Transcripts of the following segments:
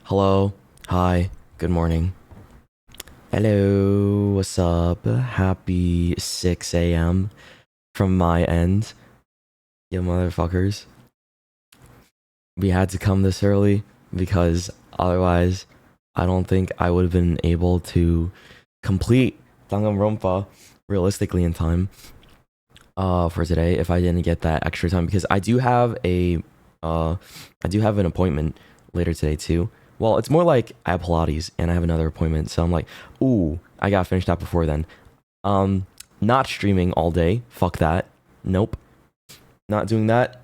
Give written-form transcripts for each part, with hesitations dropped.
Hello. Hi. Good morning. Hello. What's up? Happy 6 a.m. from my end. You motherfuckers. We had to come this early because otherwise I don't think I would have been able to complete Danganronpa realistically in time for today if I didn't get that extra time because I do have an appointment later today too. Well, it's more like I have Pilates and I have another appointment, so I'm like, ooh, I gotta finish that before then. Um, Not streaming all day. Fuck that. Nope, not doing that.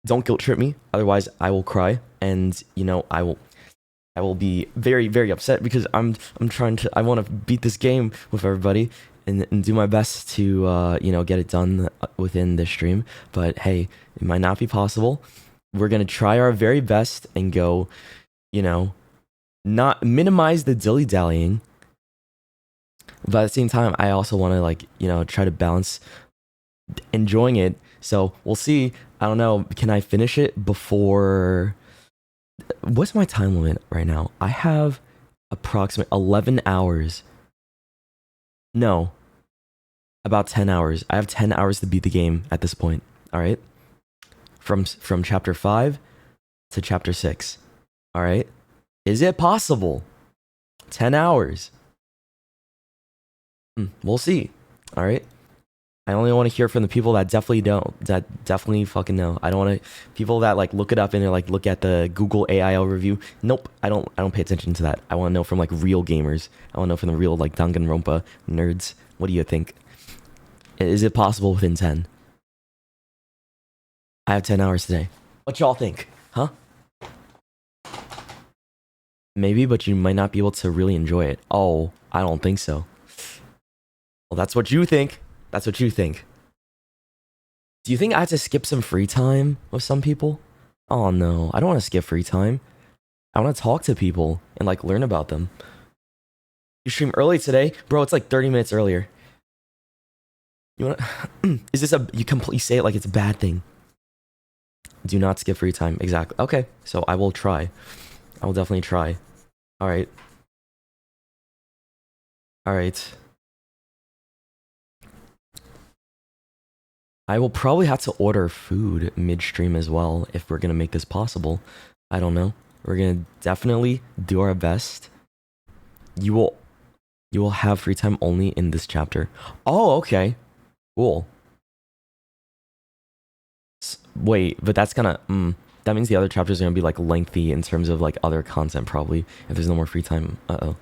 Don't guilt trip me, otherwise I will cry, and I will be very very upset because I'm trying to I want to beat this game with everybody and do my best to get it done within this stream. But hey, it might not be possible. We're gonna try our very best and go, you know, not minimize the dilly dallying, but at the same time, I also want to try to balance enjoying it. So we'll see. I don't know. Can I finish it before? What's my time limit right now? I have approximately 11 hours. No, about 10 hours. I have 10 hours to beat the game at this point. All right, from chapter 5 to chapter 6. All right, is it possible? 10 hours. We'll see. All right. I only want to hear from the people that definitely don't, that definitely fucking know. I don't want to people that like look it up and they're like look at the Google AI overview. Nope, I don't pay attention to that. I want to know from like real gamers. I want to know from the real like Danganronpa nerds. What do you think? Is it possible within 10? I have 10 hours today. What y'all think? Huh? Maybe, but you might not be able to really enjoy it. Oh, I don't think so. Well, that's what you think. That's what you think. Do you think I have to skip some free time with some people? Oh no, I don't want to skip free time. I want to talk to people and like learn about them. You stream early today? Bro, it's like 30 minutes earlier. You want to Is this a you completely say it like it's a bad thing. Do not skip free time. Exactly. Okay, so I will try. I will definitely try. All right. All right. I will probably have to order food midstream as well if we're gonna make this possible. I don't know. We're gonna definitely do our best. You will you will have free time only in this chapter. Oh, okay. Cool. Wait, but that's gonna that means the other chapters are gonna be like lengthy in terms of like other content probably if there's no more free time. Uh-oh.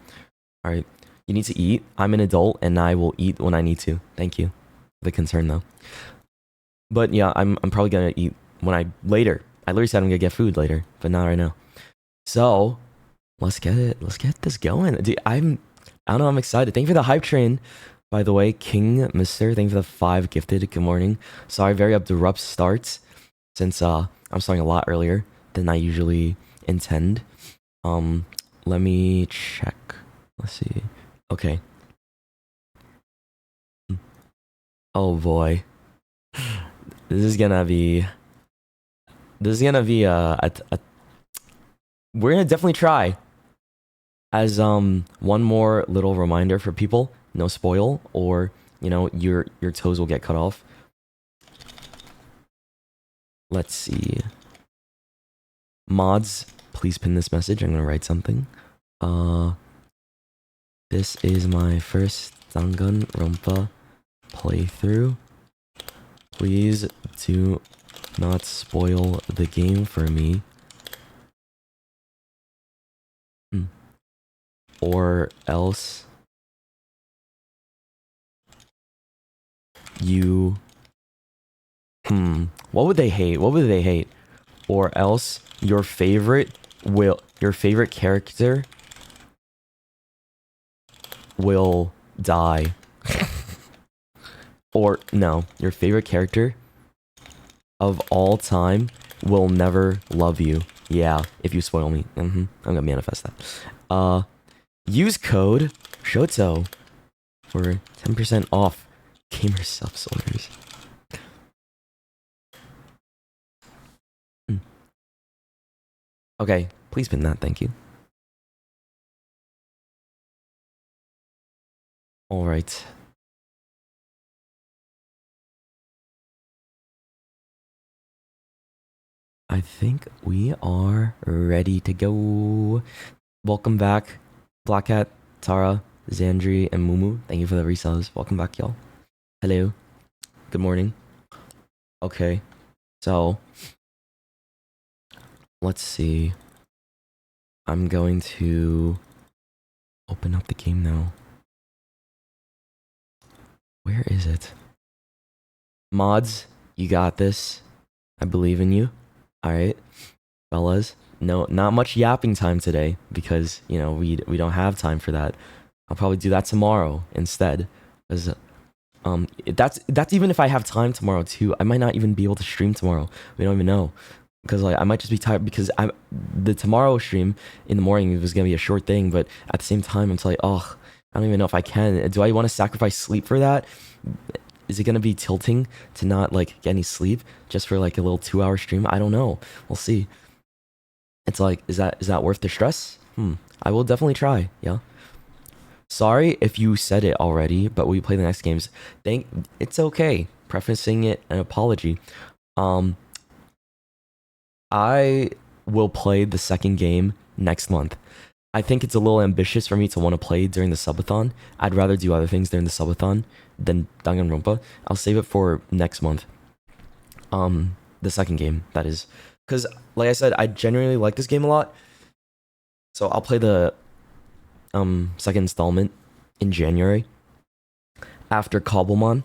All right. You need to eat. I'm an adult and I will eat when I need to. Thank you. The concern though. But yeah, I'm probably gonna eat when I later. I literally said I'm gonna get food later, but not right now. So let's get it. Let's get this going. Dude, I don't know. I'm excited. Thank you for the hype train, by the way, King Mister. Thank you for the 5 gifted. Good morning. Sorry, very abrupt start since I'm starting a lot earlier than I usually intend. Let me check. Let's see. Okay. Oh boy. This is gonna be. This is gonna be a we're gonna definitely try. As one more little reminder for people, no spoil or your toes will get cut off. Let's see. Mods, please pin this message. I'm gonna write something. This is my first Danganronpa playthrough. Please do not spoil the game for me. Or else you what would they hate? What would they hate? Or else your favorite character will die. Or no, your favorite character of all time will never love you. Yeah, if you spoil me. I'm gonna manifest that. Use code Shoto for 10% off gamer subs. Okay, please pin that, thank you. All right. I think we are ready to go. Welcome back, Black Cat, Tara, Xandri, and Mumu. Thank you for the resubs. Welcome back, y'all. Hello. Good morning. Okay. So, let's see. I'm going to open up the game now. Where is it? Mods, you got this. I believe in you. All right, fellas. No, not much yapping time today because you know we don't have time for that. I'll probably do that tomorrow instead. Cause that's even if I have time tomorrow too. I might not even be able to stream tomorrow. We don't even know because like I might just be tired because the tomorrow stream in the morning was gonna be a short thing, but at the same time I'm like, oh, I don't even know if I can. Do I want to sacrifice sleep for that? Is it gonna be tilting to not like get any sleep just for like a little 2-hour stream? I don't know. We'll see. It's like, is that worth the stress? I will definitely try. Yeah. Sorry if you said it already, but we play the next games. It's okay. Prefacing it an apology. I will play the second game next month. I think it's a little ambitious for me to want to play during the subathon. I'd rather do other things during the subathon than Danganronpa. I'll save it for next month. The second game, that is. Because, like I said, I genuinely like this game a lot. So I'll play the second installment in January. After Cobblemon.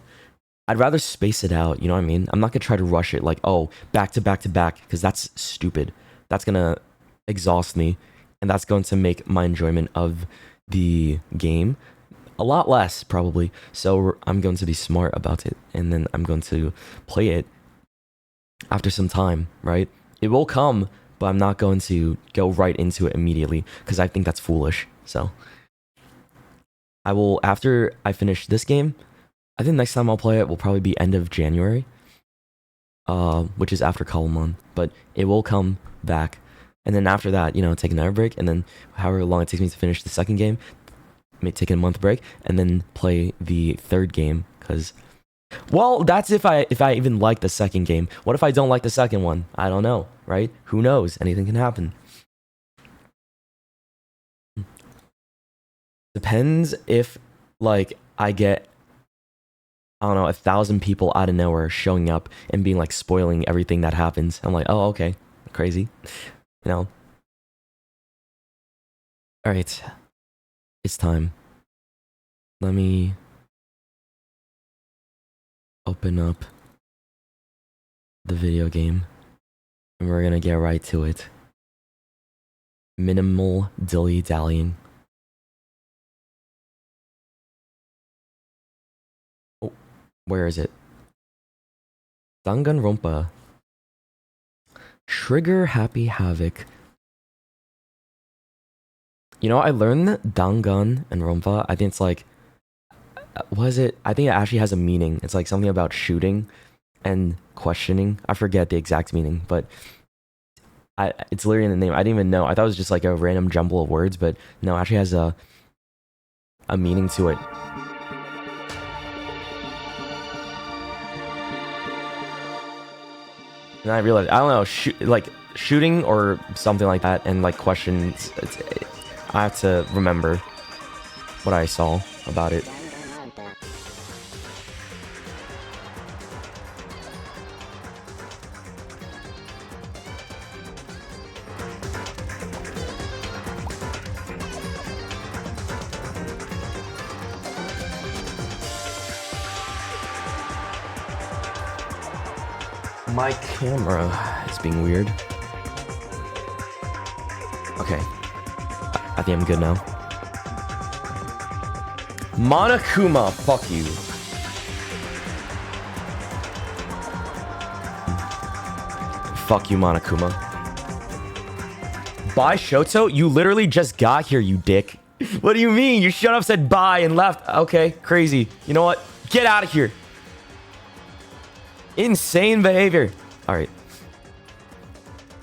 I'd rather space it out, you know what I mean? I'm not going to try to rush it like, oh, back to back to back. Because that's stupid. That's going to exhaust me. And that's going to make my enjoyment of the game a lot less, probably. So I'm going to be smart about it. And then I'm going to play it after some time, right? It will come, but I'm not going to go right into it immediately because I think that's foolish. So I will, after I finish this game, I think next time I'll play it will probably be end of January, which is after Cobblemon. But it will come back. And then after that, you know, take another break, and then however long it takes me to finish the second game, may take a month break, and then play the third game. Because, well, that's if I even like the second game. What if I don't like the second one? I don't know, right? Who knows? Anything can happen. Depends if, like, I get, I don't know, 1,000 people out of nowhere showing up and being like spoiling everything that happens. I'm like, oh, okay, crazy. You know. All right. It's time. Let me open up the video game. And we're gonna get right to it. Minimal dilly-dallying. Oh, where is it? Danganronpa. Trigger Happy Havoc. You know, I learned that Dangan and Rompa, I think it's like, was it? I think it actually has a meaning. It's like something about shooting and questioning. I forget the exact meaning, but it's literally in the name. I didn't even know. I thought it was just like a random jumble of words, but no, it actually has a meaning to it. And I realized, I don't know, like shooting or something like that, and like questions. I have to remember what I saw about it. My camera is being weird. Okay. I think I'm good now. Monokuma, fuck you. Fuck you, Monokuma. Bye, Shoto? You literally just got here, you dick. What do you mean? You shut up, said bye, and left. Okay, crazy. You know what? Get out of here. Insane behavior. All right.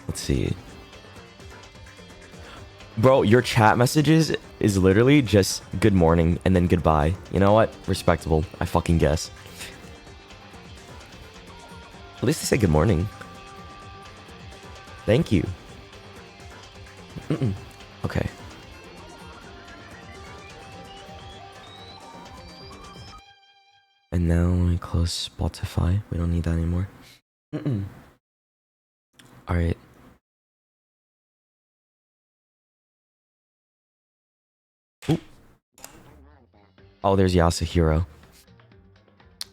Let's see. Bro, your chat messages is literally just good morning and then goodbye. You know what? Respectable. I fucking guess. At least they say good morning. Thank you. Okay. And now we close Spotify. We don't need that anymore. Alright. Oh, there's Yasuhiro.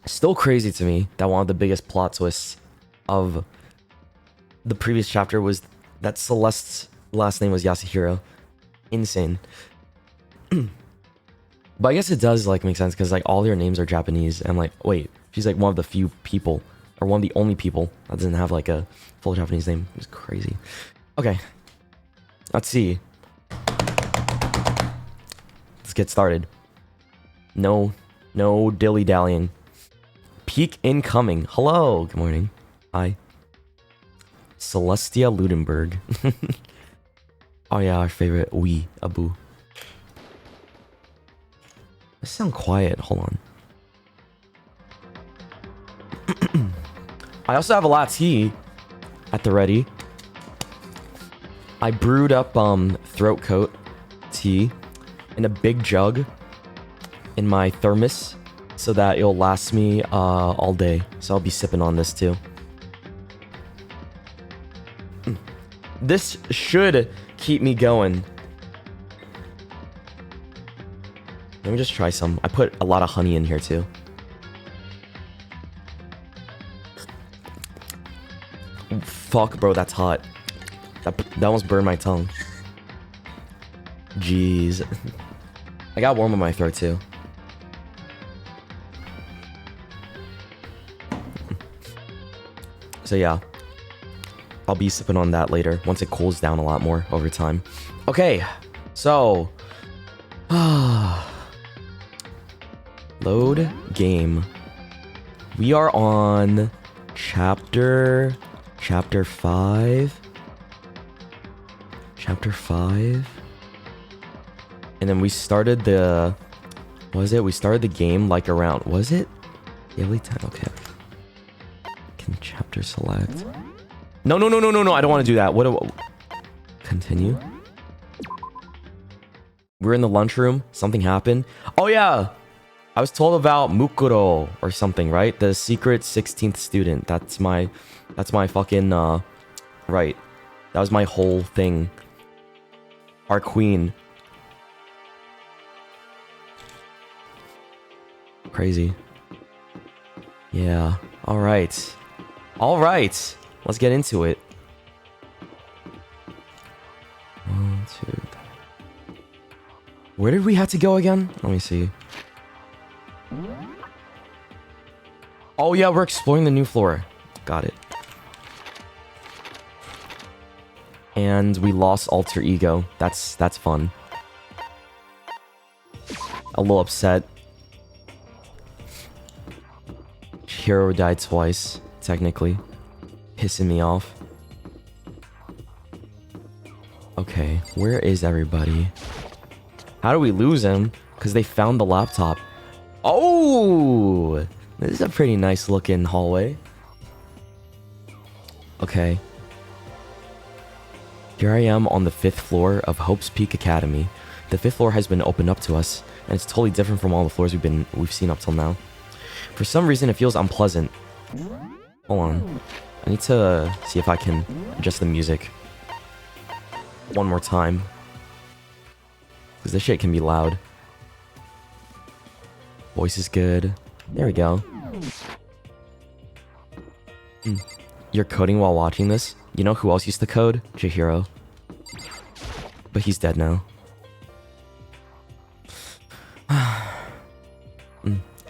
Still crazy to me that one of the biggest plot twists of the previous chapter was that Celeste's last name was Yasuhiro. Insane. But I guess it does like make sense because like all your names are Japanese and like wait, she's like one of the few people or one of the only people that doesn't have like a full Japanese name. It's crazy. Okay. Let's see. Let's get started. No dilly-dallying. Peak incoming. Hello. Good morning. Hi. Celestia Ludenberg. Oh yeah, our favorite. Oui, Abu. I sound quiet. Hold on. I also have a latte at the ready. I brewed up throat coat tea in a big jug in my thermos so that it'll last me all day. So I'll be sipping on this too. This should keep me going. Let me just try some. I put a lot of honey in here too. Fuck, bro, that's hot. That almost burned my tongue. Jeez. I got warm in my throat too. So yeah. I'll be sipping on that later once it cools down a lot more over time. Okay. So. Load game. We are on chapter 5. Chapter 5. And then we started the... What was it? We started the game like around... Was it? Daily time? Okay. Can chapter select? No. I don't want to do that. What? Continue. We're in the lunchroom. Something happened. Oh, yeah. I was told about Mukuro or something, right? The secret 16th student. That's my fucking, right. That was my whole thing. Our queen. Crazy. Yeah. All right. Let's get into it. 1, 2, 3. Where did we have to go again? Let me see. Oh yeah, we're exploring the new floor. Got it. And we lost alter ego. That's fun. A little upset. Hero died twice, technically. Pissing me off. Okay, where is everybody? How do we lose him? Because they found the laptop. Oh! This is a pretty nice looking hallway. Okay. Here I am on the 5th floor of Hope's Peak Academy. The 5th floor has been opened up to us, and it's totally different from all the floors we've seen up till now. For some reason, it feels unpleasant. Hold on. I need to see if I can adjust the music one more time. Because this shit can be loud. Voice is good. There we go. You're coding while watching this? You know who else used to code? Chihiro. But he's dead now.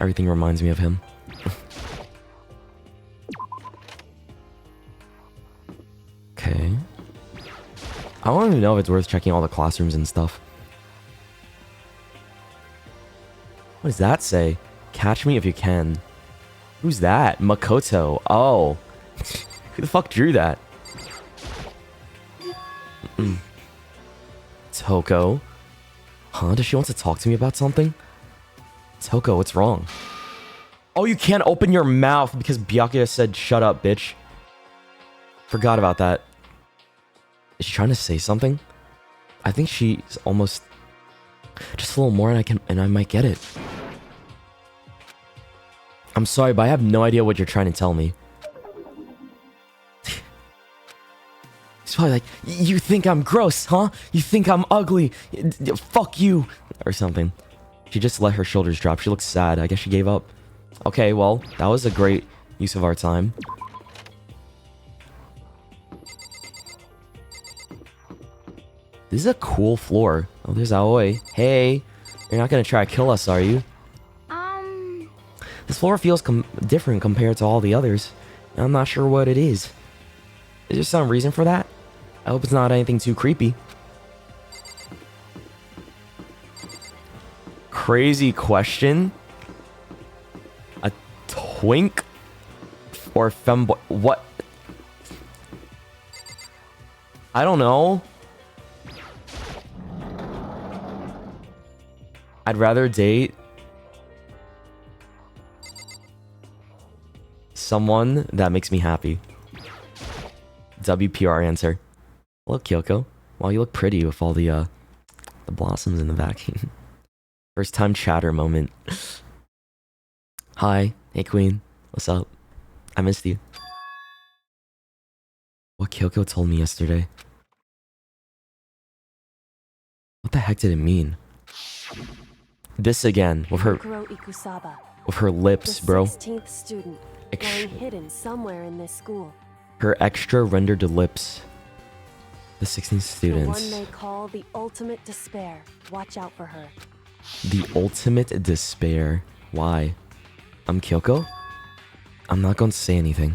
Everything reminds me of him. Okay. I don't even know if it's worth checking all the classrooms and stuff. What does that say? Catch me if you can. Who's that? Makoto. Oh. Who the fuck drew that? Toko. Huh? Does she want to talk to me about something? Toko, what's wrong? Oh, you can't open your mouth because Byakuya said shut up, bitch. Forgot about that. Is she trying to say something? I think she's almost... Just a little more and I might get it. I'm sorry, but I have no idea what you're trying to tell me. It's probably like, you think I'm gross, huh? You think I'm ugly? Fuck you. Or something. She just let her shoulders drop. She looks sad. I guess she gave up. Okay, well, that was a great use of our time. This is a cool floor. Oh, there's Aoi. Hey, you're not gonna try to kill us, are you? This floor feels different compared to all the others. I'm not sure what it is. Is there some reason for that? I hope it's not anything too creepy. Crazy question. A twink or femboy? What? I don't know. I'd rather date someone that makes me happy. WPR answer. Look, Kyoko. Wow, you look pretty with all the blossoms in the back. First time chatter moment. Hi. Hey, Queen. What's up? I missed you. What Kyoko told me yesterday. What the heck did it mean? This again with her lips, bro. 16th student, lying hidden somewhere in this school. Her extra rendered lips. The 16th students. The one they call the ultimate despair. Watch out for her. The ultimate despair. Why? I'm Kyoko? I'm not gonna say anything.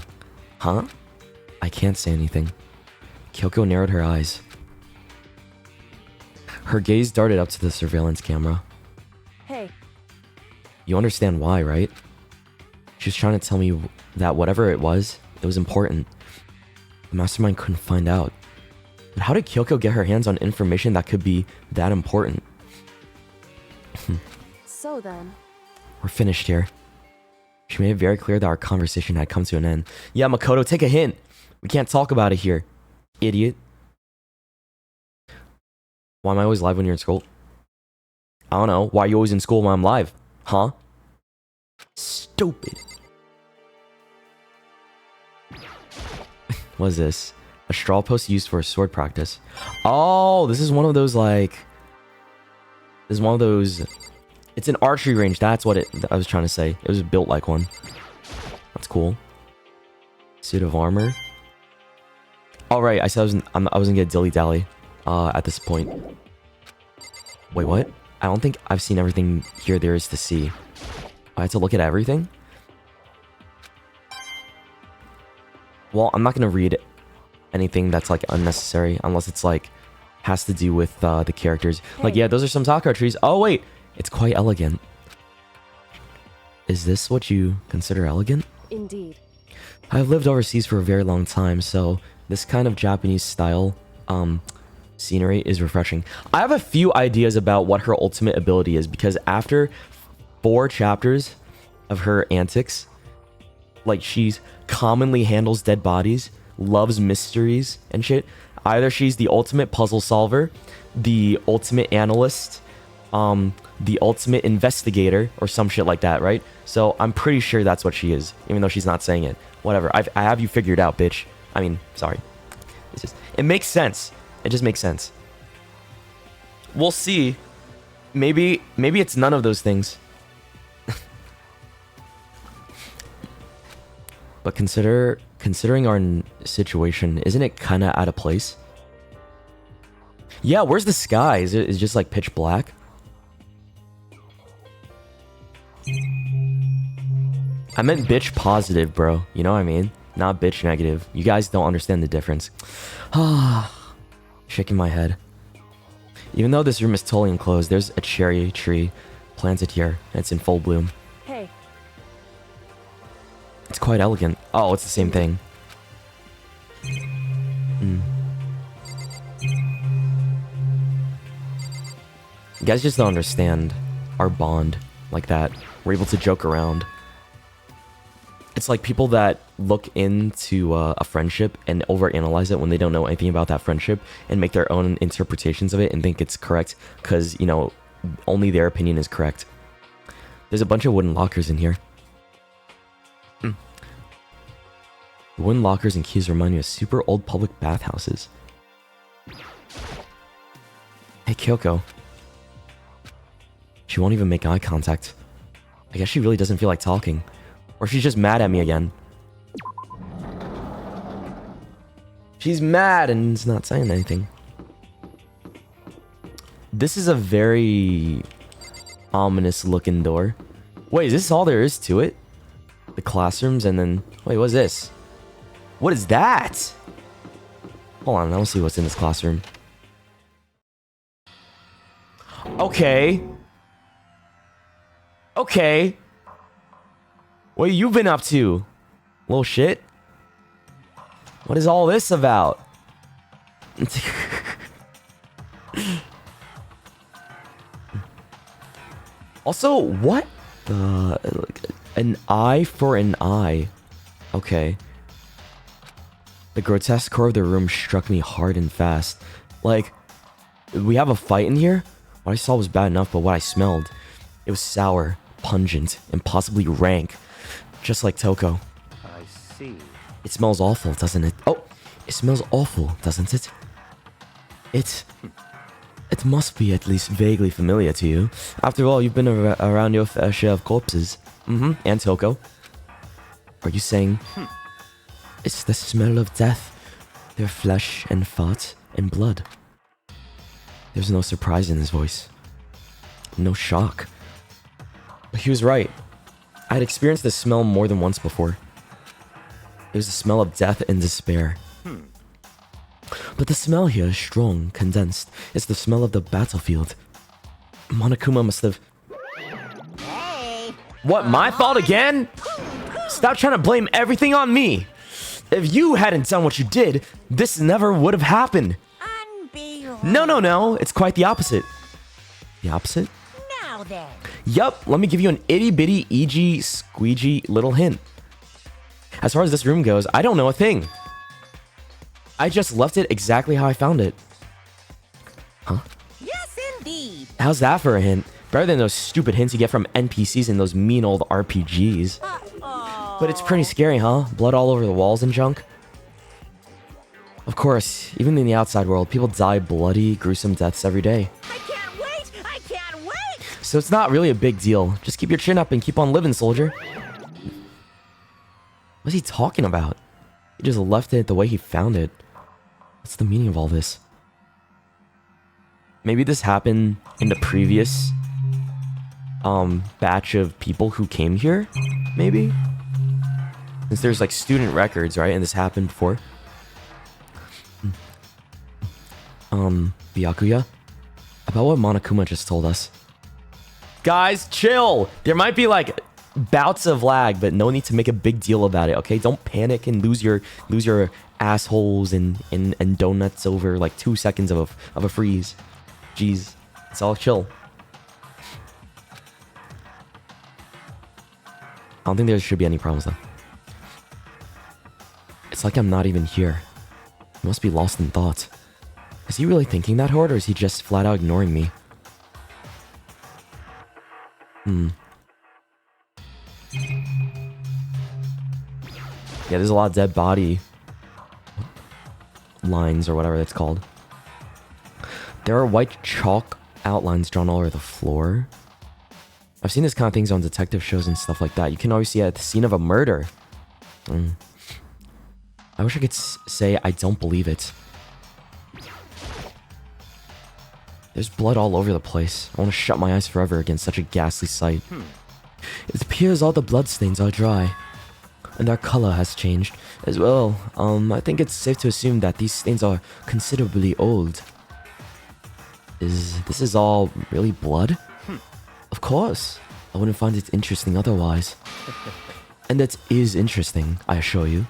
Huh? I can't say anything. Kyoko narrowed her eyes. Her gaze darted up to the surveillance camera. Hey. You understand why, right? She was trying to tell me that whatever it was important. The mastermind couldn't find out. But how did Kyoko get her hands on information that could be that important? So then... We're finished here. She made it very clear that our conversation had come to an end. Yeah, Makoto, take a hint. We can't talk about it here. Idiot. Why am I always live when you're in school? I don't know. Why are you always in school when I'm live? Huh? Stupid. What is this? A straw post used for sword practice. Oh, this is one of those like... This is one of those... It's an archery range. That's what I was trying to say. It was built like one. That's cool. Suit of armor. All right, I said I wasn't gonna dilly-dally at this point. Wait, what? I don't think I've seen everything here there is to see. I had to look at everything? Well, I'm not gonna read anything that's like unnecessary unless it's like has to do with the characters. Hey. Like, yeah, those are some Sakura trees. Oh, wait. It's quite elegant. Is this what you consider elegant? Indeed. I've lived overseas for a very long time, so this kind of Japanese style scenery is refreshing. I have a few ideas about what her ultimate ability is, because after 4 chapters of her antics, like, she's commonly handles dead bodies, loves mysteries and shit. Either she's the ultimate puzzle solver, the ultimate analyst, the ultimate investigator, or some shit like that, right? So I'm pretty sure that's what she is, even though she's not saying it. Whatever. I have you figured out, bitch. I mean, sorry. It makes sense. It just makes sense. We'll see. Maybe it's none of those things. But considering our situation, isn't it kind of out of place? Yeah, where's the sky? Is it just like pitch black? I meant bitch positive, bro. You know what I mean? Not bitch negative. You guys don't understand the difference. Shaking my head. Even though this room is totally enclosed, there's a cherry tree planted here, and it's in full bloom. Hey. It's quite elegant. Oh, it's the same thing. guys just don't understand our bond like that. We're able to joke around. It's like people that look into a friendship and overanalyze it when they don't know anything about that friendship and make their own interpretations of it and think it's correct because, you know, only their opinion is correct. There's a bunch of wooden lockers in here. The wooden lockers and keys remind me of super old public bathhouses. Hey, Kyoko. She won't even make eye contact. I guess she really doesn't feel like talking. Or she's just mad at me again. She's mad and is not saying anything. This is a very ominous looking door. Wait, is this all there is to it? The classrooms and then... Wait, what's this? What is that? Hold on, I don't see what's in this classroom. Okay. Okay. What you been up to? Little shit? What is all this about? Also, what the... An eye for an eye. Okay. The grotesque core of the room struck me hard and fast. Like, we have a fight in here? What I saw was bad enough, but what I smelled... It was sour, pungent, and possibly rank. Just like Toko. I see. It smells awful, doesn't it? Oh, it smells awful, doesn't it? It must be at least vaguely familiar to you. After all, you've been around your fair share of corpses. And Toko. Are you saying... It's the smell of death. Their flesh and fat and blood. There's no surprise in his voice. No shock. But he was right. I had experienced this smell more than once before. It was the smell of death and despair. But the smell here is strong, condensed. It's the smell of the battlefield. Monokuma must have... Hey. What, my fault again? Stop trying to blame everything on me. If you hadn't done what you did, this never would have happened. Unbelievable. No. It's quite the opposite. The opposite? Now then. Yup, let me give you an itty-bitty, EG, squeegee little hint. As far as this room goes, I don't know a thing. I just left it exactly how I found it. Huh? Yes, indeed. How's that for a hint? Better than those stupid hints you get from NPCs in those mean old RPGs. Uh-oh. But it's pretty scary, huh? Blood all over the walls and junk. Of course, even in the outside world, people die bloody, gruesome deaths every day. I can't wait. I can't wait. So it's not really a big deal. Just keep your chin up and keep on living, soldier. What's he talking about? He just left it the way he found it. What's the meaning of all this? Maybe this happened in the previous batch of people who came here? Maybe? Since there's like student records, right? And this happened before. Byakuya? About what Monokuma just told us. Guys, chill! There might be like bouts of lag, but no need to make a big deal about it, okay? Don't panic and lose your assholes and donuts over like 2 seconds of a freeze. Jeez. It's all chill. I don't think there should be any problems though. It's like I'm not even here. He must be lost in thought. Is he really thinking that hard, or is he just flat out ignoring me? Yeah, there's a lot of dead body lines or whatever that's called. There are white chalk outlines drawn all over the floor. I've seen this kind of things on detective shows and stuff like that. You can always see it at the scene of a murder. I wish I could say I don't believe it. There's blood all over the place. I want to shut my eyes forever against such a ghastly sight. It appears all the bloodstains are dry. And their color has changed as well. I think it's safe to assume that these stains are considerably old. This is all really blood? Of course. I wouldn't find it interesting otherwise. And that is interesting, I assure you.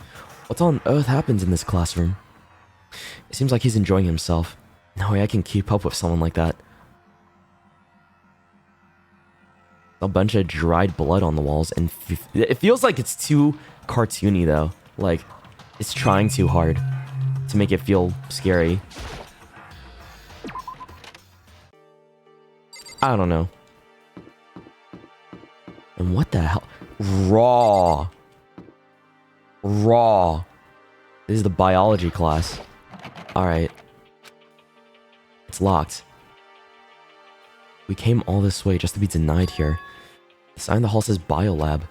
What on earth happens in this classroom? It seems like he's enjoying himself. No way I can keep up with someone like that. A bunch of dried blood on the walls, and it feels like it's too cartoony though. Like, it's trying too hard to make it feel scary. I don't know. And what the hell? Raw. Raw. This is the biology class. Alright. It's locked. We came all this way just to be denied here. The sign on the hall says biolab.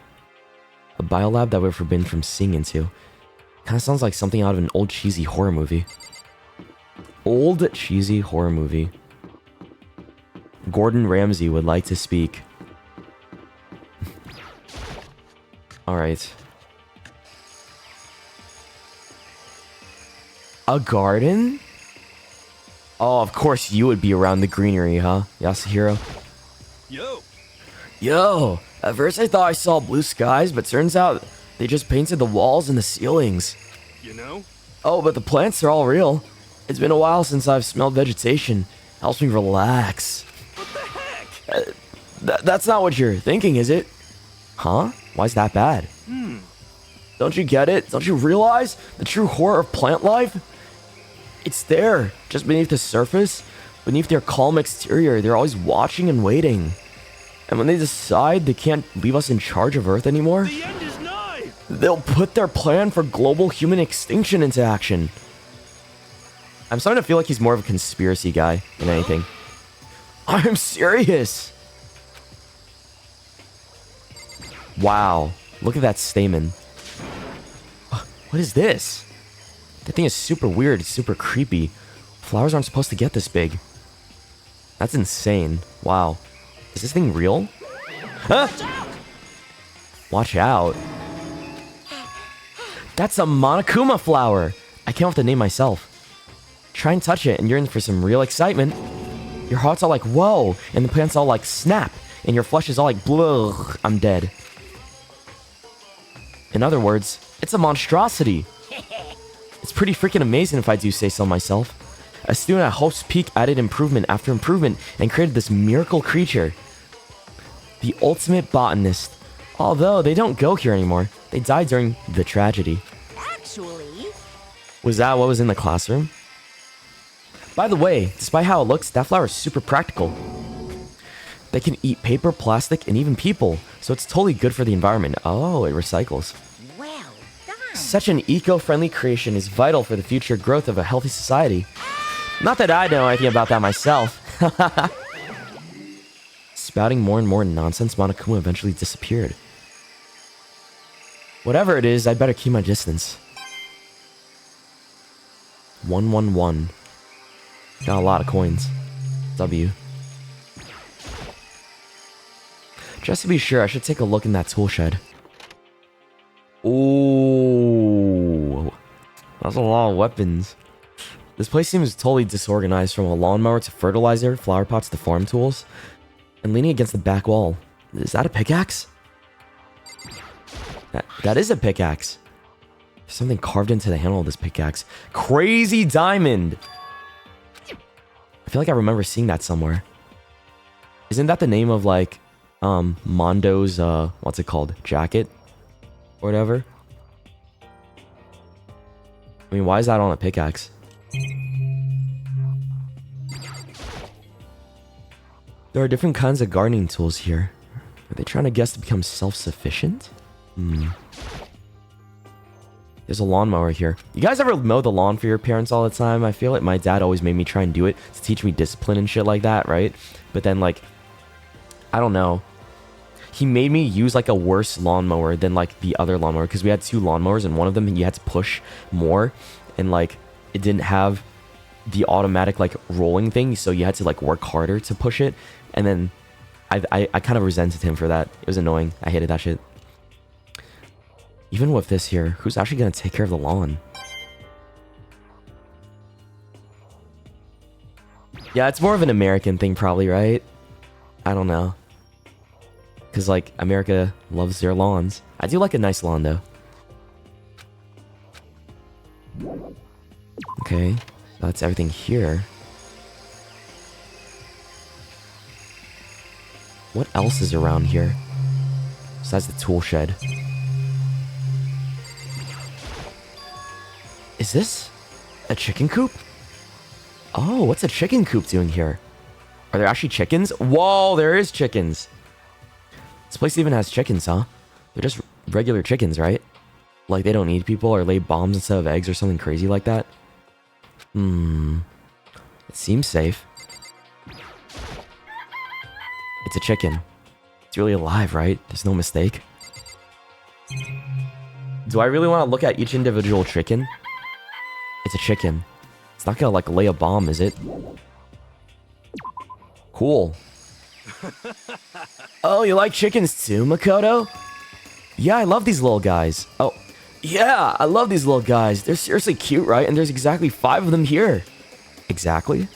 A biolab that we're forbidden from seeing into. Kinda sounds like something out of an old cheesy horror movie. Old cheesy horror movie. Gordon Ramsay would like to speak. Alright. A garden? Oh, of course you would be around the greenery, huh, Yasuhiro? Yo! At first I thought I saw blue skies, but turns out they just painted the walls and the ceilings. You know? Oh, but the plants are all real. It's been a while since I've smelled vegetation. Helps me relax. What the heck? That's not what you're thinking, is it? Huh? Why's that bad? Don't you get it? Don't you realize the true horror of plant life? It's there, just beneath the surface. Beneath their calm exterior, they're always watching and waiting. And when they decide they can't leave us in charge of Earth anymore, The end is nigh! they'll put their plan for global human extinction into action. I'm starting to feel like he's more of a conspiracy guy than anything. I'm serious. Wow, look at that stamen. What is this? That thing is super weird, it's super creepy. Flowers aren't supposed to get this big. That's insane. Wow. Is this thing real? Huh? Watch out. That's a Monokuma flower. I came up with the name myself. Try and touch it and you're in for some real excitement. Your heart's all like, whoa, and the plant's all like, snap, and your flesh is all like, blah, I'm dead. In other words, it's a monstrosity. It's pretty freaking amazing if I do say so myself. A student at Hope's Peak added improvement after improvement and created this miracle creature. The ultimate botanist. Although they don't go here anymore. They died during the tragedy. Actually, Was that what was in the classroom? By the way, despite how it looks, that flower is super practical. They can eat paper, plastic, and even people, so it's totally good for the environment. Oh, it recycles. well done. Such an eco-friendly creation is vital for the future growth of a healthy society. Not that I know anything about that myself. Spouting more and more nonsense, Monokuma eventually disappeared. Whatever it is, I'd better keep my distance. 111. Got a lot of coins. W. Just to be sure, I should take a look in that tool shed. Ooh. That's a lot of weapons. This place seems totally disorganized, from a lawnmower to fertilizer, flower pots to farm tools. And leaning against the back wall. Is that a pickaxe? That is a pickaxe. There's something carved into the handle of this pickaxe. Crazy diamond! I feel like I remember seeing that somewhere. Isn't that the name of, like, Mondo's, what's it called? Jacket? Or whatever? I mean, why is that on a pickaxe? There are different kinds of gardening tools here. Are they trying to guess to become self-sufficient? There's a lawnmower here. You guys ever mow the lawn for your parents all the time? I feel like my dad always made me try and do it to teach me discipline and shit like that, right? But then, like, I don't know. He made me use, like, a worse lawnmower than, like, the other lawnmower. Because we had two lawnmowers, and one of them you had to push more. And, like, it didn't have the automatic, like, rolling thing. So you had to, like, work harder to push it. And then I kind of resented him for that. It was annoying. I hated that shit. Even with this here, who's actually going to take care of the lawn? Yeah, it's more of an American thing probably, right? I don't know. Because, like, America loves their lawns. I do like a nice lawn, though. Okay, so that's everything here. What else is around here? Besides the tool shed. Is this a chicken coop? Oh, what's a chicken coop doing here? Are there actually chickens? Whoa, there is chickens. This place even has chickens, huh? They're just regular chickens, right? Like they don't need people or lay bombs instead of eggs or something crazy like that? It seems safe. It's a chicken. It's really alive, right? There's no mistake. Do I really want to look at each individual chicken? It's a chicken. It's not gonna like lay a bomb, is it? Cool. Oh, you like chickens too, Makoto? Yeah, I love these little guys. Oh, yeah, I love these little guys. They're seriously cute, right? And there's exactly 5 of them here. Exactly?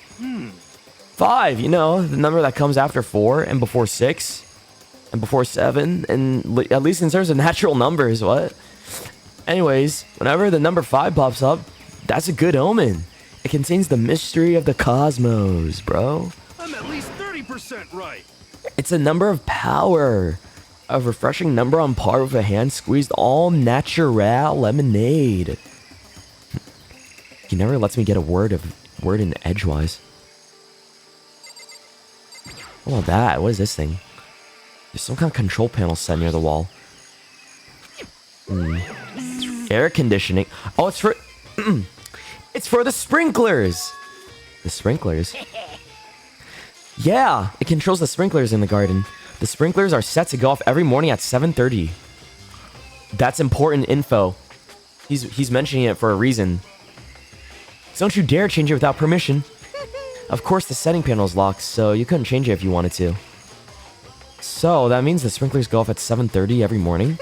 5, you know, the number that comes after 4 and before 6 and before 7, and at least in terms of natural numbers, what? Anyways, whenever the number 5 pops up, that's a good omen. It contains the mystery of the cosmos, bro. I'm at least 30% right. It's a number of power. A refreshing number on par with a hand-squeezed all-natural lemonade. He never lets me get a word in edgewise. What about that? What is this thing? There's some kind of control panel set near the wall. Air conditioning. Oh, it's for... It's for the sprinklers! The sprinklers? Yeah, it controls the sprinklers in the garden. The sprinklers are set to go off every morning at 7:30. That's important info. He's mentioning it for a reason. Don't you dare change it without permission. Of course, the setting panel is locked, so you couldn't change it if you wanted to. So, that means the sprinklers go off at 7:30 every morning?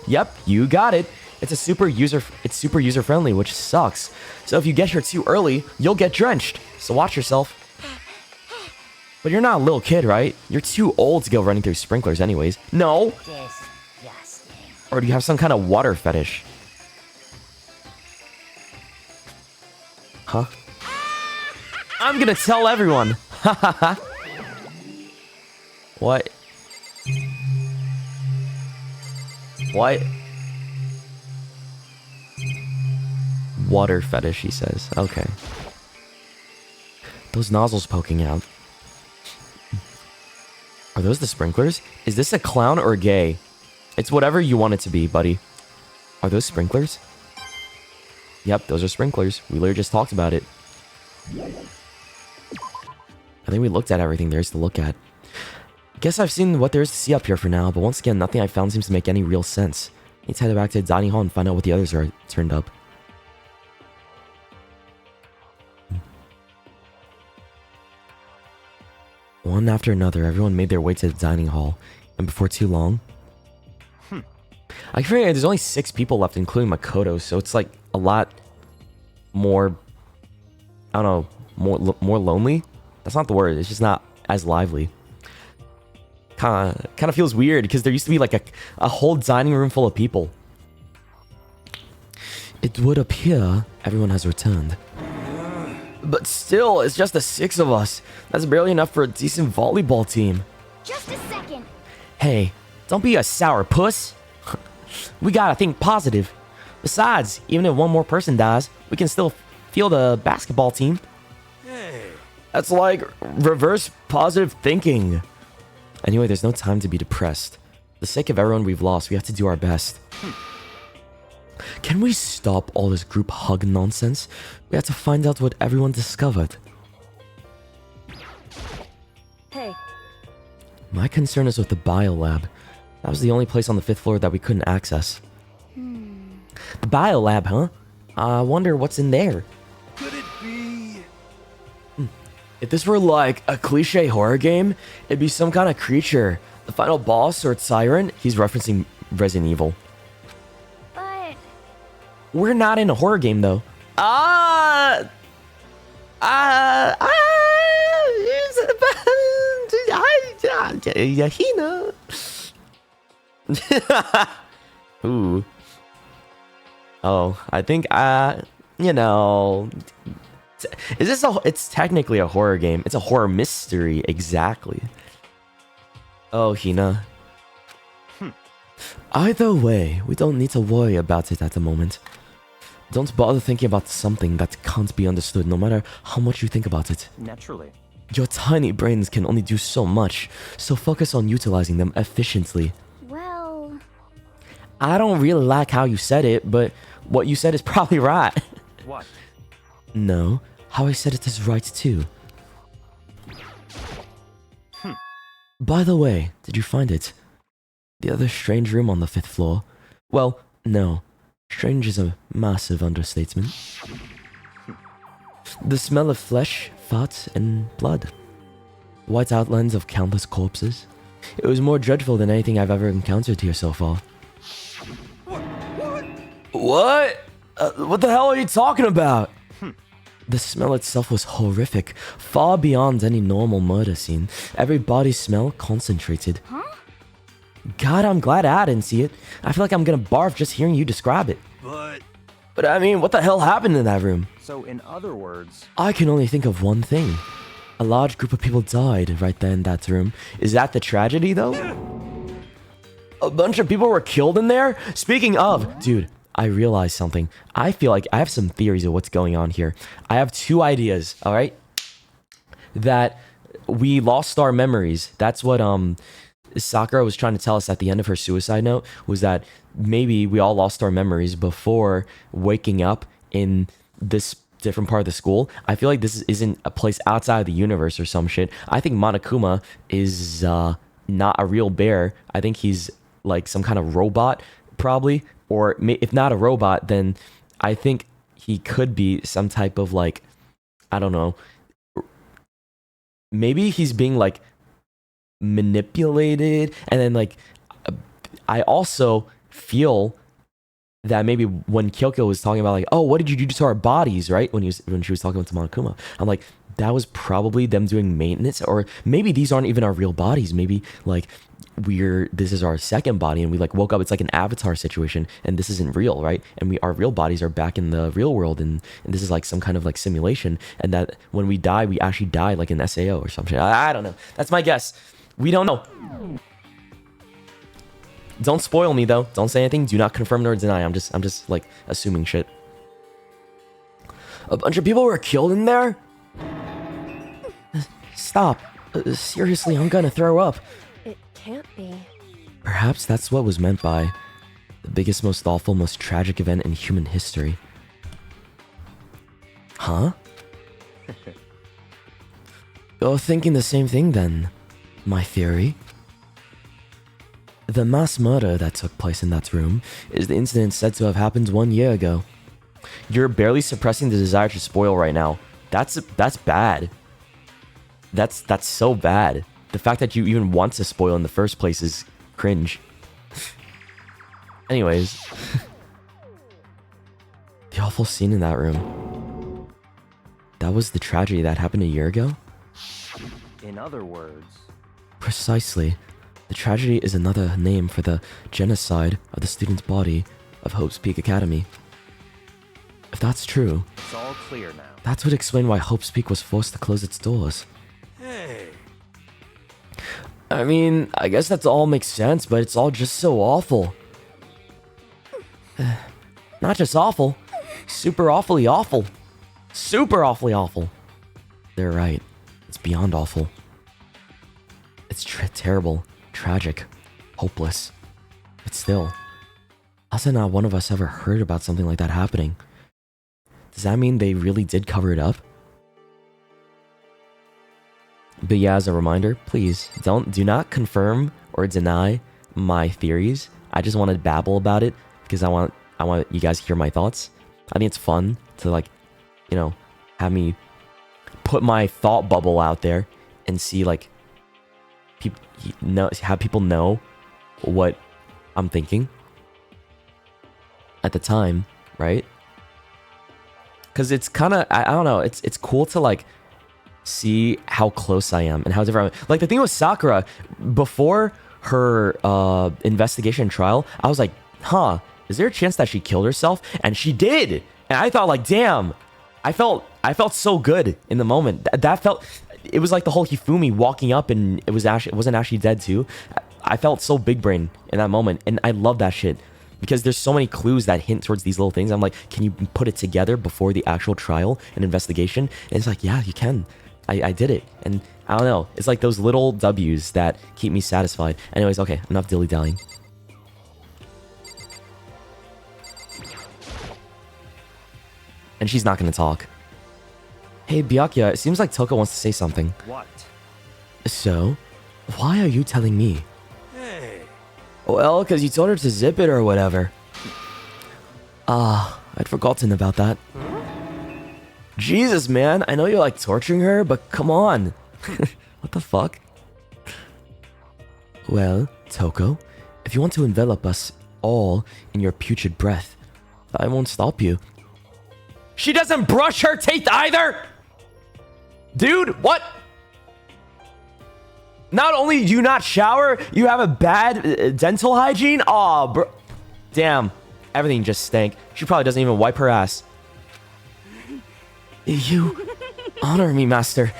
Yep, you got it. It's super user-friendly, which sucks. So if you get here too early, you'll get drenched. So watch yourself. But you're not a little kid, right? You're too old to go running through sprinklers anyways. No! Disgusting. Or do you have some kind of water fetish? Huh? I'm gonna tell everyone! What? What? Water fetish, he says. Okay. Those nozzles poking out. Are those the sprinklers? Is this a clown or gay? It's whatever you want it to be, buddy. Are those sprinklers? Yep, those are sprinklers. We literally just talked about it. I think we looked at everything there is to look at. Guess I've seen what there is to see up here for now, but once again, nothing I found seems to make any real sense. Need to head back to the dining hall and find out what the others are turned up. One after another, everyone made their way to the dining hall, and before too long... I figure there's only 6 people left, including Makoto, so it's like a lot more... I don't know, more lonely? That's not the word, it's just not as lively. Kind of feels weird, because there used to be like a whole dining room full of people. It would appear everyone has returned. But still, it's just the 6 of us. That's barely enough for a decent volleyball team. Just a second. Hey, don't be a sour puss. We gotta think positive. Besides, even if one more person dies, we can still field a basketball team. Hey. That's like reverse positive thinking. Anyway, there's no time to be depressed. For the sake of everyone we've lost, we have to do our best. Can we stop all this group hug nonsense? We have to find out what everyone discovered. Hey, My concern is with the biolab. That was the only place on the 5th floor that we couldn't access. The biolab, huh? I wonder what's in there. Could it be? If this were like a cliche horror game, it'd be some kind of creature. The final boss or siren? He's referencing Resident Evil. But We're not in a horror game though. Ooh. Oh, I think, you know, is this it's technically a horror game. It's a horror mystery, exactly. Oh, Hina. Either way, we don't need to worry about it at the moment. Don't bother thinking about something that can't be understood, no matter how much you think about it. Naturally. Your tiny brains can only do so much, so focus on utilizing them efficiently. Well, I don't really like how you said it, but what you said is probably right. What? No, how I said it is right too. By the way, did you find it? The other strange room on the 5th floor? Well, no. Strange is a massive understatement. The smell of flesh, fat, and blood. White outlines of countless corpses. It was more dreadful than anything I've ever encountered here so far. What? What the hell are you talking about? The smell itself was horrific, far beyond any normal murder scene. Every body smell concentrated. huh? God, I'm glad I didn't see it. I feel like I'm gonna barf just hearing you describe it. But I mean, what the hell happened in that room? So, in other words, I can only think of one thing. A large group of people died right there in that room. Is that the tragedy, though? A bunch of people were killed in there? Speaking of, dude, I realized something. I feel like I have some theories of what's going on here. I have 2 ideas, all right? That we lost our memories. That's what Sakura was trying to tell us at the end of her suicide note, was that maybe we all lost our memories before waking up in this different part of the school. I feel like this isn't a place outside of the universe or some shit. I think Monokuma is not a real bear. I think he's like some kind of robot, probably. Or if not a robot, then I think he could be some type of like, I don't know. Maybe he's being like manipulated, and then like I also feel that maybe when Kyoko was talking about like, oh, what did you do to our bodies, right, when she was talking to Monokuma, I'm like, that was probably them doing maintenance, or maybe these aren't even our real bodies. Maybe like this is our second body, and we like woke up. It's like an Avatar situation, and this isn't real, right? And our real bodies are back in the real world, and this is like some kind of like simulation, and that when we die, we actually die like an SAO or something. I don't know. That's my guess. We don't know. Don't spoil me though. Don't say anything. Do not confirm nor deny. I'm just like assuming shit. A bunch of people were killed in there? Stop. Seriously, I'm gonna throw up. It can't be. Perhaps that's what was meant by the biggest, most awful, most tragic event in human history. Huh? You're thinking the same thing then, my theory. The mass murder that took place in that room is the incident said to have happened 1 year ago. You're barely suppressing the desire to spoil right now. That's bad. That's so bad. The fact that you even want to spoil in the first place is cringe. Anyways. The awful scene in that room. That was the tragedy that happened a year ago? in other words, Precisely. The tragedy is another name for the genocide of the student's body of Hope's Peak Academy. If that's true, it's all clear now. that would explain why Hope's Peak was forced to close its doors. Hey, I mean, I guess that all makes sense, but it's all just so awful. Not just awful, super awfully awful. Super awfully awful. They're right. It's beyond awful. It's terrible, tragic, hopeless. But still, hasn't not one of us ever heard about something like that happening? Does that mean they really did cover it up? But yeah, as a reminder, please do not confirm or deny my theories. I just want to babble about it because I want you guys to hear my thoughts. I think it's fun to, like, you know, have me put my thought bubble out there and see, like, have people know what I'm thinking at the time, right? Because it's kind of, I don't know, it's cool to, like, see how close I am and how different like, the thing with Sakura, before her investigation trial, I was like, huh, is there a chance that she killed herself? And she did. And I thought, like, damn, I felt so good in the moment. That felt, it was like the whole Hifumi walking up and it wasn't actually dead too. I felt so big brain in that moment, and I love that shit because there's so many clues that hint towards these little things. I'm like, can you put it together before the actual trial and investigation? And it's like, yeah, you can. I did it, and I don't know. It's like those little W's that keep me satisfied. Anyways, okay, enough dilly-dallying. And she's not gonna talk. Hey, Byakuya, it seems like Toko wants to say something. What? So, why are you telling me? Hey. Well, because you told her to zip it or whatever. I'd forgotten about that. Jesus, man, I know you're like torturing her, but come on. What the fuck? Well, Toko, if you want to envelop us all in your putrid breath, I won't stop you. She doesn't brush her teeth either! Dude, what? Not only do you not shower, you have a bad dental hygiene? Aw, bro. Damn. Everything just stank. She probably doesn't even wipe her ass. You honor me, master.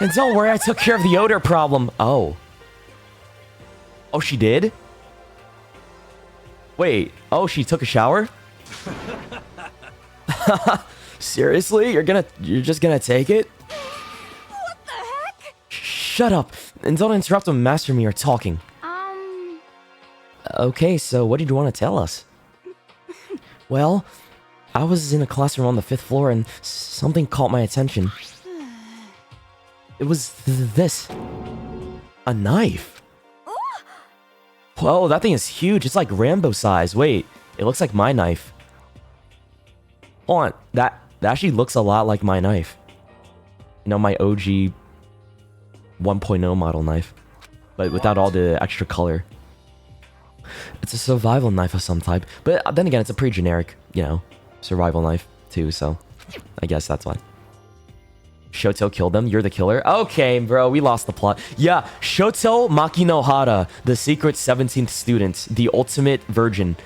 And don't worry, I took care of the odor problem. Oh. Oh, she did? Wait. Oh, she took a shower? Seriously? You're just gonna take it? What the heck? Shut up. And don't interrupt when Master and me are talking. Okay, so what did you want to tell us? Well, I was in a classroom on the 5th floor and something caught my attention. It was this. A knife. Whoa, that thing is huge. It's like Rambo size. Wait, it looks like my knife. Hold on, that actually looks a lot like my knife. You know, my OG 1.0 model knife. But without all the extra color. It's a survival knife of some type. But then again, it's a pretty generic, you know, survival knife too, so I guess that's why. Shoto killed them. You're the killer. Okay, bro, we lost the plot. Yeah, Shoto Makinohara, the secret 17th student, the ultimate virgin.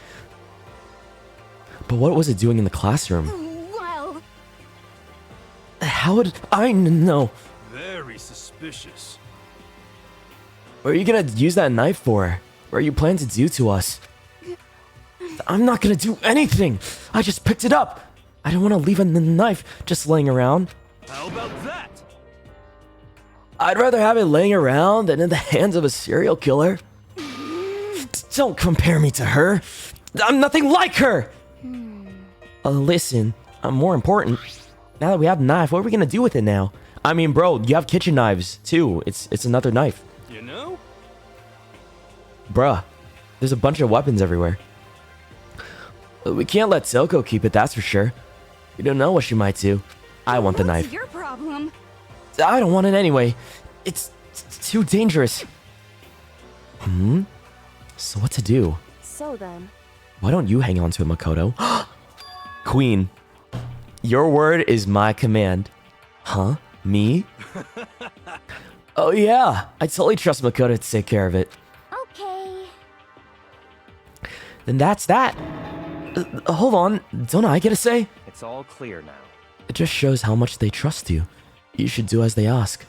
But what was it doing in the classroom? Well, How would I know? Very suspicious. What are you gonna use that knife for? What are you planning to do to us? I'm not gonna do anything. I just picked it up. I don't want to leave a knife just laying around. How about that? I'd rather have it laying around than in the hands of a serial killer. Don't compare me to her. I'm nothing like her. Listen, I'm more important. Now that we have the knife, what are we gonna do with it now? I mean, bro, you have kitchen knives too. It's another knife. You know? Bruh, there's a bunch of weapons everywhere. We can't let Silco keep it, that's for sure. We don't know what she might do. I want the what's knife. your problem? I don't want it anyway. It's too dangerous. So what to do? So then, Why don't you hang on to it, Makoto? Queen, your word is my command. Huh? Me? Oh yeah, I totally trust Makoto to take care of it. Okay. Then that's that. Hold on, don't I get a say? It's all clear now. It just shows how much they trust you. You should do as they ask.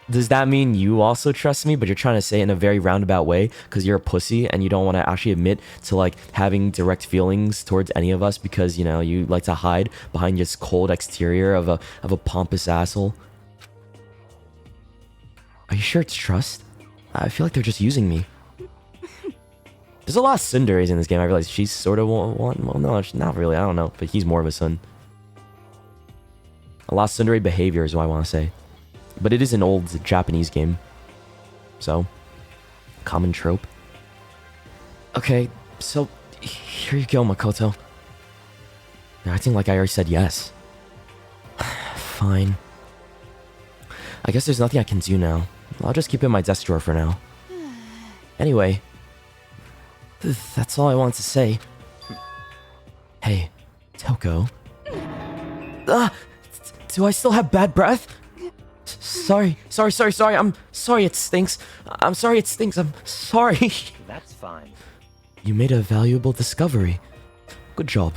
Does that mean you also trust me, but you're trying to say it in a very roundabout way because you're a pussy and you don't want to actually admit to like having direct feelings towards any of us because, you know, you like to hide behind this cold exterior of a pompous asshole? Are you sure it's trust? I feel like they're just using me. There's a lot of tsunderes in this game. I realize she's sort of one. Well, no, she's not really. I don't know, but he's more of a son. A lot of tsundere behavior is what I want to say. But it is an old Japanese game. So, common trope. Okay, so here you go, Makoto. You're acting like I already said yes. Fine. I guess there's nothing I can do now. I'll just keep it in my desk drawer for now. Anyway, that's all I wanted to say. Hey, Toko. Do I still have bad breath? Sorry. I'm sorry it stinks. I'm sorry it stinks. I'm sorry. That's fine. You made a valuable discovery. Good job.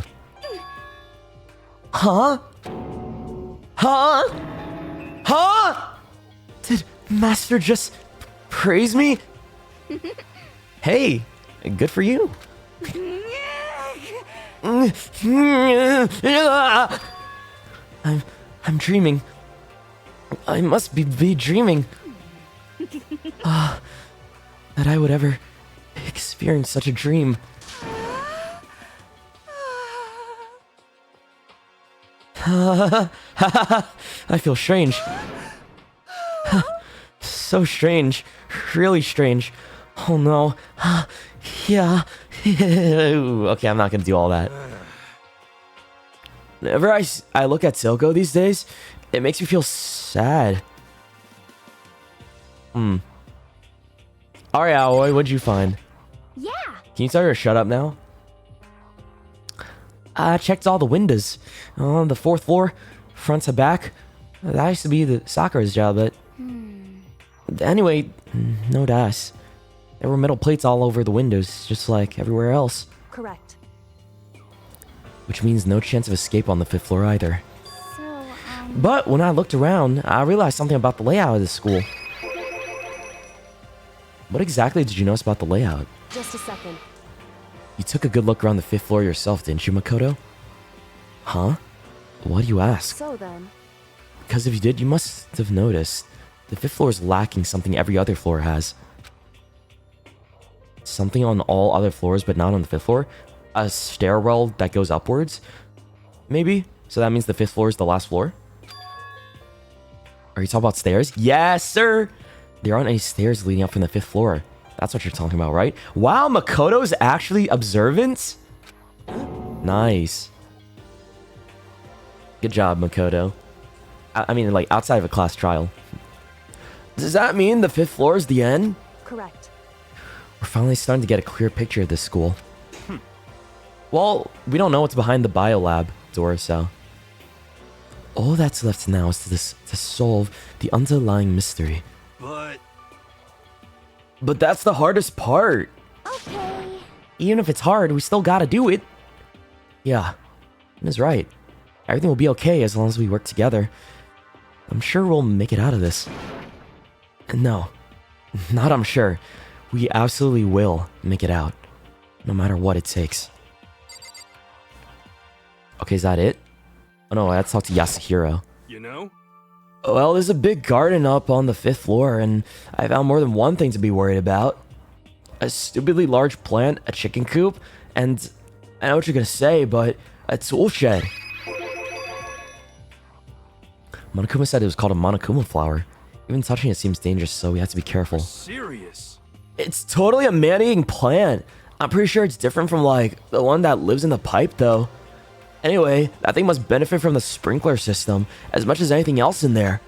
Huh? Huh? Huh? Did Master just praise me? Hey, good for you. I'm dreaming. I must be dreaming. That I would ever experience such a dream. I feel strange. So strange. Really strange. Oh no. Yeah. Okay, I'm not gonna do all that. Whenever I look at Silco these days, it makes me feel sad. Alright, Aoi, what'd you find? Yeah. Can you tell her to shut up now? I checked all the windows on the 4th floor, front to back. That used to be the Sakura's job, but anyway, no dice. There were metal plates all over the windows, just like everywhere else. Correct. Which means no chance of escape on the 5th floor either. So, But when I looked around, I realized something about the layout of the school. What exactly did you notice about the layout? Just a second. You took a good look around the 5th floor yourself, didn't you, Makoto? Huh? Why do you ask? So then, Because if you did, you must have noticed. The 5th floor is lacking something every other floor has. Something on all other floors, but not on the 5th floor. A stairwell that goes upwards? Maybe? So that means the 5th floor is the last floor? Are you talking about stairs? Yes, sir! There aren't any stairs leading up from the 5th floor. That's what you're talking about, right? Wow, Makoto's actually observant? Nice. Good job, Makoto. I mean, like, outside of a class trial. Does that mean the 5th floor is the end? correct. We're finally starting to get a clear picture of this school. Well, we don't know what's behind the biolab door, so... all that's left now is to solve the underlying mystery. But that's the hardest part. okay. Even if it's hard, we still gotta do it. Yeah, Mina's right. Everything will be okay as long as we work together. I'm sure we'll make it out of this. No, not I'm sure. We absolutely will make it out. No matter what it takes. Okay, is that it? Oh no, I have to talk to Yasuhiro. You know? Well, there's a big garden up on the 5th floor, and I found more than one thing to be worried about. A stupidly large plant, a chicken coop, and I know what you're gonna say, but a tool shed. Monokuma said it was called a Monokuma flower. Even touching it seems dangerous, so we have to be careful. Serious? It's totally a man-eating plant. I'm pretty sure it's different from, like, the one that lives in the pipe, though. Anyway, that thing must benefit from the sprinkler system as much as anything else in there.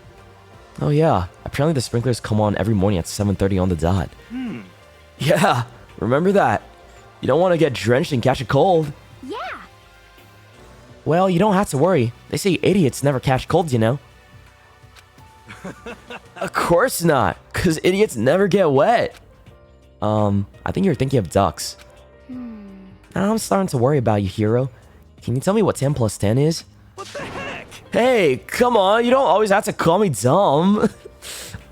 Oh yeah, apparently the sprinklers come on every morning at 7:30 on the dot. Yeah, remember that. You don't want to get drenched and catch a cold. Yeah. Well, you don't have to worry. They say idiots never catch colds, you know. Of course not, because idiots never get wet. I think you're thinking of ducks. Now I'm starting to worry about you, Hiro. Can you tell me what 10 plus 10 is? What the heck? Hey, come on, you don't always have to call me dumb.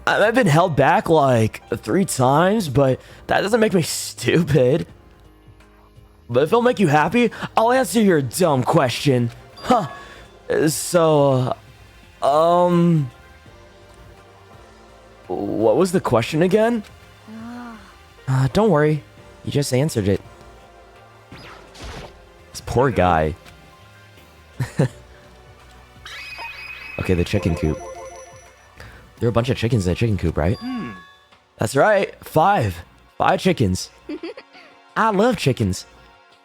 I've been held back like 3 times, but that doesn't make me stupid. But if it'll make you happy, I'll answer your dumb question. Huh. So, what was the question again? Don't worry, you just answered it. This poor guy. Okay, the chicken coop. There are a bunch of chickens in a chicken coop, right? That's right, 5. 5 chickens. I love chickens.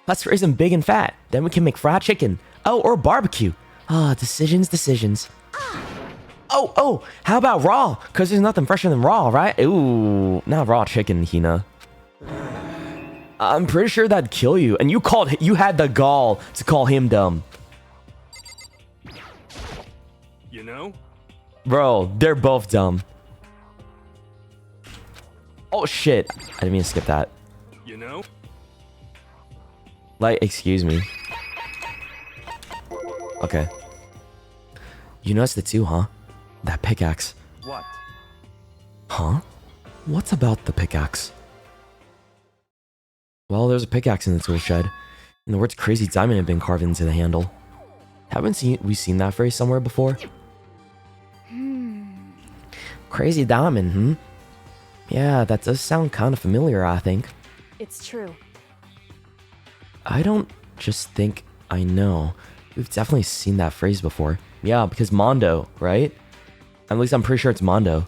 Let's raise them big and fat. Then we can make fried chicken. Oh, or barbecue. Decisions. Oh, how about raw? Because there's nothing fresher than raw, right? Ooh, not raw chicken, Hina. I'm pretty sure that'd kill you. And you had the gall to call him dumb. You know? Bro, they're both dumb. Oh shit. I didn't mean to skip that. You know? Like, excuse me. Okay. You noticed it too, huh? That pickaxe. What? Huh? What's about the pickaxe? Well, there's a pickaxe in the tool shed, and the words crazy diamond have been carved into the handle. Haven't we seen that phrase somewhere before? Crazy diamond, hmm? Yeah, that does sound kind of familiar, I think. It's true. I don't just think I know. We've definitely seen that phrase before. Yeah, because Mondo, right? At least I'm pretty sure it's Mondo.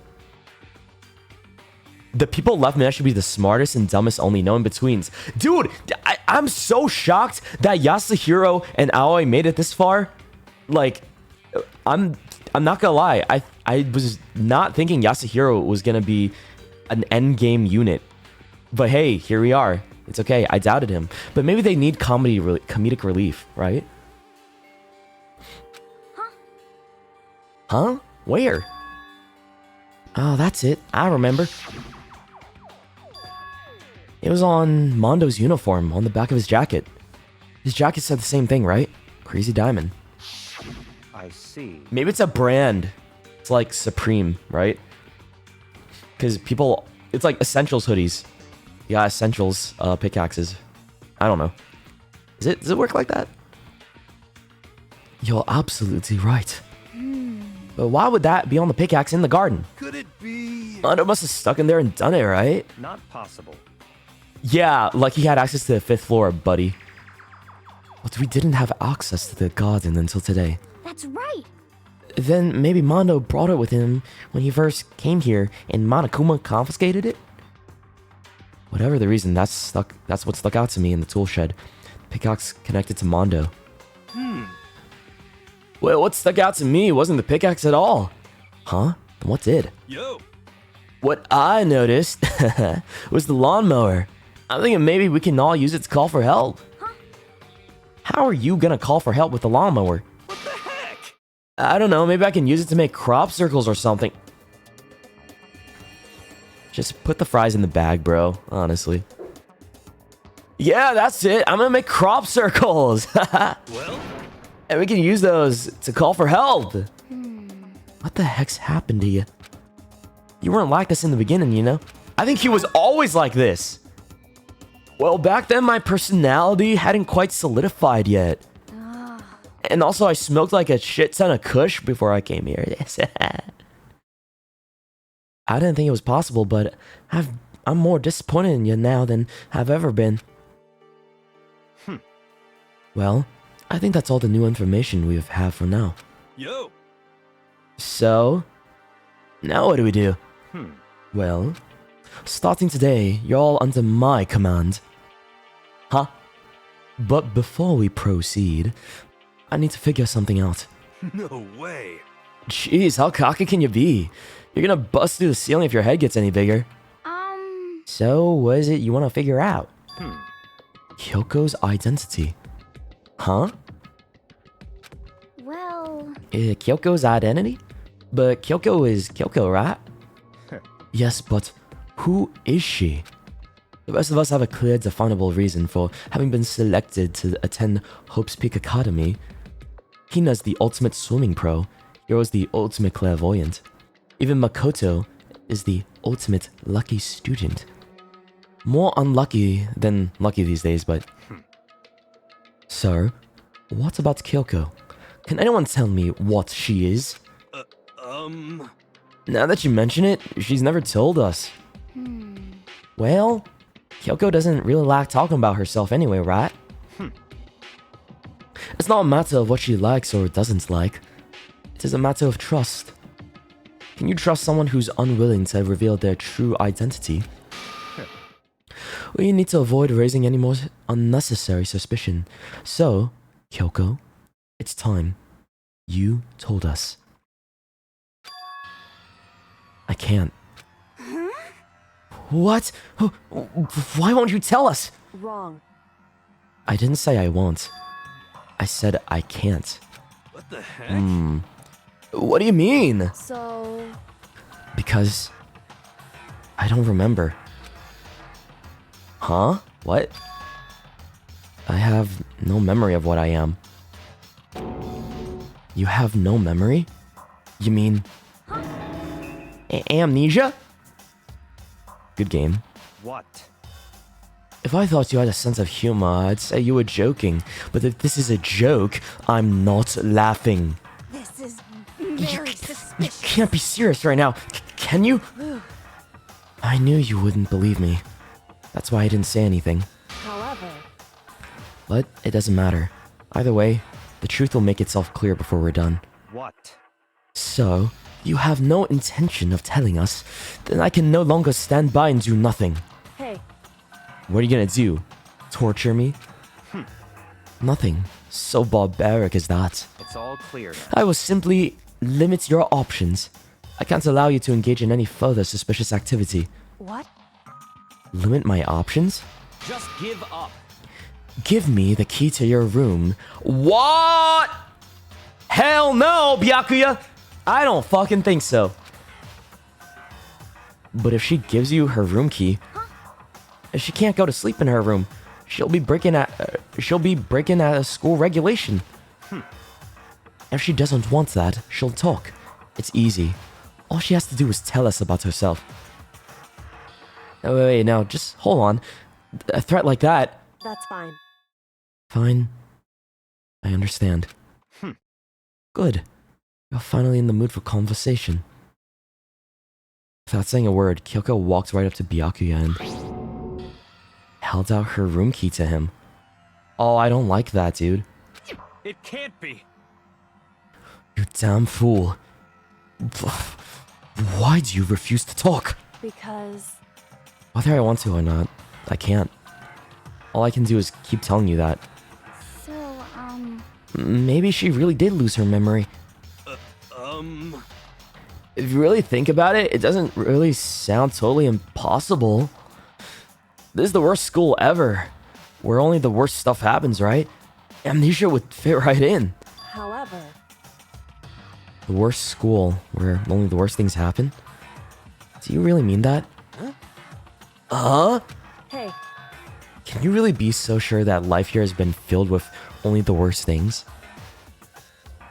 The people left me should be the smartest and dumbest, only no in-betweens. Dude, I'm so shocked that Yasuhiro and Aoi made it this far. Like, I'm not gonna lie. I was not thinking Yasuhiro was gonna be an endgame unit. But hey, here we are. It's okay. I doubted him. But maybe they need comedic relief, right? Huh? Where? Oh, that's it. I remember. It was on Mondo's uniform, on the back of his jacket. His jacket said the same thing, right? Crazy Diamond. I see. Maybe it's a brand. It's like Supreme, right? Because people... It's like Essentials hoodies. Yeah, Essentials pickaxes. I don't know. Does it work like that? You're absolutely right. But why would that be on the pickaxe in the garden? Could it be? Mondo must have stuck in there and done it, right? Not possible. Yeah, like he had access to the 5th floor, buddy. But we didn't have access to the garden until today. That's right. Then maybe Mondo brought it with him when he first came here and Monokuma confiscated it? Whatever the reason, that's what stuck out to me in the tool shed. Pickaxe connected to Mondo. Well, what stuck out to me wasn't the pickaxe at all. Huh? Then what did? Yo. What I noticed was the lawnmower. I'm thinking maybe we can all use it to call for help. How are you gonna call for help with the lawnmower? What the heck? I don't know, maybe I can use it to make crop circles or something. Just put the fries in the bag, bro, honestly. Yeah, that's it. I'm gonna make crop circles. Well? And we can use those to call for help. What the heck's happened to you? You weren't like this in the beginning, you know? I think he was always like this. Well, back then my personality hadn't quite solidified yet. And also I smoked like a shit ton of kush before I came here. I didn't think it was possible, but I'm more disappointed in you now than I've ever been. Well, I think that's all the new information we have for now. Yo. So, now what do we do? Well, starting today, you're all under my command. Huh? But before we proceed, I need to figure something out. No way. Jeez, how cocky can you be? You're gonna bust through the ceiling if your head gets any bigger. So, what is it you want to figure out? Kyoko's identity. Huh? Well, Kyoko's identity? But Kyoko is Kyoko, right? Yes, but who is she? The rest of us have a clear, definable reason for having been selected to attend Hope's Peak Academy. Hina's the ultimate swimming pro. Hiro's the ultimate clairvoyant. Even Makoto is the ultimate lucky student. More unlucky than lucky these days, but... So, what about Kyoko? Can anyone tell me what she is? Now that you mention it, she's never told us. Well, Kyoko doesn't really like talking about herself anyway, right? It's not a matter of what she likes or doesn't like. It is a matter of trust. Can you trust someone who's unwilling to reveal their true identity? We need to avoid raising any more unnecessary suspicion. So, Kyoko, it's time. You told us. I can't. What? Why won't you tell us? Wrong. I didn't say I won't. I said I can't. What the heck? What do you mean? So, Because I don't remember. Huh? What? I have no memory of what I am. You have no memory? You mean... amnesia? Good game. What? If I thought you had a sense of humor, I'd say you were joking. But if this is a joke, I'm not laughing. This is very You suspicious. can't be serious right now. Can you? I knew you wouldn't believe me. That's why I didn't say anything. However, But it doesn't matter. Either way, the truth will make itself clear before we're done. What? So, you have no intention of telling us, then I can no longer stand by and do nothing. hey, What are you gonna do? Torture me? Nothing. So barbaric as that. It's all clear now. I will simply limit your options. I can't allow you to engage in any further suspicious activity. what? Limit my options? Just give up. Give me the key to your room. What? Hell no, Byakuya! I don't fucking think so. But if she gives you her room key, she can't go to sleep in her room. She'll be breaking at a school regulation. If she doesn't want that, she'll talk. It's easy. All she has to do is tell us about herself. Oh, wait, now just hold on. A threat like that. That's fine. Fine. I understand. Good. You're finally in the mood for conversation. Without saying a word, Kyoko walked right up to Byakuya and held out her room key to him. Oh, I don't like that, dude. It can't be. You damn fool. Why do you refuse to talk? Because Whether I want to or not, I can't. All I can do is keep telling you that. So, Maybe she really did lose her memory. If you really think about it, it doesn't really sound totally impossible. This is the worst school ever, where only the worst stuff happens, right? Amnesia would fit right in. however, The worst school, where only the worst things happen? Do you really mean that? hey, Can you really be so sure that life here has been filled with only the worst things?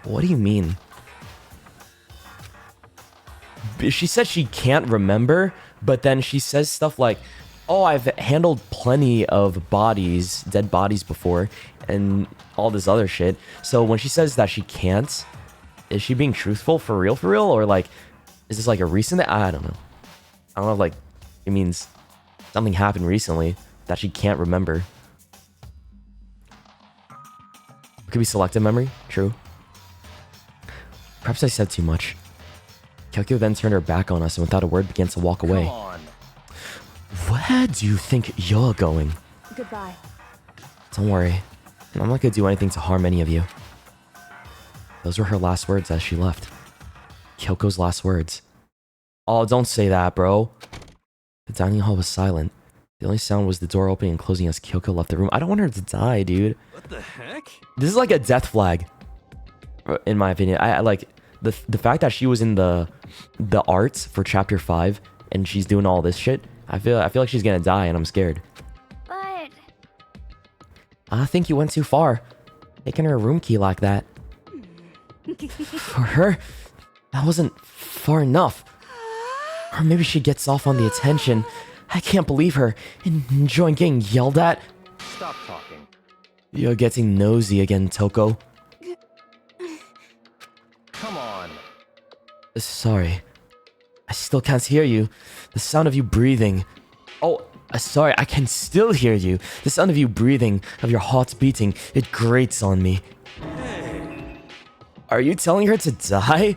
What do you mean? She said she can't remember, but then she says stuff like, oh, I've handled plenty of bodies, dead bodies before, and all this other shit. So when she says that she can't, is she being truthful for real, or like, is this like a recent? I don't know. I don't know if like it means something happened recently that she can't remember. It could be selective memory, true. Perhaps I said too much. Kyoko then turned her back on us and without a word began to walk away. Come on. Where do you think you're going? goodbye. Don't worry. I'm not gonna do anything to harm any of you. Those were her last words as she left. Kyoko's last words. Oh, don't say that, bro. The dining hall was silent. The only sound was the door opening and closing as Kyoko left the room. I don't want her to die, dude. What the heck? This is like a death flag, in my opinion. I like the fact that she was in the arts for chapter 5 and she's doing all this shit. I feel like she's gonna die and I'm scared. but I think you went too far, taking her room key like that. For her, that wasn't far enough. Or maybe she gets off on the attention. I can't believe her. Enjoying getting yelled at. Stop talking. You're getting nosy again, Toko. Come on. Sorry. I still can't hear you. The sound of you breathing. Oh, sorry, I can still hear you. The sound of you breathing, of your heart beating, it grates on me. Are you telling her to die?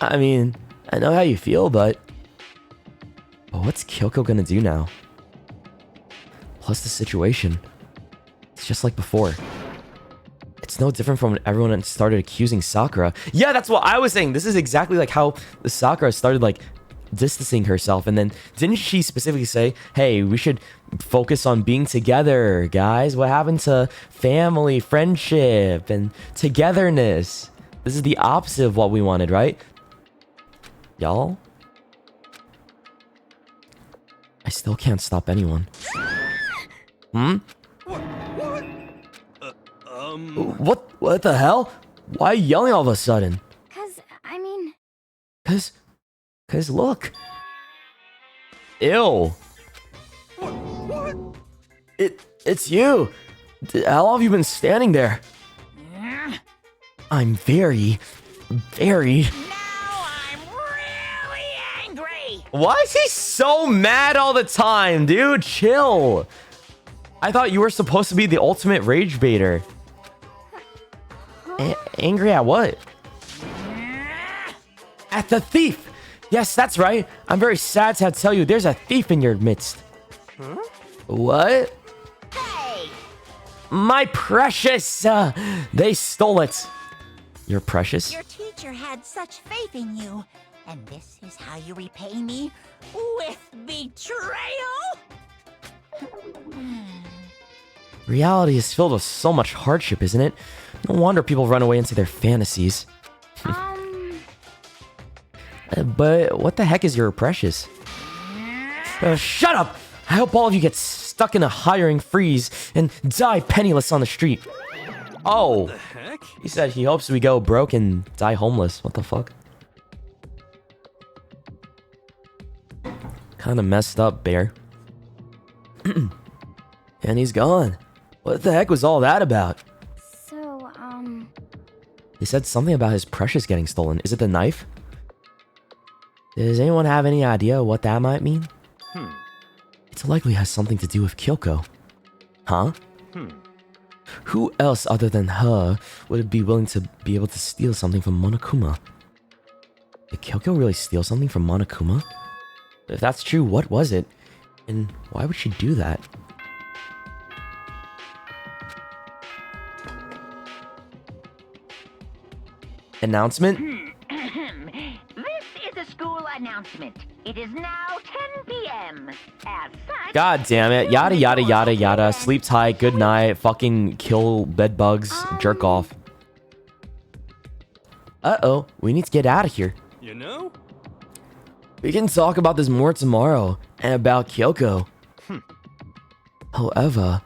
I mean, I know how you feel, but what's Kyoko gonna do now? Plus the situation. It's just like before. It's no different from when everyone started accusing Sakura. Yeah, that's what I was saying. This is exactly like how the Sakura started like distancing herself. And then didn't she specifically say, hey, we should focus on being together, guys? What happened to family, friendship, and togetherness? This is the opposite of what we wanted, right? Y'all? I still can't stop anyone. What the hell? Why are you yelling all of a sudden? I mean, Cause look. Ew. It's you. How long have you been standing there? I'm very... Now I'm really angry. Why is he so mad all the time, dude? Chill. I thought you were supposed to be the ultimate rage baiter. Angry at what? At the thief. Yes, that's right. I'm very sad to tell you there's a thief in your midst. Huh? What? Hey, My precious. They stole it. You're precious? your teacher had such faith in you. And this is how you repay me? With betrayal? Reality is filled with so much hardship, isn't it? No wonder people run away into their fantasies. But what the heck is your precious? Shut up! I hope all of you get stuck in a hiring freeze and die penniless on the street. Oh, The heck? he said he hopes we go broke and die homeless. What the fuck? Kind of messed up, Bear. And he's gone. What the heck was all that about? So, He said something about his precious getting stolen. Is it the knife? Does anyone have any idea what that might mean? It likely has something to do with Kyoko. Huh? Who else other than her would be willing to be able to steal something from Monokuma? Did Kyoko really steal something from Monokuma? If that's true, what was it? And why would she do that? Announcement? This is a school announcement. It is now 10 p.m. As such, God damn it. Yada yada yada yada. Sleep tight. Good night. Fucking kill bed bugs. Jerk off. Uh-oh. We need to get out of here. You know? We can talk about this more tomorrow. And about Kyoko. However,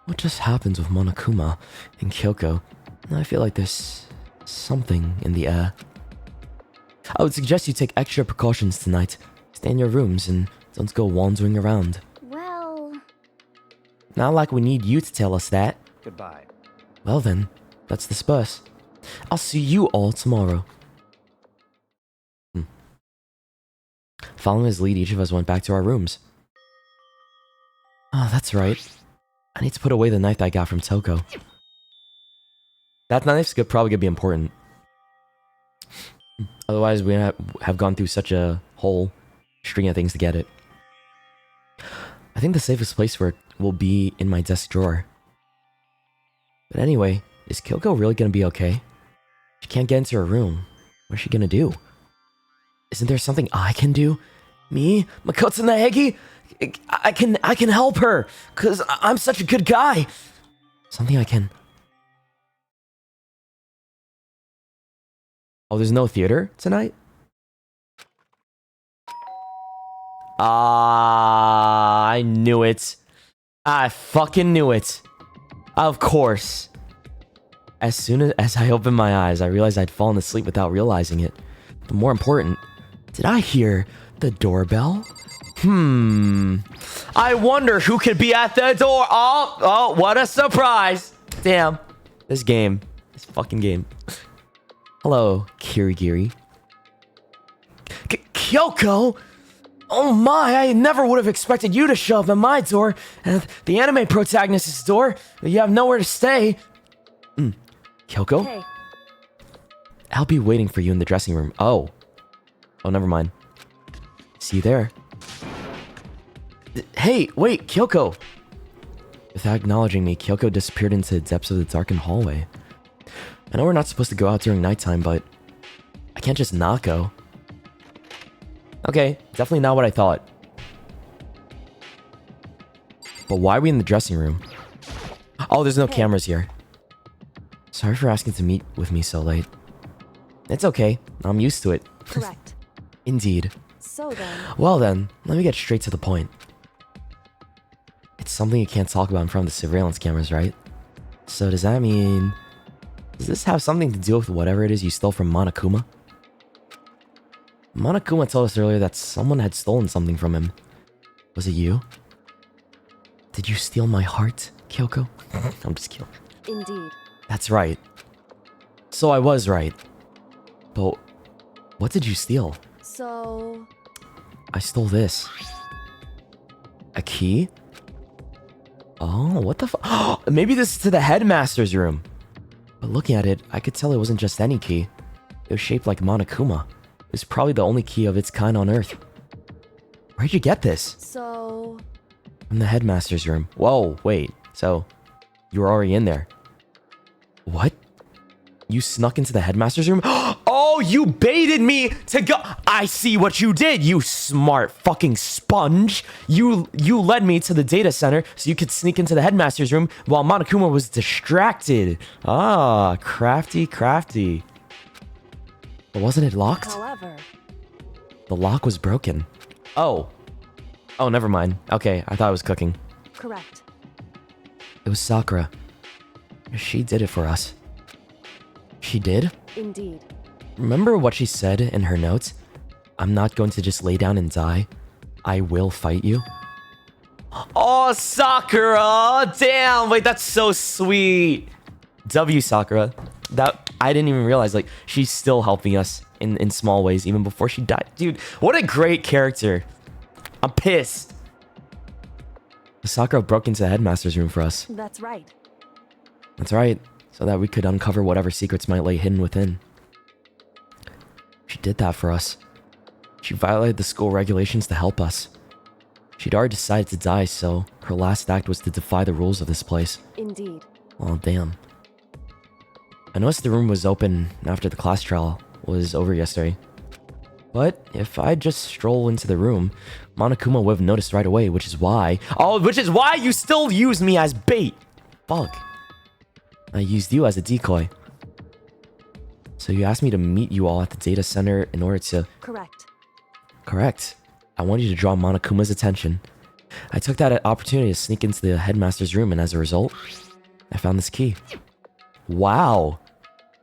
what just happens with Monokuma and Kyoko? I feel like there's something in the air. I would suggest you take extra precautions tonight. Stay in your rooms and don't go wandering around. well, Not like we need you to tell us that. Goodbye. Well then, let's disperse. I'll see you all tomorrow. Following his lead, each of us went back to our rooms. Oh, that's right. I need to put away the knife that I got from Toko. That knife's probably gonna be important. Otherwise, we have gone through such a whole string of things to get it. I think the safest place for it will be in my desk drawer. But anyway, is Kyoko really gonna be okay? She can't get into her room. What is she gonna do? Isn't there something I can do? Me? Makoto Naegi? I can help her, cause I'm such a good guy. Something I can... Oh, there's no theater tonight? Ah, I knew it. I fucking knew it. Of course. As soon as I opened my eyes, I realized I'd fallen asleep without realizing it. But more important, did I hear the doorbell? I wonder who could be at the door. Oh, what a surprise. Damn. This fucking game. Hello, Kirigiri. Kyoko? Oh my, I never would have expected you to show up at my door, and the anime protagonist's door. You have nowhere to stay. Kyoko? Hey, I'll be waiting for you in the dressing room. Oh, never mind. See you there. Hey, wait, Kyoko! Without acknowledging me, Kyoko disappeared into the depths of the darkened hallway. I know we're not supposed to go out during nighttime, but I can't just not go. Okay, definitely not what I thought. But why are we in the dressing room? Oh, there's no cameras here. Sorry for asking to meet with me so late. It's okay, I'm used to it. correct. Indeed. So then, Well then, let me get straight to the point. It's something you can't talk about in front of the surveillance cameras, right? So does that mean... Does this have something to do with whatever it is you stole from Monokuma? Monokuma told us earlier that someone had stolen something from him. Was it you? Did you steal my heart, Kyoko? I'm just kidding. Indeed. That's right. So I was right. But what did you steal? So, I stole this. A key? Oh, what the fuck? Maybe this is to the headmaster's room. But looking at it, I could tell it wasn't just any key. It was shaped like Monokuma. It was probably the only key of its kind on Earth. Where'd you get this? so... From the headmaster's room. Whoa, wait. So, you were already in there. What? You snuck into the headmaster's room? Oh, you baited me to go. I see what you did, you smart fucking sponge. You led me to the data center so you could sneak into the headmaster's room while Monokuma was distracted. Ah, crafty, crafty. But wasn't it locked? However, The lock was broken. Oh. Oh, never mind. Okay, I thought it was cooking. correct. It was Sakura. She did it for us. She did? Indeed. Remember what she said in her notes? I'm not going to just lay down and die. I will fight you. Oh, Sakura! Damn, wait, that's so sweet. W Sakura. That I didn't even realize, like, she's still helping us in small ways even before she died. Dude, what a great character. I'm pissed. Sakura broke into the headmaster's room for us. That's right. That's right, so that we could uncover whatever secrets might lay hidden within. She did that for us. She violated the school regulations to help us. She'd already decided to die, so her last act was to defy the rules of this place. Indeed. Oh, damn. I noticed the room was open after the class trial was over yesterday. But if I just stroll into the room, Monokuma would have noticed right away, which is why... Oh, which is why you still use me as bait! Fuck. I used you as a decoy. So you asked me to meet you all at the data center in order to... Correct. Correct. I wanted you to draw Monokuma's attention. I took that opportunity to sneak into the headmaster's room, and as a result, I found this key. Wow.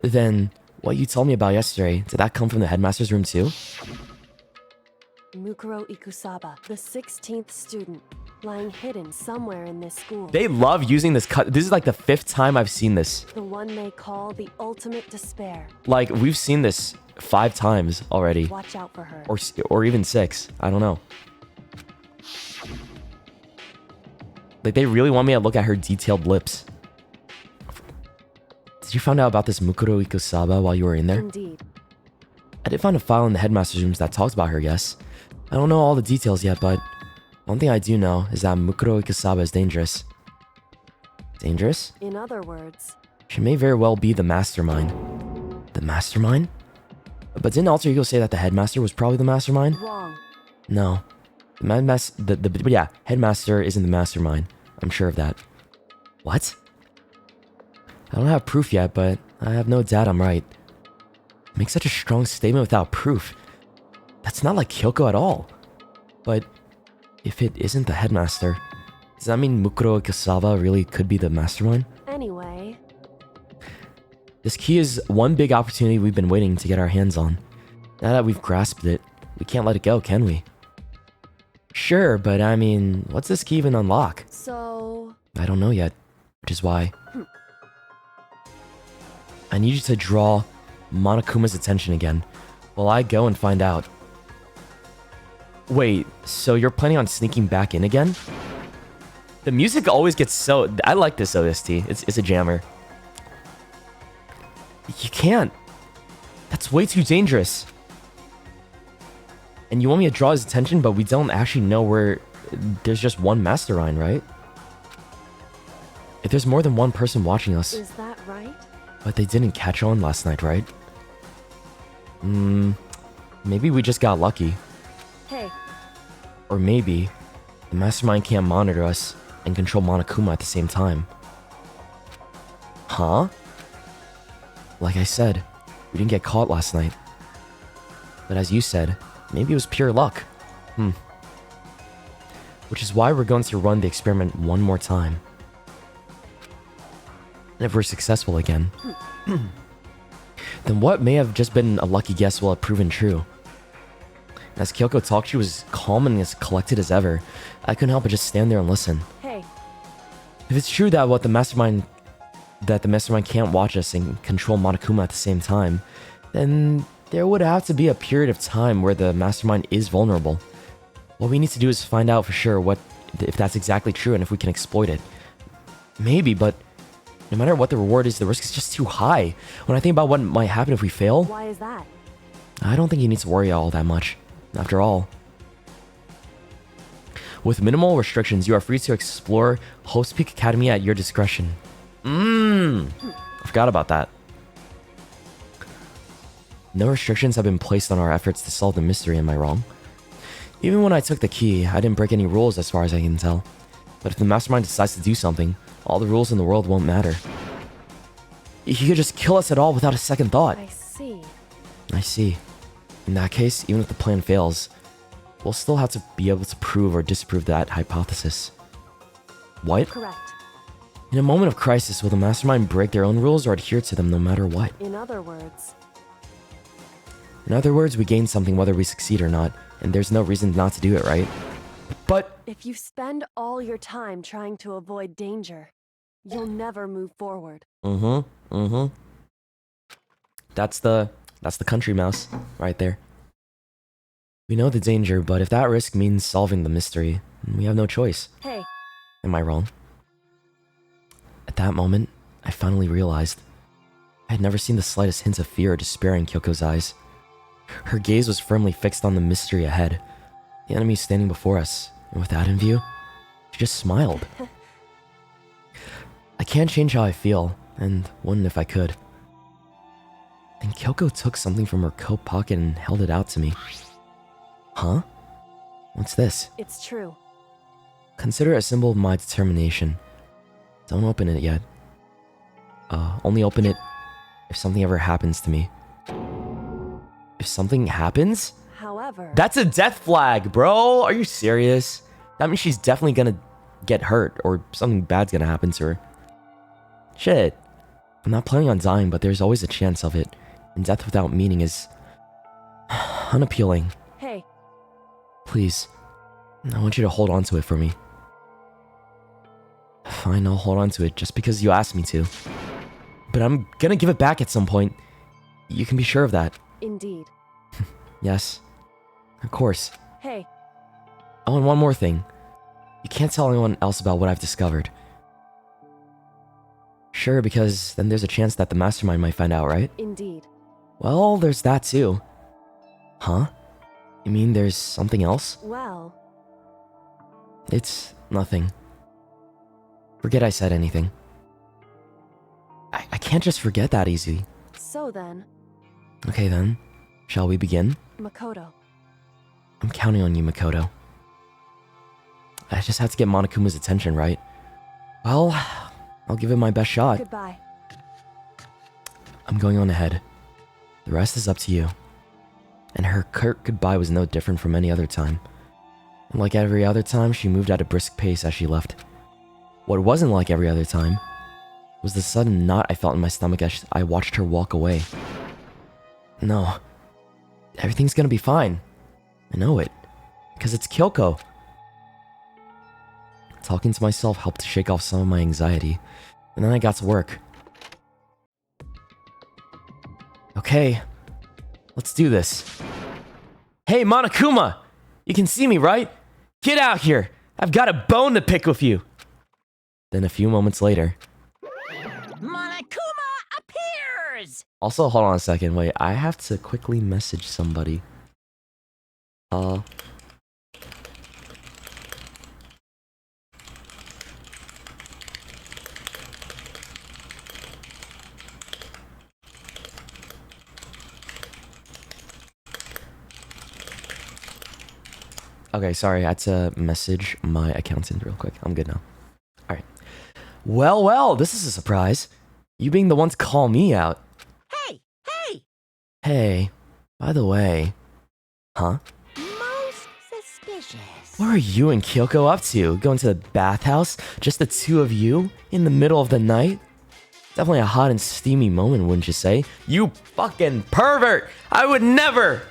Then, what you told me about yesterday, did that come from the headmaster's room too? Mukuro Ikusaba, the 16th student, lying hidden somewhere in this school. They love using this cut. This is like the 5th time I've seen this. The one they call the ultimate despair. Like, we've seen this 5 times already. Watch out for her. Or even 6. I don't know. Like, they really want me to look at her detailed lips. Did you find out about this Mukuro Ikusaba while you were in there? Indeed. I did find a file in the headmaster's rooms that talks about her, yes. I don't know all the details yet, but one thing I do know is that Mukuro Ikusaba is dangerous. Dangerous? In other words, She may very well be the mastermind. The mastermind? But didn't Alter Ego say that the headmaster was probably the mastermind? wrong. No. The headmaster isn't the mastermind. I'm sure of that. What? I don't have proof yet, but I have no doubt I'm right. Make such a strong statement without proof. That's not like Kyoko at all. But if it isn't the headmaster, does that mean Mukuro Ikusaba really could be the mastermind? Anyway, This key is one big opportunity we've been waiting to get our hands on. Now that we've grasped it, we can't let it go, can we? Sure, but I mean, what's this key even unlock? so... I don't know yet, which is why I need you to draw Monokuma's attention again while I go and find out. Wait, so you're planning on sneaking back in again? The music always gets so... I like this OST. It's a jammer. You can't. That's way too dangerous. And you want me to draw his attention, but we don't actually know where... There's just one mastermind, right? If there's more than one person watching us... Is that right? But they didn't catch on last night, right? Maybe we just got lucky. Hey, Or maybe the mastermind can't monitor us and control Monokuma at the same time. Huh? Like I said, we didn't get caught last night. But as you said, maybe it was pure luck. Which is why we're going to run the experiment one more time. And if we're successful again, then what may have just been a lucky guess will have proven true. As Kyoko talked, she was calm and as collected as ever. I couldn't help but just stand there and listen. hey, If it's true that the mastermind can't watch us and control Monokuma at the same time, then there would have to be a period of time where the mastermind is vulnerable. What we need to do is find out for sure if that's exactly true and if we can exploit it. Maybe, but no matter what the reward is, the risk is just too high. When I think about what might happen if we fail, Why is that? I don't think you need to worry all that much. After all, with minimal restrictions, you are free to explore Hope's Peak Academy at your discretion. I forgot about that. No restrictions have been placed on our efforts to solve the mystery, am I wrong? Even when I took the key, I didn't break any rules as far as I can tell. But if the mastermind decides to do something, all the rules in the world won't matter. He could just kill us at all without a second thought. I see. I see. In that case, even if the plan fails, we'll still have to be able to prove or disprove that hypothesis. What? Correct. In a moment of crisis, will the mastermind break their own rules or adhere to them no matter what? In other words, We gain something whether we succeed or not, and there's no reason not to do it, right? But if you spend all your time trying to avoid danger, you'll never move forward. That's the country mouse right there. We know the danger, but if that risk means solving the mystery, we have no choice. Hey, Am I wrong? At that moment, I finally realized I had never seen the slightest hint of fear or despair in Kyoko's eyes. Her gaze was firmly fixed on the mystery ahead, the enemy standing before us, and with that in view, she just smiled. I can't change how I feel, and wouldn't if I could. And Kyoko took something from her coat pocket and held it out to me. Huh? What's this? it's true. Consider it a symbol of my determination. Don't open it yet. Only open it if something ever happens to me. If something happens? However, That's a death flag, bro! Are you serious? That means she's definitely gonna get hurt, or something bad's gonna happen to her. Shit. I'm not planning on dying, but there's always a chance of it. And death without meaning is unappealing. hey, Please, I want you to hold on to it for me. Fine, I'll hold on to it just because you asked me to. But I'm gonna give it back at some point. You can be sure of that. indeed. Yes. Of course. Hey, Oh, and one more thing. You can't tell anyone else about what I've discovered. Sure, because then there's a chance that the mastermind might find out, right? indeed. Well, there's that too. Huh? You mean there's something else? Well, It's nothing. Forget I said anything. I can't just forget that easy. so then, Okay then. Shall we begin? Makoto. I'm counting on you, Makoto. I just have to get Monokuma's attention, right? Well, I'll give it my best shot. Goodbye. I'm going on ahead. The rest is up to you. And her curt goodbye was no different from any other time. And like every other time, she moved at a brisk pace as she left. What wasn't like every other time was the sudden knot I felt in my stomach as I watched her walk away. No. Everything's gonna be fine. I know it. Because it's Kyoko. Talking to myself helped to shake off some of my anxiety. And then I got to work. Okay. Let's do this. Hey, Monokuma! You can see me, right? Get out here! I've got a bone to pick with you! Then a few moments later... Monokuma appears! Also, hold on a second. Wait, I have to quickly message somebody. Okay, sorry. I had to message my accountant real quick. I'm good now. Alright. Well, this is a surprise. You being the one to call me out. Hey, hey! Hey, by the way... Huh? Most suspicious. What are you and Kyoko up to? Going to the bathhouse? Just the two of you? In the middle of the night? Definitely a hot and steamy moment, wouldn't you say? You fucking pervert! I would never!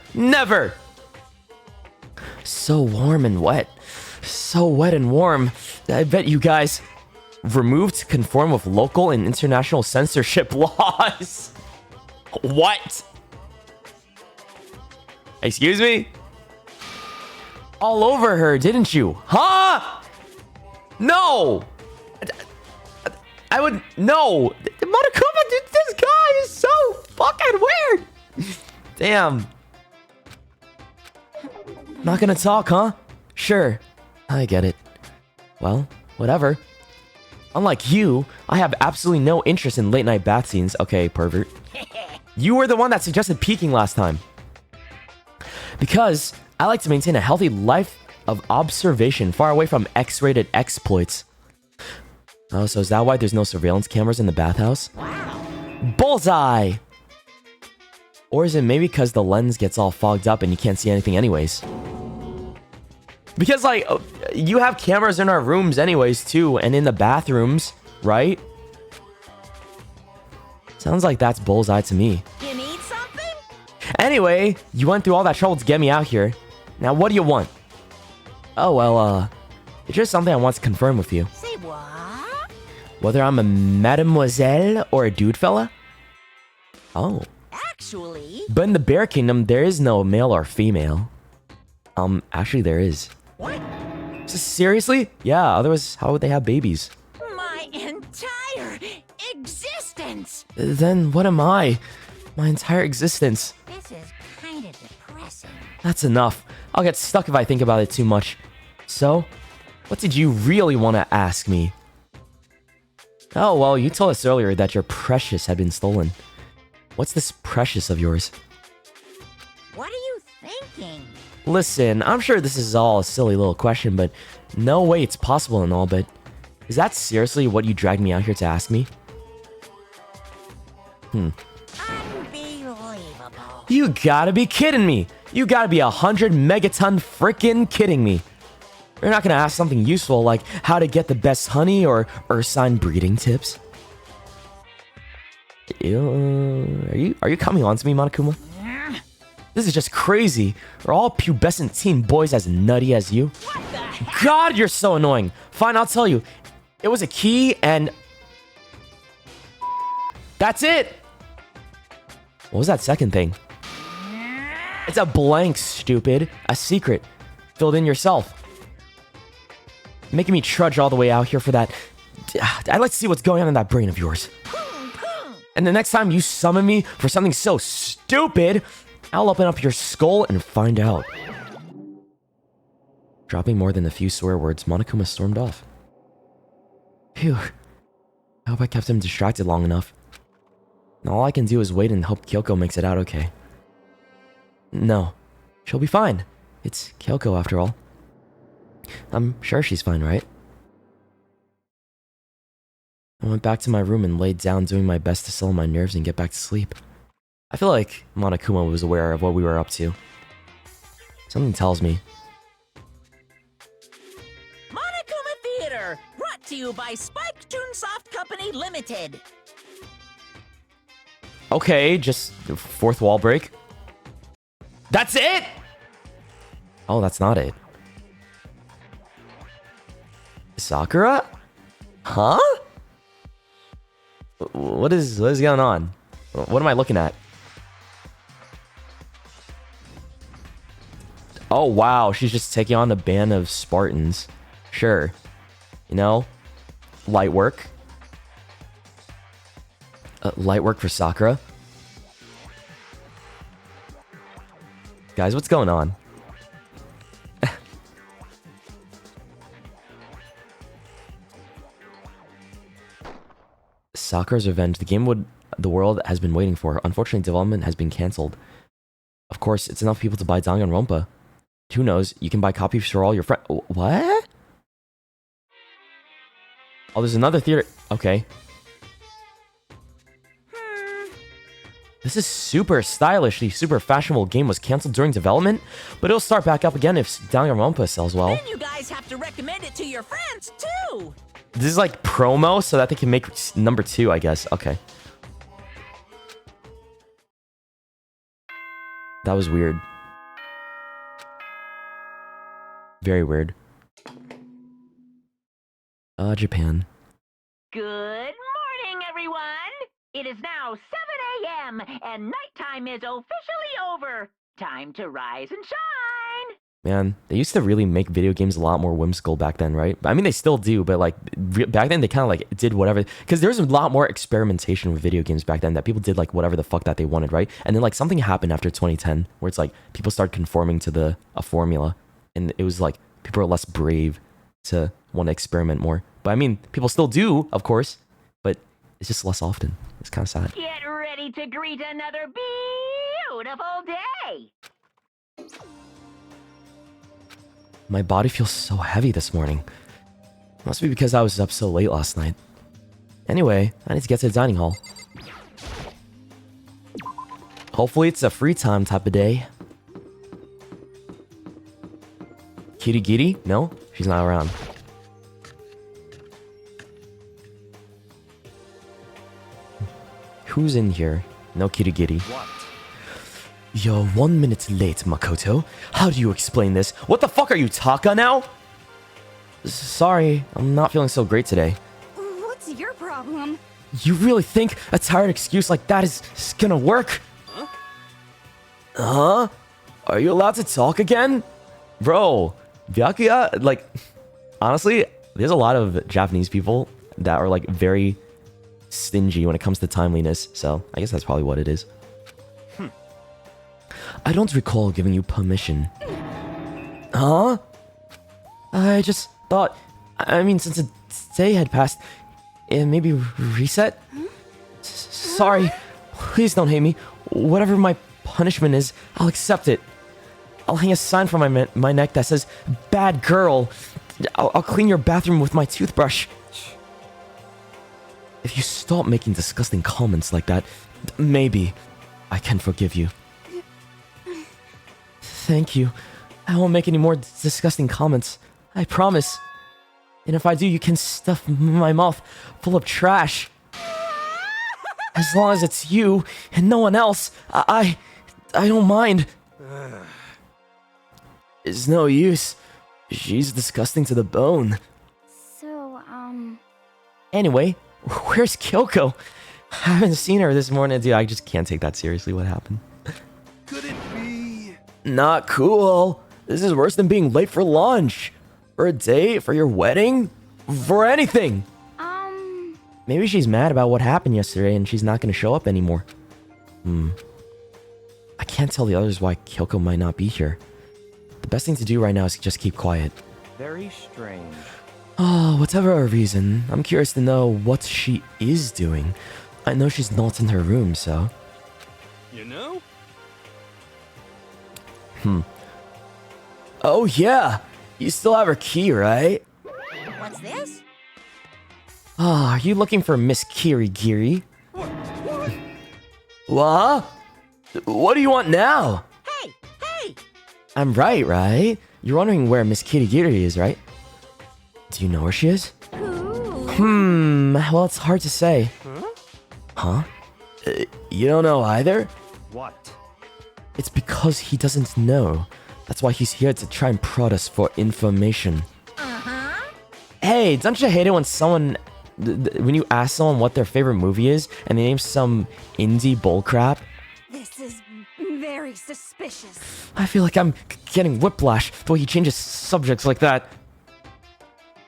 So warm and wet. So wet and warm. I bet you guys... removed to conform with local and international censorship laws. What? Excuse me? All over her, didn't you? Huh? No! I would... No! Monokuma, dude, this guy is so fucking weird! Damn. Not gonna talk, huh? Sure. I get it. Well, whatever. Unlike you, I have absolutely no interest in late night bath scenes. Okay, pervert. You were the one that suggested peeking last time. Because I like to maintain a healthy life of observation far away from X-rated exploits. Oh, so is that why there's no surveillance cameras in the bathhouse? Wow. Bullseye! Or is it maybe because the lens gets all fogged up and you can't see anything anyways? Because, like, you have cameras in our rooms anyways, too, and in the bathrooms, right? Sounds like that's bullseye to me. You need something? Anyway, you went through all that trouble to get me out here. Now, what do you want? Oh, well, it's just something I want to confirm with you. Say what? Whether I'm a mademoiselle or a dude fella? Oh. Actually... But in the Bear Kingdom, there is no male or female. Actually, there is. What? Seriously? Yeah, otherwise, how would they have babies? My entire existence! Then what am I? My entire existence. This is kind of depressing. That's enough. I'll get stuck if I think about it too much. So, what did you really want to ask me? Oh, well, you told us earlier that your precious had been stolen. What's this precious of yours? What are you thinking? Listen, I'm sure this is all a silly little question, but no way it's possible and all, but is that seriously what you dragged me out here to ask me? Unbelievable. You gotta be kidding me! You gotta be 100 megaton frickin' kidding me! You're not gonna ask something useful like how to get the best honey or ursine breeding tips? Ew, are you coming on to me, Monokuma? This is just crazy. Are all pubescent teen boys as nutty as you? What the heck? God, you're so annoying. Fine, I'll tell you. It was a key and... That's it! What was that second thing? It's a blank, stupid. A secret. Filled in yourself. Making me trudge all the way out here for that... I'd like to see what's going on in that brain of yours. And the next time you summon me for something so stupid... I'll open up your skull and find out. Dropping more than a few swear words, Monokuma stormed off. Phew. I hope I kept him distracted long enough. Now all I can do is wait and hope Kyoko makes it out okay. No. She'll be fine. It's Kyoko after all. I'm sure she's fine, right? I went back to my room and laid down doing my best to settle my nerves and get back to sleep. I feel like Monokuma was aware of what we were up to. Something tells me. Monokuma Theater, brought to you by Spike Toonsoft Company Limited. Okay, just fourth wall break. That's it? Oh, that's not it. Sakura? Huh? What is going on? What am I looking at? Oh, wow. She's just taking on a band of Spartans. Sure. You know? Light work. Light work for Sakura. Guys, what's going on? Sakura's Revenge. The game the world has been waiting for. Unfortunately, development has been cancelled. Of course, it's enough people to buy Danganronpa. Who knows? You can buy copies for all your friends. What? Oh, there's another theater. Okay. This is super stylish. The super fashionable game was cancelled during development, but it'll start back up again if Danganronpa sells well. Then you guys have to recommend it to your friends, too. This is like promo so that they can make number 2, I guess. Okay. That was weird. Very weird. Japan. Good morning, everyone! It is now 7 a.m., and nighttime is officially over. Time to rise and shine! Man, they used to really make video games a lot more whimsical back then, right? I mean, they still do, but like back then they kind of like did whatever, because there's a lot more experimentation with video games back then that people did like whatever the fuck that they wanted, right? And then like something happened after 2010 where it's like people started conforming to a formula, and it was like people are less brave to want to experiment more. But I mean, people still do, of course, but it's just less often. It's kind of sad. Get ready to greet another beautiful day! My body feels so heavy this morning. Must be because I was up so late last night. Anyway, I need to get to the dining hall. Hopefully it's a free time type of day. Kirigiri? No? She's not around. Who's in here? No Kirigiri. What? You're 1 minute late, Makoto. How do you explain this? What the fuck are you, Taka now? Sorry, I'm not feeling so great today. What's your problem? You really think a tired excuse like that is gonna work? Huh? Are you allowed to talk again? Bro, Byakuya, like, honestly, there's a lot of Japanese people that are like very stingy when it comes to timeliness, so I guess that's probably what it is. I don't recall giving you permission. Huh? I just thought, I mean, since a day had passed, maybe reset? Sorry, please don't hate me. Whatever my punishment is, I'll accept it. I'll hang a sign from my neck that says, "Bad girl." I'll clean your bathroom with my toothbrush. If you stop making disgusting comments like that, maybe I can forgive you. Thank you. I won't make any more disgusting comments. I promise. And if I do, you can stuff my mouth full of trash. As long as it's you and no one else, I don't mind. It's no use. She's disgusting to the bone. So, Anyway, where's Kyoko? I haven't seen her this morning. Dude, I just can't take that seriously. What happened? Could it be? Not cool. This is worse than being late for lunch. For a date, for your wedding, for anything. Maybe she's mad about what happened yesterday and she's not going to show up anymore. I can't tell the others why Kyoko might not be here. The best thing to do right now is just keep quiet. Very strange. Oh, whatever her reason, I'm curious to know what she is doing. I know she's not in her room, so... You know? Oh yeah! You still have her key, right? What's this? Ah, are you looking for Miss Kirigiri? What? What do you want now? Hey, hey! I'm right? You're wondering where Miss Kirigiri is, right? Do you know where she is? Well, it's hard to say. Huh? You don't know either? What? It's because he doesn't know. That's why he's here to try and prod us for information. Hey, don't you hate it when when you ask someone what their favorite movie is and they name some indie bullcrap? this is very suspicious. I feel like I'm getting whiplash the way he changes subjects like that.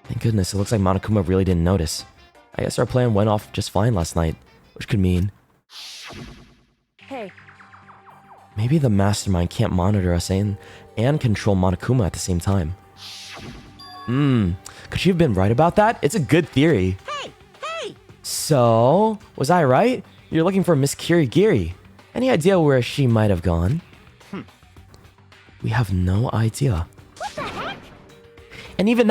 Thank goodness, it looks like Monokuma really didn't notice. I guess our plan went off just fine last night, which could mean... Hey, maybe the mastermind can't monitor us and control Monokuma at the same time. Could she have been right about that? It's a good theory. Hey, hey! So, was I right? You're looking for Miss Kirigiri. Any idea where she might have gone? We have no idea. What the heck? And even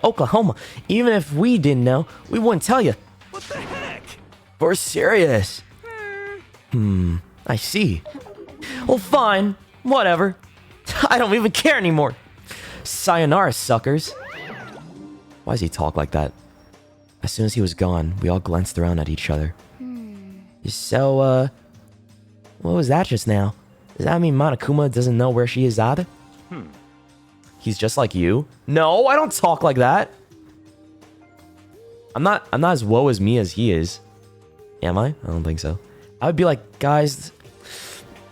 Oklahoma, even if we didn't know, we wouldn't tell you. What the heck? We're serious. I see. Well, fine. Whatever. I don't even care anymore. Sayonara, suckers. Why does he talk like that? As soon as he was gone, we all glanced around at each other. So, what was that just now? Does that mean Monokuma doesn't know where she is either? He's just like you? No, I don't talk like that. I'm not as woe as me as he is. Am I? I don't think so. I would be like, guys,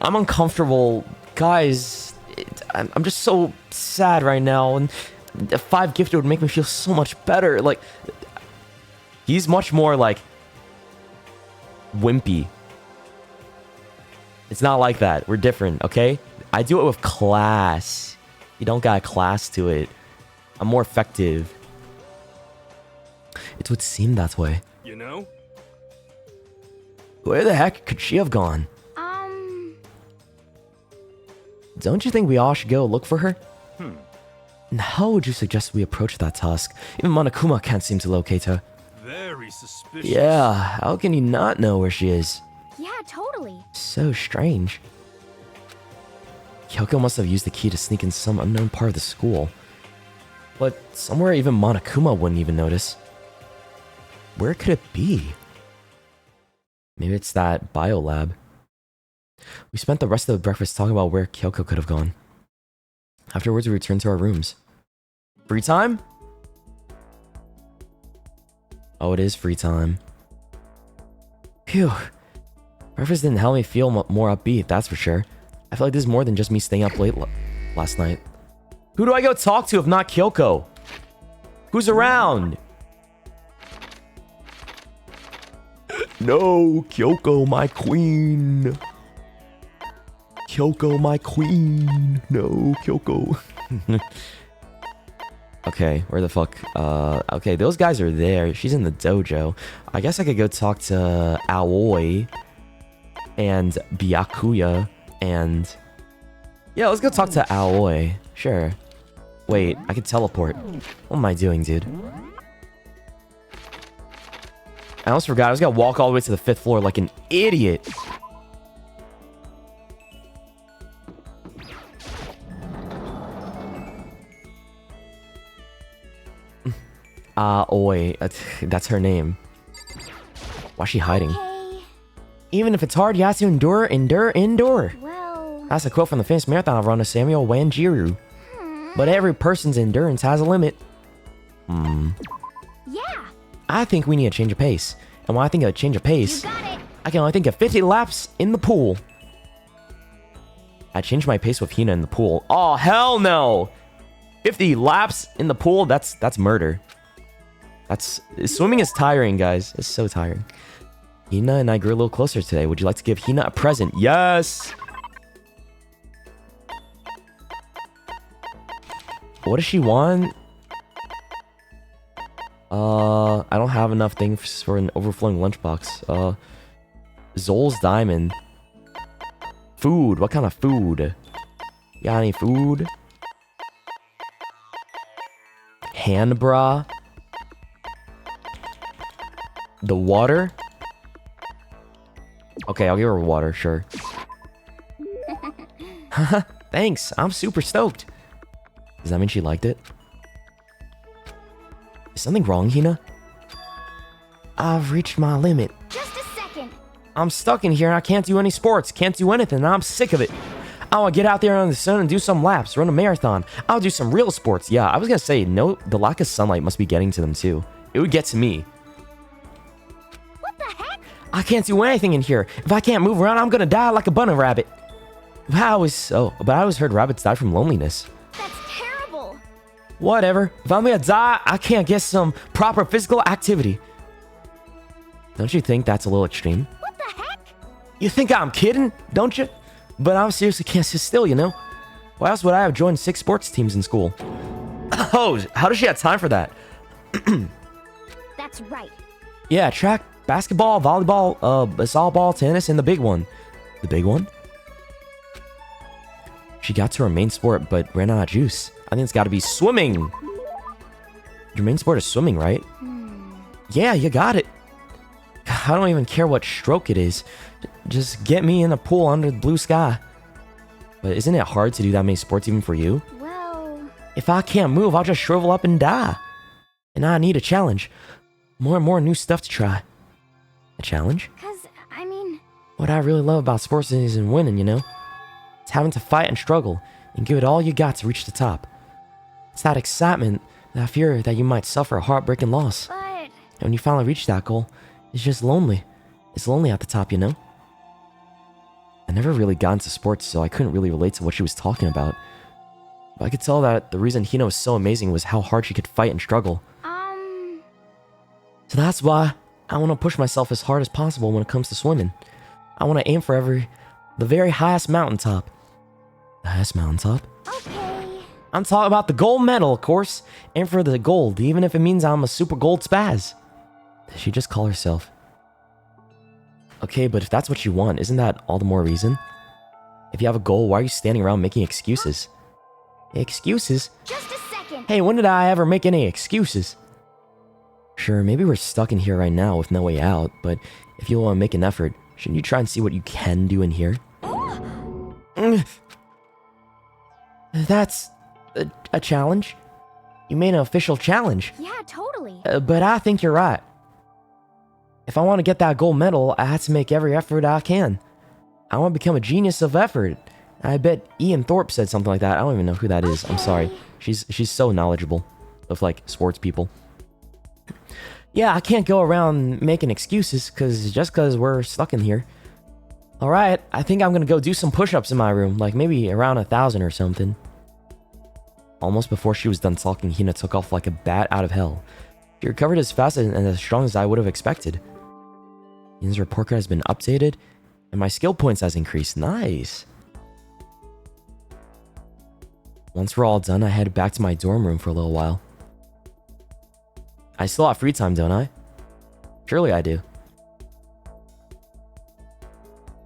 I'm uncomfortable. Guys, I'm just so sad right now. And a 5 gifted would make me feel so much better. Like, he's much more like wimpy. It's not like that. We're different, okay? I do it with class. You don't got class to it. I'm more effective. It would seem that way. You know? Where the heck could she have gone? Don't you think we all should go look for her? And how would you suggest we approach that task? Even Monokuma can't seem to locate her. Very suspicious. Yeah, how can you not know where she is? Yeah, totally. So strange. Kyoko must have used the key to sneak in some unknown part of the school. But somewhere even Monokuma wouldn't even notice. Where could it be? Maybe it's that biolab. We spent the rest of the breakfast talking about where Kyoko could have gone. Afterwards, we returned to our rooms. Free time? Oh, it is free time. Phew. Breakfast didn't help me feel more upbeat, that's for sure. I feel like this is more than just me staying up late last night. Who do I go talk to if not Kyoko? Who's around? No, Kyoko, my queen. Kyoko, my queen. No, Kyoko. Okay, where the fuck? Okay, those guys are there. She's in the dojo. I guess I could go talk to Aoi and Byakuya and... Yeah, let's go talk to Aoi. Sure. Wait, I can teleport. What am I doing, dude? I almost forgot. I was gonna walk all the way to the 5th floor like an idiot. Aoi. That's her name. Why's she hiding? Okay. Even if it's hard, you have to endure. Well, That's a quote from the famous marathon runner Samuel Wanjiru. But every person's endurance has a limit. yeah. I think we need a change of pace. And when I think of a change of You pace, got it. I can only think of 50 laps in the pool. I changed my pace with Hina in the pool. Oh, hell no! 50 laps in the pool? That's murder. Swimming is tiring, guys. It's so tiring. Hina and I grew a little closer today. Would you like to give Hina a present? Yes! What does she want? I don't have enough things for an overflowing lunchbox. Zol's diamond. Food. What kind of food? You got any food? Hand bra. The water? Okay, I'll give her water, sure. Thanks, I'm super stoked. Does that mean she liked it? Is something wrong, Hina? I've reached my limit. Just a second. I'm stuck in here and I can't do any sports, can't do anything, and I'm sick of it. I want to get out there in the sun and do some laps, run a marathon. I'll do some real sports. Yeah, I was gonna say, no, the lack of sunlight must be getting to them too. It would get to me. What the heck? I can't do anything in here. If I can't move around, I'm gonna die like a bunny rabbit. But I always heard rabbits die from loneliness. That's terrible. Whatever. If I'm gonna die, I can't get some proper physical activity. Don't you think that's a little extreme? What the heck? You think I'm kidding, don't you? But I seriously can't sit still, you know? Why else would I have joined 6 sports teams in school? Oh, how does she have time for that? That's right. Yeah, track, basketball, volleyball, softball, tennis, and the big one. The big one? She got to her main sport, but ran out of juice. I think it's gotta be swimming. Your main sport is swimming, right? Yeah, you got it. I don't even care what stroke it is. Just get me in a pool under the blue sky. But isn't it hard to do that many sports even for you? Well, If I can't move, I'll just shrivel up and die. And I need a challenge. More and more new stuff to try. A challenge? I mean, What I really love about sports isn't winning, you know? It's having to fight and struggle and give it all you got to reach the top. It's that excitement, that fear that you might suffer a heartbreaking loss. but And when you finally reach that goal, it's just lonely. It's lonely at the top, you know? I never really got into sports, so I couldn't really relate to what she was talking about. But I could tell that the reason Hina was so amazing was how hard she could fight and struggle. So that's why I want to push myself as hard as possible when it comes to swimming. I want to aim for the very highest mountaintop. The highest mountaintop? Okay. I'm talking about the gold medal, of course. Aim for the gold, even if it means I'm a super gold spaz. Did she just call herself? Okay, but if that's what you want, isn't that all the more reason? If you have a goal, why are you standing around making excuses? Excuses? Just a second. Hey, when did I ever make any excuses? Sure, maybe we're stuck in here right now with no way out, but if you want to make an effort, shouldn't you try and see what you can do in here? That's a challenge. You made an official challenge. Yeah, totally. But I think you're right. If I want to get that gold medal, I have to make every effort I can. I want to become a genius of effort. I bet Ian Thorpe said something like that. I don't even know who that is. I'm sorry. She's so knowledgeable of, like, sports people. Yeah, I can't go around making excuses just because we're stuck in here. Alright, I think I'm gonna go do some push-ups in my room, like maybe around 1,000 or something. Almost before she was done talking, Hina took off like a bat out of hell. She recovered as fast and as strong as I would have expected. Hina's report card has been updated, and my skill points has increased. Nice. Once we're all done, I head back to my dorm room for a little while. I still have free time, don't I? Surely I do.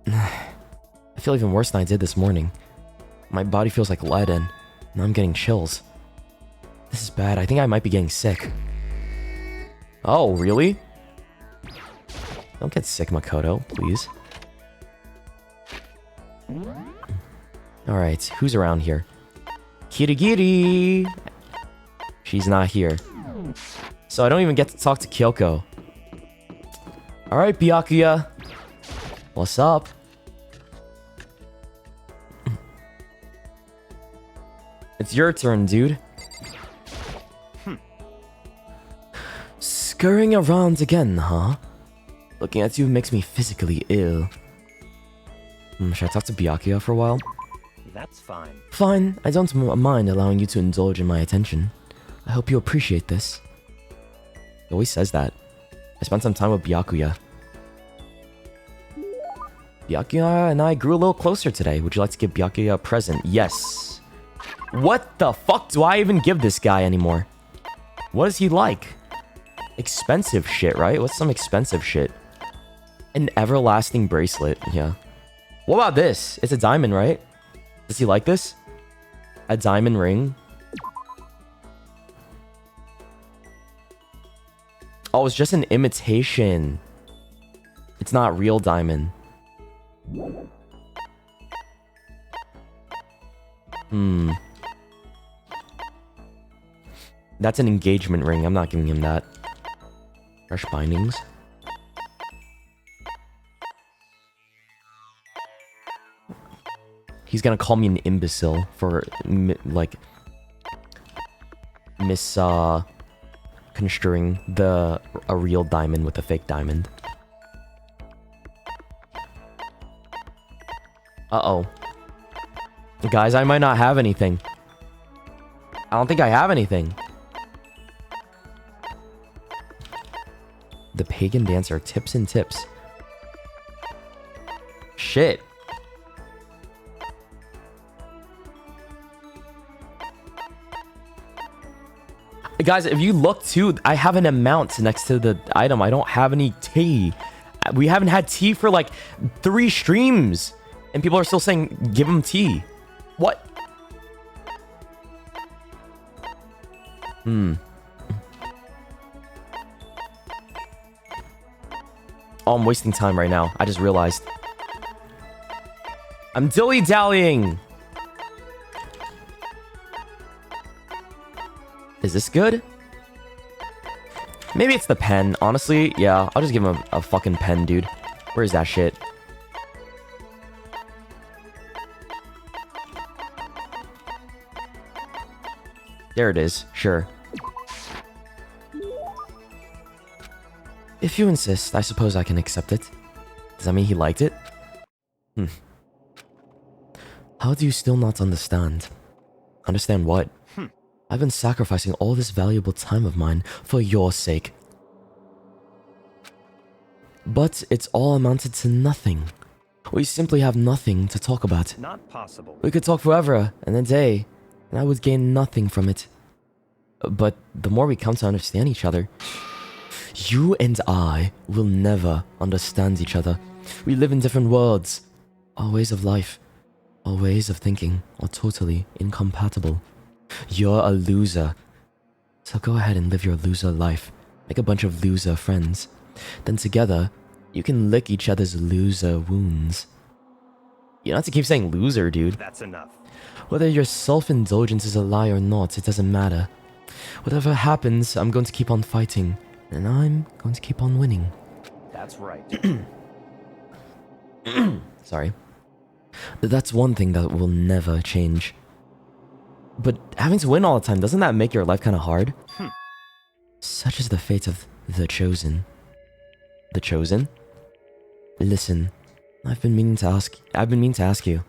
I feel even worse than I did this morning. My body feels like lead and now I'm getting chills. This is bad. I think I might be getting sick. Oh, really? Don't get sick, Makoto, please. Alright, who's around here? Kirigiri! She's not here. So I don't even get to talk to Kyoko. Alright, Byakuya. What's up? It's your turn, dude. Scurrying around again, huh? Looking at you makes me physically ill. Should I talk to Byakuya for a while? That's fine. Fine, I don't mind allowing you to indulge in my attention. I hope you appreciate this. He always says that. I spent some time with Byakuya. Byakuya and I grew a little closer today. Would you like to give Byakuya a present? Yes. What the fuck do I even give this guy anymore? What is he like? Expensive shit, right? What's some expensive shit? An everlasting bracelet, yeah. What about this? It's a diamond, right? Does he like this? A diamond ring? Oh, it's just an imitation. It's not real diamond. That's an engagement ring. I'm not giving him that. Fresh bindings. He's gonna call me an imbecile for, like, construing a real diamond with a fake diamond. Uh-oh. Guys, I might not have anything. I don't think I have anything. The pagan dancer, tips and tips. Shit. Guys, if you look too, I have an amount next to the item. I don't have any tea. We haven't had tea for like 3 streams. And people are still saying, give him tea. What? Oh, I'm wasting time right now. I just realized. I'm dilly-dallying. Is this good? Maybe it's the pen. Honestly, yeah. I'll just give him a fucking pen, dude. Where is that shit? There it is. Sure. If you insist, I suppose I can accept it. Does that mean he liked it? How do you still not understand? Understand what? I've been sacrificing all this valuable time of mine for your sake. But it's all amounted to nothing. We simply have nothing to talk about. Not possible. We could talk forever and a day, and I would gain nothing from it. But the more we come to understand each other, you and I will never understand each other. We live in different worlds. Our ways of life, our ways of thinking are totally incompatible. You're a loser. So go ahead and live your loser life. Make a bunch of loser friends. Then together, you can lick each other's loser wounds. You don't have to keep saying loser, dude. That's enough. Whether your self-indulgence is a lie or not, it doesn't matter. Whatever happens, I'm going to keep on fighting. And I'm going to keep on winning. That's right. Sorry. That's one thing that will never change. But having to win all the time, doesn't that make your life kind of hard? Such is the fate of the chosen. The chosen? Listen, I've been meaning to ask you.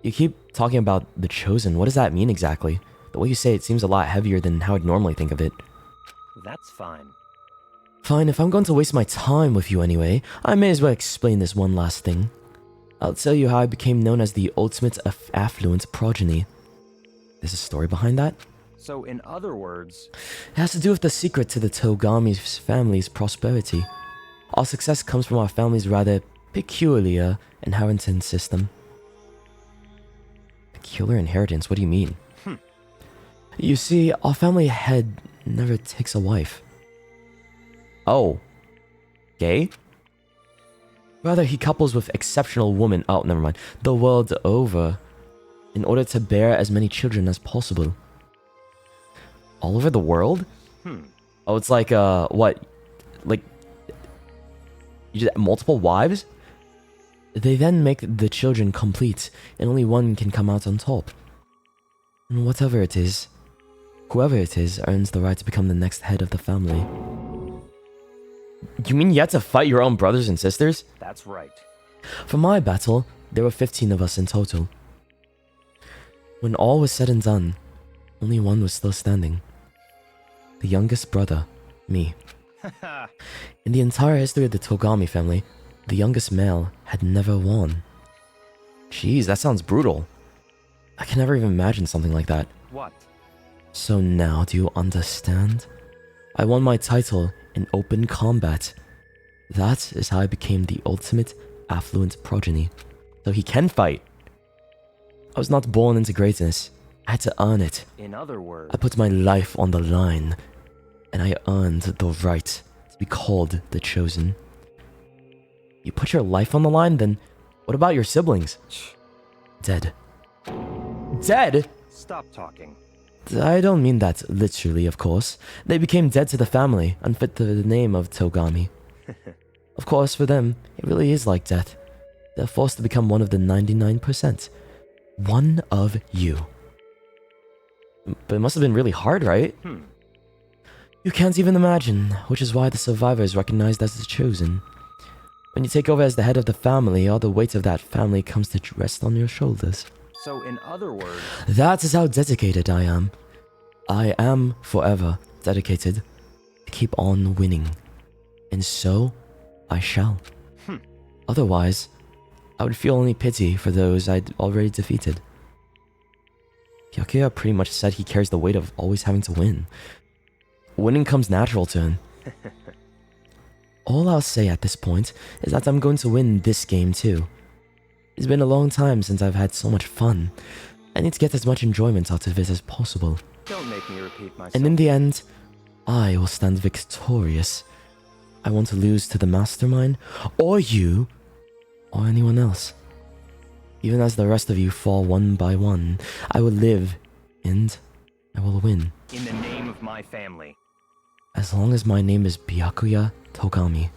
You keep talking about the chosen. What does that mean exactly? The way you say it seems a lot heavier than how I'd normally think of it. That's fine. Fine, if I'm going to waste my time with you anyway, I may as well explain this one last thing. I'll tell you how I became known as the ultimate affluent progeny. There's a story behind that? So, in other words... It has to do with the secret to the Togami's family's prosperity. Our success comes from our family's rather peculiar inheritance system. Peculiar inheritance? What do you mean? You see, our family head never takes a wife. Oh. Gay? Rather, he couples with exceptional women, oh, never mind, the world over, in order to bear as many children as possible. All over the world? Oh, it's like, what? Like, you just multiple wives? They then make the children complete, and only one can come out on top. And whatever it is, whoever it is earns the right to become the next head of the family. You mean you had to fight your own brothers and sisters? That's right. For my battle, there were 15 of us in total. When all was said and done, only one was still standing. The youngest brother, me. In the entire history of the Togami family, the youngest male had never won. Jeez, that sounds brutal. I can never even imagine something like that. What? So now, do you understand? I won my title in open combat. That is how I became the ultimate affluent progeny. So he can fight. I was not born into greatness. I had to earn it. In other words... I put my life on the line, and I earned the right to be called the chosen. You put your life on the line, then what about your siblings? Dead. Dead? Stop talking. I don't mean that literally, of course. They became dead to the family, unfit to the name of Togami. Of course, for them, it really is like death. They're forced to become one of the 99%. One of you. But it must have been really hard, right? You can't even imagine, which is why the survivor is recognized as the chosen. When you take over as the head of the family, all the weight of that family comes to rest on your shoulders. So, in other words... That is how dedicated I am. I am forever dedicated to keep on winning. And so, I shall. Otherwise, I would feel only pity for those I'd already defeated. Byakuya pretty much said he carries the weight of always having to win. Winning comes natural to him. All I'll say at this point is that I'm going to win this game too. It's been a long time since I've had so much fun. I need to get as much enjoyment out of it as possible. Don't make me repeat myself. And in the end, I will stand victorious. I want to lose to the mastermind, or you, or anyone else. Even as the rest of you fall one by one, I will live, and I will win. In the name of my family. As long as my name is Byakuya Togami.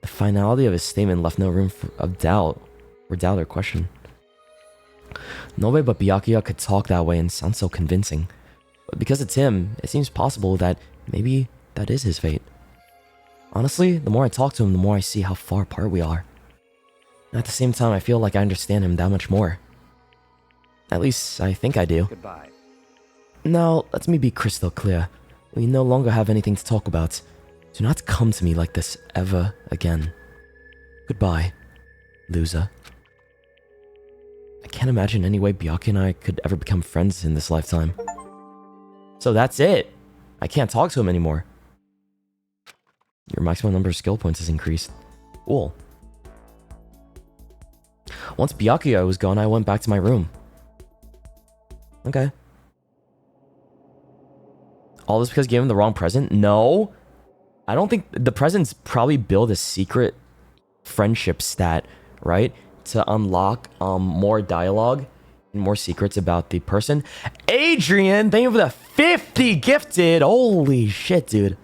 The finality of his statement left no room of doubt or question. No way but Byakuya could talk that way and sound so convincing. But because it's him, it seems possible that maybe that is his fate. Honestly, the more I talk to him, the more I see how far apart we are. And at the same time, I feel like I understand him that much more. At least, I think I do. Goodbye. Now, let me be crystal clear. We no longer have anything to talk about. Do not come to me like this ever again. Goodbye, loser. I can't imagine any way Byakuya and I could ever become friends in this lifetime. So that's it. I can't talk to him anymore. Your maximum number of skill points has increased. Cool. Once Byakuya was gone, I went back to my room. Okay. All this because I gave him the wrong present? No. I don't think the presents probably build a secret friendship stat, right? To unlock more dialogue and more secrets about the person. Adrian, thank you for the 50 gifted. Holy shit, dude.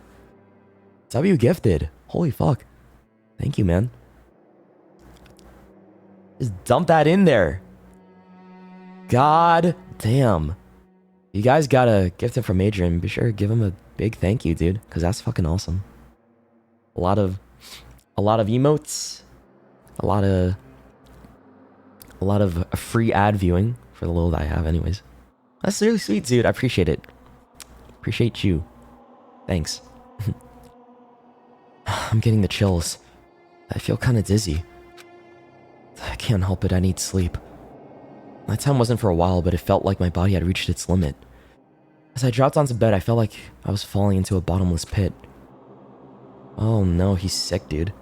W gifted. Holy fuck. Thank you, man. Just dump that in there. God damn. You guys got a gift from Adrian. Be sure to give him a big thank you, dude, because that's fucking awesome. A lot of emotes. A lot of free ad viewing for the little that I have anyways. That's really sweet, dude. I appreciate it. Appreciate you. Thanks. I'm getting the chills. I feel kind of dizzy. I can't help it. I need sleep. Nighttime wasn't for a while, but it felt like my body had reached its limit. As I dropped onto bed, I felt like I was falling into a bottomless pit. Oh no, he's sick, dude.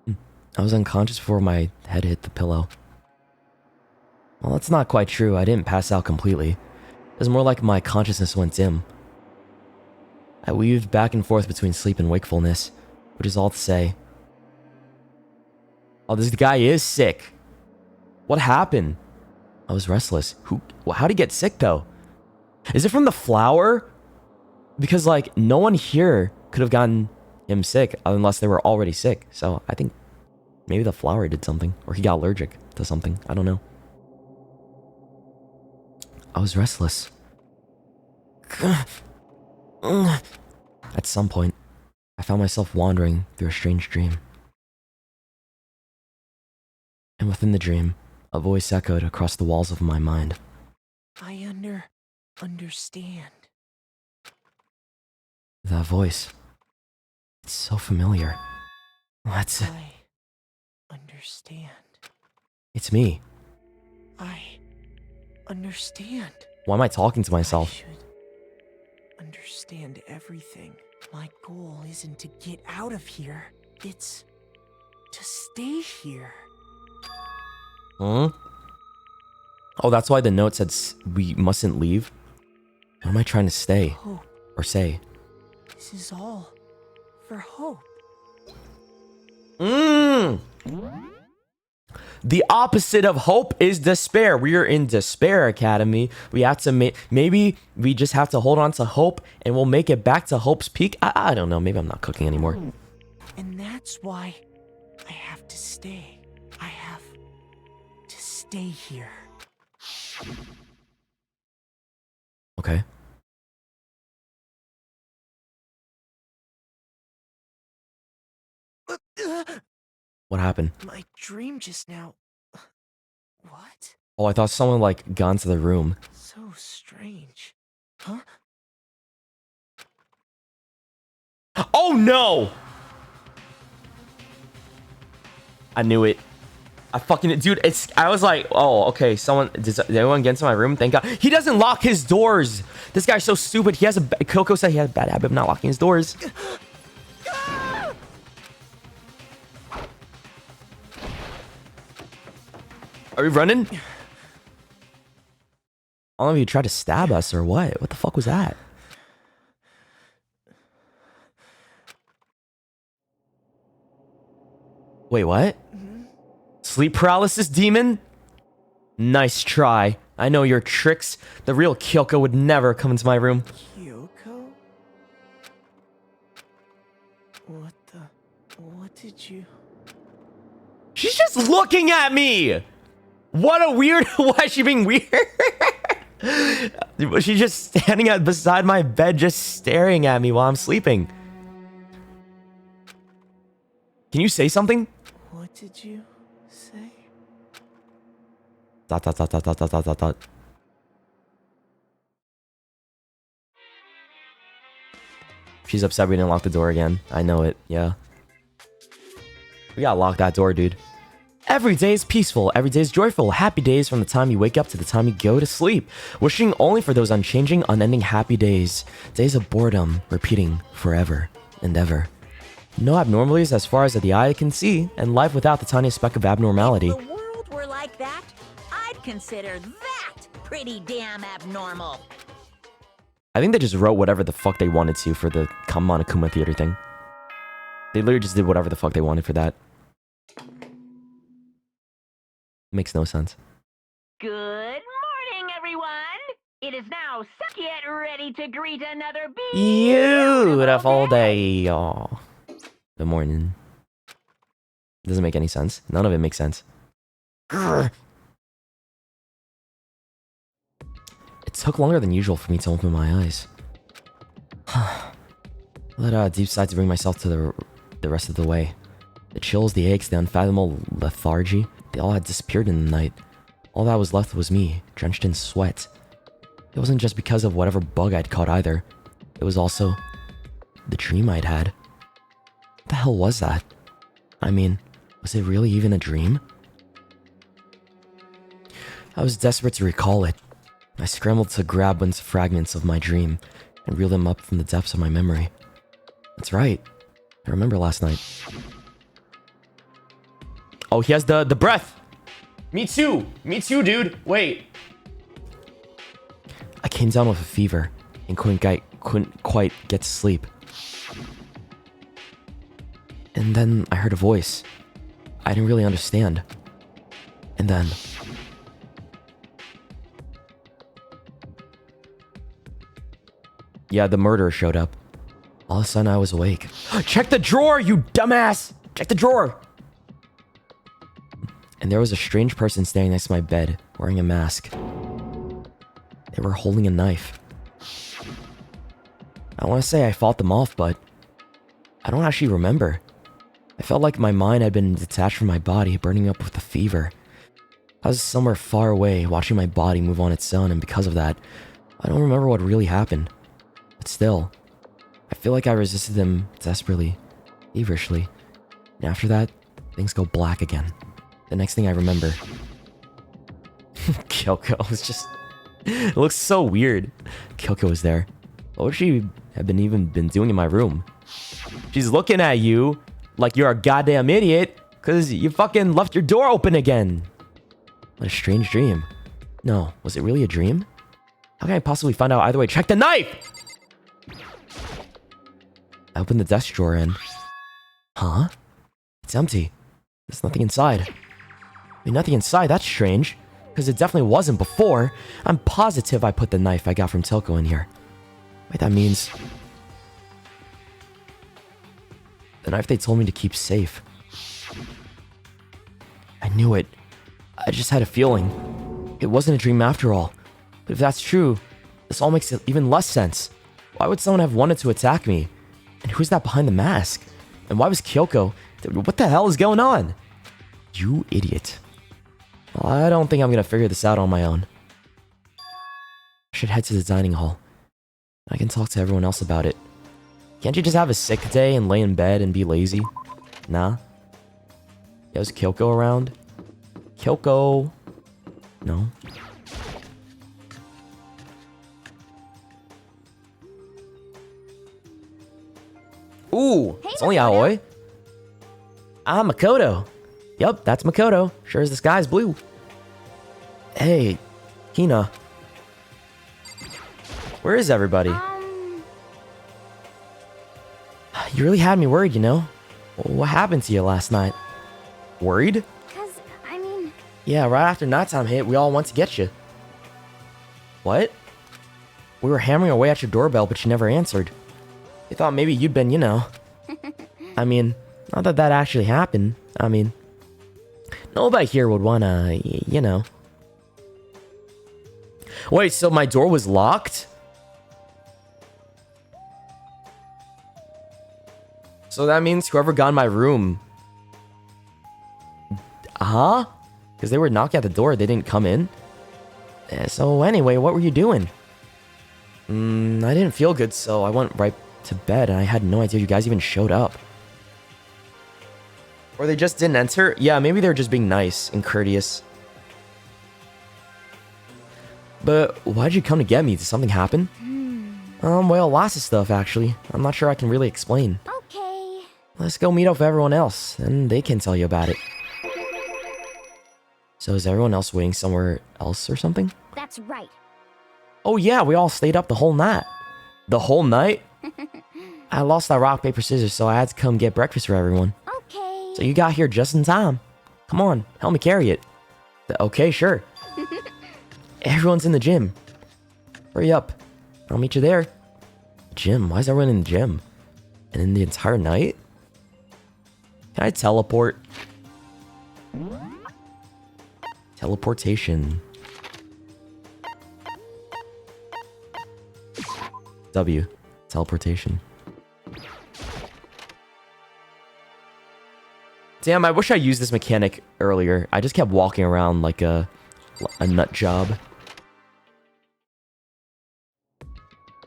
I was unconscious before my head hit the pillow. Well, that's not quite true. I didn't pass out completely. It was more like my consciousness went dim. I weaved back and forth between sleep and wakefulness, which is all to say. Oh, this guy is sick. What happened? I was restless. How'd he get sick, though? Is it from the flower? Because, like, no one here could have gotten him sick unless they were already sick. So, I think maybe the flower did something. Or he got allergic to something. I don't know. I was restless. At some point, I found myself wandering through a strange dream. And within the dream, a voice echoed across the walls of my mind. I understand. That voice. It's so familiar. That's it. I understand. It's me. I understand. Why am I talking to myself? I should understand everything. My goal isn't to get out of here. It's to stay here. Huh? Oh, that's why the note said we mustn't leave? What am I trying to stay? Hope. Or say? This is all for hope. The opposite of hope is despair. We are in Despair Academy. We have to maybe we just have to hold on to hope and we'll make it back to Hope's Peak. I don't know. Maybe I'm not cooking anymore. And that's why I have to stay. I have to stay here. Okay. What happened? My dream just now. What? Oh, I thought someone like got into the room. So strange. Huh? Oh no! I knew it. I fucking dude. I was like, oh, okay. Did anyone get into my room? Thank God. He doesn't lock his doors. This guy's so stupid. He has Coco said he had a bad habit of not locking his doors. Are we running? I don't know if he tried to stab us or what. What the fuck was that? Wait, what? Sleep paralysis demon? Nice try. I know your tricks. The real Kyoko would never come into my room. Kyoko? What did you... She's just looking at me! What a weird... Why is she being weird? She's just standing beside my bed, just staring at me while I'm sleeping. Can you say something? What did you say? Dot, dot, dot, dot, dot, dot, dot, dot, dot. She's upset we didn't lock the door again. I know it, yeah. We gotta lock that door, dude. Every day is peaceful, every day is joyful. Happy days from the time you wake up to the time you go to sleep. Wishing only for those unchanging, unending happy days. Days of boredom, repeating forever and ever. No abnormalities as far as the eye can see, and life without the tiniest speck of abnormality. If the world were like that, I'd consider that pretty damn abnormal. I think they just wrote whatever the fuck they wanted to for the Kamanakuma Theater thing. They literally just did whatever the fuck they wanted for that. Makes no sense. Good morning, everyone. It is now get ready to greet another Beautiful day. Oh. Good morning. Doesn't make any sense. None of it makes sense. Grr. It took longer than usual for me to open my eyes. I let out a deep sigh to bring myself to the rest of the way. The chills, the aches, the unfathomable lethargy, they all had disappeared in the night. All that was left was me, drenched in sweat. It wasn't just because of whatever bug I'd caught either. It was also the dream I'd had. What the hell was that? I mean, was it really even a dream? I was desperate to recall it. I scrambled to grab once fragments of my dream and reel them up from the depths of my memory. That's right. I remember last night. Oh, he has the breath. Me too. Me too, dude. Wait. I came down with a fever and couldn't quite get to sleep. And then I heard a voice. I didn't really understand. And then... yeah, the murderer showed up. All of a sudden, I was awake. Check the drawer, you dumbass! Check the drawer! And there was a strange person standing next to my bed, wearing a mask. They were holding a knife. I want to say I fought them off, but I don't actually remember. I felt like my mind had been detached from my body, burning up with a fever. I was somewhere far away, watching my body move on its own, and because of that, I don't remember what really happened. But still, I feel like I resisted them desperately, feverishly. And after that, things go black again. The next thing I remember... Kyoko was just... it looks so weird. Kyoko was there. What would she have been doing in my room? She's looking at you like you're a goddamn idiot because you fucking left your door open again. What a strange dream. No, was it really a dream? How can I possibly find out either way? Check the knife! I opened the desk drawer and... huh? It's empty. There's nothing inside. Wait, nothing inside? That's strange. Because it definitely wasn't before. I'm positive I put the knife I got from Tilko in here. Wait, that means... the knife they told me to keep safe. I knew it. I just had a feeling. It wasn't a dream after all. But if that's true, this all makes even less sense. Why would someone have wanted to attack me? And who's that behind the mask? And why was Kyoko... what the hell is going on? You idiot. Well, I don't think I'm gonna figure this out on my own. I should head to the dining hall. I can talk to everyone else about it. Can't you just have a sick day and lay in bed and be lazy? Nah? Yeah, is Kyoko around? Kyoko? No? Ooh, Hey, it's only Makoto. Aoi. Ah, Makoto. Yup, that's Makoto. Sure as the sky's blue. Hey, Hina. Where is everybody? You really had me worried, you know? What happened to you last night? Worried? Cause, I mean... Yeah, right after nighttime hit, we all went to get you. What? We were hammering away at your doorbell, but you never answered. We thought maybe you'd been, you know... I mean, not that that actually happened. I mean... nobody here would wanna, you know... Wait, so my door was locked? So that means whoever got in my room... Huh? Because they were knocking at the door, they didn't come in? So anyway, what were you doing? I didn't feel good, so I went right to bed, and I had no idea you guys even showed up. Or they just didn't enter? Yeah, maybe they're just being nice and courteous. But why'd you come to get me? Did something happen? Well, lots of stuff, actually. I'm not sure I can really explain. Okay. Let's go meet up with everyone else, and they can tell you about it. So is everyone else waiting somewhere else or something? That's right. Oh yeah, we all stayed up the whole night. The whole night? I lost that rock, paper, scissors, so I had to come get breakfast for everyone. Okay. So you got here just in time. Come on, help me carry it. Okay, sure. Everyone's in the gym. Hurry up. I'll meet you there. Gym? Why is everyone in the gym? And in the entire night? Can I teleport? Teleportation. W. Teleportation. Damn, I wish I used this mechanic earlier. I just kept walking around like a nut job.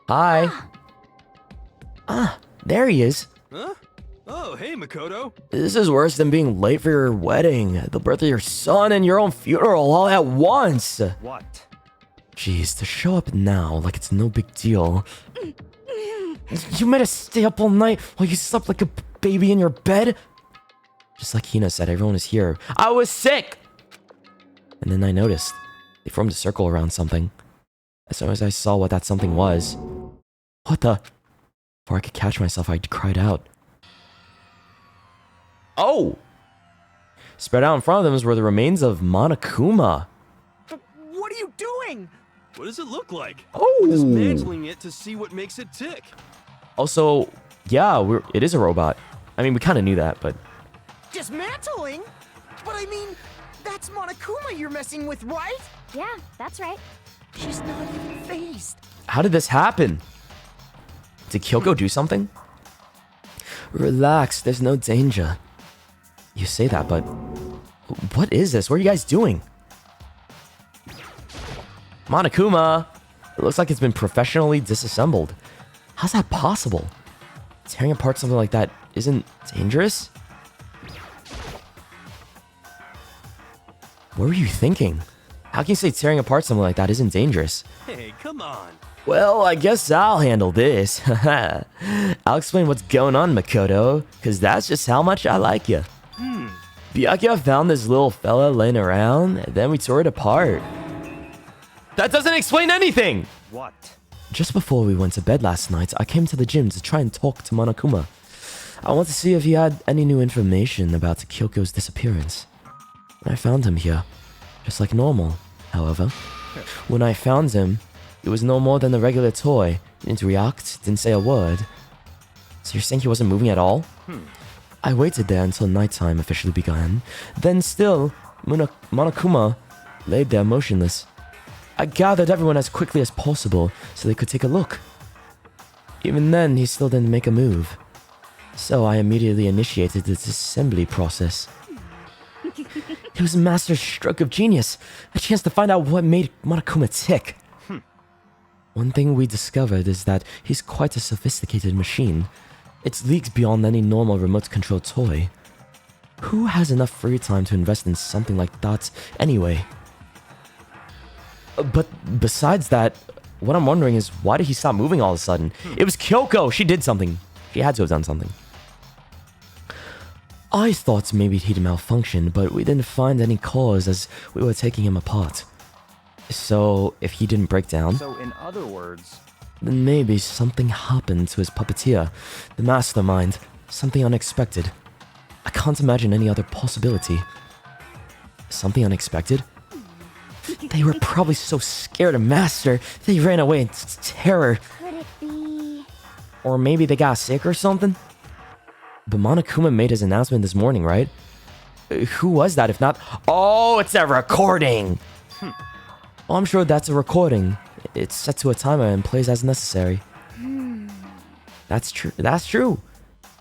Hi. There he is. Huh? Oh, hey, Makoto. This is worse than being late for your wedding, the birth of your son, and your own funeral all at once. What? Jeez, to show up now like it's no big deal. You made us stay up all night while you slept like a baby in your bed? Just like Hina said, everyone is here. I was sick! And then I noticed. They formed a circle around something. As soon as I saw what that something was... What the... Before I could catch myself, I cried out. Oh! Spread out in front of them were the remains of Monokuma. What are you doing? What does it look like? Oh! Dismantling it to see what makes it tick. Also, yeah, it is a robot. I mean, we kind of knew that, but... Dismantling? But I mean, that's Monokuma you're messing with, right? Yeah, that's right. She's not even phased. How did this happen? Did Kyoko do something? Relax, there's no danger. You say that, but... What is this? What are you guys doing? Monokuma! It looks like it's been professionally disassembled. How's that possible? Tearing apart something like that isn't dangerous? What were you thinking? How can you say tearing apart something like that isn't dangerous? Hey, come on. Well, I guess I'll handle this. I'll explain what's going on, Makoto, because that's just how much I like you. Byakuya found this little fella laying around, and then we tore it apart. That doesn't explain anything! What? Just before we went to bed last night, I came to the gym to try and talk to Monokuma. I want to see if he had any new information about Kyoko's disappearance. I found him here, just like normal, however. When I found him, it was no more than a regular toy. Didn't react, didn't say a word. So you're saying he wasn't moving at all? I waited there until nighttime officially began. Then still, Monokuma laid there motionless. I gathered everyone as quickly as possible so they could take a look. Even then, he still didn't make a move. So I immediately initiated the disassembly process. It was a master stroke of genius. A chance to find out what made Monokuma tick. One thing we discovered is that he's quite a sophisticated machine. It's leagues beyond any normal remote-controlled toy. Who has enough free time to invest in something like that anyway? But besides that, what I'm wondering is why did he stop moving all of a sudden? It was Kyoko! She did something. She had to have done something. I thought maybe he'd malfunctioned, but we didn't find any cause as we were taking him apart. So, if he didn't break down, So, in other words, then maybe something happened to his puppeteer, the mastermind, something unexpected. I can't imagine any other possibility. Something unexpected? They were probably so scared of Master, they ran away in terror. Could it be... Or maybe they got sick or something? But Monokuma made his announcement this morning, right? Who was that if not... Oh, it's a recording! Oh, I'm sure that's a recording. It's set to a timer and plays as necessary. That's true. That's true.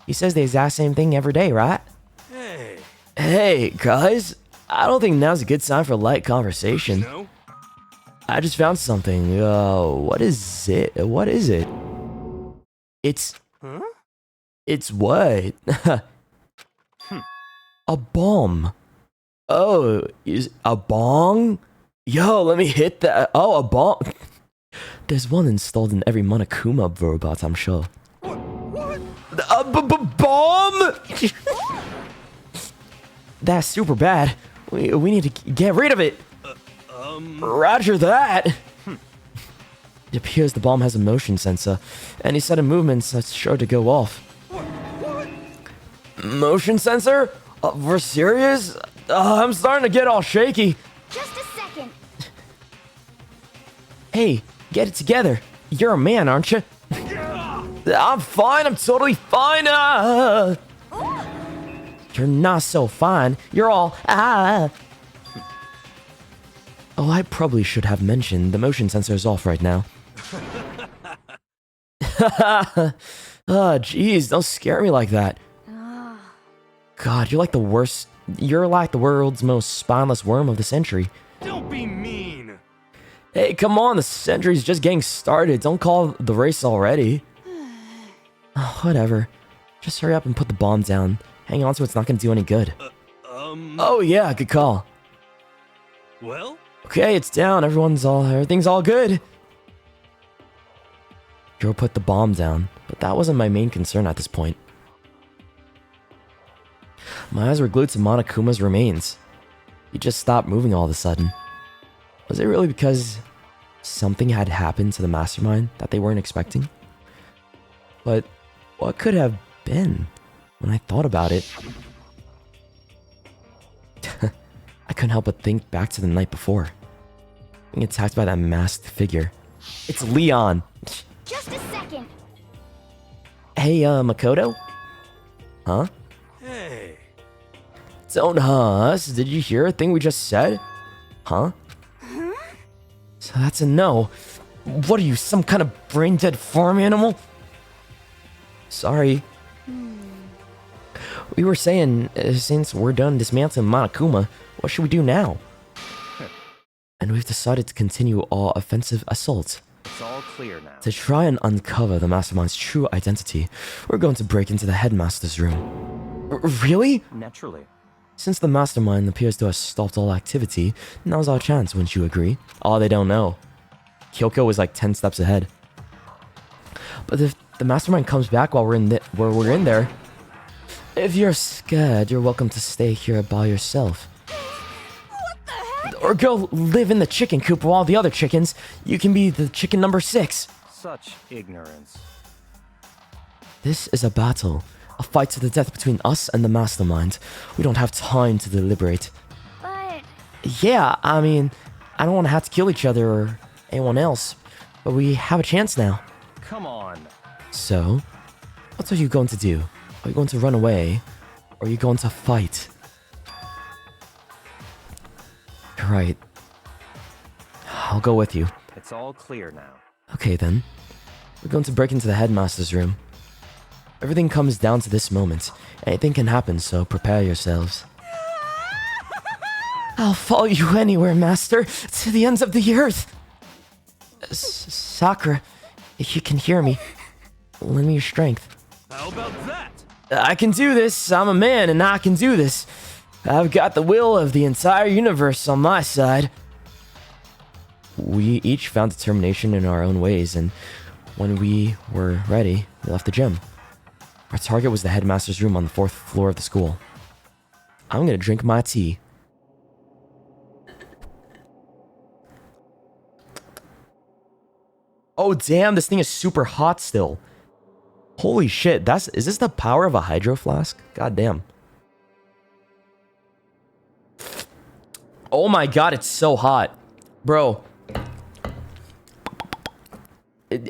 He says the exact same thing every day, right? Hey. Hey, guys. I don't think now's a good time for light conversation. No? I just found something. What is it? What is it? It's... Huh? It's what? A bomb. Oh, is a bong? Yo, let me hit that. Oh, a bomb. There's one installed in every Monokuma robot, I'm sure. What? A bomb? That's super bad. We need to get rid of it. Roger that. It appears the bomb has a motion sensor. Any sudden movements that's sure to go off. What? Motion sensor? We're serious? I'm starting to get all shaky. Just a second. Hey, get it together. You're a man, aren't you? I'm fine. I'm totally fine. You're not so fine. You're all Oh, I probably should have mentioned the motion sensor is off right now. Oh, jeez, don't scare me like that. God, you're like the worst. You're like the world's most spineless worm of the century. Don't be mean. Hey, come on, the century's just getting started. Don't call the race already. Oh, whatever. Just hurry up and put the bomb down. Hanging on to it's not gonna do any good. Oh yeah, good call. Well? Okay, it's down. Everything's all good. Joe put the bomb down, but that wasn't my main concern at this point. My eyes were glued to Monokuma's remains. He just stopped moving all of a sudden. Was it really because something had happened to the mastermind that they weren't expecting? But what could have been when I thought about it? I couldn't help but think back to the night before. Being attacked by that masked figure. It's Leon! Just a second. Hey, Makoto? Huh? Hey. Don't us. Did you hear a thing we just said? Huh? So that's a no. What are you, some kind of brain-dead farm animal? Sorry. We were saying, since we're done dismantling Monokuma, what should we do now? And we've decided to continue our offensive assault. It's all clear now. To try and uncover the mastermind's true identity, we're going to break into the headmaster's room. Really? Naturally. Since the mastermind appears to have stopped all activity, now's our chance, wouldn't you agree? Oh, they don't know. Kyoko is like 10 steps ahead. But if the mastermind comes back while we're in there, if you're scared, you're welcome to stay here by yourself. What the heck? Or go live in the chicken coop with all the other chickens. You can be the chicken number 6. Such ignorance. This is a battle. A fight to the death between us and the mastermind. We don't have time to deliberate. But Yeah, I mean, I don't want to have to kill each other or anyone else. But we have a chance now. Come on. So, what are you going to do? Are you going to run away? Or are you going to fight? Right. I'll go with you. It's all clear now. Okay then. We're going to break into the headmaster's room. Everything comes down to this moment. Anything can happen, so prepare yourselves. I'll follow you anywhere, master, to the ends of the earth. Sakura, if you can hear me, lend me your strength. How about that? I can do this. I'm a man and I can do this. I've got the will of the entire universe on my side. We each found determination in our own ways, and when we were ready, we left the gym. Our target was the headmaster's room on the 4th floor of the school. I'm gonna drink my tea. Oh damn, this thing is super hot still. Holy shit, is this the power of a hydro flask? God damn. Oh my god, it's so hot. Bro.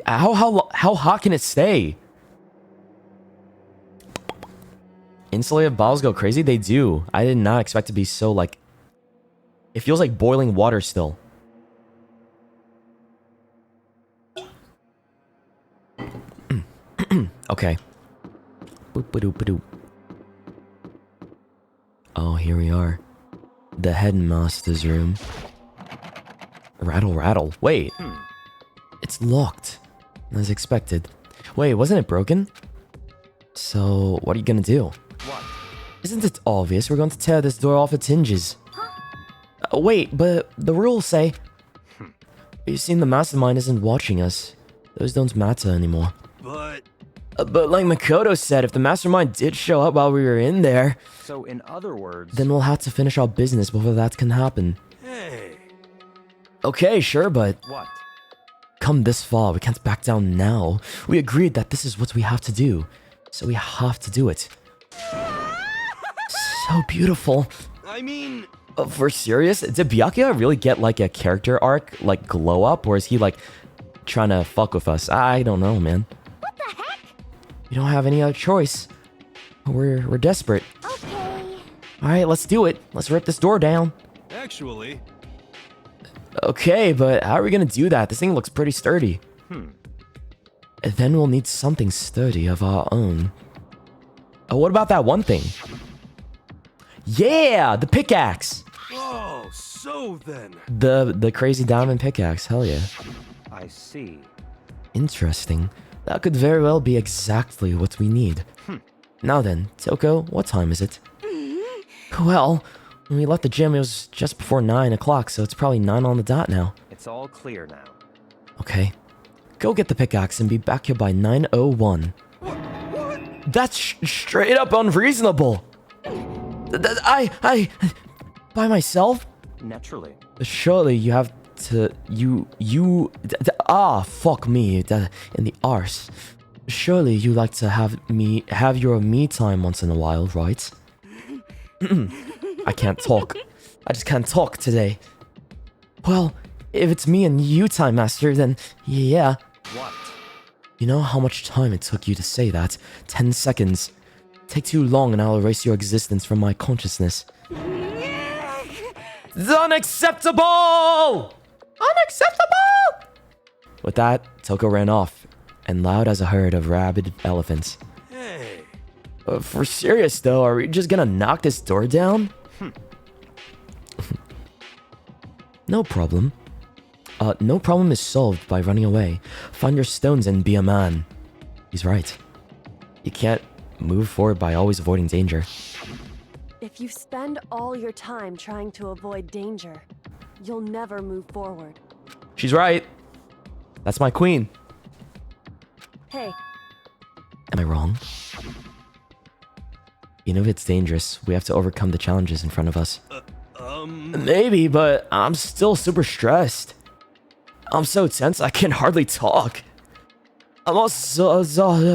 How hot can it stay? Insulated bottles go crazy? They do. I did not expect to be so, like... It feels like boiling water still. Okay. Boop-a-doop-a-doop. Oh, here we are. The headmaster's room. Rattle, rattle. Wait. It's locked. As expected. Wait, wasn't it broken? So, what are you gonna do? What? Isn't it obvious? We're going to tear this door off its hinges. Wait, but the rules say... You seen the mastermind isn't watching us. Those don't matter anymore. But But like Makoto said, if the mastermind did show up while we were in there, So, in other words, then we'll have to finish our business before that can happen. hey, Okay, sure, but what? come this far, we can't back down now. We agreed that this is what we have to do, so we have to do it. So beautiful. I mean, For serious? Did Byakuya really get like a character arc, like glow up, or is he like trying to fuck with us? I don't know, man. What the heck? We don't have any other choice. We're desperate. Okay. All right, let's do it. Let's rip this door down. actually, Okay, but how are we gonna do that? This thing looks pretty sturdy. And then we'll need something sturdy of our own. Oh, what about that one thing? Yeah, the pickaxe. oh, so then, The crazy diamond pickaxe. Hell yeah. I see. Interesting. That could very well be exactly what we need. Now then, Toko, what time is it? Well, when we left the gym, it was just before 9 o'clock, so it's probably 9 on the dot now. It's all clear now. Okay. Go get the pickaxe and be back here by 9:01. That's straight up unreasonable. I by myself? Naturally. Surely you have to fuck me in the arse. Surely you like to have your me time once in a while, right? I can't talk. I just can't talk today. Well, if it's me and you time, Master, then yeah. What? You know how much time it took you to say that? 10 seconds. Take too long and I'll erase your existence from my consciousness. It's unacceptable! Unacceptable! With that, Toko ran off, and loud as a herd of rabid elephants. hey, For serious though, are we just gonna knock this door down? No problem. No problem is solved by running away. Find your stones and be a man. He's right. You can't move forward by always avoiding danger. If you spend all your time trying to avoid danger, you'll never move forward. She's right. That's my queen. Hey, Am I wrong? You know, if it's dangerous, we have to overcome the challenges in front of us. Maybe, but I'm still super stressed. I'm so tense I can hardly talk. I'm also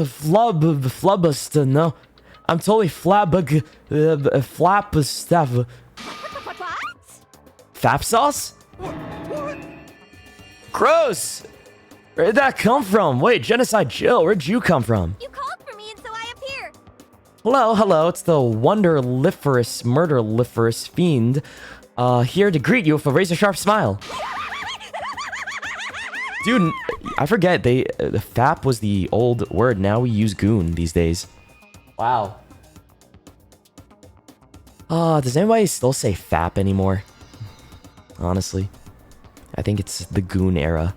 flubbust, no. I'm totally flabbergasted. Fap sauce? Gross! Where'd that come from? Wait, Genocide Jill, where'd you come from? You called for me and so I appeared. Hello, hello, it's the wonderliferous, murderliferous fiend, here to greet you with a razor-sharp smile. Dude, I forget, FAP was the old word, now we use goon these days. Wow. Does anybody still say FAP anymore? Honestly. I think it's the goon era.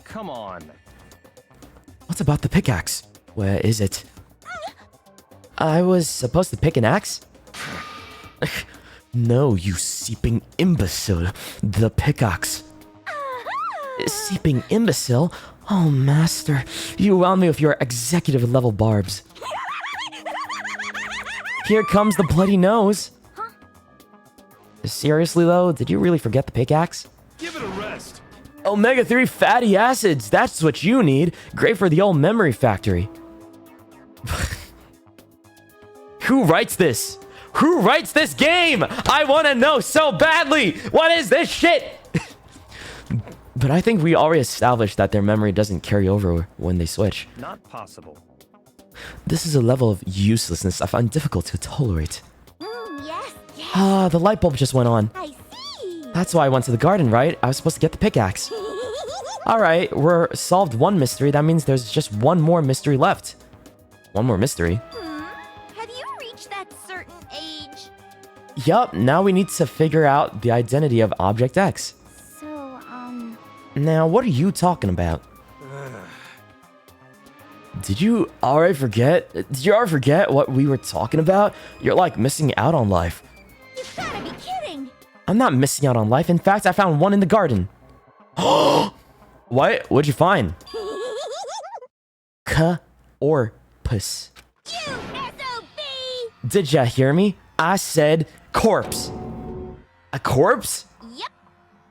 Come on. What's about the pickaxe? Where is it? I was supposed to pick an axe? No, you seeping imbecile. The pickaxe. Seeping imbecile? Oh, master. You wound me with your executive level barbs. Here comes the bloody nose. Seriously though, did you really forget the pickaxe? give it a rest. Omega-3 fatty acids, that's what you need. Great for the old memory factory. Who writes this? Who writes this game? I want to know so badly. What is this shit? But I think we already established that their memory doesn't carry over when they switch. Not possible. This is a level of uselessness I find difficult to tolerate. Yes, yes, Ah, the light bulb just went on. I see. That's why I went to the garden, right? I was supposed to get the pickaxe. All right, we're solved one mystery. That means there's just one more mystery left. One more mystery. Have you reached that certain age? Yup, now we need to figure out the identity of Object X. So, Now, what are you talking about? Did you already forget? Did you already forget what we were talking about? You're like missing out on life. you've gotta be kidding! I'm not missing out on life. In fact, I found one in the garden. What? What'd you find? Corpus. You SOB! Did ya hear me? I said corpse. A corpse? Yep.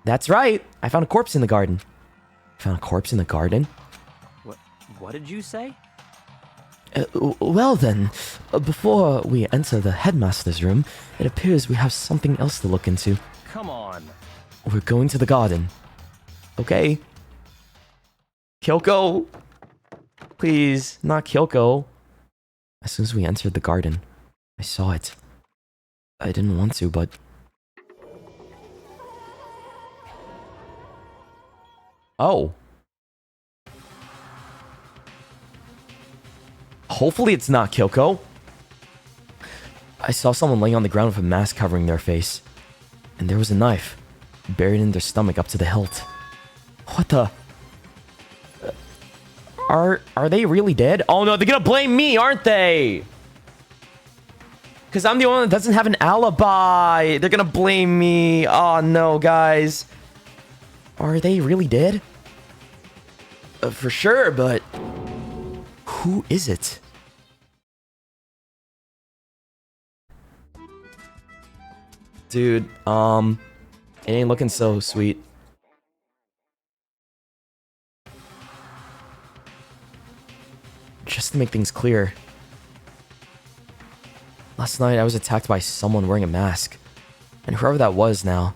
That's right. I found a corpse in the garden. Found a corpse in the garden? What did you say? Well then, before we enter the headmaster's room, it appears we have something else to look into. Come on. We're going to the garden. Okay. Kyoko. Please, not Kyoko. As soon as we entered the garden, I saw it. I didn't want to, but... Oh. Hopefully it's not Kyoko. I saw someone laying on the ground with a mask covering their face. And there was a knife buried in their stomach up to the hilt. What the... Are they really dead? Oh no, they're gonna blame me, aren't they? Because I'm the only one that doesn't have an alibi. They're gonna blame me. Oh no, guys. Are they really dead? For sure, but... Who is it? Dude, it ain't looking so sweet. Just to make things clear, last night I was attacked by someone wearing a mask. And whoever that was now,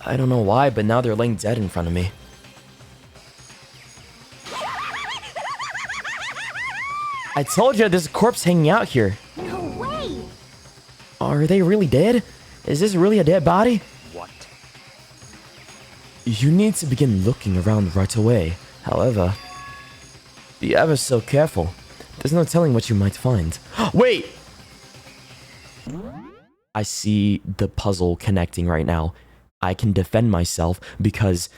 I don't know why, but now they're laying dead in front of me. I told you there's a corpse hanging out here. No way! Are they really dead? Is this really a dead body? What? You need to begin looking around right away. However, be ever so careful. There's no telling what you might find. Wait! I see the puzzle connecting right now. I can defend myself because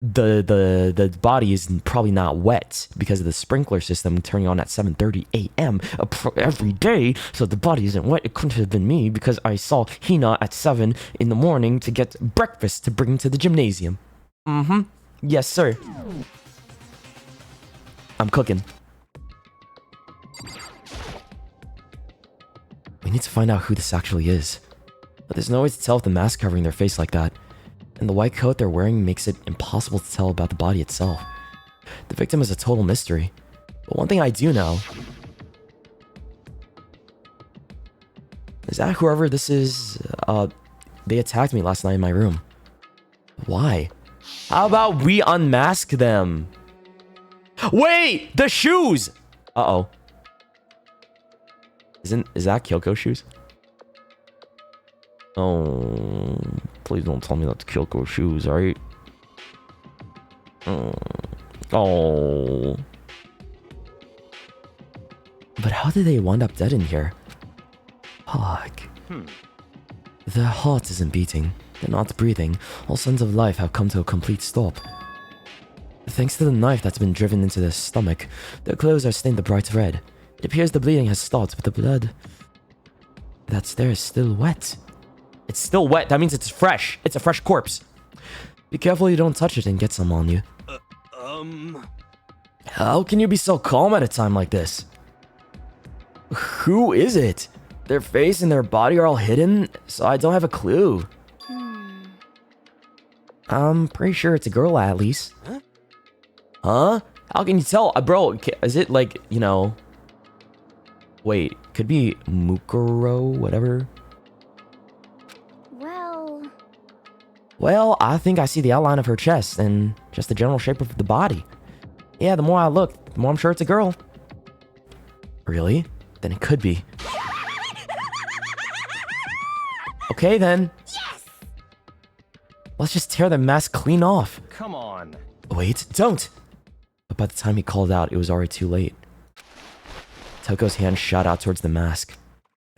the body is probably not wet because of the sprinkler system turning on at 7:30 a.m. Every day, so the body isn't wet. It couldn't have been me because I saw Hina at 7 in the morning to get breakfast to bring to the gymnasium. Mm-hmm. Yes, sir. I'm cooking. We need to find out who this actually is. But there's no way to tell with the mask covering their face like that. And the white coat they're wearing makes it impossible to tell about the body itself. The victim is a total mystery. But one thing I do know is that whoever this is, they attacked me last night in my room. Why? How about we unmask them? Wait! The shoes! Uh-oh. Is that Kyoko's shoes? Oh, please don't tell me that's Kyoko's shoes, right? Oh. But how did they wind up dead in here? Fuck. Their heart isn't beating. They're not breathing. All signs of life have come to a complete stop. Thanks to the knife that's been driven into their stomach, their clothes are stained a bright red. It appears the bleeding has stopped, but the blood that's there is still wet. It's still wet. That means it's fresh. It's a fresh corpse. Be careful you don't touch it and get some on you. How can you be so calm at a time like this? Who is it? Their face and their body are all hidden, so I don't have a clue. I'm pretty sure it's a girl at least. Huh? How can you tell? Bro, is it like, you know... Wait, could be Mukuro, whatever. Well, I think I see the outline of her chest and just the general shape of the body. Yeah, the more I look, the more I'm sure it's a girl. Really? Then it could be. Okay, then. Yes! Let's just tear the mask clean off. Come on. Wait, don't! But by the time he called out, it was already too late. Toko's hand shot out towards the mask.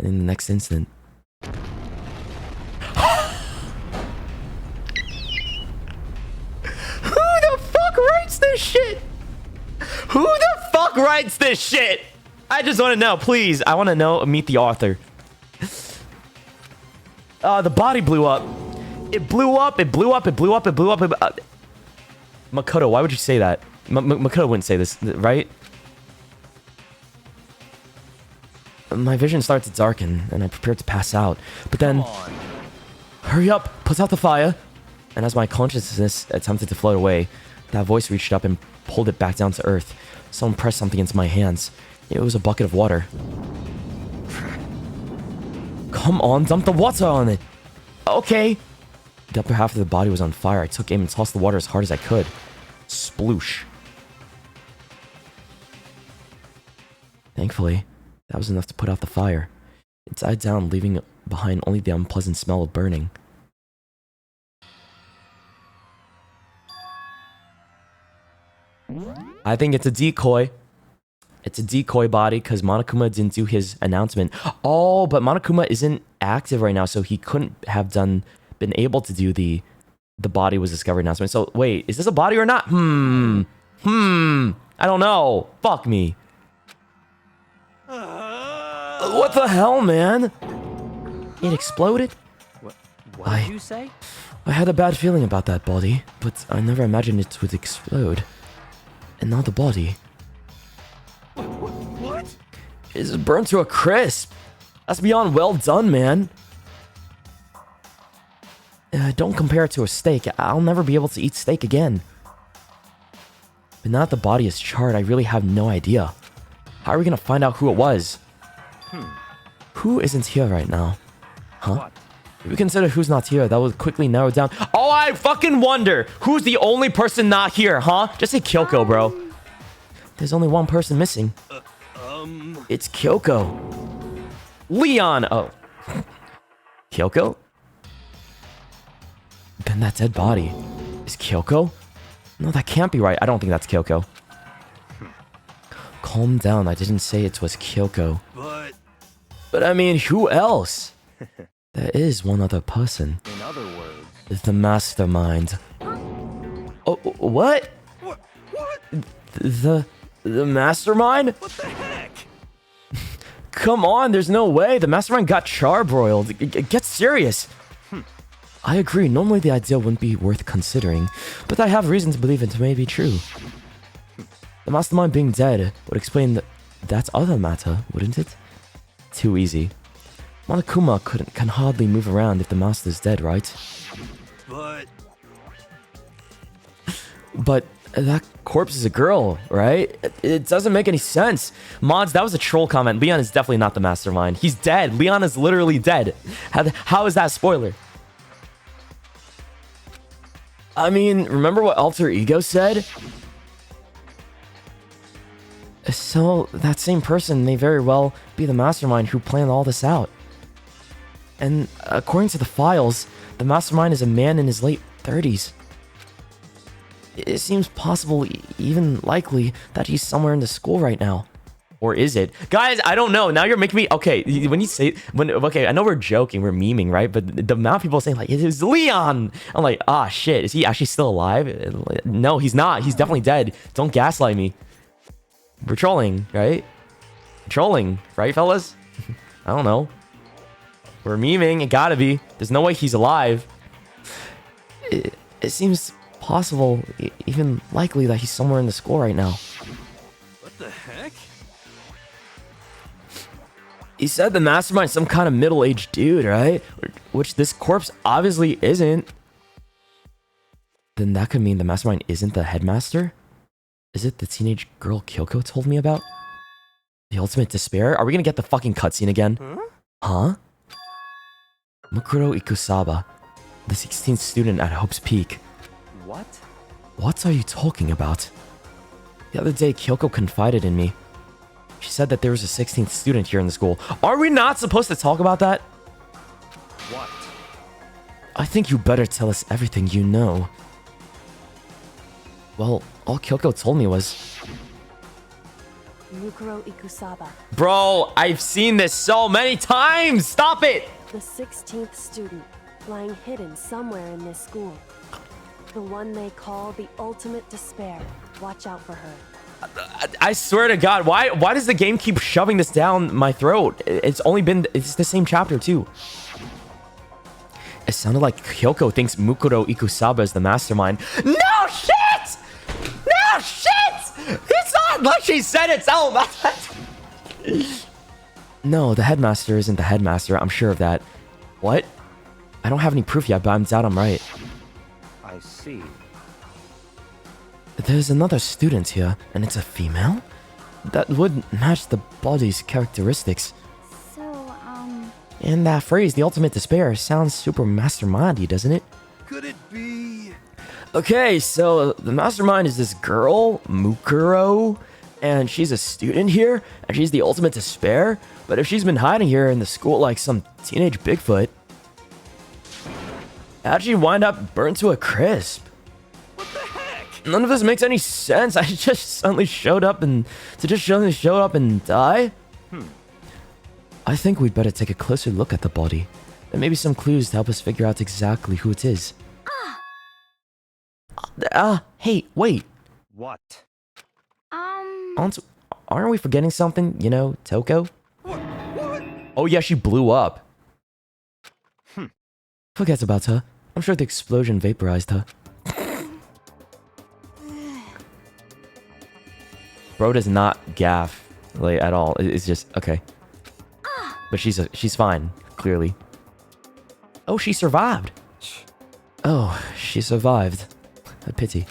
And in the next instant... Who the fuck writes this shit? Who the fuck writes this shit? I just want to know, please. I want to know, meet the author. The body blew up. It blew up, it blew up, it blew up, it blew up. Makoto, why would you say that? Makoto wouldn't say this, right? My vision started to darken, and I prepared to pass out. But then... Hurry up! Put out the fire! And as my consciousness attempted to float away, that voice reached up and pulled it back down to earth. Someone pressed something into my hands. It was a bucket of water. Come on, dump the water on it! Okay! The upper half of the body was on fire. I took aim and tossed the water as hard as I could. Sploosh. Thankfully, that was enough to put out the fire. It died down, leaving behind only the unpleasant smell of burning. I think it's a decoy. It's a decoy body because Monokuma didn't do his announcement. Oh, but Monokuma isn't active right now, so he couldn't have been able to do the body was discovered announcement. So wait, is this a body or not? I don't know. Fuck me. What the hell, man? It exploded? What did you say? I had a bad feeling about that body, but I never imagined it would explode. And now the body What? is burned to a crisp. That's beyond well done, man. Don't compare it to a steak. I'll never be able to eat steak again. But now that the body is charred, I really have no idea. How are we gonna find out who it was? Who isn't here right now? Huh? What? If we consider who's not here, that would quickly narrow down. Oh, I fucking wonder who's the only person not here, huh? Just say Kyoko, bro. There's only one person missing. It's Kyoko. Leon. Oh. Kyoko? Then that dead body is Kyoko? No, that can't be right. I don't think that's Kyoko. Calm down. I didn't say it was Kyoko. But I mean, who else? There is one other person. In other words... The mastermind. Oh, what? What? The mastermind? What the heck? Come on, there's no way. The mastermind got charbroiled. Get serious. I agree. Normally the idea wouldn't be worth considering, but I have reason to believe it may be true. The mastermind being dead would explain that other matter, wouldn't it? Too easy. Monokuma can hardly move around if the master's dead, right? But that corpse is a girl, right? It doesn't make any sense. Mods, that was a troll comment. Leon is definitely not the mastermind. He's dead. Leon is literally dead. How is that a spoiler? I mean, remember what Alter Ego said? So, that same person may very well be the mastermind who planned all this out. And according to the files, the mastermind is a man in his late 30s. It seems possible, even likely, that he's somewhere in the school right now. Or is it? Guys, I don't know. Now you're making me... Okay, when you say... Okay, I know we're joking, we're memeing, right? But the amount of people saying, like, it is Leon! I'm like, ah, shit. Is he actually still alive? No, he's not. He's definitely dead. Don't gaslight me. We're trolling, right? Trolling, right, fellas? I don't know. We're memeing. It gotta be. There's no way he's alive. It seems possible, even likely, that he's somewhere in the school right now. What the heck? He said the mastermind is some kind of middle-aged dude, right? Which this corpse obviously isn't. Then that could mean the mastermind isn't the headmaster? Is it the teenage girl Kyoko told me about? The ultimate despair? Are we gonna get the fucking cutscene again? Huh? Mukuro Ikusaba, the 16th student at Hope's Peak. What? What are you talking about? The other day, Kyoko confided in me. She said that there was a 16th student here in the school. Are we not supposed to talk about that? What? I think you better tell us everything you know. Well, all Kyoko told me was... Mukuro Ikusaba, Bro, I've seen this so many times! Stop it! the 16th student, lying hidden somewhere in this school. The one they call the ultimate despair. Watch out for her. I swear to God, why does the game keep shoving this down my throat? It's the same chapter too. It sounded like Kyoko thinks Mukuro Ikusaba is the mastermind. No shit! No shit! It's not like she said it. Tell him. No, the headmaster isn't the headmaster. I'm sure of that. What? I don't have any proof yet, but I'm doubt I'm right. I see. There's another student here, and it's a female? That would match the body's characteristics. So, And that phrase, the ultimate despair, sounds super mastermindy, doesn't it? Could it be? Okay, so the mastermind is this girl, Mukuro, and she's a student here, and she's the ultimate despair. But if she's been hiding here in the school like some teenage Bigfoot, how'd she wind up burnt to a crisp? What the heck? None of this makes any sense. I just suddenly showed up and die? I think we'd better take a closer look at the body. There may be some clues to help us figure out exactly who it is. Hey, wait. What? Aren't we forgetting something? You know, Toko? What? Oh yeah, she blew up. Forget about her. I'm sure the explosion vaporized her. Bro does not gaff, like, at all. It's just, okay. But she's fine, clearly. Oh, she survived. Oh, she survived. A pity.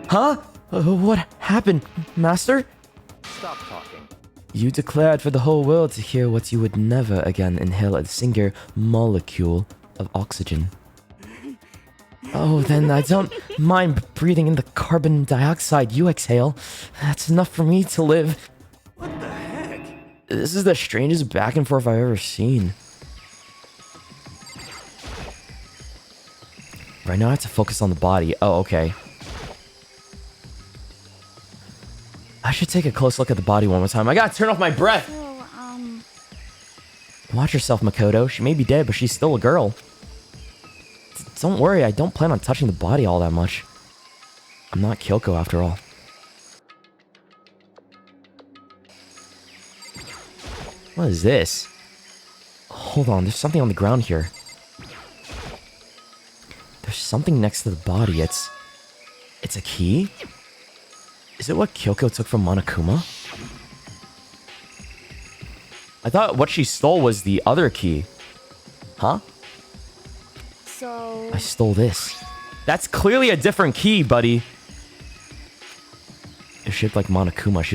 Huh? What happened, Master? Stop talking. You declared for the whole world to hear what you would never again inhale a single molecule of oxygen. Oh, then I don't mind breathing in the carbon dioxide you exhale. That's enough for me to live. What the heck? This is the strangest back and forth I've ever seen. Right now I have to focus on the body. Oh, okay. I should take a close look at the body one more time. I gotta turn off my breath. Watch yourself, Makoto. She may be dead, but she's still a girl. Don't worry, I don't plan on touching the body all that much. I'm not Kyoko after all. What is this? Hold on, there's something on the ground here. There's something next to the body. It's a key? Is it what Kyoko took from Monokuma? I thought what she stole was the other key. Huh? So... I stole this. That's clearly a different key, buddy. It's shaped like Monokuma. It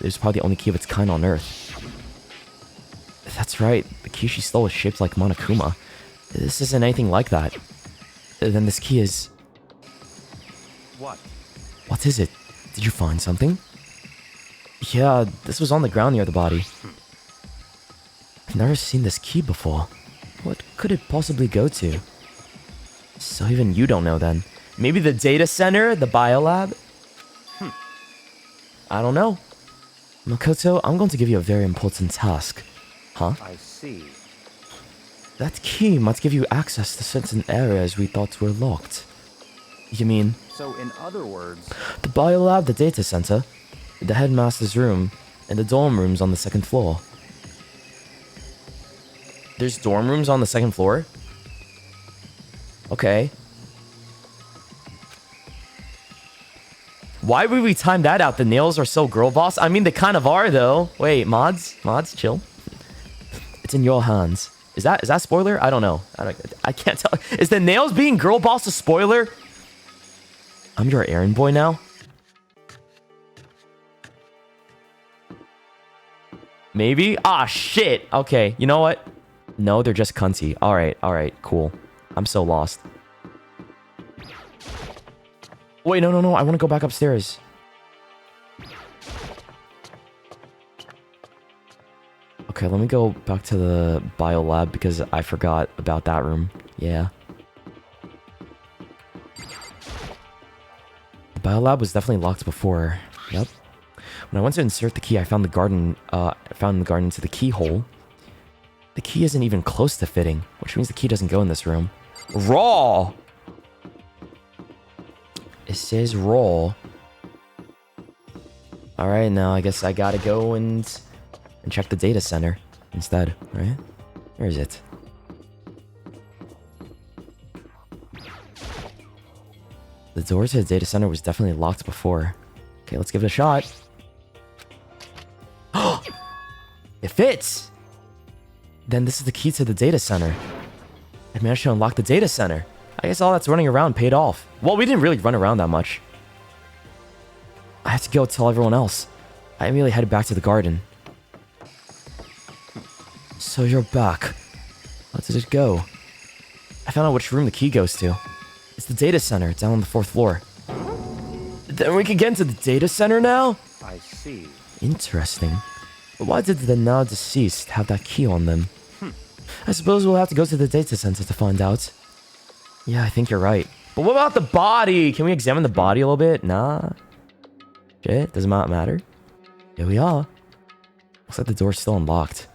was probably the only key of its kind on Earth. That's right. The key she stole was shaped like Monokuma. This isn't anything like that. Then this key is... What? What is it? Did you find something? Yeah, this was on the ground near the body. I've never seen this key before. What could it possibly go to? So even you don't know then. Maybe the data center? The biolab? I don't know. Makoto, I'm going to give you a very important task. Huh? I see. That key might give you access to certain areas we thought were locked. You mean... So in other words... The biolab, the data center, the headmaster's room, and the dorm rooms on the second floor. There's dorm rooms on the second floor? Okay. Why would we time that out? The nails are so girl boss? I mean, they kind of are, though. Wait, mods? Mods, chill. It's in your hands. Is that spoiler? I don't know. I can't tell. Is the nails being girl boss a spoiler? I'm your errand boy now? Maybe? Ah, shit. Okay, you know what? No, they're just cunty. Alright, cool. I'm so lost. Wait, no. I want to go back upstairs. Okay, let me go back to the biolab because I forgot about that room. Yeah. The biolab was definitely locked before. Yep. When I went to insert the key, I found the garden into the keyhole. The key isn't even close to fitting, which means the key doesn't go in this room. Raw! It says raw. Alright, now I guess I gotta go and check the data center instead, right? Where is it? The door to the data center was definitely locked before. Okay, let's give it a shot. It fits! Then this is the key to the data center. I managed to unlock the data center. I guess all that's running around paid off. Well, we didn't really run around that much. I had to go tell everyone else. I immediately headed back to the garden. So you're back. How did it go? I found out which room the key goes to. It's the data center, down on the 4th floor. Then we can get into the data center now? I see. Interesting. But why did the now deceased have that key on them? I suppose we'll have to go to the data center to find out. Yeah, I think you're right. But what about the body? Can we examine the body a little bit? Nah. Shit, doesn't matter. Here we are. Looks like the door's still unlocked.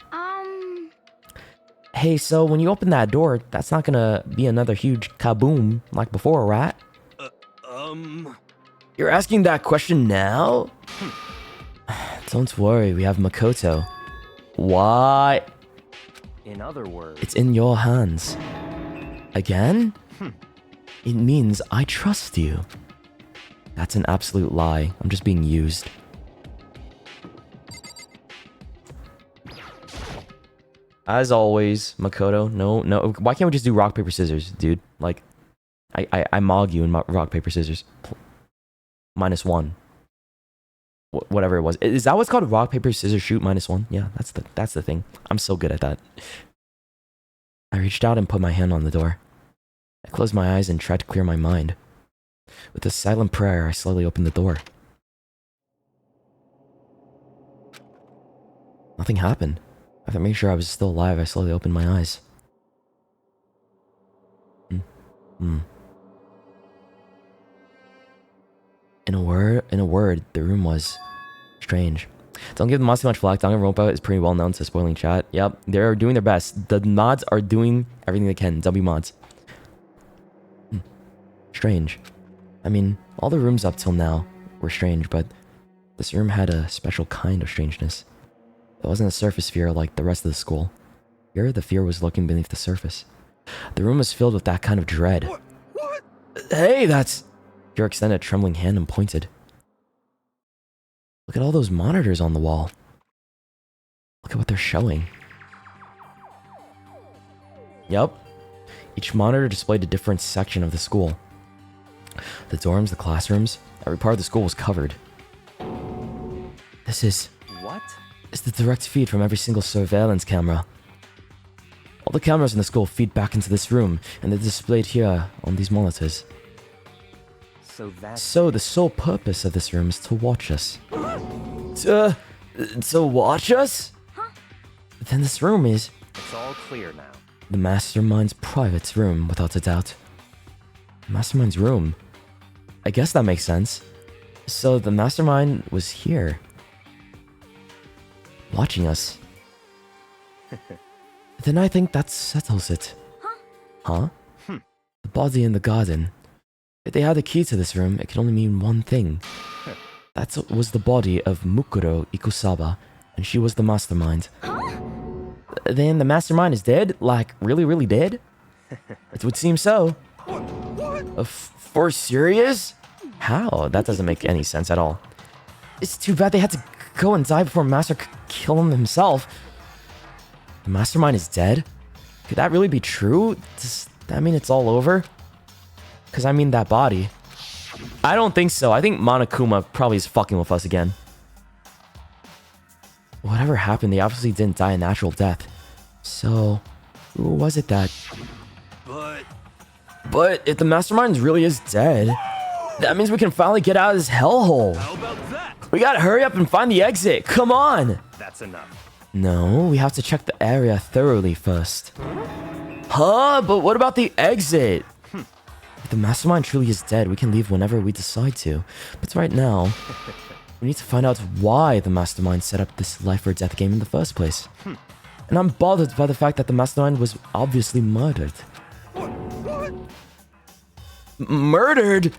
Hey, so when you open that door, that's not gonna be another huge kaboom like before, right? You're asking that question now? Don't worry, we have Makoto. What? In other words, It's in your hands. Again? It means I trust you. That's an absolute lie. I'm just being used. As always, Makoto, no. Why can't we just do rock, paper, scissors, dude? Like, I mog you in rock, paper, scissors. -1. Whatever it was. Is that what's called rock, paper, scissors, shoot -1? Yeah, that's the thing. I'm so good at that. I reached out and put my hand on the door. I closed my eyes and tried to clear my mind. With a silent prayer, I slowly opened the door. Nothing happened. After making sure I was still alive, I slowly opened my eyes. In a word, the room was strange. Don't give the mods too much flack. Danganronpa is pretty well known to spoiling chat. Yep, they're doing their best. The mods are doing everything they can. W mods. Strange. I mean, all the rooms up till now were strange, but this room had a special kind of strangeness. It wasn't a surface fear like the rest of the school. Here, the fear was lurking beneath the surface. The room was filled with that kind of dread. What? Hey, that's... Pierre extended a trembling hand and pointed. Look at all those monitors on the wall. Look at what they're showing. Yep. Each monitor displayed a different section of the school. The dorms, the classrooms, every part of the school was covered. This is... what? It's the direct feed from every single surveillance camera. All the cameras in the school feed back into this room, and they're displayed here on these monitors. So the sole purpose of this room is to watch us. To watch us? Then this room is... It's all clear now. The Mastermind's private room, without a doubt. Mastermind's room? I guess that makes sense. So the Mastermind was here. Watching us. Then I think that settles it. Huh? The body in the garden. If they had the key to this room, it could only mean one thing. That was the body of Mukuro Ikusaba, and she was the Mastermind. Then the Mastermind is dead? Like, really, really dead? It would seem so. For serious? How? That doesn't make any sense at all. It's too bad they had to go and die before Master could kill him himself. The Mastermind is dead? Could that really be true? Does that mean it's all over? Because I mean that body. I don't think so. I think Monokuma probably is fucking with us again. Whatever happened, they obviously didn't die a natural death. So, who was it that... But if the Mastermind really is dead, that means we can finally get out of this hellhole. How about that? We gotta hurry up and find the exit. Come on. That's enough. No, we have to check the area thoroughly first. Huh? Huh? But what about the exit? If the mastermind truly is dead, we can leave whenever we decide to. But right now, we need to find out why the mastermind set up this life or death game in the first place. And I'm bothered by the fact that the mastermind was obviously murdered. What? Murdered?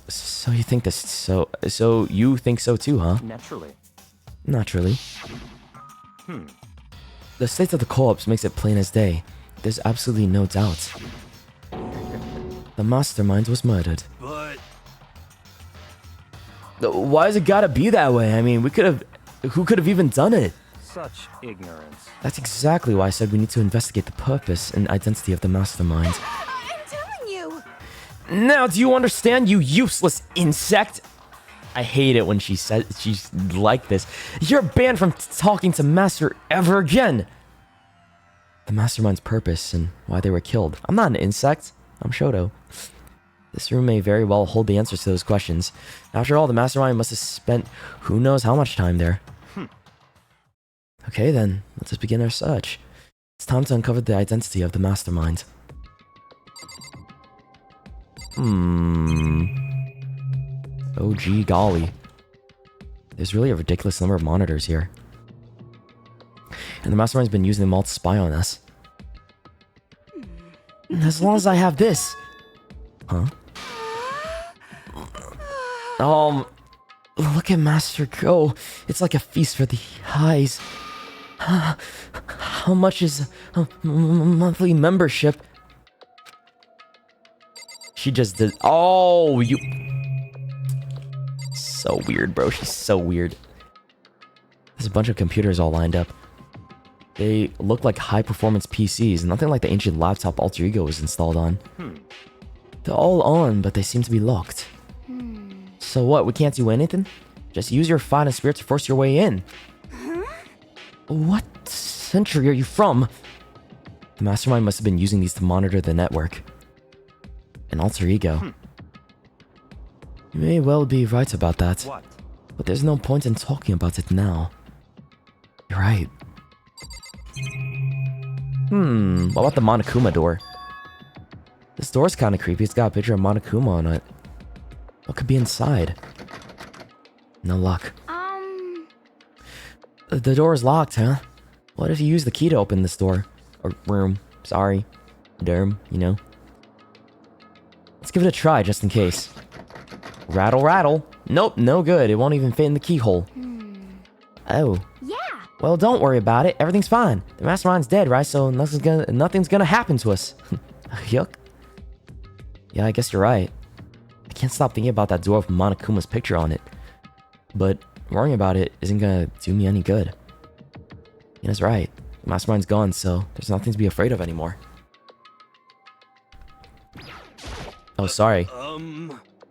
So you think this? So you think so too, huh? Naturally. Naturally. The state of the corpse makes it plain as day. There's absolutely no doubt. The mastermind was murdered. But Why has it gotta be that way? I mean, who could have even done it? Such ignorance. That's exactly why I said we need to investigate the purpose and identity of the mastermind. I'm telling you. Now, do you understand, you useless insect? I hate it when she's like this. You're banned from talking to Master ever again. The mastermind's purpose and why they were killed. I'm not an insect. I'm Shoto. This room may very well hold the answers to those questions. After all, the mastermind must have spent who knows how much time there. Okay then, let's just begin our search. It's time to uncover the identity of the mastermind. Oh gee golly. There's really a ridiculous number of monitors here. And the mastermind's been using them all to spy on us. As long as I have this. Huh? Look at Master go. It's like a feast for the eyes. How much is a monthly membership? She just did. Oh, you. So weird, bro. She's so weird. There's a bunch of computers all lined up. They look like high-performance PCs, nothing like the ancient laptop Alter Ego was installed on. They're all on, but they seem to be locked. So what, we can't do anything? Just use your finest spirit to force your way in. What century are you from? The mastermind must have been using these to monitor the network. An Alter Ego. You may well be right about that. What? But there's no point in talking about it now. You're right. What about the Monokuma door? This door's kind of creepy. It's got a picture of Monokuma on it. What could be inside? No luck. The door is locked, huh? What if you use the key to open this door? Or room. Sorry. Derm, you know. Let's give it a try, just in case. Rattle, rattle. Nope, no good. It won't even fit in the keyhole. Oh. Yeah. Well, don't worry about it. Everything's fine. The mastermind's dead, right? So nothing's gonna happen to us. Yuck. Yeah, I guess you're right. I can't stop thinking about that door with Monokuma's picture on it. But worrying about it isn't gonna do me any good. Ina's right. The mastermind's gone, so there's nothing to be afraid of anymore. Oh, sorry.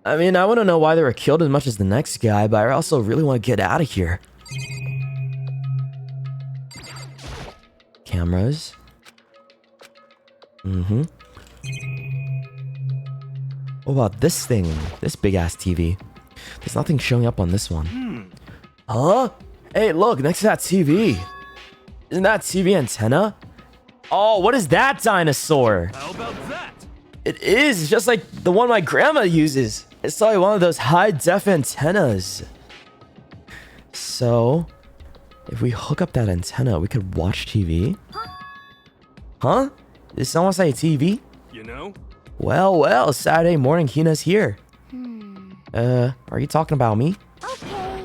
I mean, I want to know why they were killed as much as the next guy, but I also really want to get out of here. Cameras. What about this thing? This big-ass TV. There's nothing showing up on this one. Huh? Hey, look, next to that TV. Isn't that TV antenna? Oh, what is that dinosaur? how about that? It is, it's just like the one my grandma uses. It's like one of those high-def antennas. So, if we hook up that antenna, we could watch TV? Huh? Did someone say TV? You know? Well, Saturday morning, Hina's here. Are you talking about me? Okay.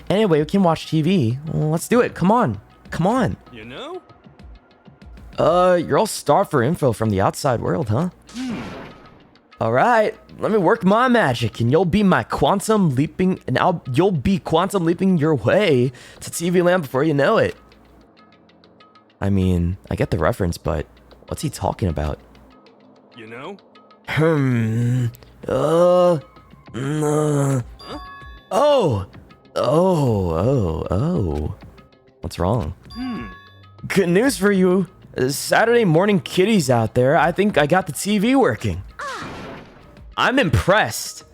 Anyway, we can watch TV. Well, let's do it, come on. Come on. You know? You're all starved for info from the outside world, huh? Alright, let me work my magic and you'll be quantum leaping your way to TV land before you know it. I mean, I get the reference, but what's he talking about? You know? Oh. What's wrong? Good news for you. Saturday morning kiddies out there. I think I got the TV working. I'm impressed.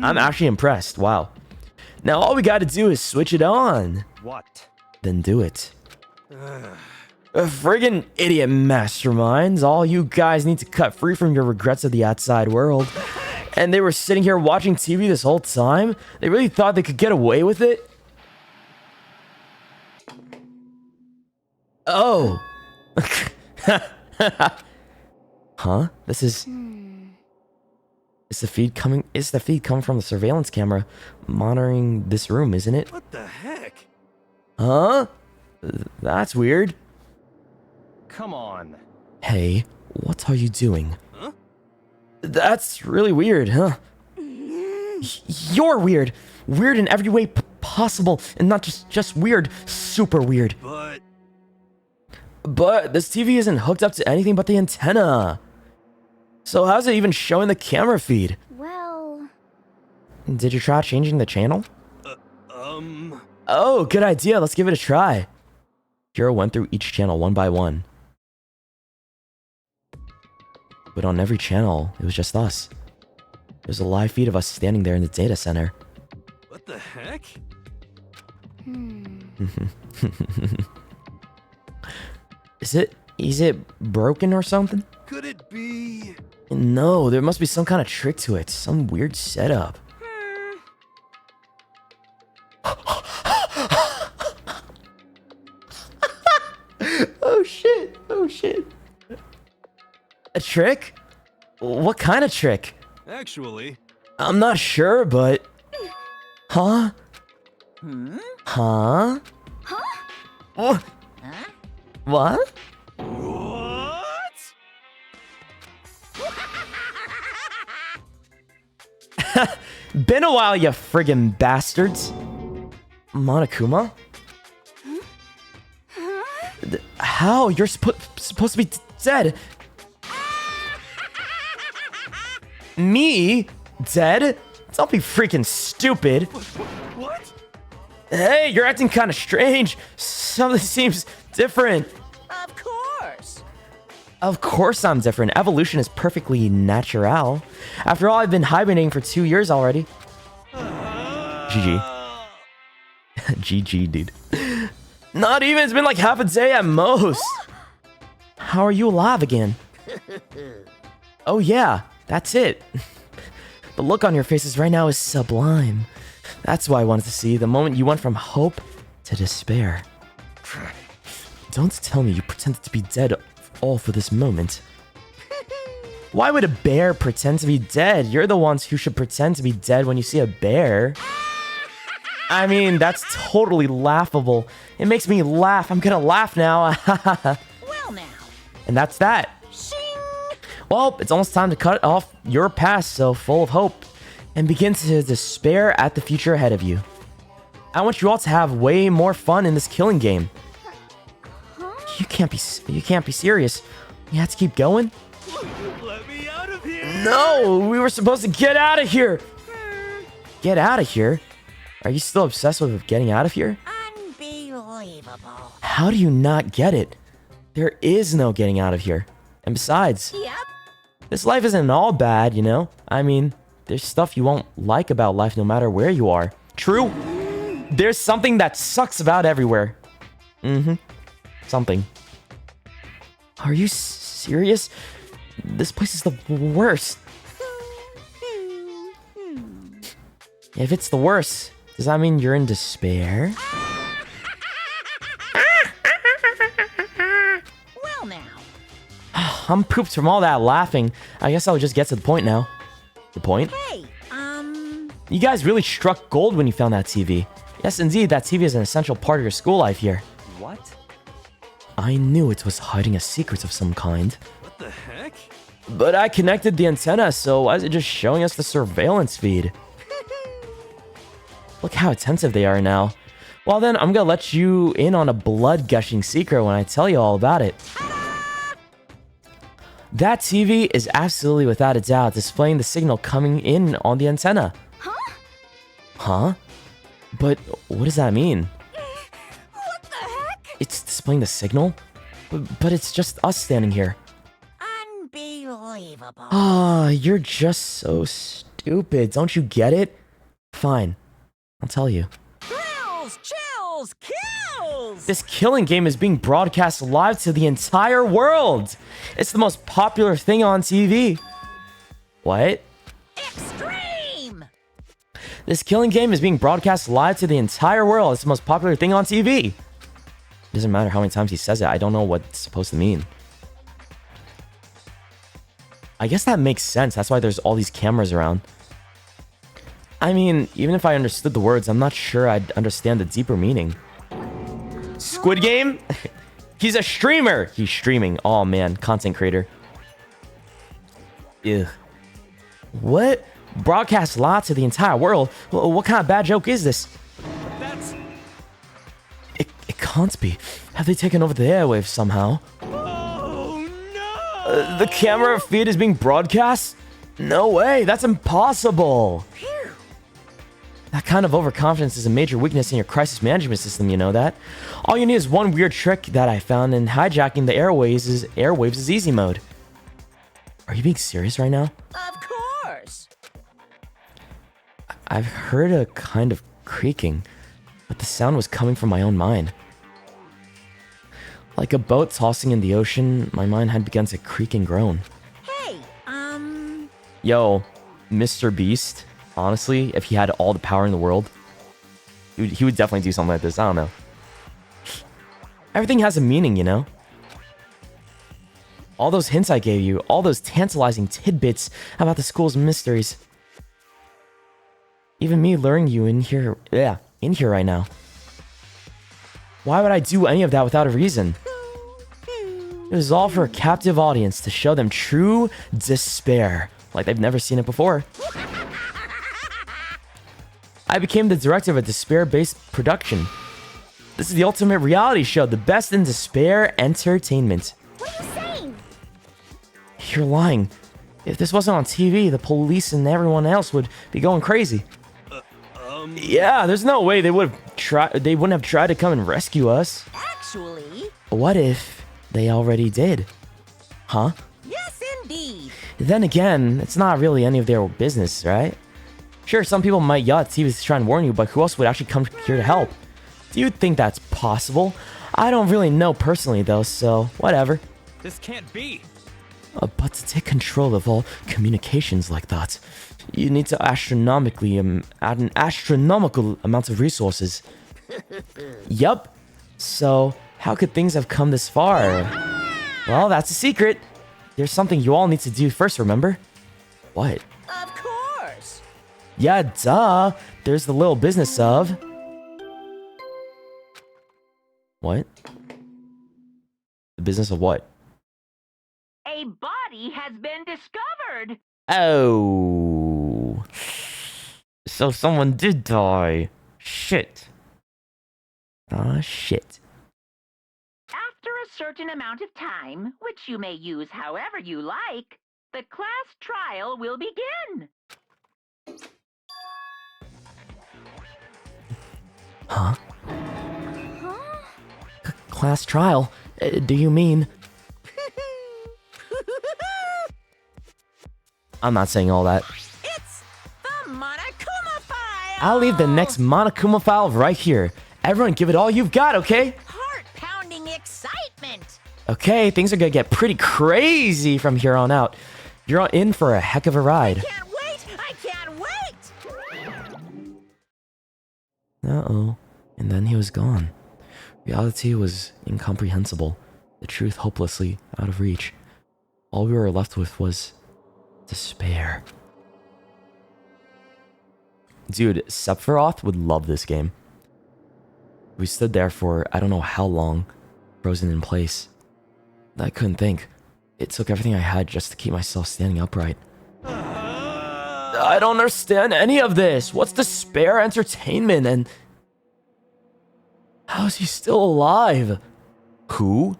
I'm actually impressed. Wow. Now all we got to do is switch it on. What? Then do it. Friggin' idiot masterminds. All you guys need to cut free from your regrets of the outside world. And they were sitting here watching TV this whole time? They really thought they could get away with it? Oh. Huh? This is... Is the feed coming from the surveillance camera monitoring this room, isn't it? What the heck? Huh? That's weird. Come on. Hey, what are you doing? Huh? That's really weird, huh? You're weird. Weird in every way possible, and not just weird, super weird. But this TV isn't hooked up to anything but the antenna. So how's it even showing the camera feed? Well... Did you try changing the channel? Oh, good idea. Let's give it a try. Hiro went through each channel one by one. But on every channel, it was just us. There's a live feed of us standing there in the data center. What the heck? Is it broken or something? Could it be? No, there must be some kind of trick to it. Some weird setup. Oh shit. Oh shit. A trick? What kind of trick? Actually, I'm not sure, but... Huh? Huh? Oh. What? what? Been a while, you friggin' bastards. Monokuma? How? You're supposed to be dead. Me? Dead? Don't be freaking stupid. What? Hey, you're acting kind of strange. Something seems different. Of course. Of course I'm different. Evolution is perfectly natural. After all, I've been hibernating for 2 years already. GG. GG, dude. Not even. It's been like half a day at most. How are you alive again? Oh yeah, that's it. The look on your faces right now is sublime. That's why I wanted to see the moment you went from hope to despair. Don't tell me you pretended to be dead all for this moment. Why would a bear pretend to be dead? You're the ones who should pretend to be dead when you see a bear. I mean, that's totally laughable. It makes me laugh. I'm gonna laugh now. Well now. And that's that. Well, it's almost time to cut off your past so full of hope and begin to despair at the future ahead of you. I want you all to have way more fun in this killing game. You can't be serious. You have to keep going? Let me out of here! No, we were supposed to get out of here. Get out of here? Are you still obsessed with getting out of here? Unbelievable. How do you not get it? There is no getting out of here. And besides, Yep. this life isn't all bad, you know? I mean, there's stuff you won't like about life no matter where you are. True. There's something that sucks about everywhere. Something. Are you serious? This place is the worst. If it's the worst, does that mean you're in despair? Well now. I'm pooped from all that laughing. I guess I'll just get to the point now. The point? Hey, You guys really struck gold when you found that TV. Yes, indeed, that TV is an essential part of your school life here. What? I knew it was hiding a secret of some kind. What the heck? But I connected the antenna, so why is it just showing us the surveillance feed? Look how attentive they are now. Well then, I'm gonna let you in on a blood-gushing secret when I tell you all about it. That TV is absolutely without a doubt displaying the signal coming in on the antenna. Huh? But what does that mean? what the heck? It's displaying the signal? But it's just us standing here. Unbelievable. Ah, you're just so stupid. Don't you get it? Fine. I'll tell you. Thrills, chills, kills! This killing game is being broadcast live to the entire world. It's the most popular thing on TV. What? Extreme! This killing game is being broadcast live to the entire world. It's the most popular thing on TV. It doesn't matter how many times he says it. I don't know what it's supposed to mean. I guess that makes sense. That's why there's all these cameras around. I mean, even if I understood the words, I'm not sure I'd understand the deeper meaning. Squid Game? He's a streamer. He's streaming. Oh man, content creator. Ugh. What? Broadcast live to the entire world? What kind of bad joke is this? That's... It can't be. Have they taken over the airwaves somehow? Oh, no! The camera feed is being broadcast? No way, that's impossible. That kind of overconfidence is a major weakness in your crisis management system, you know that? All you need is one weird trick that I found, and hijacking the airwaves is easy mode. Are you being serious right now? Of course. I've heard a kind of creaking, but the sound was coming from my own mind. Like a boat tossing in the ocean, my mind had begun to creak and groan. Hey, Yo, Mr. Beast, honestly, if he had all the power in the world, he would definitely do something like this. I don't know. Everything has a meaning, you know? All those hints I gave you, all those tantalizing tidbits about the school's mysteries. Even me luring you in here right now. Why would I do any of that without a reason? It was all for a captive audience to show them true despair, like they've never seen it before. I became the director of a despair-based production. This is the ultimate reality show, the best in despair entertainment. What are you saying? You're lying. If this wasn't on TV, the police and everyone else would be going crazy. Yeah, there's no way they wouldn't have tried to come and rescue us. actually, What if they already did? Huh? yes indeed. Then again, it's not really any of their business, right? Sure, some people might yell at TV to try and warn you, but who else would actually come here to help? Do you think that's possible? I don't really know personally though, so whatever. This can't be. But to take control of all communications like that, you need to add an astronomical amount of resources. Yup. So, how could things have come this far? Well, that's a secret. There's something you all need to do first, remember? What? Of course. Yeah, duh. There's the little business of... What? The business of what? A body has been discovered. Oh. So someone did die. Shit. Ah, shit. After a certain amount of time, which you may use however you like, the class trial will begin. Huh? Class trial? Do you mean... I'm not saying all that. It's the Monokuma file. I'll leave the next Monokuma file right here. Everyone give it all you've got, okay? Heart-pounding excitement. Okay, things are gonna get pretty crazy from here on out. You're in for a heck of a ride. Can't wait. I can't wait. Uh-oh. And then he was gone. Reality was incomprehensible. The truth hopelessly out of reach. All we were left with was... despair. Dude, Sephiroth would love this game. We stood there for I don't know how long, frozen in place. I couldn't think. It took everything I had just to keep myself standing upright. I don't understand any of this. What's despair entertainment and... How is he still alive? Who?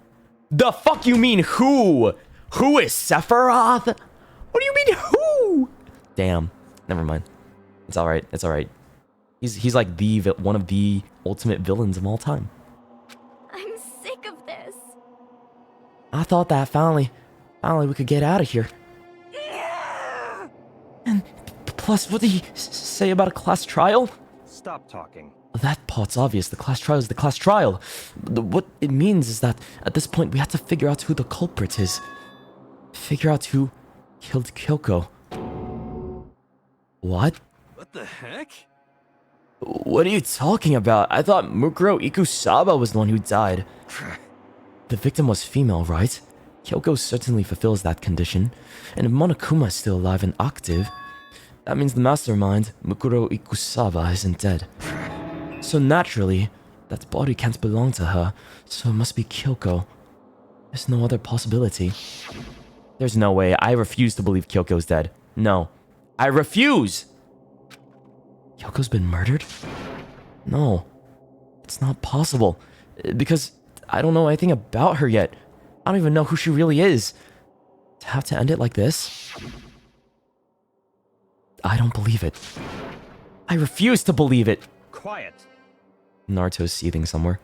The fuck you mean who? Who is Sephiroth? What do you mean who? Damn. Never mind. It's alright. It's alright. He's like one of the ultimate villains of all time. I'm sick of this. I thought that finally we could get out of here. And plus, what did he say about a class trial? Stop talking. That part's obvious. The class trial is the class trial. What it means is that at this point we have to figure out who the culprit is. Figure out who killed Kyoko. What? What the heck? What are you talking about? I thought Mukuro Ikusaba was the one who died. The victim was female, right? Kyoko certainly fulfills that condition. And if Monokuma is still alive and active, that means the mastermind, Mukuro Ikusaba, isn't dead. So naturally, that body can't belong to her, so it must be Kyoko. There's no other possibility. There's no way. I refuse to believe Kyoko's dead. No. I refuse! Kyoko's been murdered? No. It's not possible. Because I don't know anything about her yet. I don't even know who she really is. To have to end it like this? I don't believe it. I refuse to believe it. Quiet. Naruto's seething somewhere.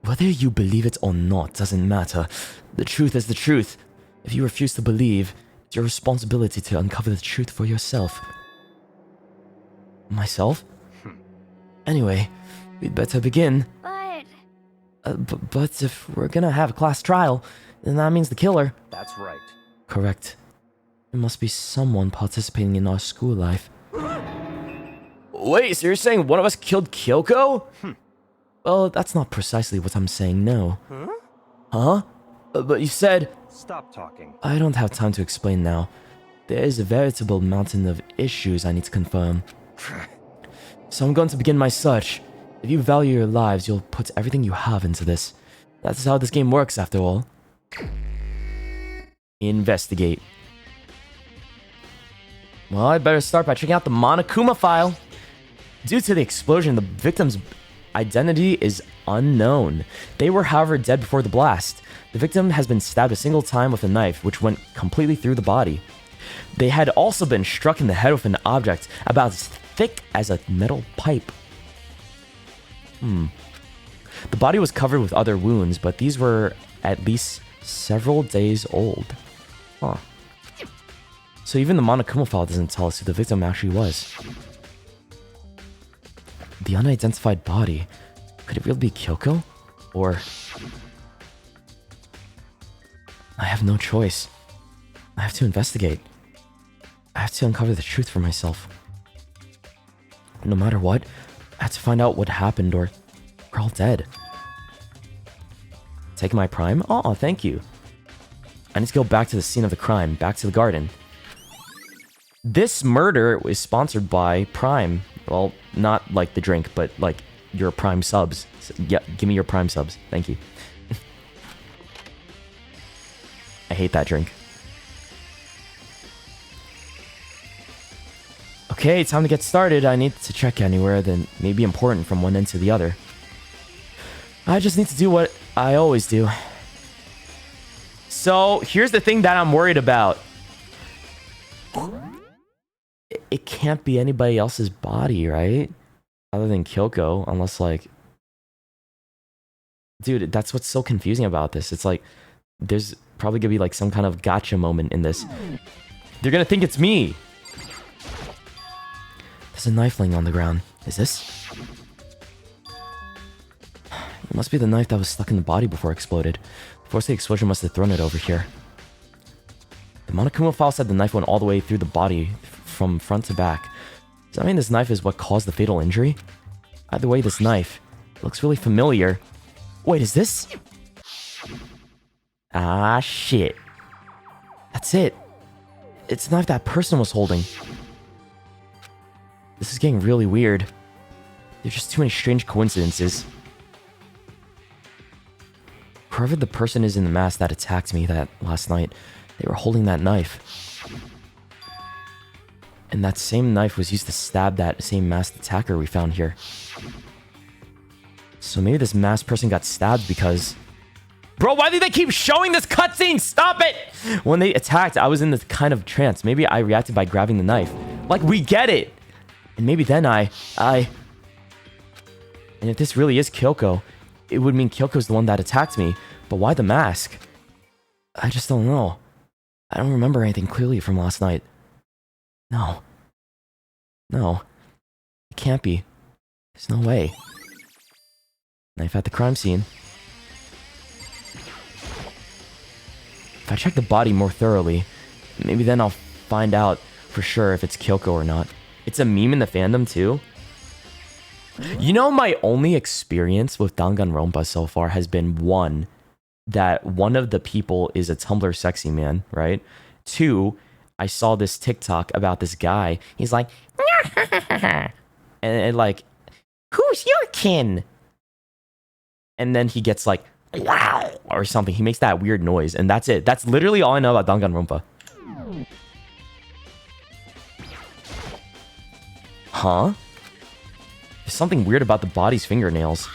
Whether you believe it or not doesn't matter. The truth is the truth. If you refuse to believe, it's your responsibility to uncover the truth for yourself. Myself? Anyway, we'd better begin. But... But if we're gonna have a class trial, then that means the killer. That's right. Correct. It must be someone participating in our school life. Wait, so you're saying one of us killed Kyoko? Well, that's not precisely what I'm saying, no. Huh? But you said... Stop talking. I don't have time to explain now. There is a veritable mountain of issues I need to confirm. So I'm going to begin my search. If you value your lives, you'll put everything you have into this. That's how this game works, after all. Investigate. Well, I better start by checking out the Monokuma file. Due to the explosion, the victim's identity is unknown. They were, however, dead before the blast. The victim has been stabbed a single time with a knife, which went completely through the body. They had also been struck in the head with an object about as thick as a metal pipe. The body was covered with other wounds, but these were at least several days old. Huh. So even the Monokuma file doesn't tell us who the victim actually was. The unidentified body. Could it really be Kyoko? Or... I have no choice. I have to investigate. I have to uncover the truth for myself. No matter what, I have to find out what happened or we're all dead. Take my prime? Oh, thank you. I need to go back to the scene of the crime, back to the garden. This murder was sponsored by Prime. Well, not like the drink, but like your Prime subs. So, yeah, give me your Prime subs. Thank you. I hate that drink. Okay, time to get started. I need to check anywhere that may be important from one end to the other. I just need to do what I always do. So, here's the thing that I'm worried about. It can't be anybody else's body, right? Other than Kyoko, unless like... Dude, that's what's so confusing about this. It's like, there's probably gonna be like some kind of gotcha moment in this. They're gonna think it's me! There's a knife laying on the ground. Is this? It must be the knife that was stuck in the body before it exploded. The force of the explosion must have thrown it over here. The Monokuma file said the knife went all the way through the body from front to back. Does that mean this knife is what caused the fatal injury? Either way, this knife looks really familiar. Wait, is this? Ah, shit. That's it. It's the knife that person was holding. This is getting really weird. There's just too many strange coincidences. Whoever the person is in the mask that attacked me that last night, they were holding that knife. And that same knife was used to stab that same masked attacker we found here. So maybe this masked person got stabbed because... Bro, why do they keep showing this cutscene? Stop it! When they attacked, I was in this kind of trance. Maybe I reacted by grabbing the knife. Like, we get it! And maybe then And if this really is Kyoko, it would mean Kyoko's the one that attacked me. But why the mask? I just don't know. I don't remember anything clearly from last night. No. It can't be. There's no way. Knife at the crime scene. If I check the body more thoroughly, maybe then I'll find out for sure if it's Kyoko or not. It's a meme in the fandom too. You know, my only experience with Danganronpa so far has been one, that one of the people is a Tumblr sexy man, right? Two, I saw this TikTok about this guy. He's like, and like, who's your kin? And then he gets like, wow, or something. He makes that weird noise, and that's it. That's literally all I know about Danganronpa. Huh? There's something weird about the body's fingernails.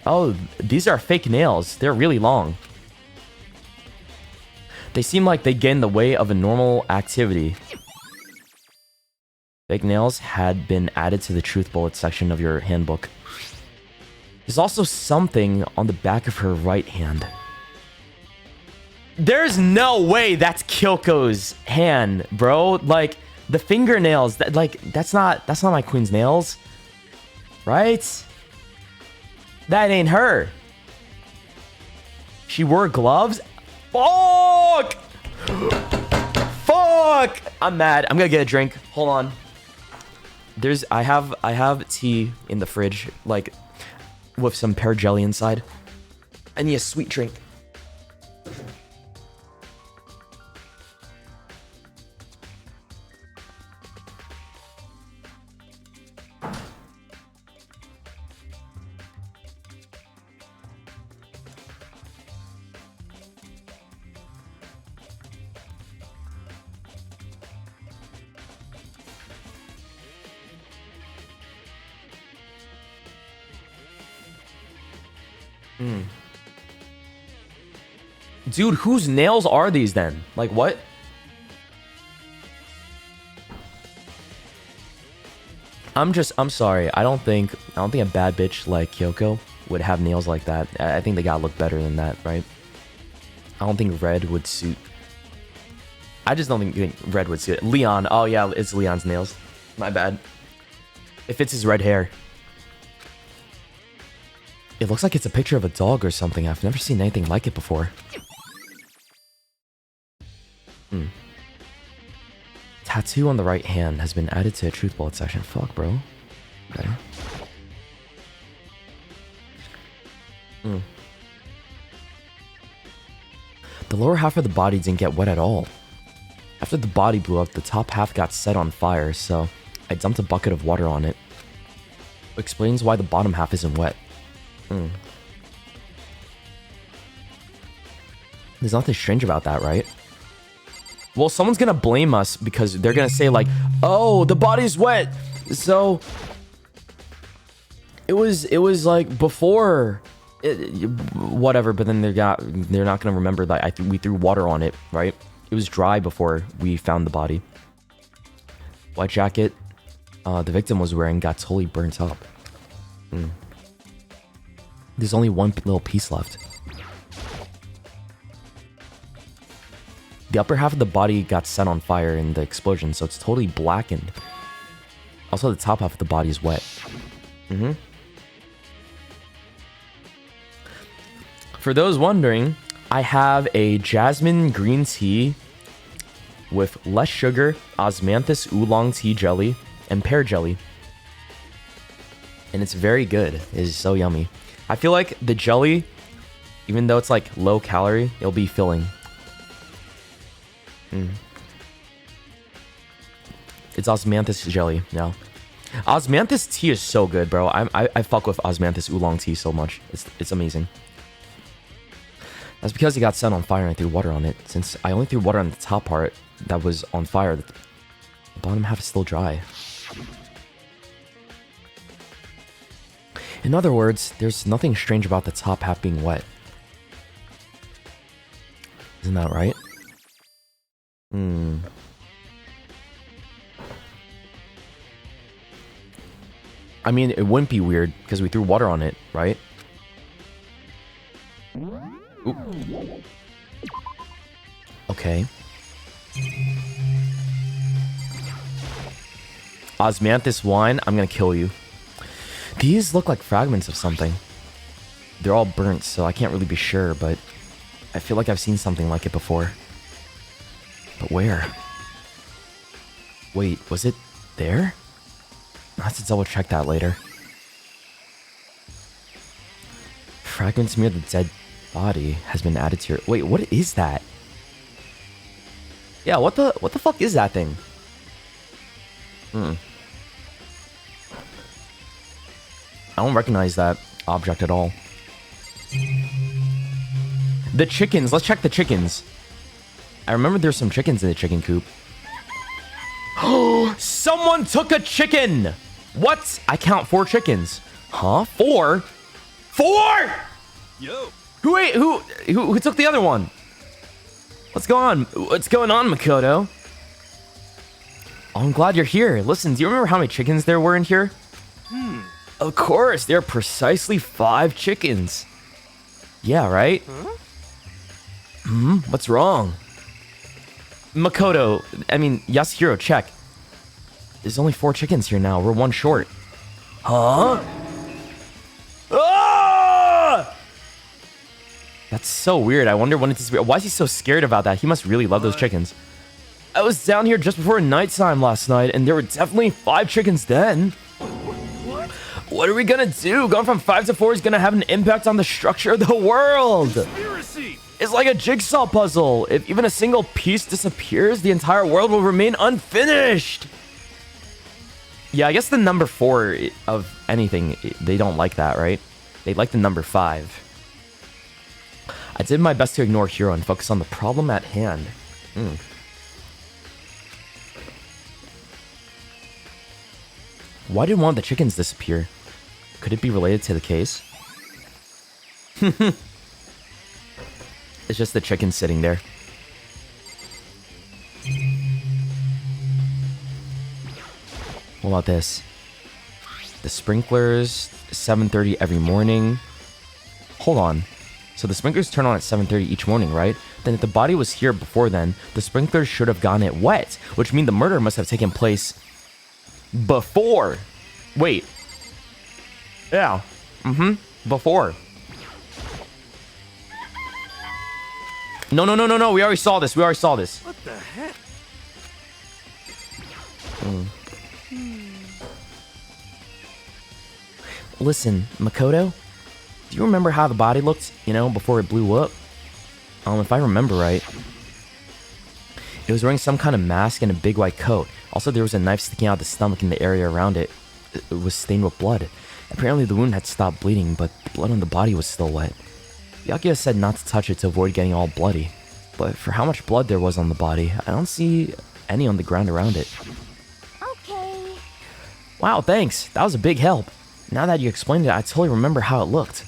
Oh, these are fake nails. They're really long. They seem like they get in the way of a normal activity. Fake nails had been added to the truth bullet section of your handbook. There's also something on the back of her right hand. There's no way that's Kyoko's hand, bro. Like, the fingernails, that's not my queen's nails. Right? That ain't her. She wore gloves? Fuck! Fuck! I'm mad. I'm gonna get a drink. Hold on. I have tea in the fridge, like, with some pear jelly inside. I need a sweet drink. Dude, whose nails are these then? Like, what? I'm sorry. I don't think a bad bitch like Kyoko would have nails like that. I think they gotta look better than that, right? I don't think red would suit. I just don't think red would suit. Leon. Oh yeah, it's Leon's nails. My bad. It fits his red hair. It looks like it's a picture of a dog or something. I've never seen anything like it before. Tattoo on the right hand has been added to a truth bullet section. Fuck, bro. Okay. The lower half of the body didn't get wet at all. After the body blew up, the top half got set on fire, so I dumped a bucket of water on it. Explains why the bottom half isn't wet. There's nothing strange about that, right? Well, someone's gonna blame us because they're gonna say like, oh, the body's wet, so it was like before whatever, but then they're not gonna remember that we threw water on it, right? It was dry before we found the body. White jacket the victim was wearing got totally burnt up. There's only one little piece left. The upper half of the body got set on fire in the explosion, so it's totally blackened. Also, the top half of the body is wet. For those wondering, I have a jasmine green tea with less sugar, osmanthus oolong tea jelly, and pear jelly. And it's very good. It is so yummy. I feel like the jelly, even though it's like low calorie, it'll be filling. It's osmanthus jelly now. Osmanthus tea is so good, bro. I fuck with osmanthus oolong tea so much. It's amazing. That's because it got set on fire and I threw water on it. Since I only threw water on the top part that was on fire, the bottom half is still dry. In other words, there's nothing strange about the top half being wet. Isn't that right? I mean, it wouldn't be weird because we threw water on it, right? Oop. Okay. Osmanthus wine, I'm gonna kill you. These look like fragments of something. They're all burnt, so I can't really be sure, but I feel like I've seen something like it before. But where? Wait, was it there? I'll have to double check that later. Fragments near the dead body has been added to your... Wait, what is that? Yeah, what the fuck is that thing? I don't recognize that object at all. The chickens. Let's check the chickens. I remember there's some chickens in the chicken coop. Oh, someone took a chicken! What? I count 4 chickens. Huh? 4? 4! Yo. Who took the other one? What's going on? What's going on, Makoto? Oh, I'm glad you're here. Listen, do you remember how many chickens there were in here? Of course, there are precisely 5 chickens. Yeah, right? What's wrong? Makoto, I mean, Yasuhiro, check. There's only 4 chickens here now. We're 1 short. Huh? Ah! That's so weird. I wonder when it's... Why is he so scared about that? He must really love those chickens. I was down here just before nighttime last night, and there were definitely 5 chickens then. What are we gonna do? Going from 5 to 4 is gonna have an impact on the structure of the world. Conspiracy. It's like a jigsaw puzzle. If even a single piece disappears, the entire world will remain unfinished. Yeah, I guess the number 4 of anything, they don't like that, right? They like the number 5. I did my best to ignore Hiro and focus on the problem at hand. Why did one of the chickens disappear? Could it be related to the case? It's just the chicken sitting there. What about this? The sprinklers, 7:30 every morning. Hold on. So the sprinklers turn on at 7:30 each morning, right? Then if the body was here before then, the sprinklers should have gotten it wet, which means the murder must have taken place before. Wait. Yeah. Before. No. We already saw this. What the heck? Listen, Makoto, do you remember how the body looked, before it blew up? If I remember right, it was wearing some kind of mask and a big white coat. Also, there was a knife sticking out of the stomach in the area around it. It was stained with blood. Apparently, the wound had stopped bleeding, but the blood on the body was still wet. Byakuya said not to touch it to avoid getting all bloody. But for how much blood there was on the body, I don't see any on the ground around it. Okay. Wow, thanks. That was a big help. Now that you explained it, I totally remember how it looked.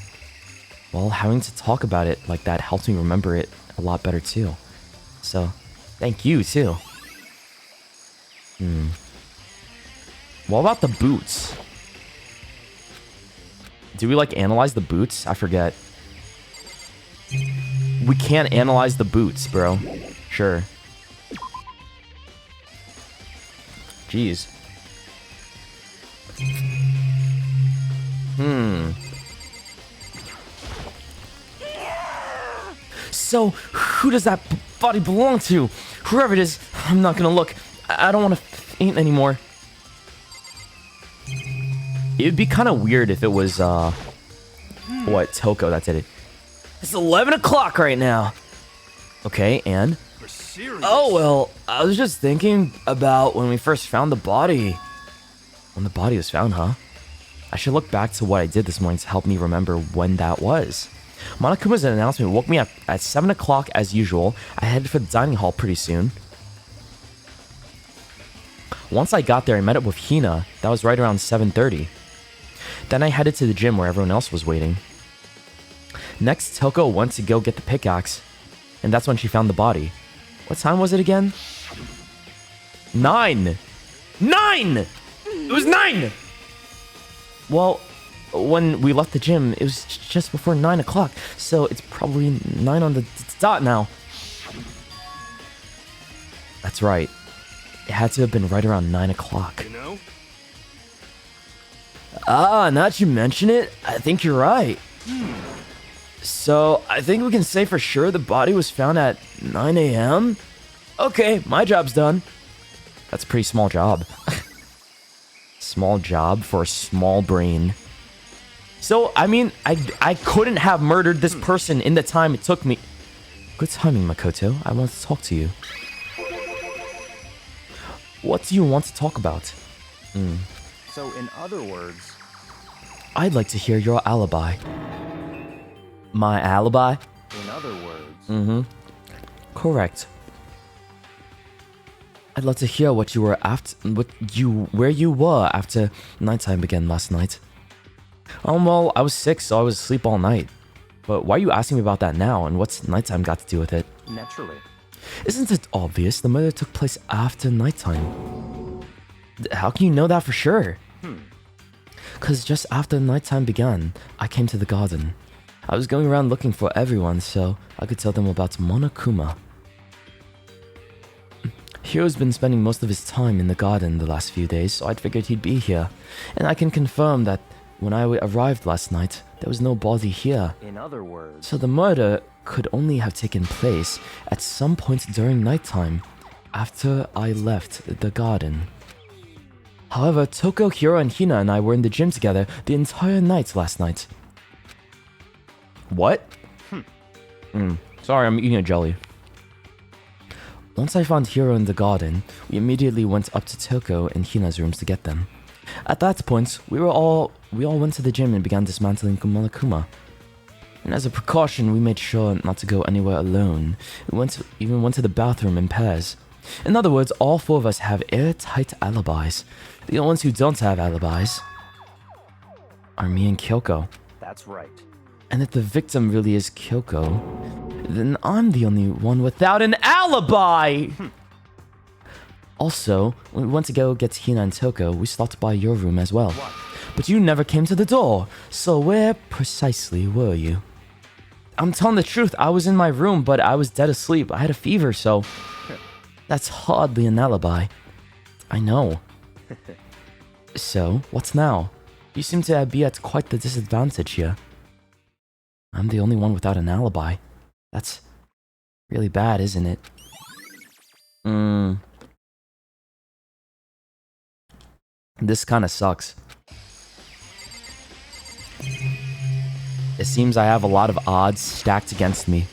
Well, having to talk about it like that helped me remember it a lot better too. So, thank you too. What about the boots? Do we analyze the boots? I forget. We can't analyze the boots, bro. Sure. Jeez. So, who does that body belong to? Whoever it is, I'm not gonna look. I don't want to faint anymore. It would be kind of weird if it was, what, Toko that did it. It's 11 o'clock right now. Okay, and? We're serious. Oh, well, I was just thinking about when we first found the body. When the body was found, huh? I should look back to what I did this morning to help me remember when that was. Monokuma's announcement woke me up at 7 o'clock as usual. I headed for the dining hall pretty soon. Once I got there, I met up with Hina. That was right around 7:30. Then I headed to the gym where everyone else was waiting. Next, Toko went to go get the pickaxe, and that's when she found the body. What time was it again? 9! 9! It was 9! Well, when we left the gym, it was just before 9 o'clock, so it's probably 9 on the dot now. That's right. It had to have been right around 9 o'clock. You know? Ah, now that you mention it, I think you're right. So, I think we can say for sure the body was found at 9 a.m.? Okay, my job's done. That's a pretty small job. Small job for a small brain. So, I mean, I couldn't have murdered this person in the time it took me. Good timing, Makoto. I want to talk to you. What do you want to talk about? So, in other words, I'd like to hear your alibi. My alibi? in other words, Correct. I'd love to hear what you were after, where you were after nighttime began last night. Well, I was sick, so I was asleep all night. But why are you asking me about that now, and what's nighttime got to do with it? naturally. Isn't it obvious the murder took place after nighttime? How can you know that for sure? Because just after nighttime began, I came to the garden. I was going around looking for everyone so I could tell them about Monokuma. Hiro's been spending most of his time in the garden the last few days, so I'd figured he'd be here. And I can confirm that when I arrived last night, there was no body here. In other words, So the murder could only have taken place at some point during nighttime, after I left the garden. However, Toko, Hiro, and Hina and I were in the gym together the entire night last night. What? Sorry, I'm eating a jelly. Once I found Hiro in the garden, we immediately went up to Toko and Hina's rooms to get them. At that point, we all went to the gym and began dismantling Monokuma. And as a precaution, we made sure not to go anywhere alone. We even went to the bathroom in pairs. In other words, all four of us have airtight alibis. The only ones who don't have alibis are me and Kyoko. that's right. And if the victim really is Kyoko, then I'm the only one without an alibi! Also, when we went to go get Hina and Toko, we stopped by your room as well. But you never came to the door, so where precisely were you? I'm telling the truth, I was in my room, but I was dead asleep. I had a fever, so... That's hardly an alibi. I know. So, what's now? You seem to be at quite the disadvantage here. I'm the only one without an alibi. That's really bad, isn't it? This kind of sucks. It seems I have a lot of odds stacked against me.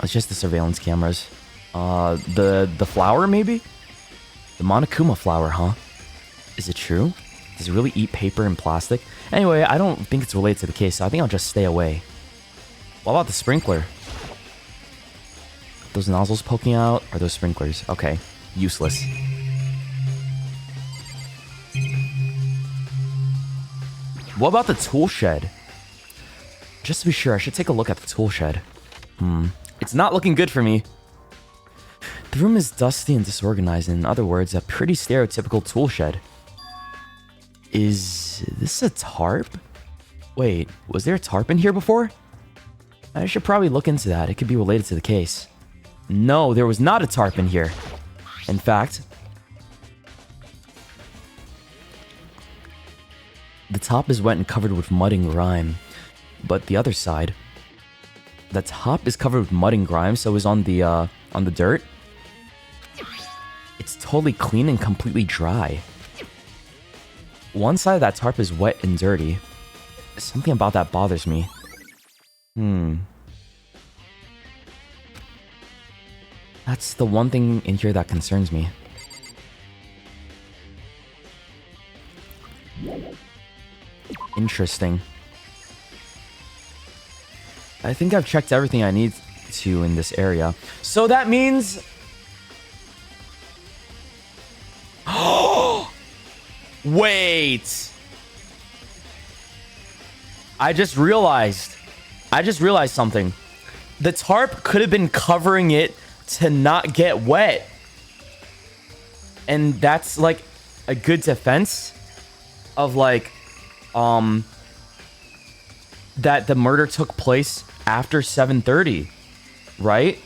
It's just the surveillance cameras. The flower, maybe? The Monokuma flower, huh? Is it true? Does it really eat paper and plastic? Anyway, I don't think it's related to the case, so I think I'll just stay away. What about the sprinkler? Those nozzles poking out? Are those sprinklers? Okay. Useless. What about the tool shed? Just to be sure, I should take a look at the tool shed. It's not looking good for me. The room is dusty and disorganized, in other words, a pretty stereotypical tool shed. Is this a tarp? Wait, was there a tarp in here before? I should probably look into that. It could be related to the case. No, there was not a tarp in here. In fact, the top is wet and covered with mud and grime. But the other side, the top is covered with mud and grime, so is on the dirt. It's totally clean and completely dry. One side of that tarp is wet and dirty. Something about that bothers me. That's the one thing in here that concerns me. Interesting. I think I've checked everything I need to in this area. So that means... Wait! I just realized something. The tarp could have been covering it to not get wet. And that's like a good defense of like that the murder took place after 7:30, right?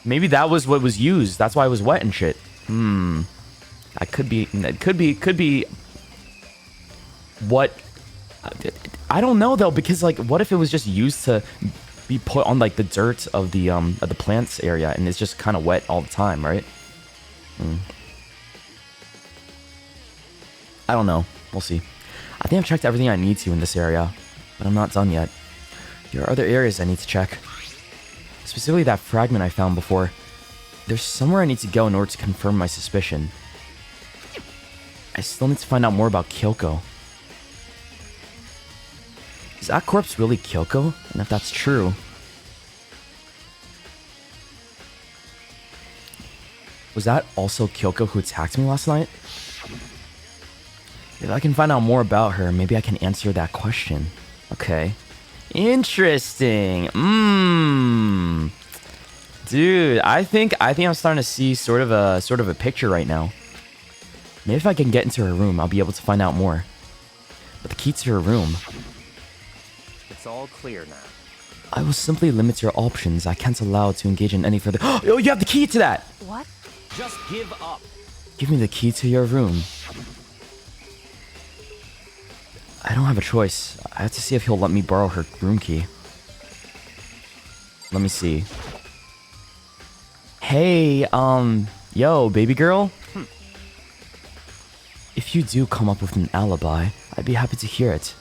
Maybe that was what was used. That's why it was wet and shit. That could be what? I don't know though, because like, what if it was just used to be put on like the dirt of the plants area, and it's just kind of wet all the time, right? I don't know. We'll see. I think I've checked everything I need to in this area, but I'm not done yet. There are other areas I need to check. Specifically that fragment I found before. There's somewhere I need to go in order to confirm my suspicion. I still need to find out more about Kyoko. Is that corpse really Kyoko? And if that's true... was that also Kyoko who attacked me last night? If I can find out more about her, maybe I can answer that question. Okay. Interesting. Dude, I think I'm starting to see sort of a picture right now. Maybe if I can get into her room, I'll be able to find out more. But the key to her room... It's all clear now. I will simply limit your options. I can't allow to engage in any further... Oh, you have the key to that! What? Just give up. Give me the key to your room. I don't have a choice. I have to see if he'll let me borrow her room key. Let me see. Hey, yo, baby girl? If you do come up with an alibi, I'd be happy to hear it.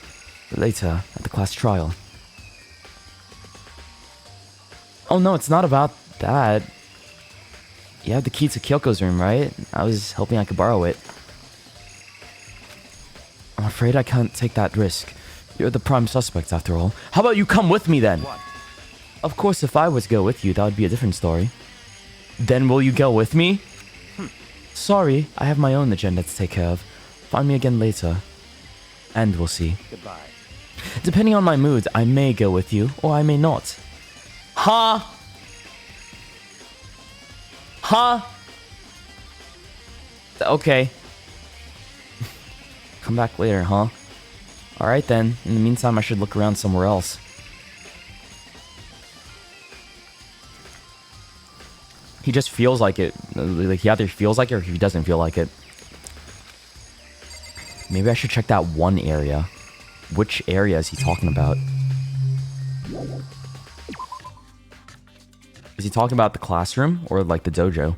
Later, at the class trial. Oh no, it's not about that. You have the key to Kyoko's room, right? I was hoping I could borrow it. I'm afraid I can't take that risk. You're the prime suspect, after all. How about you come with me, then? What? Of course, if I was to go with you, that would be a different story. Then will you go with me? Sorry, I have my own agenda to take care of. Find me again later. And we'll see. Goodbye. Depending on my mood, I may go with you, or I may not. Huh? Huh? Okay. Come back later, huh? Alright then. In the meantime, I should look around somewhere else. He just feels like it. Like, he either feels like it or he doesn't feel like it. Maybe I should check that one area. Which area is he talking about? Is he talking about the classroom or like the dojo?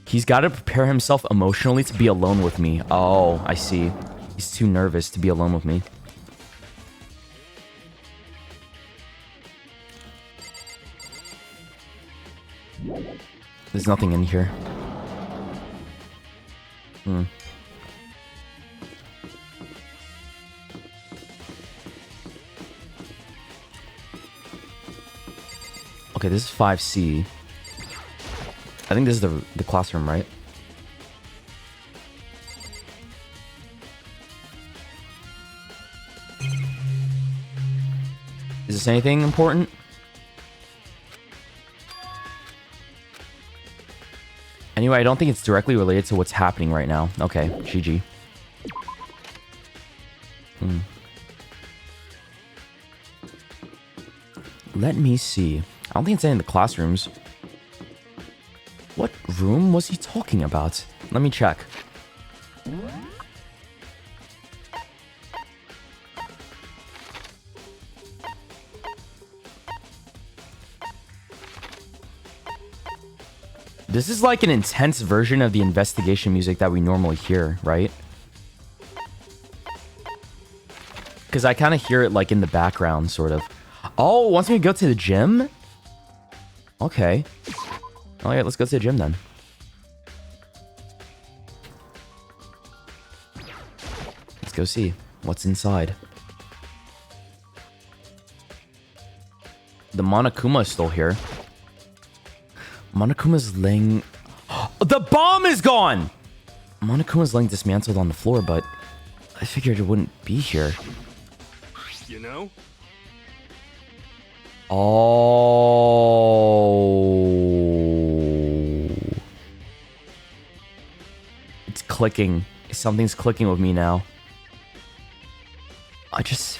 He's got to prepare himself emotionally to be alone with me. Oh, I see. He's too nervous to be alone with me. There's nothing in here. Okay, this is 5C. I think this is the classroom, right? Is this anything important? Anyway, I don't think it's directly related to what's happening right now. Okay, GG. Let me see. I don't think it's any in the classrooms. What room was he talking about? Let me check. This is like an intense version of the investigation music that we normally hear, right? Because I kind of hear it like in the background, sort of. Oh, wants me to go to the gym? Okay. Alright, let's go to the gym then. Let's go see what's inside. The Monokuma is still here. Monokuma's laying... The bomb is gone! Monokuma's laying dismantled on the floor, but I figured it wouldn't be here. You know? Oh. It's clicking. Something's clicking with me now. I just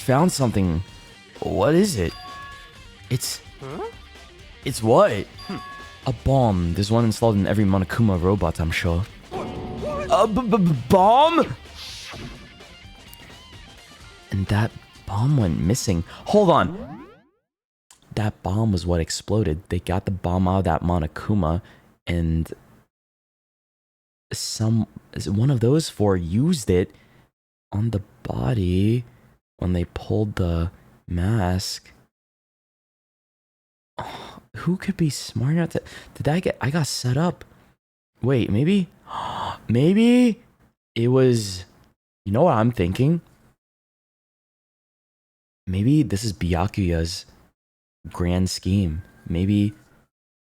found something. What is it? It's... Huh? It's what? A bomb. There's one installed in every Monokuma robot, I'm sure. A bomb? And that bomb went missing. Hold on. That bomb was what exploded. They got the bomb out of that Monokuma, and one of those four used it on the body when they pulled the mask. Oh, who could be smart enough to... I got set up. Wait, maybe it was... You know what I'm thinking? Maybe this is Byakuya's grand scheme. Maybe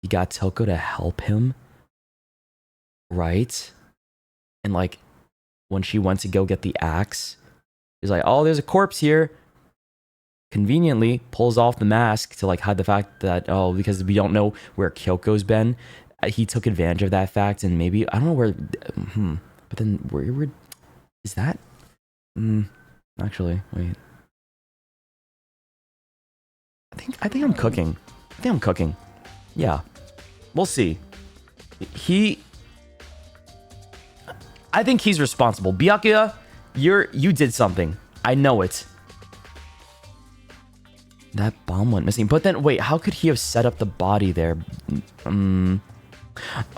he got Toko to help him, right? And like, when she went to go get the axe, he's like, oh, there's a corpse here. Conveniently pulls off the mask to like hide the fact that, oh, because we don't know where Kyoko's been. He took advantage of that fact, and maybe, I don't know where, but then where is that? Actually, wait. I think I'm cooking. Yeah. We'll see. I think he's responsible. Byakuya, you did something. I know it. That bomb went missing. But then, wait, how could he have set up the body there? But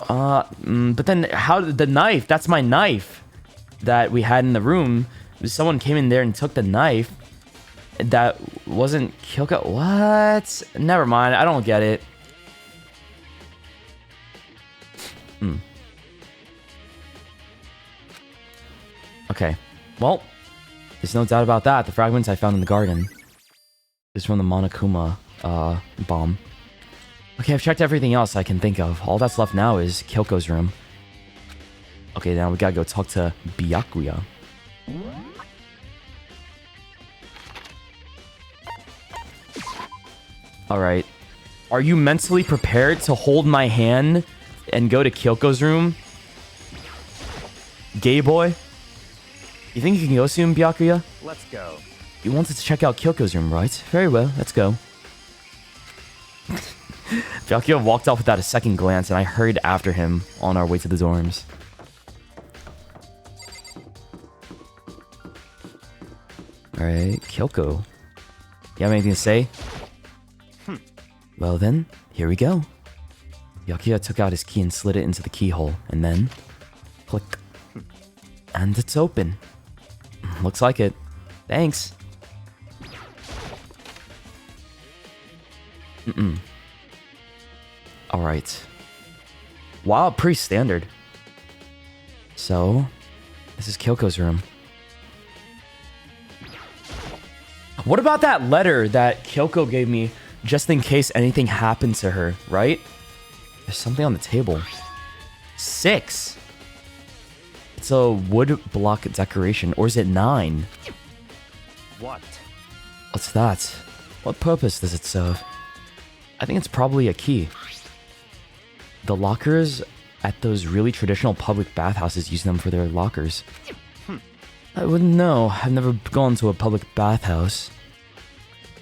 then, how did the knife? That's my knife that we had in the room. Someone came in there and took the knife. That wasn't Kyoko. What? Never mind. I don't get it. Okay. Well, there's no doubt about that. The fragments I found in the garden is from the Monokuma bomb. Okay, I've checked everything else I can think of. All that's left now is Kyoko's room. Okay, now we gotta go talk to Byakuya. Alright. Are you mentally prepared to hold my hand and go to Kyoko's room? Gay boy? You think you can go soon, Byakuya? Let's go. You wanted to check out Kyoko's room, right? Very well, let's go. Byakuya walked off without a second glance, and I hurried after him on our way to the dorms. Alright, Kyoko. You have anything to say? Well then, here we go. Byakuya took out his key and slid it into the keyhole, and then... click. And it's open. Looks like it. Thanks. Alright. Wow, pretty standard. So, this is Kyoko's room. What about that letter that Kyoko gave me just in case anything happened to her, right? There's something on the table. 6. It's a wood block decoration, or is it 9? What? What's that? What purpose does it serve? I think it's probably a key. The lockers at those really traditional public bathhouses use them for their lockers. I wouldn't know. I've never gone to a public bathhouse.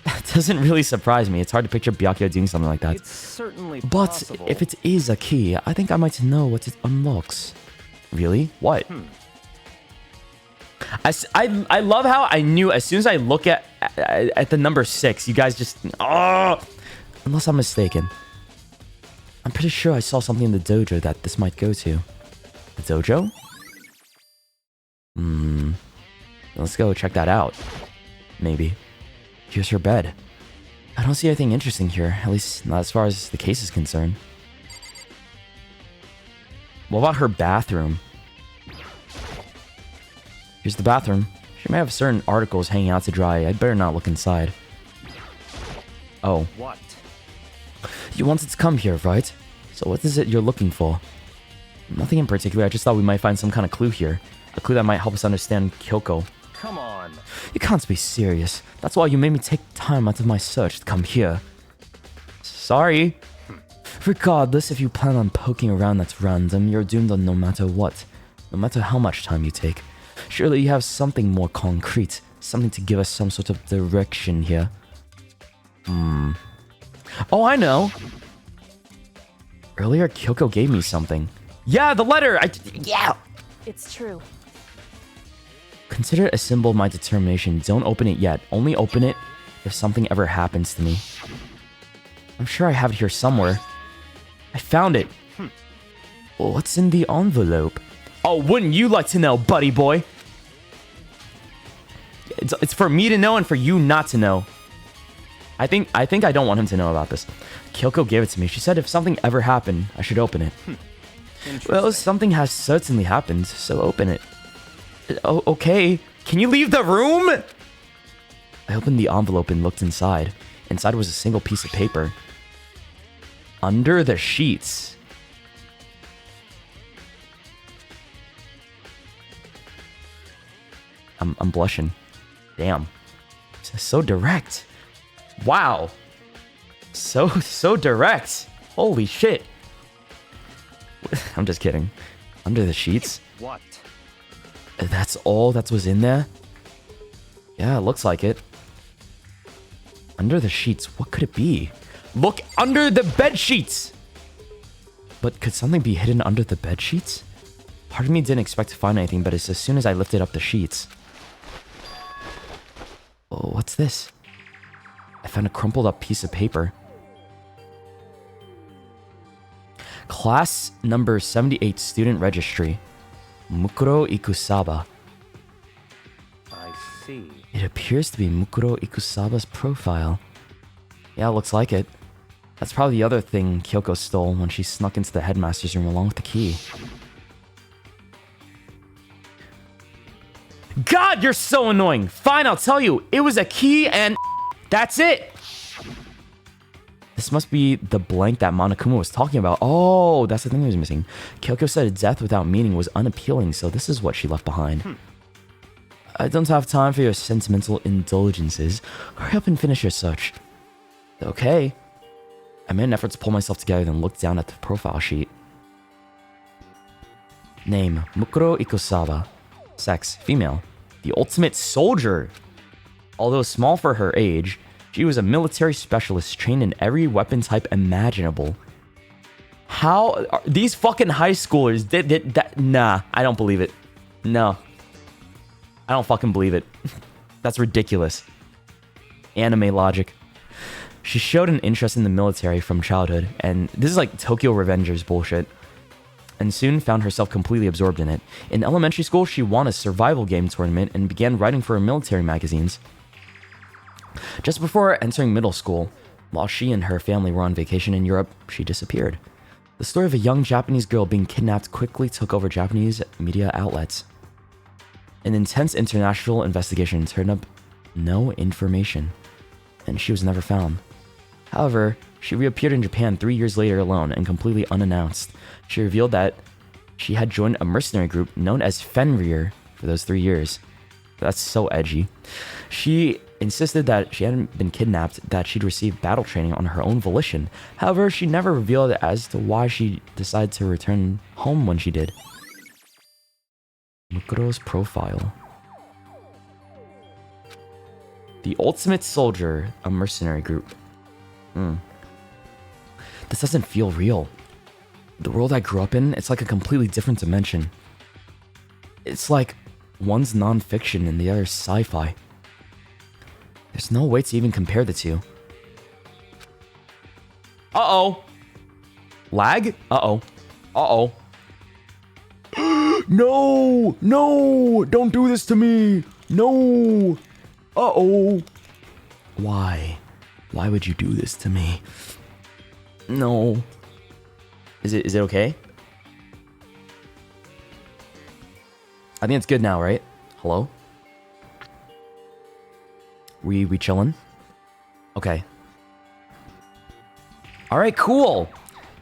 That doesn't really surprise me. It's hard to picture Byakuya doing something like that. It's certainly But possible. if it is a key, I think I might know what it unlocks. Really? What? I love how I knew as soon as I look at the number 6, you guys just... Oh! Unless I'm mistaken. I'm pretty sure I saw something in the dojo that this might go to. The dojo? Let's go check that out. Maybe. Here's her bed. I don't see anything interesting here, at least not as far as the case is concerned. What about her bathroom? Here's the bathroom. She may have certain articles hanging out to dry. I'd better not look inside. Oh. What? You wanted to come here, right? So what is it you're looking for? Nothing in particular. I just thought we might find some kind of clue here. A clue that might help us understand Kyoko. Come on. You can't be serious. That's why you made me take time out of my search to come here. Sorry. Regardless, if you plan on poking around at random, you're doomed on no matter what. No matter how much time you take. Surely you have something more concrete. Something to give us some sort of direction here. Oh, I know. Earlier, Kyoko gave me something. Yeah, the letter! Yeah! It's true. Consider it a symbol of my determination. Don't open it yet. Only open it if something ever happens to me. I'm sure I have it here somewhere. I found it. What's in the envelope? Oh, wouldn't you like to know, buddy boy? It's for me to know and for you not to know. I think I don't want him to know about this. Kyoko gave it to me. She said if something ever happened, I should open it. Well, something has certainly happened, so open it. Oh, okay. Can you leave the room? I opened the envelope and looked inside. Inside was a single piece of paper. Under the sheets. I'm blushing. Damn. So direct. Wow. So direct. Holy shit. I'm just kidding. Under the sheets? What? That's all that was in there? Yeah, it looks like it. Under the sheets, what could it be? Look under the bed sheets! But could something be hidden under the bed sheets? Part of me didn't expect to find anything, but it's as soon as I lifted up the sheets. Oh, what's this? I found a crumpled up piece of paper. Class number 78 student registry. Mukuro Ikusaba. I see. It appears to be Mukuro Ikusaba's profile. Yeah, it looks like it. That's probably the other thing Kyoko stole when she snuck into the headmaster's room along with the key. God, you're so annoying! Fine, I'll tell you. It was a key and... That's it! This must be the blank that Monokuma was talking about. Oh, that's the thing that was missing. Kyoko said death without meaning was unappealing, so this is what she left behind. I don't have time for your sentimental indulgences. Hurry up and finish your search. Okay. I made an effort to pull myself together, then looked down at the profile sheet. Name, Mukuro Ikusaba. Sex, female. The ultimate soldier. Although small for her age, she was a military specialist trained in every weapon type imaginable. How are these fucking high schoolers did that? Nah, I don't believe it. No. I don't fucking believe it. That's ridiculous. Anime logic. She showed an interest in the military from childhood, and this is like Tokyo Revengers bullshit, and soon found herself completely absorbed in it. In elementary school, she won a survival game tournament and began writing for military magazines. Just before entering middle school, while she and her family were on vacation in Europe, she disappeared. The story of a young Japanese girl being kidnapped quickly took over Japanese media outlets. An intense international investigation turned up no information, and she was never found. However, she reappeared in Japan 3 years later alone and completely unannounced. She revealed that she had joined a mercenary group known as Fenrir for those 3 years. That's so edgy. She insisted that she hadn't been kidnapped, that she'd received battle training on her own volition. However, she never revealed as to why she decided to return home when she did. Mukuro's profile. The Ultimate Soldier, a mercenary group. This doesn't feel real. The world I grew up in, it's like a completely different dimension. It's like one's non-fiction and the other's sci-fi. There's no way to even compare the two. Uh-oh. Lag? Uh-oh. Uh-oh. No! No! Don't do this to me! No! Uh-oh. Why? Why would you do this to me? No. Is it okay? I think it's good now, right? Hello? We chillin'? Okay. Alright, cool.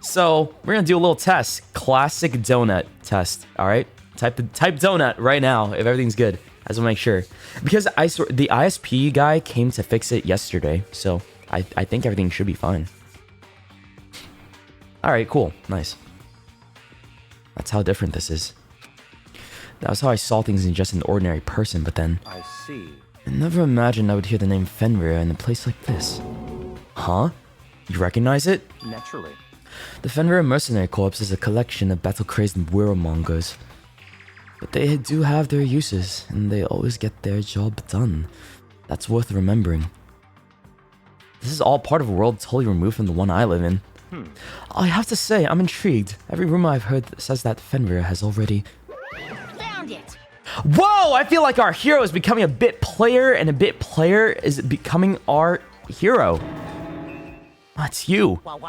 So, we're gonna do a little test. Classic donut test, alright? Type donut right now if everything's good. I just wanna make sure. Because the ISP guy came to fix it yesterday, so I think everything should be fine. Alright, cool. Nice. That's how different this is. That was how I saw things in just an ordinary person, but then... I see. I never imagined I would hear the name Fenrir in a place like this. Huh? You recognize it? Naturally. The Fenrir Mercenary Corps is a collection of battle-crazed warmongers. But they do have their uses, and they always get their job done. That's worth remembering. This is all part of a world totally removed from the one I live in. I have to say, I'm intrigued. Every rumor I've heard says that Fenrir has already... Found it. Whoa! I feel like our hero is becoming a bit player, and a bit player is becoming our hero. That's you. What?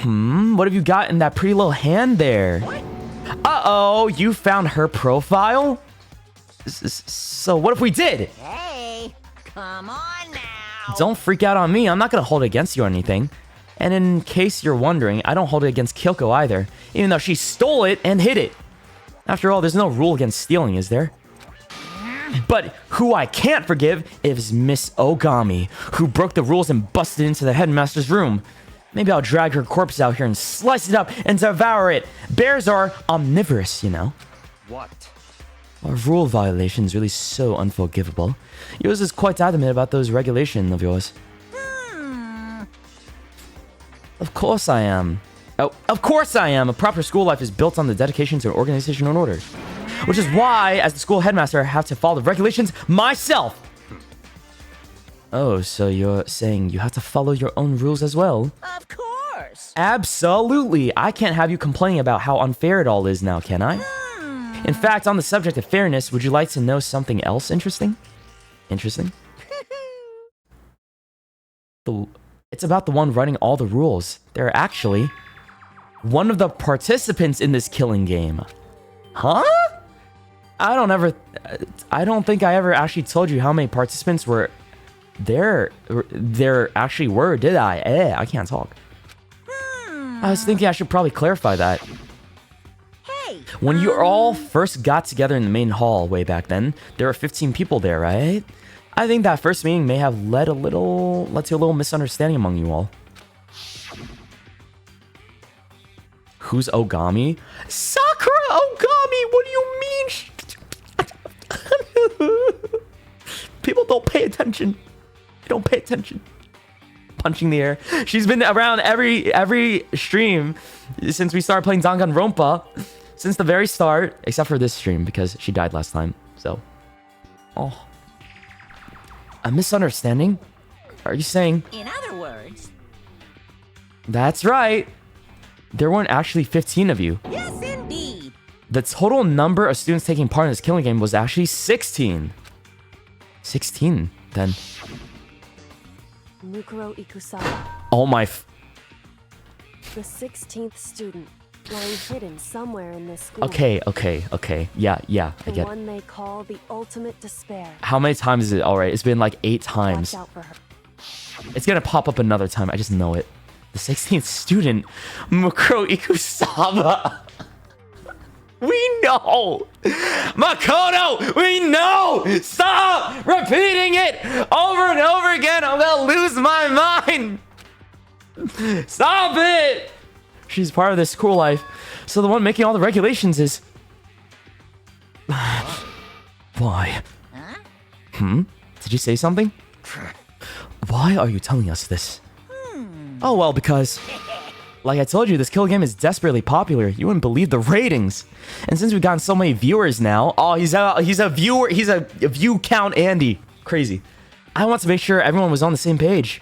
What have you got in that pretty little hand there? Uh-oh, you found her profile? So what if we did? Hey, come on now. Don't freak out on me. I'm not gonna hold it against you or anything. And in case you're wondering, I don't hold it against Kyoko either, even though she stole it and hid it. After all, there's no rule against stealing, is there? But who I can't forgive is Miss Ogami, who broke the rules and busted into the headmaster's room. Maybe I'll drag her corpse out here and slice it up and devour it. Bears are omnivorous, you know. What? Our rule violation is really so unforgivable. Yours is quite adamant about those regulations of yours. Of course I am. Oh, of course I am. A proper school life is built on the dedication to organization and order. Which is why, as the school headmaster, I have to follow the regulations myself. Oh, so you're saying you have to follow your own rules as well? Of course. Absolutely. I can't have you complaining about how unfair it all is now, can I? In fact, on the subject of fairness, would you like to know something else interesting? Interesting? It's about the one writing all the rules. They're actually one of the participants in this killing game. Huh? I don't think I ever actually told you how many participants were there actually were, did I? I can't talk. I was thinking I should probably clarify that. Hey. When you all first got together in the main hall way back then, there were 15 people there, right? I think that first meeting may have led to a little misunderstanding among you all. Who's Ogami? Sakura Ogami! What do you mean? People don't pay attention. They don't pay attention. Punching the air. She's been around every stream since we started playing Danganronpa. Since the very start. Except for this stream, because she died last time. So. Oh. A misunderstanding? Are you saying... In other words... That's right. There weren't actually 15 of you. Yes, indeed. The total number of students taking part in this killing game was actually 16. 16, then. Mukuro Ikusawa, Oh my... the 16th student, lying hidden somewhere in this school. Okay. Yeah, I The get it. one they call the ultimate despair. How many times is it already? It's been like 8 times. Watch out for her. It's gonna pop up another time. I just know it. The 16th student, Mukuro Ikusawa. We know! Makoto! We know! Stop repeating it over and over again! I'm gonna lose my mind! Stop it! She's part of this school life. So the one making all the regulations is... Why? Did you say something? Why are you telling us this? Oh, well, because... Like I told you, this kill game is desperately popular. You wouldn't believe the ratings. And since we've gotten so many viewers now... Oh, he's a viewer... He's a view count Andy. Crazy. I want to make sure everyone was on the same page.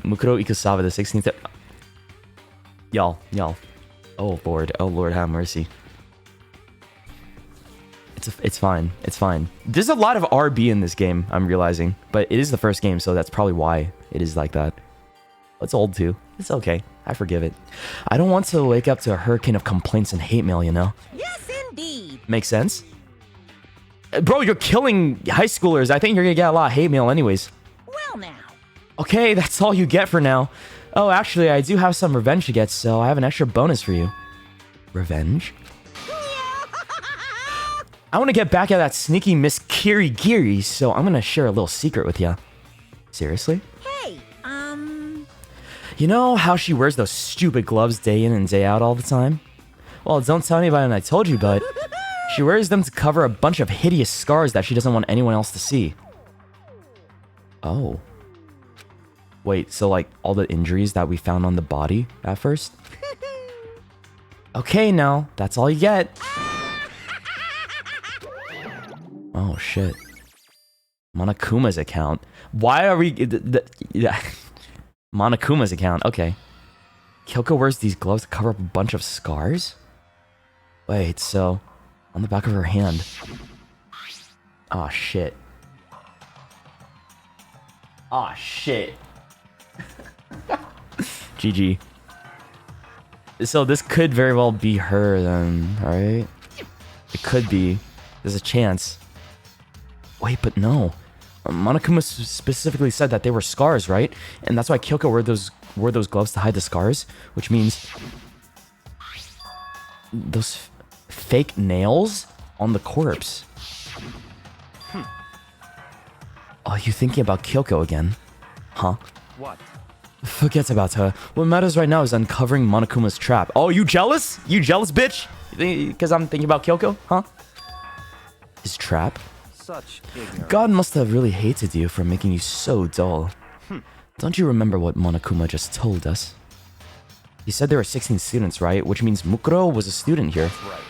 Mukuro Ikusawa, the 16th... Y'all. Oh, Lord, have mercy. It's fine. There's a lot of RB in this game, I'm realizing. But it is the first game, so that's probably why it is like that. It's old, too. It's okay. I forgive it. I don't want to wake up to a hurricane of complaints and hate mail, you know? Yes, indeed. Makes sense? Bro, you're killing high schoolers. I think you're gonna get a lot of hate mail anyways. Well, now. Okay, that's all you get for now. Oh, actually, I do have some revenge to get, so I have an extra bonus for you. Revenge? I want to get back at that sneaky Miss Kirigiri, so I'm gonna share a little secret with you. Seriously? Hey, You know how she wears those stupid gloves day in and day out all the time? Well, don't tell anybody when I told you, but she wears them to cover a bunch of hideous scars that she doesn't want anyone else to see. Oh. Wait, so like all the injuries that we found on the body at first? Okay, now that's all you get. Oh shit. Monokuma's account. Why are we? Yeah. Monokuma's account. Okay. Kyoko wears these gloves to cover up a bunch of scars? Wait, so on the back of her hand. Oh shit. Oh shit. GG. So this could very well be her then, right? It could be. There's a chance. Wait, but no. Monokuma specifically said that they were scars, right? And that's why Kyoko wore those gloves to hide the scars, which means those fake nails on the corpse. Are you thinking about Kyoko again? Huh? What? Forget about her. What matters right now is uncovering Monokuma's trap. Oh, you jealous? You jealous, bitch? Because I'm thinking about Kyoko? Huh? His trap? Such ignorance. God must have really hated you for making you so dull. Don't you remember what Monokuma just told us? He said there were 16 students, right? Which means Mukuro was a student here. Right.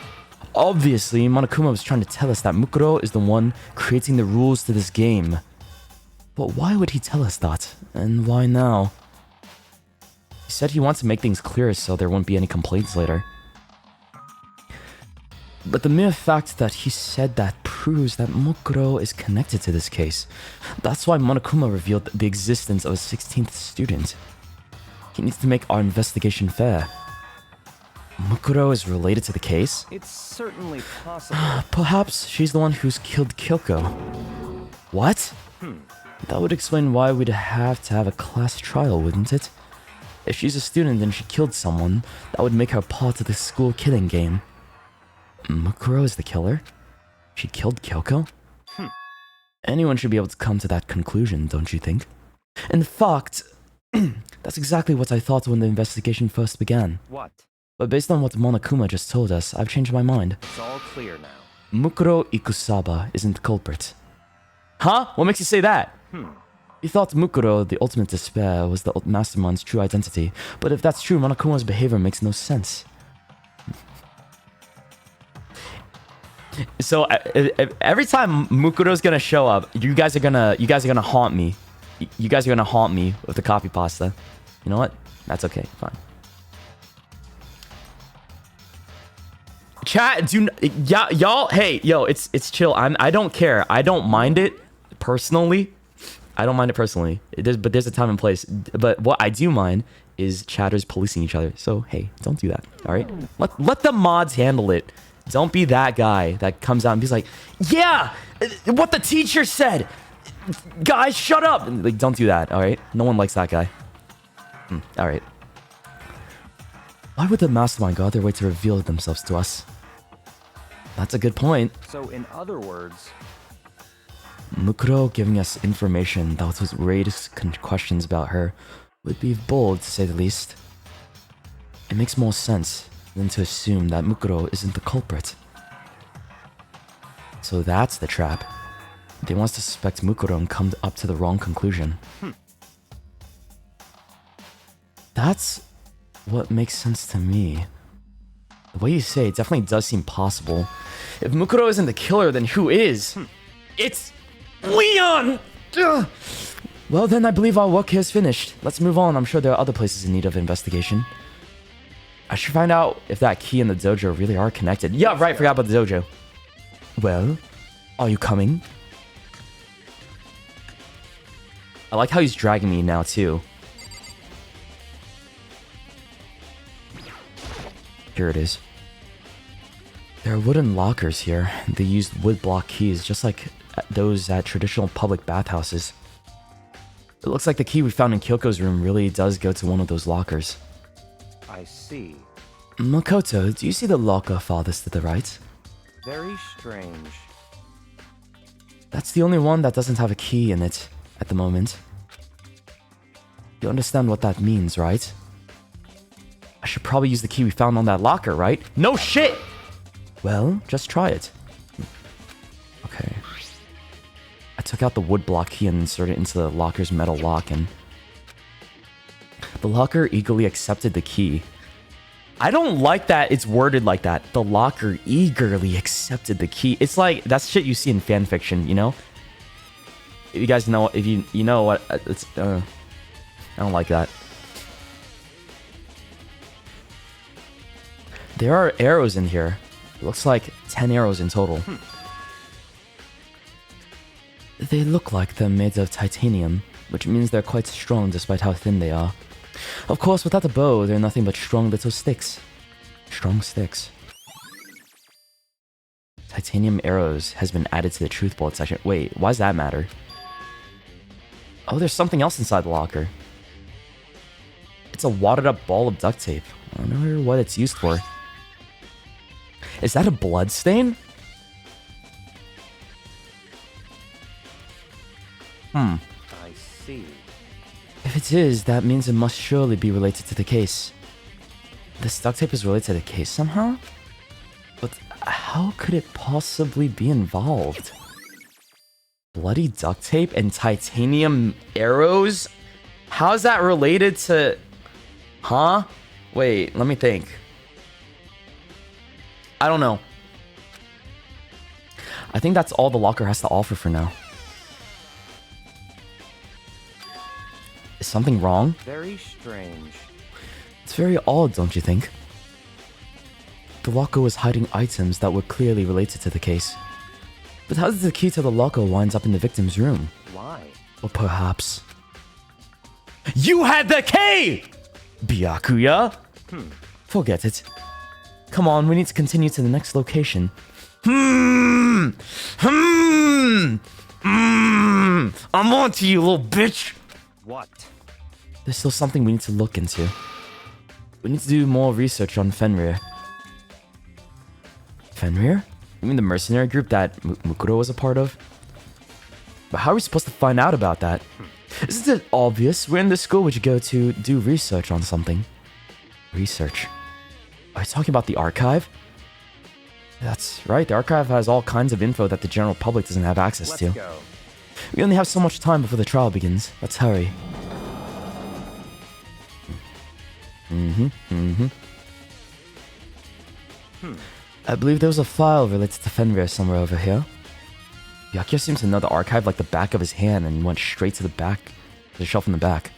Obviously, Monokuma was trying to tell us that Mukuro is the one creating the rules to this game. But why would he tell us that? And why now? He said he wants to make things clear so there won't be any complaints later. But the mere fact that he said that proves that Mukuro is connected to this case. That's why Monokuma revealed the existence of a 16th student. He needs to make our investigation fair. Mukuro is related to the case? It's certainly possible. Perhaps she's the one who's killed Kyoko. What? That would explain why we'd have to have a class trial, wouldn't it? If she's a student and she killed someone, that would make her part of the school killing game. Mukuro is the killer? She killed Kyoko? Anyone should be able to come to that conclusion, don't you think? In fact, that's exactly what I thought when the investigation first began. What? But based on what Monokuma just told us, I've changed my mind. It's all clear now. Mukuro Ikusaba isn't the culprit. Huh? What makes you say that? You thought Mukuro, the ultimate despair, was the mastermind's true identity. But if that's true, Monokuma's behavior makes no sense. So every time Mukuro's gonna show up, you guys are gonna haunt me. You guys are gonna haunt me with the copy pasta. You know what? That's okay. Fine. Chat, y'all. Hey, yo, it's chill. I don't care. I don't mind it personally. I don't mind it personally. But there's a time and place. But what I do mind is chatters policing each other. So hey, don't do that. All right. Let the mods handle it. Don't be that guy that comes out and be like, yeah, what the teacher said. Guys, shut up. Like, don't do that. All right. No one likes that guy. All right. Why would the mastermind go out their way to reveal themselves to us? That's a good point. So in other words, Mukuro giving us information that would raise questions about her would be bold, to say the least. It makes more sense than to assume that Mukuro isn't the culprit. So that's the trap. They want us to suspect Mukuro and come up to the wrong conclusion. That's what makes sense to me. The way you say it definitely does seem possible. If Mukuro isn't the killer, then who is? It's Leon! Ugh. Well, then I believe our work here is finished. Let's move on. I'm sure there are other places in need of investigation. I should find out if that key and the dojo really are connected. Yeah, right, forgot about the dojo. Well, are you coming? I like how he's dragging me now, too. Here it is. There are wooden lockers here. They used wood block keys, just like those at traditional public bathhouses. It looks like the key we found in Kyoko's room really does go to one of those lockers. I see. Makoto, do you see the locker farthest to the right? Very strange. That's the only one that doesn't have a key in it at the moment. You understand what that means, right? I should probably use the key we found on that locker, right? No shit! Well, just try it. Okay. I took out the wood block key and inserted it into the locker's metal lock, and The locker eagerly accepted the key. I don't like that it's worded like that. The locker eagerly accepted the key. It's like, that's shit you see in fan fiction, you know? If you guys know, if you know what, it's, I don't like that. There are arrows in here. It looks like 10 arrows in total. They look like they're made of titanium, which means they're quite strong despite how thin they are. Of course, without a bow, they're nothing but strong little sticks. Strong sticks. Titanium arrows has been added to the truth bullet section. Wait, why does that matter? Oh, there's something else inside the locker. It's a wadded up ball of duct tape. I wonder what it's used for. Is that a blood stain? I see. If it is, that means it must surely be related to the case. This duct tape is related to the case somehow? But how could it possibly be involved? Bloody duct tape and titanium arrows? How's that related to... Huh? Wait, let me think. I don't know. I think that's all the locker has to offer for now. Is something wrong? Very strange. It's very odd, don't you think? The locker was hiding items that were clearly related to the case. But how did the key to the locker wind up in the victim's room? Why? Or perhaps... You had the key! Byakuya? Forget it. Come on, we need to continue to the next location. I'm on to you, little bitch! What? There's still something we need to look into. We need to do more research on Fenrir. Fenrir? You mean the mercenary group that Mukuro was a part of? But how are we supposed to find out about that? Isn't it obvious? We're in the school we should go to do research on something. Research? Are you talking about the archive? That's right, the archive has all kinds of info that the general public doesn't have access Let's to. go. We only have so much time before the trial begins. Let's hurry. I believe there was a file related to Fenrir somewhere over here. Byakuya seems to know the archive like the back of his hand and went straight to the back, the shelf in the back.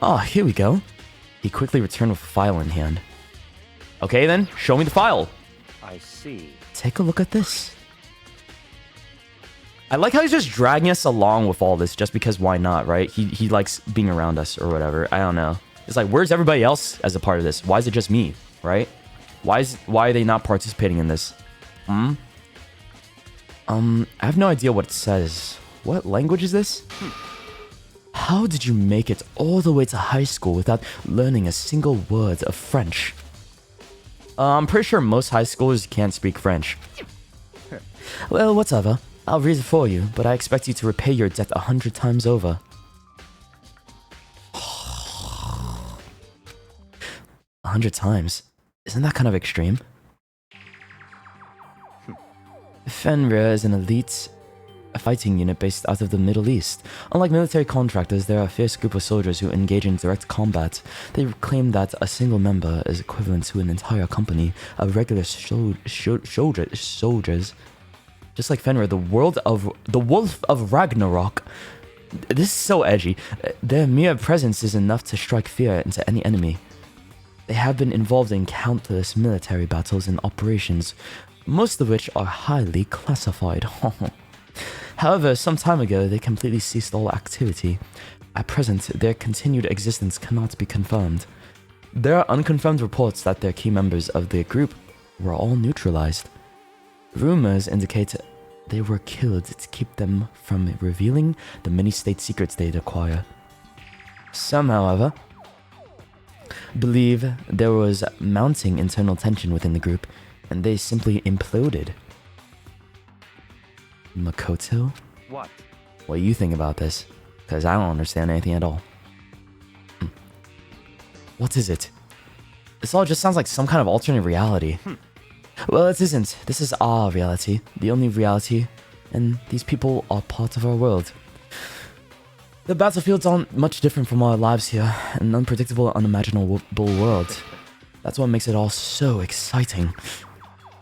Ah, here we go. He quickly returned with a file in hand. Okay then, show me the file. I see. Take a look at this. I like how he's just dragging us along with all this just because why not, right? He likes being around us or whatever. I don't know. It's like, where's everybody else as a part of this? Why is it just me, right? Why are they not participating in this? I have no idea what it says. What language is this? How did you make it all the way to high school without learning a single word of French? I'm pretty sure most high schoolers can't speak French. Well, whatever. I'll read it for you, but I expect you to repay your debt 100 times over. 100 times? Isn't that kind of extreme? Fenrir is an elite fighting unit based out of the Middle East. Unlike military contractors, they are a fierce group of soldiers who engage in direct combat. They claim that a single member is equivalent to an entire company of regular soldiers. Just like Fenrir, the Wolf of Ragnarok. This is so edgy. Their mere presence is enough to strike fear into any enemy. They have been involved in countless military battles and operations, most of which are highly classified. However, some time ago, they completely ceased all activity. At present, their continued existence cannot be confirmed. There are unconfirmed reports that their key members of their group were all neutralized. Rumors indicate they were killed to keep them from revealing the many state secrets they'd acquire. Some, however, believe there was mounting internal tension within the group, and they simply imploded. Makoto? What? What do you think about this? Because I don't understand anything at all. What is it? This all just sounds like some kind of alternate reality. Well, it isn't. This is our reality, the only reality, and these people are part of our world. The battlefields aren't much different from our lives here, an unpredictable, unimaginable world. That's what makes it all so exciting.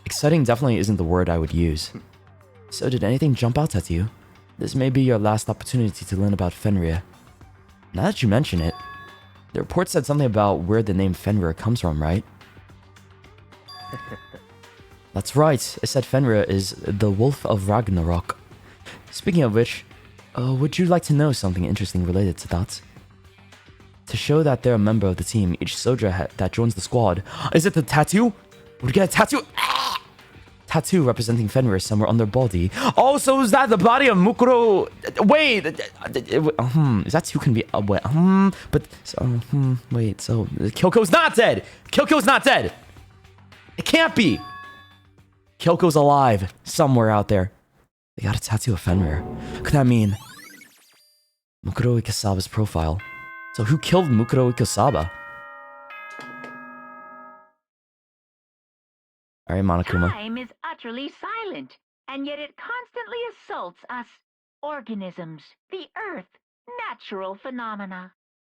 Exciting definitely isn't the word I would use. So did anything jump out at you? This may be your last opportunity to learn about Fenrir. Now that you mention it, the report said something about where the name Fenrir comes from, right? That's right, it said Fenrir is the Wolf of Ragnarok. Speaking of which, would you like to know something interesting related to that? To show that they're a member of the team, each soldier that joins the squad... Is it the tattoo? Would you get a tattoo? Ah! Tattoo representing Fenrir somewhere on their body. Oh, so is that the body of Mukuro? Wait, is that who can be? But wait. So Kyoko's not dead. Kyoko's not dead. It can't be. Kyoko's alive somewhere out there. They got a tattoo of Fenrir. Could that mean Mukuro Ikasaba's profile? So who killed Mukuro Ikasaba? Alright, Monokuma. Time is utterly silent, and yet it constantly assaults us, organisms, the Earth, natural phenomena.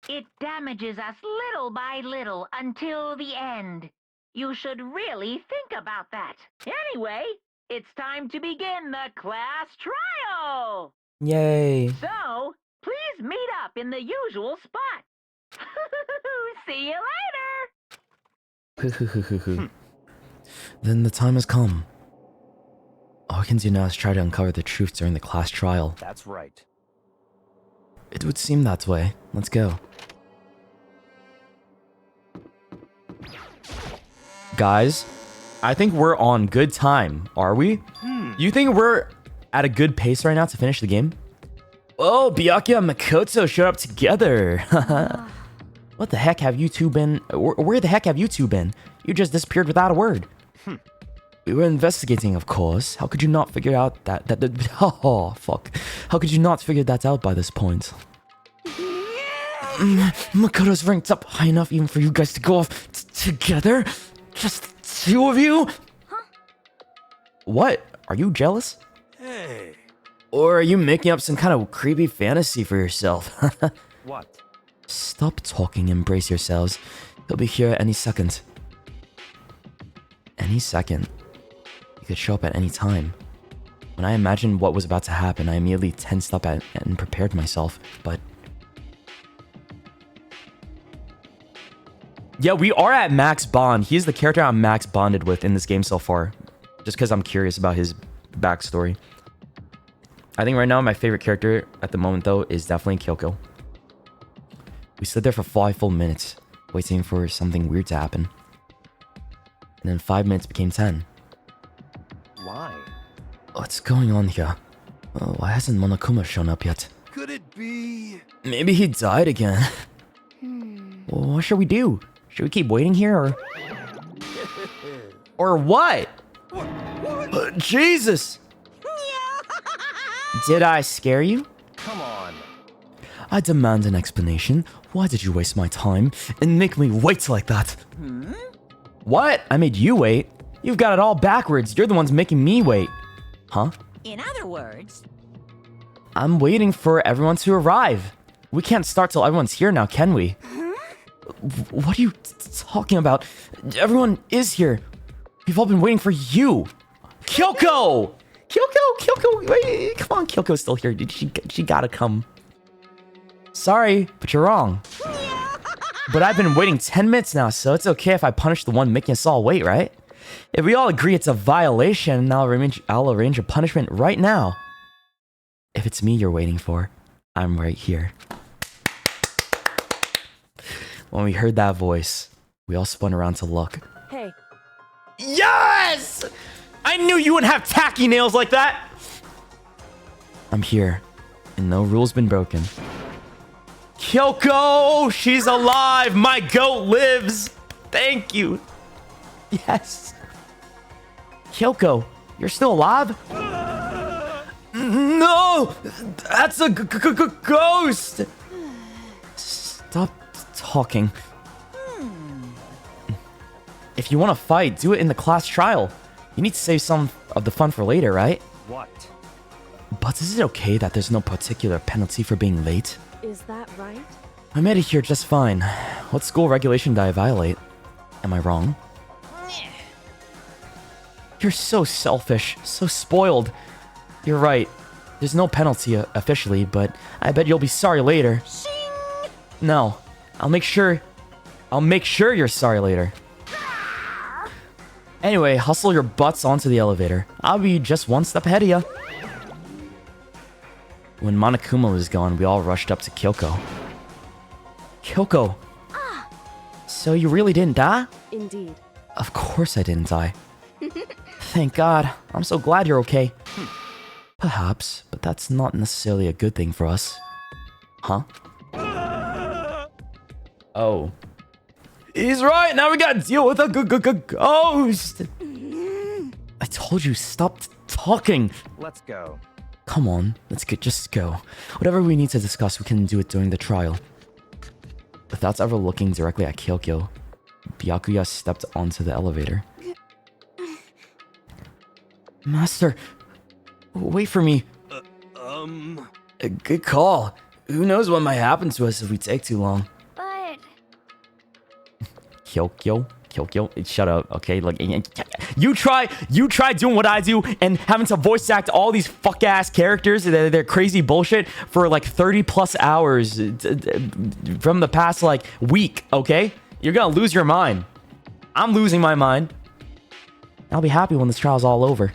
It damages us little by little until the end. You should really think about that. Anyway, it's time to begin the class trial! Yay. So, please meet up in the usual spot. See you later! Then the time has come. All we can do now is try to uncover the truth during the class trial. That's right. It would seem that way. Let's go. Guys, I think we're on good time, are we? You think we're at a good pace right now to finish the game? Oh, Byakuya and Makoto showed up together. What the heck have you two been? Where the heck have you two been? You just disappeared without a word. We were investigating, of course. How could you not figure out that oh, fuck. How could you not figure that out by this point? Makoto's ranked up high enough even for you guys to go off together? Just two of you? Huh? What? Are you jealous? Hey. Or are you making up some kind of creepy fantasy for yourself? What? Stop talking and brace yourselves. He'll be here any second. Any second? He could show up at any time. When I imagined what was about to happen, I immediately tensed up and prepared myself, but... Yeah, we are at max bond. He's the character I'm max bonded with in this game so far. Just because I'm curious about his backstory. I think right now my favorite character at the moment, though, is definitely Kyoko. We stood there for 5 full minutes, waiting for something weird to happen. And then 5 minutes became 10. Why? What's going on here? Why hasn't Monokuma shown up yet? Could it be? Maybe he died again. Well, what should we do? Should we keep waiting here, or... Or what? Jesus! Did I scare you? Come on. I demand an explanation. Why did you waste my time and make me wait like that? What? I made you wait? You've got it all backwards. You're the ones making me wait. Huh? In other words, I'm waiting for everyone to arrive. We can't start till everyone's here now, can we? What are you talking about? Everyone is here. We've all been waiting for you. Kyoko! Kyoko, wait, come on, Kyoko's still here. She gotta come. Sorry, but you're wrong. But I've been waiting 10 minutes now, so it's okay if I punish the one making us all wait, right? If we all agree it's a violation, I'll arrange a punishment right now. If it's me you're waiting for, I'm right here. When we heard that voice, we all spun around to look. Hey, Yes! I knew you wouldn't have tacky nails like that! I'm here, and no rule's been broken. Kyoko! She's alive! My goat lives! Thank you! Yes! Kyoko, you're still alive? No! That's a ghost! Stop talking. If you want to fight, do it in the class trial. You need to save some of the fun for later, right? What? But is it okay that there's no particular penalty for being late? Is that right? I made it here just fine. What school regulation did I violate? Am I wrong? You're so selfish, so spoiled. You're right. There's no penalty officially, but I bet you'll be sorry later. Shing! No, I'll make sure you're sorry later. Anyway, hustle your butts onto the elevator. I'll be just one step ahead of ya. When Monokuma was gone, we all rushed up to Kyoko. Kyoko! So you really didn't die? Indeed. Of course I didn't die. Thank God. I'm so glad you're okay. Perhaps, but that's not necessarily a good thing for us. Huh? Oh. He's right! Now we gotta deal with a ghost! I told you, stop talking! Let's go. Come on, just go. Whatever we need to discuss, we can do it during the trial. Without ever looking directly at Kyoko, Byakuya stepped onto the elevator. Master, wait for me. A good call. Who knows what might happen to us if we take too long. But Kyoko, shut up, okay? Like, you try doing what I do and having to voice act all these fuck ass characters, they're crazy bullshit for like 30 plus hours from the past like week, okay? You're gonna lose your mind. I'm losing my mind. I'll be happy when this trial's all over.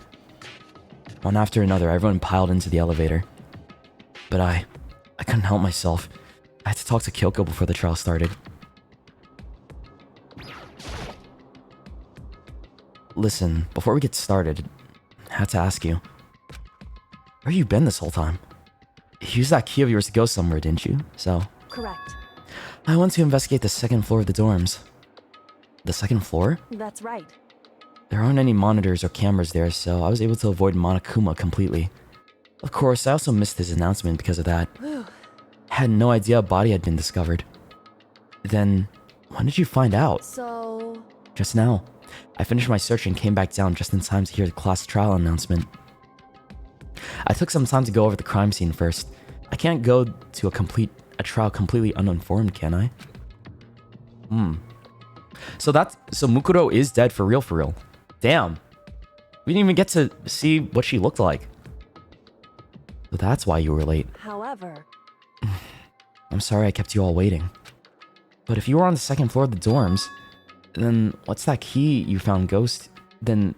One after another, everyone piled into the elevator. But I couldn't help myself. I had to talk to Kyoko before the trial started. Listen, before we get started, I had to ask you. Where you been this whole time? You used that key of yours to go somewhere, didn't you? So... Correct. I went to investigate the second floor of the dorms. The second floor? That's right. There aren't any monitors or cameras there, so I was able to avoid Monokuma completely. Of course, I also missed his announcement because of that. Whew. I had no idea a body had been discovered. Then, when did you find out? So... Just now. I finished my search and came back down just in time to hear the class trial announcement. I took some time to go over the crime scene first. I can't go to a trial completely uninformed, can I? So Mukuro is dead for real. Damn. We didn't even get to see what she looked like. So that's why you were late. However... I'm sorry I kept you all waiting. But if you were on the second floor of the dorms, then what's that key you found ghost? Then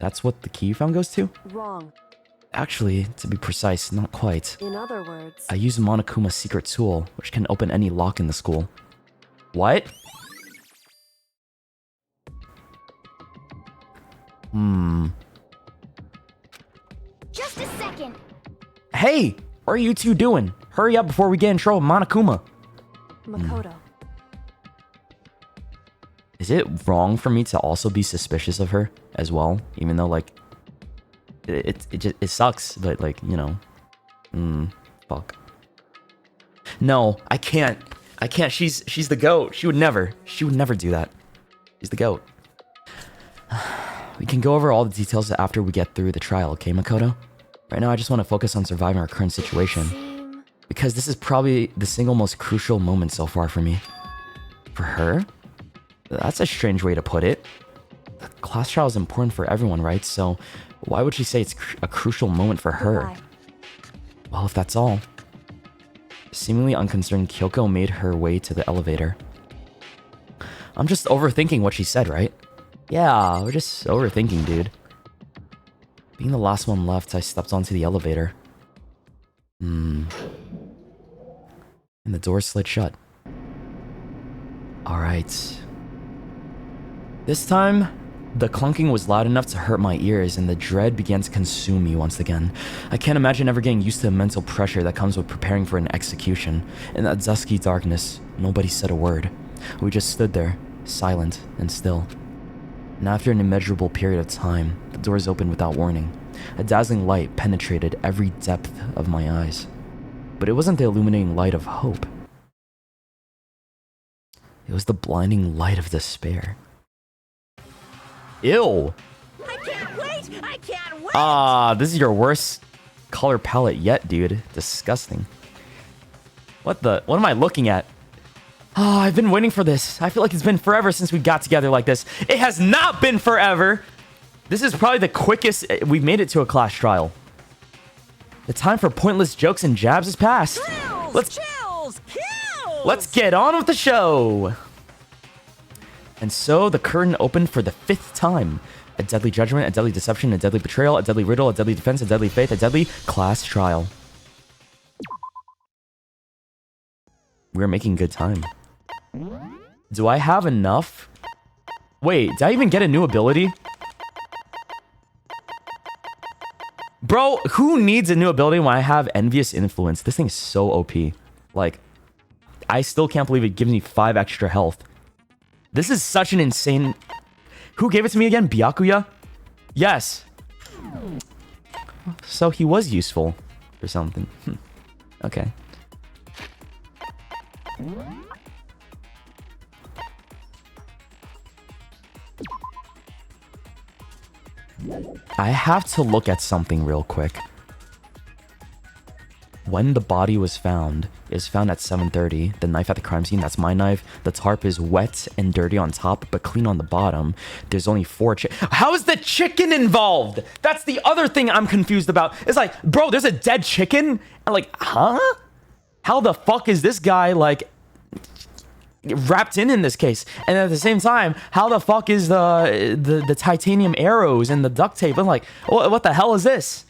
that's what the key you found goes to? Wrong. Actually, to be precise, not quite. In other words... I use Monokuma's secret tool, which can open any lock in the school. What? just a second. Hey! What are you two doing? Hurry up before we get in trouble with Monokuma. Makoto. Is it wrong for me to also be suspicious of her as well? Even though, like, it sucks, but, like, you know. Fuck. No, I can't. She's the goat. She would never do that. She's the goat. We can go over all the details after we get through the trial, okay, Makoto? Right now, I just want to focus on surviving our current situation. Because this is probably the single most crucial moment so far for me. For her? That's a strange way to put it. The class trial is important for everyone, right? So why would she say it's a crucial moment for her? Goodbye. Well, if that's all. Seemingly unconcerned, Kyoko made her way to the elevator. I'm just overthinking what she said, right? Yeah, we're just overthinking, dude. Being the last one left, I stepped onto the elevator. And the door slid shut. Alright. This time, the clunking was loud enough to hurt my ears, and the dread began to consume me once again. I can't imagine ever getting used to the mental pressure that comes with preparing for an execution. In that dusky darkness, nobody said a word. We just stood there, silent and still. And after an immeasurable period of time, the doors opened without warning. A dazzling light penetrated every depth of my eyes. But it wasn't the illuminating light of hope. It was the blinding light of despair. Ew! I can't wait! I can't wait! This is your worst color palette yet, dude. Disgusting. What am I looking at? Oh, I've been waiting for this. I feel like it's been forever since we got together like this. It has not been forever. This is probably the quickest we've made it to a class trial. The time for pointless jokes and jabs has passed. Let's get on with the show. And so the curtain opened for the 5th time. A deadly judgment, a deadly deception, a deadly betrayal, a deadly riddle, a deadly defense, a deadly faith, a deadly class trial. We're making good time. Do I have enough? Wait, did I even get a new ability? Bro, who needs a new ability when I have Envious Influence? This thing is so OP. Like, I still can't believe it gives me 5 extra health. This is such an insane... Who gave it to me again? Byakuya? Yes. So he was useful or something. Okay. I have to look at something real quick. When the body was found, is found at 7:30. The knife at the crime scene, that's my knife. The tarp is wet and dirty on top, but clean on the bottom. There's only 4 How is the chicken involved? That's the other thing I'm confused about. It's like, bro, there's a dead chicken? And like, huh? How the fuck is this guy, like, wrapped in this case? And at the same time, how the fuck is the titanium arrows and the duct tape? I'm like, what the hell is this?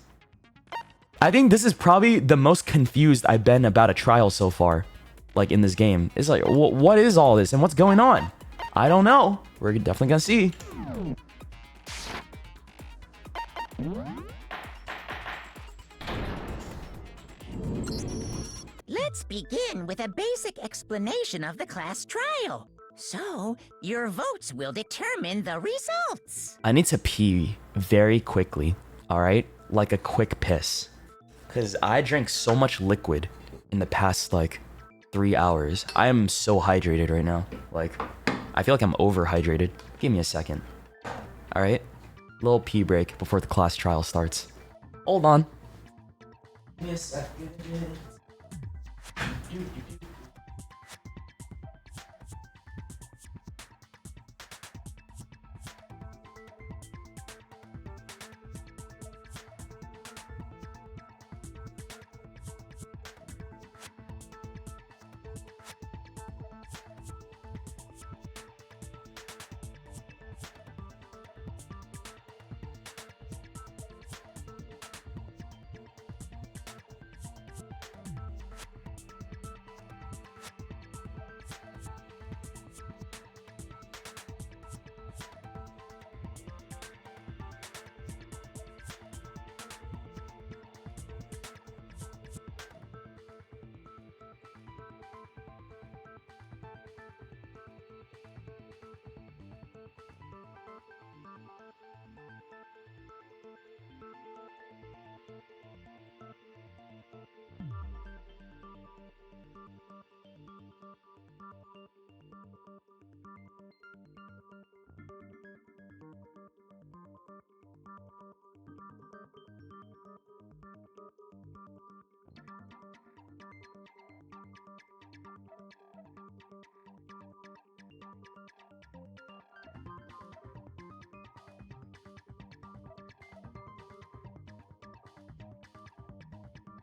I think this is probably the most confused I've been about a trial so far, like in this game. It's like, what is all this and what's going on? I don't know. We're definitely gonna see. Let's begin with a basic explanation of the class trial. So, your votes will determine the results. I need to pee very quickly, all right? Like a quick piss. Because I drank so much liquid in the past, like, 3 hours. I am so hydrated right now. Like, I feel like I'm overhydrated. Give me a second. All right? Little pee break before the class trial starts. Hold on. Give me a second.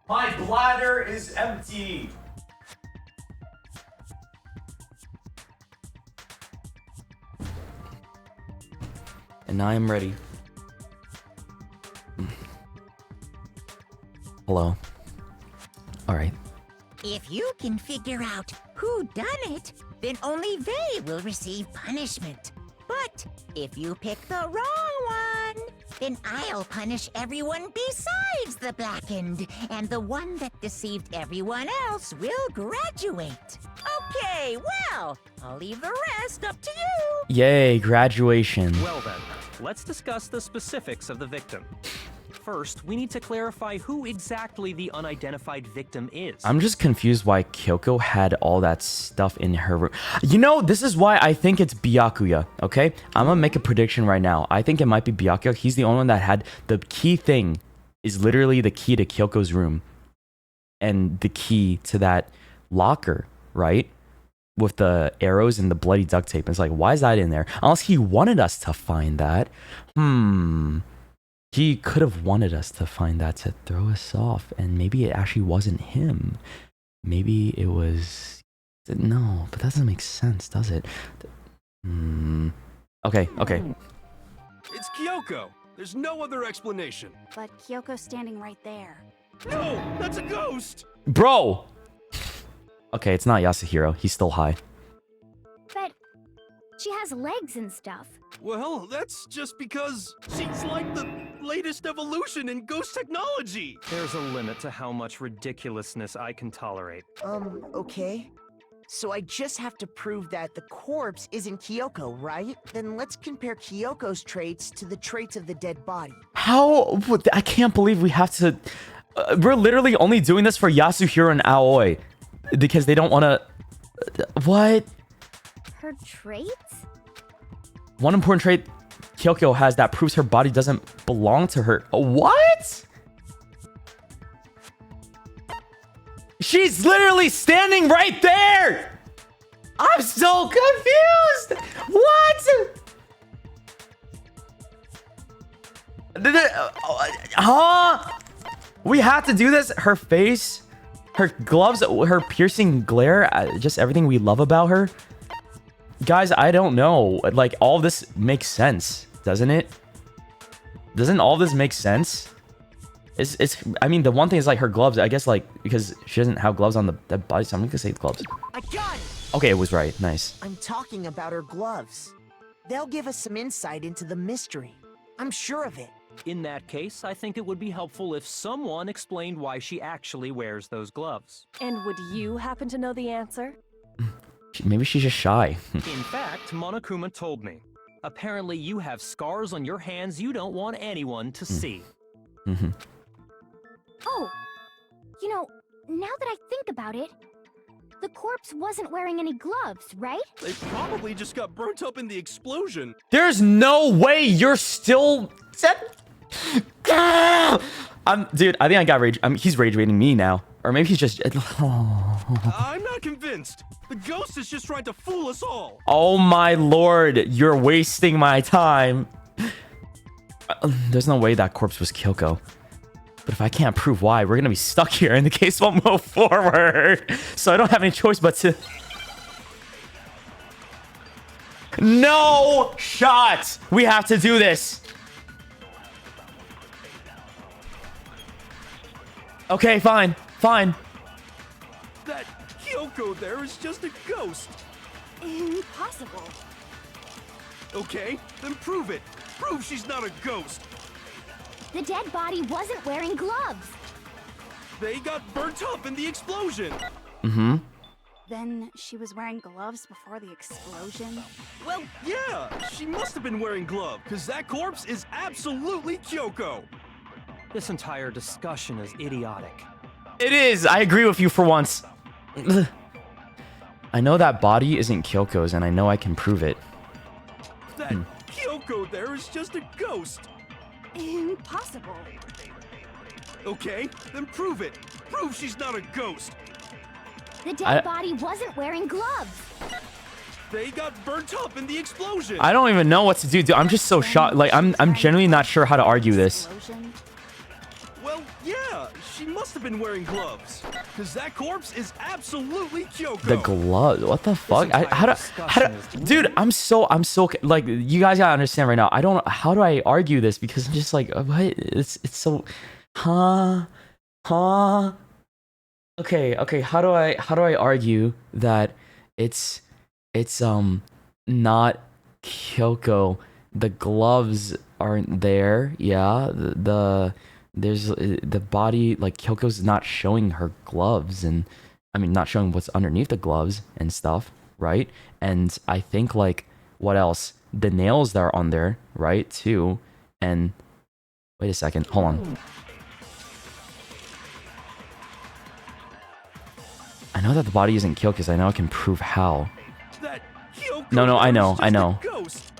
My bladder is empty. And I am ready. Hello. All right. If you can figure out who done it, then only they will receive punishment. But if you pick the wrong one, then I'll punish everyone besides the blackened, and the one that deceived everyone else will graduate. Okay, well, I'll leave the rest up to you. Yay, graduation. Well then, let's discuss the specifics of the victim. First, we need to clarify who exactly the unidentified victim is. I'm just confused why Kyoko had all that stuff in her room. You know, this is why I think it's Byakuya, okay? I'm gonna make a prediction right now. I think it might be Byakuya. He's the only one that had the key thing is literally the key to Kyoko's room and the key to that locker, right? With the arrows and the bloody duct tape. It's like, why is that in there? Unless he wanted us to find that. He could have wanted us to find that to throw us off, and maybe it actually wasn't him. Maybe it was... No, but that doesn't make sense, does it? Okay. It's Kyoko. There's no other explanation. But Kyoko's standing right there. No, that's a ghost. Bro! Okay, it's not Yasuhiro. He's still high. But she has legs and stuff. Well, that's just because she's like the latest evolution in ghost technology. There's a limit to how much ridiculousness I can tolerate. Okay. So I just have to prove that the corpse isn't Kyoko, right? Then let's compare Kyoko's traits to the traits of the dead body. How? I can't believe we have to... we're literally only doing this for Yasuhiro and Aoi. Because they don't want to... What? Her traits? One important trait Kyoko has that proves her body doesn't belong to her. What? She's literally standing right there! I'm so confused! What? Huh? We have to do this? Her face, her gloves, her piercing glare, just everything we love about her. Guys, I don't know. Like, all this makes sense, doesn't it? Doesn't all this make sense? I mean, the one thing is like her gloves, I guess, like, because she doesn't have gloves on the dead body, so I'm gonna say gloves. I got it! Okay, it was right. Nice. I'm talking about her gloves. They'll give us some insight into the mystery. I'm sure of it. In that case, I think it would be helpful if someone explained why she actually wears those gloves. And would you happen to know the answer? Maybe she's just shy. In fact, Monokuma told me. Apparently you have scars on your hands you don't want anyone to see. Oh, you know, now that I think about it, the corpse wasn't wearing any gloves, right? They probably just got burnt up in the explosion. There's no way you're still... Dude, I think I got rage. He's rage baiting me now. Or maybe he's just... I'm not convinced. The ghost is just trying to fool us all. Oh my lord, you're wasting my time. There's no way that corpse was Kyoko. But if I can't prove why, we're gonna be stuck here and the case won't move forward. So I don't have any choice but to... No shot! We have to do this. Okay, fine. That Kyoko there is just a ghost. Impossible. Okay, then prove it. Prove she's not a ghost. The dead body wasn't wearing gloves. They got burnt up in the explosion. Then she was wearing gloves before the explosion? Well, yeah, she must have been wearing gloves, because that corpse is absolutely Kyoko. This entire discussion is idiotic. It is. I agree with you for once. I know that body isn't Kyoko's, and I know I can prove it. That Kyoko there is just a ghost. Impossible. Okay, then prove it. Prove she's not a ghost. The dead body wasn't wearing gloves. They got burnt up in the explosion. I don't even know what to do, dude. I'm just so shocked. Like, I'm genuinely not sure how to argue this. Well, yeah, she must have been wearing gloves, because that corpse is absolutely Kyoko. The glove. What the fuck? How do, dude? I'm so like, you guys gotta understand right now. I don't. How do I argue this? Because I'm just like, what? It's so, Okay. How do I argue that it's not Kyoko? The gloves aren't there. Yeah. There's the body, like, Kyoko's not showing her gloves, and I mean, not showing what's underneath the gloves and stuff, right? And I think, like, what else? The nails that are on there, right, too. And wait a second, hold on. I know that the body isn't Kyoko's. I know I can prove how. That Kyoko No, I know. Ghost.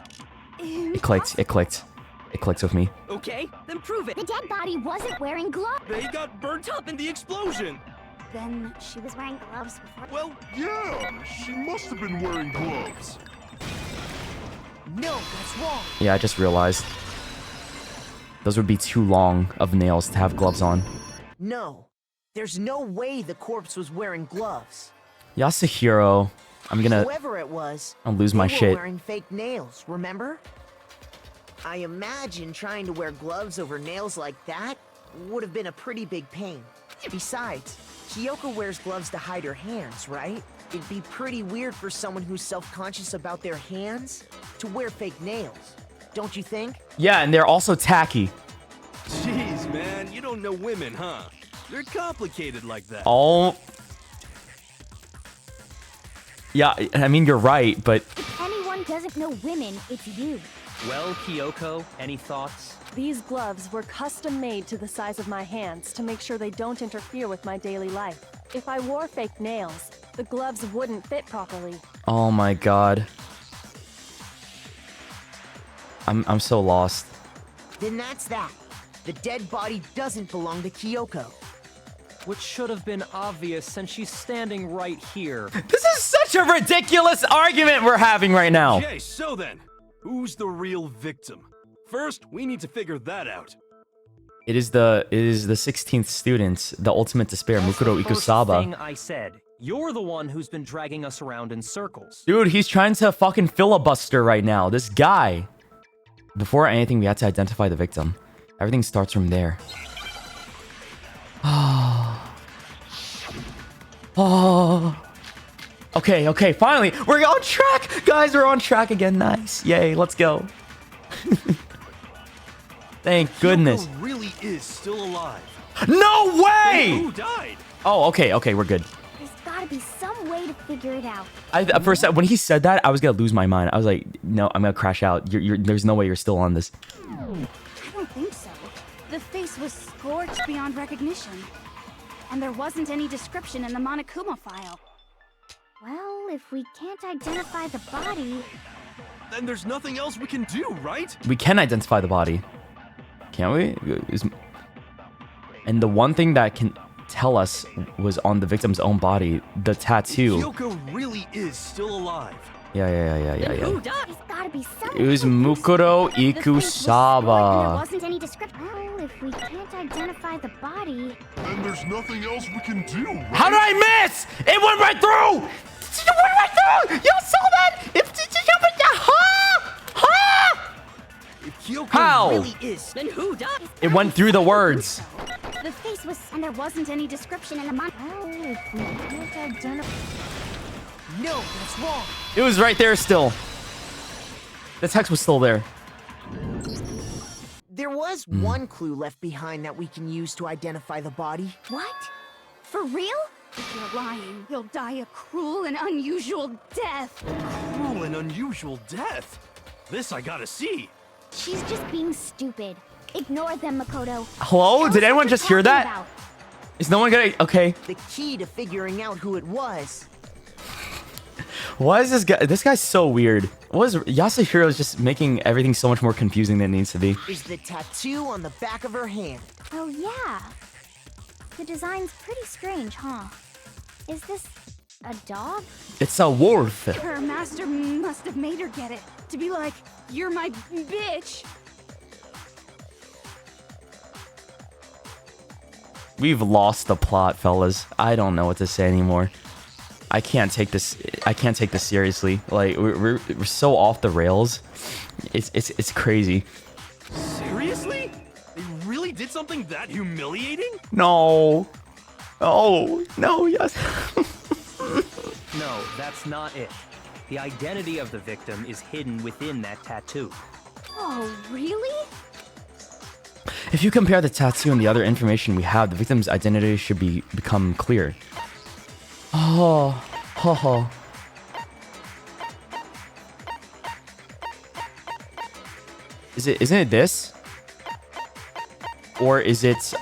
It clicked with me. Okay, then prove prove it! The dead body wasn't wearing gloves! They got burnt up in the explosion. Then she was wearing gloves before. Well, Yeah, she must have been wearing gloves. No, that's wrong. Yeah, I just realized. Those would be too long of nails to have gloves on. No, there's no way the corpse was wearing gloves. Yasuhiro, I'm gonna Whoever it was, I'll lose my they were shit. wearing fake nails, remember? I imagine trying to wear gloves over nails like that would have been a pretty big pain. Besides, Kyoko wears gloves to hide her hands, right? It'd be pretty weird for someone who's self-conscious about their hands to wear fake nails. Don't you think? Yeah, and they're also tacky. jeez, man, you don't know women, huh? They're complicated like that. Oh. Yeah, I mean, you're right, but If anyone doesn't know women, it's you. Well, Kyoko, any thoughts? These gloves were custom made to the size of my hands to make sure they don't interfere with my daily life. If I wore fake nails, the gloves wouldn't fit properly. oh my god. I'm so lost. Then that's that. The dead body doesn't belong to Kyoko. Which should have been obvious since she's standing right here. This is such a ridiculous argument we're having right now. Okay, so then, who's the real victim? First, we need to figure that out. It is the 16th student, the ultimate despair, That's Mukuro the first Ikusaba. thing I said. You're the one who's been dragging us around in circles. Dude, he's trying to fucking filibuster right now. This guy. Before anything, we had to identify the victim. Everything starts from there. Oh. Okay, finally. We're on track. Guys, we're on track again. Nice. Yay, let's go. Thank goodness. Kyoko really is still alive. No way! Who died? Oh, okay, we're good. There's gotta be some way to figure it out. For a second, when he said that, I was gonna lose my mind. I was like, no, I'm gonna crash out. There's no way you're still on this. I don't think so. The face was scorched beyond recognition. And there wasn't any description in the Monokuma file. Well, if we can't identify the body... Then there's nothing else we can do, right? We can identify the body. Can't we? And the one thing that can tell us was on the victim's own body, the tattoo. Kyoko really is still alive. Yeah. Who died? There's gotta be some... It was Mukuro The face was scorched and there Ikusaba. wasn't any description. Well, if we can't identify the body... Then there's nothing else we can do, right? How did I miss? It went right through! It went right through! You saw that? If Kyoko How? Really is. Then who died? It went through the words. The face was... And there wasn't any description in the Well, if we can't identify... No, that's wrong. It was right there still. The text was still there. There was one clue left behind that we can use to identify the body. What? For real? If you're lying, you'll die a cruel and unusual death. Cruel and unusual death. This I gotta see. She's just being stupid. Ignore them, Makoto. Hello? Tell us Did what anyone you're just hear talking that? about. Is no one gonna... Okay. The key to figuring out who it was. Why is this guy... This guy's so weird. Yasuhiro is just making everything so much more confusing than it needs to be. Is the tattoo on the back of her hand. Oh, yeah. The design's pretty strange, huh? Is this a dog? It's a wolf. Her master must have made her get it. To be like, you're my bitch. We've lost the plot, fellas. I don't know what to say anymore. I can't take this seriously. Like we're so off the rails. It's crazy. Seriously? They really did something that humiliating? No. Oh, no, yes. No, that's not it. The identity of the victim is hidden within that tattoo. Oh, really? If you compare the tattoo and the other information we have, the victim's identity should become clear. Oh, ho ho. Isn't it this? Or is it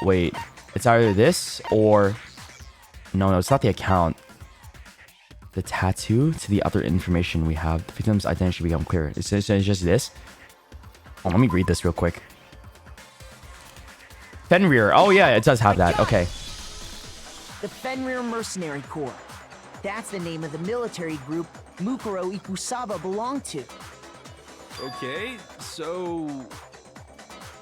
wait. It's either this or no, it's not the account. The tattoo to the other information we have. The victim's identity should become clear. It's just this. Oh, let me read this real quick. Fenrir. Oh yeah, it does have that. Okay. The Fenrir Mercenary Corps. That's the name of the military group Mukuro Ikusaba belonged to. Okay, so...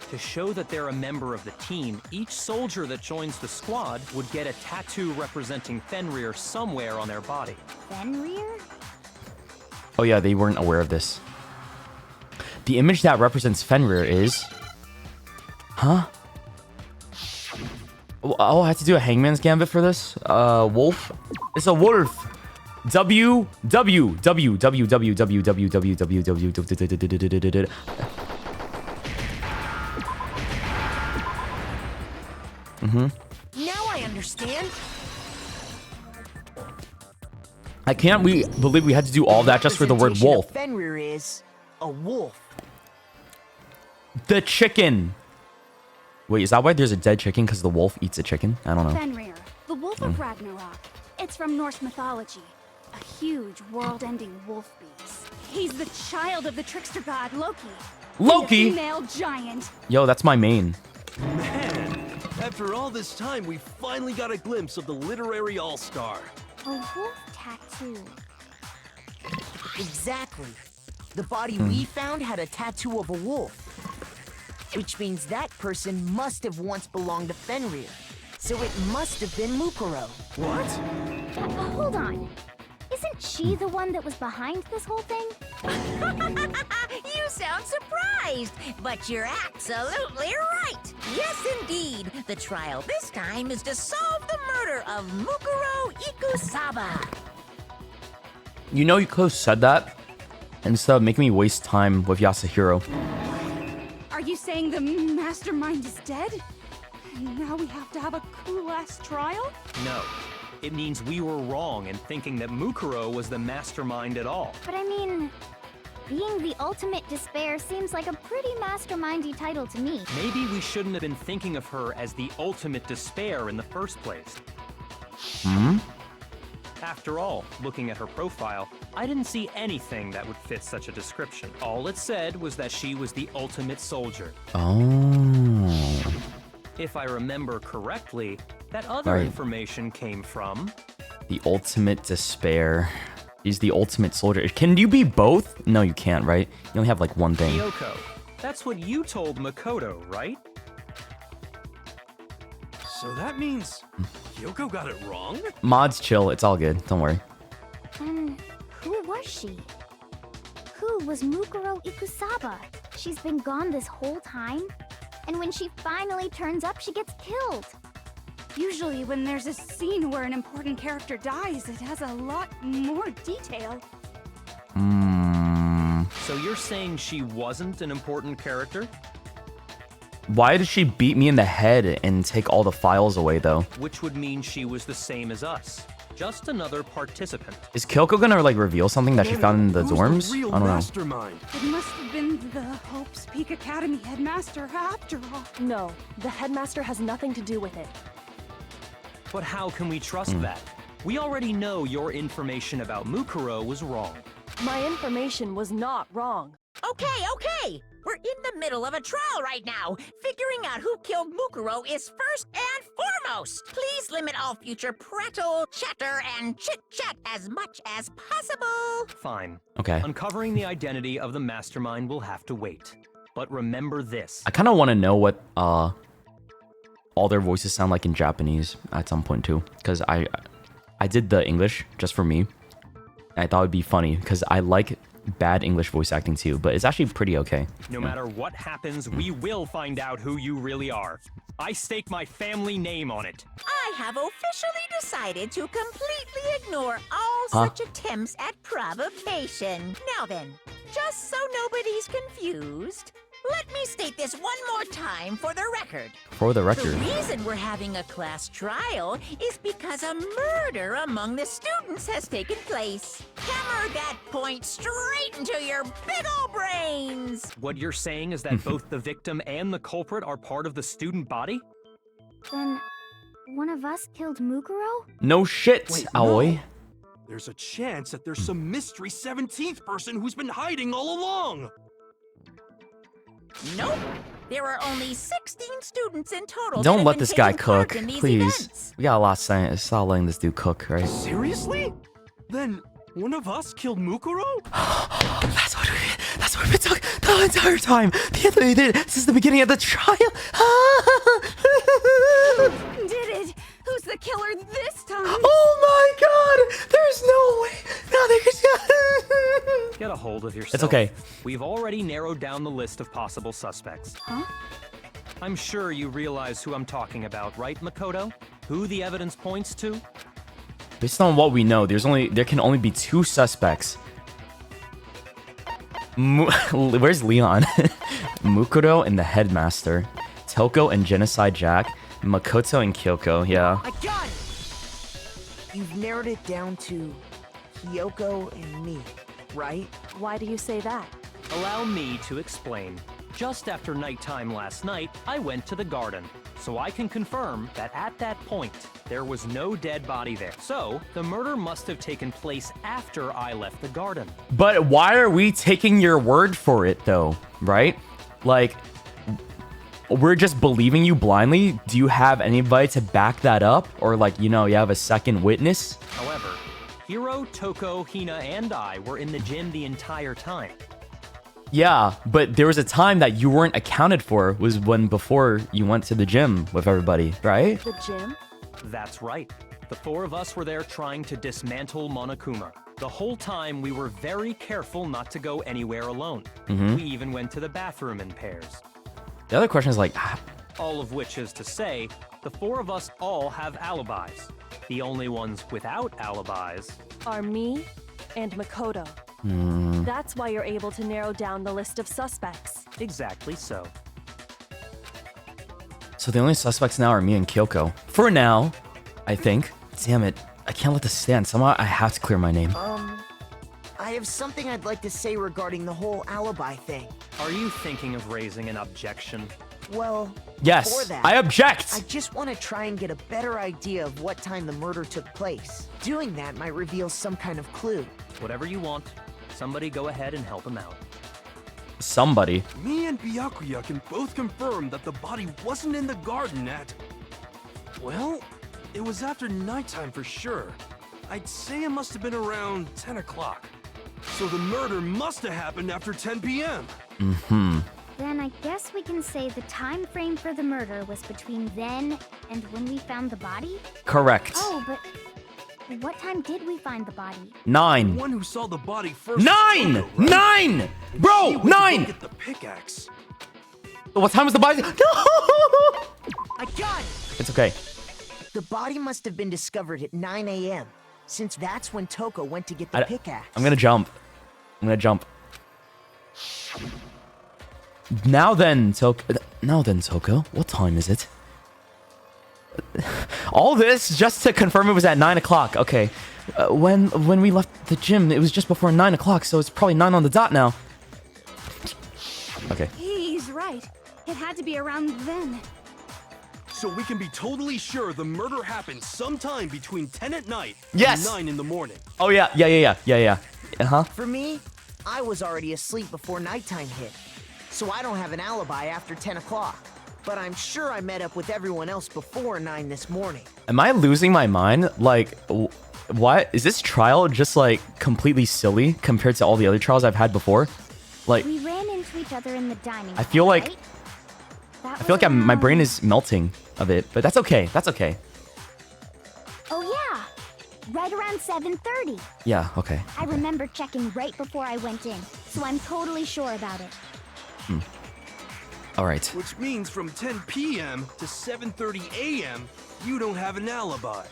To show that they're a member of the team, each soldier that joins the squad would get a tattoo representing Fenrir somewhere on their body. Fenrir? Oh yeah, they weren't aware of this. The image that represents Fenrir is... Huh? Oh, I have to do a Hangman's Gambit for this? Wolf? It's a wolf! W. Now I understand. I can't believe we had to do all that just for the word Representation of wolf. Fenrir is a wolf. The chicken! Wait, is that why there's a dead chicken? Because the wolf eats a chicken? I don't know. Fenrir, the wolf of Ragnarok. It's from Norse mythology. A huge, world-ending wolf beast. He's the child of the trickster god Loki. Loki? And a female giant. Yo, that's my main. Man, after all this time, we finally got a glimpse of the literary all-star. A wolf tattoo. Exactly. The body we found had a tattoo of a wolf. Which means that person must have once belonged to Fenrir. So it must have been Mukuro. What? Hold on. Isn't she the one that was behind this whole thing? You sound surprised, but you're absolutely right. Yes, indeed. The trial this time is to solve the murder of Mukuro Ikusaba. You know, you could have said that instead of making me waste time with Yasuhiro. Are you saying the mastermind is dead? And now we have to have a cool-ass trial? No. It means we were wrong in thinking that Mukuro was the mastermind at all. But I mean, being the ultimate despair seems like a pretty mastermindy title to me. Maybe we shouldn't have been thinking of her as the ultimate despair in the first place. After all, looking at her profile, I didn't see anything that would fit such a description. All it said was that she was the ultimate soldier. Oh. If I remember correctly, that other Right. information came from... The ultimate despair. He's the ultimate soldier. Can you be both? No, you can't, right? You only have like one thing. Kyoko. That's what you told Makoto, right? So that means Kyoko got it wrong? Mods, chill. It's all good. Don't worry. And who was she? Who was Mukuro Ikusaba? She's been gone this whole time? And when she finally turns up, she gets killed. Usually when there's a scene where an important character dies, it has a lot more detail. So you're saying she wasn't an important character? Why did she beat me in the head and take all the files away, though? Which would mean she was the same as us. Just another participant. Is Kyoko gonna, like, reveal something that she found in the Who's dorms? The real I don't know. mastermind? It must have been the Hope's Peak Academy headmaster after all. No, the headmaster has nothing to do with it. But how can we trust that? We already know your information about Mukuro was wrong. My information was not wrong. Okay. We're in the middle of a trial right now. Figuring out who killed Mukuro is first and foremost. Please limit all future prattle, chatter, and chit-chat as much as possible. Fine. Okay. Uncovering the identity of the mastermind will have to wait. But remember this. I kind of want to know what all their voices sound like in Japanese at some point too, because I did the English just for me. I thought it'd be funny because I like bad English voice acting too, but it's actually pretty okay. No matter what happens, we will find out who you really are. I stake my family name on it. I have officially decided to completely ignore all such attempts at provocation. Now then, just so nobody's confused, let me state this one more time for the record. For the The record. reason we're having a class trial is because a murder among the students has taken place. Hammer that point straight into your big ol' brains! What you're saying is that both the victim and the culprit are part of the student body? Then, one of us killed Mukuro? No shit, Wait, Aoi. no. There's a chance that there's some mystery 17th person who's been hiding all along. Nope. There are only 16 students in total. Don't that let have this been guy taking part cook, in these please. events. We got a lot of science. Stop letting this dude cook, right? Seriously? Then one of us killed Mukuro? That's what we've been talking the entire time. The did. This is the beginning of the trial. Did it? Who's the killer this time? Oh my god! There's no way. No, there's Get a hold of yourself. It's okay. We've already narrowed down the list of possible suspects. Huh? I'm sure you realize who I'm talking about, right, Makoto? Who the evidence points to? Based on what we know, there can only be 2 suspects. Where's Leon? Mukuro and the headmaster. Toko and Genocide Jack. Makoto and Kyoko, yeah. I got it! You've narrowed it down to Kyoko and me, right? Why do you say that? Allow me to explain. Just after nighttime last night, I went to the garden, so I can confirm that at that point, there was no dead body there. So, the murder must have taken place after I left the garden. But why are we taking your word for it, though? Right? Like, we're just believing you blindly? Do you have anybody to back that up? Or, like, you know, you have a second witness? However, Hiro, Toko, Hina, and I were in the gym the entire time. Yeah, but there was a time that you weren't accounted for, was when before you went to the gym with everybody, right? The gym? That's right. The 4 of us were there trying to dismantle Monokuma. The whole time, we were very careful not to go anywhere alone. We even went to the bathroom in pairs. The other question is like, All of which is to say, the 4 of us all have alibis. The only ones without alibis Are me and Makoto. That's why you're able to narrow down the list of suspects. exactly so. so the only suspects now are me and Kyoko. For now, I think. Damn it. I can't let this stand. Somehow I have to clear my name. I have something I'd like to say regarding the whole alibi thing. Are you thinking of raising an objection? Well, Yes, before that, I object! I just want to try and get a better idea of what time the murder took place. Doing that might reveal some kind of clue. Whatever you want. Somebody go ahead and help him out. Somebody. Me and Byakuya can both confirm that the body wasn't in the garden at... Well, it was after nighttime for sure. I'd say it must have been around 10 o'clock. So the murder must have happened after 10 p.m. Then I guess we can say the time frame for the murder was between then and when we found the body? Correct. Oh, but what time did we find the body? 9. The one who saw the body first... 9! was Shoto, right? 9! She Bro, went to go 9! Get the pickaxe. What time was the body? No! I got it! It's okay. The body must have been discovered at 9 a.m., since that's when Toko went to get the pickaxe. I'm gonna jump. Now then, Toko. What time is it? All this just to confirm it was at 9 o'clock. Okay. When we left the gym, it was just before 9 o'clock, so it's probably 9 on the dot now. Okay. He's right. It had to be around then. So we can be totally sure the murder happened sometime between 10 at night Yes! and 9 in the morning. Oh yeah. Uh-huh. For me, I was already asleep before nighttime hit, so I don't have an alibi after 10 o'clock. But I'm sure I met up with everyone else before 9 this morning. Am I losing my mind? Like, what? Is this trial just, like, completely silly compared to all the other trials I've had before? Like, We ran into each other in the dining I feel hall, like... right? That I feel was like my brain around- is melting a bit, but that's okay. That's okay. Oh yeah! Right around 7:30. Yeah, okay. I remember checking right before I went in, so I'm totally sure about it. All right. Which means from 10 p.m. to 7:30 a.m., you don't have an alibi.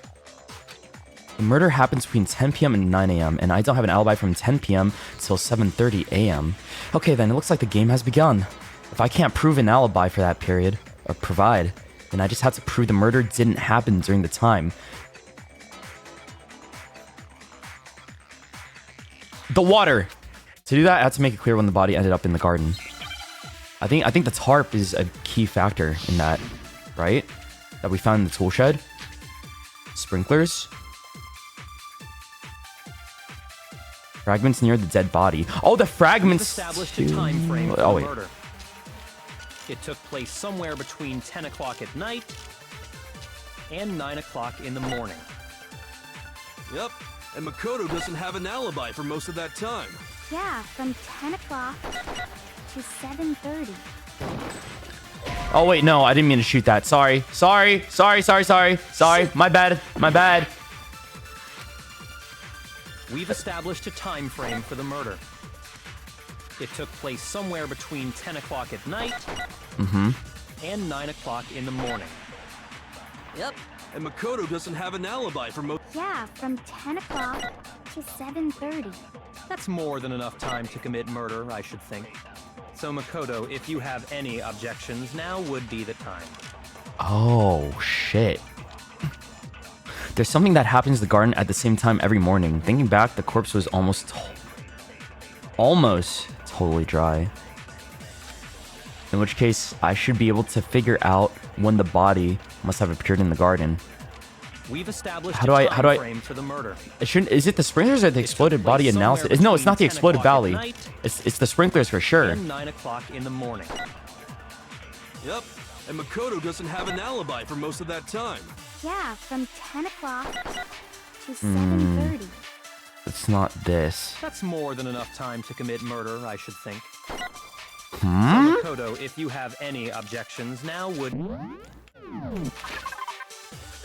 The murder happens between 10 p.m. and 9 a.m., and I don't have an alibi from 10 p.m. till 7:30 a.m. Okay, then it looks like the game has begun. If I can't prove an alibi for that period, or provide, then I just have to prove the murder didn't happen during the time. The water! To do that, I have to make it clear when the body ended up in the garden. I think the tarp is a key factor in that, right? That we found in the tool shed. Sprinklers. Fragments near the dead body. Oh, the fragments. Established a time frame for Oh, the wait. murder. It took place somewhere between 10 o'clock at night and 9 o'clock in the morning. Yep, and Makoto doesn't have an alibi for most of that time. Yeah, from 10 o'clock to 7:30. Oh wait, no, I didn't mean to shoot that. Sorry. My bad. We've established a time frame for the murder. It took place somewhere between 10 o'clock at night and 9 o'clock in the morning. Yep, and Makoto doesn't have an alibi for most. Yeah, from 10 o'clock to 7:30. That's more than enough time to commit murder, I should think. So Makoto, if you have any objections, now would be the time. Oh, shit. There's something that happens in the garden at the same time every morning. Thinking back, the corpse was almost totally dry. In which case, I should be able to figure out when the body must have appeared in the garden. We've established How do I frame for the murder. It shouldn't. Is it the sprinklers or the exploded body analysis? No, it's not the exploded body. It's the sprinklers for sure. And 9 o'clock in the morning. Yep, and Makoto doesn't have an alibi for most of that time. Yeah, from 10 o'clock to 7:30. It's not this. That's more than enough time to commit murder, I should think. So Makoto, if you have any objections, now would...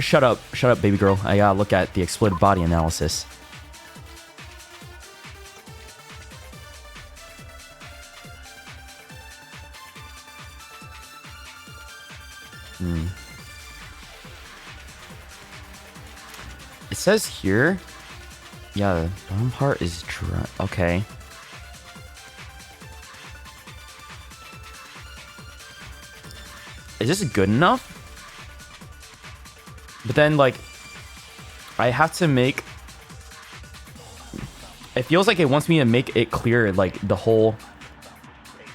Shut up, baby girl. I gotta look at the exploded body analysis. It says here, yeah, the bottom part is dry. Okay. Is this good enough? But then, like, I have to make... It feels like it wants me to make it clear, like, the whole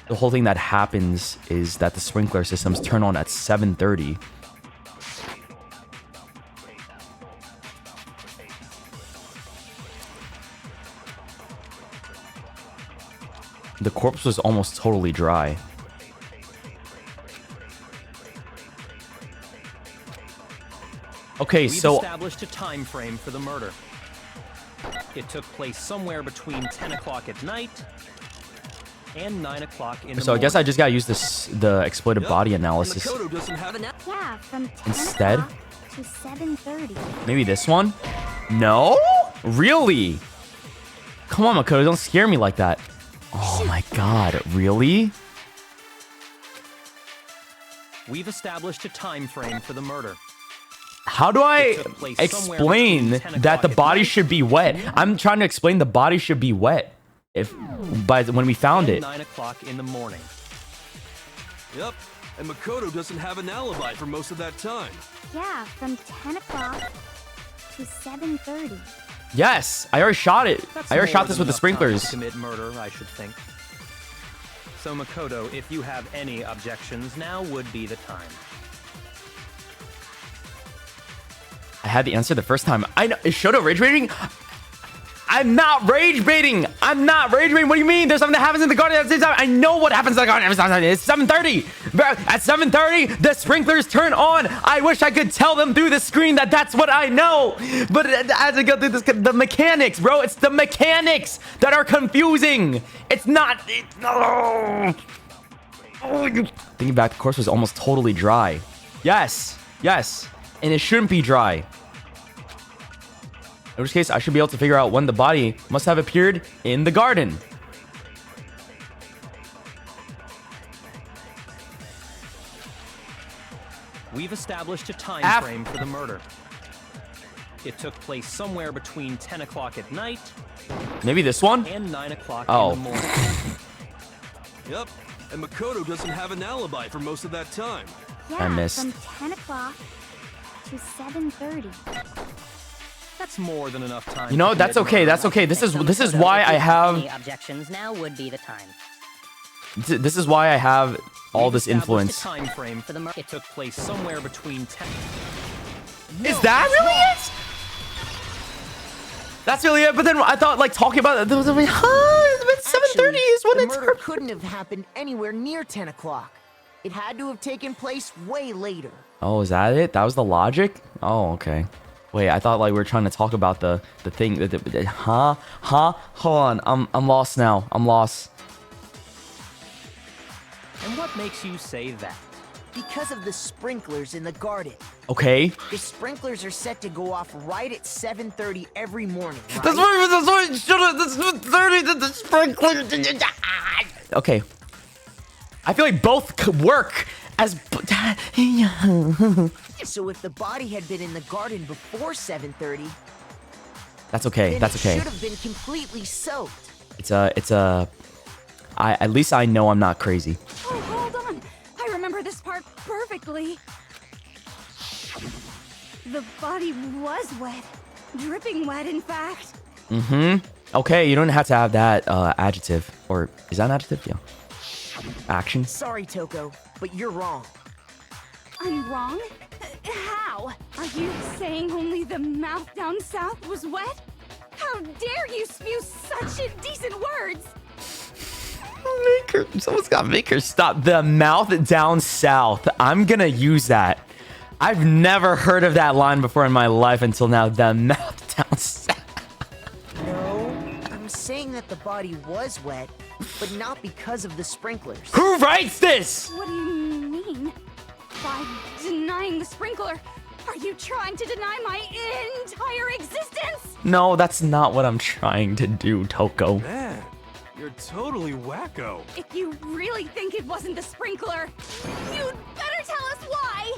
thing that happens is that the sprinkler systems turn on at 7:30. The corpse was almost totally dry. Okay, We've so established a time frame for the murder. It took place somewhere between 10 o'clock at night and 9 o'clock in the morning. I guess I just gotta use the exploded body analysis Makoto doesn't have an Yeah, from 10 instead. o'clock to 7:30. Maybe this one? No? Really? Come on, Makoto, don't scare me like that. Oh my god, really? We've established a time frame for the murder. How do I explain that the body should be wet? I'm trying to explain the body should be wet when we found it. 9 o'clock in the morning. Yep, and Makoto doesn't have an alibi for most of that time. Yeah, from 10 o'clock to 7:30. Yes, I already shot it. I already shot this with the sprinklers. Commit murder, I should think. So Makoto, if you have any objections, now would be the time. I had the answer the first time. I know. Is Shoto rage baiting? I'm not rage baiting. I'm not rage baiting. What do you mean? There's something that happens in the garden at the same time. I know what happens in the garden at the same time. It's 7:30. At 7:30, the sprinklers turn on. I wish I could tell them through the screen that that's what I know. But as I go through this, the mechanics, bro. It's the mechanics that are confusing. It's not. No. Thinking back, the course was almost totally dry. Yes. And it shouldn't be dry. In which case, I should be able to figure out when the body must have appeared in the garden. We've established a time frame for the murder. It took place somewhere between 10 o'clock at night Maybe this one? and 9 o'clock Oh. in the morning. Yep, and Makoto doesn't have an alibi for most of that time. Yeah, I missed. from 10 o'clock to 7:30. That's more than enough time. You know, to that's commit okay. murder. That's okay. This is why I have Any objections now would be the time. this is why I have all We've this established influence. a time frame for the murder. It took place somewhere between 10. Is that really it? That's really it. But then I thought, like, talking about it, there was like, 7:30 is when the it's murder couldn't have happened anywhere near 10 o'clock. It had to have taken place way later. Oh, is that it? That was the logic? Oh, okay. Wait, I thought like we were trying to talk about the thing. Huh? Hold on. I'm lost now. I'm lost. And what makes you say that? Because of the sprinklers in the garden. Okay. The sprinklers are set to go off right at 7:30 every morning, right? That's the sprinkler. Okay. I feel like both could work as. So if the body had been in the garden before 7:30, That's okay. then That's it okay. should have been completely soaked. At least I know I'm not crazy. Oh, hold on. I remember this part perfectly. The body was wet. Dripping wet, in fact. Okay, you don't have to have that adjective. Or is that an adjective? Yeah. Action. Sorry, Toko, but you're wrong. I'm wrong? How? Are you saying only the mouth down south was wet? How dare you spew such indecent words? Someone's got to make her stop. The mouth down south. I'm gonna use that. I've never heard of that line before in my life until now. The mouth down south. No, I'm saying that the body was wet, but not because of the sprinklers. Who writes this? What do you mean? By denying the sprinkler, are you trying to deny my entire existence? No, that's not what I'm trying to do, Toko. Man, you're totally wacko. If you really think it wasn't the sprinkler, you'd better tell us why.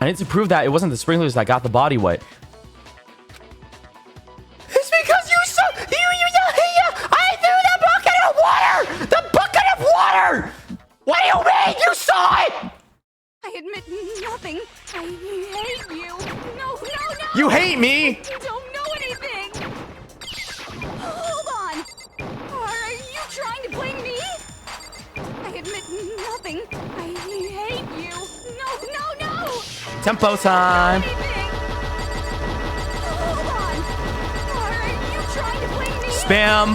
I need to prove that it wasn't the sprinklers that got the body wet. It's because you saw I threw the bucket of water! The bucket of water! What do you mean you saw it? I admit nothing. I hate you. No. You hate me? You don't know anything. Hold on. Are you trying to blame me? I admit nothing. I hate you. No. Tempo time. Hold on. Are you trying to blame me? Spam.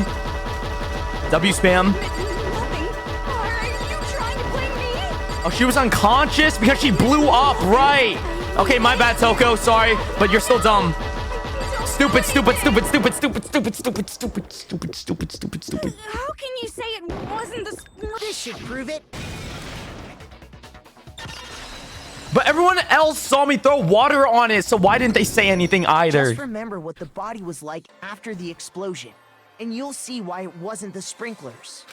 W spam. Nothing. Are you trying to blame me? Oh, she was unconscious because she blew up, right? Okay, my bad, Toko. Sorry, but you're still dumb. Stupid. How can you say it wasn't the This should prove it. But everyone else saw me throw water on it, so why didn't they say anything either? Just remember what the body was like after the explosion, and you'll see why it wasn't the sprinklers.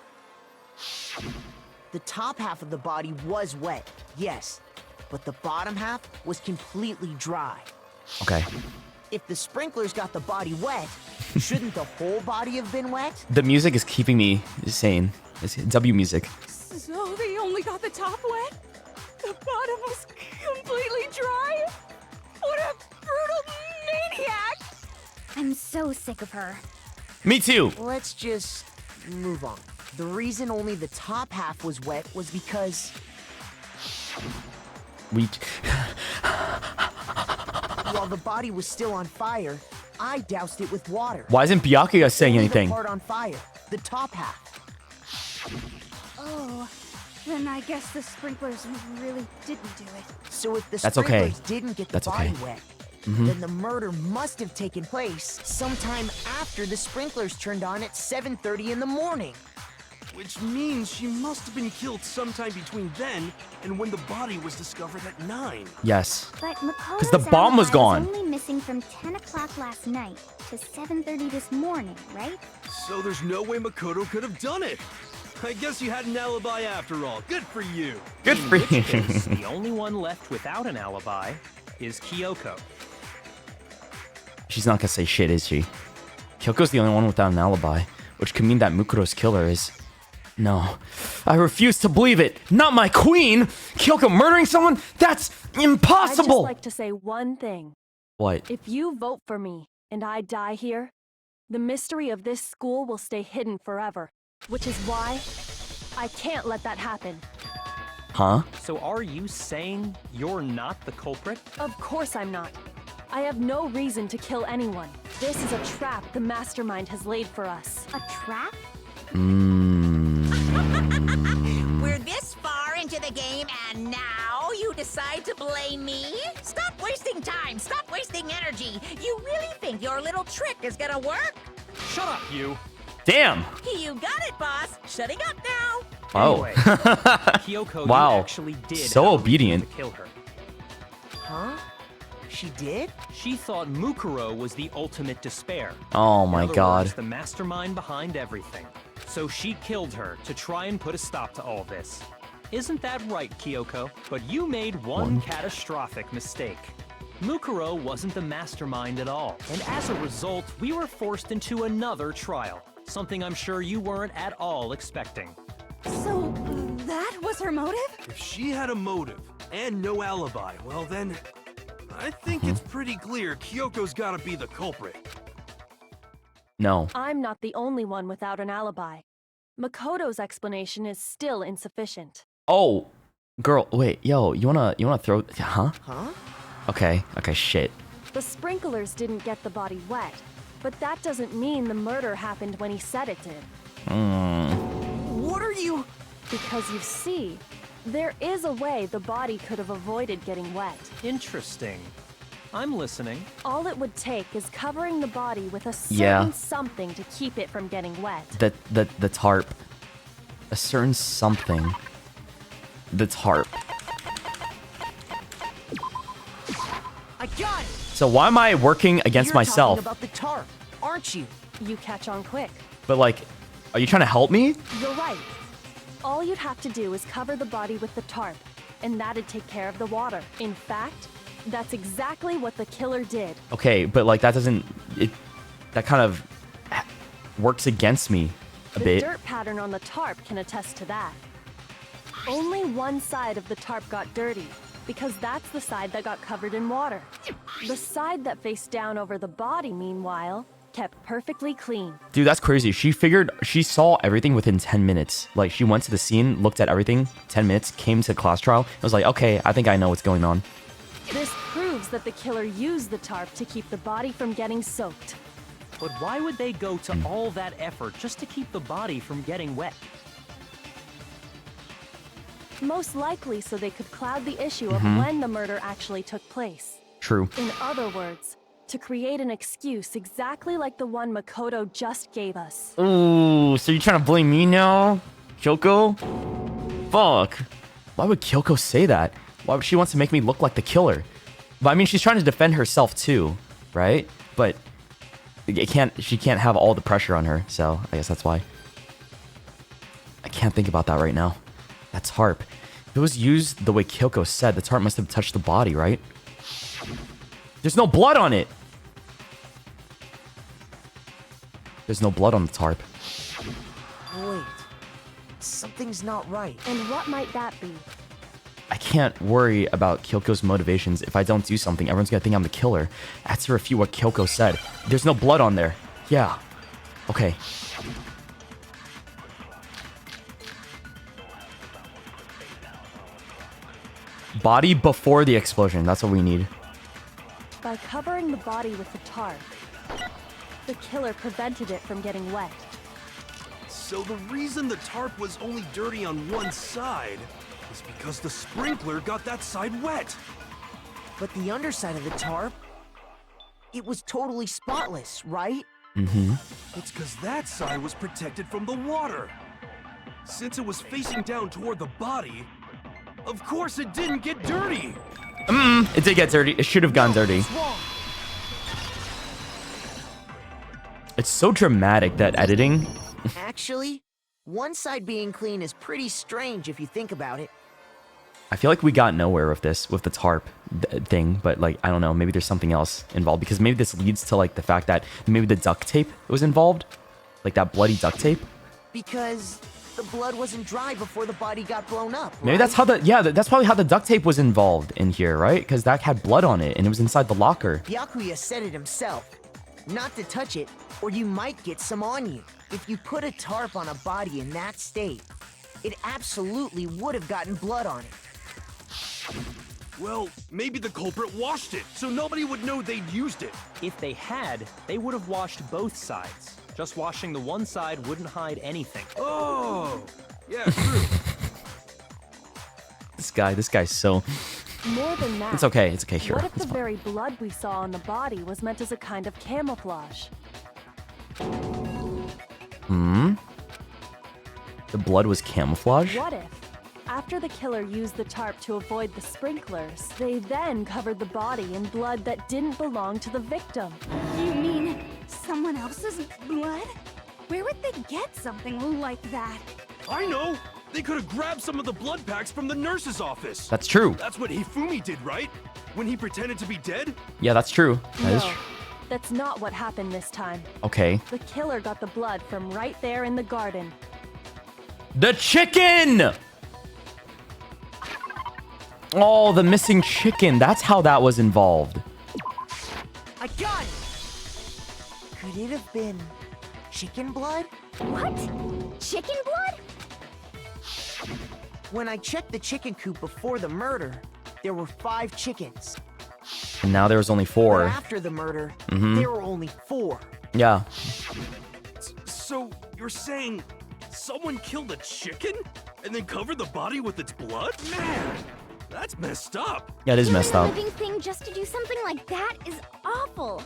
The top half of the body was wet, yes, but the bottom half was completely dry. Okay. If the sprinklers got the body wet, shouldn't the whole body have been wet? The music is keeping me sane. It's W music. So they only got the top wet? The bottom was completely dry? What a brutal maniac! I'm so sick of her. Me too. Let's just move on. The reason only the top half was wet was because while the body was still on fire, I doused it with water. Why isn't Byakuya saying Only anything? The part on fire, the top half. Oh, then I guess the sprinklers really didn't do it. So if the That's okay. sprinklers didn't get the That's body okay. wet, then the murder must have taken place sometime after the sprinklers turned on at 7:30 in the morning. Which means she must have been killed sometime between then and when the body was discovered at 9. Yes. But Because the bomb was gone. only missing from 10 o'clock last night to 7:30 this morning, right? So there's no way Makoto could have done it. I guess you had an alibi after all. Good for you. Good for In which you. case, the only one left without an alibi is Kyoko. She's not gonna say shit, is she? Kyoko's the only one without an alibi, which could mean that Mukuro's killer is... No. I refuse to believe it. Not my queen! Kyoko murdering someone? That's I'd impossible! just like to say one thing. What? If you vote for me and I die here, the mystery of this school will stay hidden forever. Which is why I can't let that happen. Huh? So are you saying you're not the culprit? Of course I'm not. I have no reason to kill anyone. This is a trap the mastermind has laid for us. A trap? We're this far into of the game, and now you decide to blame me? Stop wasting time! Stop wasting energy! You really think your little trick is gonna work? Shut up, you. Damn. You got it, boss! Shutting up now! Oh. Anyway, Kyoko, Wow. you actually did So have a reason obedient. to kill her. Huh? She did? She thought Mukuro was the ultimate despair. Oh In my other god. words, the mastermind behind everything. So she killed her to try and put a stop to all this. Isn't that right, Kyoko? But you made one catastrophic mistake. Mukuro wasn't the mastermind at all, and as a result, we were forced into another trial. Something I'm sure you weren't at all expecting. So, that was her motive? If she had a motive and no alibi, well then, I think it's pretty clear Kyoko's gotta be the culprit. No. I'm not the only one without an alibi. Makoto's explanation is still insufficient. Oh, girl, wait, yo, you wanna throw? Huh? Huh? Okay, shit. The sprinklers didn't get the body wet, but that doesn't mean the murder happened when he said it did. What are you... Because you see, there is a way the body could have avoided getting wet. Interesting. I'm listening. All it would take is covering the body with a certain Yeah. something to keep it from getting wet. The tarp. A certain something. The tarp. I got it! So why am I working against You're myself? talking about the tarp, aren't you? You catch on quick. But like, are you trying to help me? You're right. All you'd have to do is cover the body with the tarp, and that'd take care of the water. In fact, that's exactly what the killer did. Okay, but like that doesn't that kind of works against me a The bit. dirt pattern on the tarp can attest to that. Only one side of the tarp got dirty, because that's the side that got covered in water. The side that faced down over the body, meanwhile, kept perfectly clean. Dude, that's crazy. She saw everything within 10 minutes. Like she went to the scene, looked at everything, 10 minutes, came to class trial, and was like, okay, I think I know what's going on. This proves that the killer used the tarp to keep the body from getting soaked. But why would they go to all that effort just to keep the body from getting wet? Most likely so they could cloud the issue of when the murder actually took place. True. In other words, to create an excuse exactly like the one Makoto just gave us. Ooh, so you're trying to blame me now? Kyoko? Fuck. Why would Kyoko say that? Why would she want to make me look like the killer? But I mean, she's trying to defend herself too, right? But she can't have all the pressure on her, so I guess that's why. I can't think about that right now. That tarp. If it was used the way Kyoko said, the tarp must have touched the body, right? There's no blood on it! There's no blood on the tarp. Wait. Something's not right. And what might that be? I can't worry about Kyoko's motivations. If I don't do something, everyone's gonna think I'm the killer. I have to refute what Kyoko said. There's no blood on there. Yeah. Okay. Body before the explosion. That's what we need. By covering the body with the tarp, the killer prevented it from getting wet. So the reason the tarp was only dirty on one side is because the sprinkler got that side wet. But the underside of the tarp, it was totally spotless, right? Mm-hmm. It's because that side was protected from the water. Since it was facing down toward the body, of course it didn't get dirty. It did get dirty. It should have gone dirty. What's wrong? It's so dramatic, that editing. Actually, one side being clean is pretty strange if you think about it. I feel like we got nowhere with this, with the tarp thing, but like, I don't know, maybe there's something else involved, because maybe this leads to like the fact that maybe the duct tape was involved, like that bloody duct tape. Because the blood wasn't dry before the body got blown up, Maybe right? that's how that's probably how the duct tape was involved in here, right? Because that had blood on it and it was inside the locker. Byakuya said it himself. Not to touch it, or you might get some on you. If you put a tarp on a body in that state, it absolutely would have gotten blood on it. Well, maybe the culprit washed it, so nobody would know they'd used it. If they had, they would have washed both sides. Just washing the one side wouldn't hide anything. Oh, yeah, true. This guy's so... More than that. It's okay. It's okay. Here. What if It's the fine. very blood we saw on the body was meant as a kind of camouflage? Hmm? The blood was camouflage? What if, after the killer used the tarp to avoid the sprinklers, they then covered the body in blood that didn't belong to the victim? You mean someone else's blood? Where would they get something like that? I know! They could have grabbed some of the blood packs from the nurse's office. That's true. That's what Hifumi did, right? When he pretended to be dead? Yeah, that's true. That is No, true. that's not what happened this time. Okay. The killer got the blood from right there in the garden. The chicken! Oh, the missing chicken. That's how that was involved. I got it! Could it have been chicken blood? What? Chicken blood? When I checked the chicken coop before the murder, there were 5 chickens. And now there's only But 4. after the murder, there were only 4. Yeah. So, you're saying someone killed a chicken? And then covered the body with its blood? Man, that's messed up. Yeah, it is messed Killing a up. living thing just to do something like that is awful.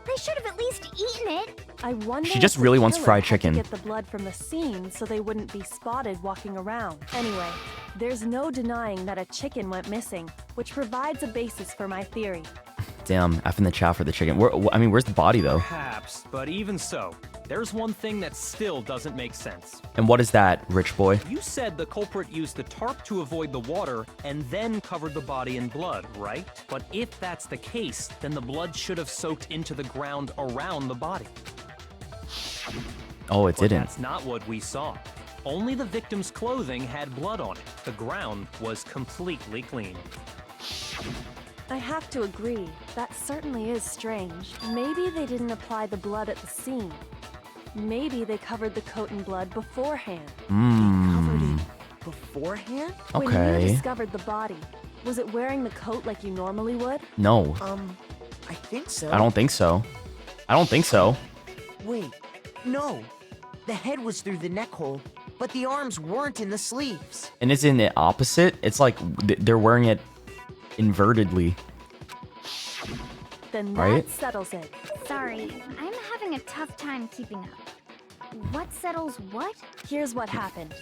They should have at least eaten it. I wonder She if just the really wants killer fried had chicken. to get the blood from the scene so they wouldn't be spotted walking around. Anyway, there's no denying that a chicken went missing, which provides a basis for my theory. Damn, F in the chat for the chicken. I mean, where's the body, though? Perhaps, but even so, there's one thing that still doesn't make sense. And what is that, rich boy? You said the culprit used the tarp to avoid the water and then covered the body in blood, right? But if that's the case, then the blood should have soaked into the ground around the body. Oh, it But didn't. that's not what we saw. Only the victim's clothing had blood on it. The ground was completely clean. I have to agree, that certainly is strange. Maybe they didn't apply the blood at the scene. Maybe they covered the coat in blood beforehand. Covered it beforehand? When you Okay. discovered the body, was it wearing the coat like you normally would? No, I think so. I don't think so. I don't think so. Wait, no. The head was through the neck hole, but the arms weren't in the sleeves. And isn't it opposite? It's like they're wearing it invertedly. Then Right? that settles it. Sorry, I'm having a tough time keeping up. What settles what? Here's what happened.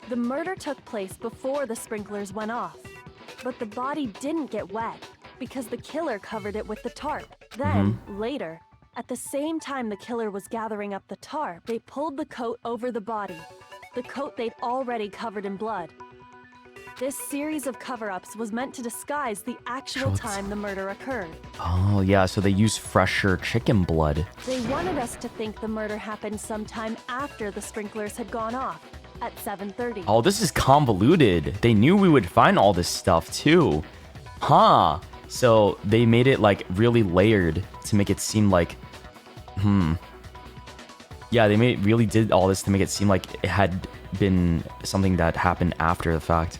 The murder took place before the sprinklers went off. But the body didn't get wet because the killer covered it with the tarp. Then, later, at the same time the killer was gathering up the tarp, they pulled the coat over the body. The coat they'd already covered in blood. This series of cover-ups was meant to disguise the actual Shots. time the murder occurred. Oh, yeah, so they use fresher chicken blood. They wanted us to think the murder happened sometime after the sprinklers had gone off, at 7:30. Oh, this is convoluted. They knew we would find all this stuff, too. Huh. So they made it, like, really layered to make it seem like... Yeah, they really did all this to make it seem like it had been something that happened after the fact,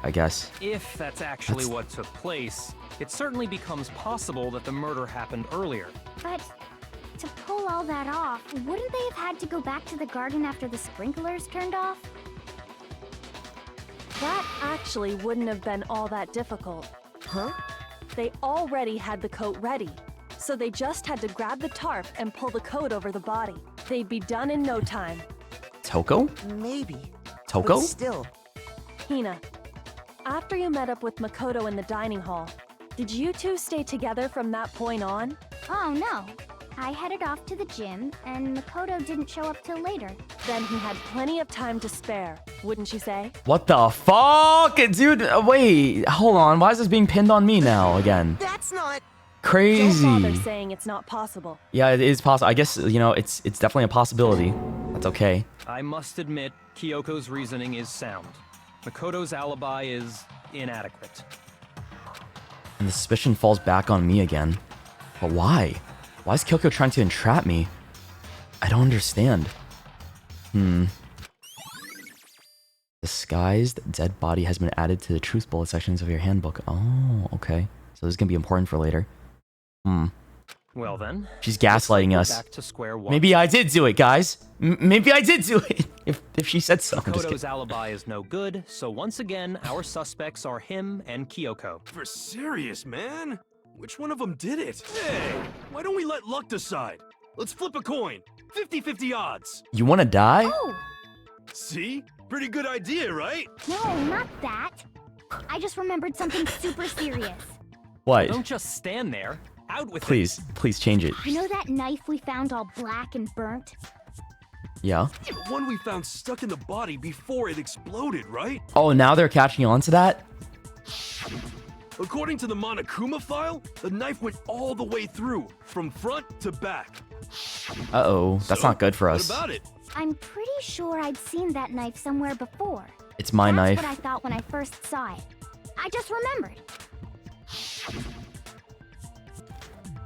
I guess. If that's actually what took place, it certainly becomes possible that the murder happened earlier. But to pull all that off, wouldn't they have had to go back to the garden after the sprinklers turned off? That actually wouldn't have been all that difficult. Huh? They already had the coat ready, so they just had to grab the tarp and pull the coat over the body. They'd be done in no time. Toko? Maybe. Toko? But still, Hina, after you met up with Makoto in the dining hall, did you two stay together from that point on? Oh no. I headed off to the gym, and Makoto didn't show up till later. Then he had plenty of time to spare, wouldn't you say? What the fuck? Dude, wait, hold on. Why is this being pinned on me now again? that's not... Crazy. Don't bother saying it's not possible. Yeah, it is possible. I guess, you know, it's definitely a possibility. That's okay. I must admit, Kyoko's reasoning is sound. Makoto's alibi is inadequate. And the suspicion falls back on me again. But why? Why is Kyoko trying to entrap me? I don't understand. Disguised dead body has been added to the truth bullet sections of your handbook. Oh, okay. So this is gonna be important for later. Well then, She's looks like gaslighting we're us. back to square one. Maybe I did do it, guys. Maybe I did do it. If she said so. I'm just Koto's kidding. alibi is no good, so once again, our suspects are him and Kyoko. For serious, man? Which one of them did it? Hey, why don't we let luck decide? Let's flip a coin. 50-50 odds. You want to die? Oh, See? Pretty good idea, right? no, not that. I just remembered something super serious. What? Don't just stand there. Out with Please, please change it. You know that knife we found all black and burnt? Yeah. The one we found stuck in the body before it exploded, right? Oh, now they're catching on to that? According to the Monokuma file, the knife went all the way through, from front to back. Uh-oh. That's So, not good for us. What about it? I'm pretty sure I'd seen that knife somewhere before. It's my That's knife. what I thought when I first saw it. I just remembered.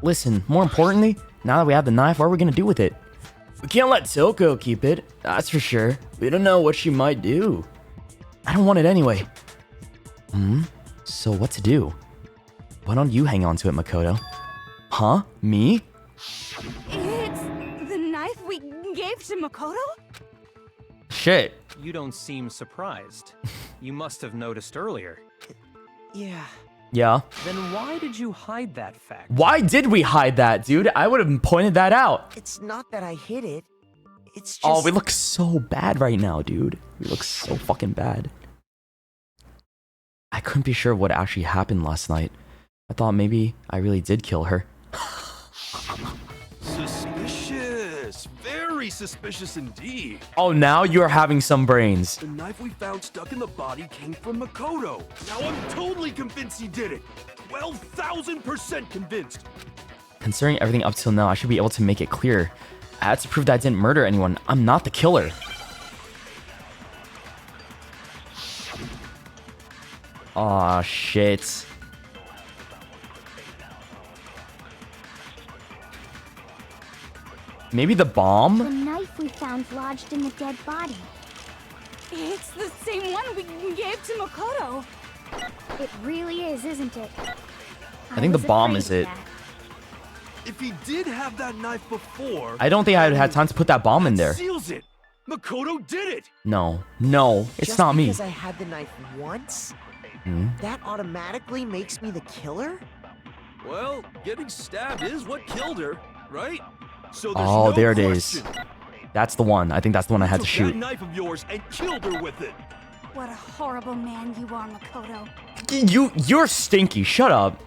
Listen, more importantly, now that we have the knife, what are we gonna do with it? We can't let Silco keep it, that's for sure. We don't know what she might do. I don't want it anyway. So what to do? Why don't you hang on to it, Makoto? Huh? Me? It's the knife we gave to Makoto? Shit. You don't seem surprised. You must have noticed earlier. Yeah. Yeah. Then why did you hide that fact? Why did we hide that, dude? I would have pointed that out. It's not that I hid it. It's just... Oh, we look so bad right now, dude. We look so fucking bad. I couldn't be sure what actually happened last night. I thought maybe I really did kill her. Suspicious. Very suspicious indeed. Oh, now you're having some brains. The knife we found stuck in the body came from Makoto. Now I'm totally convinced he did it. 12,000% convinced. Considering everything up till now, I should be able to make it clear. I had to prove that I didn't murder anyone. I'm not the killer. Aw, shit. Maybe the The bomb? knife we found lodged in the dead body. It's the same one we gave to Makoto. It really is, isn't it? I think the was bomb afraid is of it. that. If he did have that knife before... I don't think I had time to put that bomb in there. Seals it. Makoto did it. No, no, it's Just not me. because I had the knife once, that automatically makes me the killer? Well, getting stabbed is what killed her, right? So there's Oh, no there it is. question. That's the one. I think that's the one I had to Took shoot. that knife of yours and killed her with it. What a horrible man you are, Makoto. You're stinky. Shut up.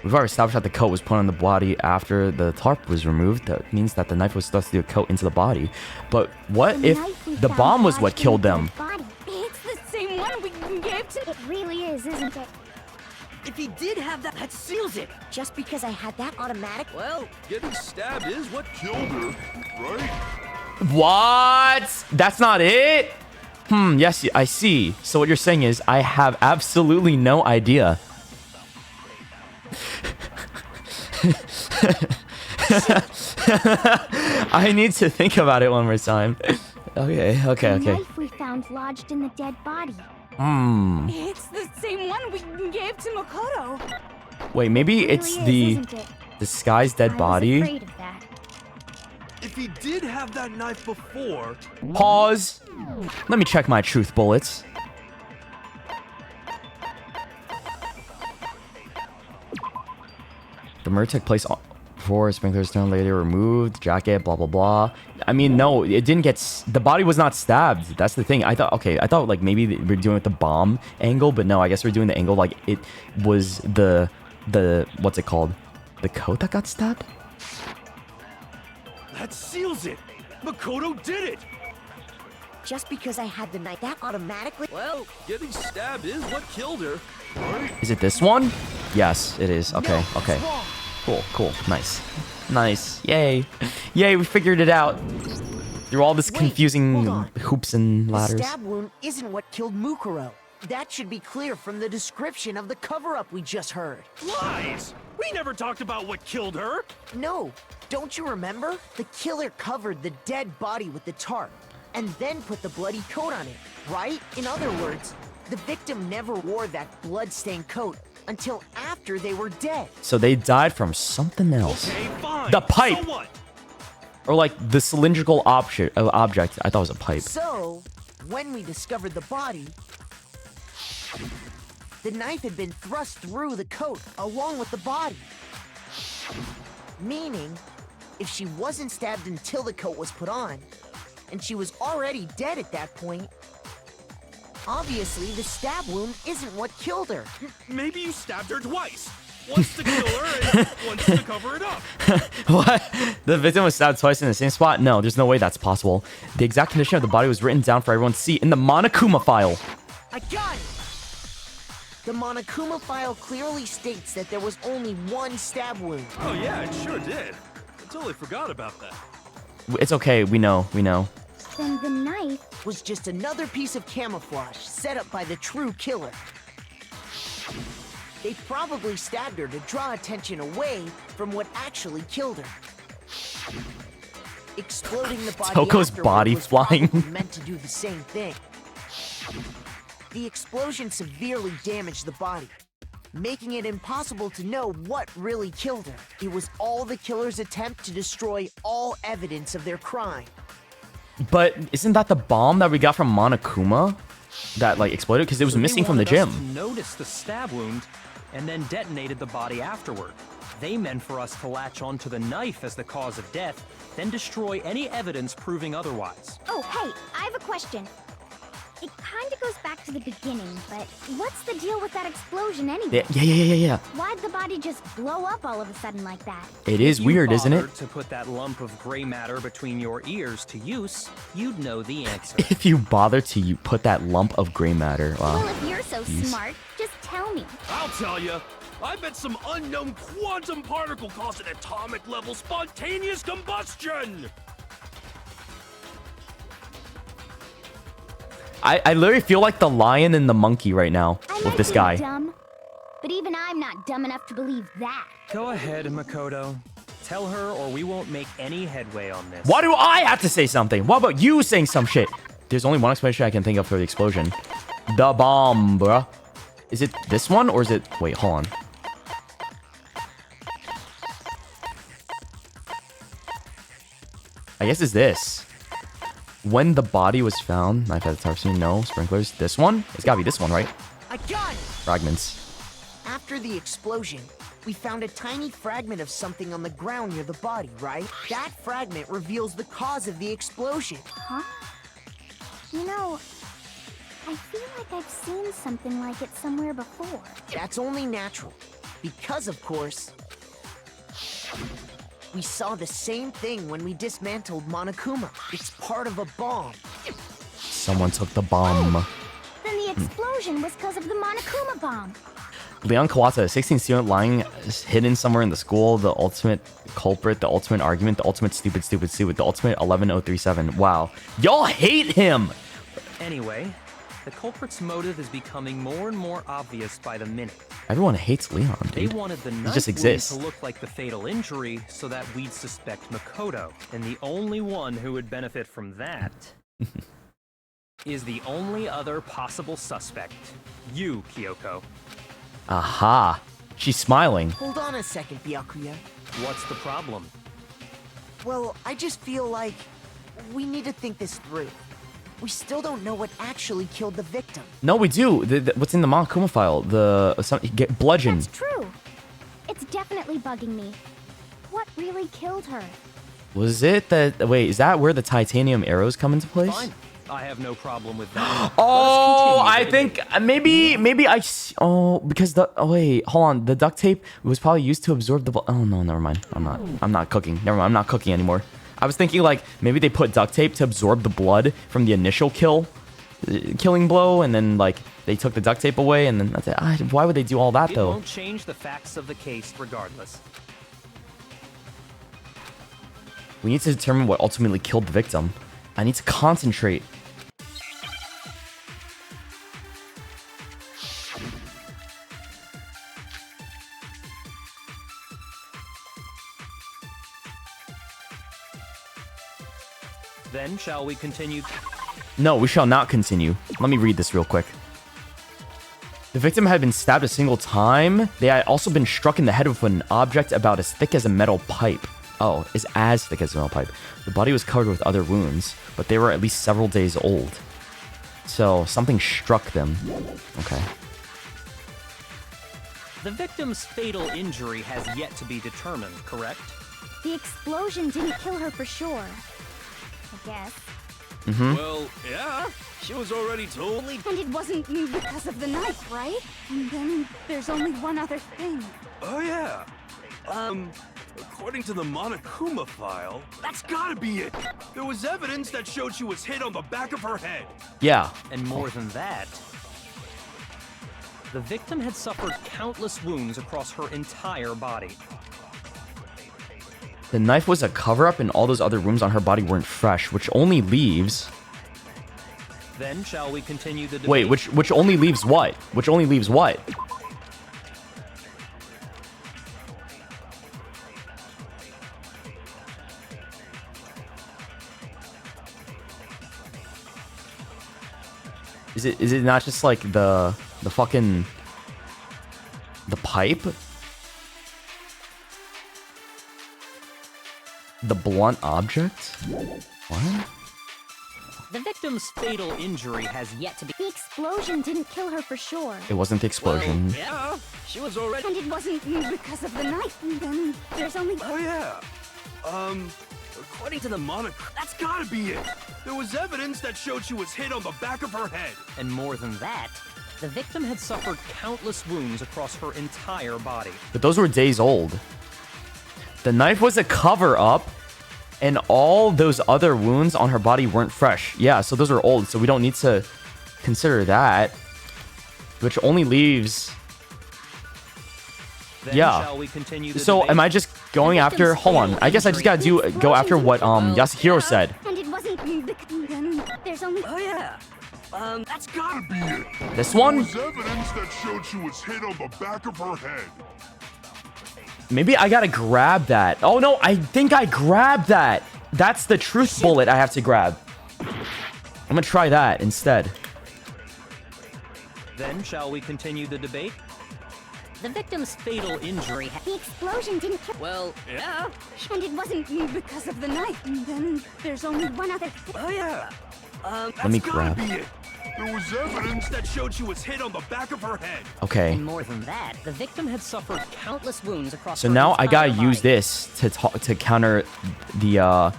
We've already established that the coat was put on the body after the tarp was removed. That means that the knife was stuck to the coat into the body. But what The if knife we the found bomb was what lodged in killed the them? dead body. It's the same one we gave to... It really is, isn't it? If he did have that seals it. Just because I had that automatic... Well, getting stabbed is what killed her, right? What? That's not it? Yes, I see. So what you're saying is I have absolutely no idea. I need to think about it one more time. Okay. The knife we found lodged in the dead body. It's the same one we gave to Makoto. Wait, maybe It it's really the is, isn't it? disguised dead I body. was afraid of that. If he did have that knife before... Pause. Let me check my truth bullets. The murder took place before sprinklers turned later removed, jacket, blah, blah, blah. I mean, no, it didn't get... The body was not stabbed. That's the thing. I thought like maybe we're doing it with the bomb angle, but no, I guess we're doing the angle like it was the what's it called? The coat that got stabbed? That seals it. Makoto did it. Just because I had the knife, that automatically... Well, getting stabbed is what killed her, right? Is it this one? Yes, it is. Okay, No, okay. it's wrong. Cool. Nice. Yay. Yay, we figured it out. Through all this Wait, confusing hold on. hoops and The ladders. stab wound isn't what killed Mukuro. That should be clear from the description of the cover-up we just heard. Lies. We never talked about what killed her. No, don't you remember? The killer covered the dead body with the tarp and then put the bloody coat on it, right? In other words, the victim never wore that blood-stained coat until after after they were dead. So they died from something else. Okay, fine. The pipe! So what? Or like the cylindrical object. I thought it was a pipe. So, when we discovered the body, the knife had been thrust through the coat along with the body. Meaning, if she wasn't stabbed until the coat was put on, and she was already dead at that point, obviously the stab wound isn't what killed her. Maybe you stabbed her twice. Once to kill her and once to cover it up. What? The victim was stabbed twice in the same spot? No, there's no way that's possible. The exact condition of the body was written down for everyone to see in the Monokuma file. I got it! The Monokuma file clearly states that there was only one stab wound. Oh yeah, it sure did. I totally forgot about that. It's okay, we know. Then the knife... Was just another piece of camouflage set up by the true killer. They probably stabbed her to draw attention away from what actually killed her. Exploding the body Toko's afterward body was flying. probably meant to do the same thing. The explosion severely damaged the body, making it impossible to know what really killed her. It was all the killer's attempt to destroy all evidence of their crime. But isn't that the bomb that we got from Monokuma that like exploded? Because it was So they missing from the wanted us gym. to notice the stab wound and then detonated the body afterward. They meant for us to latch onto the knife as the cause of death, then destroy any evidence proving otherwise. Oh, hey, I have a question. It kind of goes back to the beginning, but what's the deal with that explosion anyway? Yeah. Why'd the body just blow up all of a sudden like that? It is If you weird, isn't it? bothered to put that lump of gray matter between your ears to use, you'd know the answer. If you bother to put that lump of gray matter. Well, Wow. if you're so smart, just tell me. I'll tell you. I bet some unknown quantum particle caused an atomic level spontaneous combustion. I literally feel like the lion and the monkey right now I with might this be guy. dumb, but even I'm not dumb enough to believe that. Go ahead, Makoto. Tell her or we won't make any headway on this. Why do I have to say something? What about you saying some shit? There's only one explanation I can think of for the explosion. The bomb, bruh. Is it this one or is it... Wait, hold on. I guess it's this. When the body was found, knife at the top scene, no. Sprinklers, this one? It's gotta be this one, right? I got it! Fragments. After the explosion, we found a tiny fragment of something on the ground near the body, right? That fragment reveals the cause of the explosion. Huh? You know, I feel like I've seen something like it somewhere before. That's only natural, because of course, we saw the same thing when we dismantled Monokuma. It's part of a bomb. Someone took the bomb. Then the explosion was because of the Monokuma bomb. Leon Kawata, 16 student lying hidden somewhere in the school, the ultimate culprit, the ultimate argument, the ultimate stupid, the ultimate 11037. Wow. Y'all hate him! Anyway, the culprit's motive is becoming more and more obvious by the minute. Everyone hates Leon, They dude. wanted the He knife just wound exists. to look like the fatal injury so that we'd suspect Makoto. And the only one who would benefit from that is the only other possible suspect. You, Kyoko. Aha. She's smiling. Hold on a second, Byakuya. What's the problem? Well, I just feel like we need to think this through. We still don't know what actually killed the victim. No, we do. What's in the Monokuma file? Get bludgeoned. That's true. It's definitely bugging me. What really killed her? Was it that... Wait, is that where the titanium arrows come into place? Fine. I have no problem with that. Oh, I Let us continue think maybe because wait, hold on. The duct tape was probably used to absorb the blood. Oh no, never mind. I'm not cooking. Never mind. I'm not cooking anymore. I was thinking like maybe they put duct tape to absorb the blood from the initial killing blow, and then like they took the duct tape away, and then that's it. Why would they do all that It though? won't change the facts of the case regardless. We need to determine what ultimately killed the victim. I need to concentrate. Then, shall we continue? No, we shall not continue. Let me read this real quick. The victim had been stabbed a single time. They had also been struck in the head with an object about as thick as a metal pipe. Oh, is as thick as a metal pipe. The body was covered with other wounds, but they were at least several days old. So something struck them. Okay. The victim's fatal injury has yet to be determined, correct? The explosion didn't kill her for sure. I guess. Well, yeah. She was already totally... And it wasn't because of the knife, right? And then there's only one other thing. Oh, yeah. According to the Monokuma file, that's gotta be it. There was evidence that showed she was hit on the back of her head. Yeah. And more than that, the victim had suffered countless wounds across her entire body. The knife was a cover-up and all those other wounds on her body weren't fresh, which only leaves... Then shall we continue the debate? Wait, which only leaves what? Which only leaves what? Is it not just like the fucking the pipe? The blunt object? What? The victim's fatal injury has yet to be... The explosion didn't kill her for sure. It wasn't the explosion. Well, yeah. She was already... And it wasn't because of the knife. And then there's only... Oh, yeah. According to the Monokuma, that's gotta be it. There was evidence that showed she was hit on the back of her head. And more than that, the victim had suffered countless wounds across her entire body. But those were days old. The knife was a cover-up, and all those other wounds on her body weren't fresh. Yeah, so those are old, so we don't need to consider that. Which only leaves... Then yeah. shall we continue the So debate? am I just going after... Hold on. I guess I just gotta go after what Yasuhiro said. And it wasn't then there's only... Oh, yeah. That's gotta be it. This There one? was evidence that showed she was hit on the back of her head. Maybe I gotta grab that. Oh no, I think I grabbed that. That's the truth bullet I have to grab. I'm gonna try that instead. Then shall we continue the debate? The victim's fatal injury... The explosion didn't kill... Well, yeah. And it wasn't because of the knife. And then there's only one other thing. Oh, yeah. Let me grab. Gotta be it. There was evidence that showed she was hit on the back of her head. Okay. And more than that, the victim had suffered countless wounds across So her now I gotta entire use body. this to counter the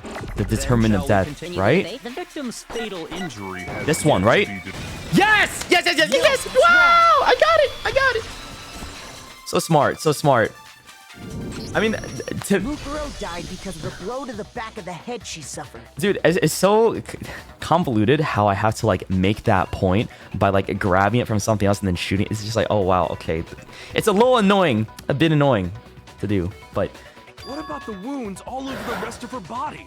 determinant of Shall we death, continue the right? debate? The victim's fatal injury has This one, right? Yes! Yes, yes, yes, yes! Wow! I got it! I got it! So smart, so smart. I mean, Mukuro died because of the blow to the back of the head she suffered. dude, it's so convoluted how I have to like make that point by like grabbing it from something else and then shooting. It's just like, oh wow, okay. It's a little annoying, a bit annoying to do, but What about the wounds all over the rest of her body?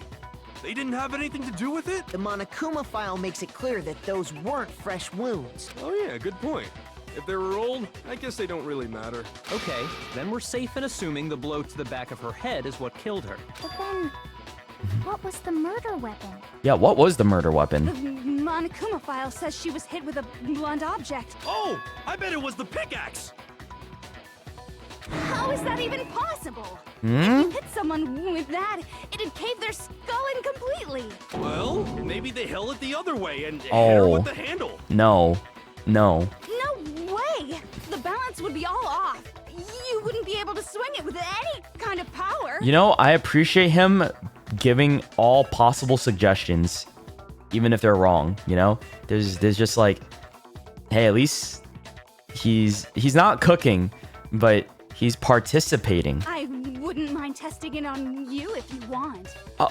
They didn't have anything to do with it? The Monokuma file makes it clear that those weren't fresh wounds. Oh yeah, good point. If they were old, I guess they don't really matter. Okay, then we're safe in assuming the blow to the back of her head is what killed her. But then, what was the murder weapon? yeah, what was the murder weapon? The Monokuma file says she was hit with a blunt object. Oh, I bet it was the pickaxe. How is that even possible? Hmm? If you hit someone with that, it'd cave their skull in completely. Well, maybe they held it the other way and hit her Oh. with the handle. No. No. No way! The balance would be all off. You wouldn't be able to swing it with any kind of power. You know, I appreciate him giving all possible suggestions, even if they're wrong, you know? There's just like, hey, at least he's not cooking, but he's participating. I wouldn't mind testing it on you if you want. Oh,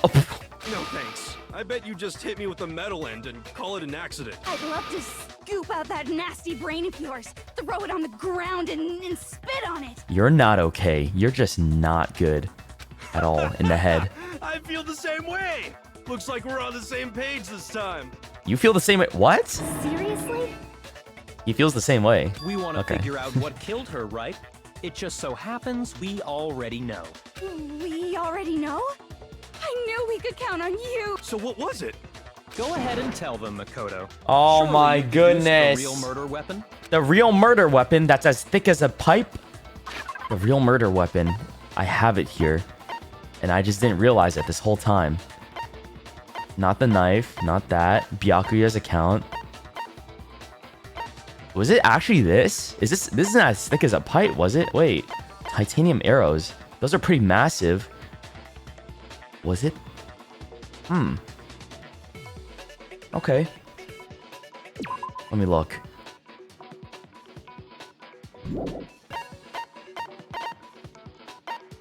No thanks. I bet you just hit me with the metal end and call it an accident. I'd love to scoop out that nasty brain of yours, throw it on the ground, and spit on it. you're not okay. You're just not good at all in the head. I feel the same way. Looks like we're on the same page this time. You feel the same way? What? Seriously? He feels the same way. We want to Okay. figure out what killed her, right? It just so happens we already know. We already know? I knew we could count on you. So what was it? Go ahead and tell them, Makoto. Oh Surely my you used goodness. the real murder weapon? The real murder weapon that's as thick as a pipe. The real murder weapon. I have it here. And I just didn't realize it this whole time. Not the knife. Not that. Byakuya's account. Was it actually this? This isn't as thick as a pipe, was it? Wait. Titanium arrows. Those are pretty massive. Was it? Okay. Let me look.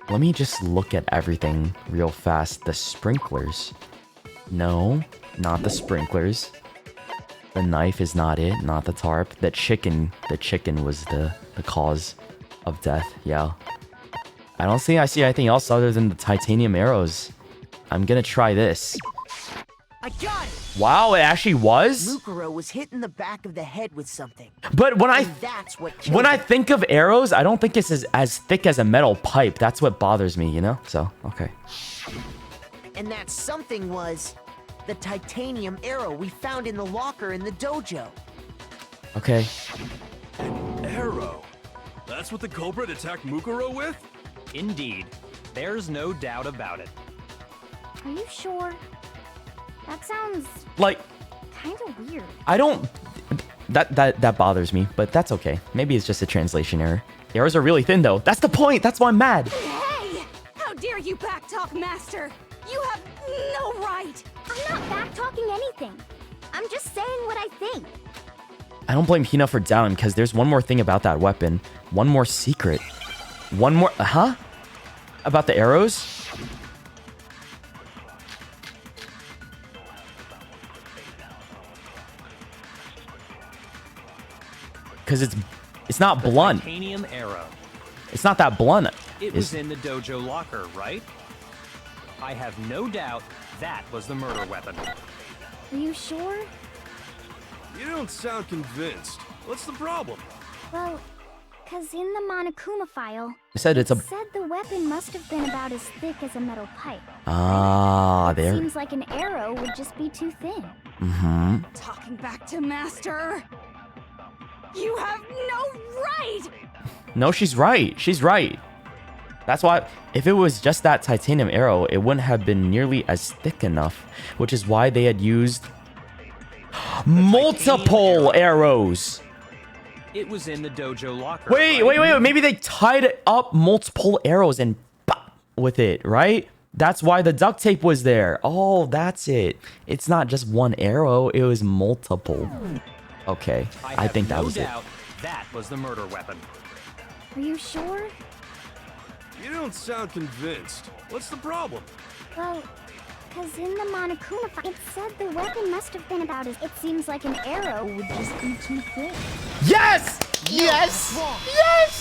Let me just look at everything real fast. The sprinklers. No, not the sprinklers. The knife is not it, not the tarp. The chicken was the cause of death. Yeah. I don't think I see anything else other than the titanium arrows. I'm gonna try this. I got it! Wow, it actually was? Mukuro was hit in the back of the head with something. But when that's what killed when I him. think of arrows, I don't think it's as thick as a metal pipe. That's what bothers me, you know? So, okay. And that something was the titanium arrow we found in the locker in the dojo. Okay. An arrow? That's what the culprit attacked Mukuro with? Indeed. There's no doubt about it. Are you sure? That sounds Like, kind of weird. I don't... That bothers me, but that's okay. Maybe it's just a translation error. The arrows are really thin, though. That's the point! That's why I'm mad! Hey! How dare you backtalk, Master? You have no right! I'm not backtalking anything. I'm just saying what I think. I don't blame Hina for doubting, because there's one more thing about that weapon. One more secret. One more... Huh? About the arrows? Because it's not blunt. Titanium arrow. It's not that blunt. It was in the dojo locker, right? I have no doubt that was the murder weapon. Are you sure? You don't sound convinced. What's the problem? Well, because in the Monokuma file, I said it's a... said the weapon must have been about as thick as a metal pipe. Ah, there. Seems like an arrow would just be too thin. Mm-hmm. Talking back to Master. You have no right! No, she's right. She's right. That's why, if it was just that titanium arrow, it wouldn't have been nearly as thick enough, which is why they had used multiple arrows. It was in the dojo locker. Wait. Maybe they tied up multiple arrows and pop with it, right? That's why the duct tape was there. Oh, that's it. It's not just one arrow. It was multiple. Okay, I think that was it. That was the murder weapon. Are you sure? You don't sound convinced. What's the problem? Well, because in the Monokuma file, it said the weapon must have been about as... It seems like an arrow would just be too thin. Yes! Yes!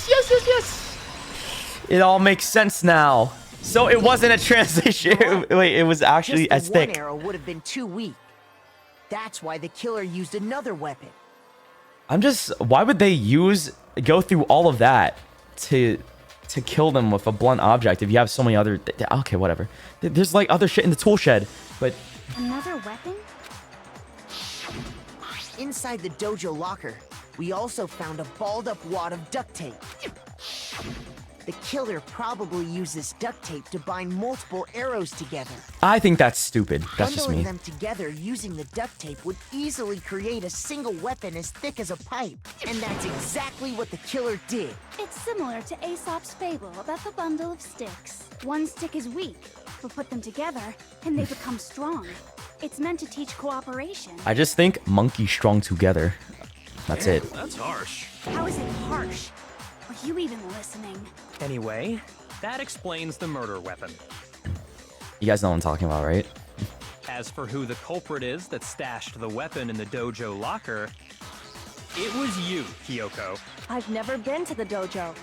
Yes! It all makes sense now. So it wasn't a translation. Wait, it was actually as Just the thick. one arrow would have been too weak. That's why the killer used another weapon. Why would they go through all of that to kill them with a blunt object if you have so many other... Okay, whatever. There's like other shit in the tool shed, but... Another weapon? Inside the dojo locker, we also found a balled up wad of duct tape. The killer probably used this duct tape to bind multiple arrows together. I think that's stupid. That's just Bundling me. them together using the duct tape would easily create a single weapon as thick as a pipe. And that's exactly what the killer did. It's similar to Aesop's fable about the bundle of sticks. One stick is weak, but put them together, and they become strong. It's meant to teach cooperation. I just think monkey strong together. That's it. That's harsh. How is it harsh? Are you even listening? Anyway, that explains the murder weapon. You guys know what I'm talking about, right? As for who the culprit is that stashed the weapon in the dojo locker, it was you, Kyoko. I've never been to the dojo.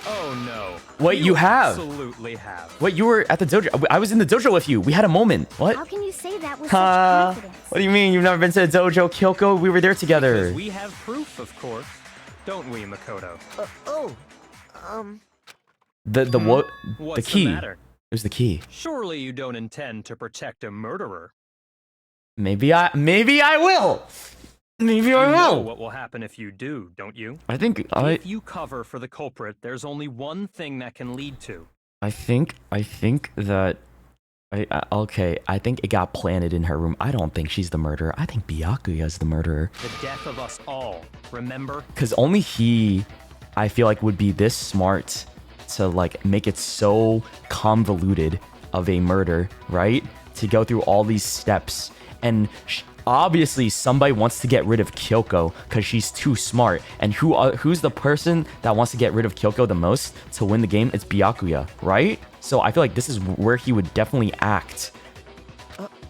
Oh no. Wait, you have? Absolutely have. Wait, you were at the dojo. I was in the dojo with you. We had a moment. What? How can you say that with such confidence? What do you mean? You've never been to the dojo, Kyoko? We were there together. Because we have proof, of course. Don't we, Makoto? The what? What's The key. the matter? It was the key. Surely you don't intend to protect a murderer. Maybe I will. Maybe I You know will. what will happen if you do, don't you? I think If you cover for the culprit, there's only one thing that can lead to. I think that okay, I think it got planted in her room. I don't think she's the murderer. I think Byakuya is the murderer. The death of us all, remember? Because only he, I feel like, would be this smart to like make it so convoluted of a murder, right? To go through all these steps. And obviously somebody wants to get rid of Kyoko because she's too smart. And who's the person that wants to get rid of Kyoko the most to win the game? It's Byakuya, right? So I feel like this is where he would definitely act.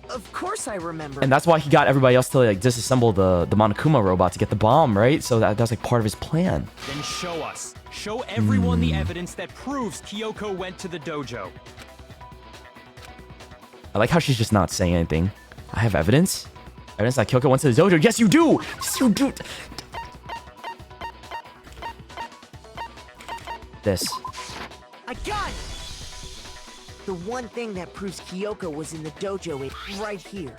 Of course I remember. And that's why he got everybody else to like disassemble the Monokuma robot to get the bomb, right? So that's like part of his plan. Then show us. Show everyone the evidence that proves Kyoko went to the dojo. I like how she's just not saying anything. I have evidence? Evidence that Kyoko went to the dojo. Yes, you do! Yes, you do! This. I got it! The one thing that proves Kyoko was in the dojo is right here.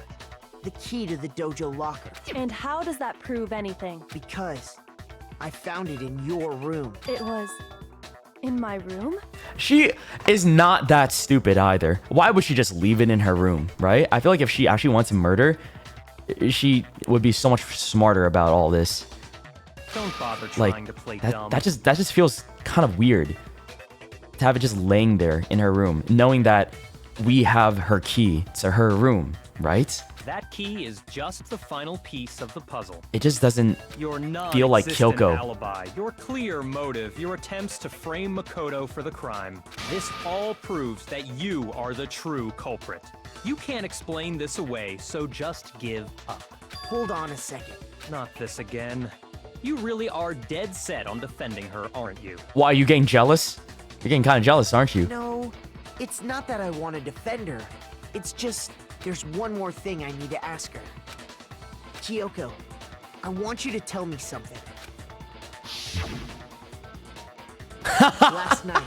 The key to the dojo locker. And how does that prove anything? Because I found it in your room. It was in my room? She is not that stupid either. Why would she just leave it in her room, right? I feel like if she actually wants to murder, she would be so much smarter about all this. Don't bother trying to play dumb. That just feels kind of weird. To have it just laying there in her room, knowing that we have her key to her room, right? That key is just the final piece of the puzzle. It just doesn't Your feel like non-existent Kyoko. alibi, your clear motive, your attempts to frame Makoto for the crime. This all proves that you are the true culprit. You can't explain this away, so just give up. Hold on a second. Not this again. You really are dead set on defending her, aren't you? Why, are you getting jealous? You're getting kind of jealous, aren't you? No, it's not that I want to defend her. It's just, there's one more thing I need to ask her. Kyoko, I want you to tell me something. Last night,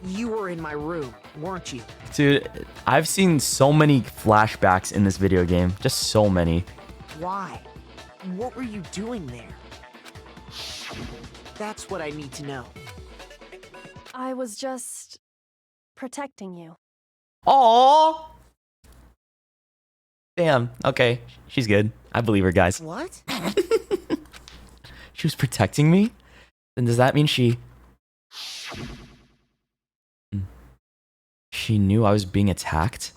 you were in my room, weren't you? Dude, I've seen so many flashbacks in this video game. Just so many. Why? What were you doing there? That's what I need to know. I was just protecting you. Aww. Damn. Okay. She's good. I believe her, guys. What? She was protecting me? Then does that mean she knew I was being attacked?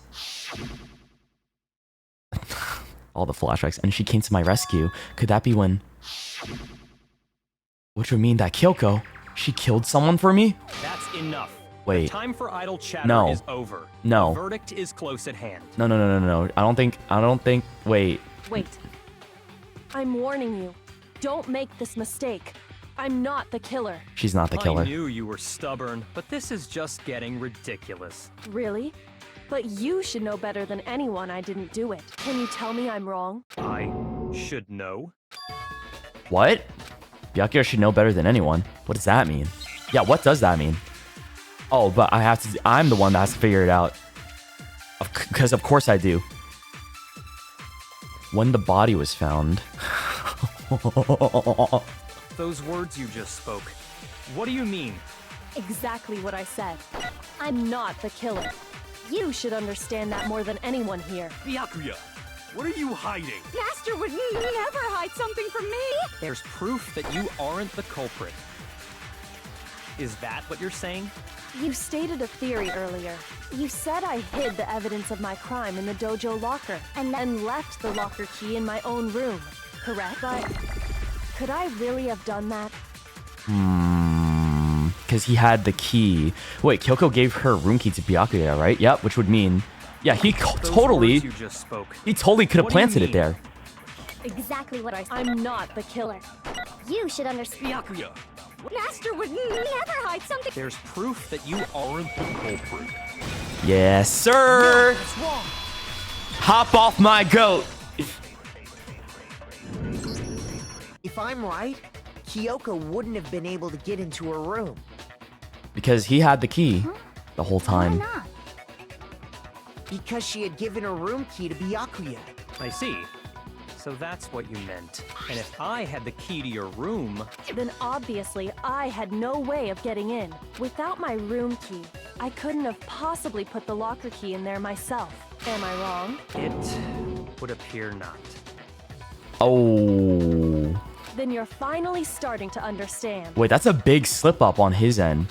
All the flashbacks. And she came to my rescue. Could that be when... Which would mean that Kyoko, she killed someone for me? That's enough. Wait. The time for idle chatter No. is over. No. The verdict is close at hand. No. I don't think, wait. Wait. I'm warning you. Don't make this mistake. I'm not the killer. She's not the killer. I knew you were stubborn, but this is just getting ridiculous. Really? But you should know better than anyone I didn't do it. Can you tell me I'm wrong? I should know. What? Byakuya should know better than anyone. What does that mean? Yeah, what does that mean? Oh, but I'm the one that has to figure it out. Because of course I do. When the body was found. Those words you just spoke. What do you mean? Exactly what I said. I'm not the killer. You should understand that more than anyone here. Byakuya, what are you hiding? Master would never hide something from me! There's proof that you aren't the culprit. Is that what you're saying? You stated a theory earlier. You said I hid the evidence of my crime in the dojo locker and then left the locker key in my own room, correct? But could I really have done that? Because he had the key. Wait, Kyoko gave her room key to Byakuya, right? Yep, which would mean... Yeah, he totally... Words you just spoke. He totally could have What do you planted it mean? there. Exactly what I said. I'm not the killer. You should understand. Byakuya, Master would never hide something. There's proof that you aren't the culprit. Yes, sir! What's wrong? Hop off my goat! If I'm right, Kyoko wouldn't have been able to get into her room. Because he had the key the whole Why time. not? Because she had given her room key to Byakuya. I see. So that's what you meant. And if I had the key to your room... Then obviously I had no way of getting in. Without my room key, I couldn't have possibly put the locker key in there myself. Am I wrong? It would appear not. Oh. Then you're finally starting to understand. Wait, that's a big slip up on his end.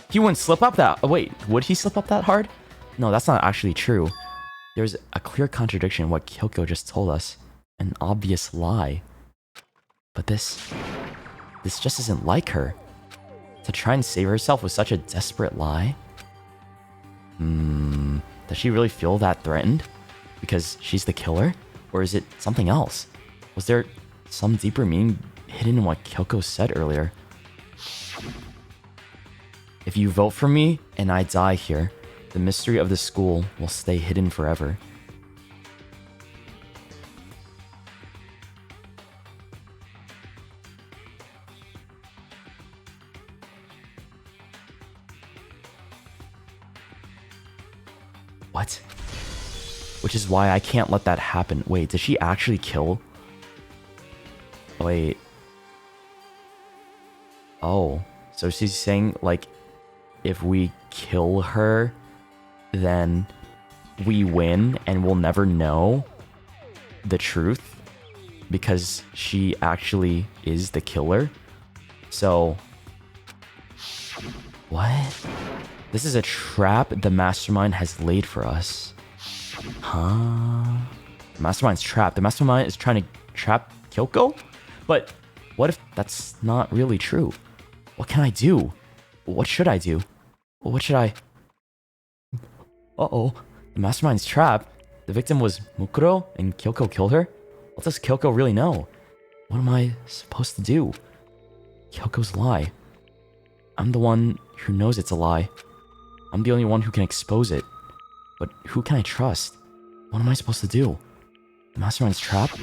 He wouldn't slip up that... Wait, would he slip up that hard? No, that's not actually true. There's a clear contradiction in what Kyoko just told us. An obvious lie. But this just isn't like her. To try and save herself with such a desperate lie? Does she really feel that threatened? Because she's the killer? Or is it something else? Was there some deeper meaning hidden in what Kyoko said earlier? If you vote for me and I die here, the mystery of the school will stay hidden forever. What? Which is why I can't let that happen. Wait, did she actually kill? Wait. Oh. So she's saying, like, if we kill her, then we win and we'll never know the truth because she actually is the killer. So... What? This is a trap the mastermind has laid for us. Huh? The mastermind's trapped. The mastermind is trying to trap Kyoko? But what if that's not really true? What can I do? What should I do? What should I... Uh-oh. The mastermind's trapped. The victim was Mukuro and Kyoko killed her? What does Kyoko really know? What am I supposed to do? Kyoko's lie. I'm the one who knows it's a lie. I'm the only one who can expose it. But who can I trust? What am I supposed to do? The mastermind's trapped?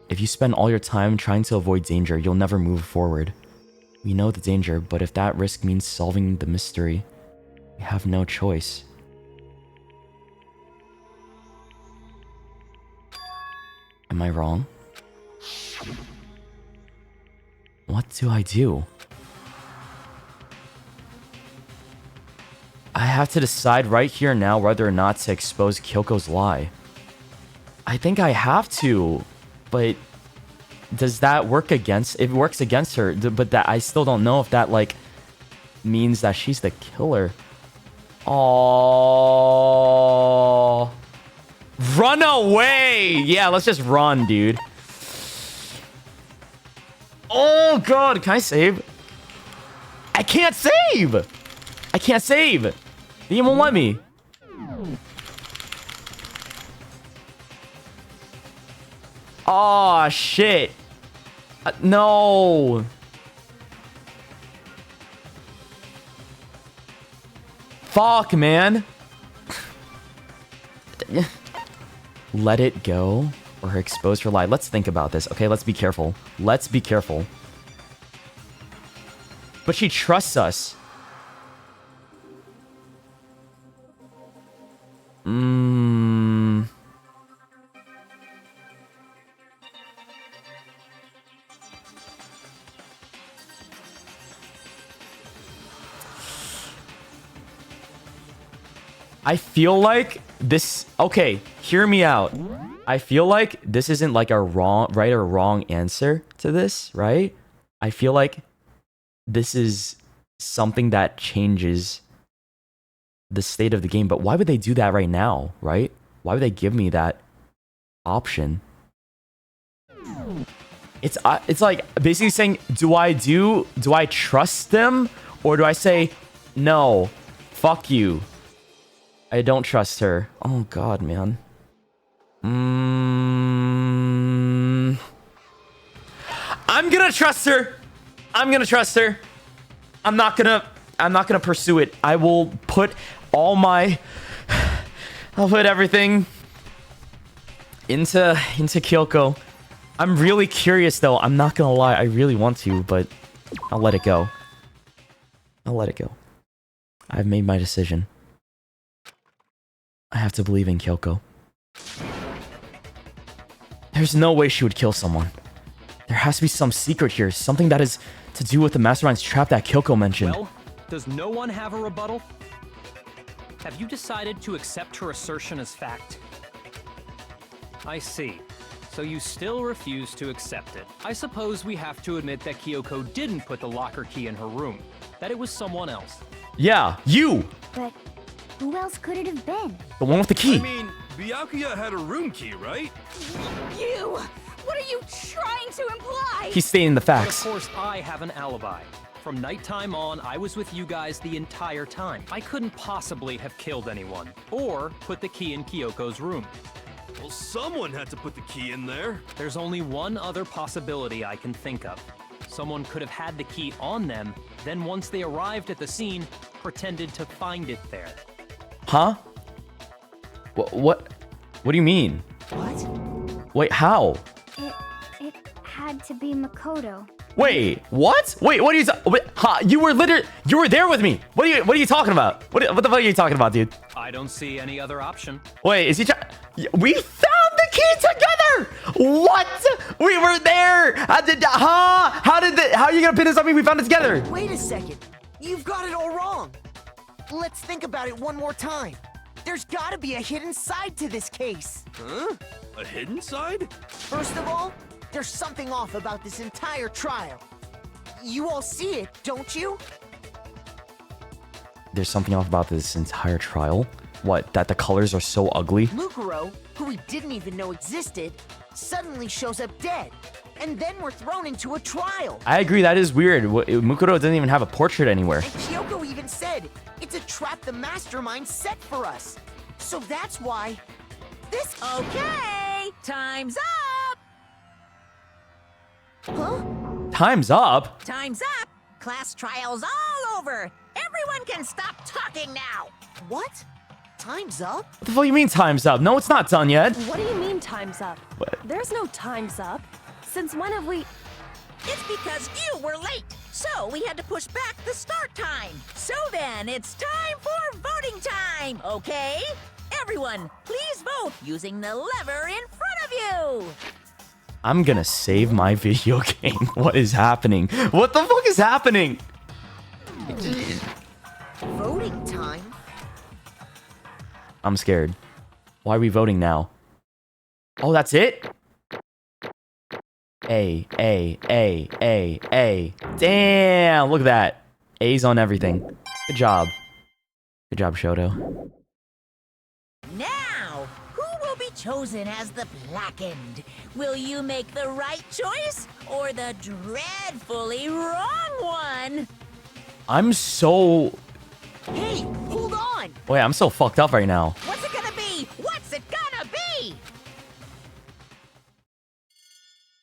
If you spend all your time trying to avoid danger, you'll never move forward. We know the danger, but if that risk means solving the mystery, we have no choice. Am I wrong? What do I do? I have to decide right here now whether or not to expose Kyoko's lie. I think I have to, but does that work against... It works against her, but that I still don't know if that, like, means that she's the killer. Oh, run away! Yeah, let's just run, dude. Oh, God. Can I save? I can't save! I can't save! The game won't let me. Oh, shit. No. Fuck, man. Let it go or expose her lie. Let's think about this. Okay, let's be careful. Let's be careful. But she trusts us. I feel like this... Okay, hear me out. I feel like this isn't like a right or wrong answer to this, right? I feel like this is something that changes the state of the game. But why would they do that right now, right? Why would they give me that option? It's like basically saying, do I trust them? Or do I say, no, fuck you. I don't trust her. Oh, God, man. I'm gonna trust her. I'm gonna trust her. I'm not gonna pursue it. I will put all my... I'll put everything into Kyoko. I'm really curious, though. I'm not gonna lie. I really want to, but I'll let it go. I'll let it go. I've made my decision. I have to believe in Kyoko. There's no way she would kill someone. There has to be some secret here. Something that is to do with the mastermind's trap that Kyoko mentioned. Well, does no one have a rebuttal? Have you decided to accept her assertion as fact? I see. So you still refuse to accept it. I suppose we have to admit that Kyoko didn't put the locker key in her room. That it was someone else. Yeah, you! But who else could it have been? The one with the key. I mean, Byakuya had a room key, right? You! What are you trying to imply? He's stating the But facts. of course, I have an alibi. From nighttime on, I was with you guys the entire time. I couldn't possibly have killed anyone, or put the key in Kyoko's room. Well, someone had to put the key in there. There's only one other possibility I can think of. Someone could have had the key on them, then once they arrived at the scene, pretended to find it there. Huh? What do you mean? What? Wait, how? It had to be Makoto. Wait, what? Wait, what are you? You were there with me. What are you talking about? What the fuck are you talking about, dude? I don't see any other option. Wait, is he trying? We found the key together. What? We were there. How are you gonna pin this on me? We found it together. Wait a second. You've got it all wrong. Let's think about it one more time. There's gotta be a hidden side to this case. Huh? A hidden side? First of all, there's something off about this entire trial. You all see it, don't you? There's something off about this entire trial. What? That the colors are so ugly? Mukuro, who we didn't even know existed, suddenly shows up dead. And then we're thrown into a trial. I agree, that is weird. Mukuro doesn't even have a portrait anywhere. And Kyoko even said, it's a trap the mastermind set for us. So that's why this... Okay, time's up! Huh? Time's up? Time's up! Class trial's all over! Everyone can stop talking now! What? Time's up? What the fuck you mean time's up? No, it's not done yet. What do you mean time's up? What? There's no time's up. Since when have we... It's because you were late, so we had to push back the start time. So then, it's time for voting time, okay? Everyone, please vote using the lever in front of you! I'm gonna save my video game. What is happening? What the fuck is happening? Voting time? I'm scared. Why are we voting now? Oh, that's it? A. Damn, look at that. A's on everything. Good job. Good job, Shoto. Now, who will be chosen as the Blackened? Will you make the right choice or the dreadfully wrong one? I'm so... Hey, hold on! Wait, I'm so fucked up right now. What's it gonna be? What's it gonna be?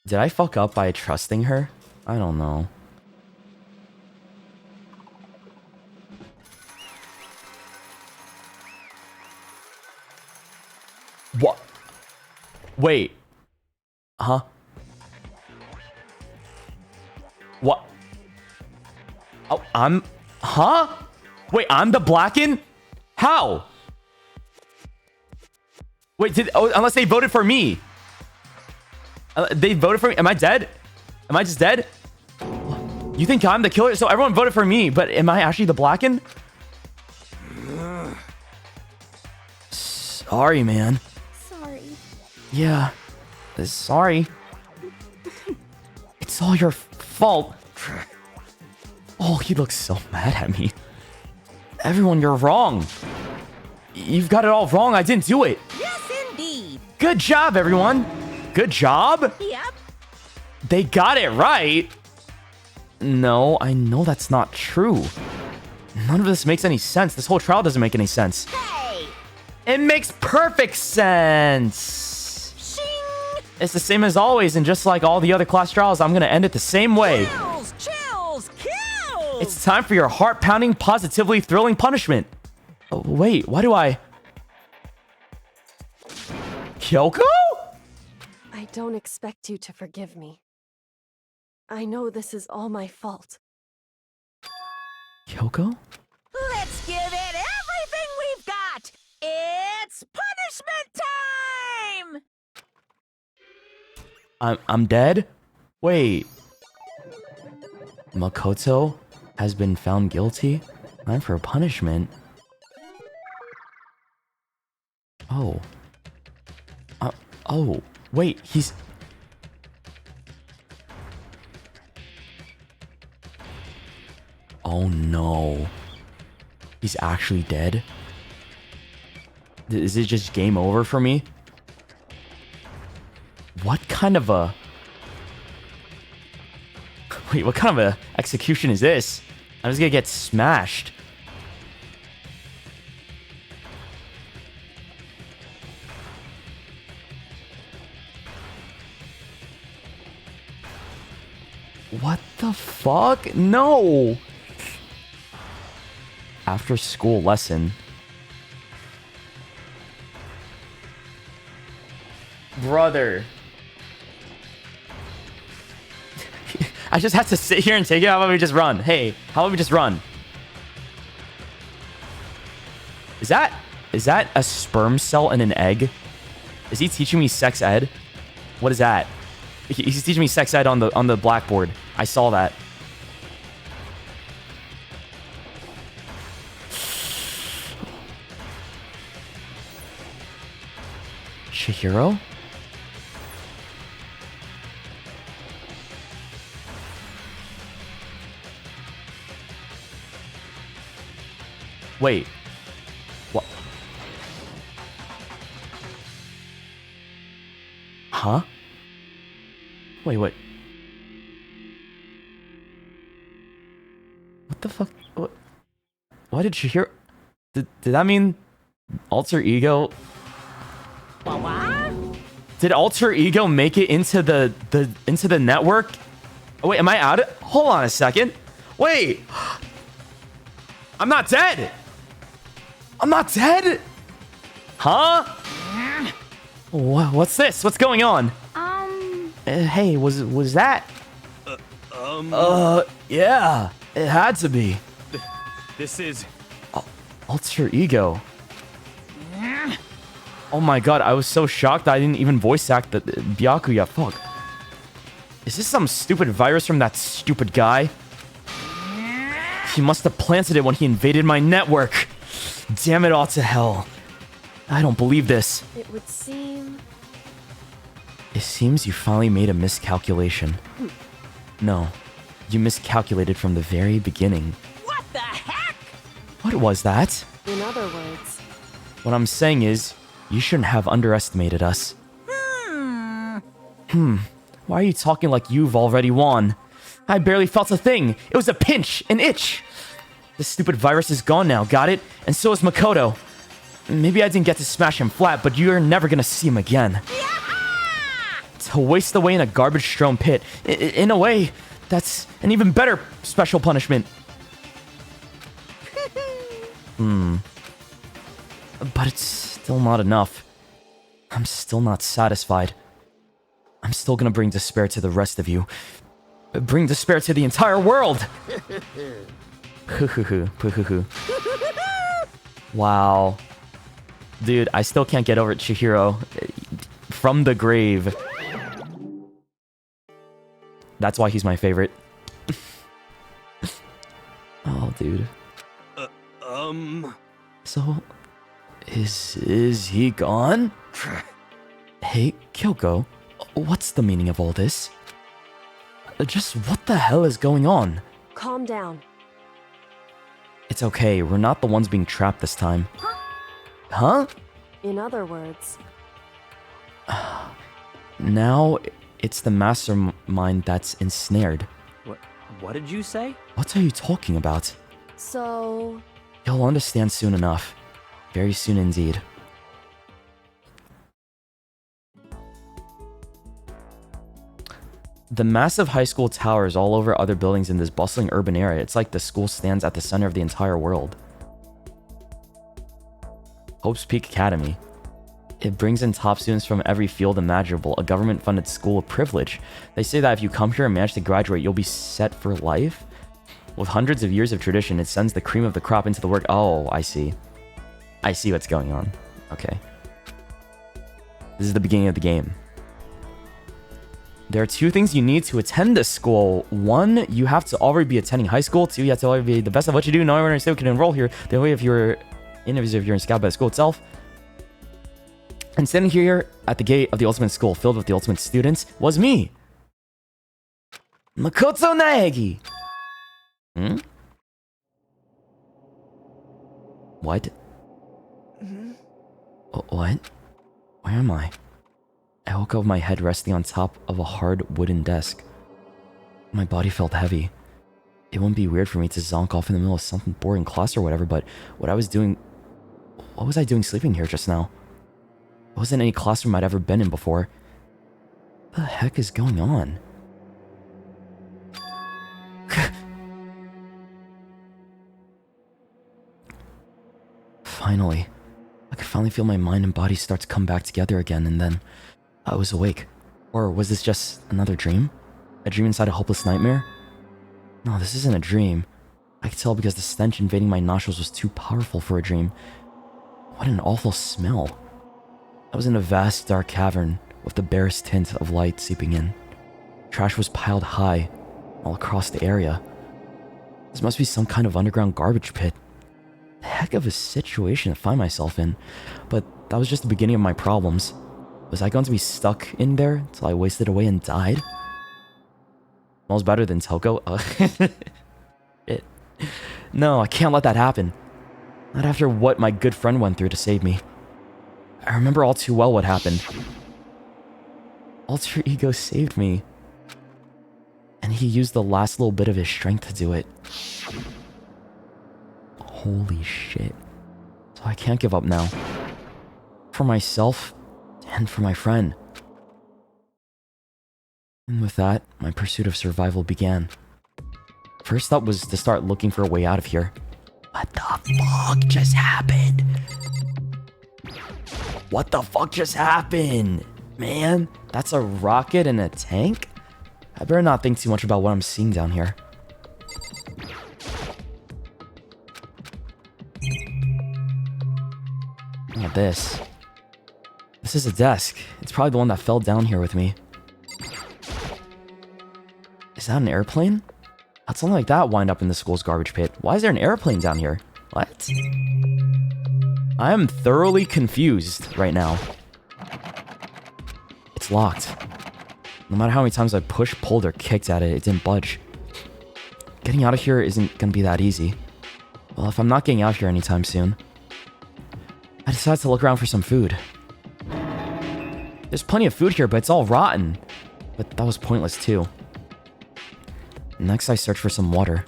Did I fuck up by trusting her? I don't know. What? Wait. Huh? What? Oh, I'm... Huh? Wait, I'm the Blackened? How? Wait, unless they voted for me. They voted for me? Am I dead? Am I just dead? You think I'm the killer? So everyone voted for me, but am I actually the Blackened? Sorry, man. Sorry. Yeah. Sorry. It's all your fault. Oh, he looks so mad at me. Everyone, you're wrong. You've got it all wrong. I didn't do it. Yes, indeed. Good job, everyone. Good job. Yep. They got it right. No, I know that's not true. None of this makes any sense. This whole trial doesn't make any sense. Hey! It makes perfect sense. Shing! It's the same as always, and just like all the other class trials, I'm gonna end it the same way. Chills! Chills! Kills! It's time for your heart-pounding, positively thrilling punishment. Oh, wait, why do I... Kyoko? I don't expect you to forgive me. I know this is all my fault. Kyoko? Let's give it everything we've got! It's punishment time! I'm dead? Wait. Makoto has been found guilty? Time for punishment? Oh. Oh. Wait, he's... Oh no. He's actually dead? Is it just game over for me? What kind of a... Wait, what kind of a execution is this? I'm just gonna get smashed. What the fuck? No! After school lesson. Brother. I just have to sit here and take it. How about we just run? Hey, how about we just run? Is that a sperm cell in an egg? Is he teaching me sex ed? What is that? He's teaching me sex ed on the blackboard. I saw that. Chihiro? Wait. What? Huh? Wait, what? What the fuck? What? Why did Chihiro... Did that mean alter ego? Did alter ego make it into the network? Oh, wait, am I out of... Hold on a second. Wait. I'm not dead. I'm not dead? Huh? What's this? What's going on? Hey, was that? Yeah. It had to be. This is... Alter ego. Oh my god, I was so shocked I didn't even voice act the Byakuya. Fuck. Is this some stupid virus from that stupid guy? He must have planted it when he invaded my network. Damn it all to hell. I don't believe this. It would seem... It seems you finally made a miscalculation. No, you miscalculated from the very beginning. What the heck? What was that? In other words... What I'm saying is, you shouldn't have underestimated us. Why are you talking like you've already won? I barely felt a thing. It was a pinch, an itch. The stupid virus is gone now, got it? And so is Makoto. Maybe I didn't get to smash him flat, but you're never gonna see him again. To waste away in a garbage-strewn pit. In a way, that's an even better special punishment. But it's still not enough. I'm still not satisfied. I'm still gonna bring despair to the rest of you. Bring despair to the entire world! Wow. Dude, I still can't get over Chihiro. From the grave. That's why he's my favorite. Oh, dude. So, is he gone? Hey, Kyoko, what's the meaning of all this? Just what the hell is going on? Calm down. It's okay, we're not the ones being trapped this time. Huh? In other words... Now, it's the mastermind that's ensnared. What did you say? What are you talking about? So... You'll understand soon enough. Very soon indeed. The massive high school towers all over other buildings in this bustling urban area. It's like the school stands at the center of the entire world. Hope's Peak Academy. It brings in top students from every field imaginable, a government-funded school of privilege. They say that if you come here and manage to graduate, you'll be set for life? With hundreds of years of tradition, it sends the cream of the crop into the work. Oh, I see. I see what's going on. Okay. This is the beginning of the game. There are two things you need to attend this school. One, you have to already be attending high school. Two, you have to already be the best at what you do. No one can enroll here. The only way if you're in scout by the school itself. And standing here at the gate of the ultimate school filled with the ultimate students was me. Makoto Naegi. What? What? Where am I? I woke up with my head resting on top of a hard wooden desk. My body felt heavy. It wouldn't be weird for me to zonk off in the middle of something boring class or whatever, but what was I doing sleeping here just now? It wasn't any classroom I'd ever been in before. What the heck is going on? Finally. I could finally feel my mind and body start to come back together again, and then I was awake. Or was this just another dream? A dream inside a hopeless nightmare? No, this isn't a dream. I could tell because the stench invading my nostrils was too powerful for a dream. What an awful smell. I was in a vast dark cavern with the barest tint of light seeping in. Trash was piled high all across the area. This must be some kind of underground garbage pit. The heck of a situation to find myself in, but that was just the beginning of my problems. Was I going to be stuck in there till I wasted away and died? Smells better than Toko. No, I can't let that happen. Not after what my good friend went through to save me. I remember all too well what happened. Alter Ego saved me. And he used the last little bit of his strength to do it. Holy shit. So I can't give up now. For myself, and for my friend. And with that, my pursuit of survival began. First up was to start looking for a way out of here. What the fuck just happened? What the fuck just happened? Man, that's a rocket and a tank? I better not think too much about what I'm seeing down here. Look at this. This is a desk. It's probably the one that fell down here with me. Is that an airplane? How'd something like that wind up in the school's garbage pit? Why is there an airplane down here? What? I am thoroughly confused right now. It's locked. No matter how many times I pushed, pulled, or kicked at it, it didn't budge. Getting out of here isn't gonna be that easy. Well, if I'm not getting out here anytime soon, I decided to look around for some food. There's plenty of food here, but it's all rotten. But that was pointless too. Next, I searched for some water.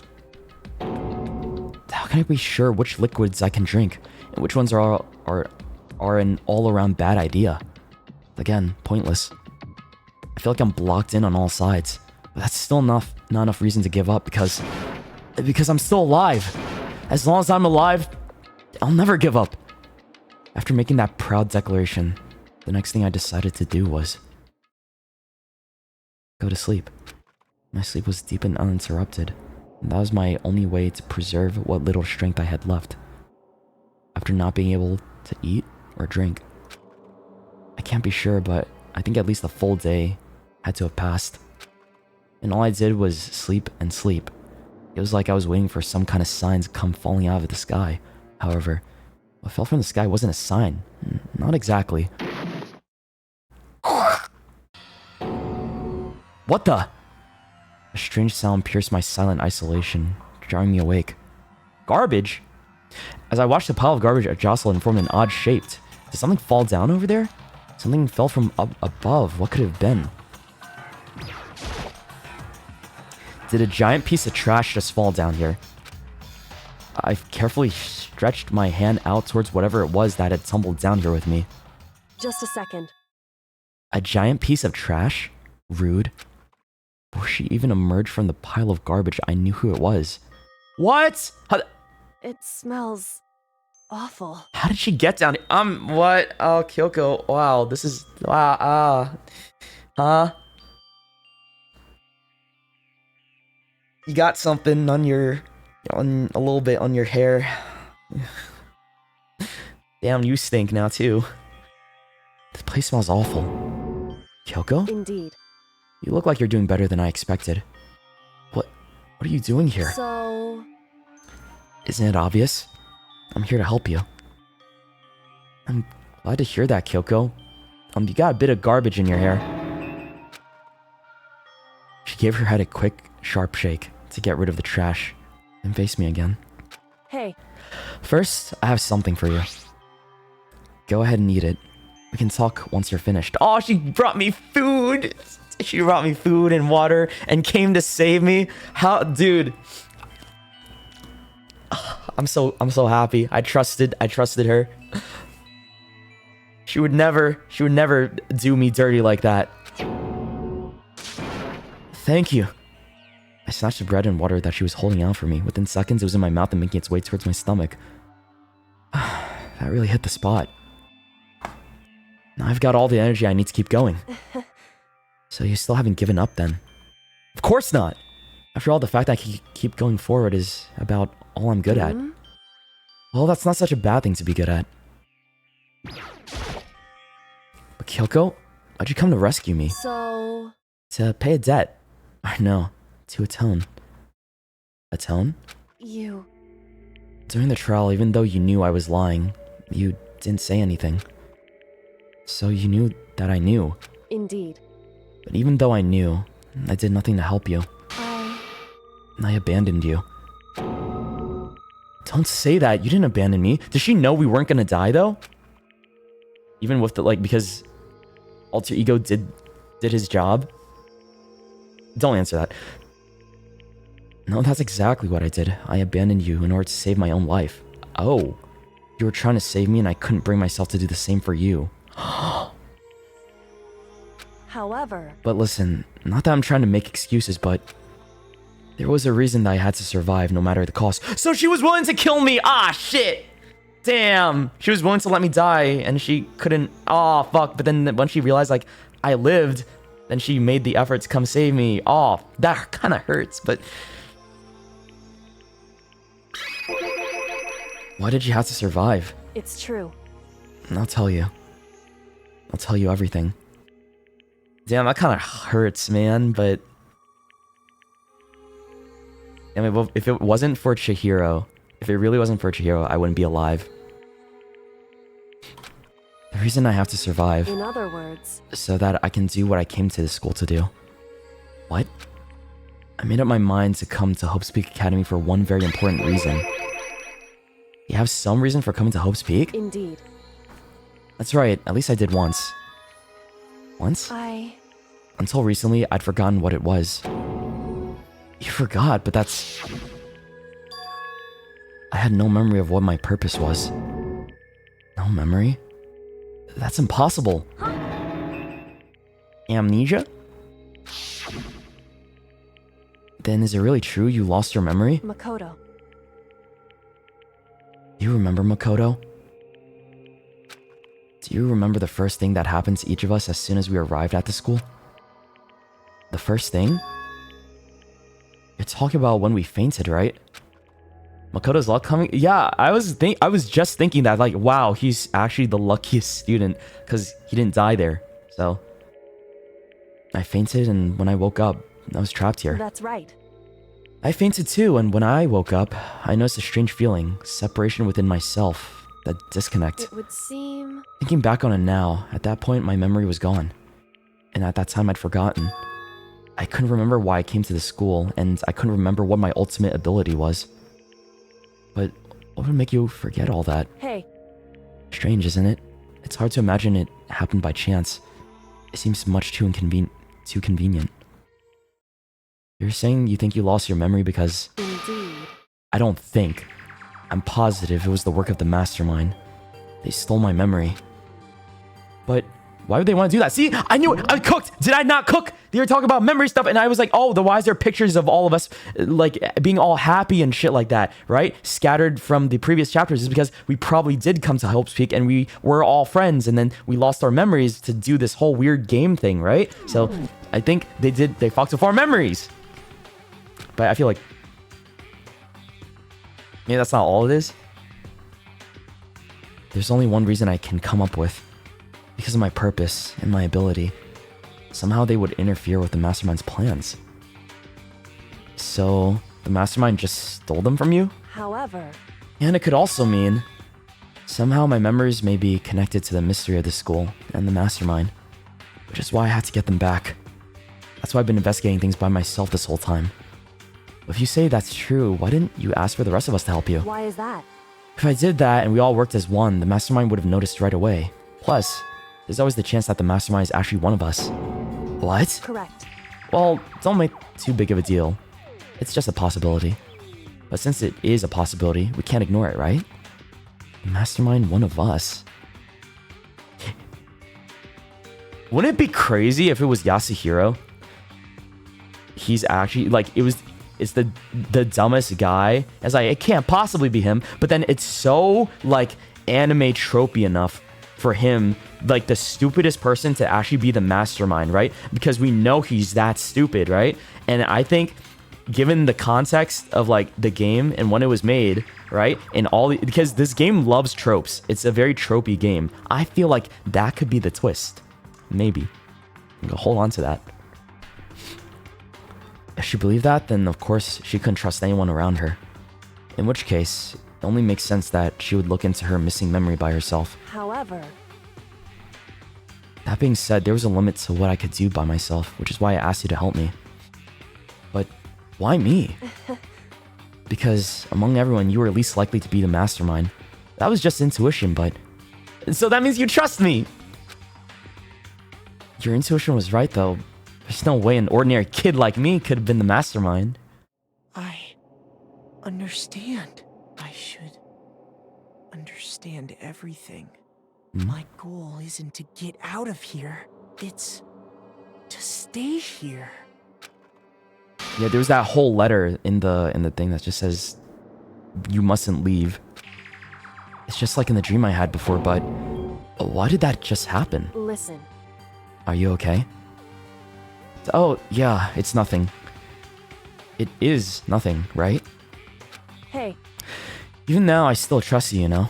How can I be sure which liquids I can drink and which ones are an all-around bad idea? Again, pointless. I feel like I'm blocked in on all sides, but that's still not enough reason to give up because I'm still alive. As long as I'm alive, I'll never give up. After making that proud declaration, the next thing I decided to do was go to sleep. My sleep was deep and uninterrupted, and that was my only way to preserve what little strength I had left. After not being able to eat or drink, I can't be sure, but I think at least a full day had to have passed. And all I did was sleep and sleep. It was like I was waiting for some kind of sign to come falling out of the sky. However, what fell from the sky wasn't a sign. Not exactly. What the? A strange sound pierced my silent isolation, jarring me awake. Garbage? As I watched the pile of garbage jostle and form an odd shape. Did something fall down over there? Something fell from up above. What could it have been? Did a giant piece of trash just fall down here? I carefully stretched my hand out towards whatever it was that had tumbled down here with me. Just a second. A giant piece of trash? Rude. Before she even emerged from the pile of garbage, I knew who it was. What? It smells awful. How did she get down here? What? Oh, Kyoko. Wow, this is... Wow, Huh? You got something on your... on a little bit on your hair. Damn, you stink now, too. This place smells awful. Kyoko? Indeed. You look like you're doing better than I expected. What are you doing here? So... Isn't it obvious? I'm here to help you. I'm glad to hear that, Kyoko. You got a bit of garbage in your hair. She gave her head a quick, sharp shake to get rid of the trash and faced me again. Hey. First, I have something for you. Go ahead and eat it. We can talk once you're finished. Oh, she brought me food! She brought me food and water and came to save me. How, dude. I'm so happy. I trusted her. She would never do me dirty like that. Thank you. I snatched the bread and water that she was holding out for me. Within seconds, it was in my mouth and making its way towards my stomach. That really hit the spot. Now I've got all the energy I need to keep going. So you still haven't given up then? Of course not! After all, the fact that I can keep going forward is about all I'm good at. Well, that's not such a bad thing to be good at. But Kyoko, why'd you come to rescue me? So... To pay a debt. Or no, to atone. Atone? You... During the trial, even though you knew I was lying, you didn't say anything. So you knew that I knew. Indeed. But even though I knew, I did nothing to help you. I abandoned you. Don't say that. You didn't abandon me. Did she know we weren't gonna die, though? Even with the, because Alter Ego did his job? Don't answer that. No, that's exactly what I did. I abandoned you in order to save my own life. Oh. You were trying to save me and I couldn't bring myself to do the same for you. However... But listen, not that I'm trying to make excuses, but... There was a reason that I had to survive no matter the cost. So she was willing to kill me! Ah, shit! Damn! She was willing to let me die, and she couldn't... Oh, fuck. But then when she realized, I lived, then she made the effort to come save me. Oh, that kind of hurts, but... Why did you have to survive? It's true. I'll tell you. I'll tell you everything. Damn, that kind of hurts, man, but... I mean, well, if it wasn't for Chihiro, if it really wasn't for Chihiro, I wouldn't be alive. The reason I have to survive... In other words... So that I can do what I came to this school to do. What? I made up my mind to come to Hope's Peak Academy for one very important reason. You have some reason for coming to Hope's Peak? Indeed. That's right, at least I did once. Once? Until recently, I'd forgotten what it was. You forgot, but that's... I had no memory of what my purpose was. No memory? That's impossible. Amnesia? Then is it really true you lost your memory? Makoto. Do you remember Makoto? Do you remember the first thing that happened to each of us as soon as we arrived at the school? The first thing? You're talking about when we fainted, right? Makoto's luck coming? Yeah, I was just thinking that, wow, he's actually the luckiest student because he didn't die there. So I fainted, and when I woke up, I was trapped here. That's right. I fainted too, and when I woke up, I noticed a strange feeling, separation within myself, that disconnect. It would seem... Thinking back on it now, at that point my memory was gone. And at that time I'd forgotten. I couldn't remember why I came to the school, and I couldn't remember what my ultimate ability was. But what would make you forget all that? Hey. Strange, isn't it? It's hard to imagine it happened by chance. It seems much too convenient. You're saying you think you lost your memory because... Indeed. I don't think. I'm positive it was the work of the mastermind. They stole my memory. But why would they want to do that? See, I knew it. I cooked. Did I not cook? They were talking about memory stuff, and I was like, oh, why is there pictures of all of us, being all happy and shit like that, right? Scattered from the previous chapters is because we probably did come to Hope's Peak, and we were all friends, and then we lost our memories to do this whole weird game thing, right? So I think they fucked with our memories. But I feel like maybe that's not all it is. There's only one reason I can come up with. Because of my purpose and my ability. somehow they would interfere with the mastermind's plans. So, the mastermind just stole them from you? However, And it could also mean somehow my memories may be connected to the mystery of the school and the mastermind, which is why I had to get them back. That's why I've been investigating things by myself this whole time. If you say that's true, why didn't you ask for the rest of us to help you? why is that? If I did that and we all worked as one, the mastermind would have noticed right away. Plus, there's always the chance that the mastermind is actually one of us. What? Correct. Well, don't make too big of a deal. It's just a possibility. But since it is a possibility, we can't ignore it, right? The mastermind, one of us. Wouldn't it be crazy if it was Yasuhiro? He's actually, like, it's the dumbest guy. It's like, it can't possibly be him. But then it's so, like, anime tropey enough for him, like, the stupidest person to actually be the mastermind, right? Because we know he's that stupid, right? And I think, given the context of, like, the game and when it was made, right? And because this game loves tropes. It's a very tropey game. I feel like that could be the twist. Maybe. Hold on to that. If she believed that, then of course she couldn't trust anyone around her. In which case, it only makes sense that she would look into her missing memory by herself. However, That being said, there was a limit to what I could do by myself, which is why I asked you to help me. But why me? Because among everyone, you were least likely to be the mastermind. That was just intuition, but... So that means you trust me! Your intuition was right, though. There's no way an ordinary kid like me could have been the mastermind. I understand. I should understand everything. My goal isn't to get out of here. It's to stay here. Yeah, there was that whole letter in the thing that just says you mustn't leave. It's just like in the dream I had before, but why did that just happen? listen. Are you okay? Oh, yeah, it's nothing. It is nothing, right? Hey, Even now, I still trust you, you know?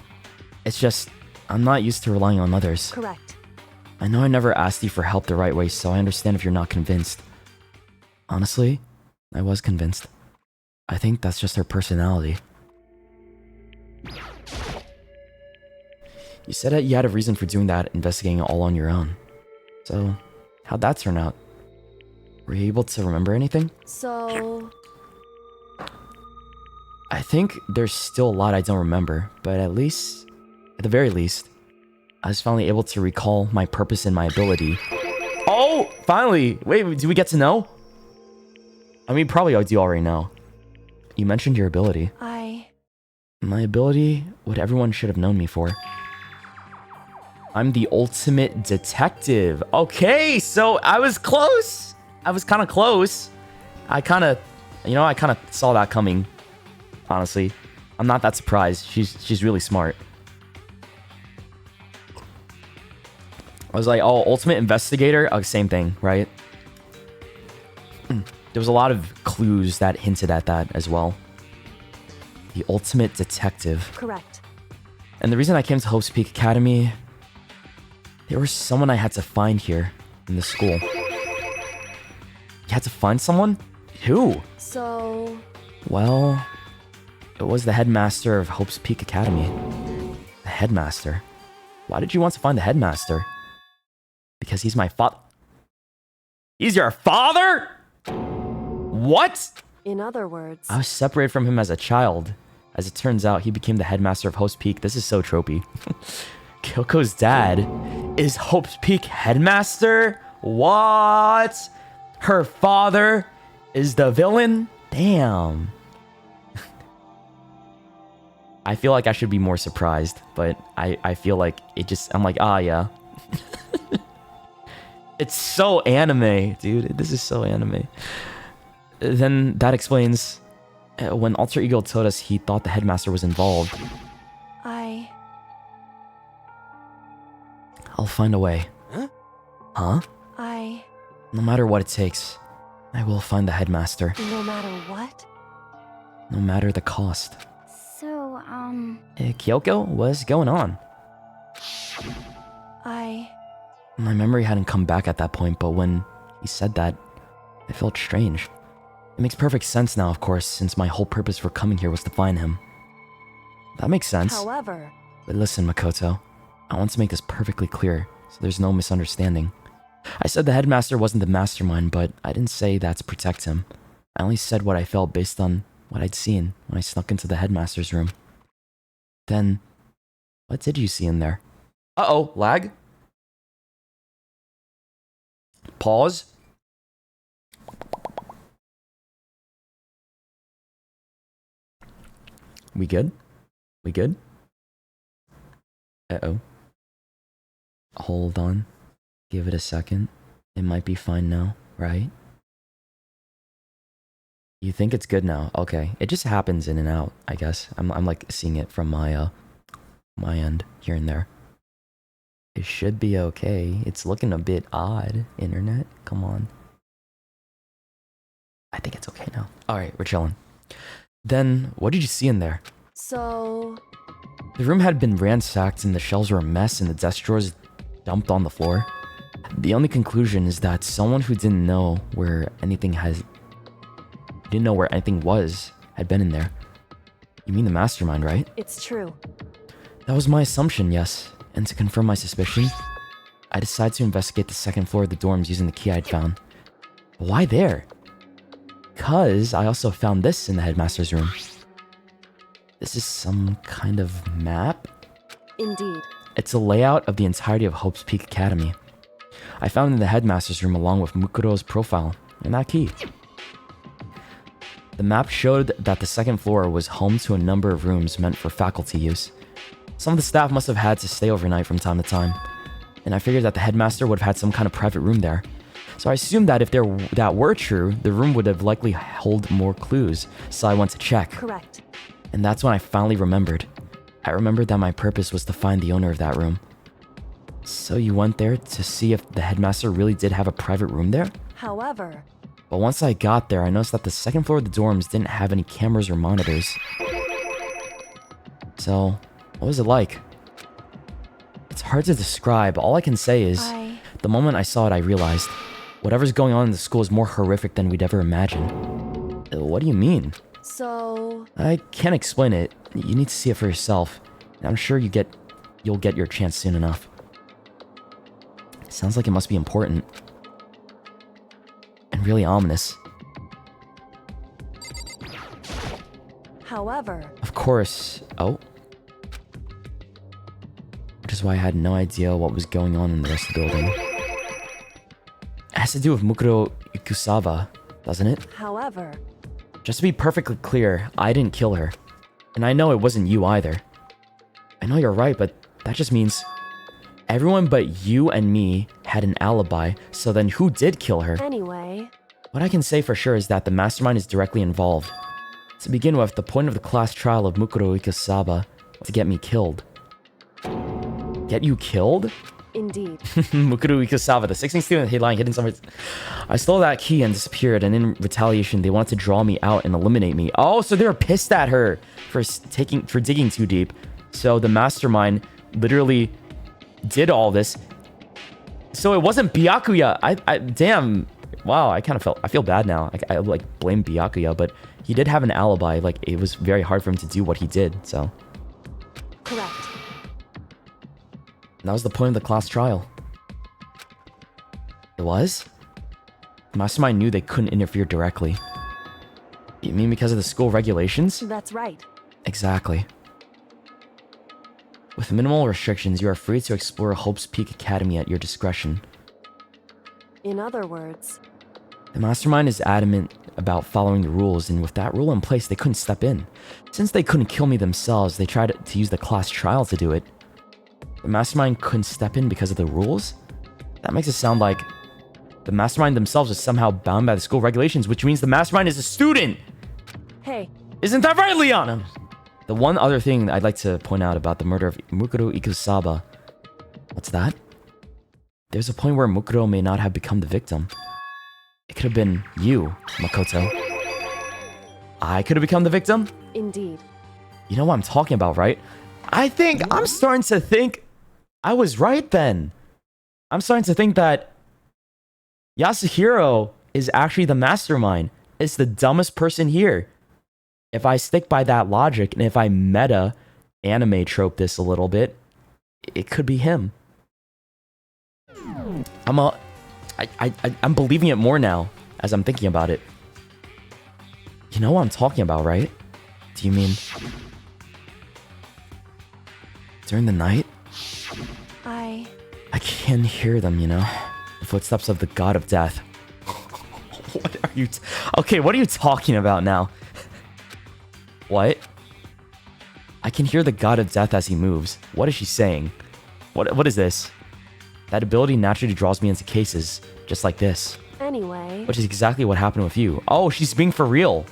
It's just, I'm not used to relying on others. correct. I know I never asked you for help the right way, so I understand if you're not convinced. Honestly, I was convinced. I think that's just her personality. You said that you had a reason for doing that, investigating it all on your own. So, how'd that turn out? Were you able to remember anything? So, I think there's still a lot I don't remember, but at the very least, I was finally able to recall my purpose and my ability. Oh, finally! Wait, do we get to know? I mean, probably I do already know. You mentioned your ability. My ability, what everyone should have known me for. I'm the ultimate detective. Okay, so I was close. I was kind of close. I kind of saw that coming. Honestly, I'm not that surprised. She's really smart. I was like, oh, ultimate investigator. Oh, same thing, right? There was a lot of clues that hinted at that as well. The ultimate detective. correct. And the reason I came to Hope's Peak Academy, there was someone I had to find here in the school. You had to find someone? Who? So, Well, it was the headmaster of Hope's Peak Academy. The headmaster? Why did you want to find the headmaster? Because he's my father. He's your father? What? in other words, I was separated from him as a child. As it turns out, he became the headmaster of Hope's Peak. This is so tropey. Kyoko's dad is Hope's Peak headmaster? What? Her father is the villain? Damn. I feel like I should be more surprised, but I feel like I'm like, ah, yeah. It's so anime, dude. This is so anime. Then that explains when Alter Ego told us he thought the headmaster was involved. I'll find a way. Huh? No matter what it takes, I will find the headmaster. no matter what? No matter the cost. So, Hey, Kyoko, what's going on? My memory hadn't come back at that point, but when he said that, I felt strange. It makes perfect sense now, of course, since my whole purpose for coming here was to find him. That makes sense. However... But listen, Makoto, I want to make this perfectly clear, so there's no misunderstanding. I said the headmaster wasn't the mastermind, but I didn't say that to protect him. I only said what I felt based on what I'd seen when I snuck into the headmaster's room. Then, what did you see in there? Uh-oh, lag? Pause. We good? We good? Uh-oh. Hold on. Give it a second. It might be fine now, right? You think it's good now? Okay. It just happens in and out, I guess. I'm like seeing it from my end here and there. It should be okay. It's looking a bit odd, internet. Come on. I think it's okay now. Alright, we're chilling. Then, what did you see in there? So... The room had been ransacked and the shelves were a mess and the desk drawers dumped on the floor. The only conclusion is that someone who didn't know where anything was had been in there. You mean the mastermind, right? It's true. That was my assumption, yes. And to confirm my suspicion, I decided to investigate the second floor of the dorms using the key I'd found. But why there? Because I also found this in the headmaster's room. This is some kind of map? Indeed. It's a layout of the entirety of Hope's Peak Academy. I found it in the headmaster's room along with Mukuro's profile and that key. The map showed that the second floor was home to a number of rooms meant for faculty use. Some of the staff must have had to stay overnight from time to time, and I figured that the headmaster would have had some kind of private room there. So I assumed that if that were true, the room would have likely held more clues, so I went to check. Correct. And that's when I finally remembered. I remembered that my purpose was to find the owner of that room. So you went there to see if the headmaster really did have a private room there? However... But once I got there, I noticed that the second floor of the dorms didn't have any cameras or monitors. So, what was it like? It's hard to describe. All I can say is, the moment I saw it, I realized, whatever's going on in the school is more horrific than we'd ever imagine. What do you mean? So... I can't explain it. You need to see it for yourself. And I'm sure you'll get your chance soon enough. Sounds like it must be important. And really ominous. However... Of course. Oh. Which is why I had no idea what was going on in the rest of the building. It has to do with Mukuro Ikusawa, doesn't it? However... Just to be perfectly clear, I didn't kill her. And I know it wasn't you either. I know you're right, but that just means... Everyone but you and me had an alibi, so then who did kill her? Anyway... What I can say for sure is that the mastermind is directly involved. To begin with, the point of the class trial of Mukuro Ikusawa was to get me killed. Get you killed? Indeed. Mukuro Ikusawa, the 16th student lying hidden somewhere. I stole that key and disappeared, and in retaliation, they wanted to draw me out and eliminate me. Oh, so they were pissed at her for digging too deep. So the mastermind literally did all this. So it wasn't Byakuya. Damn. Wow, I feel bad now. I like blame Byakuya, but he did have an alibi. Like, it was very hard for him to do what he did, so. Correct. That was the point of the class trial. It was? The mastermind knew they couldn't interfere directly. You mean because of the school regulations? That's right. Exactly. With minimal restrictions, you are free to explore Hope's Peak Academy at your discretion. In other words... The mastermind is adamant about following the rules, and with that rule in place, they couldn't step in. Since they couldn't kill me themselves, they tried to use the class trial to do it. The mastermind couldn't step in because of the rules? That makes it sound like the mastermind themselves is somehow bound by the school regulations, which means the mastermind is a student! Hey. Isn't that right, Liana? The one other thing I'd like to point out about the murder of Mukuro Ikusawa... What's that? There's a point where Mukuro may not have become the victim. It could have been you, Makoto. I could have become the victim? Indeed. You know what I'm talking about, right? I'm starting to think I was right then. I'm starting to think that Yasuhiro is actually the mastermind. It's the dumbest person here. If I stick by that logic, and if I meta anime trope this a little bit, it could be him. I'm believing it more now as I'm thinking about it. You know what I'm talking about, right? Do you mean during the night? I can hear them, you know? The footsteps of the god of death. What are you... Okay, what are you talking about now? What? I can hear the god of death as he moves. What is she saying? What is this? That ability naturally draws me into cases, just like this. Anyway... Which is exactly what happened with you. Oh, she's being for real.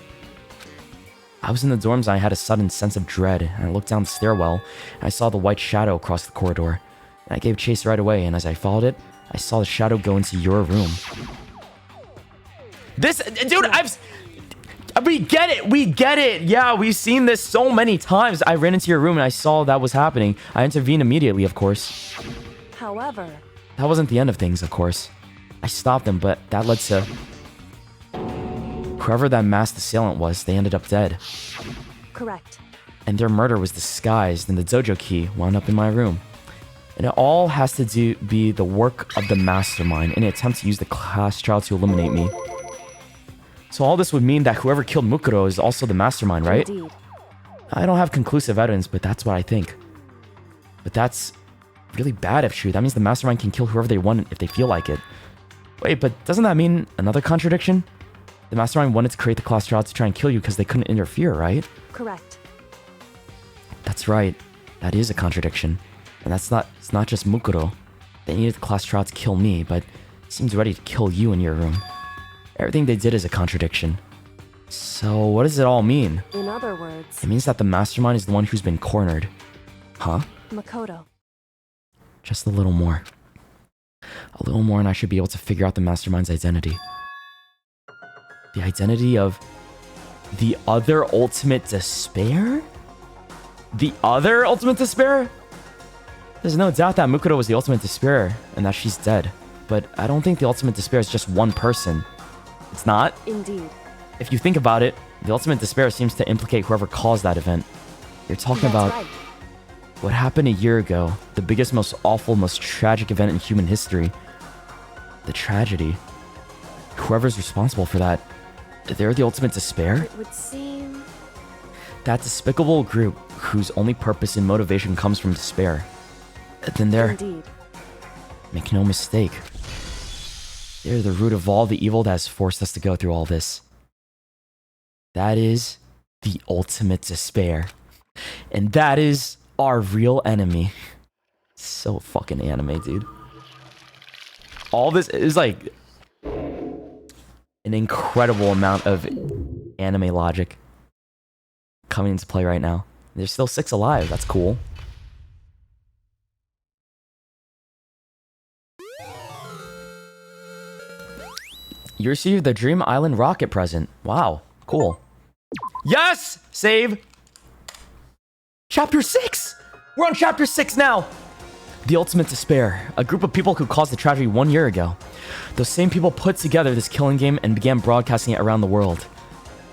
I was in the dorms and I had a sudden sense of dread, and I looked down the stairwell, and I saw the white shadow across the corridor. And I gave chase right away, and as I followed it, I saw the shadow go into your room. This... Dude, we get it! We get it! Yeah, we've seen this so many times. I ran into your room and I saw that was happening. I intervened immediately, of course. However... That wasn't the end of things, of course. I stopped them, but that led to... Whoever that masked assailant was, they ended up dead. Correct. And their murder was disguised, and the dojo key wound up in my room. And it all has to be the work of the mastermind in an attempt to use the class trial to eliminate me. So all this would mean that whoever killed Mukuro is also the mastermind, right? Indeed. I don't have conclusive evidence, but that's what I think. But that's really bad if true. That means the mastermind can kill whoever they want if they feel like it. Wait, but doesn't that mean another contradiction? The mastermind wanted to create the class trial to try and kill you because they couldn't interfere, right? Correct. That's right. That is a contradiction. And it's not just Mukuro. They needed the class trial to kill me, but it seems ready to kill you in your room. Everything they did is a contradiction. So what does it all mean? In other words... It means that the mastermind is the one who's been cornered. Huh? Makoto. Just a little more. A little more and I should be able to figure out the mastermind's identity. The identity of the other ultimate despair? The other ultimate despair? There's no doubt that Mukuro was the ultimate despair and that she's dead. But I don't think the ultimate despair is just one person. It's not? Indeed. If you think about it, the ultimate despair seems to implicate whoever caused that event. You're talking about right. What happened a year ago, the biggest, most awful, most tragic event in human history. The tragedy. Whoever's responsible for that, they're the ultimate despair? It would seem... That despicable group whose only purpose and motivation comes from despair. Then they're... Indeed. Make no mistake. They're the root of all the evil that has forced us to go through all this. That is the ultimate despair. And that is our real enemy. So fucking anime, dude. All this is like an incredible amount of anime logic coming into play right now. There's still 6 alive. That's cool. You received the Dream Island rocket present. Wow, cool. Yes! Save! Chapter 6! We're on Chapter 6 now! The Ultimate Despair. A group of people who caused the tragedy 1 year ago. Those same people put together this killing game and began broadcasting it around the world.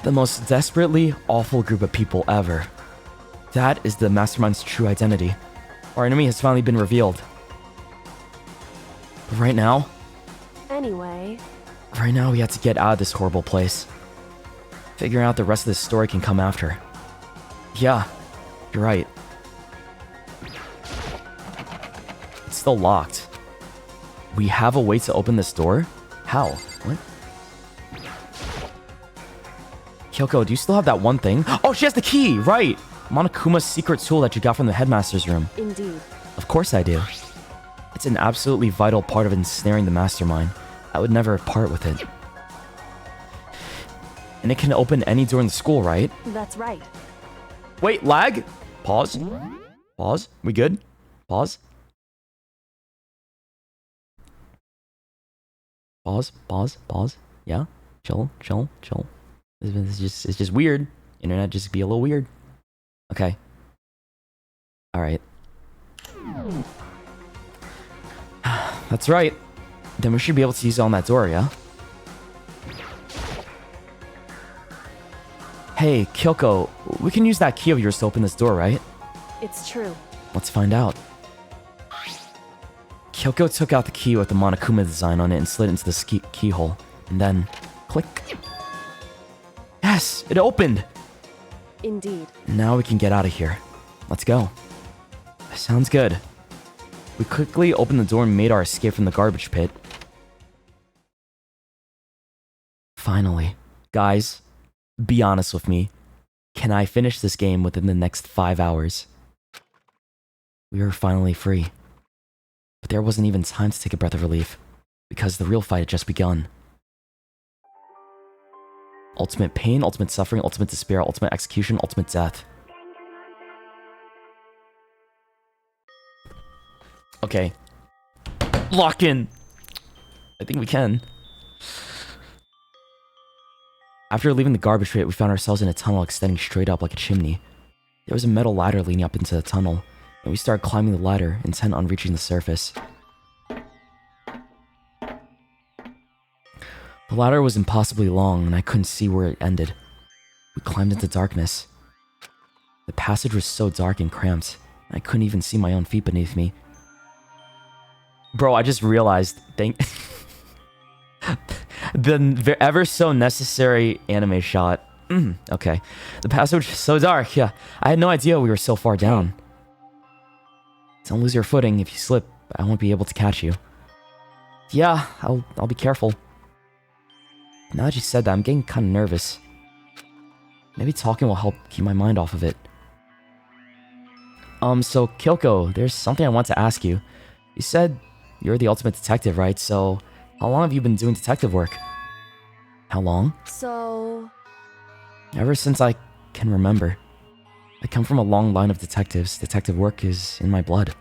The most desperately awful group of people ever. That is the Mastermind's true identity. Our enemy has finally been revealed. But right now... Anyway... Right now, we have to get out of this horrible place. Figuring out the rest of this story can come after. Yeah, you're right. It's still locked. We have a way to open this door? How? What? Kyoko, do you still have that one thing? Oh, she has the key! Right! Monokuma's secret tool that you got from the headmaster's room. Indeed. Of course I do. It's an absolutely vital part of ensnaring the mastermind. I would never part with it. And it can open any door in the school, right? That's right. Wait, lag? Pause. Pause. We good? Pause. Pause. Pause. Pause. Yeah? Chill. Chill. Chill. It's just weird. Internet just be a little weird. Okay. Alright. That's right. Then we should be able to use it on that door, yeah? Hey, Kyoko, we can use that key of yours to open this door, right? It's true. Let's find out. Kyoko took out the key with the Monokuma design on it and slid it into the keyhole. And then, click. Yes, it opened! Indeed. Now we can get out of here. Let's go. Sounds good. We quickly opened the door and made our escape from the garbage pit. Finally. Guys, be honest with me. Can I finish this game within the next 5 hours? We were finally free. But there wasn't even time to take a breath of relief, because the real fight had just begun. Ultimate pain, ultimate suffering, ultimate despair, ultimate execution, ultimate death. Okay. Lock in. I think we can. After leaving the garbage pit, we found ourselves in a tunnel extending straight up like a chimney. There was a metal ladder leading up into the tunnel, and we started climbing the ladder, intent on reaching the surface. The ladder was impossibly long, and I couldn't see where it ended. We climbed into darkness. The passage was so dark and cramped, I couldn't even see my own feet beneath me. Bro, I just realized, the ever so necessary anime shot. Okay. The passage was so dark, yeah. I had no idea we were so far down. Don't lose your footing. If you slip, I won't be able to catch you. Yeah, I'll be careful. Now that you said that, I'm getting kind of nervous. Maybe talking will help keep my mind off of it. So Kyoko, there's something I want to ask you. You said you're the ultimate detective, right? So, how long have you been doing detective work? How long? So... Ever since I can remember. I come from a long line of detectives. Detective work is in my blood.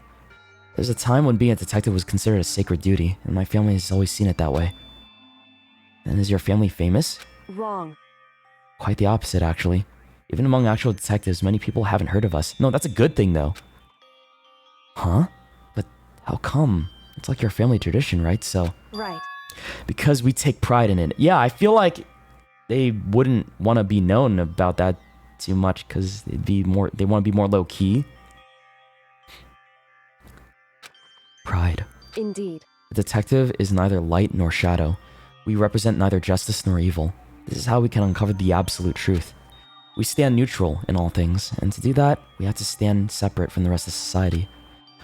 There's a time when being a detective was considered a sacred duty, and my family has always seen it that way. And is your family famous? Wrong. Quite the opposite, actually. Even among actual detectives, many people haven't heard of us. No, that's a good thing, though. Huh? But how come? It's like your family tradition, right? So... Right. Because we take pride in it. Yeah, I feel like they wouldn't want to be known about that too much because they want to be more low-key. Pride. Indeed. A detective is neither light nor shadow. We represent neither justice nor evil. This is how we can uncover the absolute truth. We stand neutral in all things, and to do that, we have to stand separate from the rest of society,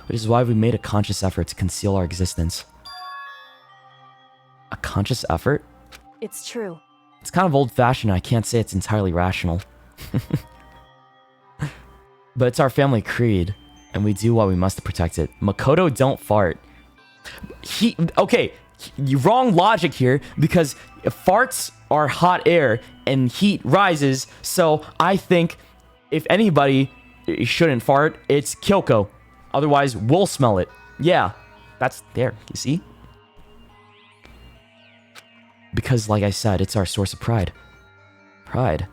which is why we made a conscious effort to conceal our existence. A conscious effort? It's true. It's kind of old-fashioned, I can't say it's entirely rational. But it's our family creed, and we do what we must to protect it. Makoto don't fart. Okay, wrong logic here, because farts are hot air, and heat rises, so I think if anybody shouldn't fart, it's Kyoko. Otherwise, we'll smell it. Yeah, that's there, you see? Because, like I said, it's our source of pride. Pride.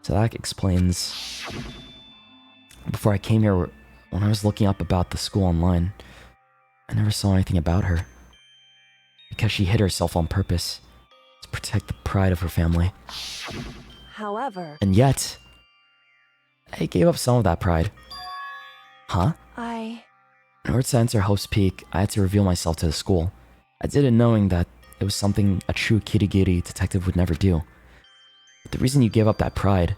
So that explains... Before I came here, when I was looking up about the school online, I never saw anything about her. Because she hid herself on purpose to protect the pride of her family. However... And yet, I gave up some of that pride. Huh? In order to enter Hope's Peak, I had to reveal myself to the school. I did it knowing that it was something a true Kirigiri detective would never do. But the reason you gave up that pride,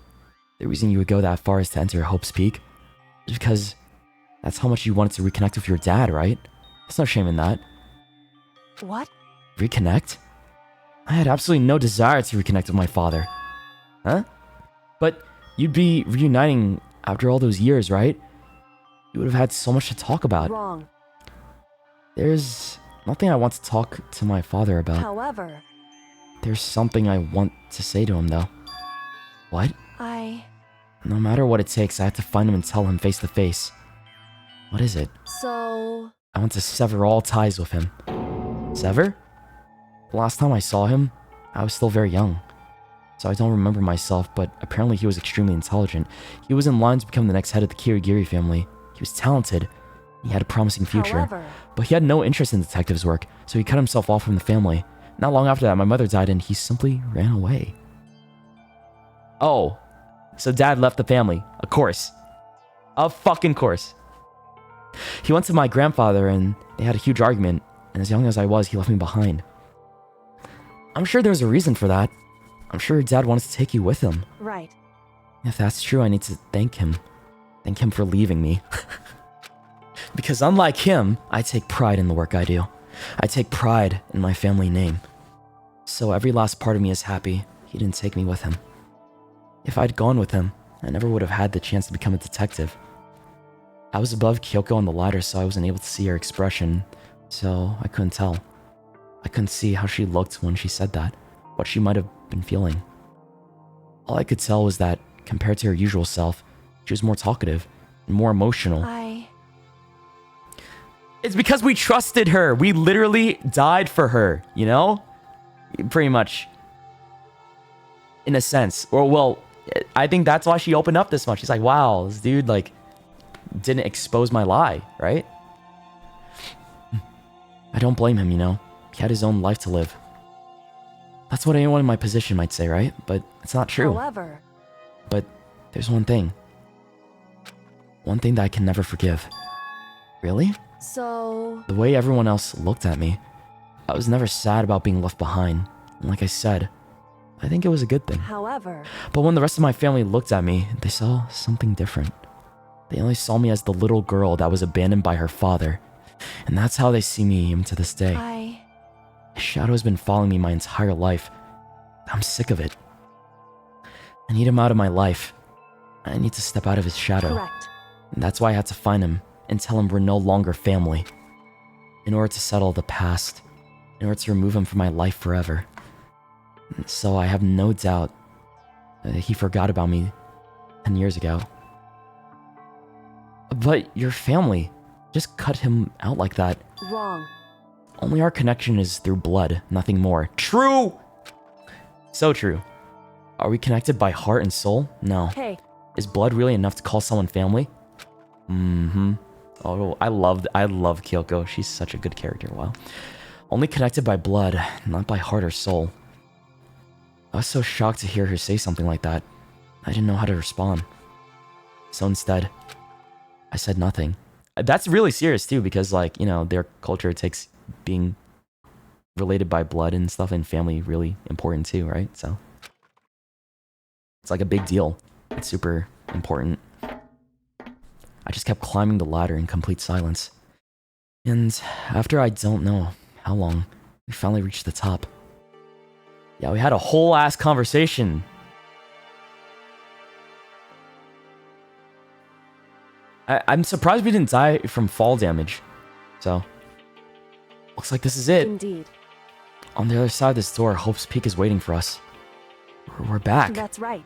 the reason you would go that far is to enter Hope's Peak, is because that's how much you wanted to reconnect with your dad, right? There's no shame in that. What? Reconnect? I had absolutely no desire to reconnect with my father. Huh? But you'd be reuniting after all those years, right? You would have had so much to talk about. Wrong. There's nothing I want to talk to my father about. However... There's something I want to say to him, though. What? No matter what it takes, I have to find him and tell him face to face. What is it? So... I want to sever all ties with him. Sever? The last time I saw him, I was still very young. So I don't remember myself, but apparently he was extremely intelligent. He was in line to become the next head of the Kirigiri family. He was talented. He had a promising future, However, but he had no interest in detective's work, so he cut himself off from the family. Not long after that, my mother died and he simply ran away. Oh, so dad left the family. Of course. Of fucking course. He went to my grandfather and they had a huge argument, and as young as I was, he left me behind. I'm sure there's a reason for that. I'm sure dad wanted to take you with him. right. If that's true, I need to thank him. Thank him for leaving me. Because unlike him, I take pride in the work I do. I take pride in my family name. So every last part of me is happy he didn't take me with him. If I'd gone with him, I never would have had the chance to become a detective. I was above Kyoko on the ladder, so I wasn't able to see her expression, so I couldn't tell. I couldn't see how she looked when she said that, what she might have been feeling. All I could tell was that, compared to her usual self, she was more talkative and more emotional. It's because we trusted her. We literally died for her, you know? Pretty much. In a sense. Or, well, I think that's why she opened up this much. She's like, wow, this dude, like, didn't expose my lie, right? I don't blame him, you know? He had his own life to live. That's what anyone in my position might say, right? But it's not true. However, but there's one thing. One thing that I can never forgive. Really? so... The way everyone else looked at me. I was never sad about being left behind. And like I said, I think it was a good thing. However... But when the rest of my family looked at me, they saw something different. They only saw me as the little girl that was abandoned by her father. And that's how they see me even to this day. His shadow has been following me my entire life. I'm sick of it. I need him out of my life. I need to step out of his shadow. Correct. And that's why I had to find him and tell him we're no longer family. In order to settle the past. In order to remove him from my life forever. And so I have no doubt that he forgot about me 10 years ago. But your family just cut him out like that. Wrong. Only our connection is through blood, nothing more. True! So true. Are we connected by heart and soul? No. Hey. Is blood really enough to call someone family? Mm-hmm. Oh, I love Kyoko. She's such a good character. Wow. Only connected by blood, not by heart or soul. I was so shocked to hear her say something like that. I didn't know how to respond. So instead, I said nothing. That's really serious too, because like, you know, their culture takes being related by blood and stuff and family really important too, right? So it's like a big deal. It's super important. I just kept climbing the ladder in complete silence. And after I don't know how long, we finally reached the top. Yeah, we had a whole ass conversation. I'm surprised we didn't die from fall damage. So, looks like this is it. Indeed. On the other side of this door, Hope's Peak is waiting for us. We're back. That's right.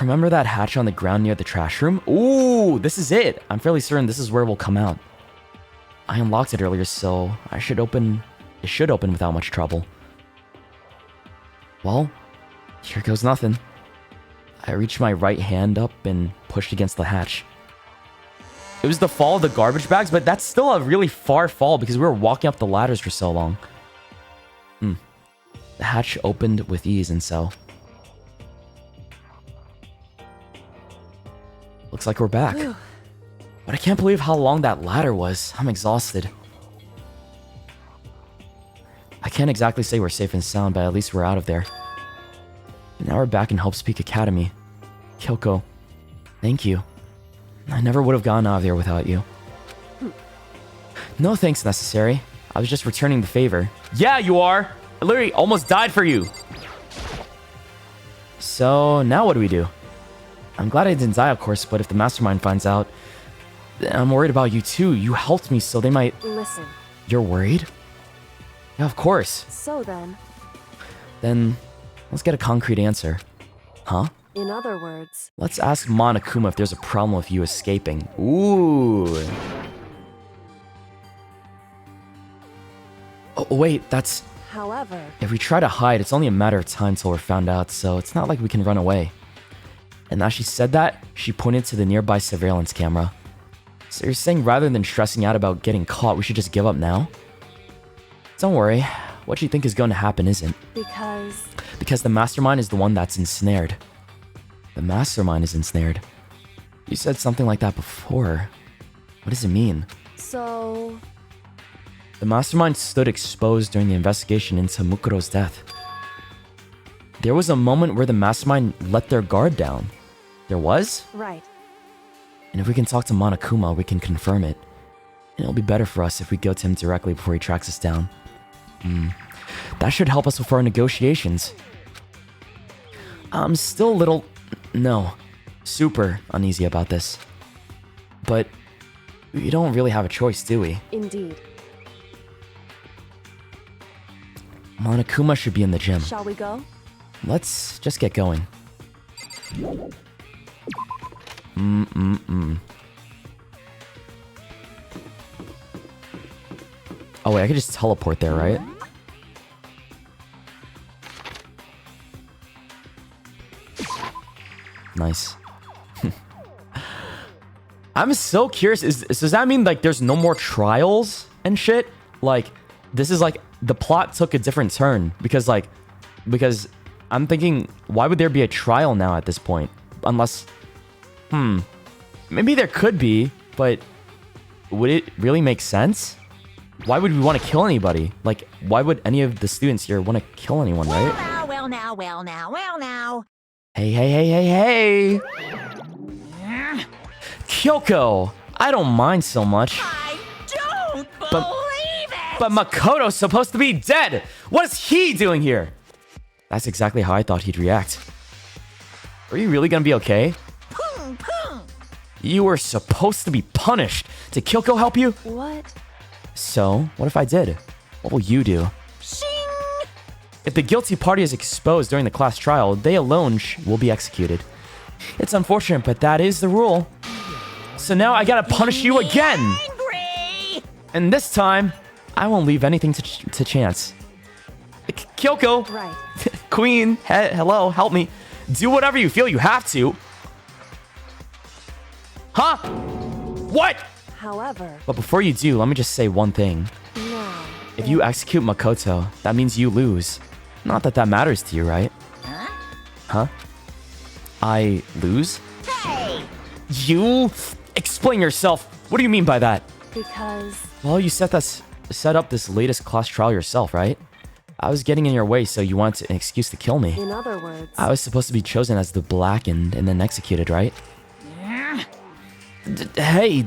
Remember that hatch on the ground near the trash room? Ooh, this is it. I'm fairly certain this is where we'll come out. I unlocked it earlier, so it should open without much trouble. Well, here goes nothing. I reached my right hand up and pushed against the hatch. It was the fall of the garbage bags, but that's still a really far fall because we were walking up the ladders for so long. The hatch opened with ease, and so... Looks like we're back. Whew. But I can't believe how long that ladder was. I'm exhausted. I can't exactly say we're safe and sound, but at least we're out of there. And now we're back in Hope's Peak Academy. Kyoko, thank you. I never would have gone out of there without you. No thanks necessary. I was just returning the favor. Yeah, you are! I literally almost died for you! So, now what do we do? I'm glad I didn't die, of course, but if the mastermind finds out, then I'm worried about you too. You helped me, so they might... Listen. You're worried? Yeah, of course. So then... Then, let's get a concrete answer. Huh? In other words... Let's ask Monokuma if there's a problem with you escaping. Ooh. Oh, wait, that's... However... If we try to hide, it's only a matter of time till we're found out, so it's not like we can run away. And as she said that, she pointed to the nearby surveillance camera. So you're saying rather than stressing out about getting caught, we should just give up now? Don't worry. What you think is going to happen isn't. Because the mastermind is the one that's ensnared. The mastermind is ensnared. You said something like that before. What does it mean? So... The mastermind stood exposed during the investigation into Mukuro's death. There was a moment where the mastermind let their guard down. There was? Right. And if we can talk to Monokuma, we can confirm it. And it'll be better for us if we go to him directly before he tracks us down. That should help us with our negotiations. I'm still a little... No. Super uneasy about this. But we don't really have a choice, do we? Indeed. Monokuma should be in the gym. Shall we go? Let's just get going. Oh wait, I could just teleport there, right? Nice. I'm so curious, does that mean like there's no more trials and shit? Like, this is like, the plot took a different turn because I'm thinking, why would there be a trial now at this point? Unless, maybe there could be, but would it really make sense? Why would we want to kill anybody? Like, why would any of the students here want to kill anyone, right? Well now. Hey. Kyoko, I don't mind so much. I don't believe it! But Makoto's supposed to be dead! What is he doing here? That's exactly how I thought he'd react. Are you really gonna be okay? You were supposed to be punished. Did Kyoko help you? What? So, what if I did? What will you do? Shing! If the guilty party is exposed during the class trial, they alone will be executed. It's unfortunate, but that is the rule. So now I gotta punish you again! Angry! And this time, I won't leave anything to chance. Kyoko! Right. Queen, hello, help me. Do whatever you feel you have to. Huh? What? However... But before you do, let me just say one thing. No. If you execute Makoto, that means you lose. Not that that matters to you, right? Huh? I lose? Hey! You? Explain yourself. What do you mean by that? Because... Well, you set up this latest class trial yourself, right? I was getting in your way, so you wanted an excuse to kill me. In other words... I was supposed to be chosen as the blackened and then executed, right? Hey!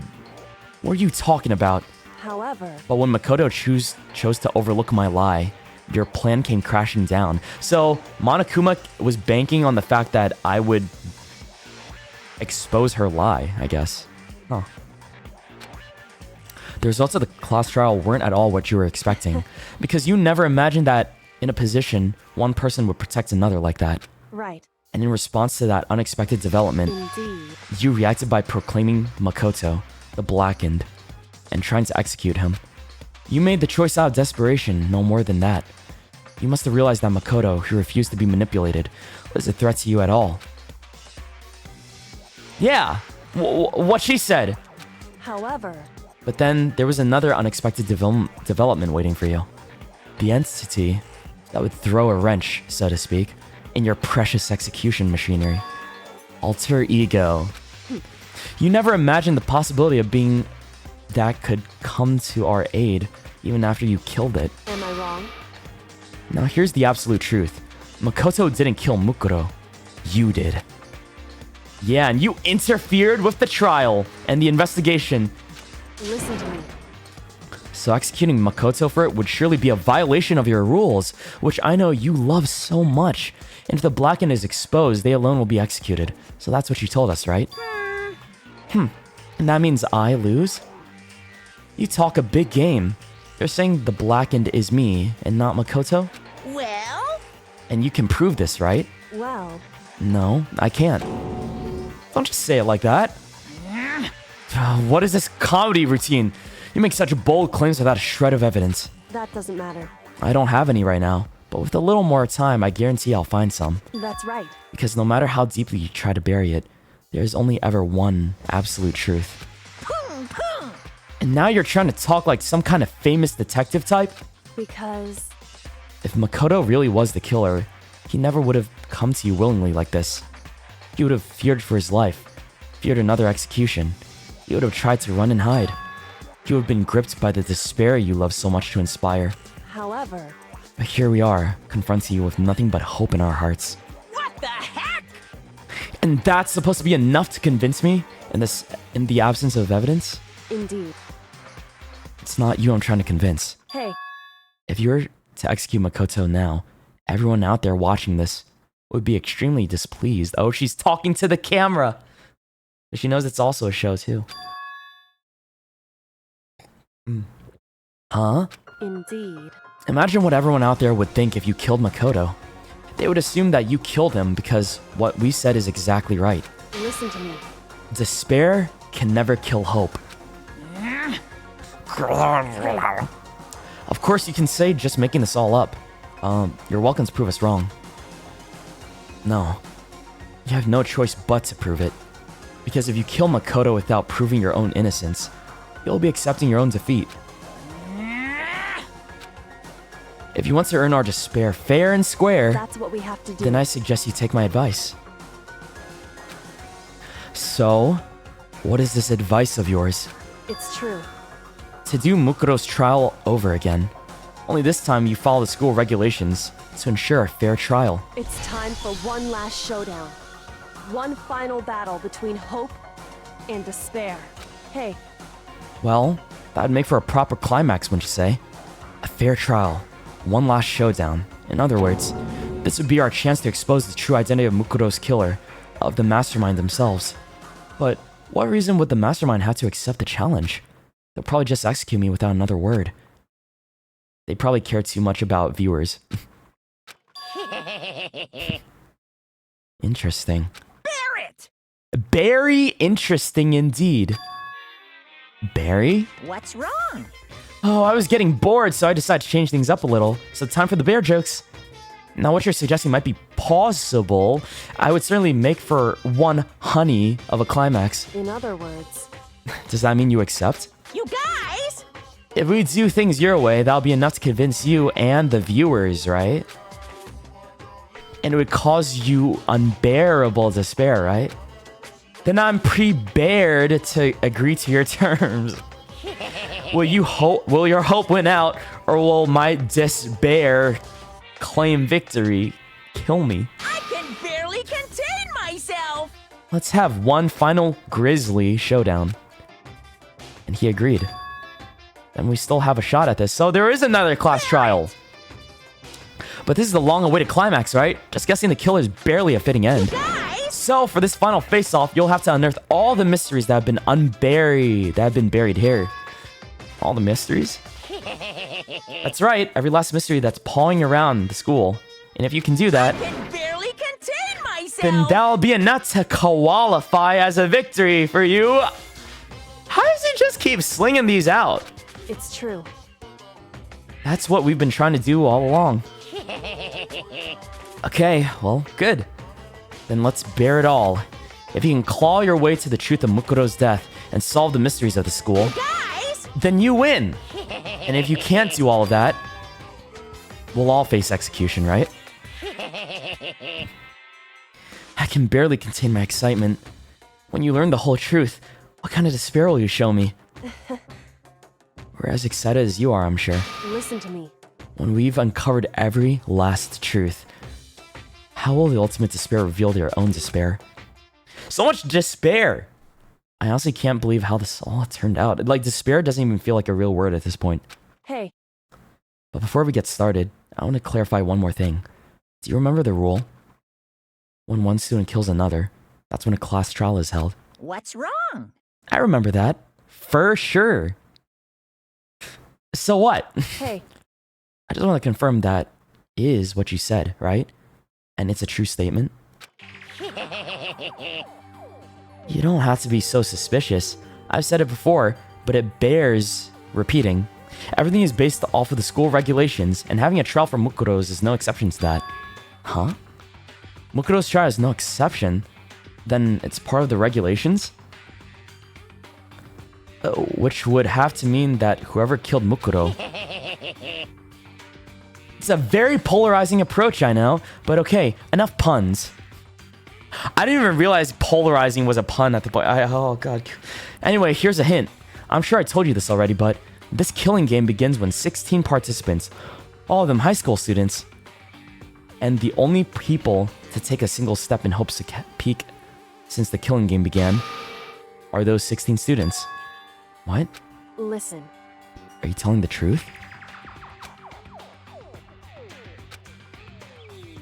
What are you talking about? However... But when Makoto chose to overlook my lie, your plan came crashing down. So, Monokuma was banking on the fact that I would expose her lie, I guess. Huh. The results of the class trial weren't at all what you were expecting, because you never imagined that in a position, one person would protect another like that. Right. And in response to that unexpected development, Indeed. you reacted by proclaiming Makoto, the blackened, and trying to execute him. You made the choice out of desperation, no more than that. You must have realized that Makoto, who refused to be manipulated, was a threat to you at all. Yeah, what she said. However... But then there was another unexpected development waiting for you. The entity that would throw a wrench, so to speak, in your precious execution machinery. Alter ego. You never imagined the possibility of being that could come to our aid even after you killed it. Am I wrong? Now here's the absolute truth. Makoto didn't kill Mukuro. You did. Yeah, and you interfered with the trial and the investigation. Listen to me. So executing Makoto for it would surely be a violation of your rules, which I know you love so much. And if the blackened is exposed, they alone will be executed. So that's what you told us, right? And that means I lose? You talk a big game. You're saying the blackened is me and not Makoto? Well? And you can prove this, right? Well... No, I can't. Don't just say it like that. What is this comedy routine? You make such bold claims without a shred of evidence. That doesn't matter. I don't have any right now, but with a little more time, I guarantee I'll find some. That's right. Because no matter how deeply you try to bury it, there is only ever one absolute truth. And now you're trying to talk like some kind of famous detective type? Because If Makoto really was the killer, he never would have come to you willingly like this. He would have feared for his life, feared another execution. He would have tried to run and hide. He would have been gripped by the despair you love so much to inspire. however, But here we are, confronting you with nothing but hope in our hearts. What the heck? And that's supposed to be enough to convince me in the absence of evidence? indeed. It's not you I'm trying to convince. Hey, If you were to execute Makoto now, everyone out there watching this would be extremely displeased. Oh, she's talking to the camera. But she knows it's also a show too. Huh? indeed. Imagine what everyone out there would think if you killed Makoto. They would assume that you killed him because what we said is exactly right. Listen to me. Despair can never kill hope. Of course, you can say just making this all up. You're welcome to prove us wrong. No. You have no choice but to prove it. Because if you kill Makoto without proving your own innocence, you'll be accepting your own defeat. If you want to earn our despair fair and square, That's what we have to do. then I suggest you take my advice. So, what is this advice of yours? It's true. To do Mukuro's trial over again. Only this time you follow the school regulations to ensure a fair trial. It's time for one last showdown. One final battle between hope and despair. Hey, Well, that'd make for a proper climax, wouldn't you say? A fair trial. One last showdown. In other words, this would be our chance to expose the true identity of Mukuro's killer, of the mastermind themselves. But what reason would the mastermind have to accept the challenge? They'll probably just execute me without another word. They probably care too much about viewers. Interesting. Barrett! Very interesting indeed. Barry? What's wrong? Oh, I was getting bored, so I decided to change things up a little. So time for the bear jokes. Now, what you're suggesting might be possible. I would certainly make for one honey of a climax. in other words, Does that mean you accept? You guys! If we do things your way, that'll be enough to convince you and the viewers, right? And it would cause you unbearable despair, right? Then I'm prepared to agree to your terms. Will your hope win out, or will my despair claim victory? Kill me. I can barely contain myself! Let's have one final grisly showdown. And he agreed. And we still have a shot at this. So there is another class trial. But this is the long-awaited climax, right? Just guessing the killer is barely a fitting end. So for this final face-off, you'll have to unearth all the mysteries that have been unburied, that have been buried here. All the mysteries? That's right, every last mystery that's pawing around the school. And if you can do that, I can barely contain myself! then that'll be enough to qualify as a victory for you. How does he just keep slinging these out? it's true. That's what we've been trying to do all along. Okay, well, good. Then let's bear it all. If you can claw your way to the truth of Mukuro's death and solve the mysteries of the school, then you win. And if you can't do all of that, we'll all face execution, right? I can barely contain my excitement. When you learn the whole truth, what kind of despair will you show me? We're as excited as you are, I'm sure. Listen to me. When we've uncovered every last truth, how will the ultimate despair reveal their own despair? So much despair! I honestly can't believe how this all turned out. Like, despair doesn't even feel like a real word at this point. Hey, But before we get started, I want to clarify one more thing. Do you remember the rule? When one student kills another, that's when a class trial is held. What's wrong? I remember that. For sure. So what? hey, I just want to confirm that is what you said, right? And it's a true statement. You don't have to be so suspicious. I've said it before, but it bears repeating. Everything is based off of the school regulations, and having a trial for Mukuro's is no exception to that. Huh? Mukuro's trial is no exception? Then it's part of the regulations? Which would have to mean that whoever killed Mukuro. It's a very polarizing approach, I know, but okay, enough puns. I didn't even realize polarizing was a pun at the point. Oh god. Anyway, here's a hint. I'm sure I told you this already, but this killing game begins when 16 participants, all of them high school students, and the only people to take a single step in hopes to peak since the killing game began are those 16 students. What? Listen. Are you telling the truth?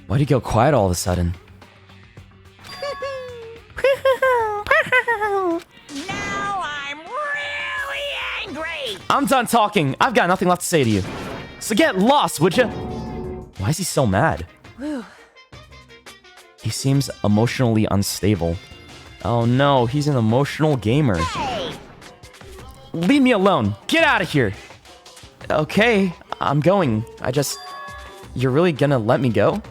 Why'd you go quiet all of a sudden? Now I'm really angry! I'm done talking. I've got nothing left to say to you. So get lost, would you? Why is he so mad? He seems emotionally unstable. Oh no, he's an emotional gamer. Hey! Leave me alone. Get out of here. Okay, I'm going. You're really gonna let me go?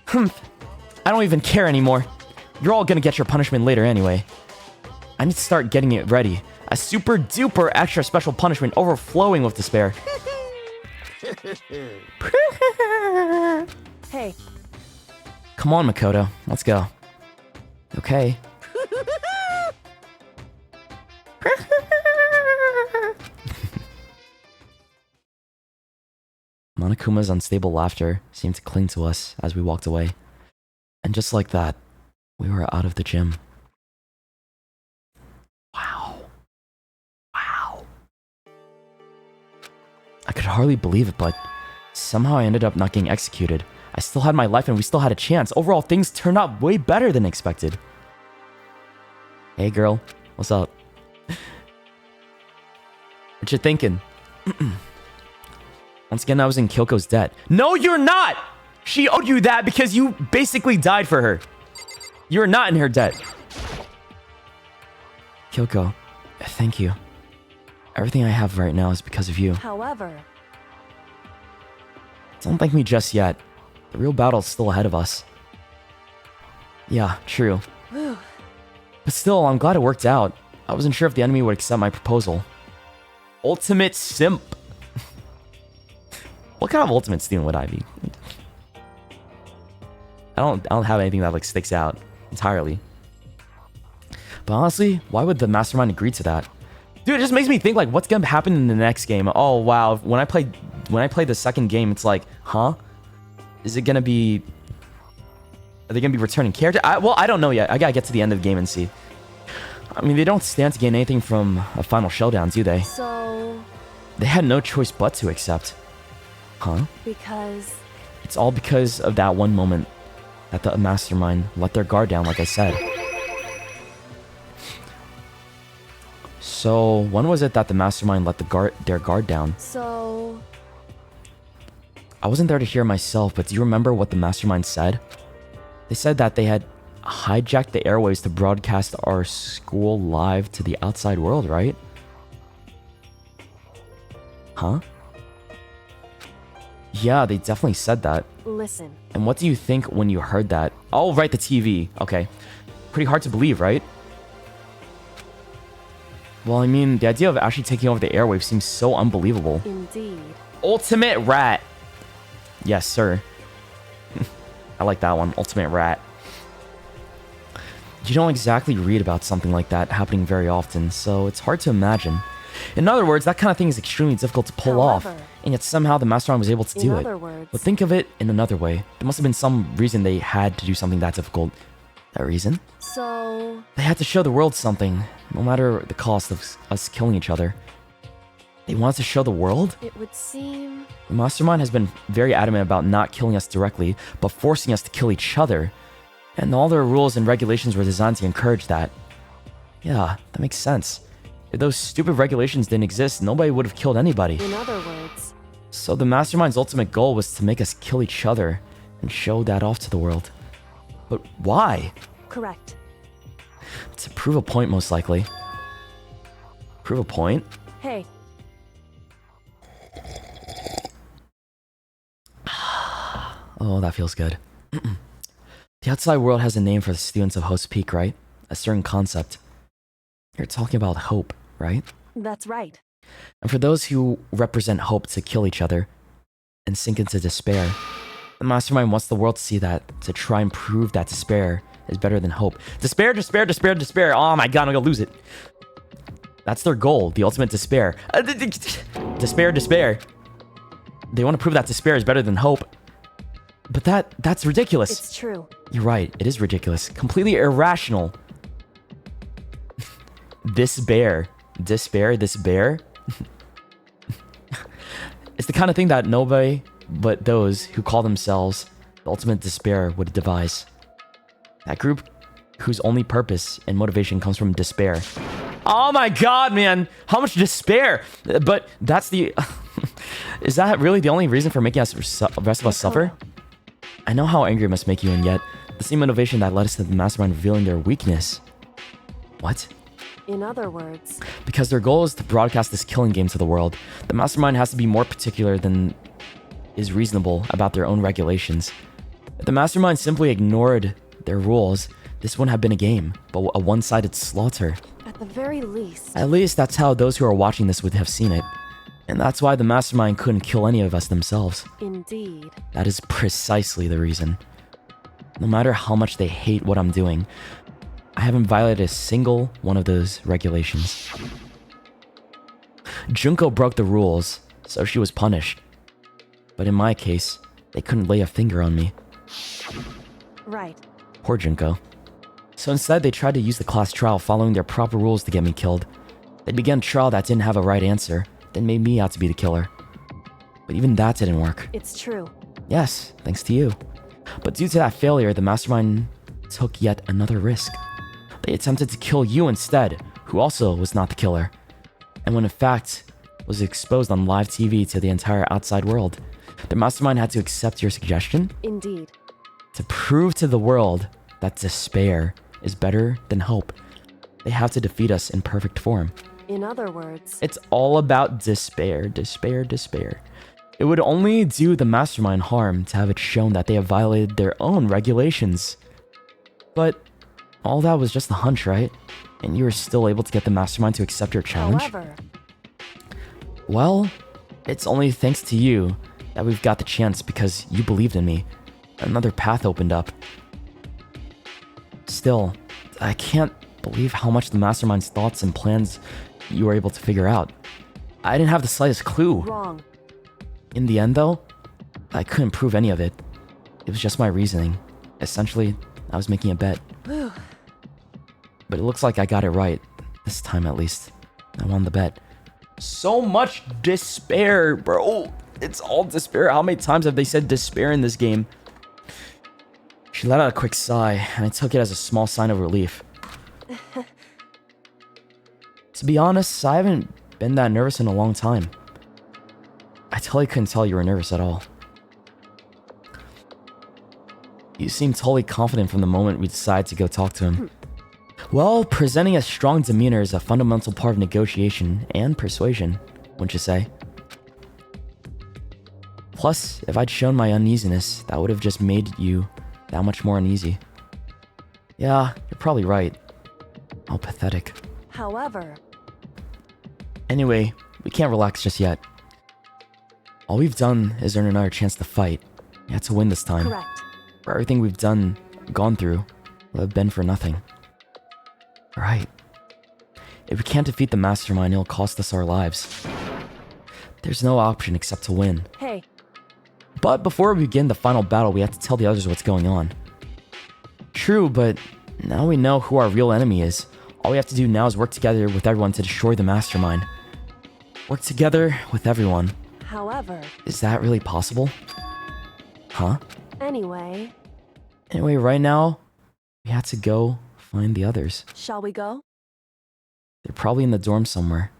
I don't even care anymore. You're all gonna get your punishment later anyway. I need to start getting it ready. A super duper extra special punishment overflowing with despair. Hey. Come on, Makoto. Let's go. Okay. Monokuma's unstable laughter seemed to cling to us as we walked away. And just like that, we were out of the gym. Wow. Wow. I could hardly believe it, but somehow I ended up not getting executed. I still had my life and we still had a chance. Overall, things turned out way better than expected. Hey girl, what's up? What you thinking? Once again, I was in Kyoko's debt. No, you're not! She owed you that because you basically died for her. You're not in her debt. Kyoko, thank you. Everything I have right now is because of you. However, don't thank me just yet. The real battle's still ahead of us. Yeah, true. But still, I'm glad it worked out. I wasn't sure if the enemy would accept my proposal. Ultimate simp. What kind of ultimate student would I be? I don't have anything that like sticks out entirely. But honestly, why would the mastermind agree to that? Dude, it just makes me think like what's gonna happen in the next game. Oh wow, when I play the second game, it's like, huh? Is it gonna be? Are they gonna be returning character? Well, I don't know yet. I gotta get to the end of the game and see. I mean, they don't stand to gain anything from a final showdown, do they? so... They had no choice but to accept. Huh? Because... It's all because of that one moment that the mastermind let their guard down, like I said. So, when was it that the mastermind let their guard down? So... I wasn't there to hear myself, but do you remember what the mastermind said? They said that they had hijacked the airwaves to broadcast our school live to the outside world, right? Huh? Yeah, they definitely said that. Listen. And what do you think when you heard that? Oh, right, the TV. Okay. Pretty hard to believe, right? Well, I mean, the idea of actually taking over the airwaves seems so unbelievable. Indeed. Ultimate rat. Yes, sir. I like that one. Ultimate rat. You don't exactly read about something like that happening very often, so it's hard to imagine. In other words, that kind of thing is extremely difficult to pull off, and yet somehow the mastermind was able to do it. But think of it in another way. There must have been some reason they had to do something that difficult. That reason? So... They had to show the world something, no matter the cost of us killing each other. They wanted to show the world? It would seem... The mastermind has been very adamant about not killing us directly, but forcing us to kill each other. And all their rules and regulations were designed to encourage that. Yeah, that makes sense. If those stupid regulations didn't exist, nobody would have killed anybody. In other words... So the mastermind's ultimate goal was to make us kill each other and show that off to the world. But why? Correct. To prove a point, most likely. Prove a point? Hey. Oh, that feels good. The outside world has a name for the students of Host Peak, right? A certain concept. You're talking about hope, right? That's right. And for those who represent hope to kill each other and sink into despair, the mastermind wants the world to see that, to try and prove that despair is better than hope. Despair, despair, despair, despair. Oh my god, I'm gonna lose it. That's their goal, the ultimate despair. Despair, despair. They want to prove that despair is better than hope. But that's ridiculous. It's true. You're right, it is ridiculous. Completely irrational. Despair. Despair, despair. It's the kind of thing that nobody but those who call themselves the ultimate despair would devise. That group whose only purpose and motivation comes from despair. Oh my god, man! How much despair! But that's the... Is that really the only reason for making us the rest of us suffer? I know how angry it must make you, and yet, the same motivation that led us to the mastermind revealing their weakness. What? In other words... Because their goal is to broadcast this killing game to the world, the mastermind has to be more particular than is reasonable about their own regulations. If the mastermind simply ignored their rules, this wouldn't have been a game, but a one-sided slaughter. At the very least... At least that's how those who are watching this would have seen it. And that's why the mastermind couldn't kill any of us themselves. Indeed. That is precisely the reason. No matter how much they hate what I'm doing, I haven't violated a single one of those regulations. Junko broke the rules, so she was punished. But in my case, they couldn't lay a finger on me. Right. Poor Junko. So instead, they tried to use the class trial following their proper rules to get me killed. They began a trial that didn't have a right answer, then made me out to be the killer. But even that didn't work. It's true. Yes, thanks to you. But due to that failure, the mastermind took yet another risk. They attempted to kill you instead, who also was not the killer. And when in fact was exposed on live TV to the entire outside world, the mastermind had to accept your suggestion? Indeed. To prove to the world that despair is better than hope, they have to defeat us in perfect form. In other words... It's all about despair, despair, despair. It would only do the mastermind harm to have it shown that they have violated their own regulations. But all that was just a hunch, right? And you were still able to get the mastermind to accept your challenge? However... Well, it's only thanks to you that we've got the chance because you believed in me. Another path opened up. Still, I can't believe how much the mastermind's thoughts and plans you were able to figure out. I didn't have the slightest clue. Wrong. In the end, though, I couldn't prove any of it. It was just my reasoning. Essentially, I was making a bet. But it looks like I got it right. This time, at least. I won the bet. So much despair, bro. It's all despair. How many times have they said despair in this game? She let out a quick sigh, and I took it as a small sign of relief. To be honest, I haven't been that nervous in a long time. I totally couldn't tell you were nervous at all. You seemed totally confident from the moment we decided to go talk to him. Well, presenting a strong demeanor is a fundamental part of negotiation and persuasion, wouldn't you say? Plus, if I'd shown my uneasiness, that would have just made you that much more uneasy. Yeah, you're probably right. How pathetic. However... Anyway, we can't relax just yet. All we've done is earn another chance to fight. We had to win this time. Correct. For everything we've gone through, would have been for nothing. Right. If we can't defeat the mastermind, it'll cost us our lives. There's no option except to win. Hey. But before we begin the final battle, we have to tell the others what's going on. True, but now we know who our real enemy is. All we have to do now is work together with everyone to destroy the mastermind. Work together with everyone. However... Is that really possible? Huh? Anyway, right now, we have to go find the others. shall we go? They're probably in the dorm somewhere.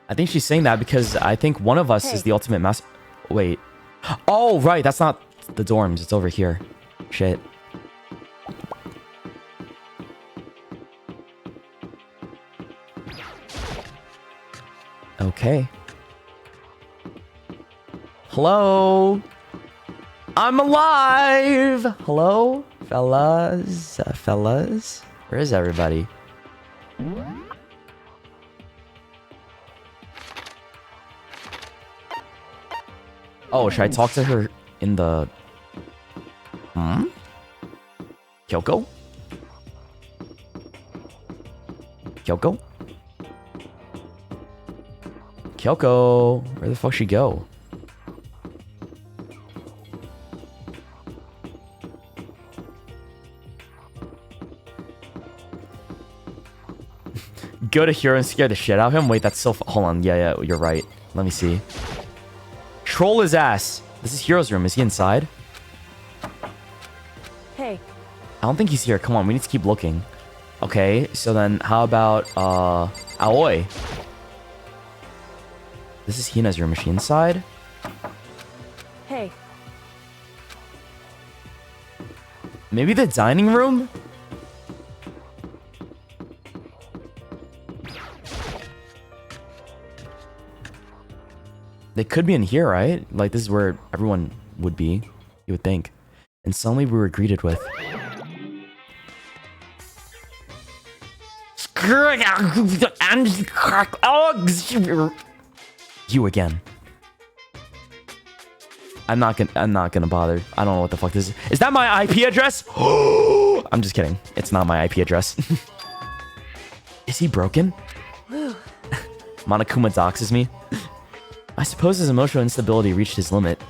I think she's saying that because I think one of us is the ultimate master. Wait. Oh, right. That's not the dorms. It's over here. Shit. Okay. Hello? I'm alive! Hello? Fellas? Fellas? Where is everybody? Oh, should I talk to her in the... Kyoko? Kyoko? Kyoko, where the fuck she go? Go to Hero and scare the shit out of him? Wait, that's so... Hold on. Yeah, you're right. Let me see. Troll his ass. This is Hero's room. Is he inside? Hey. I don't think he's here. Come on, we need to keep looking. Okay, so then how about, Aoi? This is Hina's room. Is she inside? Hey. Maybe the dining room? They could be in here, right? Like, this is where everyone would be, you would think. And suddenly we were greeted with... You again. I'm not gonna bother. I don't know what the fuck this is. Is that my IP address? I'm just kidding. It's not my IP address. Is he broken? Monokuma doxes me. I suppose his emotional instability reached his limit.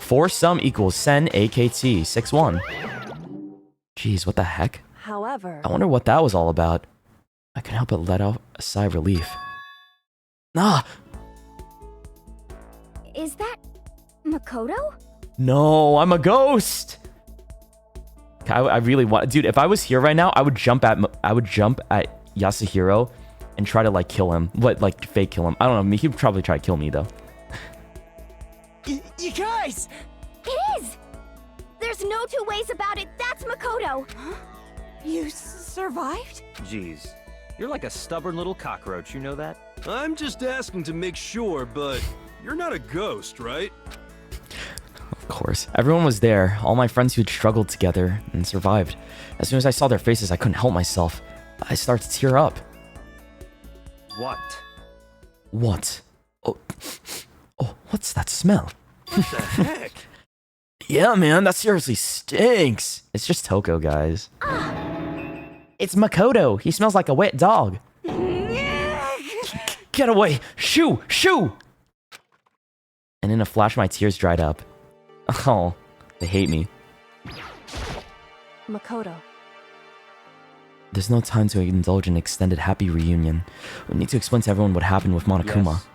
4 sum equals sen AKT 61. Jeez, what the heck? However... I wonder what that was all about. I couldn't help but let out a sigh of relief. Ah! Is that Makoto? No, I'm a ghost! I really want... Dude, if I was here right now, I would jump at Yasuhiro and try to, like, kill him. What, like, fake kill him. I don't know. He'd probably try to kill me, though. You guys! It is! There's no two ways about it. That's Makoto. Huh? You survived? Jeez. You're like a stubborn little cockroach, you know that? I'm just asking to make sure, but you're not a ghost, right? Of course. Everyone was there. All my friends who'd struggled together and survived. As soon as I saw their faces, I couldn't help myself. I started to tear up. What? What? Oh, what's that smell? What the heck? Yeah, man, that seriously stinks. It's just Toko, guys. It's Makoto. He smells like a wet dog. Get away. Shoo! Shoo! And in a flash, my tears dried up. Oh, they hate me. Makoto. There's no time to indulge in extended happy reunion. We need to explain to everyone what happened with Monokuma. Yes.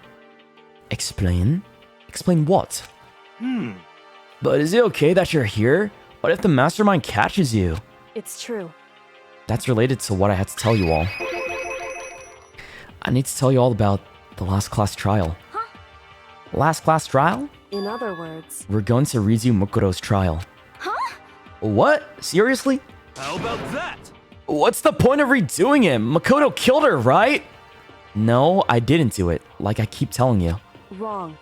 Explain? Explain what? But is it okay that you're here? What if the mastermind catches you? It's true. That's related to what I had to tell you all. I need to tell you all about the last class trial. Huh? Last class trial? In other words... We're going to redo Mukuro's trial. Huh? What? Seriously? How about that? What's the point of redoing it? Makoto killed her, right? No, I didn't do it, like I keep telling you. Wrong.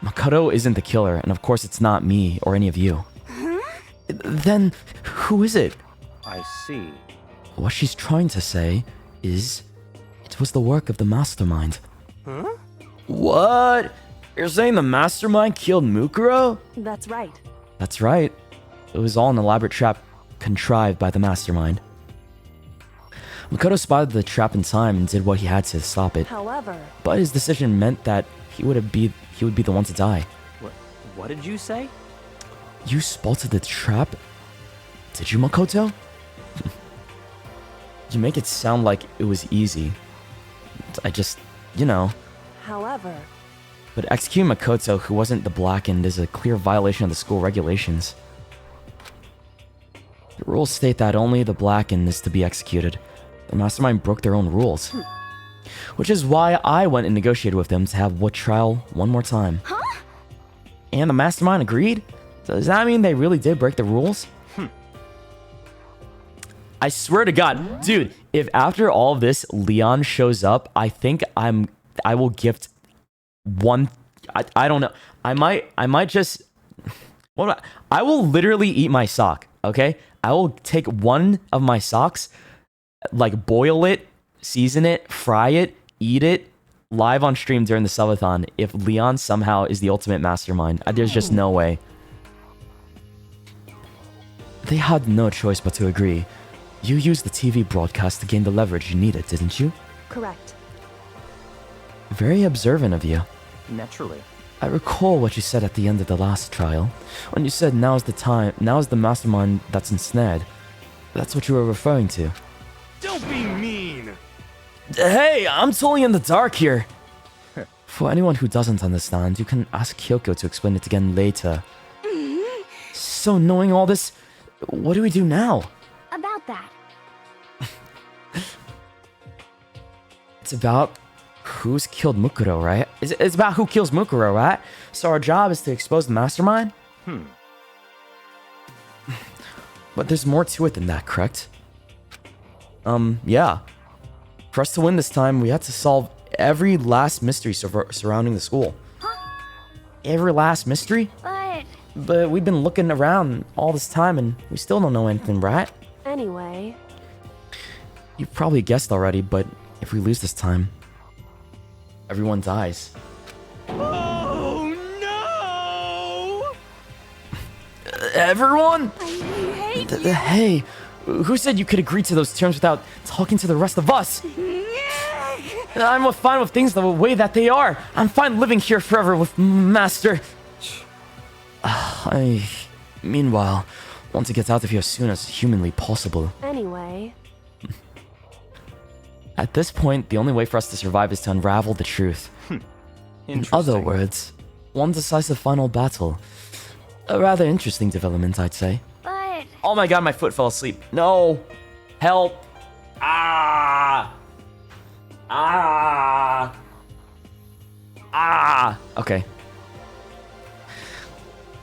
Makoto isn't the killer, and of course it's not me or any of you. Huh? Then, who is it? I see. What she's trying to say is, it was the work of the mastermind. Huh? What? You're saying the mastermind killed Mukuro? That's right. That's right. It was all an elaborate trap contrived by the mastermind. Makoto spotted the trap in time and did what he had to stop it. However... But his decision meant that he would be the one to die. What did you say? You spotted the trap? Did you, Makoto? You make it sound like it was easy. I just, you know. However... But executing Makoto, who wasn't the Blackened, is a clear violation of the school regulations. The rules state that only the Blackened is to be executed. The mastermind broke their own rules. Which is why I went and negotiated with them to have what trial one more time. Huh? And the mastermind agreed? So does that mean they really did break the rules? I swear to God, dude, if after all of this Leon shows up, I think I will gift I don't know. I might just... I will literally eat my sock, okay? I will take one of my socks, like boil it, season it, fry it, eat it, live on stream during the subathon if Leon somehow is the ultimate mastermind. There's just no way. They had no choice but to agree. You used the TV broadcast to gain the leverage you needed, didn't you? Correct. Very observant of you. Naturally. I recall what you said at the end of the last trial, when you said now's the mastermind that's ensnared. That's what you were referring to. Don't be mean! Hey, I'm totally in the dark here. For anyone who doesn't understand, you can ask Kyoko to explain it again later. So knowing all this, what do we do now? About that. It's about who's killed Mukuro, right? It's about who kills Mukuro, right? So our job is to expose the mastermind? But there's more to it than that, correct? Yeah. For us to win this time, we had to solve every last mystery surrounding the school. Huh? Every last mystery? But we've been looking around all this time and we still don't know anything, right? Anyway... You probably guessed already, but if we lose this time, everyone dies. Oh no! Everyone? I hate Hey, who said you could agree to those terms without talking to the rest of us? I'm fine with things the way that they are. I'm fine living here forever with Master. I, meanwhile, want to get out of here as soon as humanly possible. Anyway... At this point, the only way for us to survive is to unravel the truth. In other words, one decisive final battle. A rather interesting development, I'd say. But... Oh my god, my foot fell asleep. No! Help! Ah! Ah! Ah! Okay.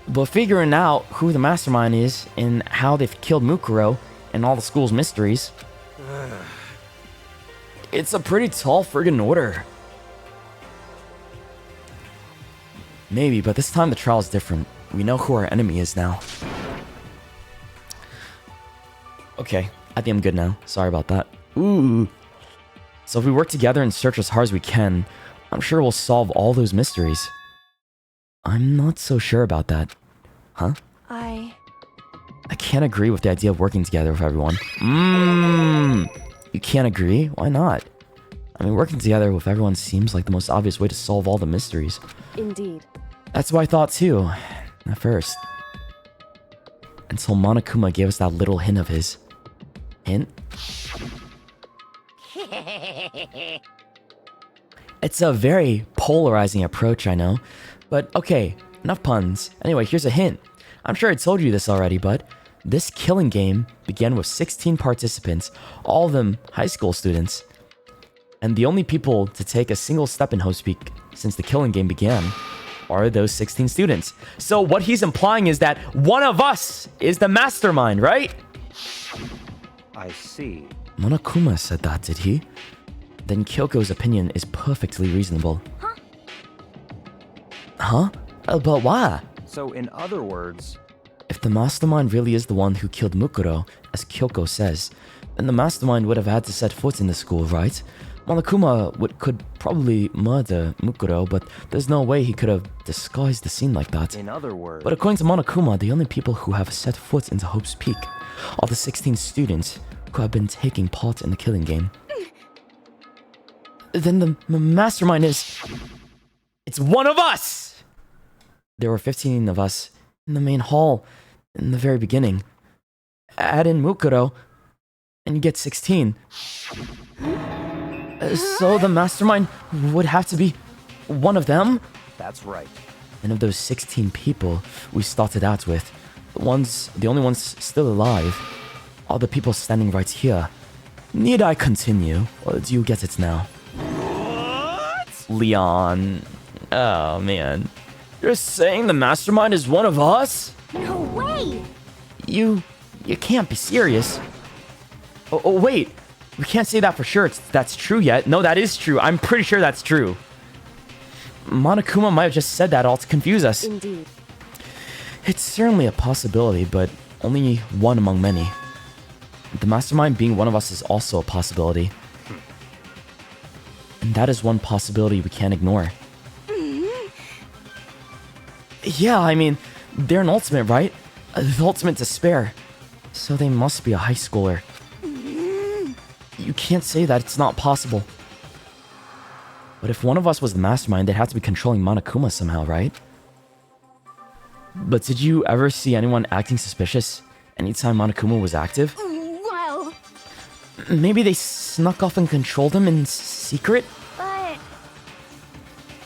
But figuring out who the mastermind is and how they've killed Mukuro and all the school's mysteries... It's a pretty tall friggin' order. Maybe, but this time the trial's different. We know who our enemy is now. Okay, I think I'm good now. Sorry about that. Ooh. So if we work together and search as hard as we can, I'm sure we'll solve all those mysteries. I'm not so sure about that. Huh? I can't agree with the idea of working together with everyone. You can't agree? Why not? I mean, working together with everyone seems like the most obvious way to solve all the mysteries. Indeed. That's what I thought too, at first. Until Monokuma gave us that little hint of his. Hint? It's a very polarizing approach, I know. But okay, enough puns. Anyway, here's a hint. I'm sure I told you this already, but this killing game began with 16 participants, all of them high school students. And the only people to take a single step in Hope's Peak since the killing game began are those 16 students. So what he's implying is that one of us is the mastermind, right? I see. Monokuma said that, did he? Then Kyoko's opinion is perfectly reasonable. Huh? But why? So in other words... If the mastermind really is the one who killed Mukuro, as Kyoko says, then the mastermind would have had to set foot in the school, right? Monokuma could probably murder Mukuro, but there's no way he could have disguised the scene like that. In other words... But according to Monokuma, the only people who have set foot into Hope's Peak are the 16 students who have been taking part in the killing game. Then the mastermind is... It's one of us! There were 15 of us in the main hall in the very beginning. Add in Mukuro, and you get 16. So the mastermind would have to be one of them? That's right. And of those 16 people we started out with, the only ones still alive are the people standing right here. Need I continue, or do you get it now? What? Leon. Oh, man. You're saying the mastermind is one of us? No way! You can't be serious. Oh, wait. We can't say that for sure that's true yet. No, that is true. I'm pretty sure that's true. Monokuma might have just said that all to confuse us. Indeed. It's certainly a possibility, but only one among many. The mastermind being one of us is also a possibility. And that is one possibility we can't ignore. Yeah, I mean, they're an ultimate, right? The ultimate despair. So they must be a high schooler. You can't say that it's not possible. But if one of us was the mastermind, they'd have to be controlling Monokuma somehow, right? But did you ever see anyone acting suspicious anytime Monokuma was active? Well, Maybe they snuck off and controlled him in secret? but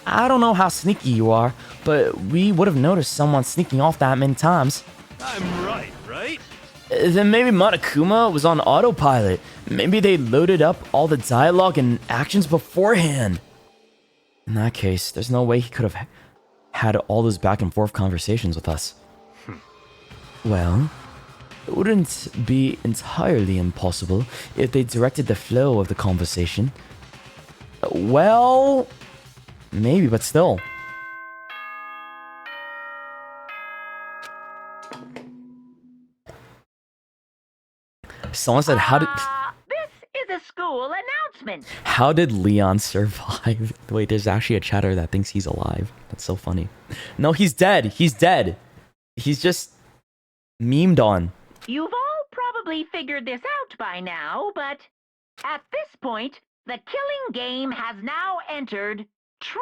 I don't know how sneaky you are, but we would have noticed someone sneaking off that many times. I'm right, right? Then maybe Monokuma was on autopilot. Maybe they loaded up all the dialogue and actions beforehand. In that case, there's no way he could have had all those back and forth conversations with us. Well, it wouldn't be entirely impossible if they directed the flow of the conversation. Well, maybe, but still. Someone said, This is a school announcement. how did Leon survive? Wait, there's actually a chatter that thinks he's alive. That's so funny. No, he's dead. He's dead. He's just memed on. You've all probably figured this out by now, but at this point, the killing game has now entered true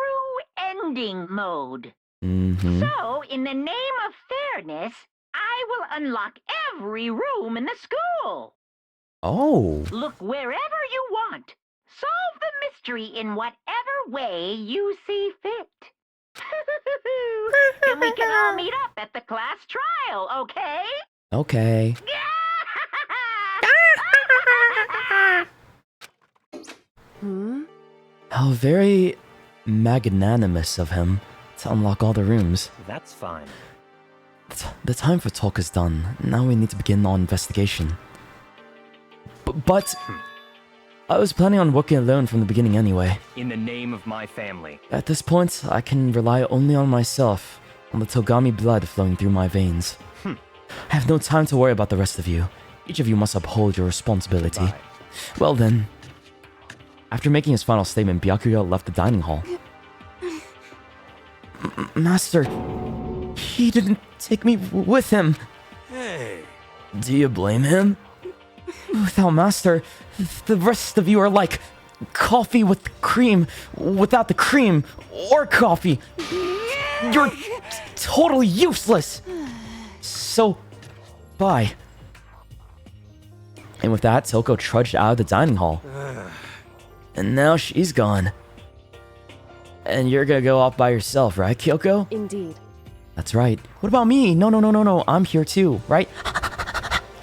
ending mode. So, in the name of fairness, I will unlock every room in the school. Oh. Look wherever you want. Solve the mystery in whatever way you see fit. Then we can all meet up at the class trial, okay? Okay. How very magnanimous of him to unlock all the rooms. That's fine. The time for talk is done. Now we need to begin our investigation. But I was planning on working alone from the beginning anyway. In the name of my family. At this point, I can rely only on myself, on the Togami blood flowing through my veins. I have no time to worry about the rest of you. Each of you must uphold your responsibility. Goodbye. Well then. After making his final statement, Byakuya left the dining hall. Master, he didn't take me with him. Hey. Do you blame him? Without Master, the rest of you are like coffee with cream without the cream or coffee. You're totally useless. So, bye. And with that, Toko trudged out of the dining hall. And now she's gone. And you're gonna go off by yourself, right, Kyoko? Indeed. That's right. What about me? No. I'm here too, right?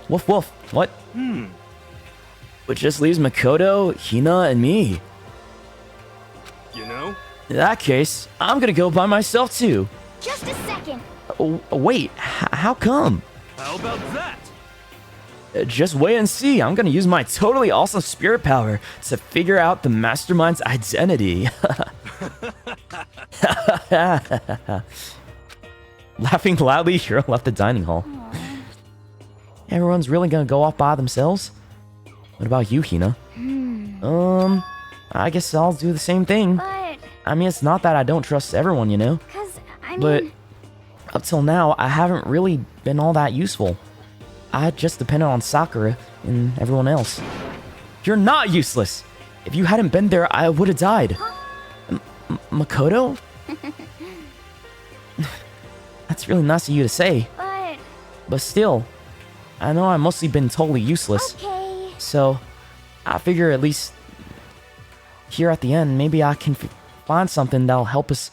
Woof woof. What? Which just leaves Makoto, Hina, and me. You know? In that case, I'm gonna go by myself too. just a second. Oh, wait, how come? How about that? Just wait and see. I'm gonna use my totally awesome spirit power to figure out the mastermind's identity. Laughing loudly, Hiro left the dining hall. Everyone's really gonna go off by themselves? What about you, Hina? I guess I'll do the same thing. But, I mean, it's not that I don't trust everyone, you know? cause, I mean... But up till now, I haven't really been all that useful. I just depended on Sakura and everyone else. You're not useless! If you hadn't been there, I would have died. Makoto? That's really nice of you to say. But still, I know I've mostly been totally useless. Okay. So, I figure at least here at the end, maybe I can find something that'll help us,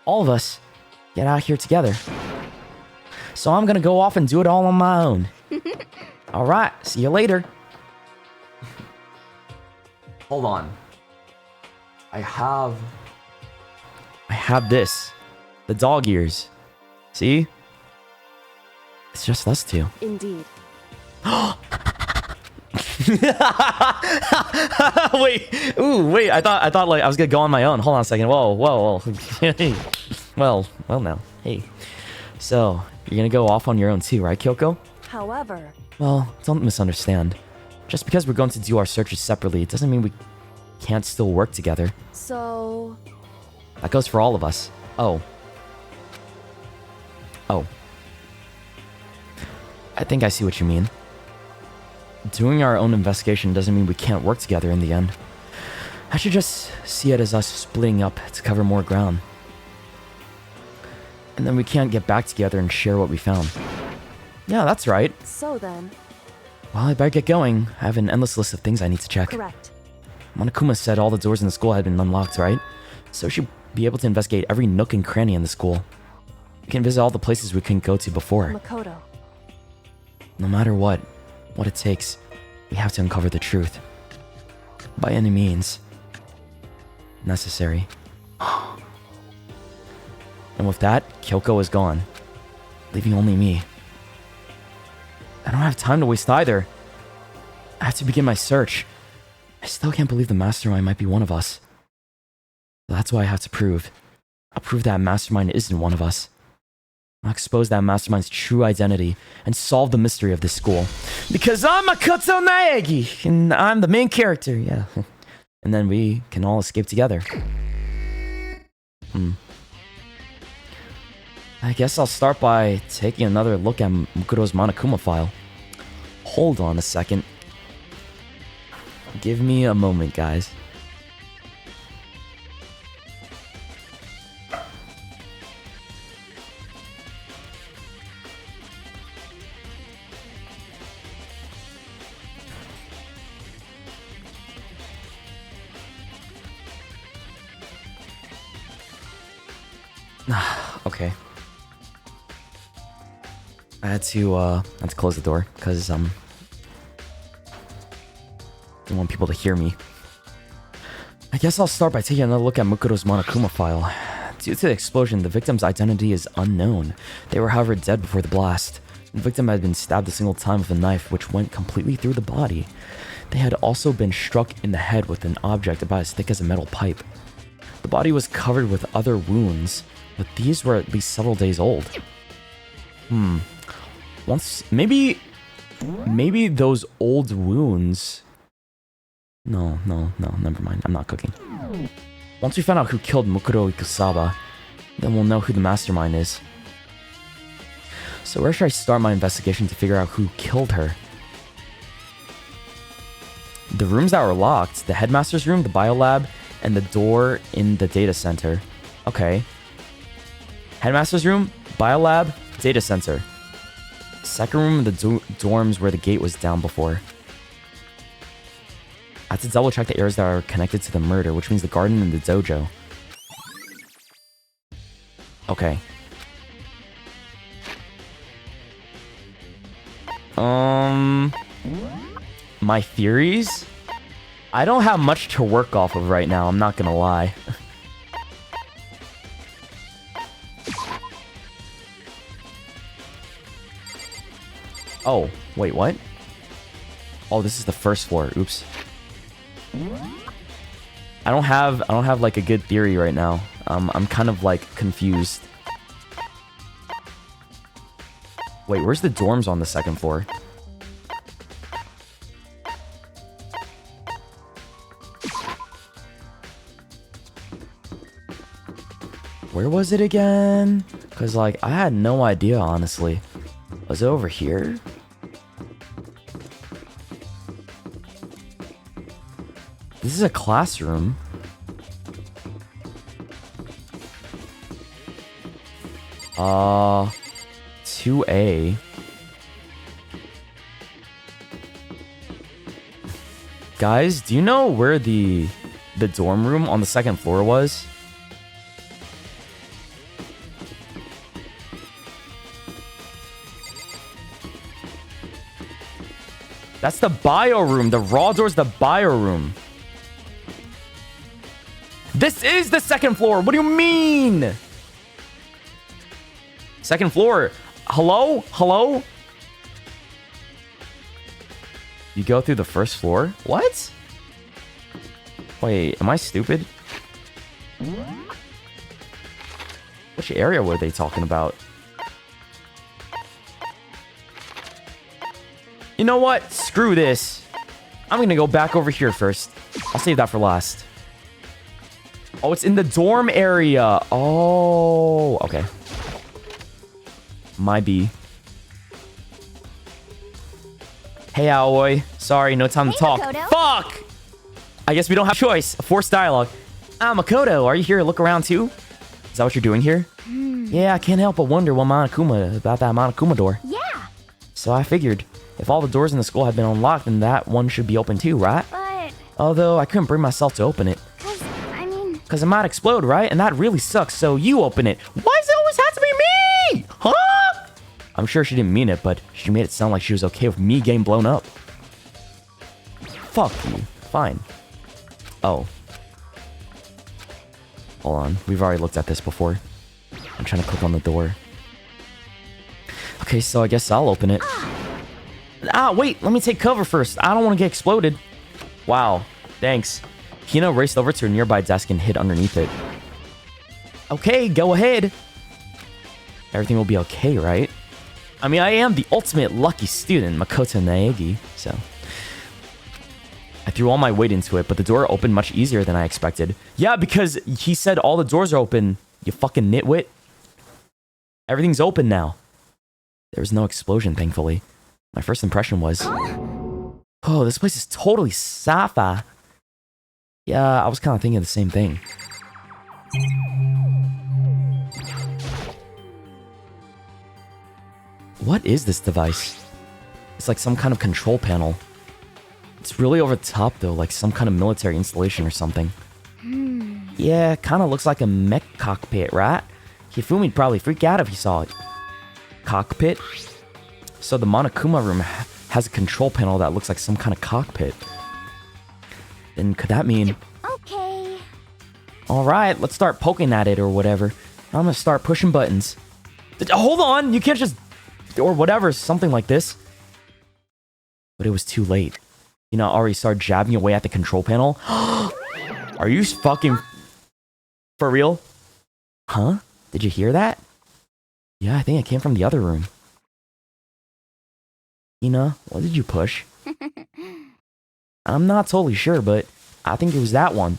all of us, get out here together. So I'm gonna go off and do it all on my own. Alright, see you later. Hold on. I have this. The dog ears. See? It's just us two. Indeed. Wait. Ooh, wait. I thought like I was gonna go on my own. Hold on a second. Whoa. well now. Hey. So, you're gonna go off on your own too, right, Kyoko? However, Well, don't misunderstand. Just because we're going to do our searches separately, it doesn't mean we can't still work together. so That goes for all of us. Oh. I think I see what you mean. Doing our own investigation doesn't mean we can't work together in the end. I should just see it as us splitting up to cover more ground. And then we can't get back together and share what we found. Yeah, that's right. so then, Well, I better get going. I have an endless list of things I need to check. correct. Monokuma said all the doors in the school had been unlocked, right? So we should be able to investigate every nook and cranny in the school. We can visit all the places we couldn't go to before. Makoto. No matter what it takes, we have to uncover the truth. By any means necessary. And with that, Kyoko is gone, leaving only me. I don't have time to waste either. I have to begin my search. I still can't believe the mastermind might be one of us. That's why I have to prove. I'll prove that mastermind isn't one of us. I'll expose that mastermind's true identity and solve the mystery of this school. Because I'm Makoto Naegi, and I'm the main character, yeah. And then we can all escape together. I guess I'll start by taking another look at Mukuro's Monokuma file. Hold on a second. Give me a moment, guys. Okay. I had to close the door because didn't want people to hear me. I guess I'll start by taking another look at Mukuro's Monokuma file. Due to the explosion, the victim's identity is unknown. They were, however, dead before the blast. The victim had been stabbed a single time with a knife, which went completely through the body. They had also been struck in the head with an object about as thick as a metal pipe. The body was covered with other wounds, but these were at least several days old. Maybe those old wounds... No, never mind. I'm not cooking. Once we find out who killed Mukuro Ikusaba, then we'll know who the mastermind is. So where should I start my investigation to figure out who killed her? The rooms that were locked, the headmaster's room, the biolab, and the door in the data center. Okay. Headmaster's room, biolab, data center. Second room, the dorms where the gate was down before. I have to double check the areas that are connected to the murder, which means the garden and the dojo. Okay. My theories? I don't have much to work off of right now, I'm not gonna lie. Oh, wait, what? Oh, this is the first floor. Oops. I don't have like a good theory right now. I'm kind of like confused. Wait, where's the dorms on the second floor? Where was it again? Cause like I had no idea, honestly. Was it over here? This is a classroom. Uh, 2A. Guys, do you know where the dorm room on the second floor was? That's the bio room. The raw door's the bio room. This is the second floor. What do you mean? Second floor. Hello? Hello? You go through the first floor? What? Wait, am I stupid? Which area were they talking about? You know what? Screw this. I'm gonna go back over here first. I'll save that for last. Oh, it's in the dorm area. Oh, okay. My B. Hey, Aoi. Sorry, no time to talk. Makoto. Fuck! I guess we don't have a choice. Forced dialogue. Ah, Makoto, are you here to look around too? Is that what you're doing here? Yeah, I can't help but wonder about that Monokuma door. Yeah, So I figured, if all the doors in the school had been unlocked, then that one should be open too, right? but... Although I couldn't bring myself to open it. Because it might explode, right? And that really sucks, so you open it. Why does it always have to be me? Huh? I'm sure she didn't mean it, but she made it sound like she was okay with me getting blown up. Fuck you. Fine. Oh. Hold on. We've already looked at this before. I'm trying to click on the door. Okay, so I guess I'll open it. Ah, wait. Let me take cover first. I don't want to get exploded. Wow. Thanks. Hina raced over to a nearby desk and hid underneath it. Okay, go ahead. Everything will be okay, right? I mean, I am the ultimate lucky student, Makoto Naegi, so... I threw all my weight into it, but the door opened much easier than I expected. Yeah, because he said all the doors are open, you fucking nitwit. Everything's open now. There was no explosion, thankfully. My first impression was... Oh, this place is totally sci-fi. Yeah, I was kind of thinking the same thing. What is this device? It's like some kind of control panel. It's really over the top though, like some kind of military installation or something. Yeah, kind of looks like a mech cockpit, right? Hifumi'd probably freak out if he saw it. Cockpit? So the Monokuma room has a control panel that looks like some kind of cockpit. Then could that mean... Okay. Alright, let's start poking at it or whatever. I'm gonna start pushing buttons. Hold on, you can't just... Or whatever, something like this. But it was too late. You know, I already started jabbing away at the control panel. Are you fucking... For real? Huh? Did you hear that? Yeah, I think it came from the other room. Hina, what did you push? I'm not totally sure, but I think it was that one.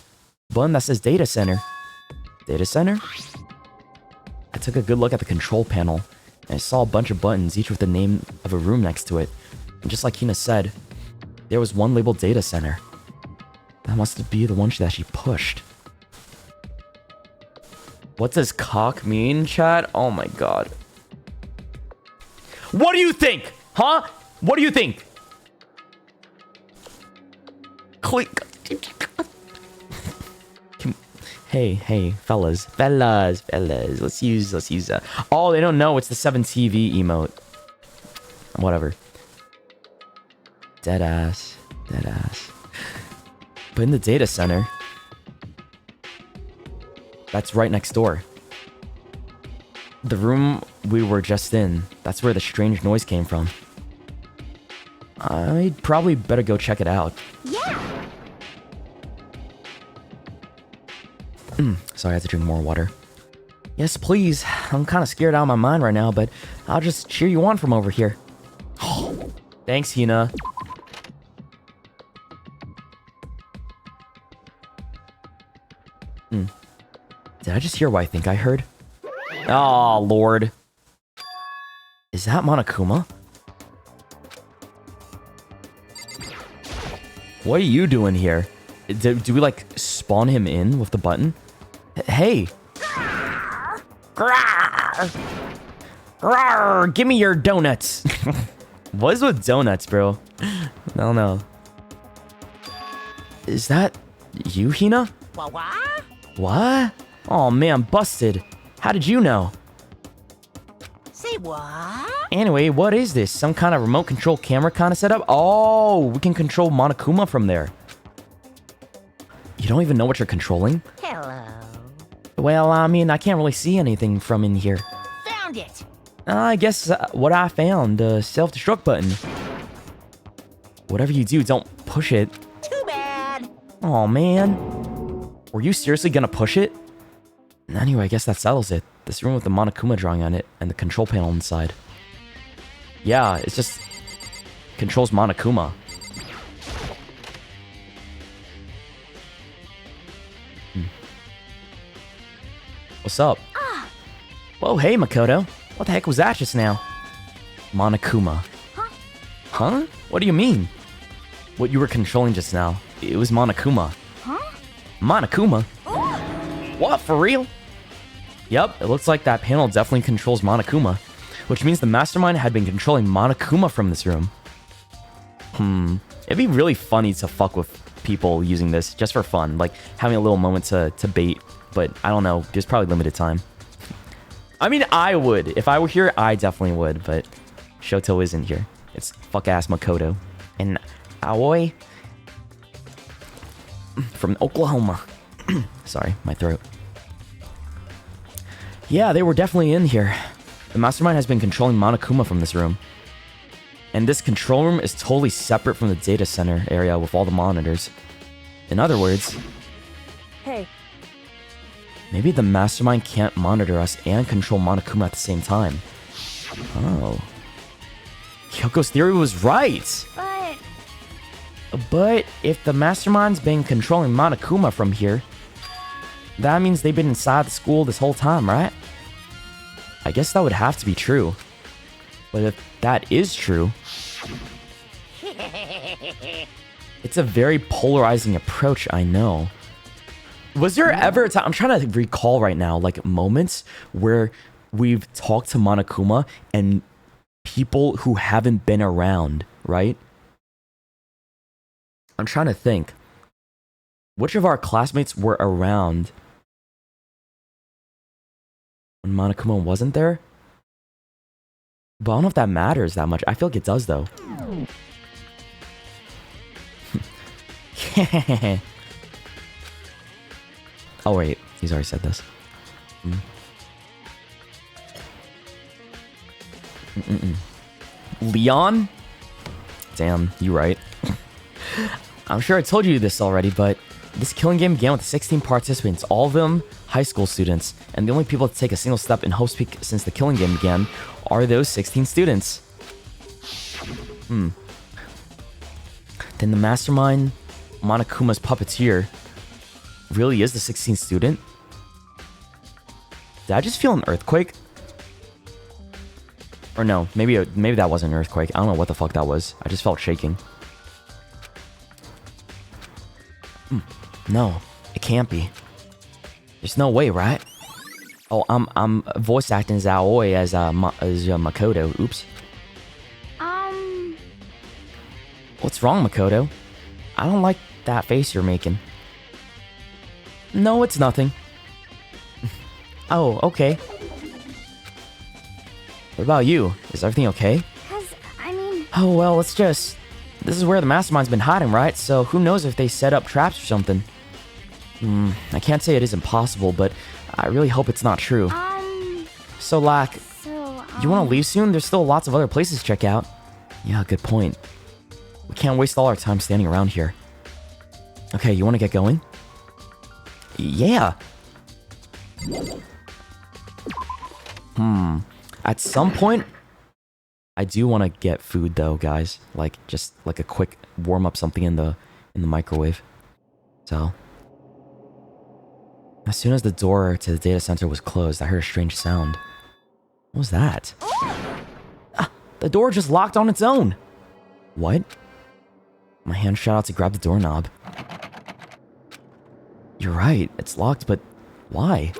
Button that says data center. Data center? I took a good look at the control panel, and I saw a bunch of buttons, each with the name of a room next to it. And just like Hina said, there was one labeled data center. That must be the one that she pushed. What does cock mean, chat? Oh my god. What do you think? Huh? What do you think? Click. Hey, fellas. Let's use oh, they don't know it's the 7TV emote. Whatever. Deadass. But in the data center, that's right next door. The room we were just in, that's where the strange noise came from. I'd probably better go check it out. Yeah. Sorry, I had to drink more water. Yes, please. I'm kind of scared out of my mind right now, but I'll just cheer you on from over here. Thanks, Hina. Did I just hear what I think I heard? Oh, Lord. Is that Monokuma? What are you doing here? Do we, like, spawn him in with the button? Hey! Give me your donuts! What is with donuts, bro? I don't know. Is that you, Hina? What? Oh man, busted. How did you know? Say what? Anyway, what is this? Some kind of remote control camera kind of setup? Oh, we can control Monokuma from there. You don't even know what you're controlling? Hello. Well, I mean, I can't really see anything from in here. Found it. I guess what I found, the self-destruct button. Whatever you do, don't push it. Too bad. Oh man. Were you seriously gonna push it? Anyway, I guess that settles it. This room with the Monokuma drawing on it and the control panel inside. Yeah, it's just controls Monokuma. What's up? Whoa, hey Makoto. What the heck was that just now? Monokuma. Huh? What do you mean? What you were controlling just now. It was Monokuma. Huh? Monokuma? What, for real? Yep, it looks like that panel definitely controls Monokuma, which means the mastermind had been controlling Monokuma from this room. It'd be really funny to fuck with people using this just for fun, like having a little moment to bait, but I don't know, there's probably limited time. I mean, I would. If I were here, I definitely would, but Shoto isn't here. It's fuck-ass Makoto. And Aoi from Oklahoma. Sorry, my throat. Yeah, they were definitely in here. The mastermind has been controlling Monokuma from this room. And this control room is totally separate from the data center area with all the monitors. In other words, Hey, maybe the mastermind can't monitor us and control Monokuma at the same time. Oh. Kyoko's theory was right! But if the mastermind's been controlling Monokuma from here, that means they've been inside the school this whole time, right? I guess that would have to be true. But if that is true, it's a very polarizing approach, I know. Was there ever a time, I'm trying to recall right now, like moments where we've talked to Monokuma and people who haven't been around, right? I'm trying to think. Which of our classmates were around when Monokuma wasn't there? But I don't know if that matters that much. I feel like it does, though. Oh, wait. He's already said this. Leon? Damn, you right. I'm sure I told you this already, but this killing game began with 16 participants, all of them high school students, and the only people to take a single step in Hope's Peak since the killing game began are those 16 students. Then the mastermind, Monokuma's puppeteer, really is the 16th student? Did I just feel an earthquake? Or no, maybe that wasn't an earthquake. I don't know what the fuck that was. I just felt shaking. No, it can't be. There's no way, right? Oh, I'm voice acting as Aoi as Makoto. Oops. What's wrong, Makoto? I don't like that face you're making. No, it's nothing. Oh, okay. What about you? Is everything okay? Oh, well, it's just... This is where the mastermind's been hiding, right? So who knows if they set up traps or something. I can't say it isn't possible, but I really hope it's not true. So, like, you want to leave soon? There's still lots of other places to check out. Yeah, good point. We can't waste all our time standing around here. Okay, you want to get going? Yeah. At some point, I do want to get food though, guys. Like, just like a quick warm up something in the microwave. So, as soon as the door to the data center was closed, I heard a strange sound. What was that? The door just locked on its own. What? My hand shot out to grab the doorknob. You're right, it's locked, but why?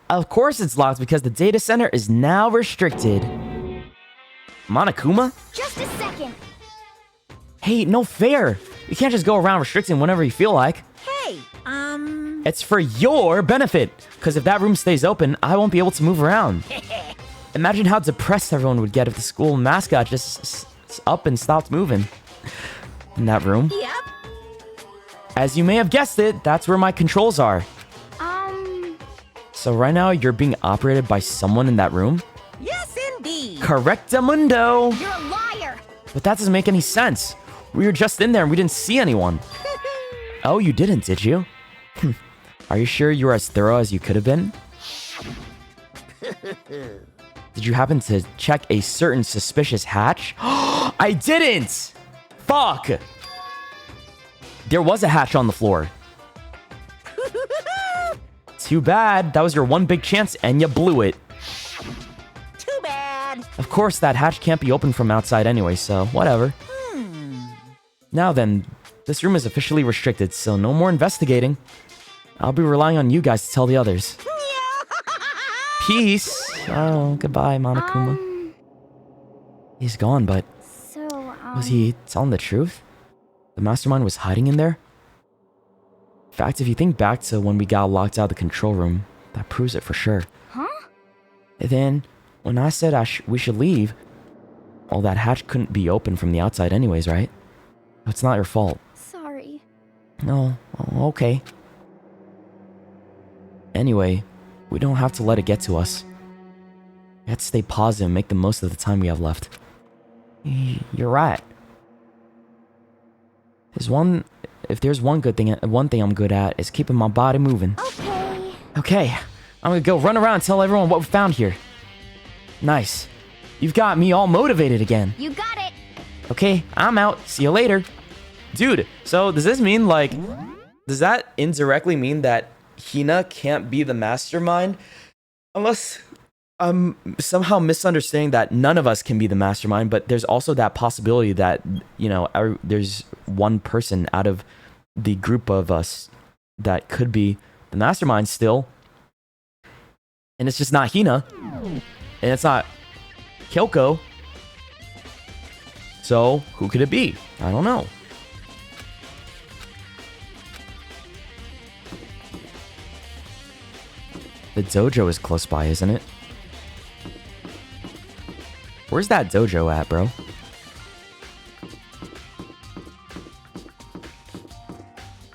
Of course it's locked because the data center is now restricted. Monokuma? Just a second. Hey, no fair. You can't just go around restricting whenever you feel like. Hey, It's for your benefit, because if that room stays open, I won't be able to move around. Imagine how depressed everyone would get if the school mascot just up and stopped moving. In that room. Yep. As you may have guessed it, that's where my controls are. So right now, you're being operated by someone in that room? Yes, indeed. Correctamundo! You're a liar! But that doesn't make any sense. We were just in there and we didn't see anyone. Oh, you didn't, did you? Are you sure you were as thorough as you could have been? Did you happen to check a certain suspicious hatch? I didn't! Fuck! There was a hatch on the floor. Too bad. That was your one big chance and you blew it. Too bad. Of course, that hatch can't be opened from outside anyway, so whatever. Now then, this room is officially restricted, so no more investigating. I'll be relying on you guys to tell the others. Peace. Oh, goodbye, Monokuma. He's gone, but So, was he telling the truth? The mastermind was hiding in there? In fact, if you think back to when we got locked out of the control room, that proves it for sure. Huh? And then, when I said we should leave, well, that hatch couldn't be opened from the outside anyways, right? It's not your fault. Sorry. No, okay. Anyway, we don't have to let it get to us. We have to stay positive and make the most of the time we have left. You're right. If there's one thing I'm good at is keeping my body moving. Okay. Okay, I'm gonna go run around and tell everyone what we found here. Nice. You've got me all motivated again. You got it. Okay, I'm out. See you later. Dude, so does this mean, like... Does that indirectly mean that Hina can't be the mastermind? Unless I'm somehow misunderstanding that none of us can be the mastermind, but there's also that possibility that, you know, there's one person out of the group of us that could be the mastermind still. And it's just not Hina. And it's not Kyoko. So, who could it be? I don't know. The dojo is close by, isn't it? Where's that dojo at, bro?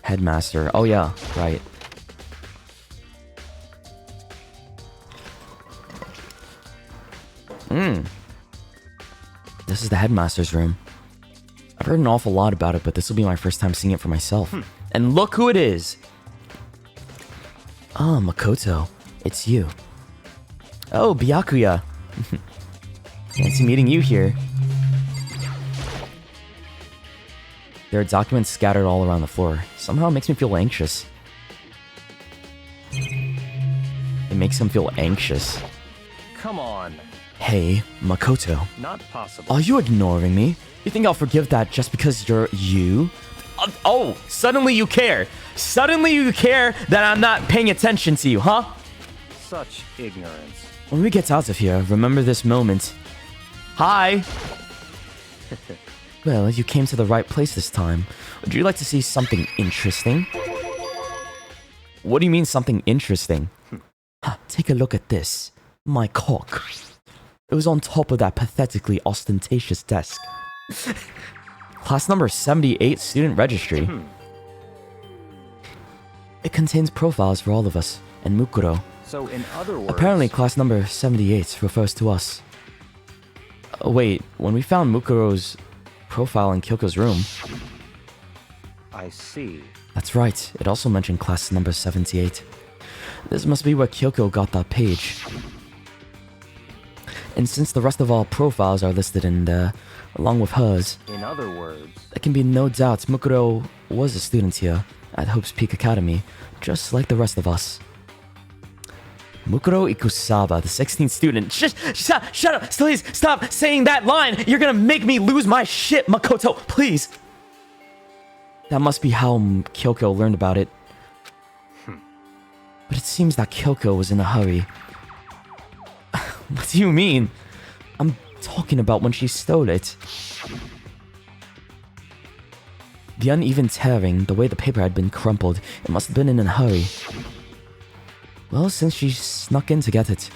Headmaster. Oh, yeah. Right. This is the headmaster's room. I've heard an awful lot about it, but this will be my first time seeing it for myself. And look who it is! Oh, Makoto. It's you. Oh, Byakuya. Fancy meeting you here. There are documents scattered all around the floor. Somehow it makes me feel anxious. It makes him feel anxious. Come on. Hey, Makoto. Not possible. Are you ignoring me? You think I'll forgive that just because you're you? Oh, suddenly you care. Suddenly you care that I'm not paying attention to you, huh? Such ignorance. When we get out of here, remember this moment. Hi! Well, you came to the right place this time. Would you like to see something interesting? What do you mean something interesting? Take a look at this. My cock. It was on top of that pathetically ostentatious desk. Class number 78 student registry. It contains profiles for all of us, and Mukuro. So in other words... Apparently class number 78 refers to us. Wait, when we found Mukuro's profile in Kyoko's room... I see. That's right, it also mentioned class number 78. This must be where Kyoko got that page. And since the rest of our profiles are listed in there, along with hers... In other words... There can be no doubt Mukuro was a student here at Hope's Peak Academy, just like the rest of us. Mukuro Ikusawa, the 16th student. Shut up! Please, stop saying that line! You're gonna make me lose my shit, Makoto! Please! That must be how Kyoko learned about it. But it seems that Kyoko was in a hurry. What do you mean? I'm talking about when she stole it. The uneven tearing, the way the paper had been crumpled, it must have been in a hurry. Well, since she snuck in to get it...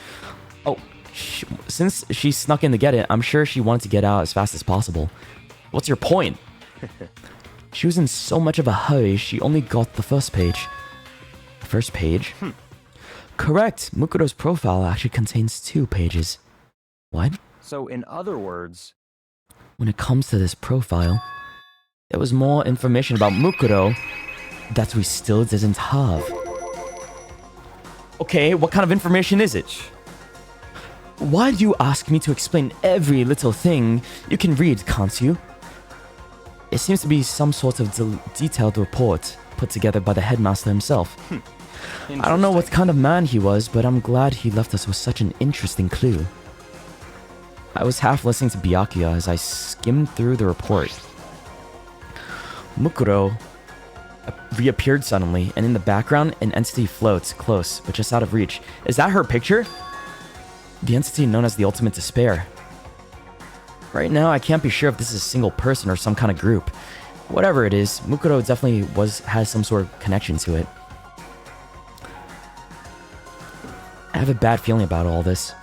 since she snuck in to get it, I'm sure she wanted to get out as fast as possible. What's your point? She was in so much of a hurry, she only got the first page. The first page? Correct. Mukuro's profile actually contains 2 pages. What? So in other words... when it comes to this profile, there was more information about Mukuro that we still didn't have. Okay, what kind of information is it? Why do you ask me to explain every little thing? You can read, can't you? It seems to be some sort of detailed report put together by the headmaster himself. I don't know what kind of man he was, but I'm glad he left us with such an interesting clue. I was half listening to Byakuya as I skimmed through the report. Mukuro reappeared suddenly, and in the background, an entity floats close, but just out of reach. Is that her picture? The entity known as the Ultimate Despair. Right now, I can't be sure if this is a single person or some kind of group. Whatever it is, Mukuro definitely has some sort of connection to it. I have a bad feeling about all this.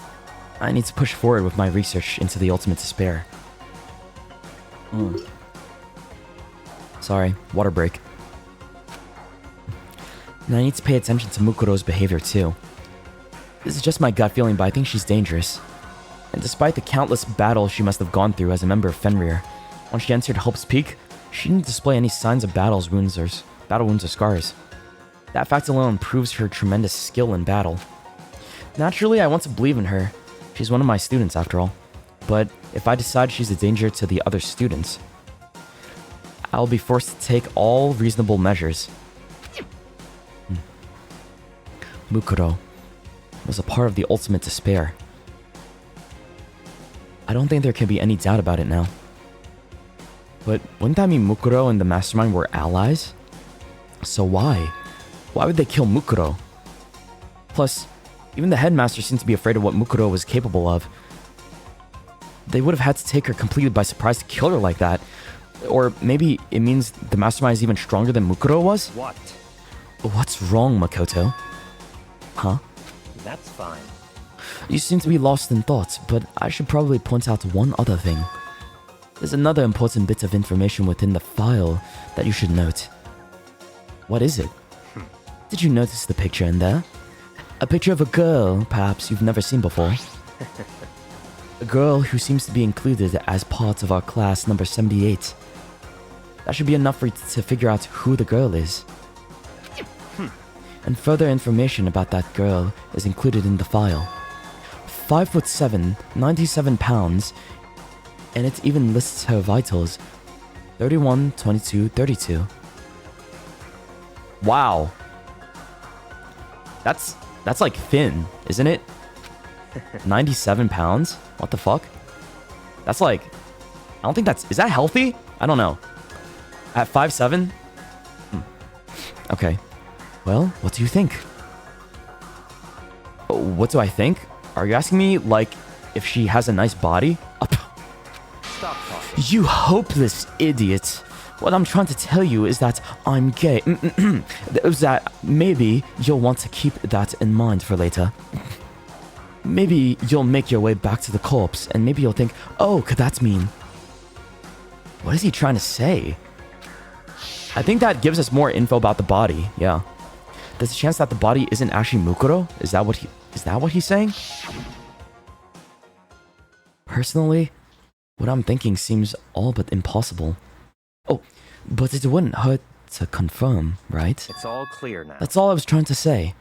I need to push forward with my research into the Ultimate Despair. Sorry, water break. And I need to pay attention to Mukuro's behavior too. This is just my gut feeling, but I think she's dangerous. And despite the countless battles she must have gone through as a member of Fenrir, when she entered Hope's Peak, she didn't display any signs of battle wounds or scars. That fact alone proves her tremendous skill in battle. Naturally, I want to believe in her. She's one of my students after all. But if I decide she's a danger to the other students, I'll be forced to take all reasonable measures. Mukuro was a part of the Ultimate Despair. I don't think there can be any doubt about it now. But wouldn't that mean Mukuro and the Mastermind were allies? So why? Why would they kill Mukuro? Plus, even the headmaster seemed to be afraid of what Mukuro was capable of. They would have had to take her completely by surprise to kill her like that. Or maybe it means the Mastermind is even stronger than Mukuro was? What? What's wrong, Makoto? Huh? That's fine. You seem to be lost in thought, but I should probably point out one other thing. There's another important bit of information within the file that you should note. What is it? Did you notice the picture in there? A picture of a girl, perhaps you've never seen before. A girl who seems to be included as part of our class number 78. That should be enough for you to figure out who the girl is. And further information about that girl is included in the file. 5'7", 97 pounds, and it even lists her vitals. 31, 22, 32. Wow. That's like thin, isn't it? 97 pounds? What the fuck? That's like... I don't think that's... Is that healthy? I don't know. At 5'7"? Okay. Well, what do you think? What do I think? Are you asking me, like, if she has a nice body? Stop talking. You hopeless idiot. What I'm trying to tell you is that I'm gay. That maybe you'll want to keep that in mind for later. Maybe you'll make your way back to the corpse, and maybe you'll think, oh, could that mean... What is he trying to say? I think that gives us more info about the body, yeah. There's a chance that the body isn't actually Mukuro? Is that what he's saying? Personally, what I'm thinking seems all but impossible. Oh, but it wouldn't hurt to confirm, right? It's all clear now. That's all I was trying to say.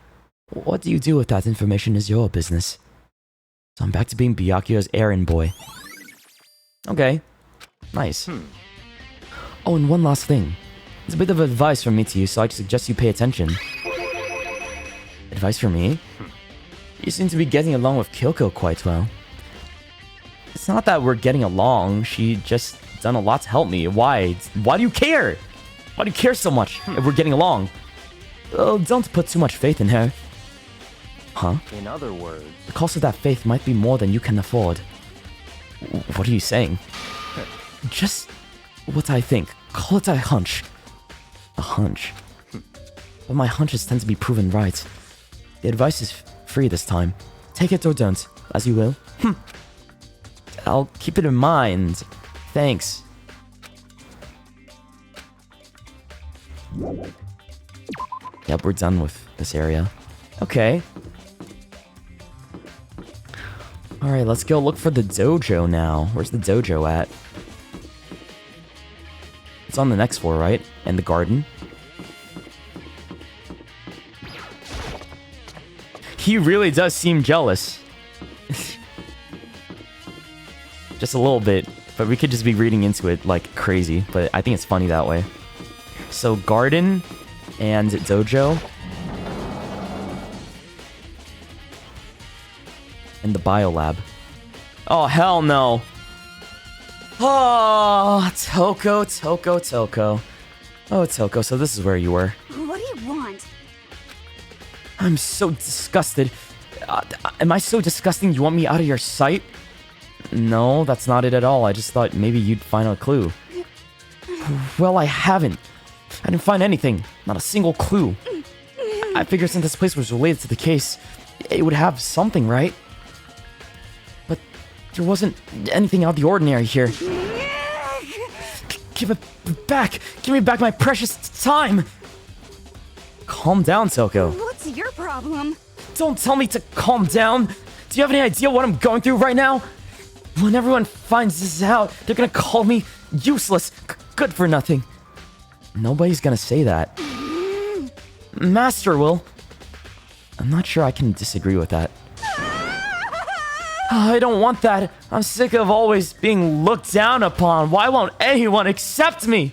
What do you do with that information is your business. So I'm back to being Byakuya's errand boy. Okay. Nice. Oh, and one last thing. It's a bit of advice from me to you, so I suggest you pay attention. Advice for me? You seem to be getting along with Kyoko quite well. It's not that we're getting along, she just done a lot to help me. Why? Why do you care? Why do you care so much if we're getting along? Oh, don't put too much faith in her. Huh? In other words... The cost of that faith might be more than you can afford. What are you saying? Just what I think. Call it a hunch. A hunch. But my hunches tend to be proven right. The advice is free this time. Take it or don't, as you will. I'll keep it in mind. Thanks. Yep, we're done with this area. Okay. Alright, let's go look for the dojo now. Where's the dojo at? it's on the next floor, right? And the garden. He really does seem jealous. Just a little bit. But we could just be reading into it like crazy. But I think it's funny that way. So, garden and dojo. And the biolab. Oh, hell no. Oh, Toko. Oh, Toko, so this is where you were. What do you want? I'm so disgusted. Am I so disgusting you want me out of your sight? No, that's not it at all. I just thought maybe you'd find a clue. Well, I haven't. I didn't find anything. Not a single clue. I figured since this place was related to the case, it would have something, right? But there wasn't anything out of the ordinary here. Give it back! Give me back my precious time! Calm down, Toko. What's your problem? Don't tell me to calm down! Do you have any idea what I'm going through right now? When everyone finds this out, they're gonna call me useless, good for nothing. Nobody's gonna say that. Master will. I'm not sure I can disagree with that. I don't want that. I'm sick of always being looked down upon. Why won't anyone accept me?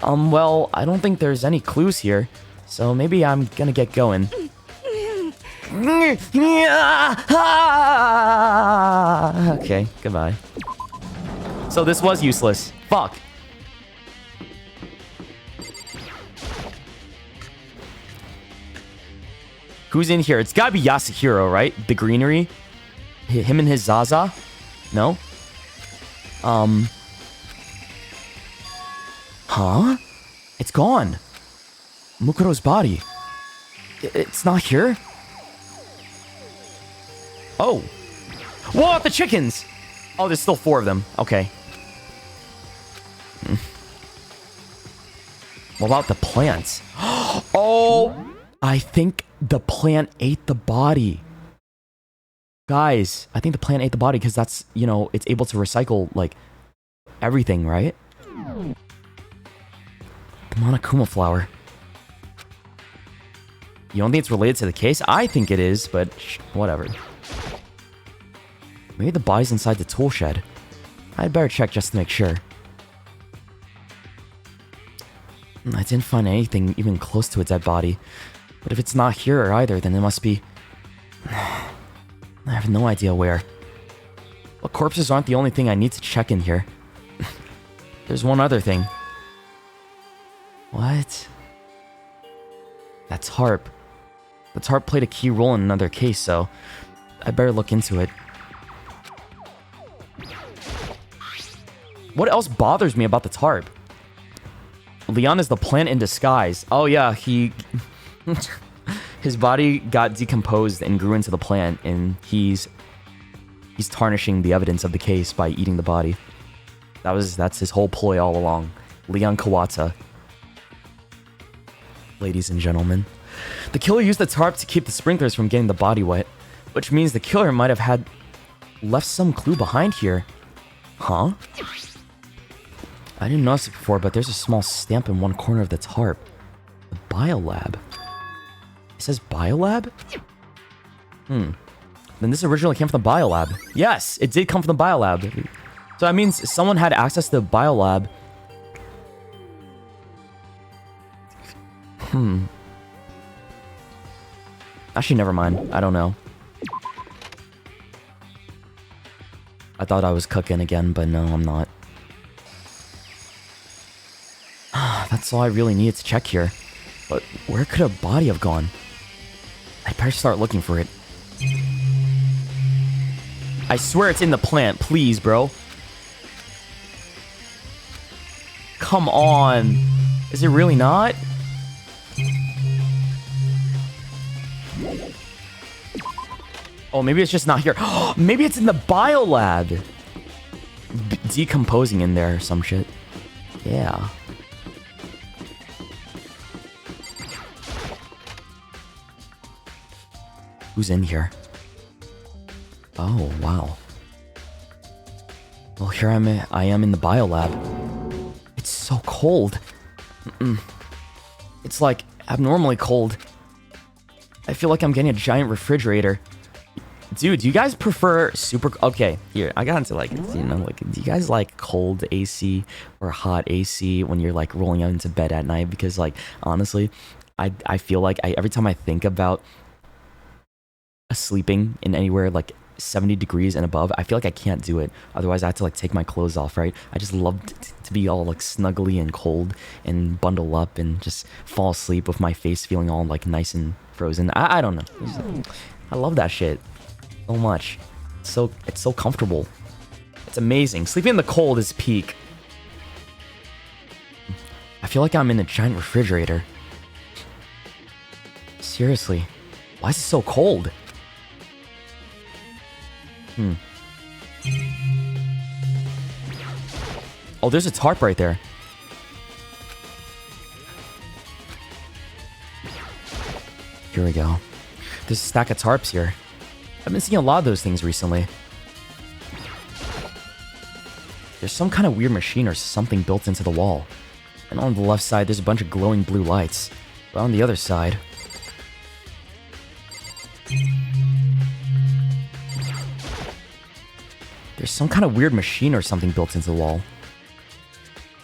Well, I don't think there's any clues here, so maybe I'm gonna get going. Okay, goodbye. So this was useless. Fuck. Who's in here? It's gotta be Yasuhiro, right? The greenery? Him and his Zaza? No? Huh? It's gone. Mukuro's body. It's not here? Oh. Whoa, the chickens! Oh, there's still 4 of them. Okay. What about the plants? Oh! I think the plant ate the body. Guys, I think the plant ate the body because that's, you know, it's able to recycle, like, everything, right? The Monokuma flower. You don't think it's related to the case? I think it is, but whatever. Maybe the body's inside the tool shed. I'd better check just to make sure. I didn't find anything even close to a dead body. But if it's not here either, then it must be... I have no idea where. But corpses aren't the only thing I need to check in here. There's one other thing. What? That tarp. The tarp played a key role in another case, so I better look into it. What else bothers me about the tarp? Leon is the plant in disguise. Oh yeah, he... his body got decomposed and grew into the plant, and he's tarnishing the evidence of the case by eating the body. That's his whole ploy all along. Leon Kawata. Ladies and gentlemen. The killer used the tarp to keep the sprinklers from getting the body wet, which means the killer might have left some clue behind here. Huh? I didn't notice it before, but there's a small stamp in one corner of the tarp. The biolab. It says biolab? Then this originally came from the biolab. Yes, it did come from the biolab. So that means someone had access to the biolab. Actually, never mind. I don't know. I thought I was cooking again, but no, I'm not. That's all I really needed to check here. But where could a body have gone? I'd better start looking for it. I swear it's in the plant. Please, bro. Come on. Is it really not? Oh, maybe it's just not here. Maybe it's in the biolab. Decomposing in there or some shit. Yeah. Who's in here? Oh, wow. Well, here I am in the biolab. so cold. It's like abnormally cold. I feel like I'm getting a giant refrigerator. Dude, do you guys prefer super... Okay, here, I got into like, you know, like, do you guys like cold AC or hot AC when you're like rolling out into bed at night? Because like, honestly, I feel like every time I think about sleeping in anywhere like 70 degrees and above, I feel like I can't do it. Otherwise, I have to like take my clothes off, right? I just love to be all like snuggly and cold and bundle up and just fall asleep with my face feeling all like nice and frozen. I don't know. I love that shit so much. It's so comfortable. It's amazing. Sleeping in the cold is peak. I feel like I'm in a giant refrigerator. Seriously. Why is it so cold? Oh, there's a tarp right there. Here we go. There's a stack of tarps here. I've been seeing a lot of those things recently. There's some kind of weird machine or something built into the wall. And on the left side, there's a bunch of glowing blue lights. But on the other side... there's some kind of weird machine or something built into the wall.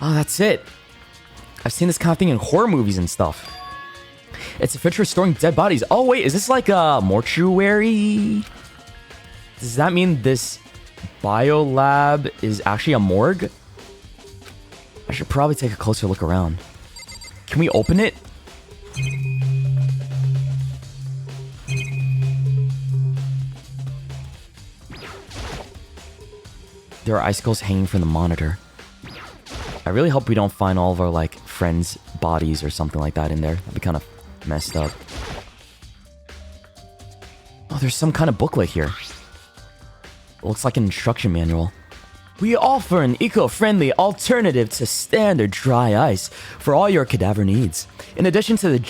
Oh, that's it. I've seen this kind of thing in horror movies and stuff. It's a fit for storing dead bodies. Oh, wait, is this like a mortuary? Does that mean this biolab is actually a morgue? I should probably take a closer look around. Can we open it? There are icicles hanging from the monitor. I really hope we don't find all of our, like, friends' bodies or something like that in there. That'd be kind of messed up. Oh, there's some kind of booklet here. It looks like an instruction manual. We offer an eco-friendly alternative to standard dry ice for all your cadaver needs. In addition to the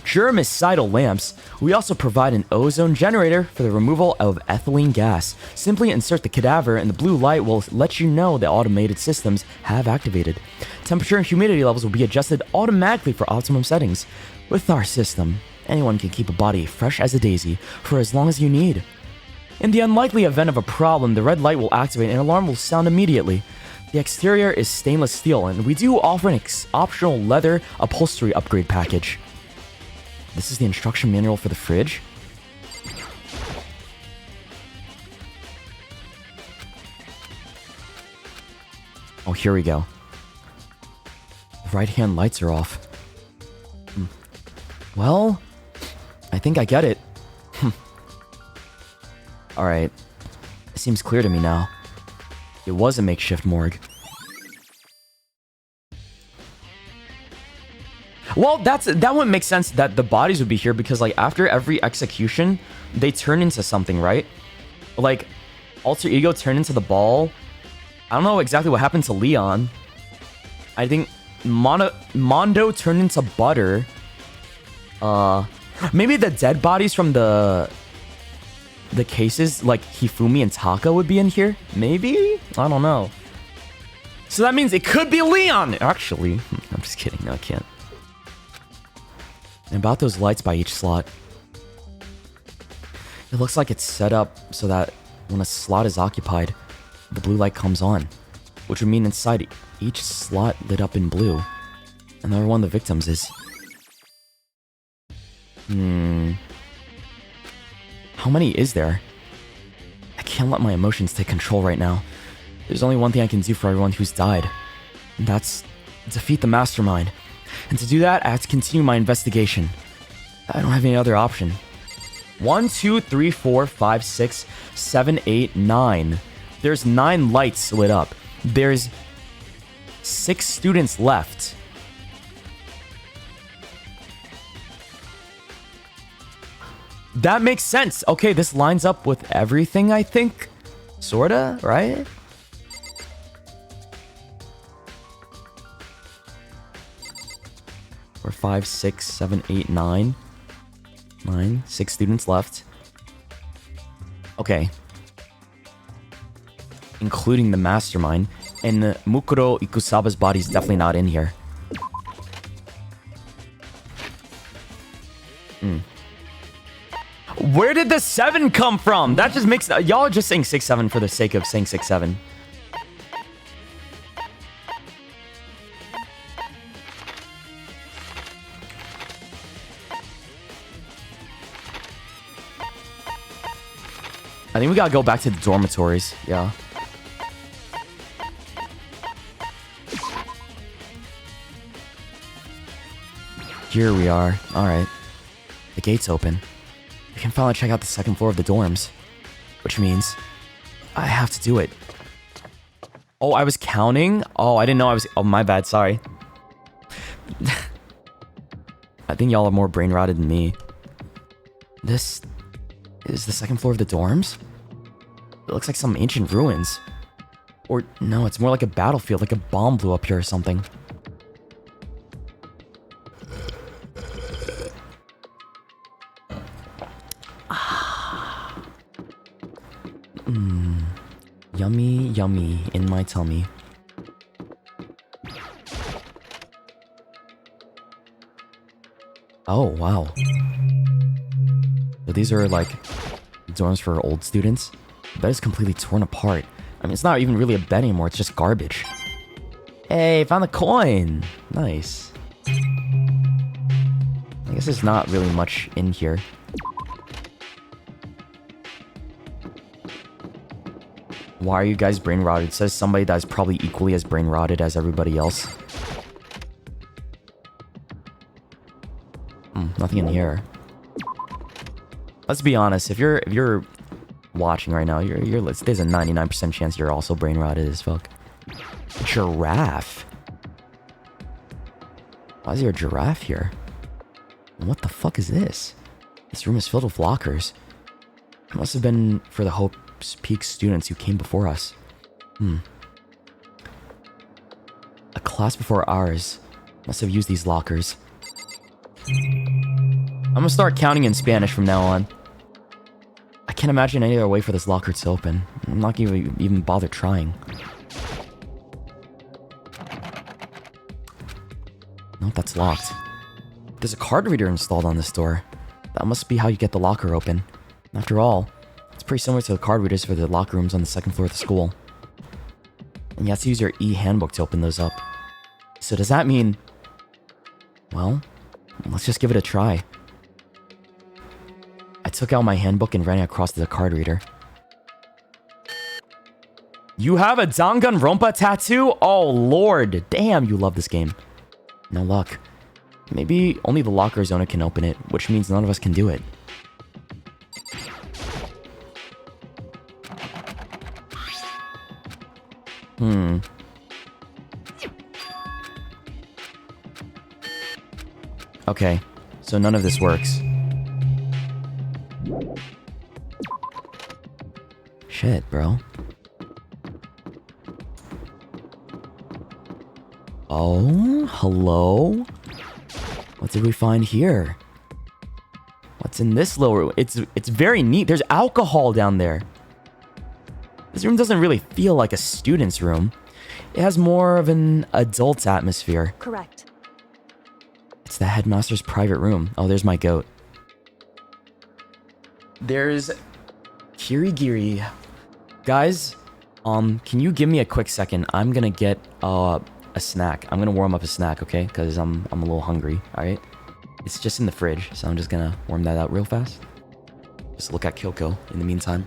germicidal lamps, we also provide an ozone generator for the removal of ethylene gas. Simply insert the cadaver and the blue light will let you know the automated systems have activated. Temperature and humidity levels will be adjusted automatically for optimum settings. With our system, anyone can keep a body fresh as a daisy for as long as you need. In the unlikely event of a problem, the red light will activate and an alarm will sound immediately. The exterior is stainless steel, and we do offer an optional leather upholstery upgrade package. This is the instruction manual for the fridge? Oh, here we go. The right-hand lights are off. Well, I think I get it. Alright. It seems clear to me now. It was a makeshift morgue. Well, that wouldn't make sense that the bodies would be here because, like, after every execution, they turn into something, right? Like, Alter Ego turned into the ball. I don't know exactly what happened to Leon. I think Mondo turned into butter. Maybe the dead bodies from the cases, like Hifumi and Taka, would be in here? Maybe? I don't know. So that means it could be Leon! Actually, I'm just kidding. No, I can't. And about those lights by each slot. It looks like it's set up so that when a slot is occupied, the blue light comes on. Which would mean inside each slot lit up in blue. Another one of the victims is... How many is there? I can't let my emotions take control right now. There's only one thing I can do for everyone who's died. And that's defeat the mastermind. And to do that, I have to continue my investigation. I don't have any other option. 1, 2, 3, 4, 5, 6, 7, 8, 9. There's 9 lights lit up. There's 6 students left. That makes sense. Okay, this lines up with everything, I think. Sorta, right? Or 5, 6, 7, 8, 9. 9. 6 students left. Okay. including the mastermind. And Mukuro Ikusaba's body is definitely not in here. Where did the 7 come from? That just makes... Y'all are just saying 6-7 for the sake of saying 6-7. I think we gotta go back to the dormitories. Yeah. Here we are. Alright. The gate's open. We can finally check out the second floor of the dorms. Which means I have to do it. Oh, I was counting? Oh, I didn't know I was... Oh, my bad. Sorry. I think y'all are more brain rotted than me. This is the second floor of the dorms? It looks like some ancient ruins. Or, no, it's more like a battlefield, like a bomb blew up here or something. Yummy, yummy in my tummy. Oh, wow. So these are like dorms for old students. The bed is completely torn apart. I mean, it's not even really a bed anymore, it's just garbage. Hey, found the coin! Nice. I guess there's not really much in here. Why are you guys brain rotted? It says somebody that's probably equally as brain rotted as everybody else. Nothing in here. Let's be honest. If you're watching right now, there's a 99% chance you're also brain rotted as fuck. Giraffe. Why is there a giraffe here? What the fuck is this? This room is filled with lockers. It must have been for the Hope's Peak students who came before us. A class before ours must have used these lockers. I'm gonna start counting in Spanish from now on. I can't imagine any other way for this locker to open. I'm not gonna even bother trying. Nope, that's locked. There's a card reader installed on this door. That must be how you get the locker open. After all, it's pretty similar to the card readers for the locker rooms on the second floor of the school. And you have to use your e-handbook to open those up. So does that mean... Well, let's just give it a try. I took out my handbook and ran it across to the card reader. You have a Danganronpa tattoo? Oh, lord. Damn, you love this game. No luck. Maybe only the locker's owner can open it, which means none of us can do it. Okay, so none of this works. Shit, bro. Oh, hello? What did we find here? What's in this little room? It's very neat. There's alcohol down there. This room doesn't really feel like a student's room. It has more of an adult atmosphere. Correct. It's the headmaster's private room. Oh, there's my goat. There's Kirigiri. Guys, can you give me a quick second? I'm gonna get a snack. I'm gonna warm up a snack, okay? Because I'm a little hungry, alright? It's just in the fridge, so I'm just gonna warm that out real fast. Just look at Kyoko in the meantime.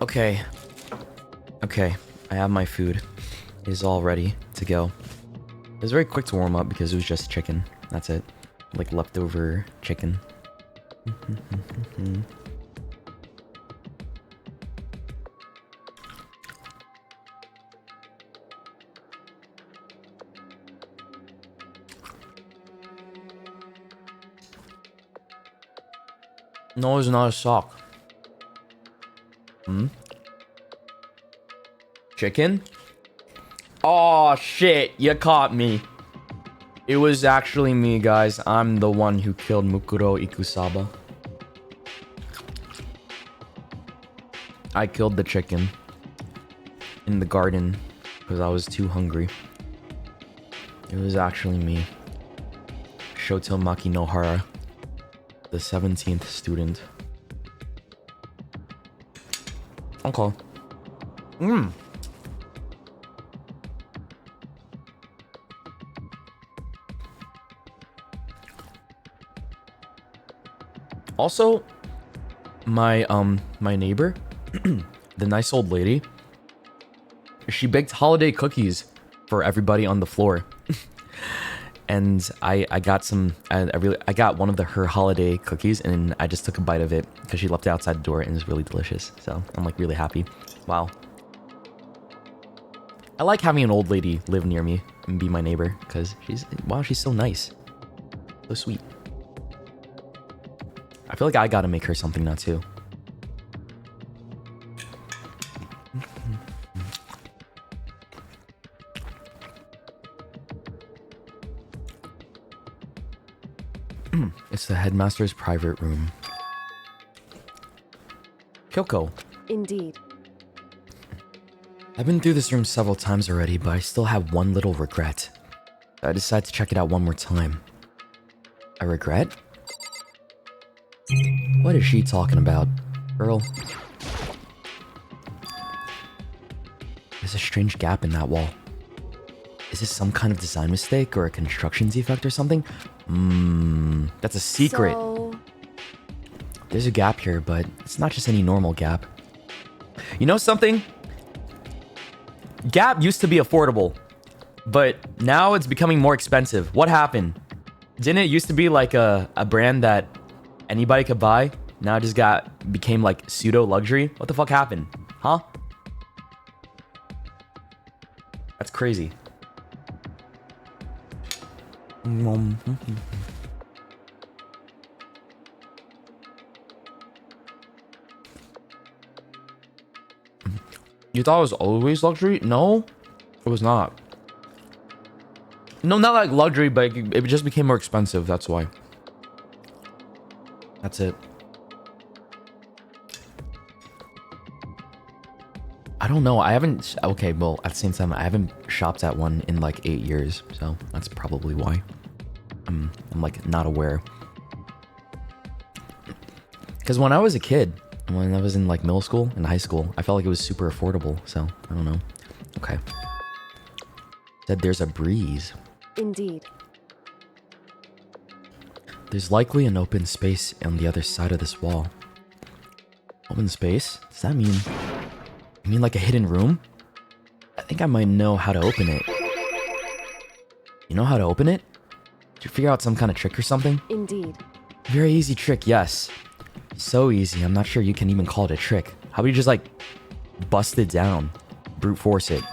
Okay. Okay, I have my food. It is all ready to go. It was very quick to warm up because it was just chicken. That's it. Like leftover chicken. No, it's not a sock. Chicken? Oh shit, you caught me. It was actually me, guys. I'm the one who killed Mukuro Ikusaba. I killed the chicken in the garden because I was too hungry. It was actually me. Shoto Makinohara, the 17th student. Okay. Also, my neighbor, the nice old lady, she baked holiday cookies for everybody on the floor. And I got some, I got one of her holiday cookies, and I just took a bite of it because she left it outside the door, and it's really delicious. So I'm like really happy. Wow. I like having an old lady live near me and be my neighbor because she's so nice. So sweet. I feel like I gotta make her something now too. It's the headmaster's private room. Kyoko. Indeed. I've been through this room several times already, but I still have one little regret. I decided to check it out one more time. A regret? What is she talking about, girl? There's a strange gap in that wall. Is this some kind of design mistake or a construction defect or something? That's a secret. So... There's a gap here, but it's not just any normal gap. You know something? Gap used to be affordable, but now it's becoming more expensive. What happened? Didn't it used to be like a brand that anybody could buy? Now it just became like pseudo luxury. What the fuck happened? Huh? That's crazy. You thought it was always luxury? No, it was not. No, not like luxury, but it just became more expensive. That's why. That's it. I don't know. I haven't... Okay, well, at the same time, I haven't shopped at one in like 8 years. So that's probably why. I'm like not aware. Because when I was a kid, when I was in like middle school and high school, I felt like it was super affordable. So I don't know. Okay. Said there's a breeze. Indeed. There's likely an open space on the other side of this wall. Open space? Does that mean... You mean like a hidden room? I think I might know how to open it. You know how to open it? Did you figure out some kind of trick or something? Indeed. Very easy trick, yes. So easy, I'm not sure you can even call it a trick. How about you just like bust it down? Brute force it.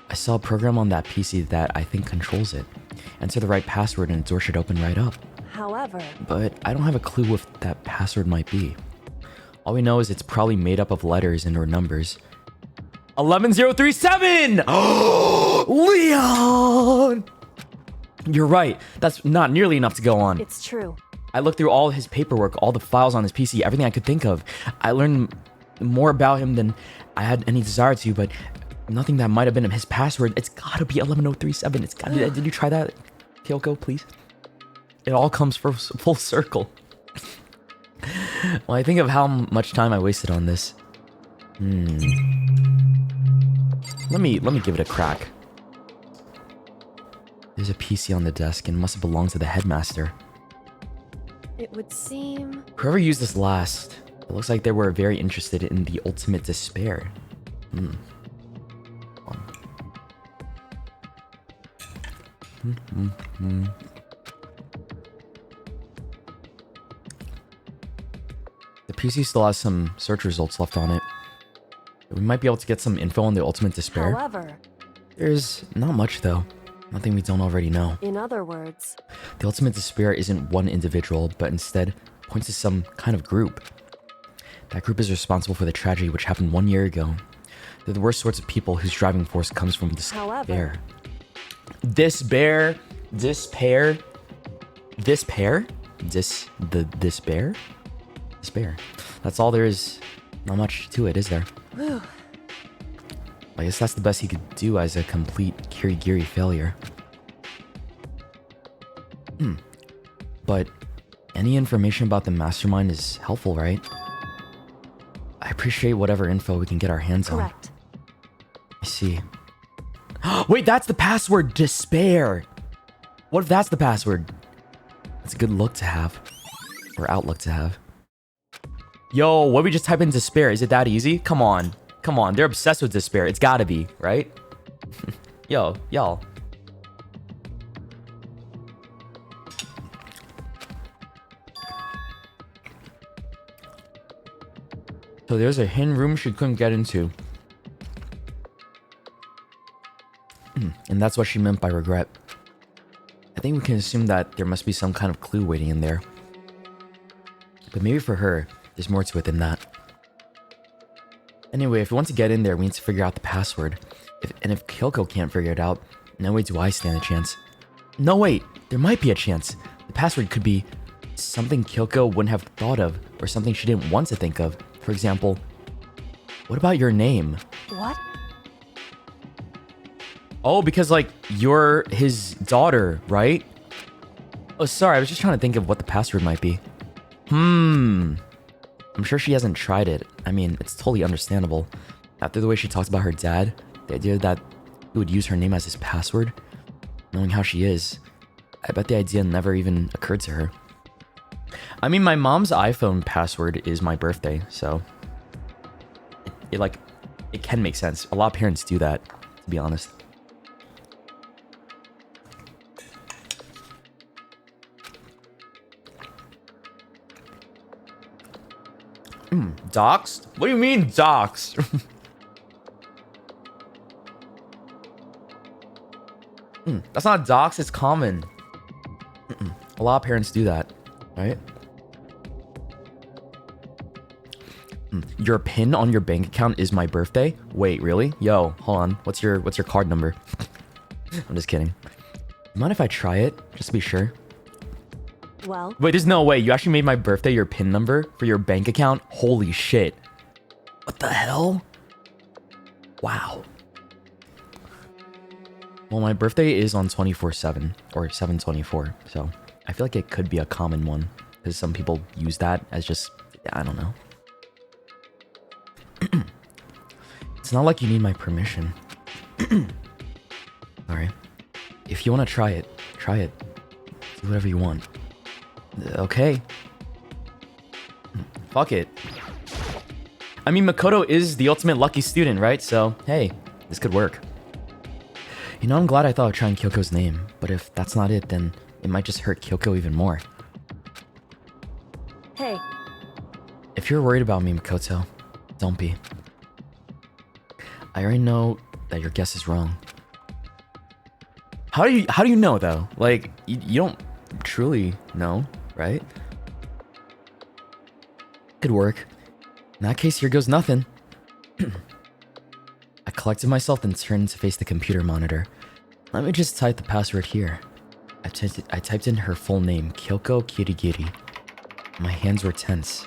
I saw a program on that PC that I think controls it. Enter the right password and the door should open right up. However... But I don't have a clue what that password might be. All we know is it's probably made up of letters and or numbers. 11037! Oh, Leon! You're right. That's not nearly enough to go on. It's true. I looked through all his paperwork, all the files on his PC, everything I could think of. I learned more about him than I had any desire to, but nothing that might have been his password. It's gotta be 11037. It's gotta. Did you try that, Kyoko, please? It all comes full circle. Well, I think of how much time I wasted on this. Let me give it a crack. There's a PC on the desk and it must have belonged to the headmaster. It would seem... Whoever used this last, It looks like they were very interested in the ultimate despair. The PC still has some search results left on it. We might be able to get some info on the ultimate despair. However, There's not much though. Nothing we don't already know. in other words, The ultimate despair isn't one individual, but instead points to some kind of group. That group is responsible for the tragedy which happened 1 year ago. They're the worst sorts of people whose driving force comes from despair. Despair? Despair? Despair? Despair? Despair. That's all there is. Not much to it, is there? whew, I guess that's the best he could do as a complete Kirigiri failure. But any information about the mastermind is helpful, right? I appreciate whatever info we can get our hands on. correct. I see. Wait, that's the password! Despair! What if that's the password? That's a good look to have. Or outlook to have. Yo, what if we just type in despair? Is it that easy? Come on. Come on, they're obsessed with despair. It's gotta be, right? Yo, y'all. So there's a hidden room she couldn't get into. And that's what she meant by regret. I think we can assume that there must be some kind of clue waiting in there. But maybe for her, there's more to it than that. Anyway, if we want to get in there, we need to figure out the password. If Kyoko can't figure it out, no way do I stand a chance. No, wait, there might be a chance. The password could be something Kyoko wouldn't have thought of, or something she didn't want to think of. For example, what about your name? What? Oh, because, like, you're his daughter, right? Oh, sorry, I was just trying to think of what the password might be. I'm sure she hasn't tried it. I mean, it's totally understandable. After the way she talked about her dad, the idea that he would use her name as his password, knowing how she is, I bet the idea never even occurred to her. I mean, my mom's iPhone password is my birthday, so it can make sense. A lot of parents do that, to be honest. Doxed? What do you mean doxed? That's not doxed, it's common. A lot of parents do that, right? Your PIN on your bank account is my birthday? Wait, really? Yo, hold on. What's your card number? I'm just kidding. Mind if I try it? Just to be sure. Well, Wait, there's no way. You actually made my birthday your PIN number for your bank account? Holy shit. What the hell? Wow. Well, my birthday is on 24/7 or 7/24, so I feel like it could be a common one because some people use that as just, I don't know. It's not like you need my permission. Alright. If you want to try it, try it. Do whatever you want. Okay. Fuck it. I mean, Makoto is the ultimate lucky student, right? So, hey, this could work. You know, I'm glad I thought of trying Kyoko's name, but if that's not it, then it might just hurt Kyoko even more. hey, If you're worried about me, Makoto, don't be. I already know that your guess is wrong. How do you know though? Like, you don't truly know, right? Could work. In that case, here goes nothing. I collected myself and turned to face the computer monitor. Let me just type the password here. I typed in her full name, Kyoko Kirigiri. My hands were tense,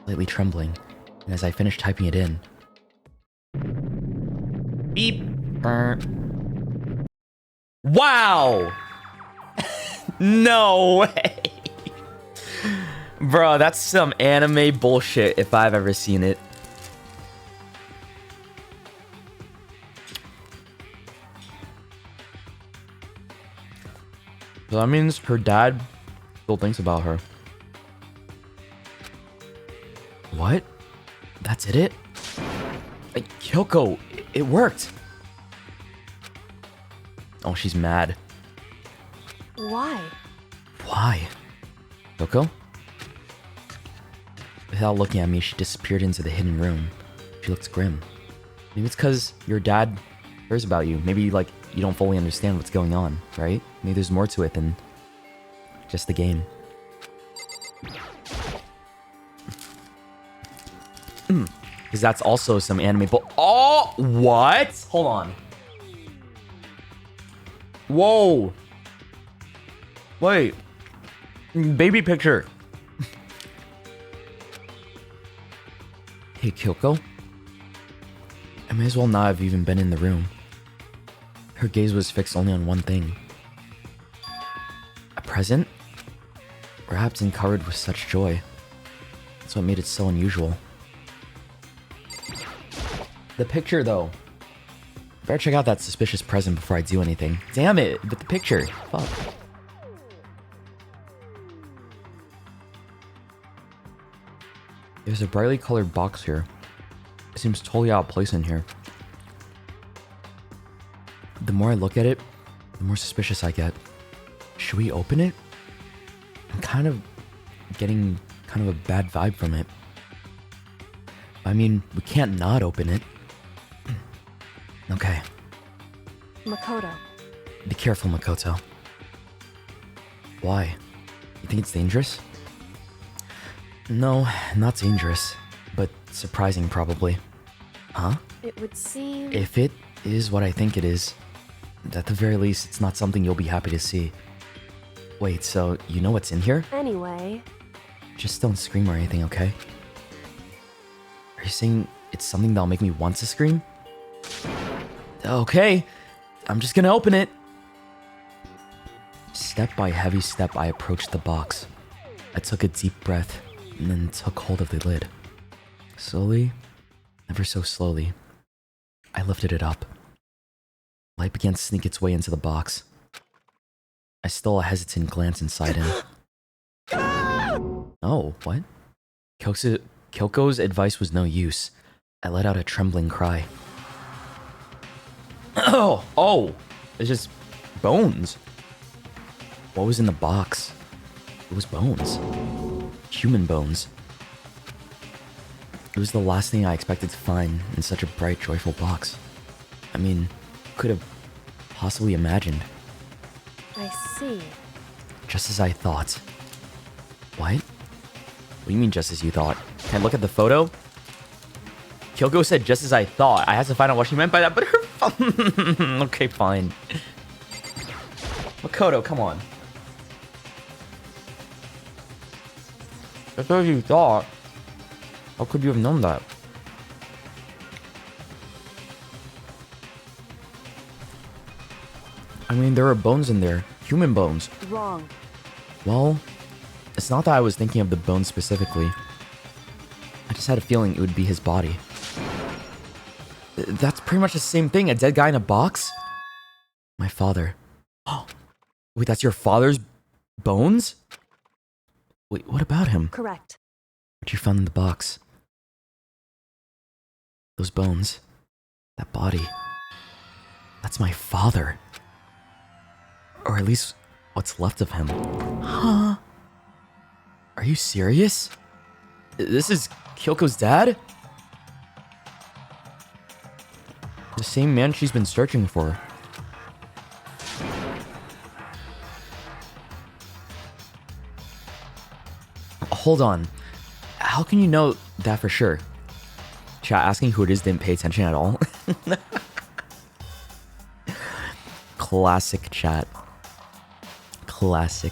slightly trembling, and as I finished typing it in... Beep! Wow! No way! Bro, that's some anime bullshit if I've ever seen it. So that means her dad still thinks about her. What? That's it? Kyoko, it worked. Oh, she's mad. Why? Why? Kyoko? Without looking at me, she disappeared into the hidden room. She looks grim. Maybe it's because your dad cares about you. Maybe, like, you don't fully understand what's going on, right? Maybe there's more to it than just the game. Because that's also some anime. Oh, what? Hold on. Whoa. Wait. Baby picture. Hey, Kyoko. I may as well not have even been in the room. Her gaze was fixed only on one thing. A present? Wrapped and covered with such joy. That's what made it so unusual. The picture, though. Better check out that suspicious present before I do anything. Damn it, but the picture. Fuck. There's a brightly colored box here. It seems totally out of place in here. The more I look at it, the more suspicious I get. Should we open it? I'm kind of getting kind of a bad vibe from it. I mean, we can't not open it. Okay. Makoto. Be careful, Makoto. Why? You think it's dangerous? No, not dangerous. But surprising, probably. Huh? It would seem... If it is what I think it is, at the very least, it's not something you'll be happy to see. Wait, so you know what's in here? Anyway... Just don't scream or anything, okay? Are you saying it's something that'll make me want to scream? Okay, I'm just gonna open it. Step by heavy step, I approached the box. I took a deep breath and then took hold of the lid. Slowly, ever so slowly, I lifted it up. Light began to sneak its way into the box. I stole a hesitant glance inside him. Oh, what? Kyoko's advice was no use. I let out a trembling cry. Oh, it's just bones. What was in the box? It was bones. Human bones. It was the last thing I expected to find in such a bright, joyful box. I mean, could have possibly imagined. I see. Just as I thought. What? What do you mean just as you thought? Can I look at the photo? Kyoko said just as I thought. I had to find out what she meant by that, but her... Okay, fine. Makoto, come on. Just as you thought. How could you have known that? I mean, there are bones in there. Human bones. Wrong. Well, it's not that I was thinking of the bones specifically. I just had a feeling it would be his body. That's pretty much the same thing. A dead guy in a box? My father. Oh, wait, that's your father's bones? Wait, what about him? Correct. What you found in the box? Those bones. That body. That's my father. Or at least what's left of him. Huh? Are you serious? This is Kyoko's dad? The same man she's been searching for. Hold on. How can you know that for sure? Chat, asking who it is didn't pay attention at all. Classic chat. Classic.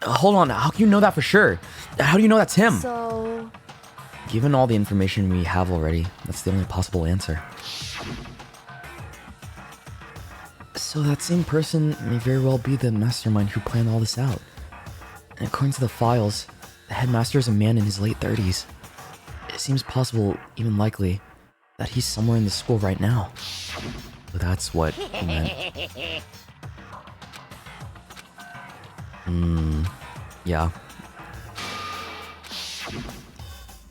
Hold on, how can you know that for sure? How do you know that's him? So... Given all the information we have already, that's the only possible answer. So that same person may very well be the mastermind who planned all this out. And according to the files, the headmaster is a man in his late 30s. It seems possible, even likely, that he's somewhere in the school right now. So that's what he meant. Yeah.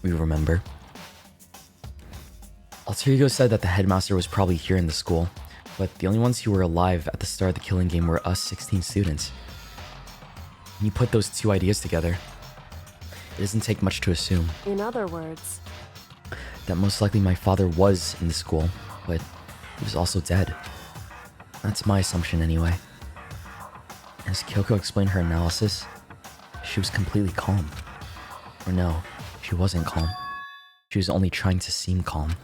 we remember. Alter Ego said that the headmaster was probably here in the school, but the only ones who were alive at the start of the killing game were us 16 students. When you put those two ideas together, it doesn't take much to assume In other words, that most likely my father was in the school, but he was also dead. That's my assumption anyway. As Kyoko explained her analysis, she was completely calm. Or no, she wasn't calm. She was only trying to seem calm.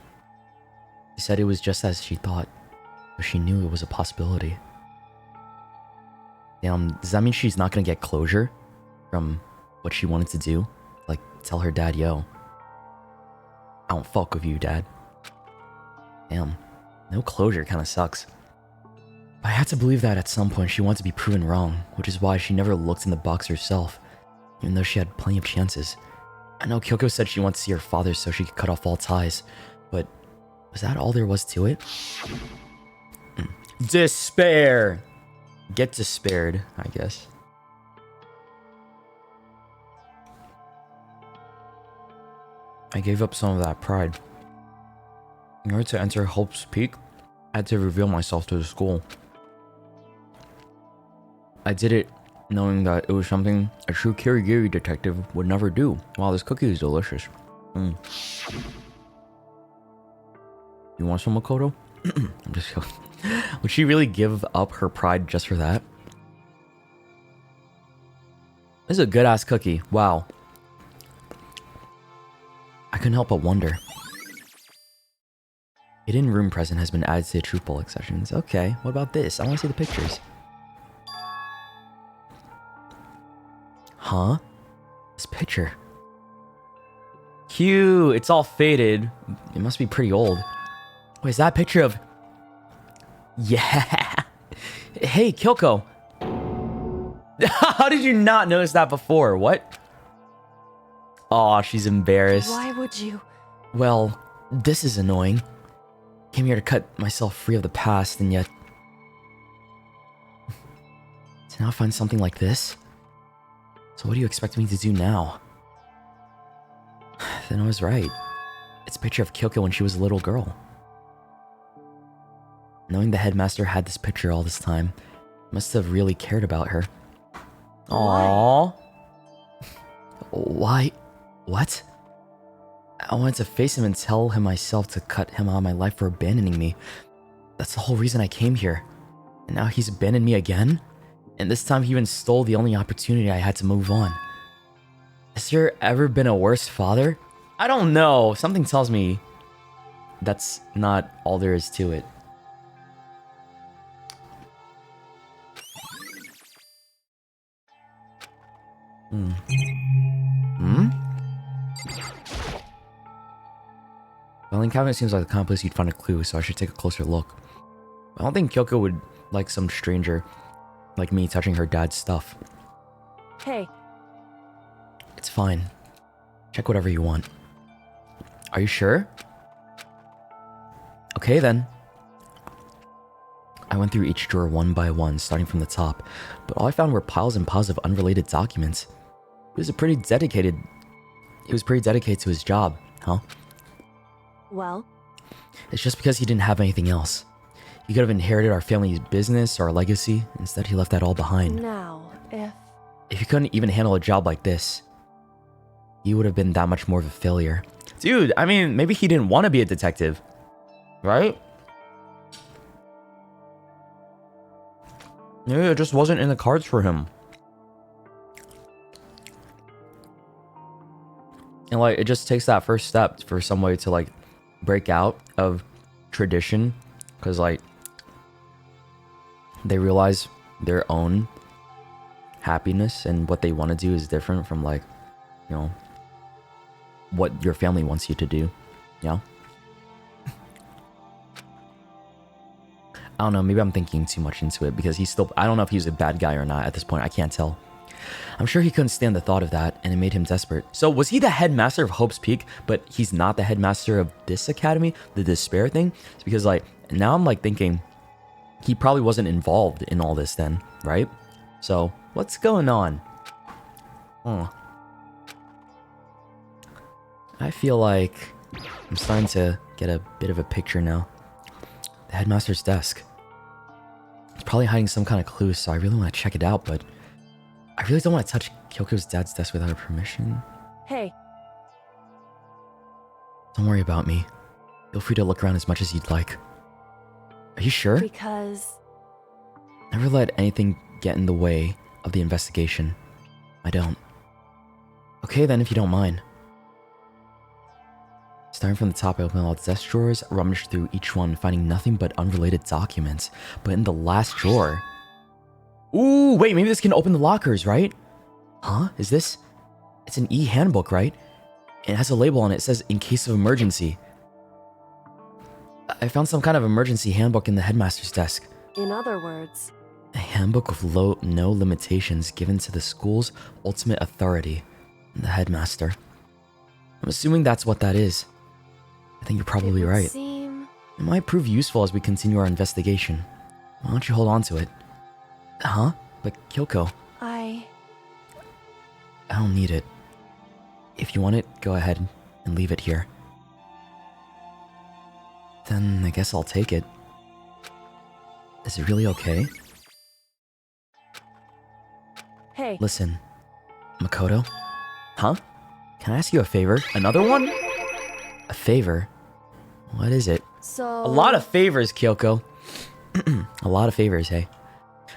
She said it was just as she thought, but she knew it was a possibility. Damn, does that mean she's not gonna get closure from what she wanted to do? Like, tell her dad, yo, I don't fuck with you, dad. Damn, no closure kinda sucks. But I had to believe that at some point she wanted to be proven wrong, which is why she never looked in the box herself, even though she had plenty of chances. I know Kyoko said she wanted to see her father so she could cut off all ties, but was that all there was to it? Despair! Get despaired, I guess. I gave up some of that pride. In order to enter Hope's Peak, I had to reveal myself to the school. I did it knowing that it was something a true Kirigiri detective would never do. Wow, this cookie is delicious. You want some, Makoto? I'm just kidding. Would she really give up her pride just for that? This is a good ass cookie. Wow. I couldn't help but wonder. Hidden room present has been added to the Truth Bullet sections. Okay, what about this? I want to see the pictures. Huh? This picture. Cute. It's all faded. It must be pretty old. Wait, is that a picture of... Yeah. Hey, Kyoko. How did you not notice that before? What? Aw, she's embarrassed. why would you? Well, this is annoying. Came here to cut myself free of the past, and yet... to now find something like this? So what do you expect me to do now? Then I was right. It's a picture of Kyoko when she was a little girl. Knowing the headmaster had this picture all this time, must have really cared about her. Aww. Why? What? I wanted to face him and tell him myself to cut him out of my life for abandoning me. That's the whole reason I came here. And now he's abandoned me again? And this time he even stole the only opportunity I had to move on. Has there ever been a worse father? I don't know. Something tells me that's not all there is to it. Filing cabinet seems like the kind of place you'd find a clue, so I should take a closer look. I don't think Kyoko would like some stranger like me touching her dad's stuff. Hey, It's fine. Check whatever you want. Are you sure? Okay then. I went through each drawer one by one, starting from the top, but all I found were piles and piles of unrelated documents. He was pretty dedicated to his job, huh? well, It's just because he didn't have anything else. He could have inherited our family's business or our legacy. Instead, he left that all behind. now, If he couldn't even handle a job like this, he would have been that much more of a failure. Dude, I mean, maybe he didn't want to be a detective, right? Maybe it just wasn't in the cards for him. And like, it just takes that first step for somebody to like break out of tradition, because like they realize their own happiness and what they want to do is different from like, you know, what your family wants you to do, you know? I don't know, maybe I'm thinking too much into it because he's still, I don't know if he's a bad guy or not at this point, I can't tell. I'm sure he couldn't stand the thought of that, and it made him desperate. So was he the headmaster of Hope's Peak, but he's not the headmaster of this academy, the Despair thing? It's because like, now I'm like thinking, he probably wasn't involved in all this then, right? So, what's going on? I feel like I'm starting to get a bit of a picture now. The headmaster's desk. It's probably hiding some kind of clue, so I really want to check it out, but I really don't want to touch Kyoko's dad's desk without her permission. Hey, Don't worry about me. Feel free to look around as much as you'd like. Are you sure? because... Never let anything get in the way of the investigation. I don't. Okay then, if you don't mind. Starting from the top, I opened all the desk drawers, rummaged through each one, finding nothing but unrelated documents. But in the last drawer... Ooh, wait, maybe this can open the lockers, right? Huh? Is this... It's an e-handbook, right? It has a label on it. It says, in case of emergency. I found some kind of emergency handbook in the headmaster's desk. In other words... A handbook of no limitations given to the school's ultimate authority, the headmaster. I'm assuming that's what that is. I think you're probably it would right. seem... It might prove useful as we continue our investigation. Why don't you hold on to it? Huh? But Kyoko, I don't need it. If you want it, go ahead and leave it here. Then I guess I'll take it. Is it really okay? Hey. Listen, Makoto? Huh? Can I ask you a favor? Another one? A favor? What is it? So... A lot of favors, Kyoko. A lot of favors, hey.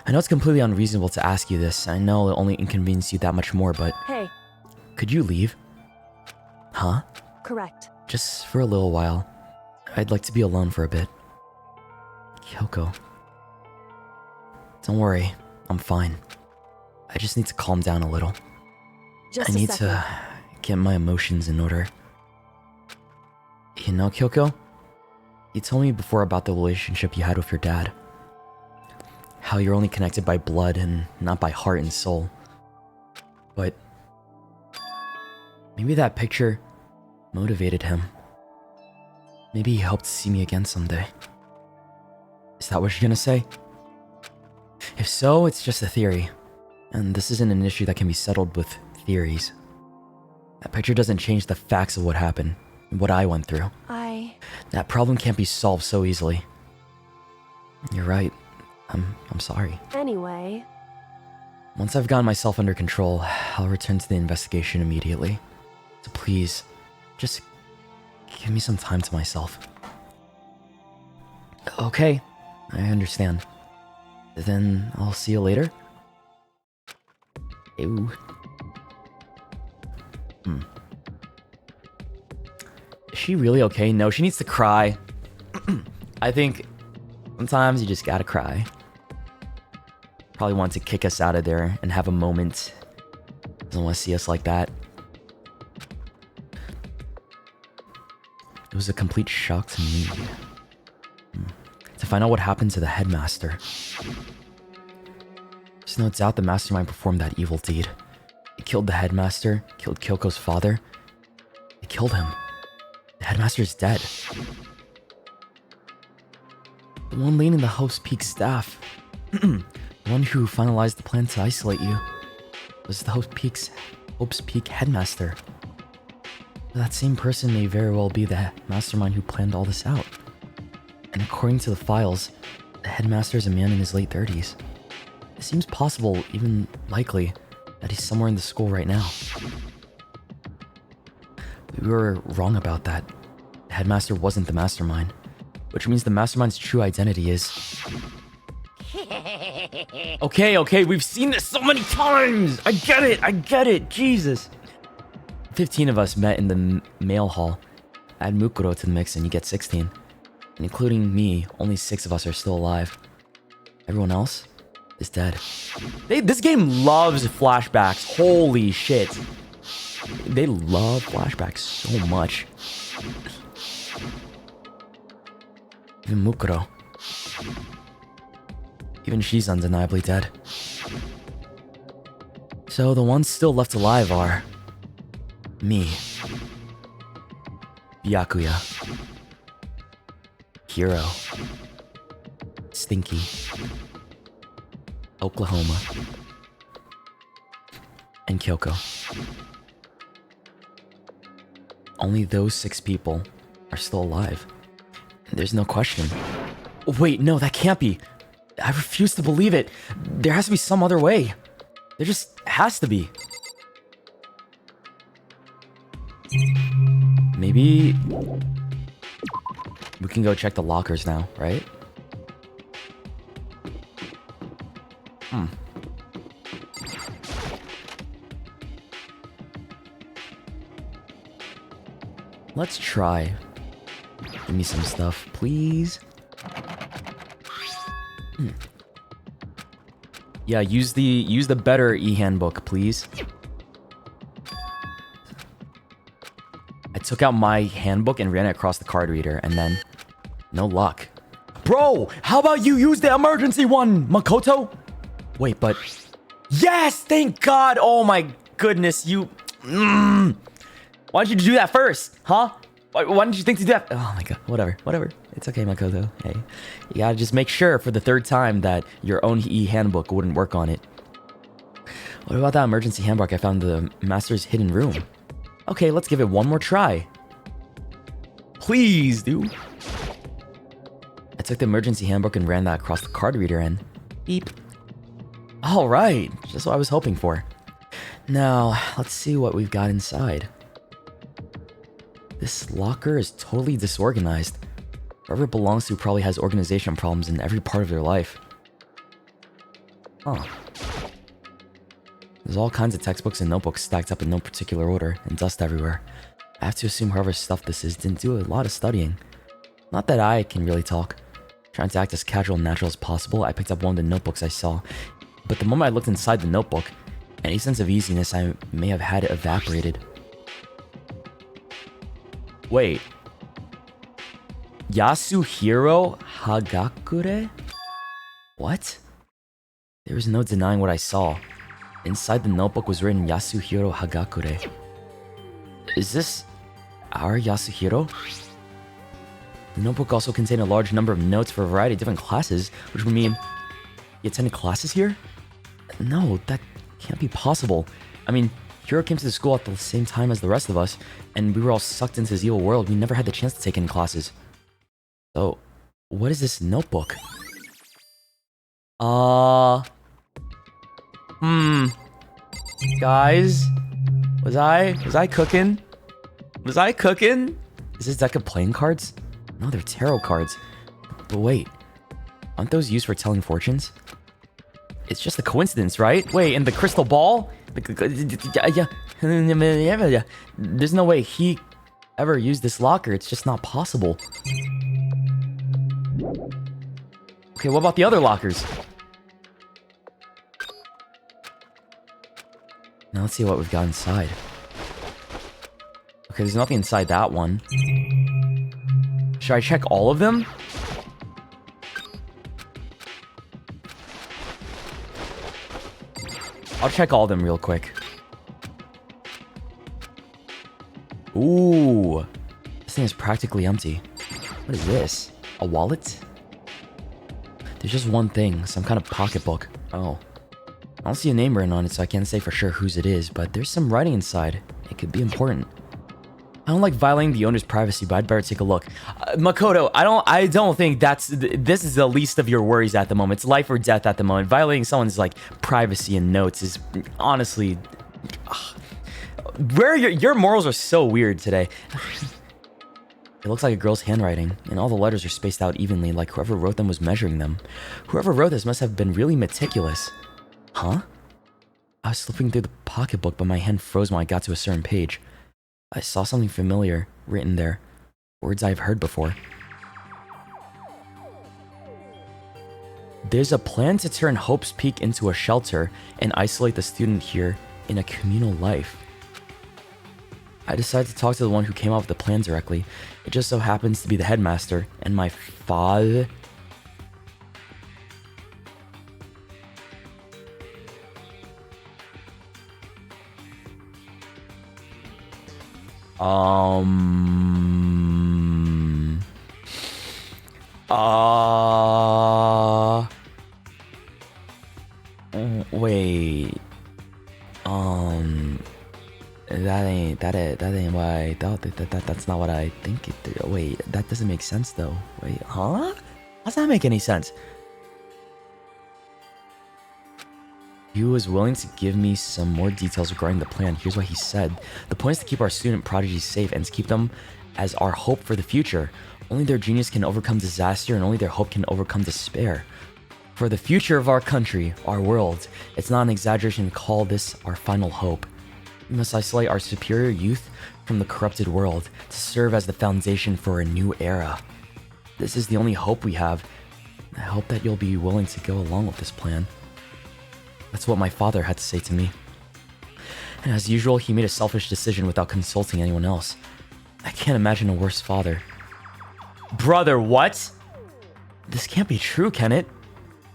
I know it's completely unreasonable to ask you this. I know it'll only inconvenience you that much more, but... Hey. Could you leave? Huh? Correct. Just for a little while. I'd like to be alone for a bit. Kyoko. Don't worry. I'm fine. I just need to calm down a little. Just I need a second. to get my emotions in order. You know, Kyoko? You told me before about the relationship you had with your dad. How you're only connected by blood and not by heart and soul. But maybe that picture motivated him. Maybe he hoped to see me again someday. Is that what you're gonna say? If so, it's just a theory. And this isn't an issue that can be settled with theories. That picture doesn't change the facts of what happened, and what I went through. That problem can't be solved so easily. You're right. I'm sorry. Anyway... Once I've gotten myself under control, I'll return to the investigation immediately. So please, just give me some time to myself. Okay, I understand. Then I'll see you later. Ew. Is she really okay? No, she needs to cry. I think sometimes you just gotta cry. Probably want to kick us out of there and have a moment. Doesn't want to see us like that. It was a complete shock to me. To find out what happened to the headmaster. There's no doubt the mastermind performed that evil deed. He killed the headmaster, killed Kyoko's father. They killed him. The headmaster's dead. The one leading the Hope's Peak staff. The one who finalized the plan to isolate you was the Hope's Peak headmaster. That same person may very well be the mastermind who planned all this out. And according to the files, the headmaster is a man in his late 30s. It seems possible, even likely, that he's somewhere in the school right now. We were wrong about that. The headmaster wasn't the mastermind, which means the mastermind's true identity is... Okay, we've seen this so many times! I get it, Jesus! 15 of us met in the mail hall. Add Mukuro to the mix and you get 16. And including me, only 6 of us are still alive. Everyone else is dead. This game loves flashbacks. Holy shit. They love flashbacks so much. Even Mukuro. Even she's undeniably dead. So the ones still left alive are... me. Byakuya. Hiro. Stinky. Oklahoma. And Kyoko. only those 6 people are still alive. There's no question. Wait, no, that can't be. I refuse to believe it. There has to be some other way. There just has to be. Maybe we can go check the lockers now, right? Let's try. Give me some stuff, please. Yeah, use the better e-handbook, please. I took out my handbook and ran it across the card reader, and then no luck. Bro, how about you use the emergency one, Makoto? Wait, but yes, thank God. Oh my goodness, you. Why didn't you do that first, huh? Why didn't you think to do that? Oh my God, whatever. It's okay, Makoto. Hey, you gotta just make sure for the 3rd time that your own e-handbook wouldn't work on it. What about that emergency handbook I found in the master's hidden room? Okay, let's give it one more try. Please, dude. I took the emergency handbook and ran that across the card reader and beep. All right, just what I was hoping for. Now, let's see what we've got inside. This locker is totally disorganized. Whoever it belongs to probably has organization problems in every part of their life. Huh. There's all kinds of textbooks and notebooks stacked up in no particular order, and dust everywhere. I have to assume whoever's stuff this is didn't do a lot of studying. Not that I can really talk. Trying to act as casual and natural as possible, I picked up one of the notebooks I saw. But the moment I looked inside the notebook, any sense of easiness I may have had evaporated. Wait. Yasuhiro Hagakure? What? There was no denying what I saw. Inside the notebook was written Yasuhiro Hagakure. Is this our Yasuhiro? The notebook also contained a large number of notes for a variety of different classes, which would mean he attended classes here? No, that can't be possible. I mean, Hiro came to the school at the same time as the rest of us, and we were all sucked into his evil world. We never had the chance to take any classes. So, what is this notebook? Guys, was I cooking? Was I cooking? Is this deck of playing cards? No, they're tarot cards. But wait, aren't those used for telling fortunes? It's just a coincidence, right? Wait, and the crystal ball? There's no way he ever used this locker. It's just not possible. Okay, what about the other lockers? Now let's see what we've got inside. Okay, there's nothing inside that one. Should I check all of them? I'll check all of them real quick. Ooh. This thing is practically empty. What is this? A wallet? There's just one thing. Some kind of pocketbook. Oh. I don't see a name written on it, so I can't say for sure whose it is, but there's some writing inside. It could be important. I don't like violating the owner's privacy, but I'd better take a look. Makoto, I don't think this is the least of your worries at the moment. It's life or death at the moment. Violating someone's like privacy and notes is honestly, where your morals are so weird today. It looks like a girl's handwriting, and all the letters are spaced out evenly, like whoever wrote them was measuring them. Whoever wrote this must have been really meticulous. Huh? I was flipping through the pocketbook, but my hand froze when I got to a certain page. I saw something familiar written there. Words I've heard before. There's a plan to turn Hope's Peak into a shelter and isolate the student here in a communal life. I decided to talk to the one who came up with the plan directly. It just so happens to be the headmaster and my father. Wait. ain't what I thought. That's not what I think it did. Wait, that doesn't make sense though. Wait, huh? How does that make any sense? He was willing to give me some more details regarding the plan. Here's what he said. The point is to keep our student prodigies safe and to keep them as our hope for the future. Only their genius can overcome disaster and only their hope can overcome despair. For the future of our country, our world, it's not an exaggeration to call this our final hope. We must isolate our superior youth from the corrupted world to serve as the foundation for a new era. This is the only hope we have. I hope that you'll be willing to go along with this plan. That's what my father had to say to me. And as usual, he made a selfish decision without consulting anyone else. I can't imagine a worse father. Brother, what? This can't be true, can it?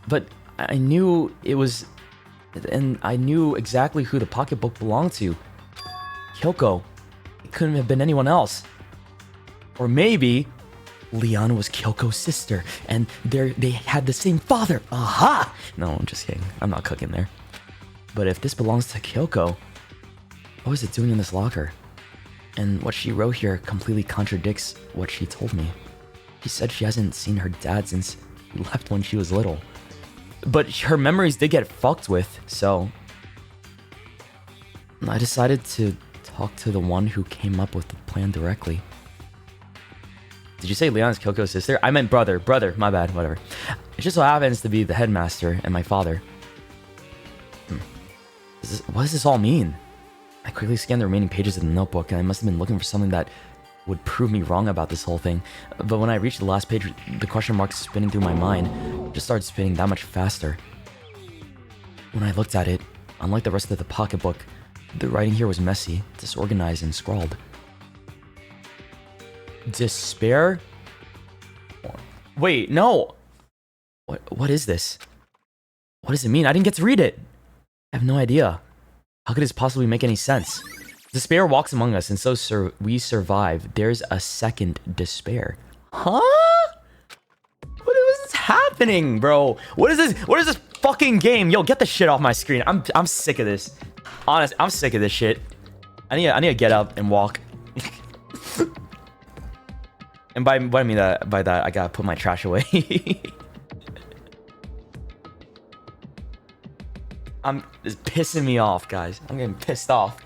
But I knew it was... And I knew exactly who the pocketbook belonged to. Kyoko. It couldn't have been anyone else. Or maybe... Leon was Kyoko's sister, and they had the same father. Aha! No, I'm just kidding. I'm not cooking there. But if this belongs to Kyoko, what is it doing in this locker? And what she wrote here completely contradicts what she told me. She said she hasn't seen her dad since he left when she was little. But her memories did get fucked with, so... I decided to talk to the one who came up with the plan directly. Did you say Leon's Kyoko's sister? I meant brother. Brother, my bad, whatever. It just so happens to be the headmaster and my father. What does this all mean? I quickly scanned the remaining pages of the notebook and I must have been looking for something that would prove me wrong about this whole thing. But when I reached the last page, the question marks spinning through my mind just started spinning that much faster. When I looked at it, unlike the rest of the pocketbook, the writing here was messy, disorganized, and scrawled. Despair? Wait, no. What is this? What does it mean? I didn't get to read it. I have no idea. How could this possibly make any sense? Despair walks among us, and so we survive. There's a second despair. Huh? What is happening, bro? What is this? What is this fucking game? Yo, get the shit off my screen. I'm sick of this. Honest, I'm sick of this shit. I need to get up and walk. And by what I mean by that, I gotta put my trash away. It's pissing me off, guys. I'm getting pissed off.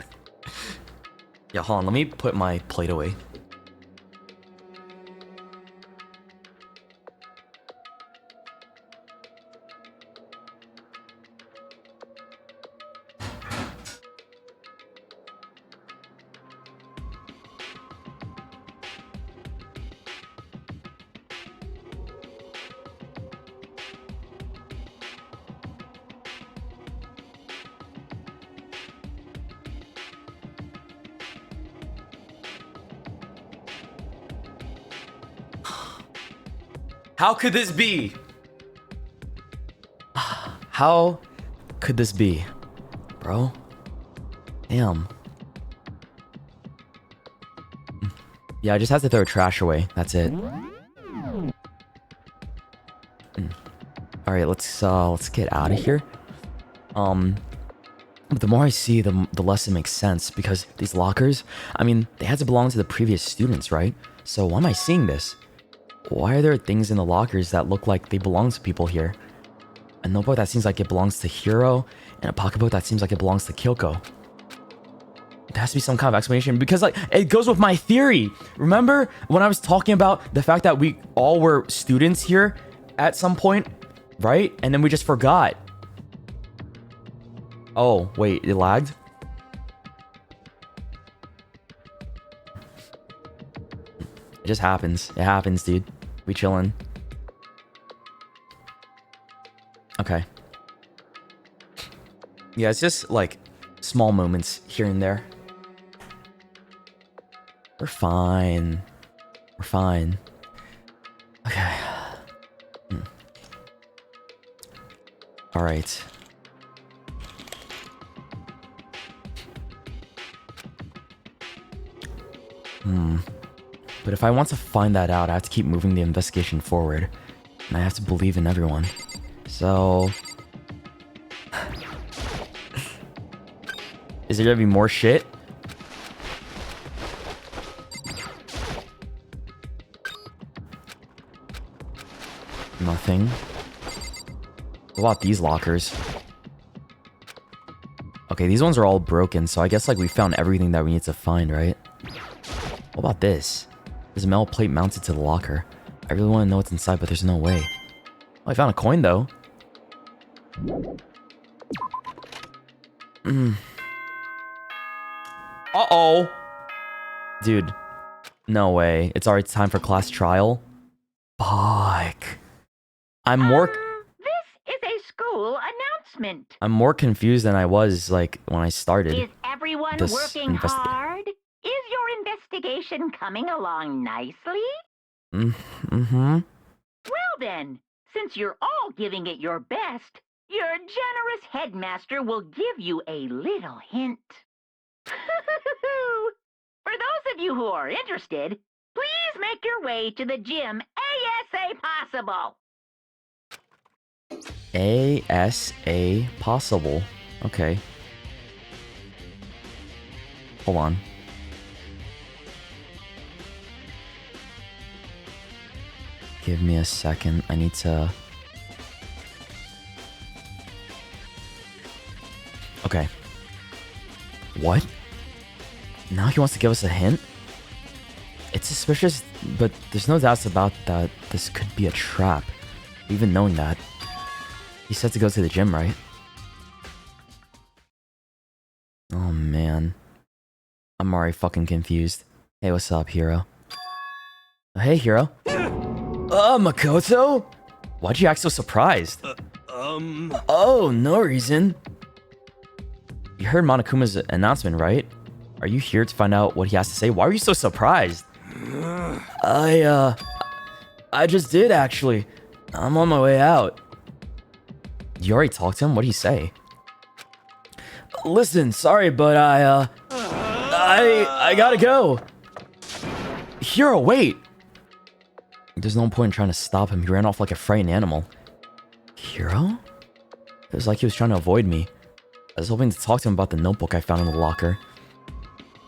Yeah, hold on. Let me put my plate away. How could this be? How could this be? Bro? Damn. Yeah, I just have to throw trash away. That's it. Alright, let's get out of here. But the more I see, the less it makes sense, because these lockers, I mean, they had to belong to the previous students, right? So why am I seeing this? Why are there things in the lockers that look like they belong to people here? A notebook that seems like it belongs to Hiro, and a pocketbook that seems like it belongs to Kyoko. There has to be some kind of explanation, because like it goes with my theory. Remember when I was talking about the fact that we all were students here at some point, right? And then we just forgot. Oh, wait, it lagged? It just happens. It happens, dude. We chillin'. Okay. Yeah, it's just like small moments here and there. We're fine. We're fine. Okay. All right. But if I want to find that out, I have to keep moving the investigation forward. And I have to believe in everyone. So... Is there gonna be more shit? Nothing. What about these lockers? Okay, these ones are all broken, so I guess like we found everything that we need to find, right? What about this? There's a metal plate mounted to the locker. I really want to know what's inside, but there's no way. Oh, I found a coin though. Uh-oh. Dude. No way. It's already time for class trial? Fuck. I'm more... This is a school announcement. I'm more confused than I was, like, when I started. Is everyone this working hard? Is your investigation coming along nicely? Mm-hmm. Well then, since you're all giving it your best, your generous headmaster will give you a little hint. For those of you who are interested, please make your way to the gym ASA possible. ASA possible. Okay. Hold on. Give me a second. I need to... Okay. What? Now he wants to give us a hint? It's suspicious, but there's no doubts about that this could be a trap. Even knowing that. He said to go to the gym, right? Oh man. I'm already fucking confused. Hey, what's up, Hiro? Hey, Hiro. Makoto? Why'd you act so surprised? Oh, no reason. You heard Monokuma's announcement, right? Are you here to find out what he has to say? Why are you so surprised? I just did, actually. I'm on my way out. You already talked to him? What did he say? Listen, sorry, but I gotta go. Hiro, wait. There's no point in trying to stop him. He ran off like a frightened animal. Hiro? It was like he was trying to avoid me. I was hoping to talk to him about the notebook I found in the locker.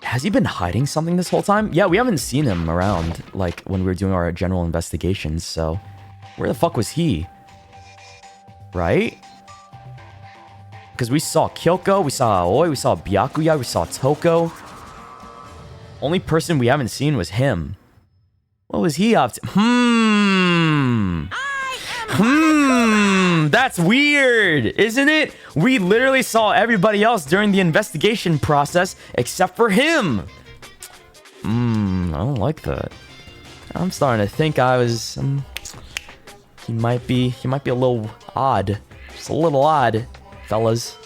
Has he been hiding something this whole time? Yeah, we haven't seen him around, like, when we were doing our general investigations, so... Where the fuck was he? Right? Because we saw Kyoko, we saw Aoi, we saw Byakuya, we saw Toko. Only person we haven't seen was him. What was he up to? That's weird, isn't it? We literally saw everybody else during the investigation process except for him. I don't like that. I'm starting to think I was... he might be a little odd. Just a little odd, fellas.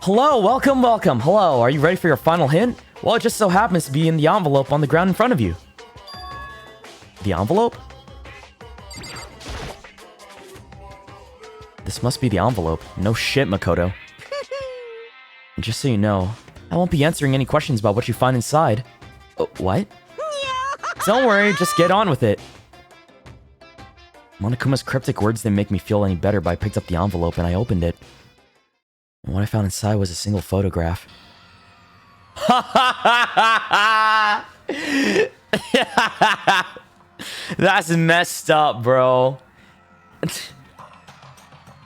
Hello, welcome. Hello, are you ready for your final hint? Well, it just so happens to be in the envelope on the ground in front of you. The envelope? This must be the envelope. No shit, Makoto. Just so you know, I won't be answering any questions about what you find inside. What? Don't worry, just get on with it. Monokuma's cryptic words didn't make me feel any better, but I picked up the envelope and I opened it. And what I found inside was a single photograph. That's messed up, bro.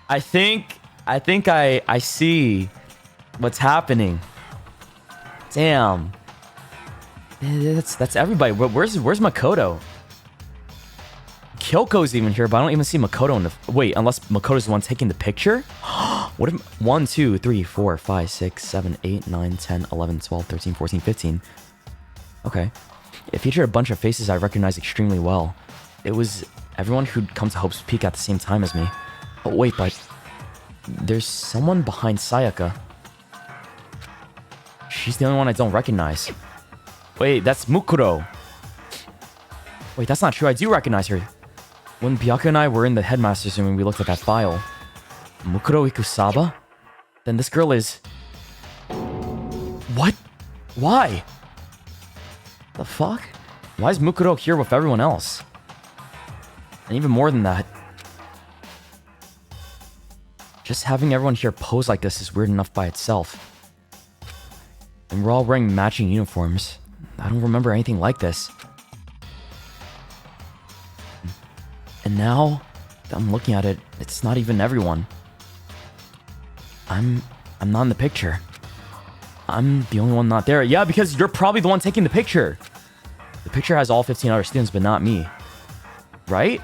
I think I see what's happening. Damn. That's everybody. Where's Makoto? Kyoko's even here, but I don't even see Makoto in the... Wait, unless Makoto's the one taking the picture? What if... 1, 2, 3, 4, 5, 6, 7, 8, 9, 10, 11, 12, 13, 14, 15. Okay. It featured a bunch of faces I recognized extremely well. It was everyone who'd come to Hope's Peak at the same time as me. Oh, wait, but... There's someone behind Sayaka. She's the only one I don't recognize. Wait, that's Mukuro. Wait, that's not true. I do recognize her. When Byaku and I were in the headmaster's room and we looked at that file. Mukuro Ikusaba? Then this girl is... What? Why? The fuck? Why is Mukuro here with everyone else? And even more than that, just having everyone here pose like this is weird enough by itself. And we're all wearing matching uniforms. I don't remember anything like this. And now that I'm looking at it, it's not even everyone. I'm not in the picture. I'm the only one not there. Yeah, because you're probably the one taking the picture. The picture has all 15 other students, but not me. Right?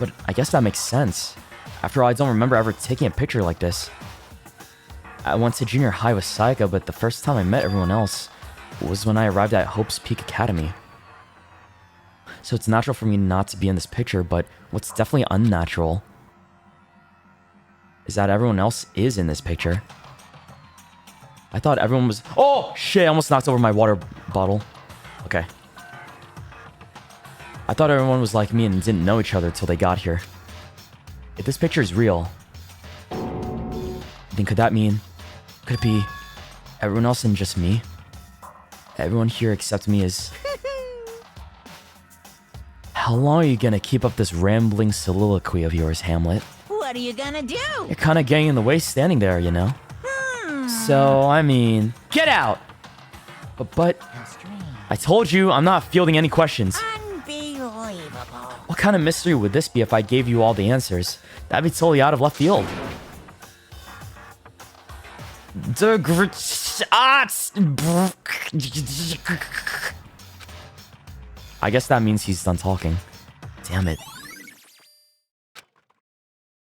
But I guess that makes sense. After all, I don't remember ever taking a picture like this. I went to junior high with Sayaka, but the first time I met everyone else was when I arrived at Hope's Peak Academy. So it's natural for me not to be in this picture, but what's definitely unnatural is that everyone else is in this picture. I thought everyone was... Oh, shit, I almost knocked over my water bottle. Okay. I thought everyone was like me and didn't know each other till they got here. If this picture is real, then could that mean... Could it be everyone else and just me? Everyone here except me is... How long are you gonna keep up this rambling soliloquy of yours, Hamlet? What are you gonna do? You're kinda getting in the way standing there, you know? So, I mean... Get out! But... I told you, I'm not fielding any questions. Unbelievable. What kind of mystery would this be if I gave you all the answers? That'd be totally out of left field. I guess that means he's done talking. Damn it.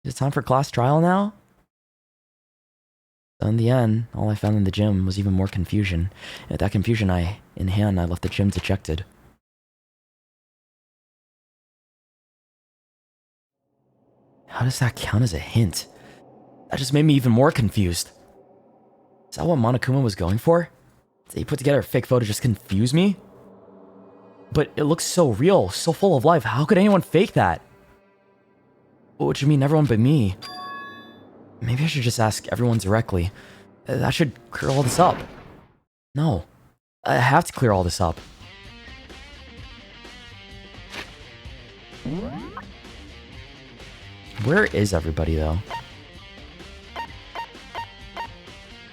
Is it time for class trial now? So in the end, all I found in the gym was even more confusion. And with that confusion in hand, I left the gym dejected. How does that count as a hint? That just made me even more confused. Is that what Monokuma was going for? Did he put together a fake photo to just confuse me? But it looks so real, so full of life. How could anyone fake that? What would you mean everyone but me? Maybe I should just ask everyone directly. That should clear all this up. No. I have to clear all this up. Where is everybody, though?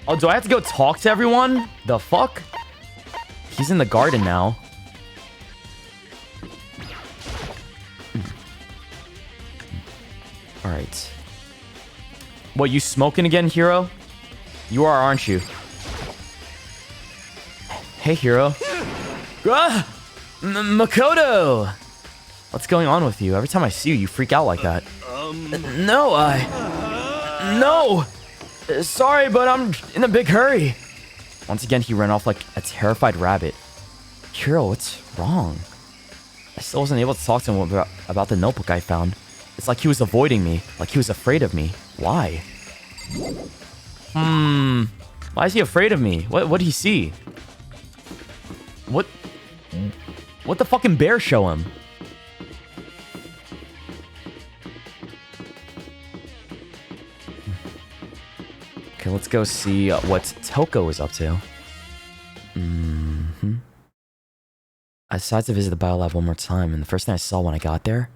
Oh, do I have to go talk to everyone? The fuck? He's in the garden now. Alright. What, you smoking again, Hero? You are, aren't you? Hey, Hero. Ah! Makoto! What's going on with you? Every time I see you, you freak out like that. No, No! Sorry, but I'm in a big hurry. Once again, he ran off like a terrified rabbit. Hero, what's wrong? I still wasn't able to talk to him about the notebook I found. It's like he was avoiding me, like he was afraid of me. Why? Why is he afraid of me? What did he see? What the fucking bear show him? Okay, let's go see what Toko is up to. I decided to visit the biolab one more time, and the first thing I saw when I got there...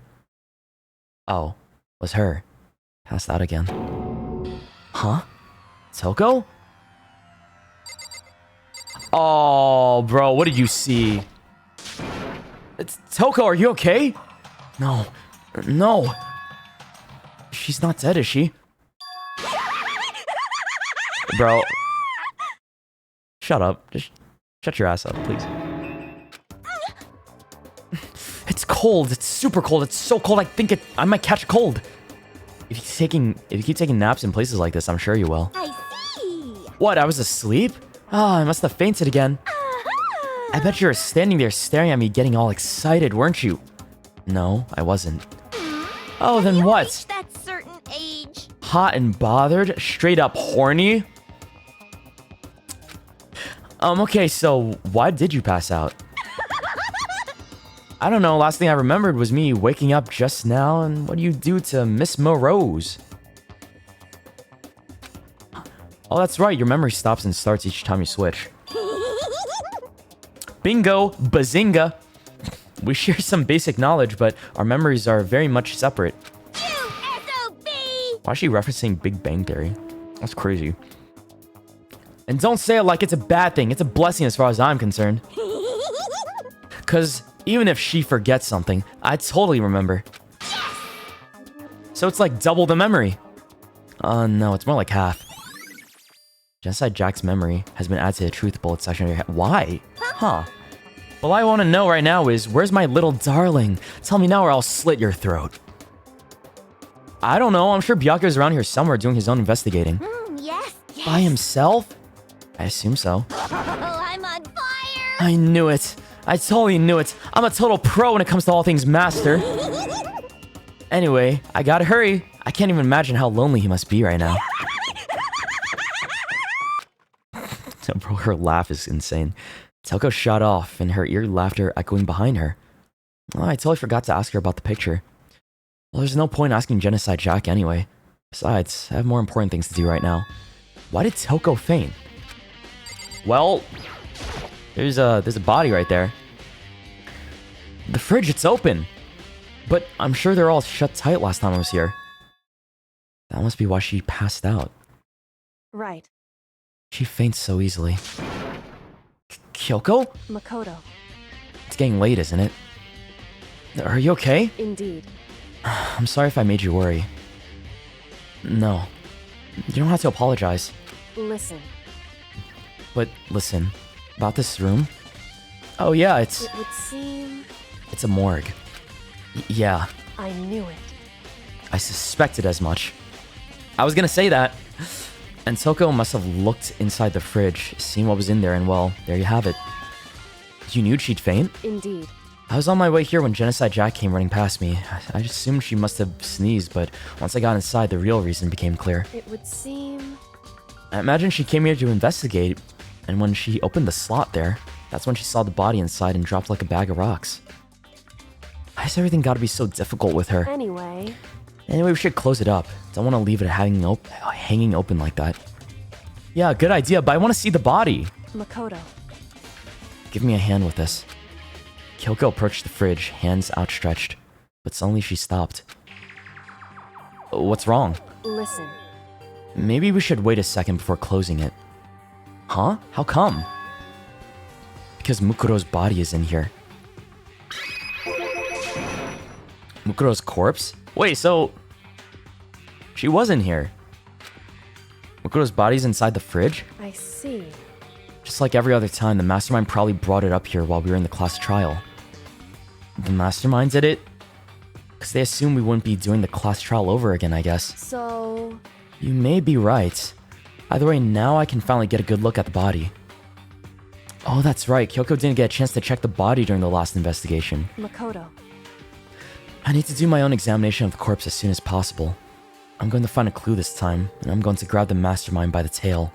Oh, was her. Passed out again. Huh? Toko? Oh, bro, what did you see? It's Toko, are you okay? No. No. She's not dead, is she? Bro. Shut up. Just shut your ass up, please. It's cold. It's super cold. It's so cold. I might catch a cold. If you keep taking naps in places like this, I'm sure you will. I see. What? I was asleep? Ah, I must have fainted again. I bet you were standing there staring at me, getting all excited, weren't you? No, I wasn't. Oh, then what? Reached that certain age. Hot and bothered? Straight up horny? Okay, so why did you pass out? I don't know, last thing I remembered was me waking up just now, and what do you do to Miss Morose? Oh, that's right, your memory stops and starts each time you switch. Bingo! Bazinga! We share some basic knowledge, but our memories are very much separate. Why is she referencing Big Bang Theory? That's crazy. And don't say it like it's a bad thing. It's a blessing as far as I'm concerned. Because even if she forgets something, I totally remember. So it's like double the memory. No, it's more like half. Genocide Jack's memory has been added to the truth bullet section of your head. Why? Huh. Well, I want to know right now is, where's my little darling? Tell me now or I'll slit your throat. I don't know. I'm sure Byakuya's around here somewhere doing his own investigating. Yes. By himself? I assume so. Oh, I'm on fire. I knew it. I totally knew it. I'm a total pro when it comes to all things master. Anyway, I gotta hurry. I can't even imagine how lonely he must be right now. Bro, her laugh is insane. Toko shot off, and her eerie laughter echoing behind her. Oh, I totally forgot to ask her about the picture. Well, there's no point asking Genocide Jack anyway. Besides, I have more important things to do right now. Why did Toko faint? Well, there's a body right there. The fridge, it's open. But I'm sure they're all shut tight last time I was here. That must be why she passed out. Right. She faints so easily. Kyoko? Makoto. It's getting late, isn't it? Are you okay? Indeed. I'm sorry if I made you worry. No. You don't have to apologize. Listen. But listen, about this room? Oh yeah, It would seem... it's a morgue. Yeah, I knew it. I suspected as much. I was gonna say that. And Toko must have looked inside the fridge, seen what was in there, and well, there you have it. You knew she'd faint? Indeed. I was on my way here when Genocide Jack came running past me. I just assumed she must have sneezed, but once I got inside, the real reason became clear. It would seem... I imagine she came here to investigate, and when she opened the slot there, that's when she saw the body inside and dropped like a bag of rocks. Why has everything got to be so difficult with her? Anyway, we should close it up. Don't want to leave it hanging open like that. Yeah, good idea, but I want to see the body. Makoto. Give me a hand with this. Kyoko approached the fridge, hands outstretched, but suddenly she stopped. What's wrong? Listen. Maybe we should wait a second before closing it. Huh? How come? Because Mukuro's body is in here. Mukuro's corpse? Wait, so... she was in here. Mukuro's body's inside the fridge? I see. Just like every other time, the mastermind probably brought it up here while we were in the class trial. The mastermind did it? Because they assumed we wouldn't be doing the class trial over again, I guess. So... you may be right. Either way, now I can finally get a good look at the body. Oh, that's right. Kyoko didn't get a chance to check the body during the last investigation. Makoto. I need to do my own examination of the corpse as soon as possible. I'm going to find a clue this time, and I'm going to grab the mastermind by the tail.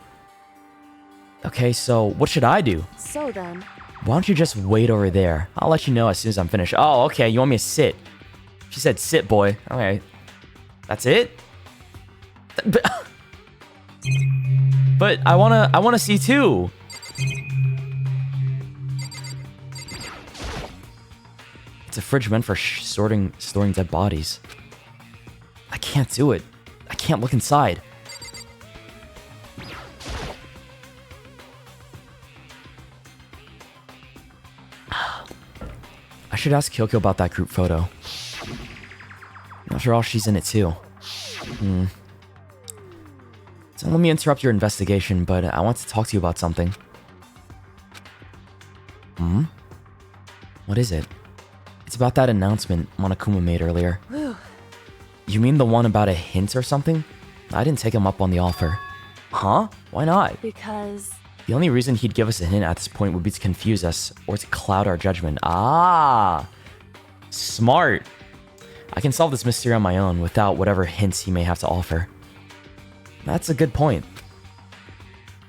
Okay, so what should I do? So then... why don't you just wait over there? I'll let you know as soon as I'm finished. Oh, okay, you want me to sit? She said sit, boy. Okay. That's it? But I wanna see too. It's a fridge meant for storing dead bodies. I can't do it. I can't look inside. I should ask Kyoko about that group photo. After all, she's in it too. Don't let me interrupt your investigation, but I want to talk to you about something. What is it? It's about that announcement Monokuma made earlier. You mean the one about a hint or something? I didn't take him up on the offer. Huh? Why not? Because... the only reason he'd give us a hint at this point would be to confuse us or to cloud our judgment. Ah! Smart! I can solve this mystery on my own without whatever hints he may have to offer. That's a good point.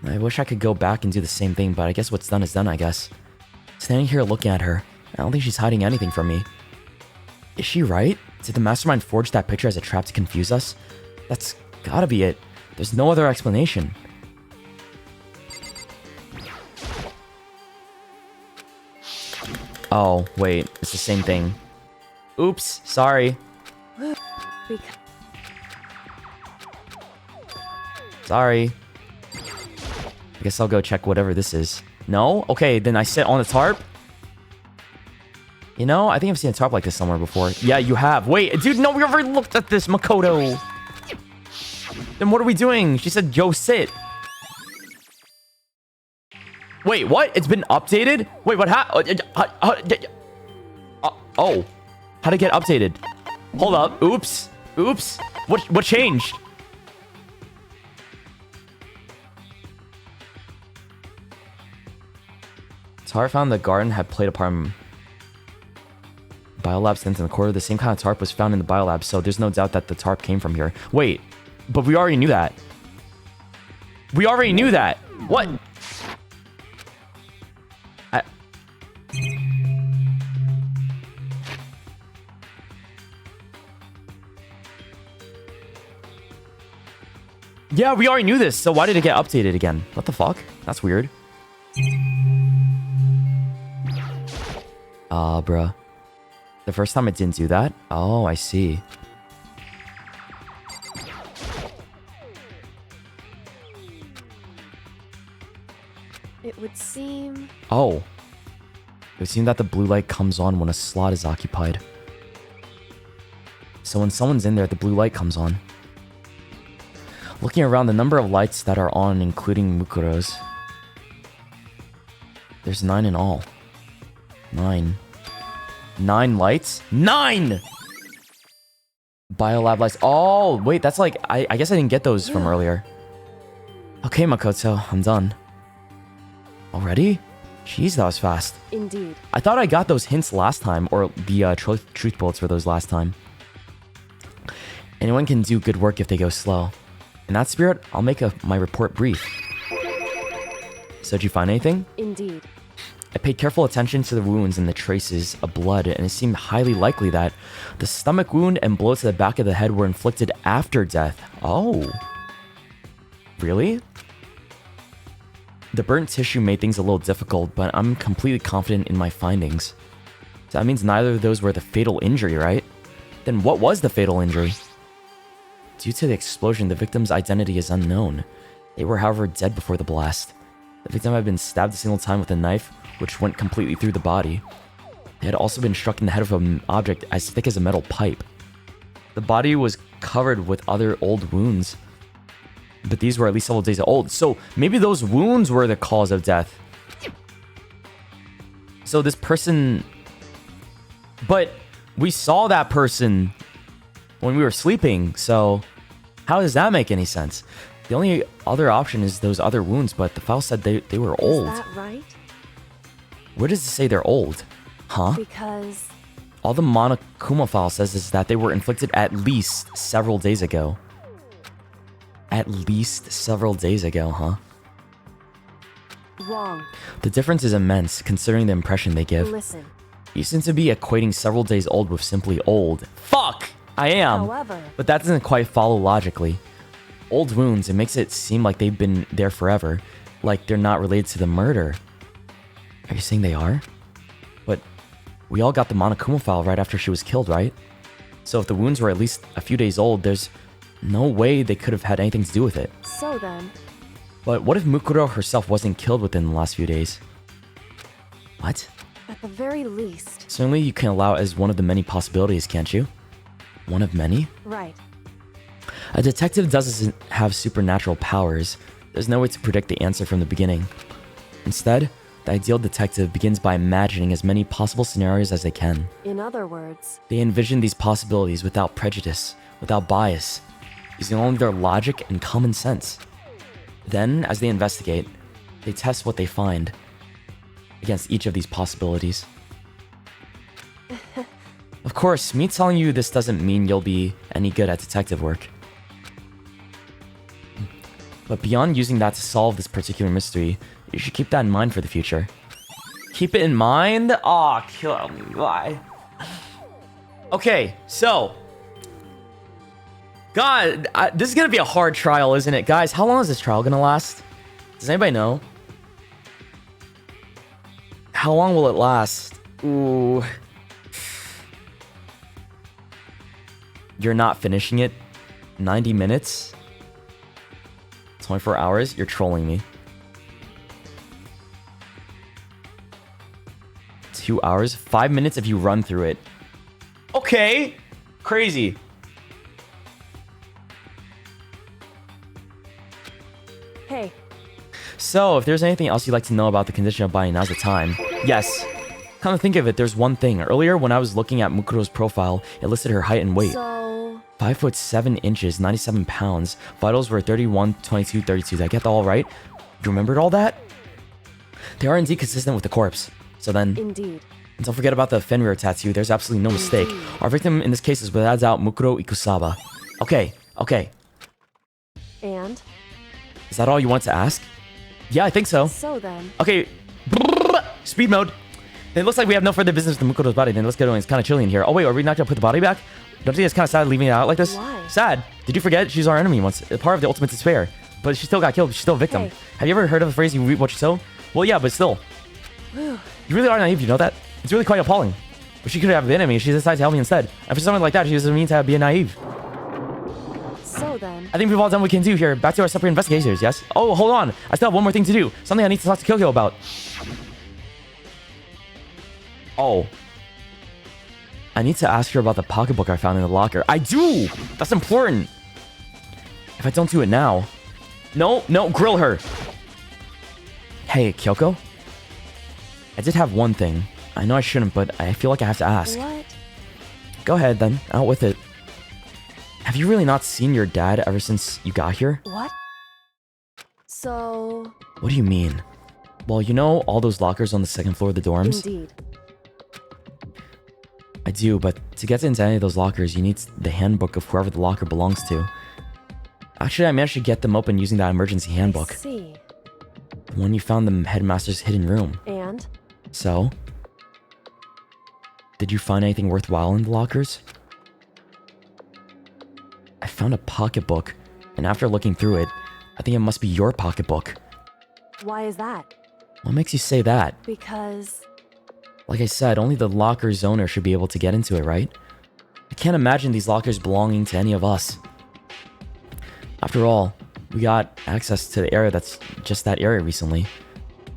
I wish I could go back and do the same thing, but I guess what's done is done, I guess. Standing here looking at her, I don't think she's hiding anything from me. Is she right? Did the mastermind forge that picture as a trap to confuse us? That's gotta be it. There's no other explanation. Oh, wait. It's the same thing. Oops. Sorry. Sorry. I guess I'll go check whatever this is. No? Okay, then I sit on the tarp? You know, I think I've seen a tarp like this somewhere before. Yeah, you have. Wait, dude, no, we already looked at this, Makoto. Then what are we doing? She said, yo, sit. Wait, what? It's been updated? Wait, what happened? Oh. How'd it get updated? Hold up. Oops. Oops. What changed? Tarp found in the garden had played a part in biolab since in the quarter. The same kind of tarp was found in the biolab, so there's no doubt that the tarp came from here. Wait, but we already knew that. We already knew that. What? Yeah, we already knew this, so why did it get updated again? What the fuck? That's weird. Bruh. The first time it didn't do that? Oh, I see. It would seem... Oh. It would seem that the blue light comes on when a slot is occupied. So when someone's in there, the blue light comes on. Looking around, the number of lights that are on, including Mukuro's. There's 9 in all. 9. 9 lights? 9! Biolab lights. Oh, wait, that's like... I guess I didn't get those from earlier. Okay, Makoto, I'm done. Already? Jeez, that was fast. Indeed. I thought I got those hints last time, or the truth bullets for those last time. Anyone can do good work if they go slow. In that spirit, I'll make my report brief. So did you find anything? Indeed. I paid careful attention to the wounds and the traces of blood, and it seemed highly likely that the stomach wound and blow to the back of the head were inflicted after death. Oh. Really? The burnt tissue made things a little difficult, but I'm completely confident in my findings. So that means neither of those were the fatal injury, right? Then what was the fatal injury? Due to the explosion, the victim's identity is unknown. They were, however, dead before the blast. The victim had been stabbed a single time with a knife, which went completely through the body. They had also been struck in the head of an object as thick as a metal pipe. The body was covered with other old wounds, but these were at least several days old. So maybe those wounds were the cause of death. So this person... But we saw that person when we were sleeping, so how does that make any sense? The only other option is those other wounds, but the file said they were old. Is that right? Where does it say they're old? Huh? Because... All the Monokuma file says is that they were inflicted at least several days ago. At least several days ago, huh? Wrong. The difference is immense, considering the impression they give. Listen. You seem to be equating several days old with simply old. Fuck! I am! However... But that doesn't quite follow logically. Old wounds, it makes it seem like they've been there forever. Like they're not related to the murder. Are you saying they are? But we all got the Monokuma file right after she was killed, right? So if the wounds were at least a few days old, there's no way they could have had anything to do with it. So then... But what if Mukuro herself wasn't killed within the last few days? What? At the very least... Certainly you can allow it as one of the many possibilities, can't you? One of many? Right. A detective doesn't have supernatural powers. There's no way to predict the answer from the beginning. Instead, the ideal detective begins by imagining as many possible scenarios as they can. In other words... They envision these possibilities without prejudice, without bias, using only their logic and common sense. Then, as they investigate, they test what they find against each of these possibilities. Of course, me telling you this doesn't mean you'll be any good at detective work. But beyond using that to solve this particular mystery, you should keep that in mind for the future. Keep it in mind? Aw, kill me. Why? Okay, so... God, this is gonna be a hard trial, isn't it? Guys, how long is this trial gonna last? Does anybody know? How long will it last? Ooh... You're not finishing it? 90 minutes? 24 hours? You're trolling me. 2 hours. 5 minutes if you run through it. Okay. Crazy. Hey, So, if there's anything else you'd like to know about the condition of body, now's the time. Yes. Come to think of it, there's one thing. Earlier, when I was looking at Mukuro's profile, it listed her height and weight. so 5 foot 7 inches, 97 pounds. Vitals were 31, 22, 32. Did I get all right? You remembered all that? They are indeed consistent with the corpse. So then, indeed. and don't forget about the Fenrir tattoo. There's absolutely no mistake. Our victim in this case is without doubt Mukuro Ikusaba. Okay, okay. And Is that all you want to ask? Yeah, I think so. so then, Okay. Speed mode. It looks like we have no further business with Mukuro's body. Then let's get going. It's kind of chilly in here. Oh wait, are we not gonna put the body back? Don't you think it's kind of sad leaving it out like this? Why? Sad. Did you forget? She's our enemy once. Part of the ultimate despair. But she still got killed. She's still a victim. Hey. Have you ever heard of the phrase, you reap what you sow? Well, yeah, but still. You really are naive, you know that? It's really quite appalling. But she could have been enemy. She decided to help me instead. And for someone like that, she doesn't mean to be naive. so then, I think we've all done what we can do here. Back to our separate investigators, yes? Oh, hold on. I still have one more thing to do. Something I need to talk to Kyoko about. Oh. I need to ask her about the pocketbook I found in the locker. I do! That's important. If I don't do it now... No, grill her. Hey, Kyoko? I did have one thing. I know I shouldn't, but I feel like I have to ask. what? Go ahead, then. Out with it. Have you really not seen your dad ever since you got here? What? So, What do you mean? Well, you know all those lockers on the second floor of the dorms? indeed. I do, but to get into any of those lockers, you need the handbook of whoever the locker belongs to. Actually, I managed to get them open using that emergency handbook. See. The one you found in the headmaster's hidden room. And So? Did you find anything worthwhile in the lockers? I found a pocketbook, and after looking through it, I think it must be your pocketbook. why is that? What makes you say that? Because Like I said, only the locker's owner should be able to get into it, right? I can't imagine these lockers belonging to any of us. After all, we got access to the area that's just that area recently.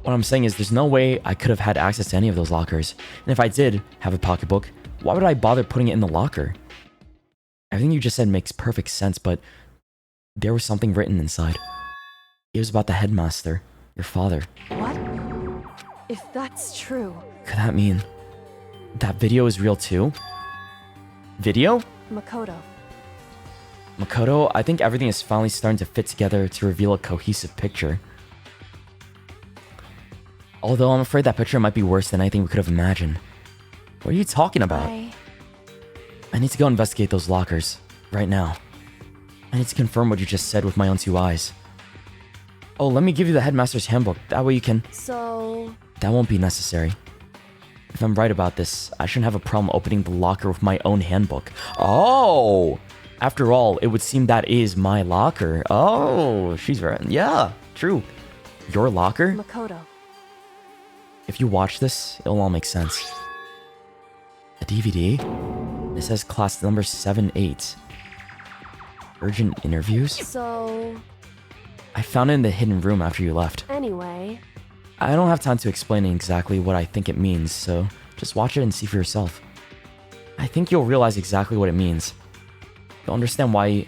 What I'm saying is there's no way I could have had access to any of those lockers. And if I did have a pocketbook, why would I bother putting it in the locker? Everything you just said makes perfect sense, but there was something written inside. It was about the headmaster, your father. what? If that's true, Could that mean that video is real too? Video? Makoto. Makoto, I think everything is finally starting to fit together to reveal a cohesive picture. Although I'm afraid that picture might be worse than anything we could have imagined. What are you talking about? I need to go investigate those lockers. Right now. I need to confirm what you just said with my own two eyes. Oh, let me give you the headmaster's handbook. That way you can... So, That won't be necessary. If I'm right about this, I shouldn't have a problem opening the locker with my own handbook. Oh! After all, it would seem that is my locker. Oh, she's right. Yeah, true. Your locker? Makoto. If you watch this, it'll all make sense. A DVD? It says class number 7-8. Urgent interviews? So, I found it in the hidden room after you left. anyway, I don't have time to explain exactly what I think it means, so just watch it and see for yourself. I think you'll realize exactly what it means. You'll understand why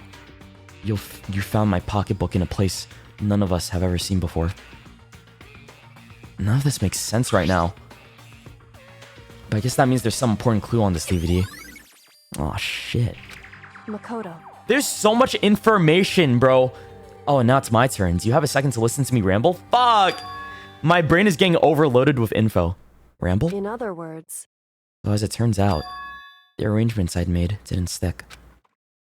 you found my pocketbook in a place none of us have ever seen before. None of this makes sense right now. But I guess that means there's some important clue on this DVD. Aw, shit. Makoto. There's so much information, bro. Oh, and now it's my turn. Do you have a second to listen to me ramble? Fuck! My brain is getting overloaded with info. Ramble? In other words, So as it turns out, the arrangements I'd made didn't stick.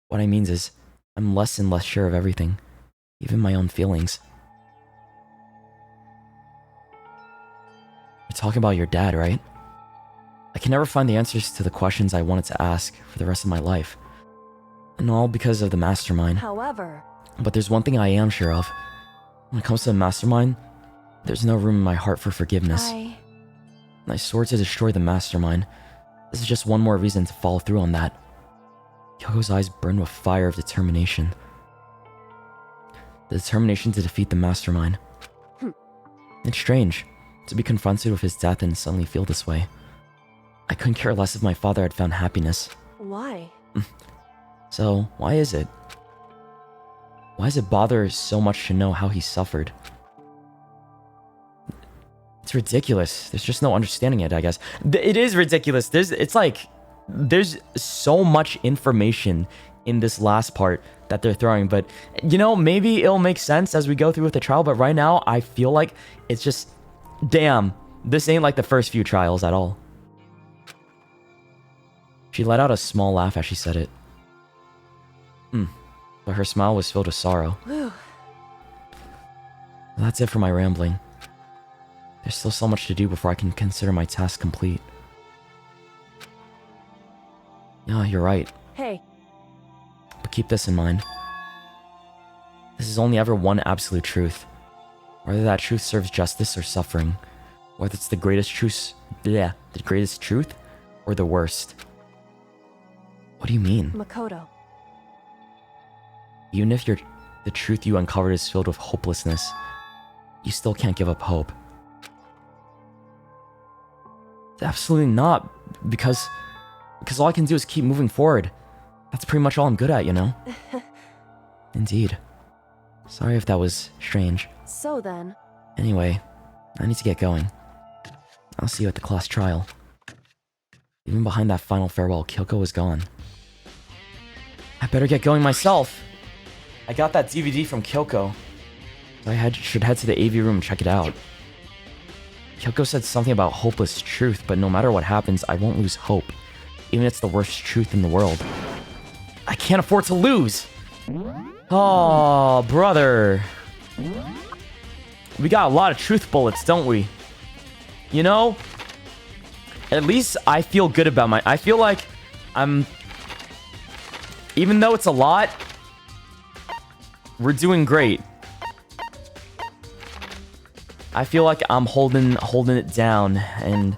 What I mean is, I'm less and less sure of everything. Even my own feelings. You're talking about your dad, right? I can never find the answers to the questions I wanted to ask for the rest of my life. And all because of the mastermind. however, But there's one thing I am sure of. When it comes to the mastermind, there's no room in my heart for forgiveness. I swore to destroy the mastermind. This is just one more reason to follow through on that. Kyoko's eyes burned with fire of determination. The determination to defeat the mastermind. It's strange to be confronted with his death and suddenly feel this way. I couldn't care less if my father had found happiness. Why? So, why is it? Why does it bother so much to know how he suffered? It's ridiculous. There's just no understanding it, I guess. It is ridiculous. It's like, there's so much information in this last part that they're throwing, but you know, maybe it'll make sense as we go through with the trial, but right now I feel like it's just, damn, this ain't like the first few trials at all. She let out a small laugh as she said it. But her smile was filled with sorrow. Whew. That's it for my rambling. There's still so much to do before I can consider my task complete. Yeah, you're right. Hey, But keep this in mind. This is only ever one absolute truth. Whether that truth serves justice or suffering. Whether it's the greatest truth, the greatest truth, or the worst. What do you mean? Makoto. Even if the truth you uncovered is filled with hopelessness, you still can't give up hope. Absolutely not, because all I can do is keep moving forward. That's pretty much all I'm good at, you know? Indeed. Sorry if that was strange. So then... Anyway, I need to get going. I'll see you at the class trial. Even behind that final farewell, Kyoko was gone. I better get going myself! I got that DVD from Kyoko. So I should head to the AV room and check it out. Kyoko said something about hopeless truth, but no matter what happens, I won't lose hope. Even if it's the worst truth in the world. I can't afford to lose! Oh, brother. We got a lot of truth bullets, don't we? You know? At least I feel good about I feel like I'm... Even though it's a lot, we're doing great. I feel like I'm holding it down and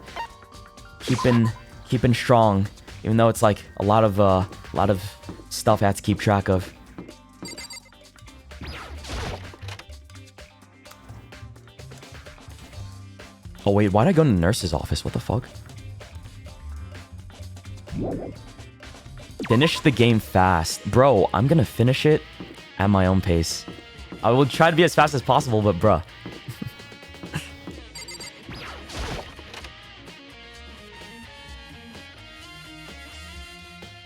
keeping strong, even though it's like a lot of stuff I have to keep track of. Oh wait, why'd I go to the nurse's office? What the fuck? Finish the game fast. Bro, I'm gonna finish it at my own pace. I will try to be as fast as possible, but bruh.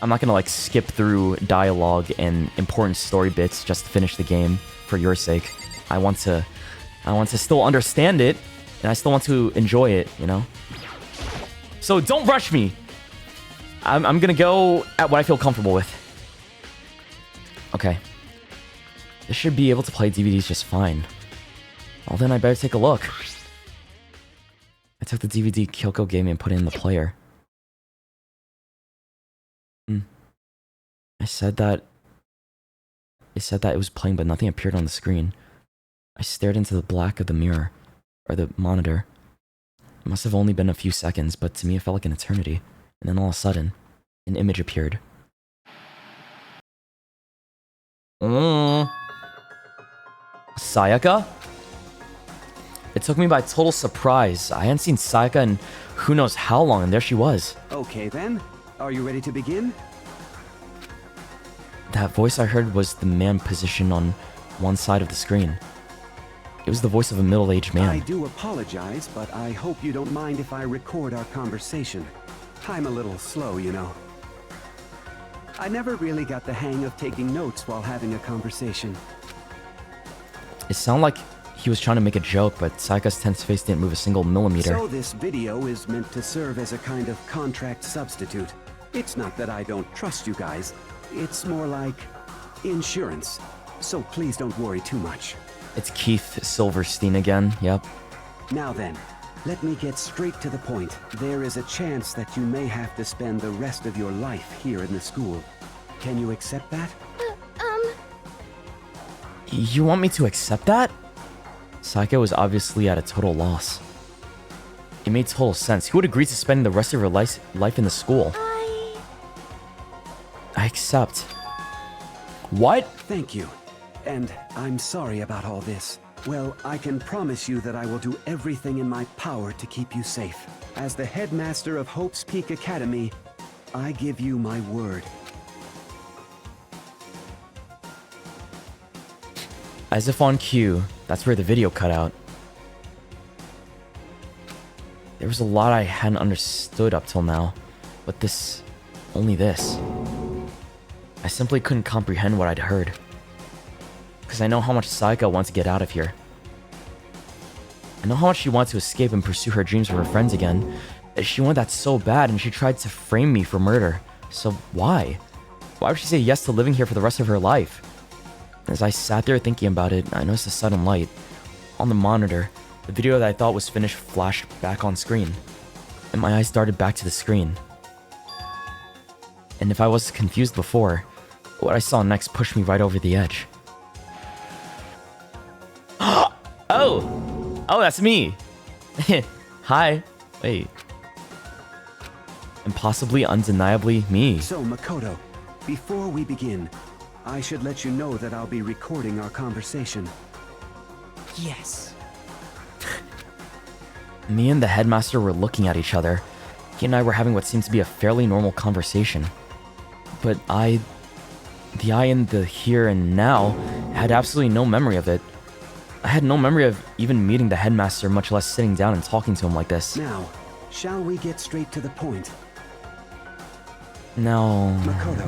I'm not gonna like skip through dialogue and important story bits just to finish the game for your sake. I want to still understand it, and I still want to enjoy it, you know? So don't rush me! I'm gonna go at what I feel comfortable with. Okay. This should be able to play DVDs just fine. Well then I better take a look. I took the DVD Kyoko gave me and put it in the player. It said that it was playing, but nothing appeared on the screen. I stared into the black of the mirror, or the monitor. It must have only been a few seconds, but to me it felt like an eternity. And then all of a sudden, an image appeared. Sayaka? It took me by total surprise. I hadn't seen Sayaka in who knows how long, and there she was. Okay then, are you ready to begin? That voice I heard was the man positioned on one side of the screen. It was the voice of a middle-aged man. I do apologize, but I hope you don't mind if I record our conversation. I'm a little slow, you know. I never really got the hang of taking notes while having a conversation. It sounded like he was trying to make a joke, but Sayaka's tense face didn't move a single millimeter. So this video is meant to serve as a kind of contract substitute. It's not that I don't trust you guys. It's more like insurance. So please don't worry too much. It's Keith Silverstein again, yep. Now then, let me get straight to the point. There is a chance that you may have to spend the rest of your life here in the school. Can you accept that? You want me to accept that? Sayaka was obviously at a total loss. It made total sense. Who would agree to spending the rest of her life in the school? I accept. What? Thank you. And I'm sorry about all this. Well, I can promise you that I will do everything in my power to keep you safe. As the headmaster of Hope's Peak Academy, I give you my word. As if on cue, that's where the video cut out. There was a lot I hadn't understood up till now, but only this. I simply couldn't comprehend what I'd heard. Because I know how much Saika wants to get out of here. I know how much she wants to escape and pursue her dreams with her friends again. She wanted that so bad, and she tried to frame me for murder. So why? Why would she say yes to living here for the rest of her life? As I sat there thinking about it, I noticed a sudden light. On the monitor, the video that I thought was finished flashed back on screen. And my eyes darted back to the screen. And if I was confused before, what I saw next pushed me right over the edge. Oh, that's me. Hi. Wait. And possibly undeniably me. So, Makoto, before we begin, I should let you know that I'll be recording our conversation. Yes. Me and the headmaster were looking at each other. He and I were having what seemed to be a fairly normal conversation. But the I in the here and now, had absolutely no memory of it. I had no memory of even meeting the headmaster, much less sitting down and talking to him like this. Now, shall we get straight to the point? No. Makoto,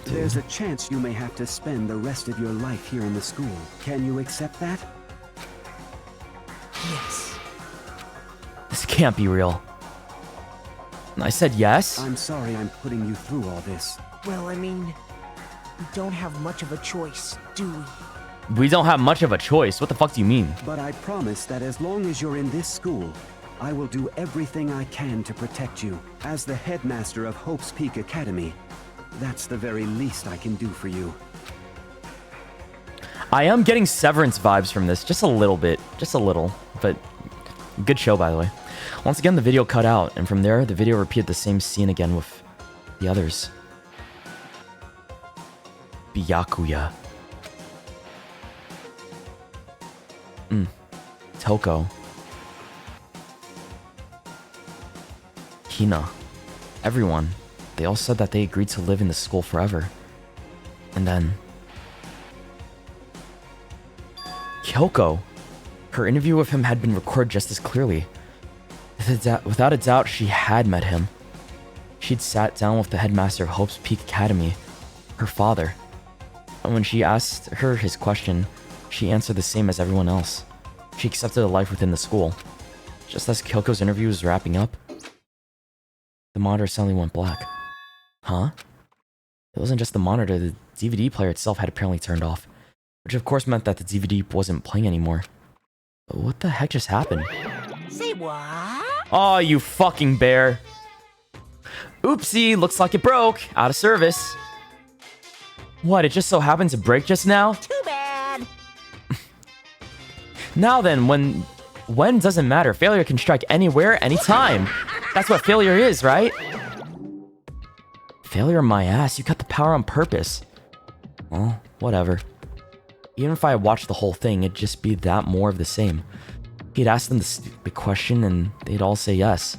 there's a chance you may have to spend the rest of your life here in the school. Can you accept that? Yes. This can't be real. I said yes? I'm sorry I'm putting you through all this. Well, I mean, we don't have much of a choice, do we? We don't have much of a choice. What the fuck do you mean? But I promise that as long as you're in this school, I will do everything I can to protect you. As the headmaster of Hope's Peak Academy, that's the very least I can do for you. I am getting Severance vibes from this, just a little bit. Just a little. But good show, by the way. Once again, the video cut out, and from there, the video repeated the same scene again with the others. Byakuya. Toko. Hina. Everyone. They all said that they agreed to live in the school forever. And then... Kyoko. Her interview with him had been recorded just as clearly. Without a doubt, she had met him. She'd sat down with the headmaster of Hope's Peak Academy, her father. And when she asked her his question, she answered the same as everyone else. She accepted a life within the school. Just as Kyoko's interview was wrapping up, the monitor suddenly went black. Huh? It wasn't just the monitor, the DVD player itself had apparently turned off, which of course meant that the DVD wasn't playing anymore. But what the heck just happened? Say what? Oh, you fucking bear. Oopsie, looks like it broke. Out of service. What, it just so happened to break just now? Too bad. Now then, when doesn't matter. Failure can strike anywhere, anytime. That's what failure is, right? Failure my ass, you cut the power on purpose. Well, whatever. Even if I watched the whole thing, it'd just be that more of the same. He'd ask them the stupid question and they'd all say yes.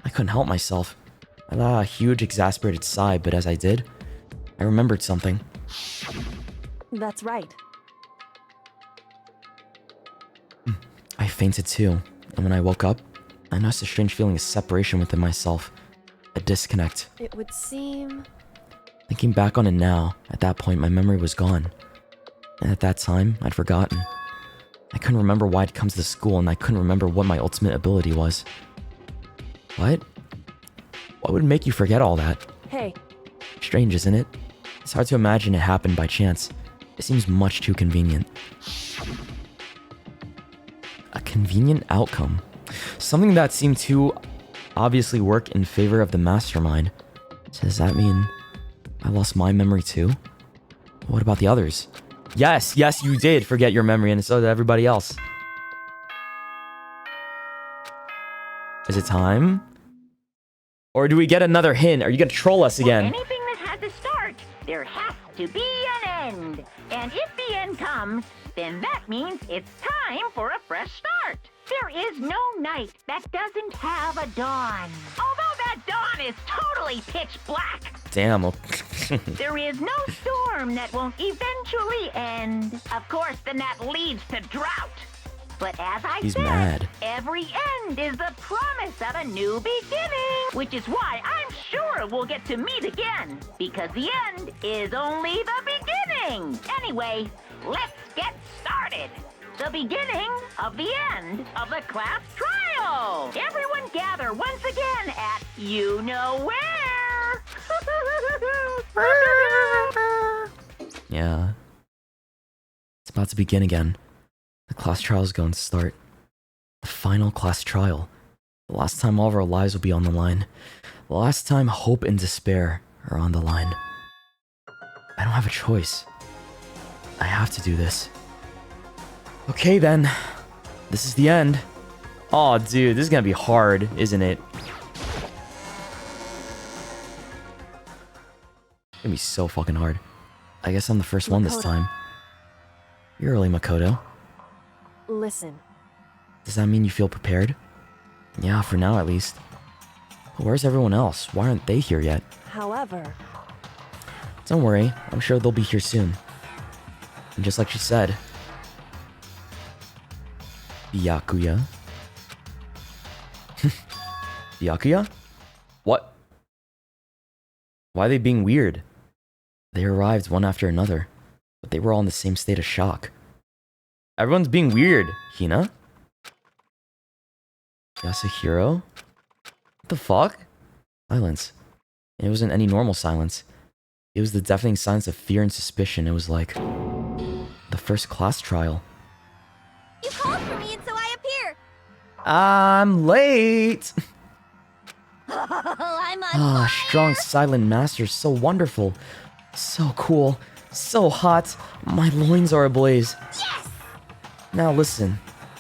I couldn't help myself. I let out a huge exasperated sigh, but as I did, I remembered something. That's right. I fainted too, and when I woke up, I noticed a strange feeling of separation within myself. A disconnect. It would seem... Thinking back on it now, at that point my memory was gone. And at that time, I'd forgotten. I couldn't remember why I'd come to the school, and I couldn't remember what my ultimate ability was. What? What would make you forget all that? Hey. Strange, isn't it? It's hard to imagine it happened by chance. It seems much too convenient. A convenient outcome. Something that seemed to obviously work in favor of the mastermind. So does that mean I lost my memory too? What about the others? Yes, you did forget your memory, and so did everybody else. Is it time? Or do we get another hint? Are you gonna troll us again? For anything that has a start, there has to be an end. And if the end comes, then that means it's time for a fresh start. There is no night that doesn't have a dawn. Although that dawn is totally pitch black. Damn. There is no storm that won't eventually end. Of course, then that leads to drought. But as I He's said, mad. every end is the promise of a new beginning. Which is why I'm sure we'll get to meet again. Because the end is only the beginning. Anyway, let's get started. The beginning of the end of the class trial. Everyone gather once again at you know where. Yeah. It's about to begin again. The class trial is going to start. The final class trial. The last time all of our lives will be on the line. The last time hope and despair are on the line. I don't have a choice. I have to do this. Okay then. This is the end. Aw, dude, this is gonna be hard, isn't it? It's gonna be so fucking hard. I guess I'm the first one this Makoto. time. You're early, Makoto. Listen, Does that mean you feel prepared? Yeah, for now at least. But where's everyone else? Why aren't they here yet? however, Don't worry, I'm sure they'll be here soon. And just like she said, Byakuya. Byakuya? What? Why are they being weird? They arrived one after another, but they were all in the same state of shock. Everyone's being weird, Hina. Yasuhiro? What the fuck? Silence. It wasn't any normal silence. It was the deafening silence of fear and suspicion. It was like the first class trial. You called for me and so I appear. I'm late! I'm on Ah, strong silent master, so wonderful. So cool. So hot. My loins are ablaze. Yes! Now listen.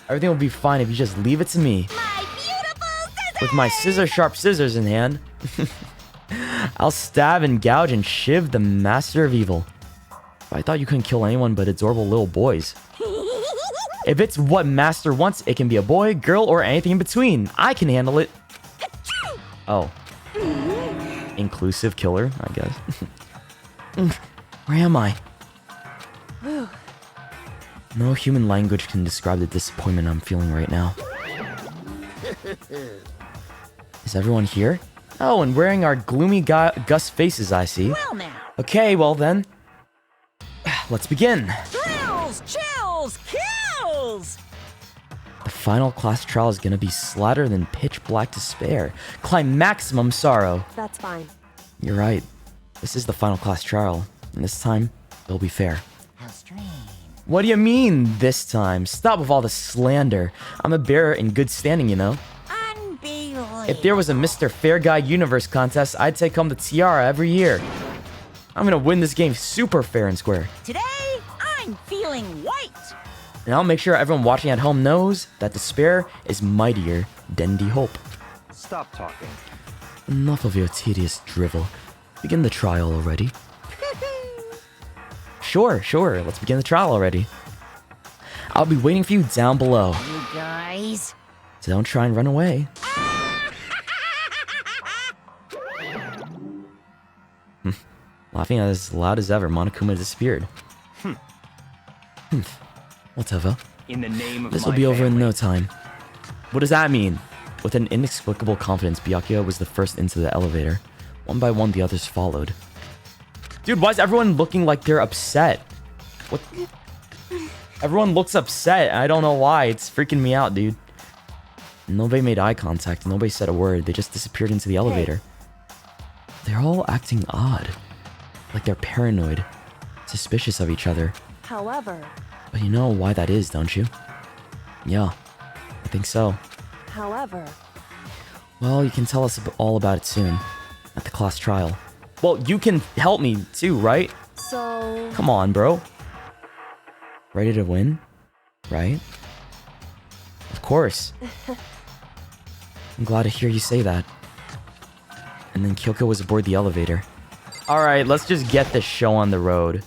Everything will be fine if you just leave it to me. My beautiful scissors! With my sharp scissors in hand. I'll stab and gouge and shiv the master of evil. I thought you couldn't kill anyone but adorable little boys. If it's what master wants, it can be a boy, girl, or anything in between. I can handle it. Oh. Inclusive killer, I guess. Where am I? No human language can describe the disappointment I'm feeling right now. Is everyone here? Oh, and wearing our gloomy Gus faces, I see. Well now. Okay, well then. Let's begin. Thrills, chills, kills! The final class trial is gonna be slatter than pitch black despair. Climb maximum sorrow. that's fine. You're right. This is the final class trial. And this time, it'll be fair. How strange. What do you mean, this time? Stop with all the slander. I'm a bearer in good standing, you know. Unbelievable. If there was a Mr. Fair Guy Universe contest, I'd take home the tiara every year. I'm gonna win this game super fair and square. Today, I'm feeling white. And I'll make sure everyone watching at home knows that despair is mightier than the hope. Stop talking. Enough of your tedious drivel. Begin the trial already. Sure. Let's begin the trial already. I'll be waiting for you down below. You guys. So don't try and run away. Laughing as loud as ever, Monokuma disappeared. Whatever. In the name of This will my be over in family. no time. What does that mean? With an inexplicable confidence, Byakuya was the first into the elevator. One by one, the others followed. Dude, why is everyone looking like they're upset? What? Everyone looks upset. I don't know why. It's freaking me out, dude. Nobody made eye contact. Nobody said a word. They just disappeared into the elevator. They're all acting odd. Like they're paranoid. Suspicious of each other. However, But you know why that is, don't you? Yeah, I think so. however, Well, you can tell us all about it soon. At the class trial. Well, you can help me too, right? so... Come on, bro. Ready to win? Right? Of course. I'm glad to hear you say that. And then Kyoko was aboard the elevator. Alright, let's just get this show on the road.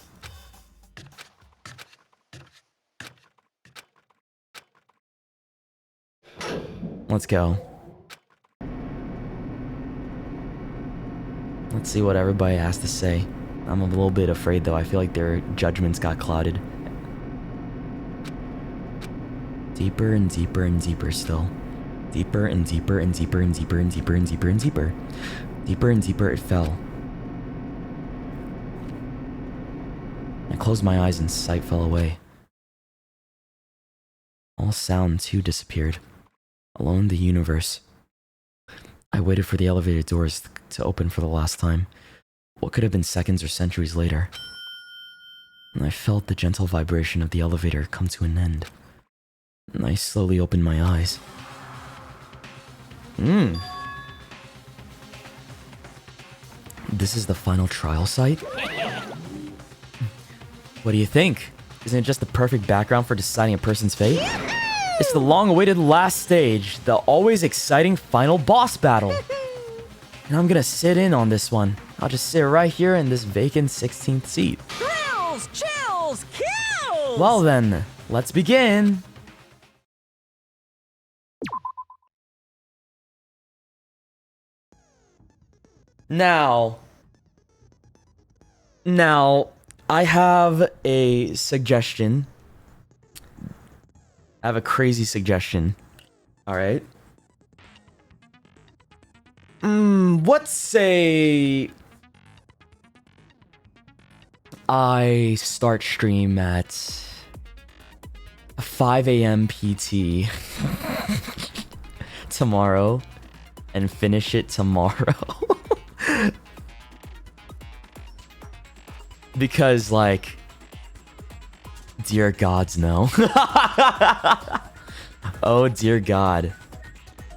Let's go. Let's see what everybody has to say. I'm a little bit afraid though. I feel like their judgments got clouded. Deeper and deeper and deeper still. Deeper and deeper and deeper and deeper and deeper and deeper and deeper. Deeper and deeper it fell. I closed my eyes and sight fell away. All sound too disappeared. Alone in the universe. I waited for the elevator doors to open for the last time. What could have been seconds or centuries later. And I felt the gentle vibration of the elevator come to an end. And I slowly opened my eyes. This is the final trial site? What do you think? Isn't it just the perfect background for deciding a person's fate? It's the long-awaited last stage, the always exciting final boss battle. And I'm gonna sit in on this one. I'll just sit right here in this vacant 16th seat. Thrills, chills, kills! Well then, let's begin. Now, I have a suggestion. I have a crazy suggestion. Alright. Let's say I start stream at 5 a.m. PT tomorrow and finish it tomorrow. Because, like, dear gods, no. Oh, dear God.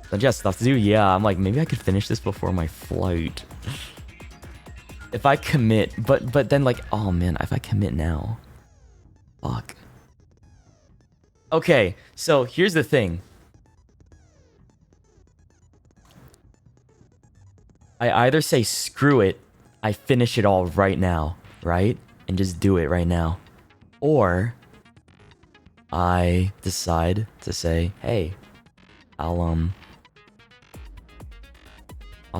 Don't you have stuff to do? Yeah, I'm like, maybe I could finish this before my flight. If I commit, but then, like, oh man, if I commit now. Fuck. Okay, so here's the thing. I either say screw it, I finish it all right now, right? And just do it right now. Or I decide to say, hey, I'll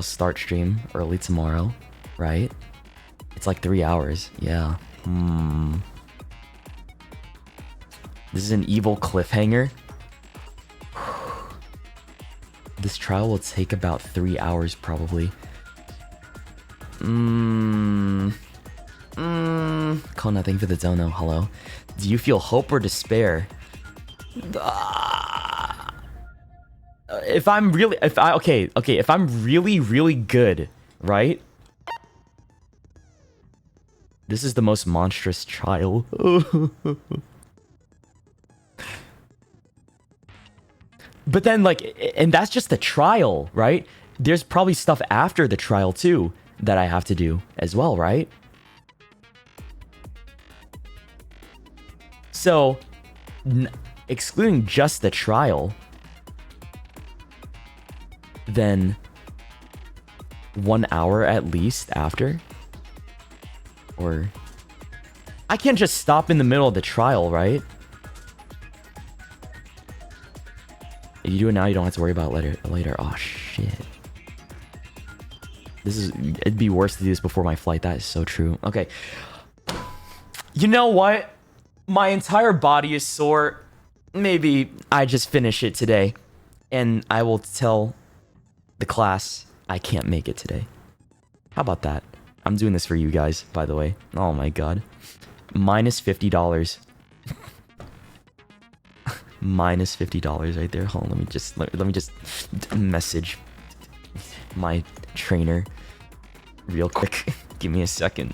start stream early tomorrow, right? It's like 3 hours. Yeah. This is an evil cliffhanger. This trial will take about 3 hours probably. Kona, thank you for the dono. Hello. Do you feel hope or despair? If I'm really good, right? This is the most monstrous trial. But then, like, and that's just the trial, right? There's probably stuff after the trial too that I have to do as well, right? So, excluding just the trial, then 1 hour at least after? Or I can't just stop in the middle of the trial, right? If you do it now, you don't have to worry about it later. Oh, shit. It'd be worse to do this before my flight. That is so true. Okay. You know what? My entire body is sore. Maybe I just finish it today. And I will tell the class I can't make it today. How about that? I'm doing this for you guys, by the way. Oh my god. Minus $50. Minus $50 right there. Hold on, let me just message my trainer real quick. Give me a second.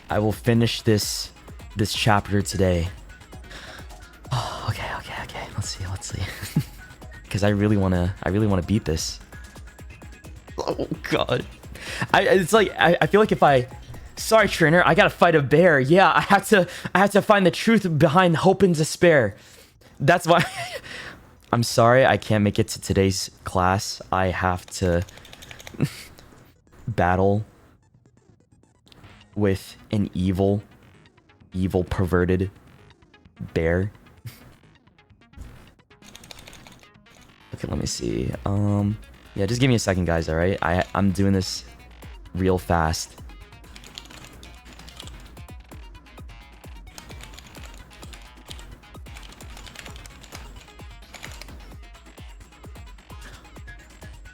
I will finish this chapter today. Oh, okay. Let's see. Because I really wanna beat this. Oh god. It's like I feel like if I sorry trainer, I gotta fight a bear. Yeah, I have to find the truth behind hope and despair. That's why I'm sorry I can't make it to today's class. I have to battle with an evil perverted bear. Okay, let me see. Yeah, just give me a second, guys, alright? I'm doing this real fast.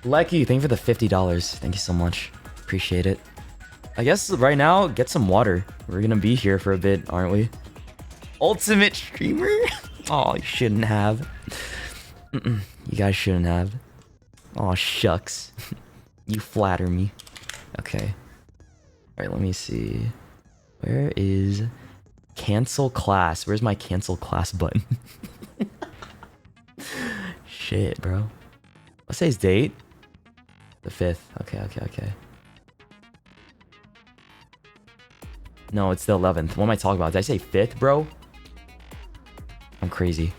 Lecky, thank you for the $50. Thank you so much. Appreciate it. I guess right now, get some water. We're gonna be here for a bit, aren't we? Ultimate streamer? Oh, you shouldn't have. You guys shouldn't have. Oh, shucks. You flatter me. Okay. Alright, let me see. Where is... Cancel class? Where's my cancel class button? Shit, bro. Let's say his date. The 5th. Okay. No, it's the 11th. What am I talking about? Did I say 5th, bro? I'm crazy.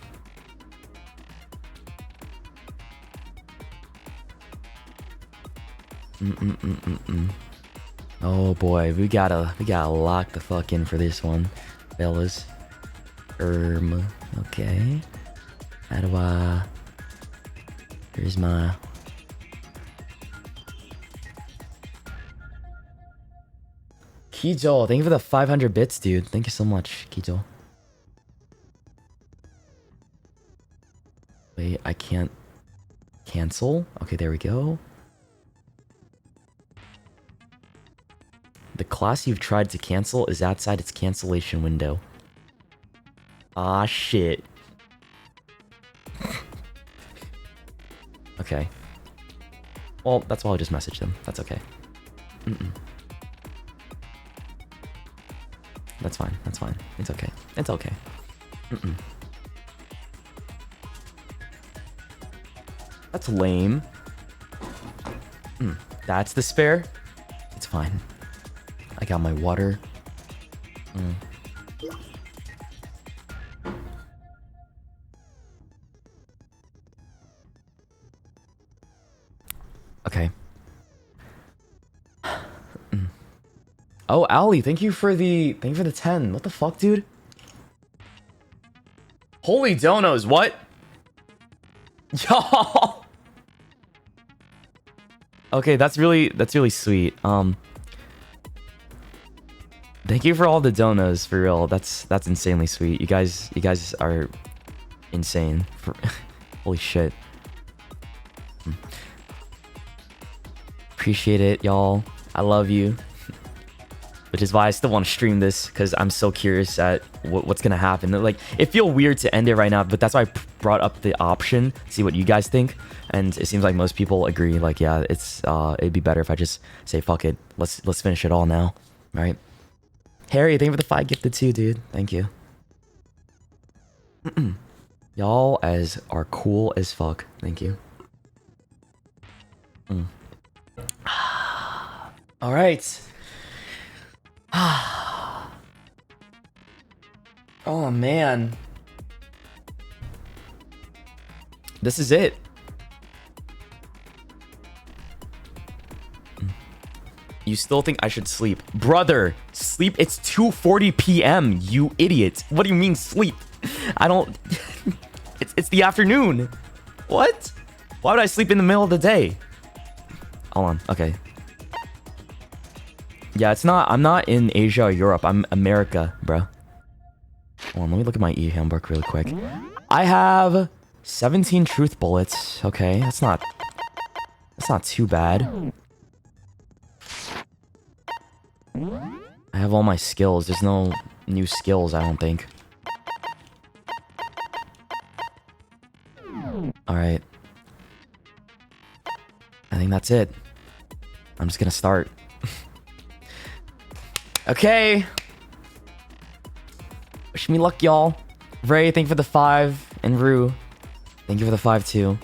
Oh boy, we gotta lock the fuck in for this one, fellas. Okay. How do I... Here's my... Kijo, thank you for the 500 bits, dude. Thank you so much, Kijo. Wait, I can't... Cancel? Okay, there we go. The class you've tried to cancel is outside its cancellation window. Ah, shit. Okay. Well, that's why I just messaged them. That's okay. That's fine. That's fine. It's okay. It's okay. That's lame. That's the spare? It's fine. I got my water. Okay. Oh, Ali, thank you for the 10. What the fuck, dude? Holy donos, what? Yo. Okay, that's really sweet. Thank you for all the donos, for real. That's insanely sweet. You guys are insane. Holy shit. Appreciate it, y'all. I love you. Which is why I still want to stream this, because I'm so curious at what's gonna happen. Like, it feels weird to end it right now, but that's why I brought up the option, see what you guys think. And it seems like most people agree, like, yeah, it'd be better if I just say, fuck it, let's finish it all now, right? Harry, thank you for the 5 gifted too, dude. Thank you. Y'all are cool as fuck. Thank you. All right. Oh man, this is it. You still think I should sleep? Brother, sleep. It's 2:40 p.m. You idiot. What do you mean sleep? I don't... it's the afternoon. What? Why would I sleep in the middle of the day? Hold on. Okay. Yeah, it's not... I'm not in Asia or Europe. I'm America, bro. Hold on, let me look at my e-handbook really quick. I have 17 truth bullets. Okay, that's not too bad. I have all my skills. There's no new skills, I don't think. Alright. I think that's it. I'm just gonna start. Okay. Wish me luck, y'all. Ray, thank you for the 5. And Rue, thank you for the 5 too.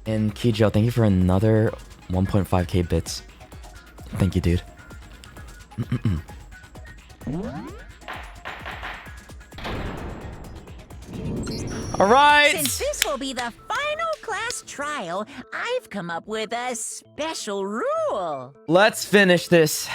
And Kijo, thank you for another 1.5k bits. Thank you, dude. All right. Since this will be the final class trial, I've come up with a special rule. Let's finish this.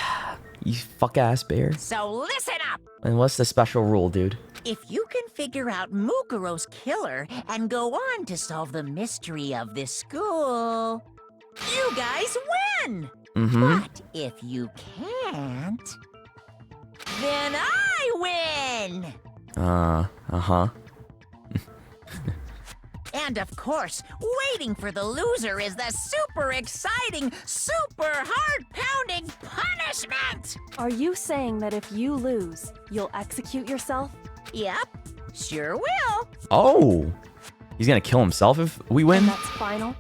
You fuck ass bear. So listen up. And what's the special rule, dude? If you can figure out Mukuro's killer and go on to solve the mystery of this school, you guys win. But if you can't, then I win. Uh-huh. And of course, waiting for the loser is the super exciting, super heart-pounding punishment! Are you saying that if you lose, you'll execute yourself? Yep, sure will. Oh. He's gonna kill himself if we win? And that's final?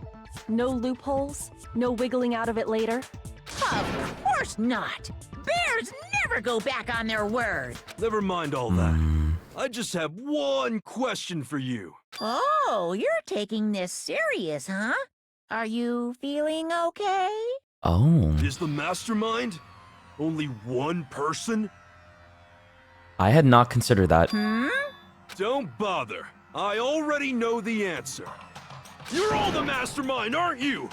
No loopholes? No wiggling out of it later? Of course not. Bears never go back on their word. Never mind all that. I just have one question for you. Oh, you're taking this serious, huh? Are you feeling okay? Oh. Is the mastermind only one person? I had not considered that. Don't bother. I already know the answer. You're all the mastermind, aren't you?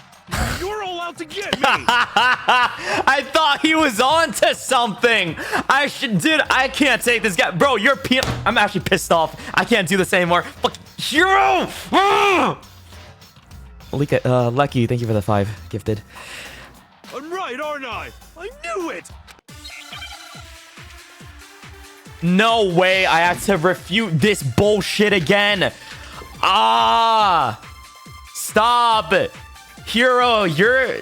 You're all out to get me! I thought he was on to something. Dude, I can't take this guy. Bro, I'm actually pissed off. I can't do this anymore. Fuck you! Lecky, thank you for the 5 gifted. I'm right, aren't I? I knew it! No way I have to refute this bullshit again. Stop. Hero, you're...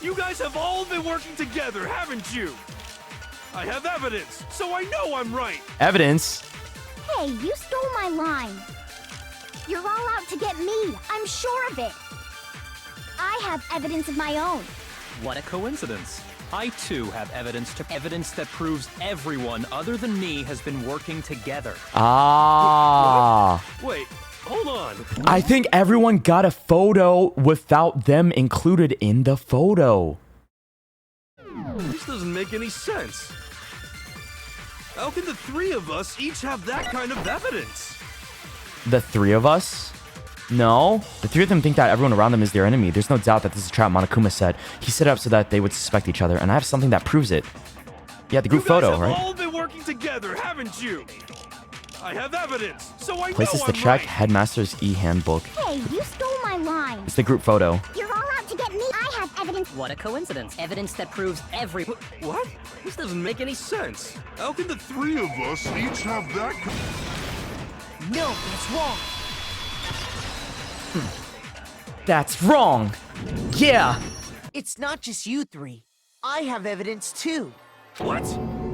You guys have all been working together, haven't you? I have evidence, so I know I'm right. Evidence? Hey, you stole my line. You're all out to get me. I'm sure of it. I have evidence of my own. What a coincidence. I too have evidence that proves everyone other than me has been working together. Wait, hold on. I think everyone got a photo without them included in the photo. This doesn't make any sense. How can the 3 of us each have that kind of evidence? The 3 of us? No. The 3 of them think that everyone around them is their enemy. There's no doubt that this is a trap Monokuma said. He set it up so that they would suspect each other, and I have something that proves it. Yeah, the group photo, right? You guys have all been working together, haven't you? I have evidence, so I Places know to I'm check, right. Headmaster's e-handbook. Hey, you stole my line. It's the group photo. You're all out to get me. I have evidence. What a coincidence. Evidence that proves every... What? This doesn't make any sense. How can the 3 of us each have that... No, that's wrong. That's wrong. Yeah. It's not just you 3. I have evidence too. What?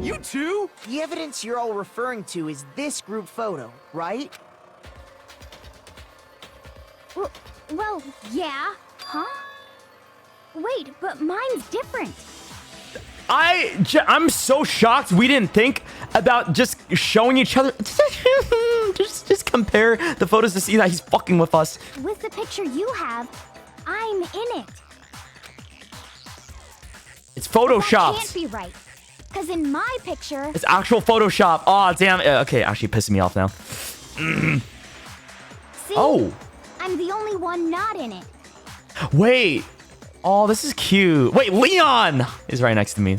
You too? The evidence you're all referring to is this group photo, right? Well, yeah. Huh? Wait, but mine's different. I'm so shocked we didn't think about just showing each other. just compare the photos to see that he's fucking with us. With the picture you have, I'm in it. It's photoshopped. That can't be right. Because in my picture... It's actual Photoshop. Oh, damn. Okay, actually pissing me off now. See? Oh. I'm the only one not in it. Wait. Oh, this is cute. Wait, Leon is right next to me.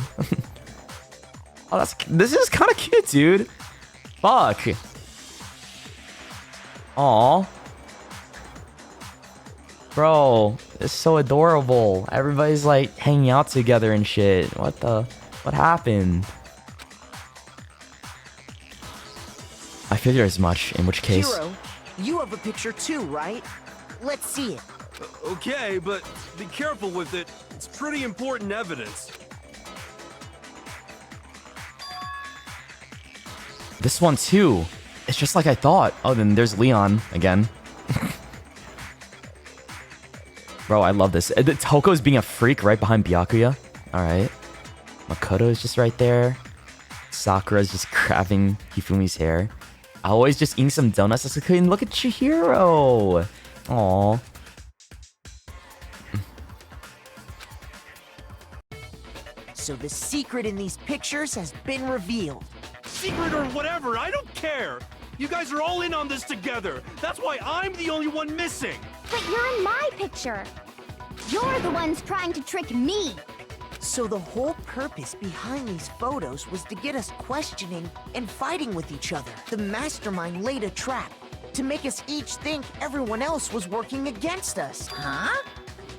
Oh, this is kind of cute, dude. Fuck. Aw. Bro, it's so adorable. Everybody's like hanging out together and shit. What happened? I figured as much, in which case... Hiro, you have a picture too, right? Let's see it. Okay, but be careful with it. It's pretty important evidence. This one too. It's just like I thought. Oh, then there's Leon again. Bro, I love this. Toko's being a freak right behind Byakuya. Alright. Makoto is just right there. Sakura's just grabbing Hifumi's hair. Always just eating some donuts. That's okay. And look at Chihiro. Aww. So the secret in these pictures has been revealed. Secret or whatever, I don't care. You guys are all in on this together. That's why I'm the only one missing. But you're in my picture. You're the ones trying to trick me. So the whole purpose behind these photos was to get us questioning and fighting with each other. The mastermind laid a trap to make us each think everyone else was working against us. Huh?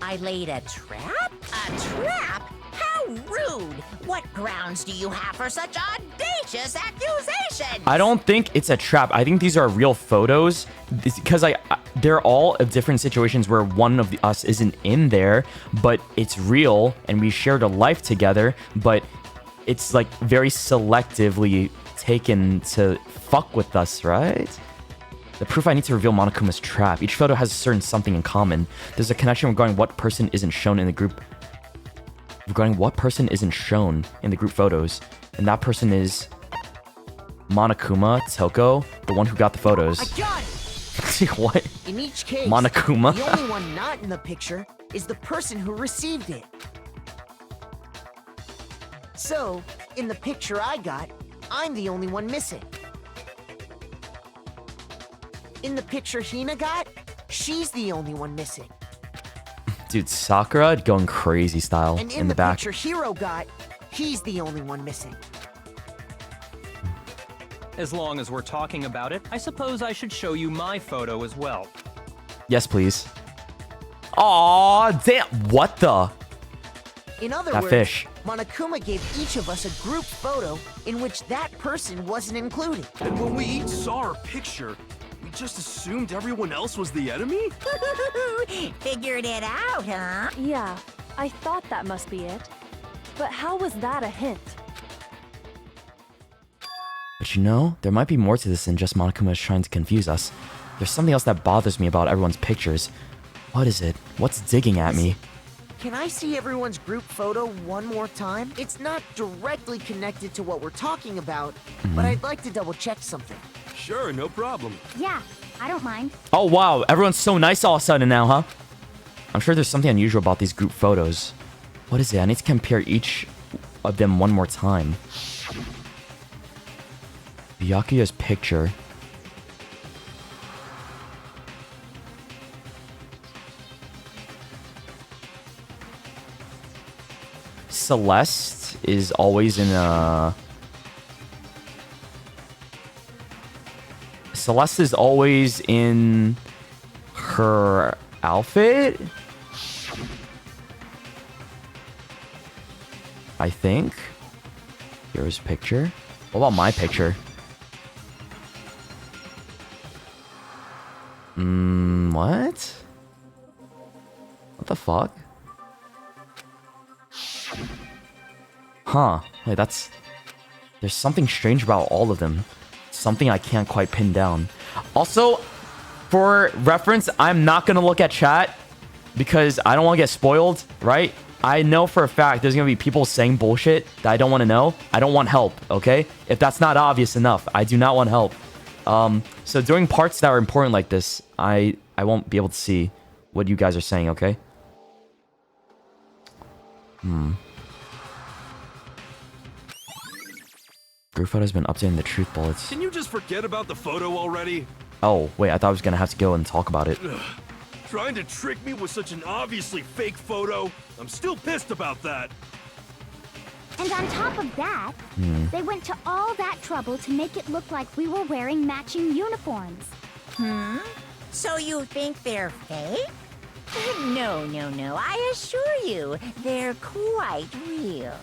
I laid a trap? A trap? How rude! What grounds do you have for such audacious accusations? I don't think it's a trap. I think these are real photos because they're all of different situations where one of us isn't in there, but it's real and we shared a life together, but it's like very selectively taken to fuck with us, right? The proof I need to reveal Monokuma's trap. Each photo has a certain something in common. There's a connection regarding what person isn't shown in the group. Regarding what person isn't shown in the group photos. And that person is Monokuma, Toko, the one who got the photos. I got it! What? In each case, Monokuma? the only one not in the picture is the person who received it. So, in the picture I got, I'm the only one missing. In the picture Hina got, she's the only one missing. Dude, Sakura going crazy style And in the back. picture Hiro got, he's the only one missing. As long as we're talking about it, I suppose I should show you my photo as well. Yes, please. Aw, damn. What the? In other That words, fish. Monokuma gave each of us a group photo in which that person wasn't included. And when we each saw our picture, we just assumed everyone else was the enemy? Figured it out, huh? Yeah, I thought that must be it. But how was that a hint? But you know, there might be more to this than just Monokuma is trying to confuse us. There's something else that bothers me about everyone's pictures. What is it? What's digging at me? Can I see everyone's group photo one more time? It's not directly connected to what we're talking about, but I'd like to double check something. Sure, no problem. Yeah, I don't mind. Oh, wow. Everyone's so nice all of a sudden now, huh? I'm sure there's something unusual about these group photos. What is it? I need to compare each of them one more time. Byakuya's picture. Celeste is always in a... Celeste is always in her outfit, I think. Here's a picture. What about my picture? What? What the fuck? Huh. Wait, that's... There's something strange about all of them. Something I can't quite pin down. Also, for reference, I'm not gonna look at chat because I don't want to get spoiled, right? I know for a fact there's gonna be people saying bullshit that I don't want to know. I don't want help, okay? If that's not obvious enough, I do not want help. So during parts that are important like this, I won't be able to see what you guys are saying, okay? Group photo's been updating the truth bullets. Can you just forget about the photo already? Oh, wait, I thought I was gonna have to go and talk about it. Ugh. Trying to trick me with such an obviously fake photo? I'm still pissed about that. And on top of that, they went to all that trouble to make it look like we were wearing matching uniforms. So you think they're fake? No, no, no. I assure you, they're quite real.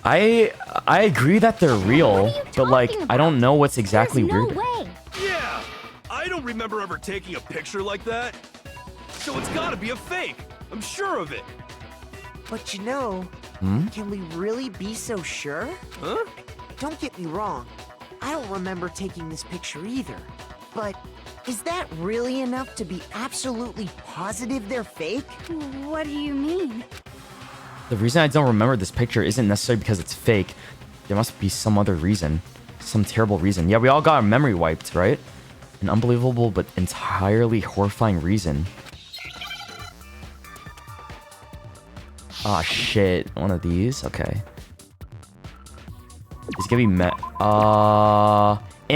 I agree that they're real, but like talking I don't know what's exactly There's no weird. way. Yeah! I don't remember ever taking a picture like that. So it's gotta be a fake. I'm sure of it. But you know, can we really be so sure? Huh? Don't get me wrong. I don't remember taking this picture either. But is that really enough to be absolutely positive they're fake? What do you mean? The reason I don't remember this picture isn't necessarily because it's fake. There must be some other reason. Some terrible reason. Yeah, we all got our memory wiped, right? An unbelievable but entirely horrifying reason. Ah, shit. One of these? Okay. It's gonna be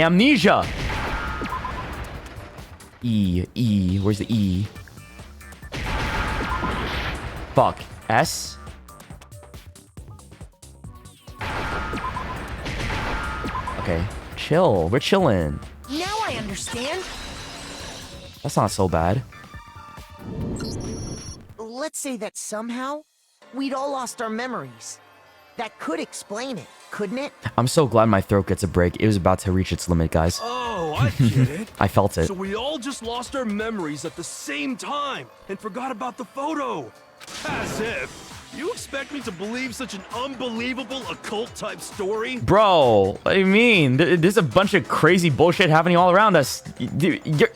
amnesia! E. Where's the E? Fuck. S? Okay. Chill. We're chilling. Now I understand. That's not so bad. Let's say that somehow we'd all lost our memories. That could explain it, couldn't it? I'm so glad my throat gets a break. It was about to reach its limit, guys. Oh, I get it. I felt it. So we all just lost our memories at the same time and forgot about the photo. As if. You expect me to believe such an unbelievable occult-type story? Bro, what do you mean? There's a bunch of crazy bullshit happening all around us.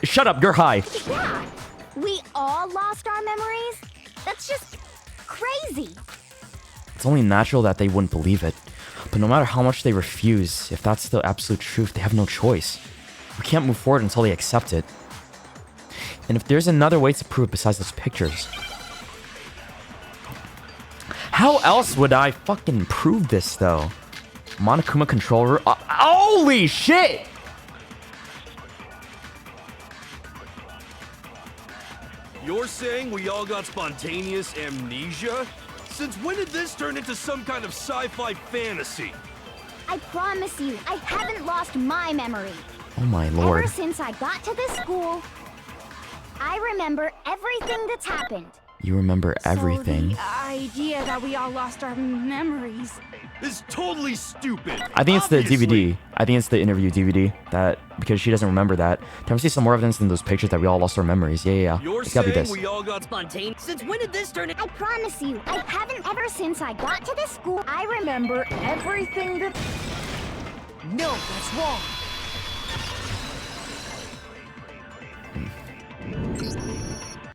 Shut up, you're high. Yeah, we all lost our memories? That's just crazy. It's only natural that they wouldn't believe it. But no matter how much they refuse, if that's the absolute truth, they have no choice. We can't move forward until they accept it. And if there's another way to prove it besides those pictures... How else would I fucking prove this, though? Monokuma controller... holy shit! You're saying we all got spontaneous amnesia? Since when did this turn into some kind of sci-fi fantasy? I promise you, I haven't lost my memory. Oh my lord. Ever since I got to this school, I remember everything that's happened. You remember everything. So the idea that we all lost our memories is totally stupid. I think it's Obviously. the DVD. I think it's the interview DVD. That because she doesn't remember that. Can we see some more evidence in those pictures that we all lost our memories? Yeah. You're It's gotta be saying this. we all got Spontaneous. Since when did this turn? I promise you, I haven't ever since I got to this school. I remember everything that... No, that's wrong.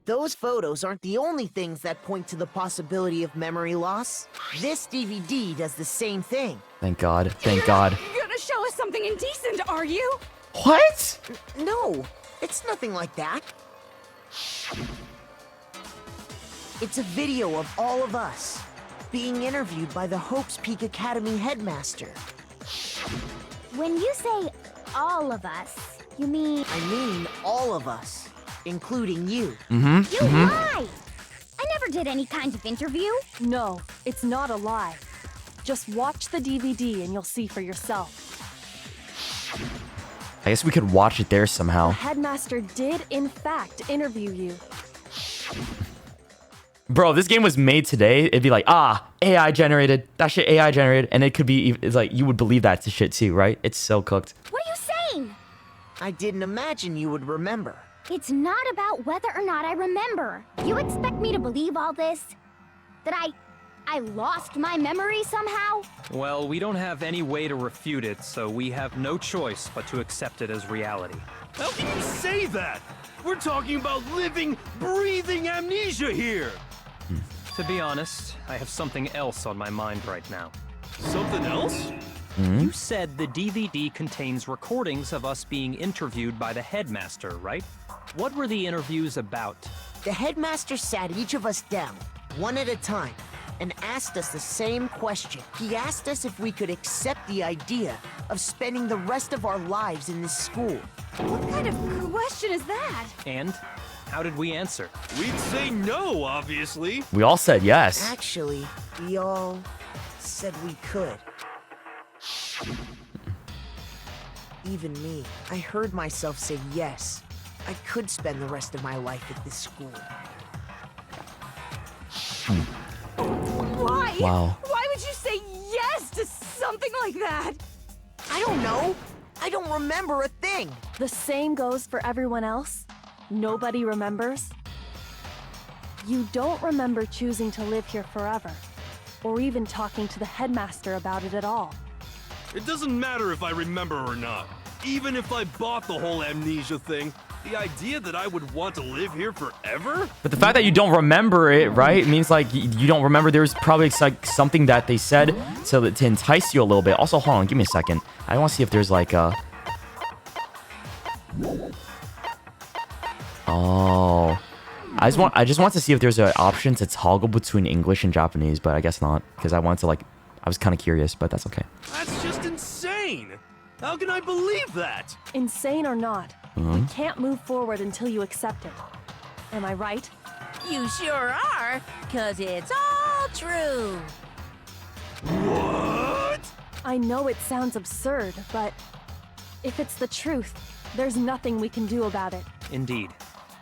Those photos aren't the only things that point to the possibility of memory loss. This DVD does the same thing. Thank God. Thank God. You're gonna show us something indecent, are you? What? No, it's nothing like that. It's a video of all of us being interviewed by the Hope's Peak Academy headmaster. When you say all of us, you mean... I mean all of us, including you. You lie! I never did any kind of interview. No, it's not a lie. Just watch the DVD and you'll see for yourself. I guess we could watch it there somehow. The headmaster did, in fact, interview you. Bro, if this game was made today, it'd be like, AI generated. That shit AI generated. And it could be, it's like, you would believe that to shit too, right? It's so cooked. What are you saying? I didn't imagine you would remember. It's not about whether or not I remember. You expect me to believe all this? That I lost my memory somehow? Well, we don't have any way to refute it, so we have no choice but to accept it as reality. How can you say that? We're talking about living, breathing amnesia here. To be honest, I have something else on my mind right now. Something else? You said the DVD contains recordings of us being interviewed by the headmaster, right? What were the interviews about? The headmaster sat each of us down, one at a time, and asked us the same question. He asked us if we could accept the idea of spending the rest of our lives in this school. What kind of question is that? And how did we answer? We'd say no, obviously. We all said yes. Actually, we all said we could. Even me, I heard myself say yes. I could spend the rest of my life at this school. Why? Wow. Why would you say yes to something like that? I don't know. I don't remember a thing. The same goes for everyone else. Nobody remembers. You don't remember choosing to live here forever, or even talking to the headmaster about it at all. It doesn't matter if I remember or not. Even if I bought the whole amnesia thing, the idea that I would want to live here forever? But the fact that you don't remember it, right, means like you don't remember there was probably like something that they said to entice you a little bit. Also, hold on, give me a second. I want to see if there's like a... Oh. I just want to see if there's an option to toggle between English and Japanese, but I guess not. Because I wanted to like... I was kind of curious, but that's okay. That's just insane! How can I believe that? Insane or not, We can't move forward until you accept it. Am I right? You sure are, 'cause it's all true. What? I know it sounds absurd, but if it's the truth, there's nothing we can do about it. Indeed.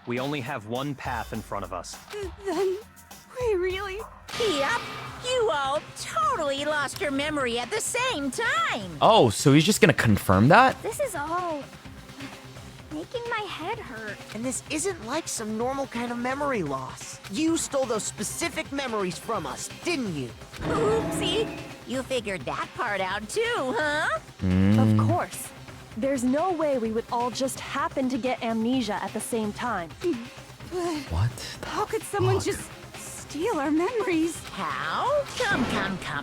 We only have one path in front of us. Then we really... Yep, you all totally lost your memory at the same time. Oh, so he's just gonna confirm that? This is all... making my head hurt. And this isn't like some normal kind of memory loss. You stole those specific memories from us, didn't you? Oopsie. You figured that part out too, huh? Of course. There's no way we would all just happen to get amnesia at the same time. What? How could someone just steal our memories? How? Come.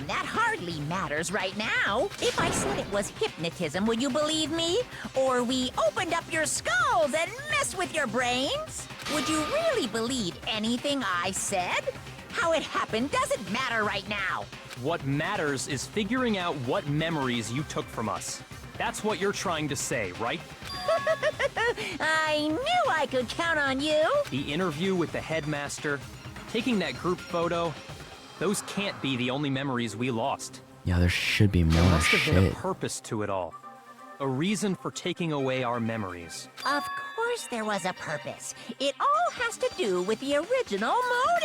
That hardly matters right now. If I said it was hypnotism, would you believe me? Or we opened up your skulls and messed with your brains? Would you really believe anything I said? How it happened doesn't matter right now. What matters is figuring out what memories you took from us. That's what you're trying to say, right? I knew I could count on you. The interview with the headmaster, taking that group photo, those can't be the only memories we lost. Yeah, there should be more Must have been a shit. purpose to it all. A reason for taking away our memories. Of course there was a purpose. It all has to do with the original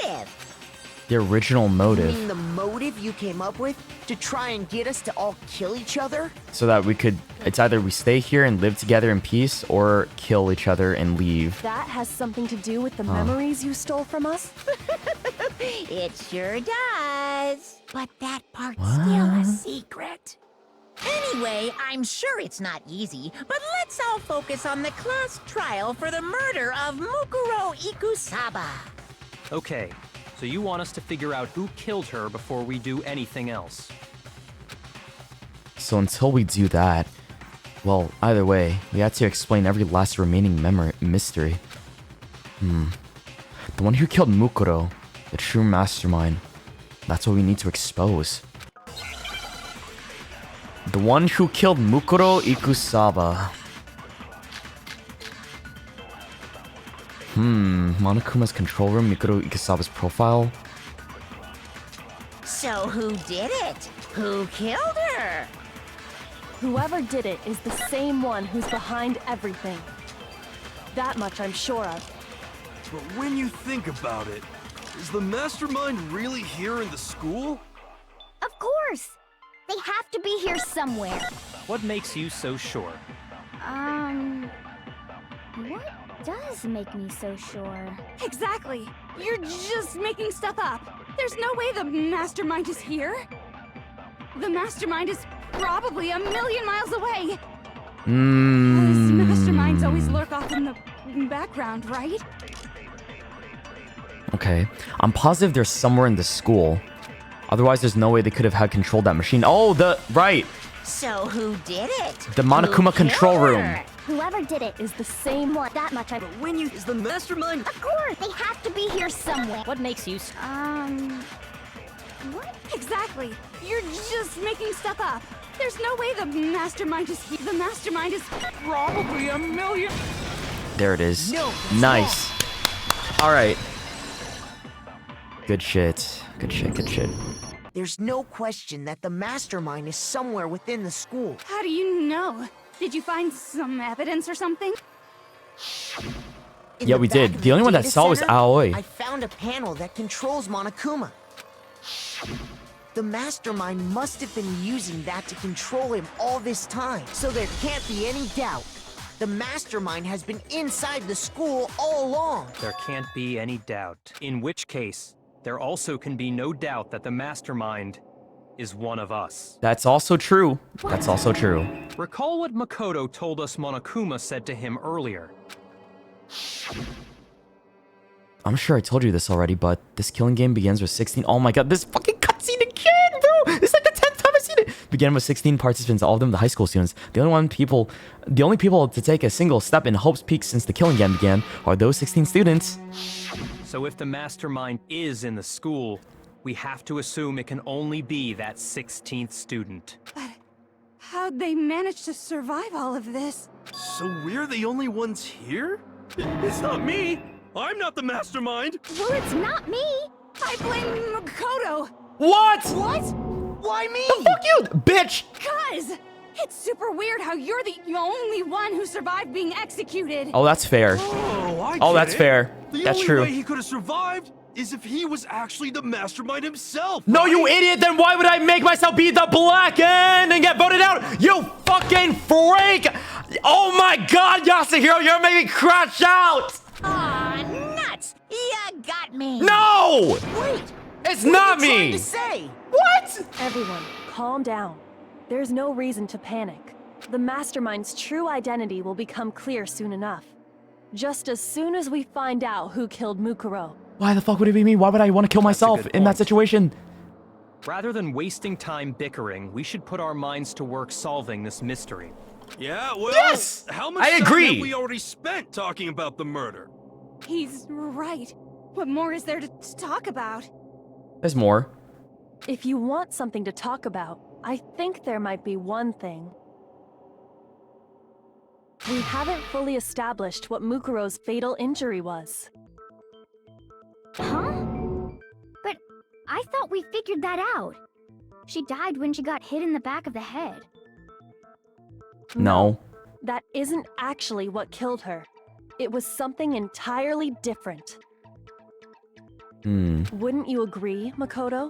motive. The original You motive. mean the motive you came up with? To try and get us to all kill each other? So that we could, it's either we stay here and live together in peace or kill each other and leave. That has something to do with the memories you stole from us? It sure does. But that part's still a secret. Anyway, I'm sure it's not easy, but let's all focus on the class trial for the murder of Mukuro Ikusaba. Okay, so you want us to figure out who killed her before we do anything else. So until we do that, well, either way, we have to explain every last remaining mystery. The one who killed Mukuro, the true mastermind, that's what we need to expose. The one who killed Mukuro Ikusaba. Monokuma's control room, Mukuro Ikusaba's profile. So who did it? Who killed her? Whoever did it is the same one who's behind everything. That much I'm sure of. But when you think about it, is the mastermind really here in the school? Of course! They have to be here somewhere. What makes you so sure? What does make me so sure? Exactly. You're just making stuff up. There's no way the mastermind is here. The mastermind is probably 1,000,000 miles away. Those masterminds always lurk off in the background, right? Okay, I'm positive they're somewhere in the school. Otherwise, there's no way they could have had controlled that machine. Oh, right. So who did it? The Monokuma control room. Whoever did it is the same one. That much I... But when you... Is the mastermind... Of course! They have to be here somewhere. What makes you... What? Exactly. You're just making stuff up. There's no way the mastermind is here. The mastermind is probably 1,000,000... There it is. No, Nice. All right. Good shit. Good shit. Good shit. There's no question that the mastermind is somewhere within the school. How do you know? Did you find some evidence or something? In Yeah, the we back did. of The only one that data saw was center, Aoi. I found a panel that controls Monokuma. The mastermind must have been using that to control him all this time, so there can't be any doubt. The mastermind has been inside the school all along. There can't be any doubt. In which case, there also can be no doubt that the mastermind is one of us. That's also true. That's also true. Recall what Makoto told us Monokuma said to him earlier. I'm sure I told you this already, but this killing game begins with 16. Oh my god, this fucking cutscene again, bro! It's like the 10th time I've seen it. Began with 16 participants, all of them the high school students. The only people to take a single step in Hope's Peak since the killing game began are those 16 students. So if the mastermind is in the school, we have to assume it can only be that 16th student. But How'd they manage to survive all of this? So we're the only ones here? It's not me! I'm not the mastermind! Well, it's not me. I blame Makoto. What? What? Why me? Fuck you, bitch! Cuz it's super weird how you're the only one who survived being executed. Oh, that's fair. Oh, That's fair. The That's only true. way he could have survived is if he was actually the mastermind himself. No, right? you idiot! Then why would I make myself be the black end and get voted out? You fucking freak! Oh my god, Yasuhiro, you're making me crash out! Aw, nuts! You got me! No! Wait! It's what not are you trying me! to say? What? Everyone, calm down. There's no reason to panic. The mastermind's true identity will become clear soon enough. Just as soon as we find out who killed Mukuro. Why the fuck would it be me? Why would I want to kill myself good in that point. situation? Rather than wasting time bickering, we should put our minds to work solving this mystery. Yeah, well, Yes! how much I time agree. have we already spent talking about the murder? He's right. What more is there to talk about? There's more. If you want something to talk about, I think there might be one thing. We haven't fully established what Mukuro's fatal injury was. Huh? But I thought we figured that out. She died when she got hit in the back of the head. No. That isn't actually what killed her. It was something entirely different. Wouldn't you agree, Makoto?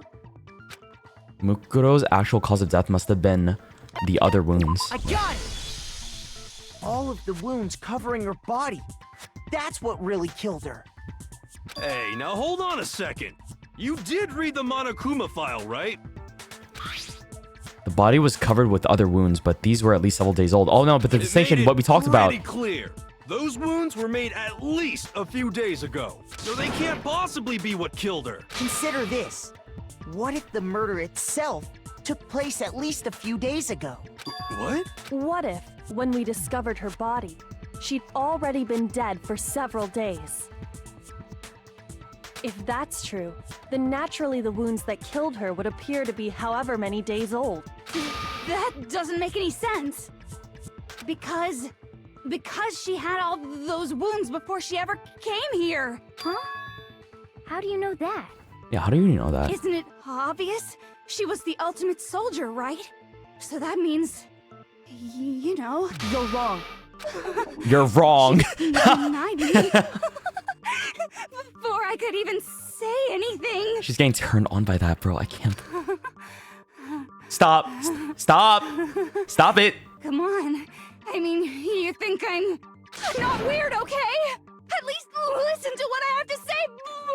Mukuro's actual cause of death must have been the other wounds. I got it! All of the wounds covering her body. That's what really killed her. Hey, now hold on a second. You did read the Monokuma file, right? The body was covered with other wounds, but these were at least several days old. Oh no, but the distinction, what we talked about. Pretty clear. Those wounds were made at least a few days ago, so they can't possibly be what killed her. Consider this. What if the murder itself took place at least a few days ago? What? What if, when we discovered her body, she'd already been dead for several days? If that's true, then naturally the wounds that killed her would appear to be however many days old. That doesn't make any sense. Because she had all those wounds before she ever came here. Huh? How do you know that? Yeah, how do you know that? Isn't it obvious? She was the ultimate soldier, right? So that means, you know. You're wrong. You're wrong. Denied me. Before I could even say anything. She's getting turned on by that, bro. I can't. Stop. Stop. Stop it. Come on. I mean, you think I'm not weird, okay? At least listen to what I have to say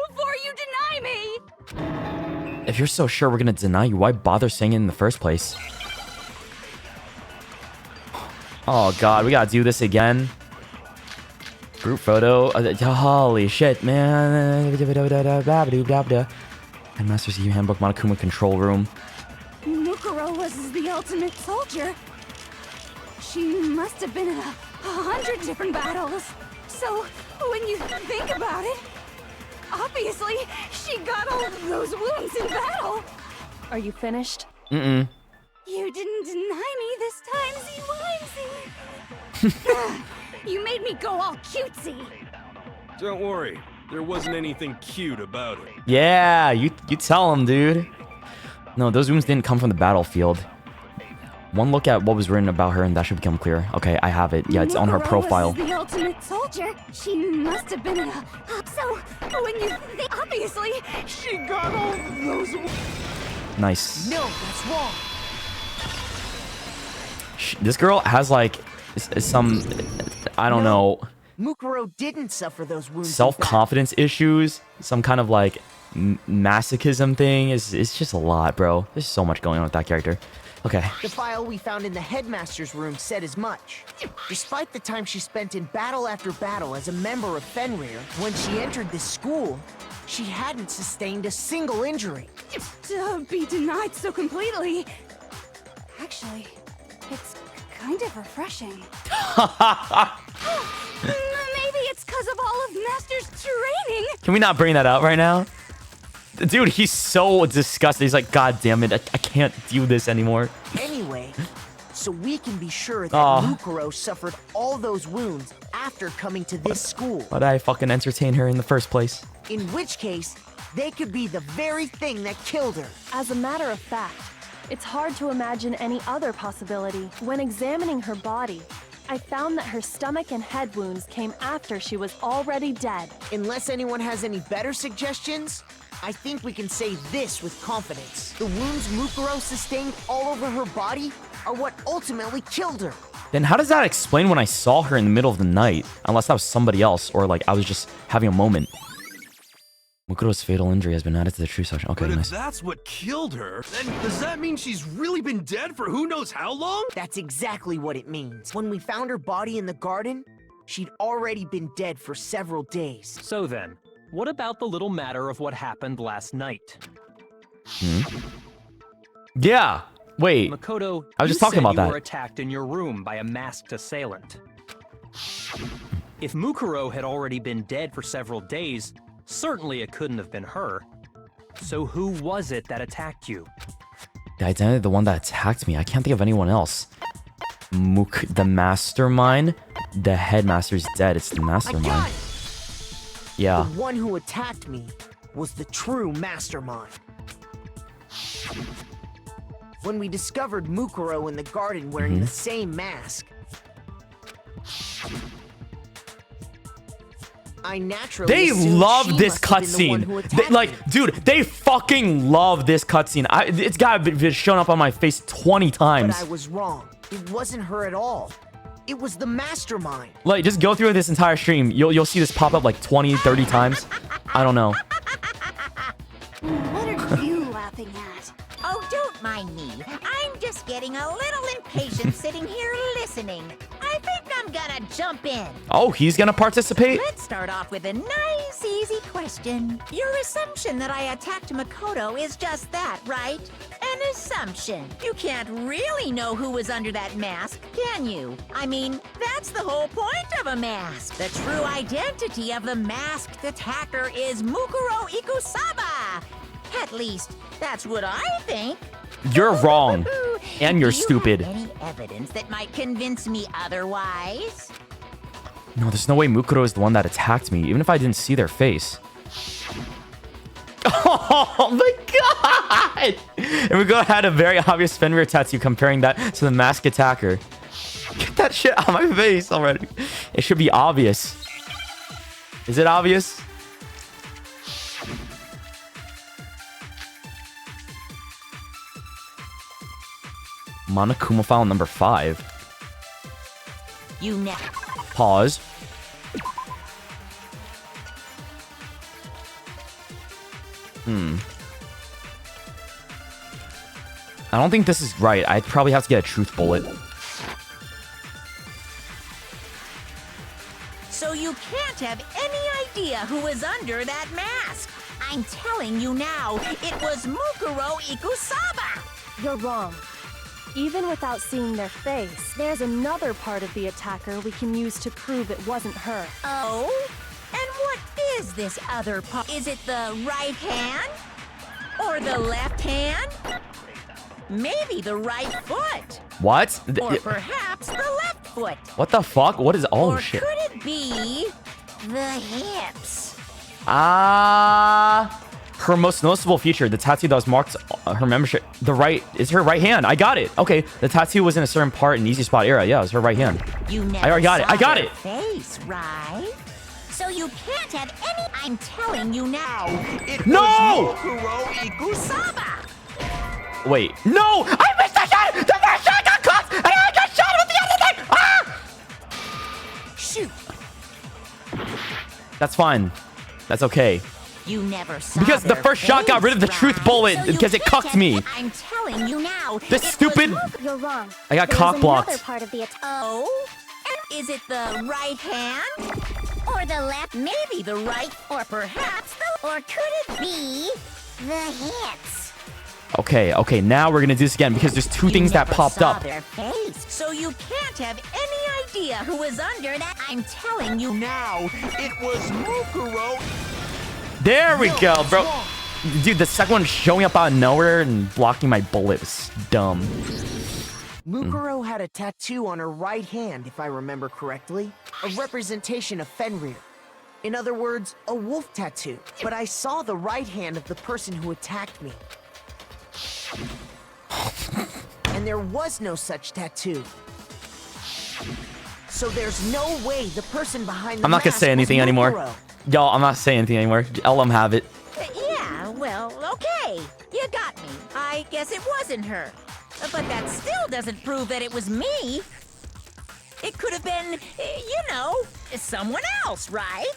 before you deny me. If you're so sure we're gonna deny you, why bother saying it in the first place? Oh god, we gotta do this again. Group photo. Holy shit, man. Headmaster's EU Handbook, Monokuma Control Room. Mukuro was the ultimate soldier. She must have been in 100 different battles. So, when you think about it, obviously, she got all of those wounds in battle. Are you finished? Mm-mm. You didn't deny me this time, You made me go all cutesy. Don't worry, there wasn't anything cute about it. Yeah, you tell him, dude. No, those wounds didn't come from the battlefield. One look at what was written about her and that should become clear. Okay, I have it. Yeah, it's on her Mukuro profile. was the ultimate soldier. She must have been in a... So, when you think... Obviously, she got all of those... Nice. No, that's wrong. This girl has like some, I don't know, Mukuro didn't suffer those wounds. self-confidence issues, some kind of like masochism thing. It's just a lot, bro. There's so much going on with that character. Okay. The file we found in the headmaster's room said as much. Despite the time she spent in battle after battle as a member of Fenrir, when she entered this school, she hadn't sustained a single injury. To be denied so completely... Actually, it's kind of refreshing. Maybe it's because of all of Master's training. Can we not bring that up right now? Dude, he's so disgusted. He's like, God damn it, I can't do this anymore. Anyway, so we can be sure that Aw. Mukuro suffered all those wounds after coming to this school. Why did I fucking entertain her in the first place? In which case, they could be the very thing that killed her. As a matter of fact, it's hard to imagine any other possibility. When examining her body, I found that her stomach and head wounds came after she was already dead. Unless anyone has any better suggestions, I think we can say this with confidence. The wounds Mukuro sustained all over her body are what ultimately killed her. Then how does that explain when I saw her in the middle of the night? Unless that was somebody else, or like I was just having a moment. Mukuro's fatal injury has been added to the true section. Okay, But if nice. that's what killed her, then does that mean she's really been dead for who knows how long? That's exactly what it means. When we found her body in the garden, she'd already been dead for several days. So then, what about the little matter of what happened last night? Yeah. Wait. Makoto, I was you just talking said about you that. were attacked in your room by a masked assailant. If Mukuro had already been dead for several days, certainly it couldn't have been her. So who was it that attacked you? The identity of the one that attacked me. I can't think of anyone else. The mastermind. The headmaster's dead. It's the I mastermind. got it! Yeah. The one who attacked me was the true mastermind. When we discovered Mukuro in the garden wearing the same mask, I naturally They assumed love she this must have been the one cutscene. who attacked Like, me. dude, they fucking love this cutscene. It's gotta be shown up on my face 20 times. But I was wrong. It wasn't her at all. It was the mastermind. Like, just go through this entire stream. You'll see this pop up like 20, 30 times. I don't know. What are you laughing at? Oh, don't mind me. I'm just getting a little impatient sitting here listening. I think I'm gonna jump in. Oh, he's gonna participate? Let's start off with a nice, easy question. Your assumption that I attacked Makoto is just that, right? An assumption. You can't really know who was under that mask, can you? I mean, that's the whole point of a mask. The true identity of the masked attacker is Mukuro Ikusaba. At least, that's what I think. You're wrong. And you're Do you stupid. have any evidence that might convince me otherwise? No, there's no way Mukuro is the one that attacked me, even if I didn't see their face. Oh my god! And Mukuro had a very obvious Fenrir tattoo comparing that to the masked attacker. Get that shit out of my face already. It should be obvious. Is it obvious? Monokuma file number 5. You never. Pause. I don't think this is right. I'd probably have to get a truth bullet. So you can't have any idea who was under that mask. I'm telling you now, it was Mukuro Ikusaba. You're wrong. Even without seeing their face, there's another part of the attacker we can use to prove it wasn't her. Oh? And what is this other part? Is it the right hand? Or the left hand? Maybe the right foot. What? Or perhaps the left foot. What the fuck? What is... Oh, or shit. could it be the hips? Her most noticeable feature, the tattoo that was marked her membership, the right, is her right hand. I got it. Okay, the tattoo was in a certain part in the easy spot era. Yeah, it was her right hand. You never I already got it. saw I got their it. Face, right? So you can't have any. I'm telling you now. It No! was Mukuro Ikusaba. Wait. No! I missed the shot! The first shot got caught! And I got shot with the other thing! Ah! Shoot. That's fine. That's okay. You never saw Because the their first shot got rid of the face, truth right? bullet So you because it can't cucked have me. I'm telling you now. This it stupid... was You're wrong. I got There's cock blocked. another part of the attack. Oh? And is it the right hand? Or the left? Maybe the right. Or perhaps the... Or could it be the hips? Okay, now we're gonna do this again because there's two things that popped saw up. Their face. So you can't have any idea who was under that. I'm telling you now. It was Mukuro. There we go, bro. Dude, the second one showing up out of nowhere and blocking my bullet was dumb. Mukuro had a tattoo on her right hand, if I remember correctly. A representation of Fenrir. In other words, a wolf tattoo. But I saw the right hand of the person who attacked me. And there was no such tattoo. So there's no way the person behind the I'm not gonna mask say anything was anymore. Mukuro. Y'all, I'm not saying anything anymore. I'll let them have it. Yeah, well, okay. You got me. I guess it wasn't her. But that still doesn't prove that it was me. It could have been, someone else, right?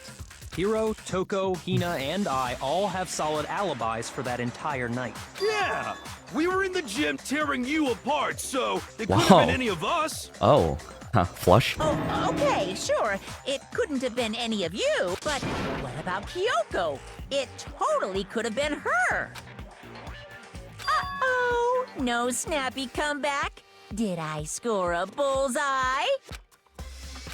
Hiro, Toko, Hina, and I all have solid alibis for that entire night. Yeah! We were in the gym tearing you apart, so it couldn't have Wow. been any of us. Oh. Huh, flush? Oh, okay, sure. It couldn't have been any of you, but what about Kyoko? It totally could have been her. Uh-oh, no snappy comeback. Did I score a bullseye?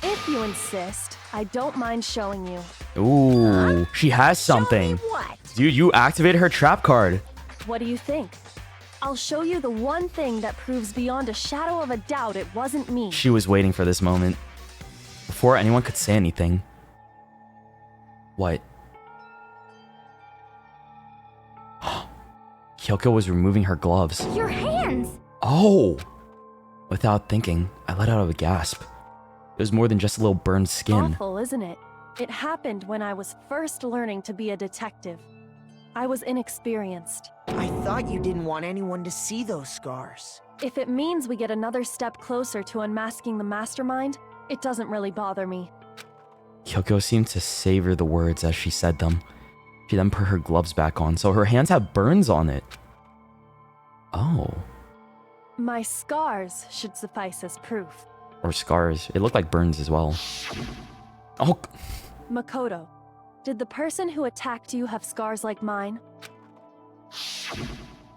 If you insist, I don't mind showing you. Ooh, she has something. What? Dude, you activated her trap card. What do you think? I'll show you the one thing that proves beyond a shadow of a doubt it wasn't me. She was waiting for this moment. Before anyone could say anything. What? Kyoko was removing her gloves. Your hands! Oh! Without thinking, I let out a gasp. It was more than just a little burned skin. Awful, isn't it? It happened when I was first learning to be a detective. I was inexperienced. I thought you didn't want anyone to see those scars. If it means we get another step closer to unmasking the mastermind, it doesn't really bother me. Kyoko seemed to savor the words as she said them. She then put her gloves back on, so her hands have burns on it. Oh. My scars should suffice as proof. Or scars. It looked like burns as well. Oh. Makoto, did the person who attacked you have scars like mine?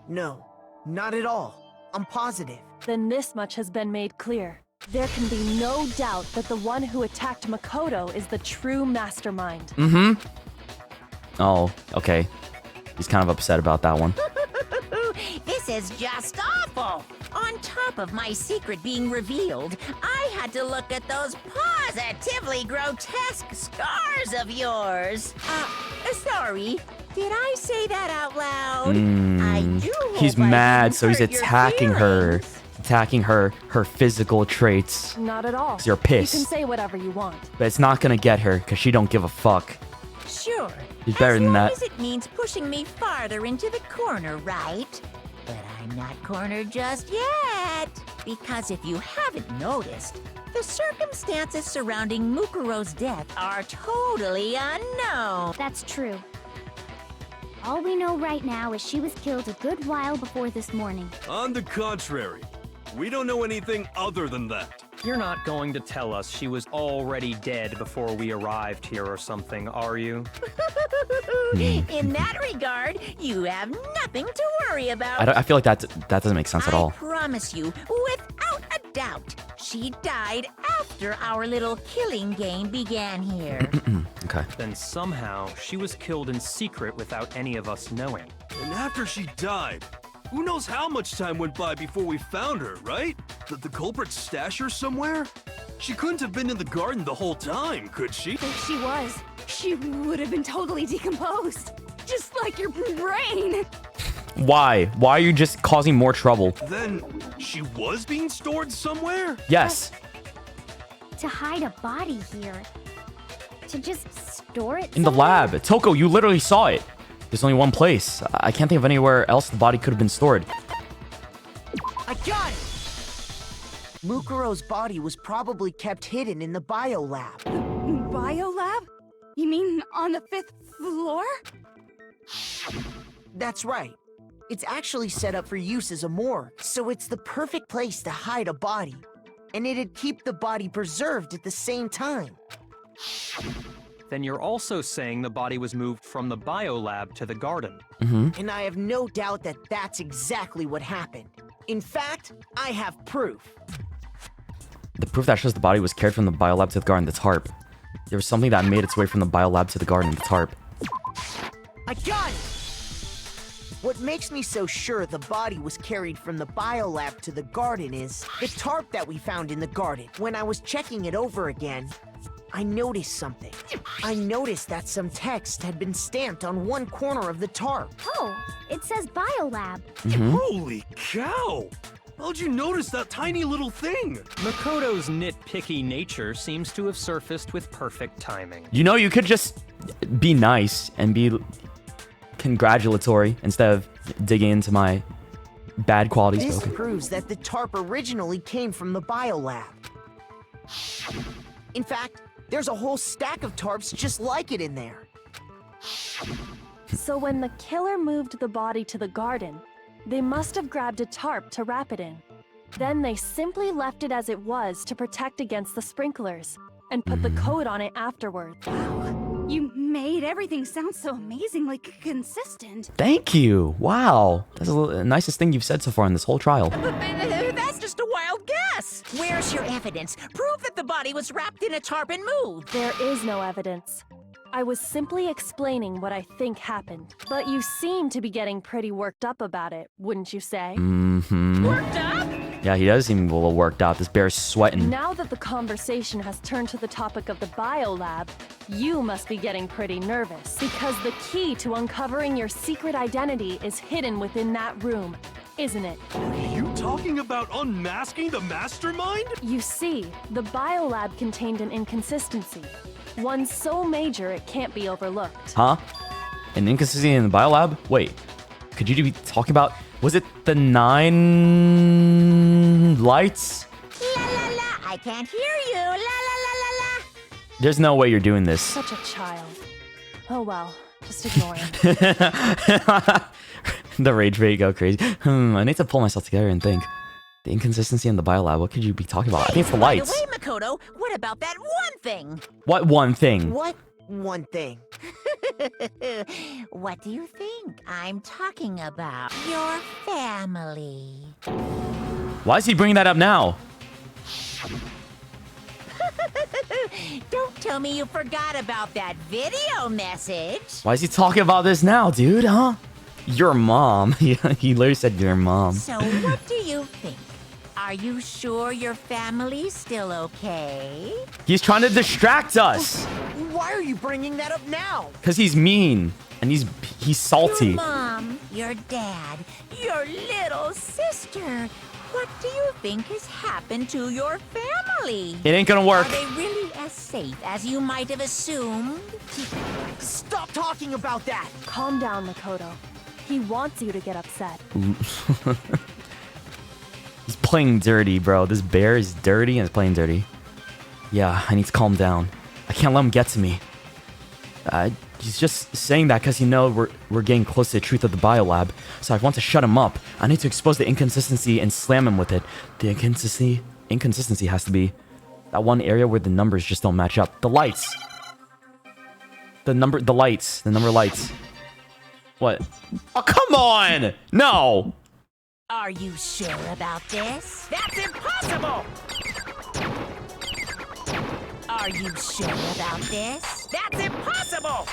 No, not at all. I'm positive. Then this much has been made clear. There can be no doubt that the one who attacked Makoto is the true mastermind. Mm-hmm. Oh, okay. He's kind of upset about that one. This is just awful. On top of my secret being revealed, I had to look at those positively grotesque scars of yours. Sorry. Did I say that out loud? I do hope He's I mad, didn't so he's hurt your attacking her. feelings. Attacking her physical traits. Not at all. 'Cause you're pissed. You can say whatever you want. But it's not gonna get her, because she don't give a fuck. Sure. He's better as than long that. as it means pushing me farther into the corner, right? But I'm not cornered just yet. Because if you haven't noticed, the circumstances surrounding Mukuro's death are totally unknown. That's true. All we know right now is she was killed a good while before this morning. On the contrary, we don't know anything other than that. You're not going to tell us she was already dead before we arrived here or something, are you? In that regard, you have nothing to worry about. I feel like that doesn't make sense at all. I promise you, without a doubt, she died after our little killing game began here. Okay. Then somehow she was killed in secret without any of us knowing. And after she died, who knows how much time went by before we found her, right? Did the culprit stash her somewhere? She couldn't have been in the garden the whole time, could she? If she was, she would have been totally decomposed. Just like your brain. Why? Why are you just causing more trouble? Then she was being stored somewhere? Yes. To hide a body here. To just store it In the somewhere? lab. Toko, you literally saw it. There's only one place. I can't think of anywhere else the body could have been stored. I got it! Mukuro's body was probably kept hidden in the biolab. Biolab? You mean on the 5th floor? That's right. It's actually set up for use as a morgue, so it's the perfect place to hide a body. And it'd keep the body preserved at the same time. Then you're also saying the body was moved from the biolab to the garden. And I have no doubt that that's exactly what happened. In fact, I have proof. The proof that shows the body was carried from the biolab to the garden, the tarp. There was something that made its way from the biolab to the garden, the tarp. I got it! What makes me so sure the body was carried from the biolab to the garden is the tarp that we found in the garden. When I was checking it over again, I noticed something. I noticed that some text had been stamped on one corner of the tarp. Oh, it says Biolab. Holy cow! How'd you notice that tiny little thing? Makoto's nitpicky nature seems to have surfaced with perfect timing. You know, you could just be nice and be congratulatory instead of digging into my bad qualities. This Okay. proves that the tarp originally came from the biolab. In fact, there's a whole stack of tarps just like it in there. So when the killer moved the body to the garden, they must have grabbed a tarp to wrap it in. Then they simply left it as it was to protect against the sprinklers, and put the coat on it afterwards. You made everything sound so amazingly consistent. Thank you. Wow. That's the nicest thing you've said so far in this whole trial. That's just a wild guess. Where's your evidence? Prove that the body was wrapped in a tarp and moved. There is no evidence. I was simply explaining what I think happened. But you seem to be getting pretty worked up about it, wouldn't you say? Worked up? Yeah, he does seem a little worked out. This bear's sweating. Now that the conversation has turned to the topic of the biolab, you must be getting pretty nervous. Because the key to uncovering your secret identity is hidden within that room, isn't it? Are you talking about unmasking the mastermind? You see, the biolab contained an inconsistency. One so major it can't be overlooked. Huh? An inconsistency in the biolab? Wait, could you be talking about... Was it the 9 lights? La la la, I can't hear you. La la la la la. There's no way you're doing this. Such a child. Oh well, just ignore him. The rage rate go crazy. I need to pull myself together and think. The inconsistency in the biolab, what could you be talking about? I think it's the lights. By the way, Makoto, what about that one thing? What one thing? What one thing? What do you think I'm talking about? Your family. Why is he bringing that up now? Don't tell me you forgot about that video message. Why is he talking about this now, dude? Huh? Your mom. He literally said your mom. So what do you think? Are you sure your family's still okay? He's trying to distract us. Why are you bringing that up now? Because he's mean. And he's salty. Your mom, your dad, your little sister. What do you think has happened to your family? It ain't gonna work. Are they really as safe as you might have assumed? Stop talking about that! Calm down, Makoto. He wants you to get upset. He's playing dirty, bro. This bear is dirty and is playing dirty. Yeah, I need to calm down. I can't let him get to me. He's just saying that because he knows we're getting close to the truth of the biolab. So I want to shut him up. I need to expose the inconsistency and slam him with it. The inconsistency has to be that one area where the numbers just don't match up. The lights. The number lights. What? Oh, come on! No! Are you sure about this? That's impossible! Are you sure about this? That's impossible!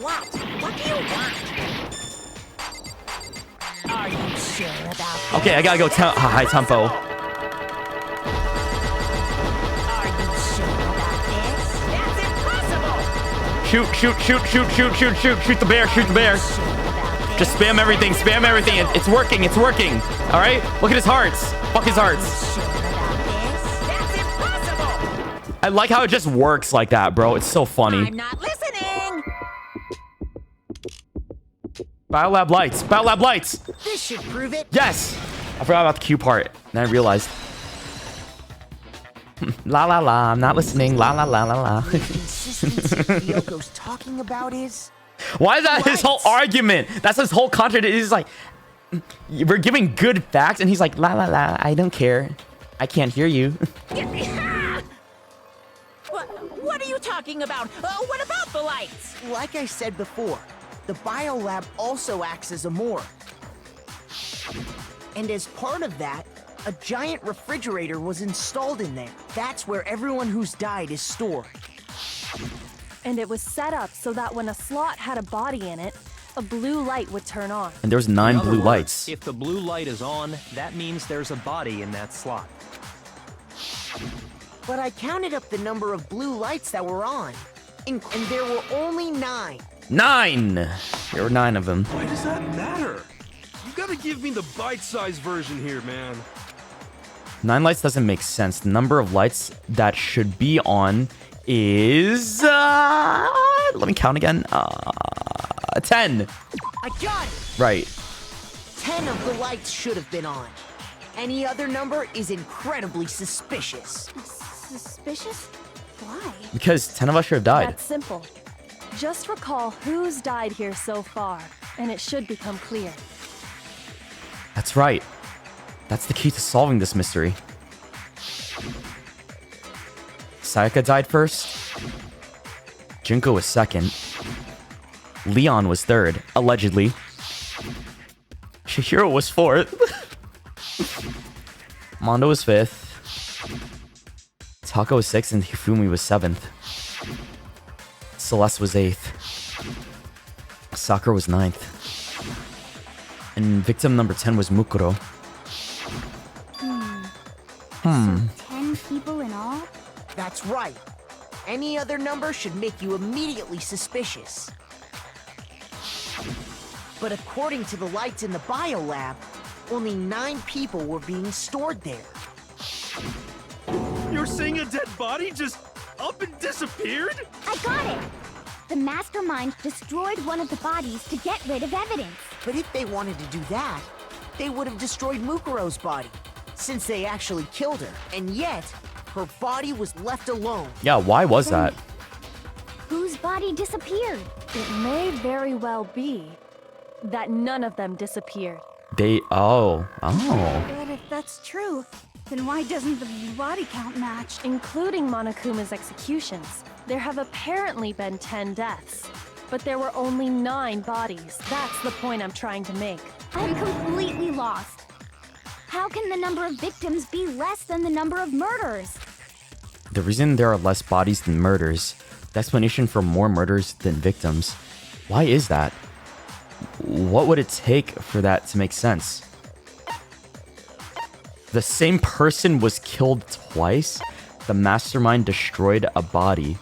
What? What do you want? Are you sure about this? Okay, I gotta go high tempo. Are you sure about this? That's impossible! Shoot the bear, Just spam everything, It's working. All right? Look at his hearts. Fuck his hearts. Sure about this? That's impossible! I like how it just works like that, bro. It's so funny. I'm not listening! Biolab lights. This should prove it. Yes! I forgot about the Q part. Then I realized. La la la, I'm not listening. La la la la la. The consistency Ryoko's talking about is... Why is that his whole argument? That's his whole contradiction. He's like, we're giving good facts, and he's like, la la la, I don't care. I can't hear you. What are you talking about? What about the lights? Like I said before, the biolab also acts as a morgue. And as part of that, a giant refrigerator was installed in there. That's where everyone who's died is stored. And it was set up so that when a slot had a body in it, a blue light would turn on. And there's 9 In other blue words, lights. If the blue light is on, that means there's a body in that slot. But I counted up the number of blue lights that were on, and there were only 9. 9! There were 9 of them. Why does that matter? You gotta give me the bite-sized version here, man. 9 lights doesn't make sense. The number of lights that should be on is... let me count again. 10. I got it! Right. 10 of the lights should have been on. Any other number is incredibly suspicious. Suspicious? Why? Because 10 of us should have died. That's simple. Just recall who's died here so far, and it should become clear. That's right. That's the key to solving this mystery. Sayaka died first. Junko was second. Leon was third, allegedly. Chihiro was fourth. Mondo was fifth. Taka was sixth, and Hifumi was seventh. Celeste was eighth. Sakura was ninth. And victim number 10 was Mukuro. So 10 people in all? That's right. Any other number should make you immediately suspicious. But according to the lights in the biolab, only 9 people were being stored there. You're saying a dead body just up and disappeared? I got it! The mastermind destroyed one of the bodies to get rid of evidence. But if they wanted to do that, they would have destroyed Mukuro's body, since they actually killed her. And yet, her body was left alone. Yeah, why was that? Whose body disappeared? It may very well be that none of them disappeared. Oh. But if that's true, then why doesn't the body count match? Including Monokuma's executions, there have apparently been 10 deaths. But there were only 9 bodies. That's the point I'm trying to make. I'm completely lost. How can the number of victims be less than the number of murders? The reason there are less bodies than murders, the explanation for more murders than victims. Why is that? What would it take for that to make sense? The same person was killed twice? The mastermind destroyed a body.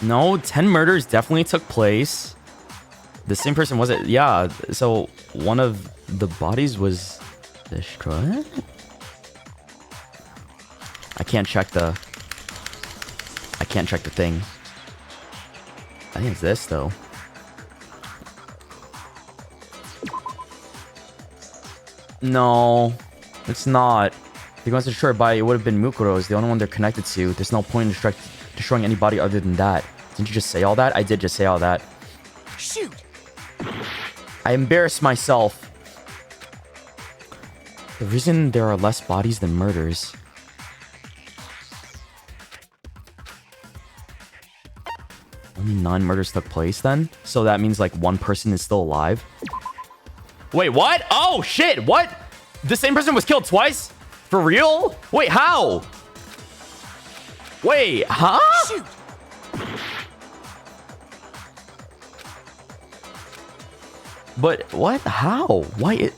No, 10 murders definitely took place. The same person was it? Yeah, so one of the bodies was destroyed? I can't check the thing. I think it's this though. No, it's not. If he wants to destroy a body, it would have been Mukuro's, the only one they're connected to. There's no point in destroying any body other than that. Didn't you just say all that? I did just say all that. Shoot! I embarrassed myself. The reason there are less bodies than murders. Only 9 murders took place then? So that means like 1 person is still alive? Wait, what? Oh, shit, what? The same person was killed twice? For real? Wait, how? Wait, huh? Shoot! But what? How? Why it?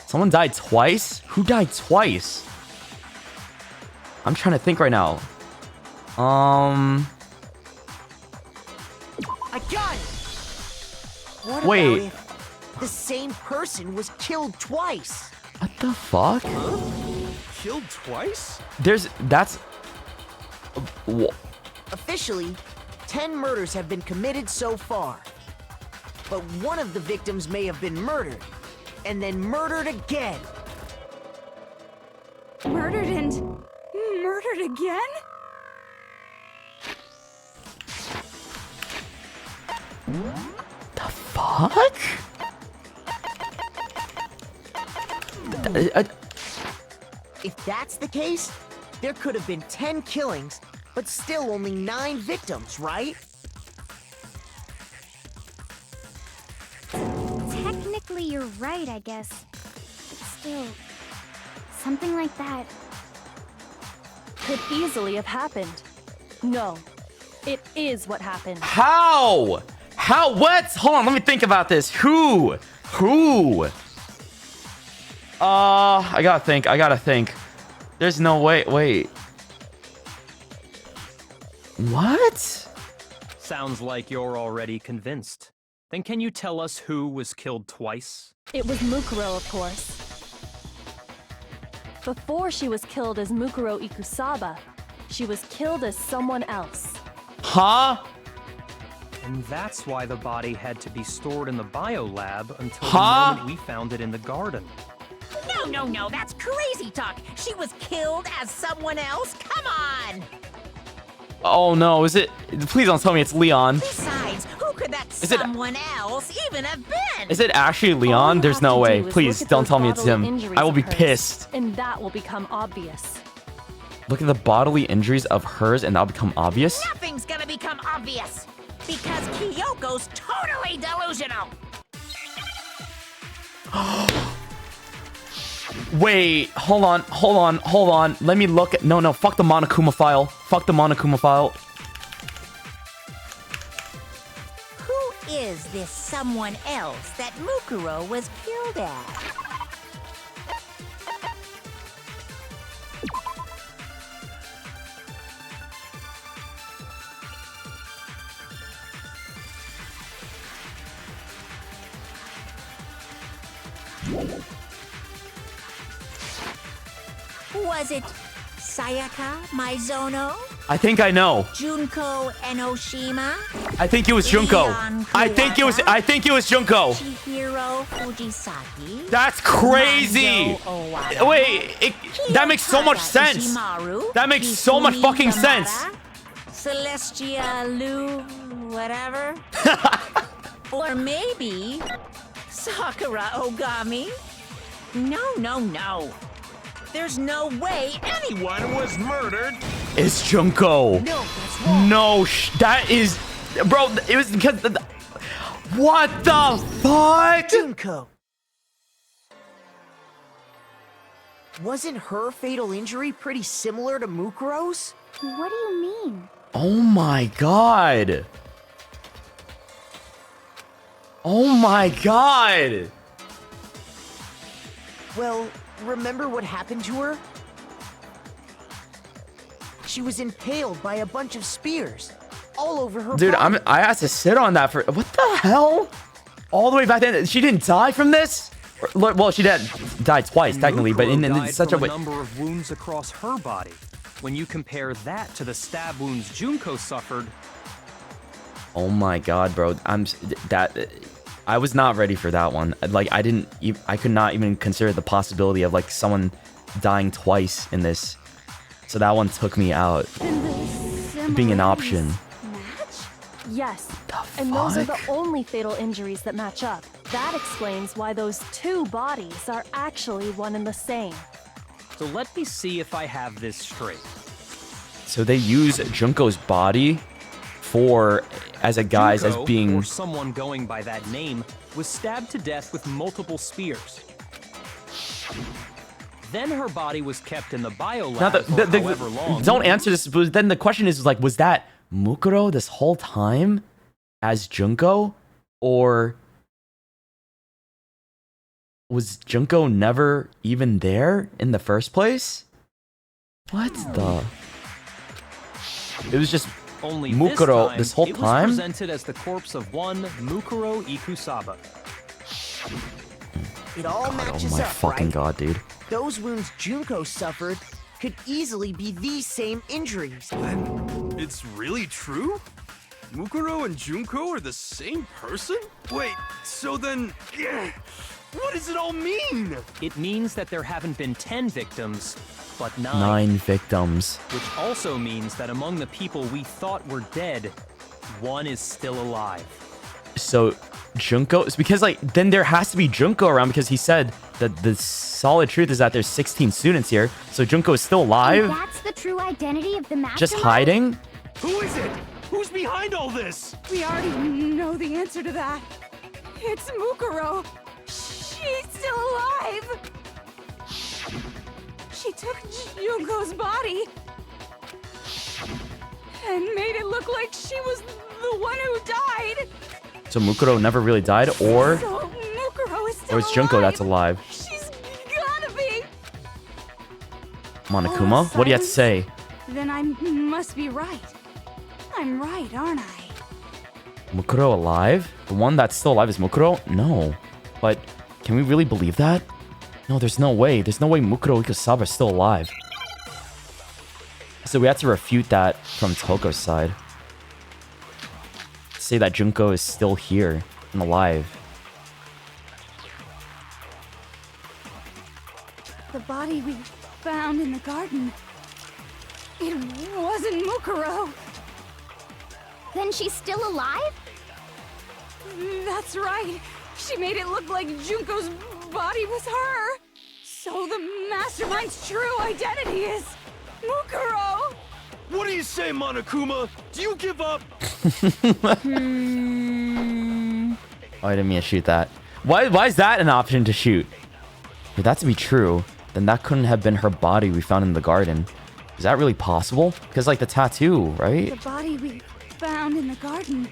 Someone died twice? Who died twice? I'm trying to think right now. I got it! What Wait. about if the same person was killed twice? What the fuck? Killed twice? That's... Officially, 10 murders have been committed so far. But one of the victims may have been murdered, and then murdered again. Murdered and murdered again? The fuck? If that's the case, there could have been 10 killings, but still only 9 victims, right? Technically, you're right, I guess. But still, something like that could easily have happened. No, it is what happened. How? How? What? Hold on, let me think about this. Who? I gotta think. There's no way. Wait. What? Sounds like you're already convinced. Then can you tell us who was killed twice? It was Mukuro, of course. Before she was killed as Mukuro Ikusaba, she was killed as someone else. Huh? And that's why the body had to be stored in the biolab until the moment we found it in the garden. No, that's crazy talk. She was killed as someone else? Come on! Oh no, is it? Please don't tell me it's Leon. Besides, who could that someone else even have been? Is it actually Leon? There's no way. Please don't tell me it's him. I will be pissed. And that will become obvious. Look at the bodily injuries of hers and that'll become obvious? Nothing's gonna become obvious. Because Kyoko's totally delusional. Wait, hold on. Let me look at... No, fuck the Monokuma file. Fuck the Monokuma file. Who is this someone else that Mukuro was killed at? Was it Sayaka Maizono? I think I know. Junko Enoshima? I think it was Junko. I think it was Junko. Chihiro Fujisaki? That's crazy. Wait, that makes so much sense. That makes so much fucking sense. Celestia Lu, whatever. Or maybe Sakura Ogami? No. There's no way anyone was murdered. It's Junko. No, that's wrong. No, that is... Bro, it was because... What the fuck? Junko. Wasn't her fatal injury pretty similar to Mukuro's? What do you mean? Oh my god. Oh my god. Well, remember what happened to her? She was impaled by a bunch of spears all over her Dude, body. I had to sit on that for... What the hell? All the way back then? She didn't die from this? Well, she died twice, technically, but in such a way... number of wounds across her body. When you compare that to the stab wounds Junko suffered... Oh my god, bro. I was not ready for that one. Like, I could not even consider the possibility of, like, someone dying twice in this. So that one took me out. Being an option. Match? Yes. And those are the only fatal injuries that match up. That explains why those two bodies are actually one and the same. So let me see if I have this straight. So they use Junko's body as a guise, Junko, as being... or someone going by that name, was stabbed to death with multiple spears. Then her body was kept in the biolab for however long. Don't answer this, but then the question is, like, was that Mukuro this whole time as Junko? Or was Junko never even there in the first place? What the... It was just... Only Mukuro this whole it time? was presented as the corpse of one Mukuro Ikusaba. It all matches oh my up, fucking right? god, dude. Those wounds Junko suffered could easily be these same injuries. Then it's really true? Mukuro and Junko are the same person? Wait, so then... what does it all mean? It means that there haven't been 10 victims, but 9. 9 victims. Which also means that among the people we thought were dead, one is still alive. So Junko... It's because, like, then there has to be Junko around because he said that the solid truth is that there's 16 students here. So Junko is still alive? And that's the true identity of the mastermind? Just hiding? Who is it? Who's behind all this? We already know the answer to that. It's Mukuro. She's still alive. She took Junko's body and made it look like she was the one who died. So Mukuro never really died, or So Mukuro is still it's Junko that's alive. She's gotta be. Monokuma, what do you have to say? Then I must be right. I'm right, aren't I? Mukuro alive? The one that's still alive is Mukuro? No. But can we really believe that? No, there's no way. There's no way Mukuro Ikusawa is still alive. So we have to refute that from Toko's side. Say that Junko is still here and alive. The body we found in the garden. It wasn't Mukuro. Then she's still alive? That's right. She made it look like Junko's body was her. So the mastermind's true identity is Mukuro. What do you say, Monokuma? Do you give up? Oh, I didn't mean to shoot that. Why is that an option to shoot? For that to be true, then that couldn't have been her body we found in the garden. Is that really possible? Because, like, the tattoo, right? The body we found in the garden.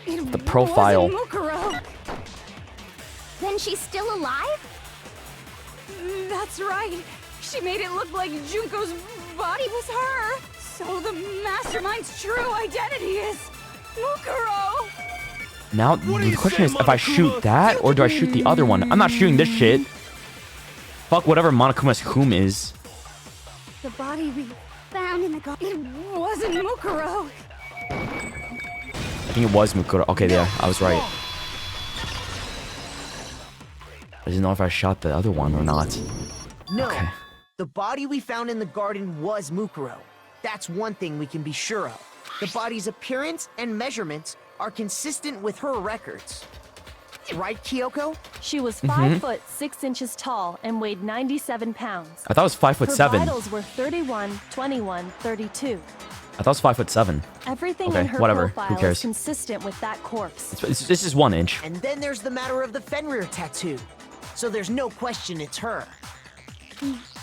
It The profile. wasn't Mukuro. Then she's still alive? That's right. She made it look like Junko's body was her. So the mastermind's true identity is Mukuro. Now, the question is if I shoot that or do I shoot the other one? I'm not shooting this shit. Fuck whatever Monokuma's whom is. The body we found in the garden. It wasn't Mukuro. I think it was Mukuro. Okay, yeah, I was right. I didn't know if I shot the other one or not. No. Okay. The body we found in the garden was Mukuro. That's one thing we can be sure of. The body's appearance and measurements are consistent with her records. Right, Kyoko? She was 5 foot 6 inches tall and weighed 97 pounds. I thought it was 5'7". Her vitals were 31, 21, 32. I thought it was 5'7". Everything Okay, in her whatever. Who profile cares? is consistent with that corpse. This is 1 inch. And then there's the matter of the Fenrir tattoo. So there's no question it's her.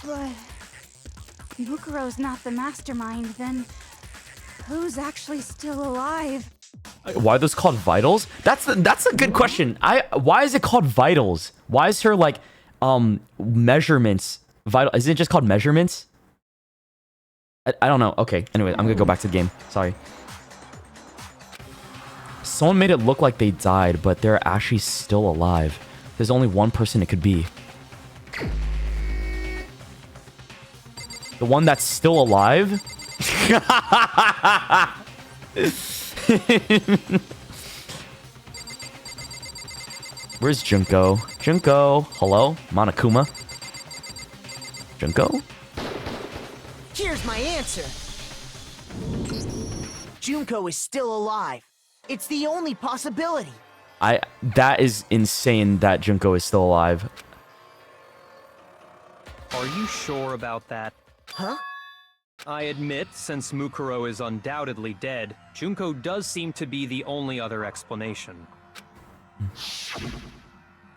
But Mukuro's not the mastermind, then who's actually still alive? Why are those called vitals? That's a good question. Why is it called vitals? Why is her like measurements vital? Isn't it just called measurements? I don't know. Okay. Anyway, I'm gonna go back to the game. Sorry. Someone made it look like they died, but they're actually still alive. There's only one person it could be. The one that's still alive? Where's Junko? Junko, hello? Monokuma? Junko? Here's my answer. Junko is still alive. It's the only possibility. That is insane that Junko is still alive. Are you sure about that? Huh? I admit, since Mukuro is undoubtedly dead, Junko does seem to be the only other explanation.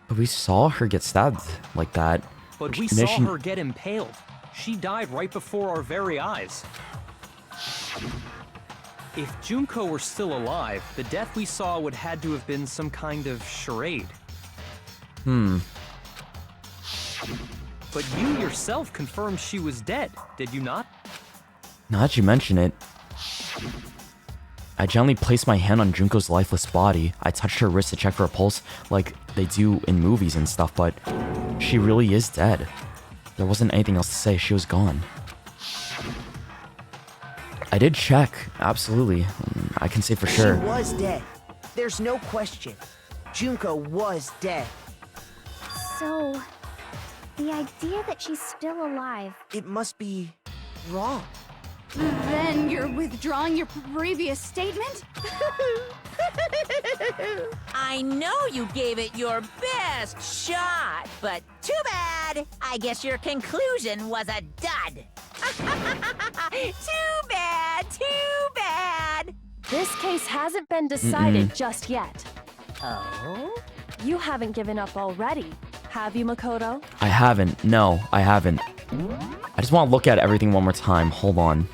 But we saw her get stabbed like that. But we saw her get impaled. She died right before our very eyes. If Junko were still alive, the death we saw would had to have been some kind of charade. But you yourself confirmed she was dead, did you not? Now that you mention it, I gently placed my hand on Junko's lifeless body. I touched her wrist to check for a pulse like they do in movies and stuff, but she really is dead. There wasn't anything else to say. She was gone. I did check, absolutely. I can say for sure. She was dead. There's no question. Junko was dead. So, the idea that she's still alive... It must be wrong. Then you're withdrawing your previous statement? I know you gave it your best shot, but too bad. I guess your conclusion was a dud. Too bad, too bad. This case hasn't been decided just yet. Oh? You haven't given up already, have you, Makoto? I haven't. No, I haven't. I just want to look at everything one more time. Hold on.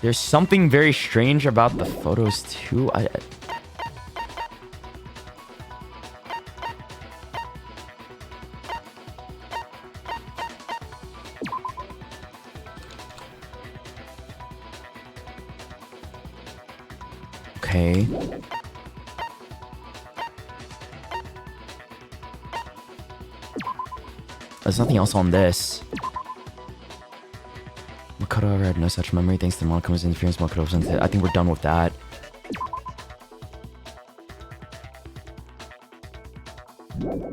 There's something very strange about the photos too. Okay. There's nothing else on this. Makoto had no such memory thanks to Monaco's interference. Makoto was I think we're done with that.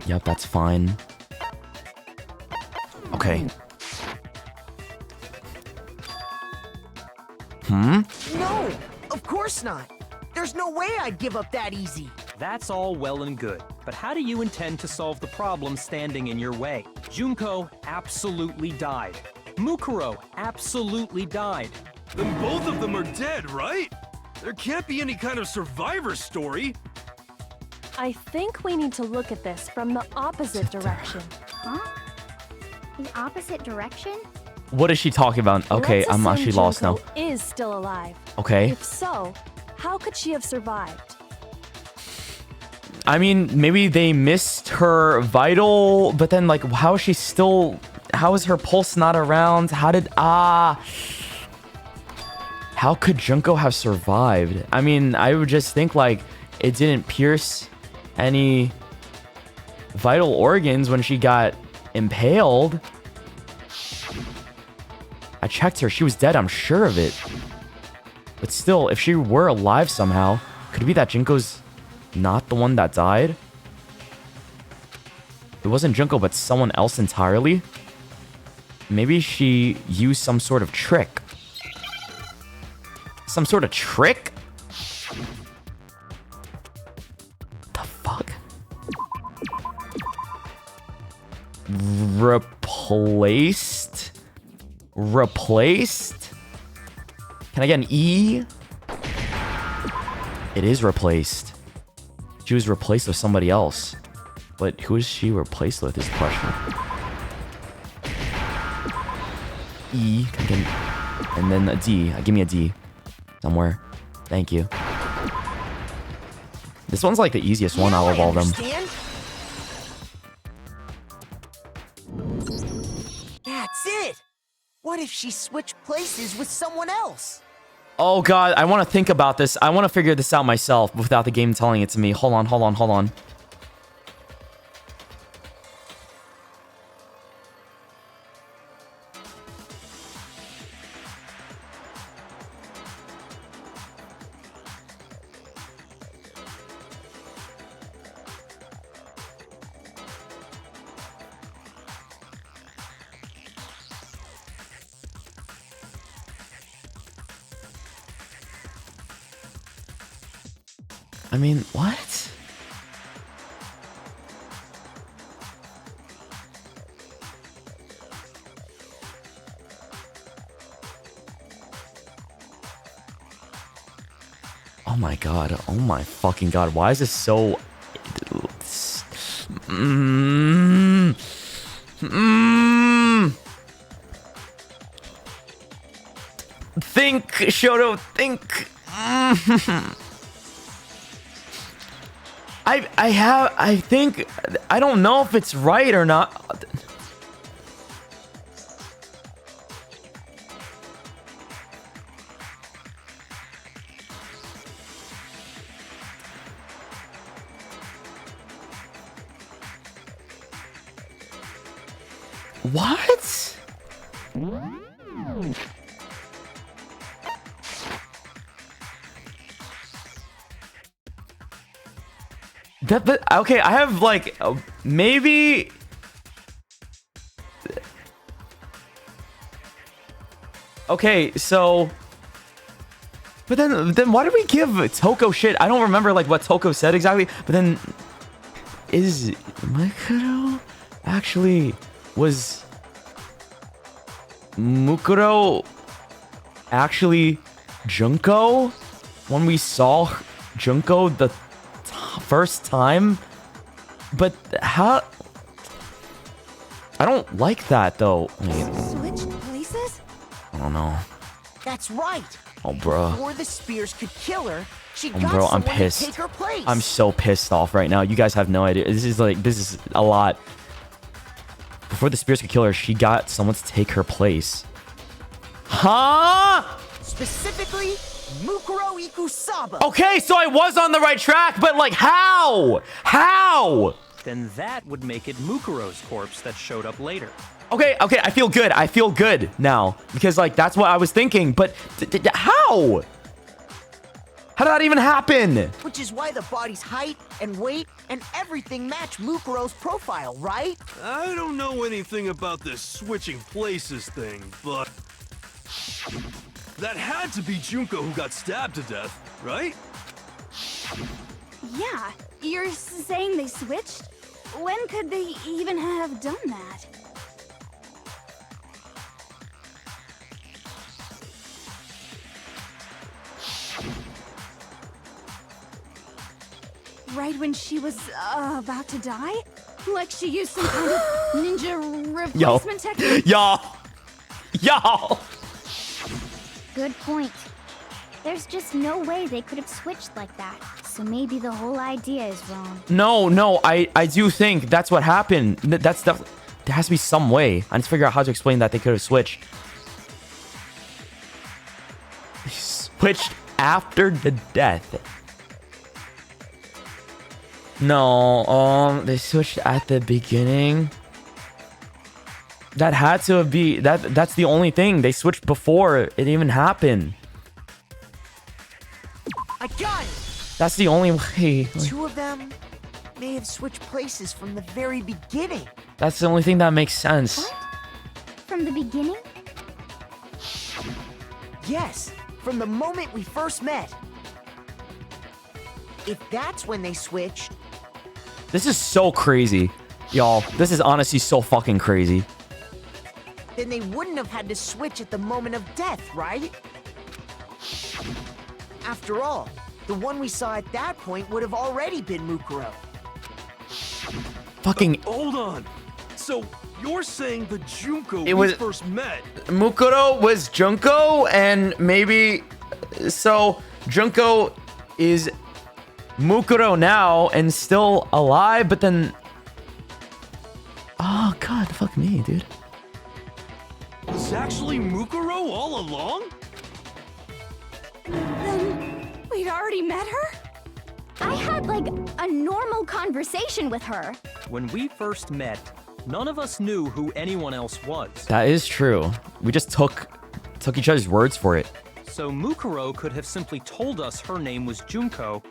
Yep, that's fine. Okay. No, of course not. There's no way I'd give up that easy. That's all well and good, but how do you intend to solve the problem standing in your way? Junko absolutely died. Mukuro absolutely died. Then both of them are dead, right? There can't be any kind of survivor story. I think we need to look at this from the opposite direction. Huh? The opposite direction? What is she talking about? Okay, Let's I'm assume actually lost now. Junko is still alive. Okay. If so, how could she have survived? I mean, maybe they missed her vital, but then like, how is she still? How is her pulse not around? How could Junko have survived? I mean, I would just think like it didn't pierce any vital organs when she got impaled. I checked her. She was dead. I'm sure of it. But still, if she were alive somehow, could it be that Junko's not the one that died? It wasn't Junko, but someone else entirely. Maybe she used some sort of trick. Some sort of trick? What the fuck? Replaced? Replaced? Can I get an E? It is replaced. She was replaced with somebody else. But who is she replaced with is the question. E. Can I get and then a D. Give me a D. Somewhere. Thank you. This one's like the easiest one out of all of them. That's it. What if she switched places with someone else? Oh god, I want to think about this. I want to figure this out myself without the game telling it to me. Hold on. I mean, what? Oh my god. Oh my fucking god. Why is this so... Think, Shoto, think. I think, I don't know if it's right or not. What? But okay, I have like maybe okay, so but then why did we give Toko shit? I don't remember like what Toko said exactly, but then is Mukuro actually was Mukuro actually Junko when we saw Junko the first time? But how? I don't like that though. Switched places? I don't know. That's right. Oh, bro. Before the spears could kill her, she Oh, got bro, I'm someone pissed. to take her place. I'm so pissed off right now. You guys have no idea. This is a lot. Before the spears could kill her, she got someone to take her place. Huh? Specifically, Mukuro Ikusaba. Okay, so I was on the right track, but like, how? How? Then that would make it Mukuro's corpse that showed up later. Okay, I feel good. I feel good now. Because, like, that's what I was thinking. But how? How did that even happen? Which is why the body's height and weight and everything match Mukuro's profile, right? I don't know anything about this switching places thing, but that had to be Junko who got stabbed to death, right? Yeah, you're saying they switched? When could they even have done that? Right when she was about to die? Like she used some kind of ninja replacement technique? Yo. Good point. There's just no way they could have switched like that. So maybe the whole idea is wrong. No, I do think that's what happened. There has to be some way. I need to figure out how to explain that they could have switched. They switched after the death. No, they switched at the beginning. That had to be that's the only thing. They switched before it even happened. I got it. That's the only way. Two of them may have switched places from the very beginning. That's the only thing that makes sense. What? From the beginning? Yes, from the moment we first met. If that's when they switched... This is so crazy. Y'all, this is honestly so fucking crazy. Then they wouldn't have had to switch at the moment of death, right? After all, the one we saw at that point would have already been Mukuro. Fucking... Hold on. So, you're saying the Junko was we first met... Mukuro was Junko, and maybe... So, Junko is Mukuro now and still alive, but then... Oh, God, fuck me, dude. Was actually Mukuro all along? Then we'd already met her? I had like a normal conversation with her. When we first met, none of us knew who anyone else was. That is true. We just took each other's words for it. So Mukuro could have simply told us her name was Junko,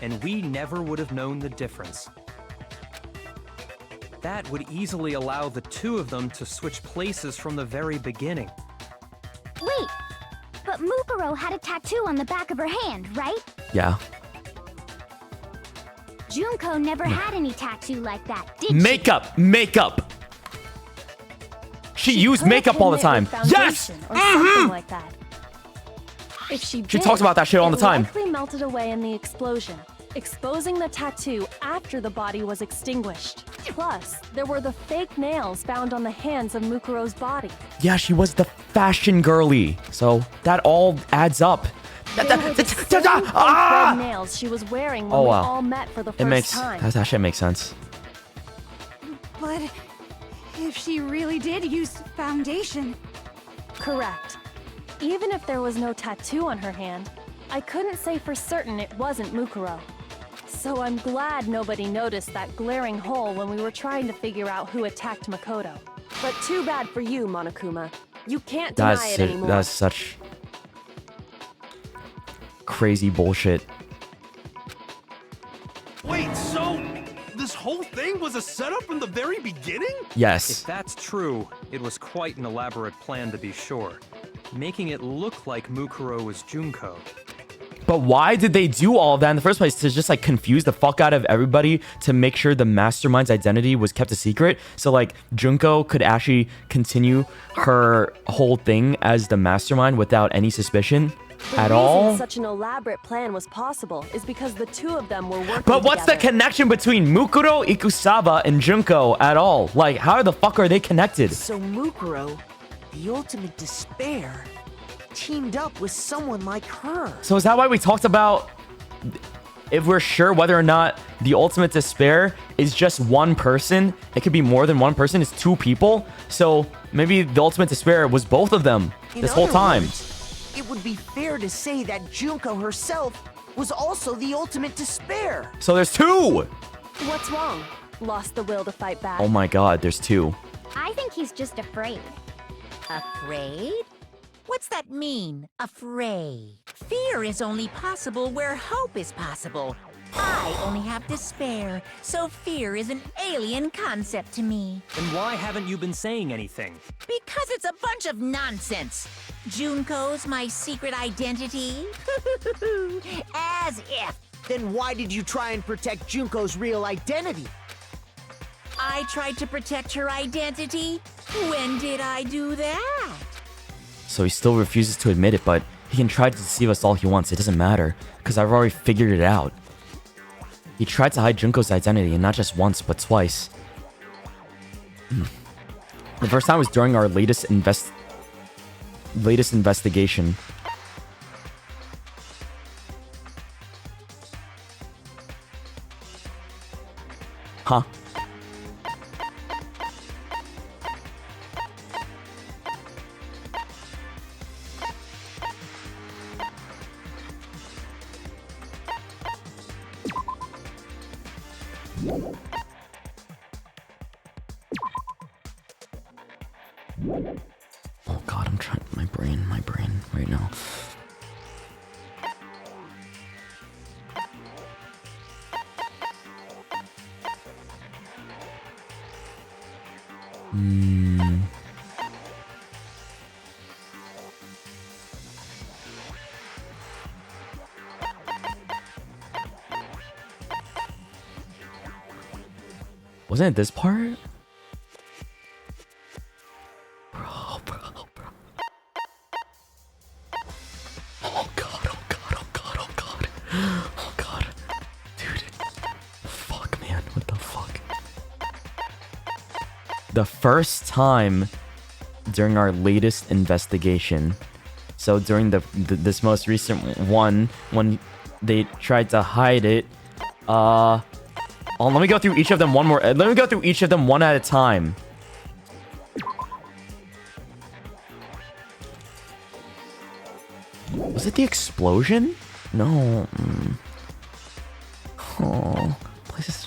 and we never would have known the difference. That would easily allow the two of them to switch places from the very beginning. Wait, but Mukuro had a tattoo on the back of her hand, right? Yeah. Junko never had any tattoo like that, did she? Makeup. She used makeup all the time. Yes! Or something like that. If she talks about that shit all the time. It likely melted away in the explosion, exposing the tattoo after the body was extinguished. Plus, there were the fake nails found on the hands of Mukuro's body. Yeah, she was the fashion girly. So that all adds up. They were the same fake red nails she was wearing when we all met for the first time. That shit makes sense. But if she really did use foundation... Correct. Even if there was no tattoo on her hand, I couldn't say for certain it wasn't Mukuro. So I'm glad nobody noticed that glaring hole when we were trying to figure out who attacked Makoto. But too bad for you, Monokuma. You can't deny it anymore. That's such crazy bullshit. Wait, so this whole thing was a setup from the very beginning? Yes. If that's true, it was quite an elaborate plan to be sure, making it look like Mukuro was Junko. But why did they do all of that in the first place? To just like confuse the fuck out of everybody to make sure the mastermind's identity was kept a secret? So like Junko could actually continue her whole thing as the mastermind without any suspicion at all? The reason such an elaborate plan was possible is because the two of them were working But what's together. the connection between Mukuro, Ikusaba, and Junko at all? Like, how the fuck are they connected? So Mukuro The ultimate despair teamed up with someone like her. So is that why we talked about if we're sure whether or not the ultimate despair is just one person? It could be more than one person. It's two people. So maybe the ultimate despair was both of them this whole time. Words, it would be fair to say that Junko herself was also the ultimate despair. So there's two. What's wrong? Lost the will to fight back? Oh my god, there's two. I think he's just afraid. Afraid? What's that mean, afraid? Fear is only possible where hope is possible. I only have despair, so fear is an alien concept to me. Then why haven't you been saying anything? Because it's a bunch of nonsense. Junko's my secret identity? As if. Then why did you try and protect Junko's real identity? I tried to protect her identity? When did I do that? So he still refuses to admit it, but he can try to deceive us all he wants. It doesn't matter, because I've already figured it out. He tried to hide Junko's identity, and not just once, but twice. The first time was during our latest investigation. Huh? Oh god, I'm trying my brain right now. Wasn't it this part? Bro. Oh god. Dude. Fuck, man. What the fuck? The first time during our latest investigation. So during this most recent one, when they tried to hide it, oh, let me go through each of them one at a time. Was it the explosion? No. Oh, place is...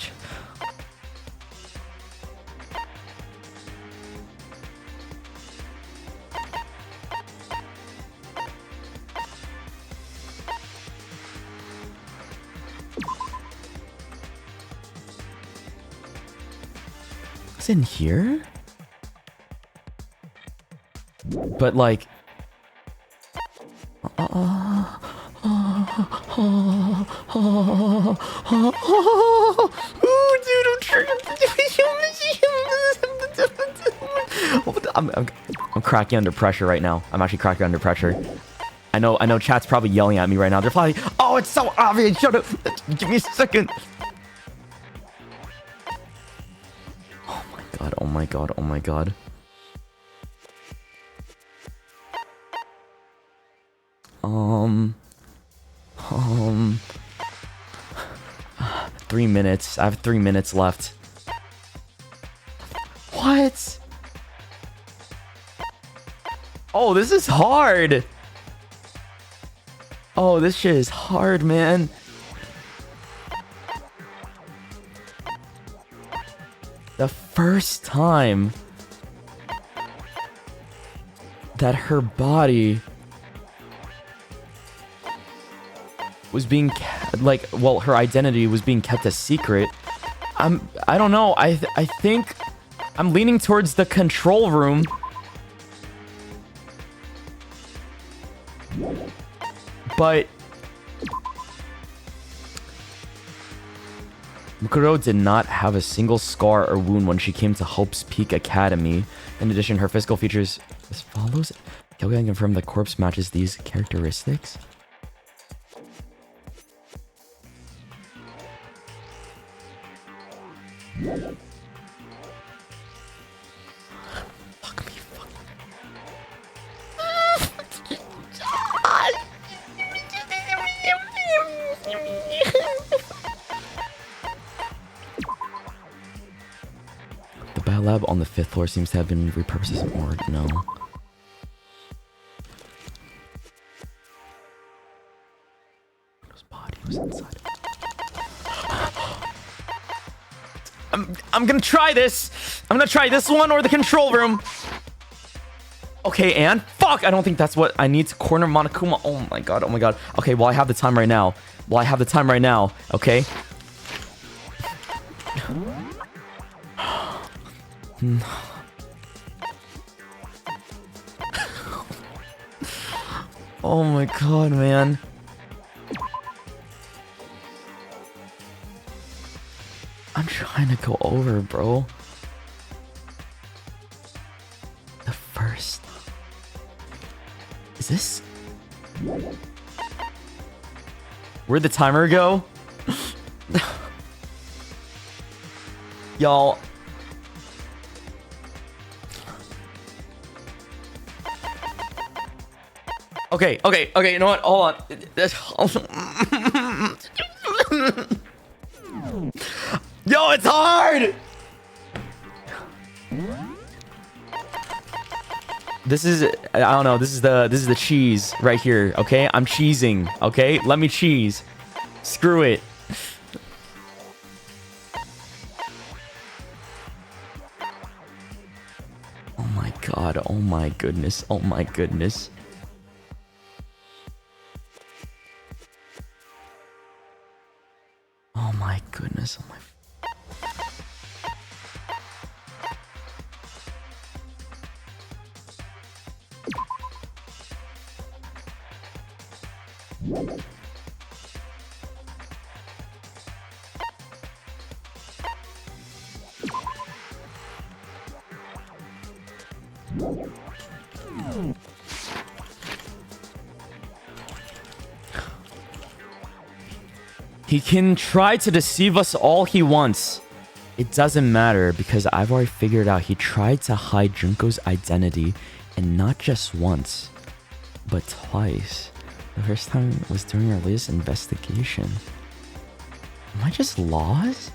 It's in here? But like... Ooh, dude, I'm triggered. I'm cracking under pressure right now. I'm actually cracking under pressure. I know chat's probably yelling at me right now. They're probably, oh, it's so obvious. Shut up. Give me a second. Oh my god. 3 minutes. I have 3 minutes left. What? Oh, this is hard. Oh, this shit is hard, man. The first time that her body was being her identity was being kept a secret. I don't know. I think I'm leaning towards the control room. But Mukuro did not have a single scar or wound when she came to Hope's Peak Academy. In addition, her physical features as follows. Can confirm the corpse matches these characteristics? Fuck me. bathtub on the 5th floor seems to have been repurposed as a morgue. No. His body was inside. I'm gonna try this. I'm gonna try this one or the control room. Okay, and fuck, I don't think that's what I need to corner Monokuma. Oh my god, oh my god. Okay, well, I have the time right now. Okay. Oh my god, man. I'm trying to go over, bro. The first. Is this? Where'd the timer go? Y'all. Okay, you know what? Hold on. Yo, it's hard! This is, I don't know, this is the cheese right here, okay? I'm cheesing, okay? Let me cheese. Screw it. Oh my god, oh my goodness, oh my goodness. Oh my goodness, oh my... He can try to deceive us all he wants. It doesn't matter because I've already figured out he tried to hide Junko's identity, and not just once, but twice. The first time was during our latest investigation. Am I just lost?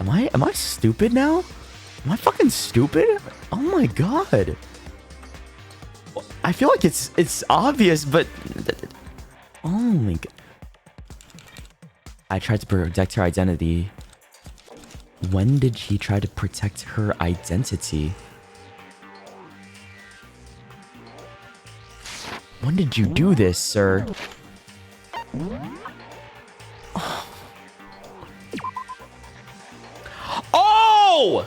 Am I stupid now? Am I fucking stupid? Oh my god. I feel like it's obvious, but oh my god. I tried to protect her identity. When did he try to protect her identity? When did you do this, sir? Oh!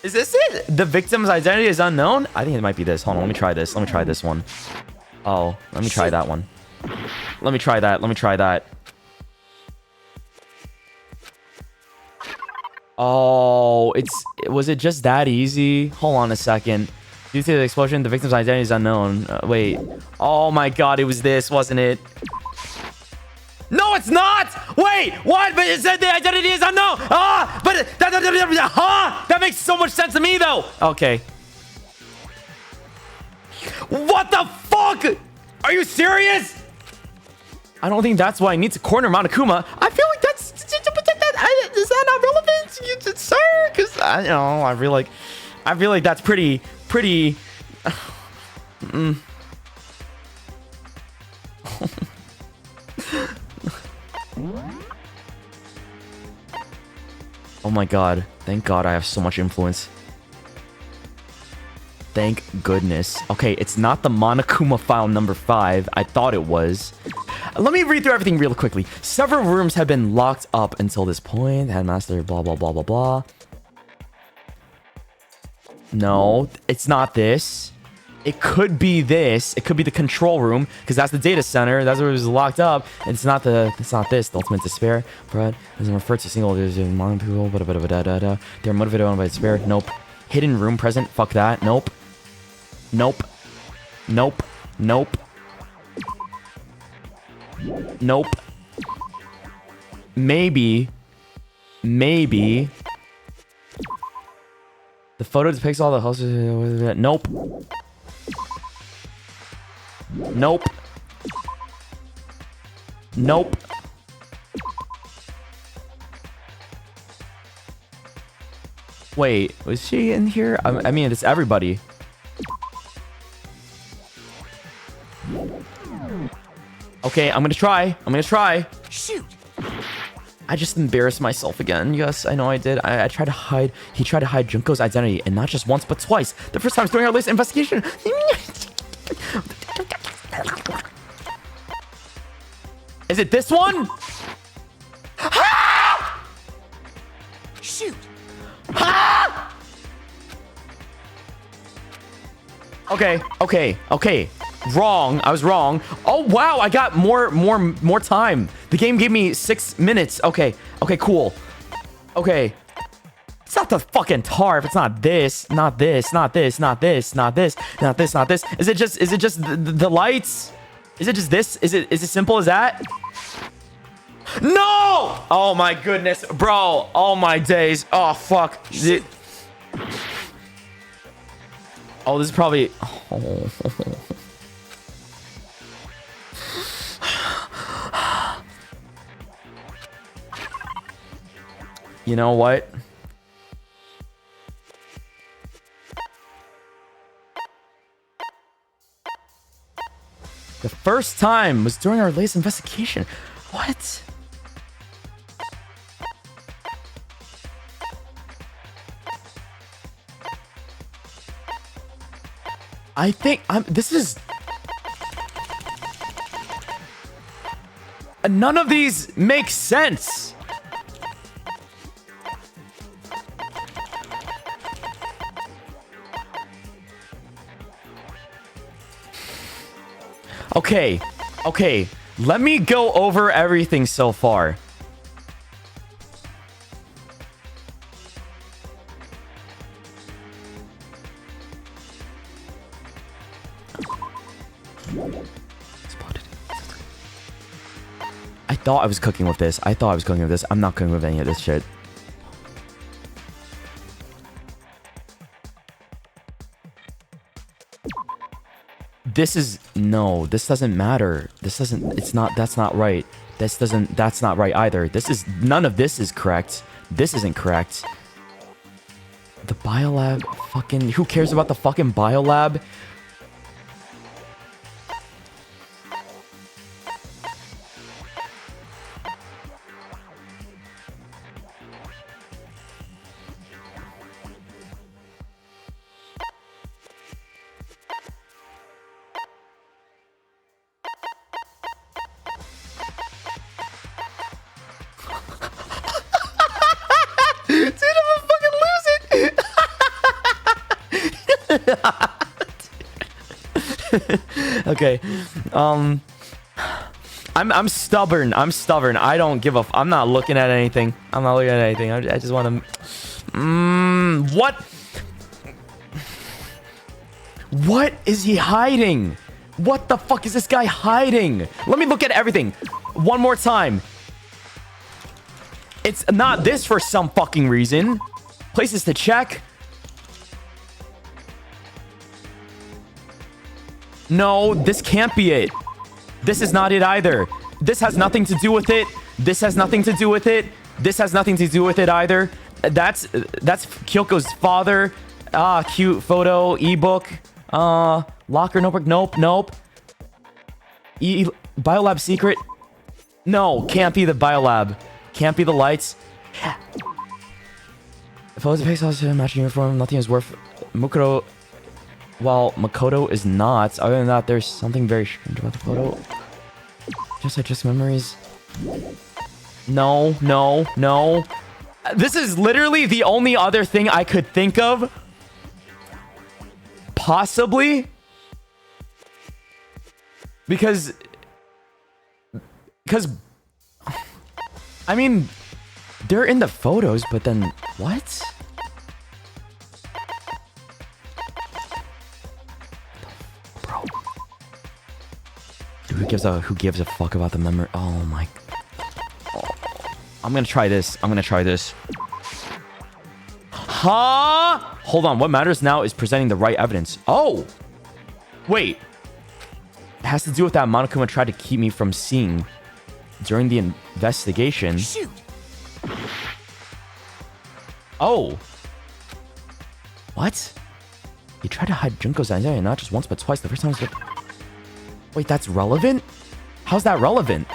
Is this it? The victim's identity is unknown? I think it might be this. Hold on, let me try this. Let me try this one. Oh, let me try that one. Let me try that. Let me try that. Oh, was it just that easy? Hold on a second. Due to the explosion, the victim's identity is unknown. Wait. Oh my god, it was this, wasn't it? No, it's not! Wait, what? But it said the identity is unknown! Ah! But that makes so much sense to me, though! Okay. What the fuck? Are you serious? I don't think that's why I need to corner Monokuma. I feel like that's... Is that not relevant, sir? Because I know I feel like that's pretty. Oh my god! Thank God I have so much influence. Thank goodness. Okay, it's not the Monokuma file number 5. I thought it was. Let me read through everything real quickly. Several rooms have been locked up until this point. Headmaster, blah, blah, blah, blah, blah. No, it's not this. It could be this. It could be the control room, because that's the data center. That's where it was locked up. It's not this. The ultimate despair. But doesn't refer to single. There's among people. They're motivated on by despair. Nope. Hidden room present. Fuck that. Nope. Nope. Nope. Nope. Nope. Maybe. The photo depicts all the houses. Nope. Nope. Nope. Wait, was she in here? I mean, it's everybody. Okay, I'm gonna try. Shoot! I just embarrassed myself again. Yes, I know I did. I tried to hide. He tried to hide Junko's identity, and not just once, but twice. The first time during our latest investigation. Is it this one? Shoot! Okay. Wrong. I was wrong. Oh wow, I got more time. The game gave me 6 minutes. Okay, cool. Okay. It's not the fucking tarp. It's not this. Not this. Is it just the lights? Is it just this? Is it simple as that? No! Oh my goodness, bro. Oh my days. Oh fuck. Oh, this is probably. Oh. You know what? The first time was during our latest investigation. What? I think this is... None of these make sense. Okay. Let me go over everything so far. I thought I was cooking with this. I'm not cooking with any of this shit. This doesn't matter. That's not right. That's not right either. None of this is correct. This isn't correct. The biolab, fucking, who cares about the fucking biolab? Okay. I'm stubborn. I don't give a I'm not looking at anything. I just want to... What? What is he hiding? What the fuck is this guy hiding? Let me look at everything one more time. It's not this for some fucking reason. Places to check. No, this can't be it. This is not it either. This has nothing to do with it. This has nothing to do with it. This has nothing to do with it either. That's Kyoko's father. Cute photo, ebook. Locker notebook. Nope. Biolab secret. No, can't be the biolab. Can't be the lights. If I was a pixel matching uniform, nothing is worth Mukuro. While Makoto is not. Other than that, there's something very strange about the photo. Just memories. No. This is literally the only other thing I could think of. Possibly. Because I mean, they're in the photos, but then what? Who gives a fuck about the memory? Oh my. Oh. I'm gonna try this. Huh? Hold on. What matters now is presenting the right evidence. Oh! Wait. It has to do with that Monokuma tried to keep me from seeing during the investigation. Shoot! Oh. What? He tried to hide Junko's identity not just once but twice. The first time was... Wait, that's relevant? How's that relevant?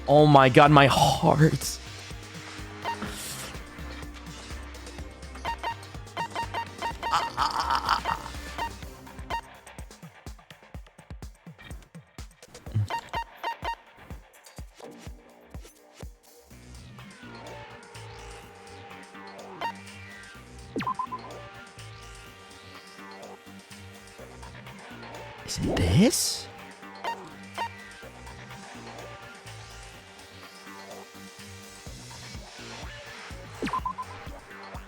Oh my god, my heart. Is it this?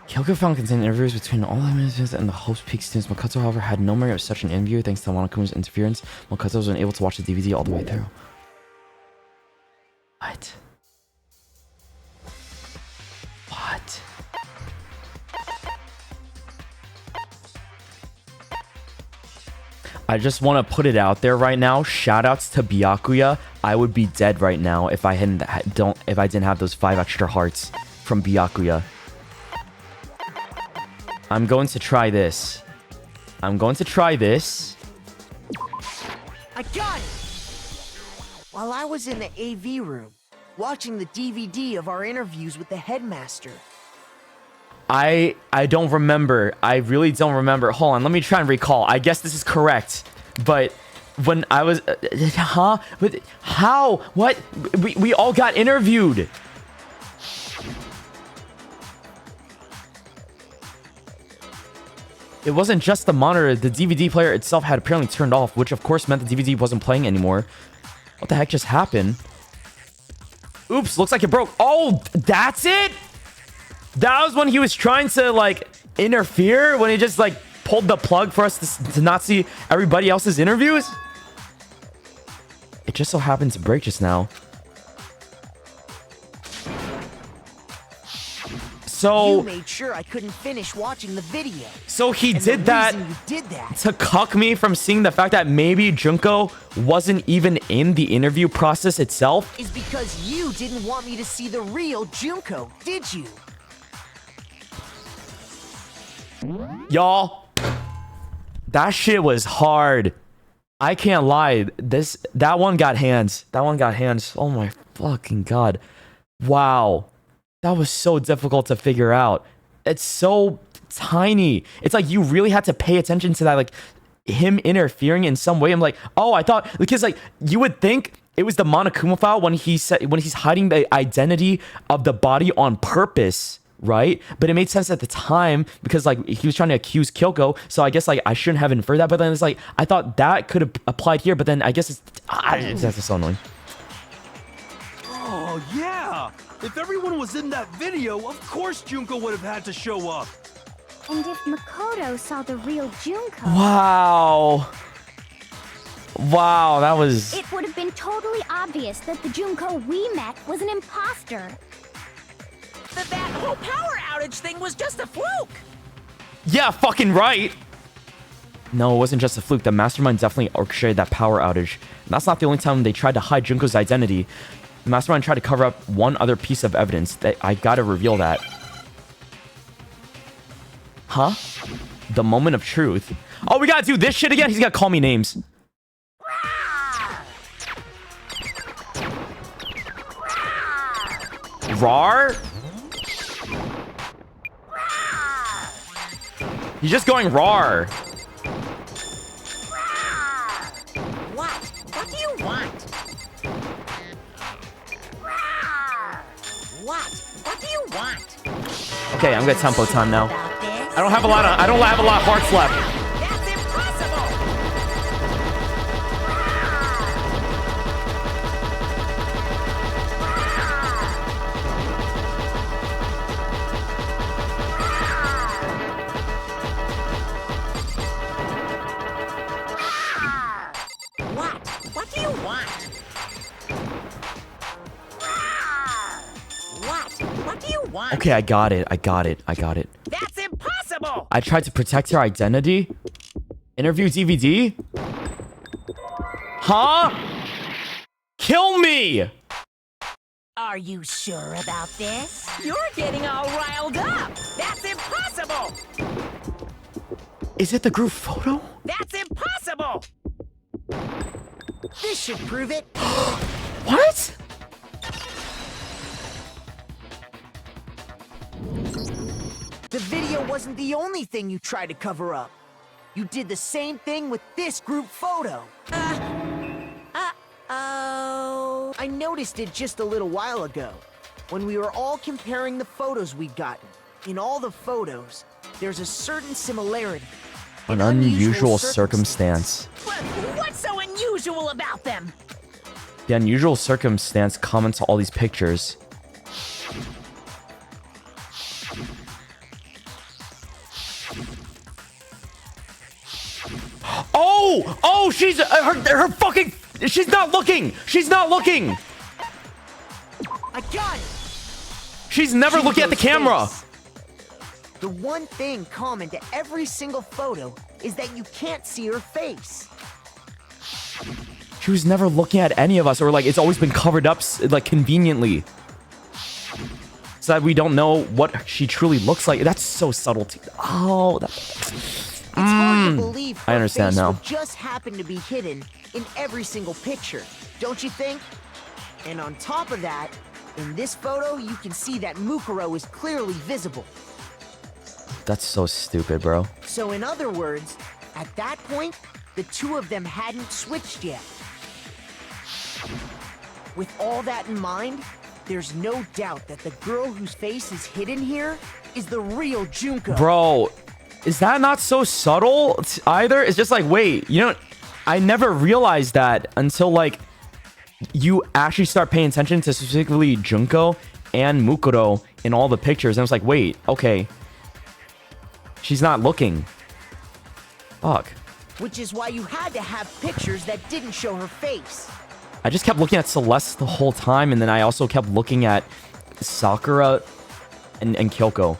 Kyoko found contained interviews between all the ministers and the Hope's Peak students. Makoto, however, had no memory of such an interview thanks to Monokuma's interference. Makoto was unable to watch the DVD all the way through. What? What? I just want to put it out there right now. Shoutouts to Byakuya. I would be dead right now if I didn't have those 5 extra hearts from Byakuya. I'm going to try this. I'm going to try this. I got it! While I was in the AV room, watching the DVD of our interviews with the headmaster. I don't remember. I really don't remember. Hold on, let me try and recall. I guess this is correct. But when I was... huh? But how? What? We all got interviewed. It wasn't just the monitor. The DVD player itself had apparently turned off, which of course meant the DVD wasn't playing anymore. What the heck just happened? Oops, looks like it broke. Oh, that's it? That was when he was trying to, like, interfere? When he just, like, pulled the plug for us to not see everybody else's interviews? It just so happened to break just now. So... You made sure I couldn't finish watching the video. So he did that to cuck me from seeing the fact that maybe Junko wasn't even in the interview process itself? Is because you didn't want me to see the real Junko, did you? Y'all, that shit was hard. I can't lie. That one got hands. That one got hands. Oh my fucking god. Wow. That was so difficult to figure out. It's so tiny. It's like you really had to pay attention to that, like him interfering in some way. I'm like, oh, I thought, because like you would think it was the Monokuma file when he's hiding the identity of the body on purpose, right? But it made sense at the time because like he was trying to accuse Kyoko, so I guess like I shouldn't have inferred that. But then it's like I thought that could have applied here, but then I guess that's so annoying. Oh yeah! If everyone was in that video, of course Junko would have had to show up. And if Makoto saw the real Junko... Wow. Wow, that was... It would have been totally obvious that the Junko we met was an imposter. That whole power outage thing was just a fluke! Yeah, fucking right! No, it wasn't just a fluke. The mastermind definitely orchestrated that power outage. And that's not the only time they tried to hide Junko's identity. The mastermind tried to cover up one other piece of evidence. I gotta reveal that. Huh? The moment of truth. Oh, we gotta do this shit again? He's gotta call me names. Rar? He's just going rar. What? What do you want? What do you want? Okay, I'm gonna tempo time now. I don't have a lot of hearts left. That's impossible! What do you want? What do you want? Okay, I got it. That's impossible! I tried to protect her identity. Interview DVD? Huh? Kill me! Are you sure about this? You're getting all riled up. That's impossible. Is it the group photo? That's impossible. This should prove it. What? The video wasn't the only thing you tried to cover up. You did the same thing with this group photo. Uh-oh. I noticed it just a little while ago, when we were all comparing the photos we'd gotten. In all the photos, there's a certain similarity. An unusual circumstance. What's so unusual about them? The unusual circumstance common to all these pictures. Oh! Oh, she's her fucking. She's not looking. She's not looking. I got it. She's never looking at the camera. Face. The one thing common to every single photo is that you can't see her face. She was never looking at any of us, or like it's always been covered up, like conveniently, so that we don't know what she truly looks like. That's so subtle. Oh, it's hard to believe her I understand face now. would just happen to be hidden in every single picture, don't you think? And on top of that, in this photo, you can see that Mukuro is clearly visible. That's so stupid, bro. So in other words, at that point, the two of them hadn't switched yet. With all that in mind, there's no doubt that the girl whose face is hidden here is the real Junko. Bro, is that not so subtle either? It's just like, wait, you know, I never realized that until like you actually start paying attention to specifically Junko and Mukuro in all the pictures. And I was like, wait, okay. She's not looking. Fuck. Which is why you had to have pictures that didn't show her face. I just kept looking at Celeste the whole time, and then I also kept looking at Sakura and Kyoko.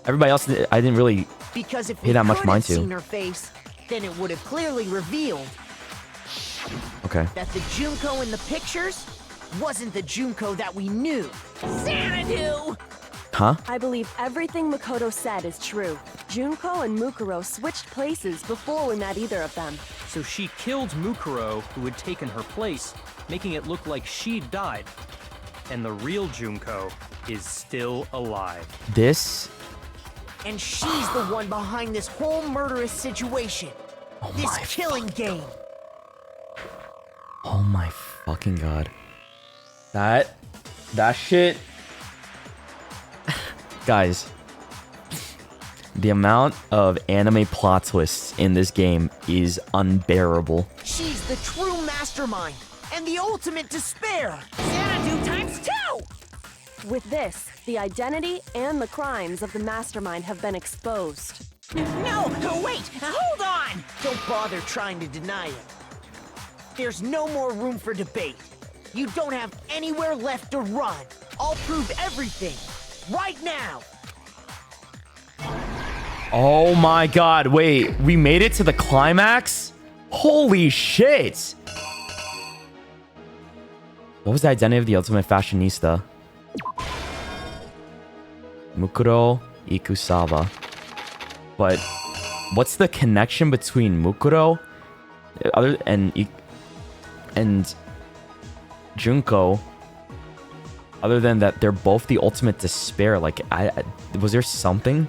Everybody else, I didn't really pay that much mind to. Seen her face, then it would have clearly revealed Okay. that the Junko in the pictures wasn't the Junko that we knew. Xanadu! Huh? I believe everything Makoto said is true. Junko and Mukuro switched places before we met either of them. So she killed Mukuro, who had taken her place, making it look like she'd died. And the real Junko is still alive. This? And she's the one behind this whole murderous situation. This killing game. Oh my fucking god. That shit. Guys, the amount of anime plot twists in this game is unbearable. She's the true mastermind and the ultimate despair. Xanadu times 2! With this, the identity and the crimes of the mastermind have been exposed. No, wait, hold on! Don't bother trying to deny it. There's no more room for debate. You don't have anywhere left to run. I'll prove everything. Right now! Oh my god, wait, we made it to the climax? Holy shit! What was the identity of the ultimate fashionista? Mukuro Ikusawa. But what's the connection between Mukuro and Junko? Other than that, they're both the ultimate despair. Like, was there something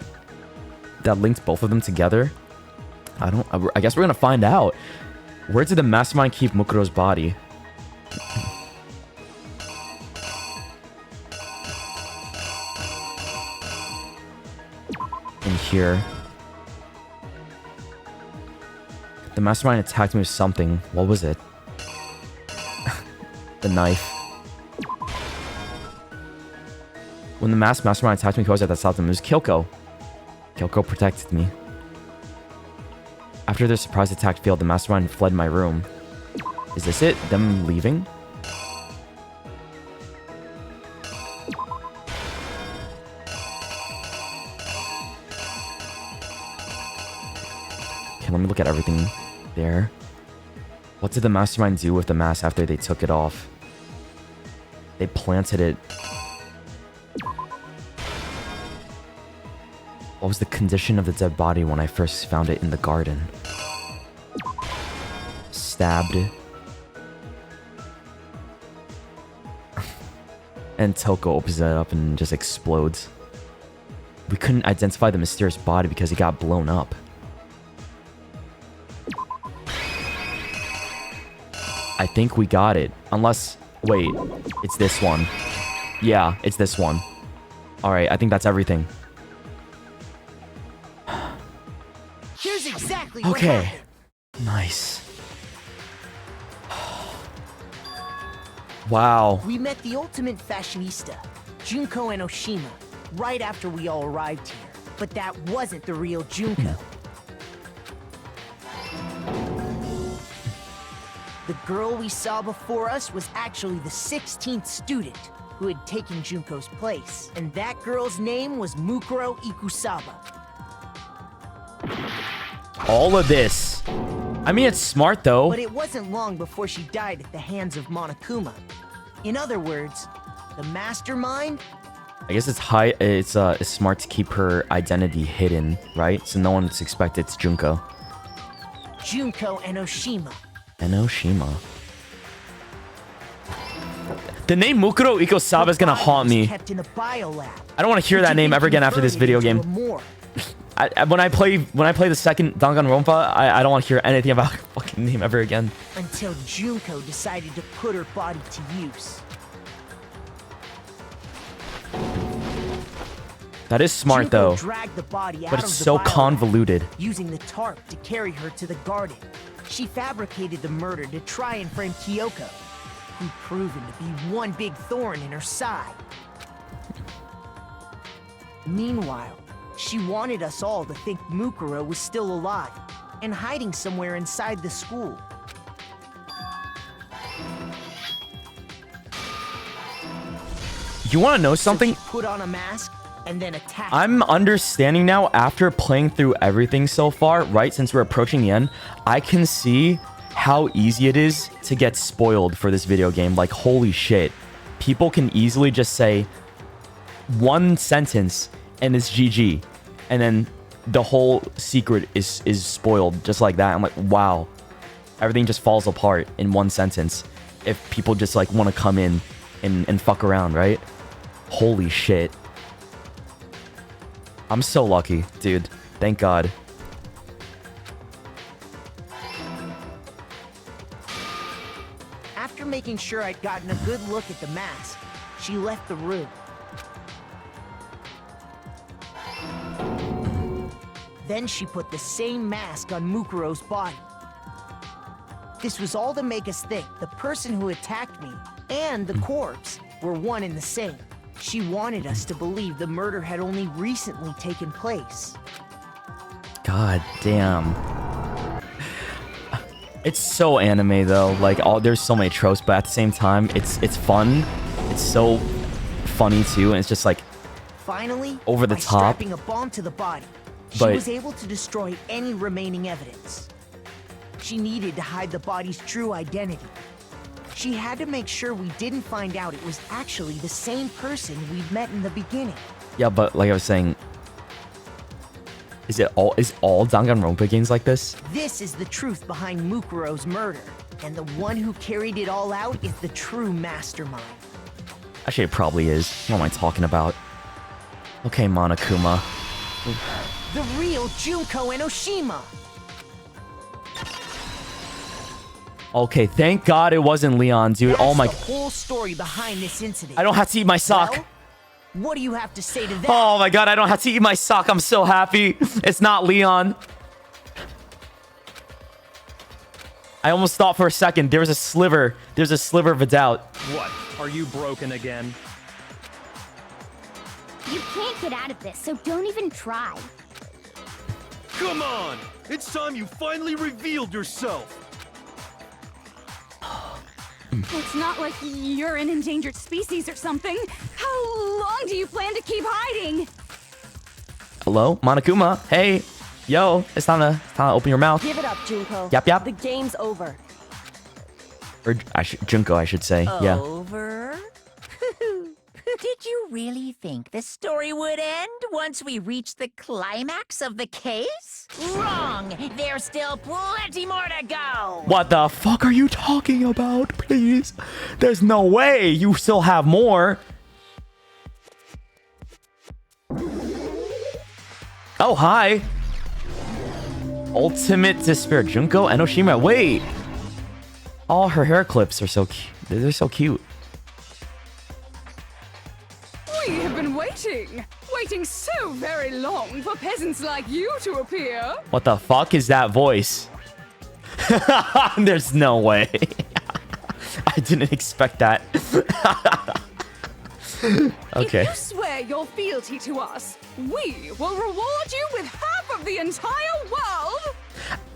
that linked both of them together? I guess we're gonna find out. Where did the mastermind keep Mukuro's body? In here. The mastermind attacked me with something. What was it? The knife. When the mastermind attacked me, who was at that stopped him? It was Kyoko. Kyoko protected me. After their surprise attack failed, the mastermind fled my room. Is this it? Them leaving? Okay, let me look at everything there. What did the mastermind do with the mask after they took it off? They planted it. What was the condition of the dead body when I first found it in the garden? Stabbed. And Toko opens it up and just explodes. We couldn't identify the mysterious body because it got blown up. I think we got it. Unless... Wait. It's this one. Yeah, it's this one. Alright, I think that's everything. Here's exactly what Okay. happened. Nice. Wow. We met the ultimate fashionista, Junko and Oshima, right after we all arrived here. But that wasn't the real Junko. The girl we saw before us was actually the 16th student who had taken Junko's place. And that girl's name was Mukuro Ikusaba. All of this. I mean, it's smart, though. But it wasn't long before she died at the hands of Monokuma. In other words, the mastermind... I guess it's smart to keep her identity hidden, right? So no one would suspect it's Junko. Junko and Oshima. And Oshima. The name Mukuro Ikusaba is gonna haunt me. Kept in a biolab. I don't want to hear that name ever again after this video game. When I play the second Danganronpa, I don't want to hear anything about her fucking name ever again. Until Junko decided to put her body to use. That is smart, Junko though. dragged the body But out it's of the so biolab, convoluted. using the tarp to carry her to the garden. She fabricated the murder to try and frame Kyoko, who'd proven to be one big thorn in her side. Meanwhile, she wanted us all to think Mukuro was still alive and hiding somewhere inside the school. You want to know something? So she put on a mask and then attacked. I'm understanding now, after playing through everything so far, right, since we're approaching the end, I can see how easy it is to get spoiled for this video game. Like, holy shit. People can easily just say one sentence and it's GG. And then the whole secret is spoiled just like that. I'm like, wow. Everything just falls apart in one sentence if people just like want to come in and fuck around, right? Holy shit. I'm so lucky, dude. Thank God. After making sure I'd gotten a good look at the mask, she left the room. Then she put the same mask on Mukuro's body. This was all to make us think the person who attacked me and the corpse were one and the same. She wanted us to believe the murder had only recently taken place. God damn. It's so anime though. Like, there's so many tropes, but at the same time, it's fun. It's so funny too, and it's just like Finally, over the by top. strapping a bomb to the body, she But- was able to destroy any remaining evidence. She needed to hide the body's true identity. She had to make sure we didn't find out it was actually the same person we'd met in the beginning. Yeah, but like I was saying, is all Danganronpa games like this? This is the truth behind Mukuro's murder, and the one who carried it all out is the true mastermind. Actually, it probably is. What am I talking about? Okay, Monokuma. The real Junko and Oshima! Okay, thank God it wasn't Leon, dude. Oh my. The whole story behind this incident. I don't have to eat my sock. Well, what do you have to say to that? Oh my God, I don't have to eat my sock. I'm so happy. It's not Leon. I almost thought for a second there was a sliver. There's a sliver of a doubt. What? Are you broken again? You can't get out of this, so don't even try. Come on! It's time you finally revealed yourself! It's not like you're an endangered species or something. How long do you plan to keep hiding? Hello, Monokuma. Hey, yo, it's time to open your mouth. Give it up, Junko. Yap, yap. The game's over. Or Junko, I should say. Yeah. Over? Did you really think the story would end once we reached the climax of the case? Wrong! There's still plenty more to go! What the fuck are you talking about, please? There's no way you still have more. Oh, hi. Ultimate Despair. Junko Enoshima. Wait. All her hair clips are so cute. They're so cute. We have been waiting so very long for peasants like you to appear. What the fuck is that voice? There's no way. I didn't expect that. Okay. If you swear your fealty to us, we will reward you with half of the entire world.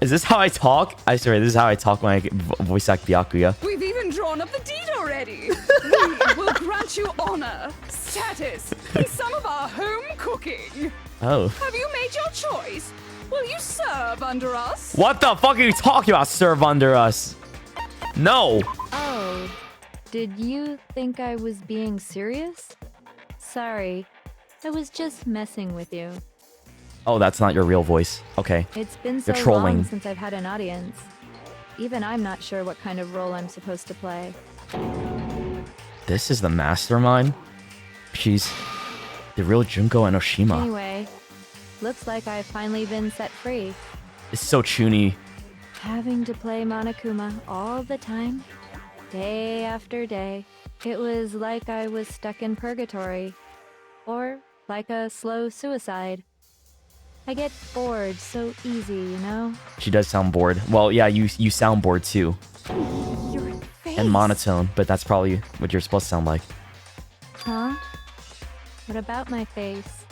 Is this how I talk? I swear, this is how I talk when I voice act Byakuya. We've even drawn up the deed already. We will grant you honor, status, and some of our home cooking. Oh. Have you made your choice? Will you serve under us? What the fuck are you talking about, serve under us? No. Oh, did you think I was being serious? Sorry, I was just messing with you. Oh, that's not your real voice. Okay. It's been so You're trolling. long since I've had an audience. Even I'm not sure what kind of role I'm supposed to play. This is the mastermind? She's the real Junko Enoshima. Anyway, looks like I've finally been set free. It's so chuny. Having to play Monokuma all the time, day after day, it was like I was stuck in purgatory. Or like a slow suicide. I get bored so easy, you know? She does sound bored. Well, yeah, you sound bored too. Your face. And monotone, but that's probably what you're supposed to sound like. Huh? What about my face?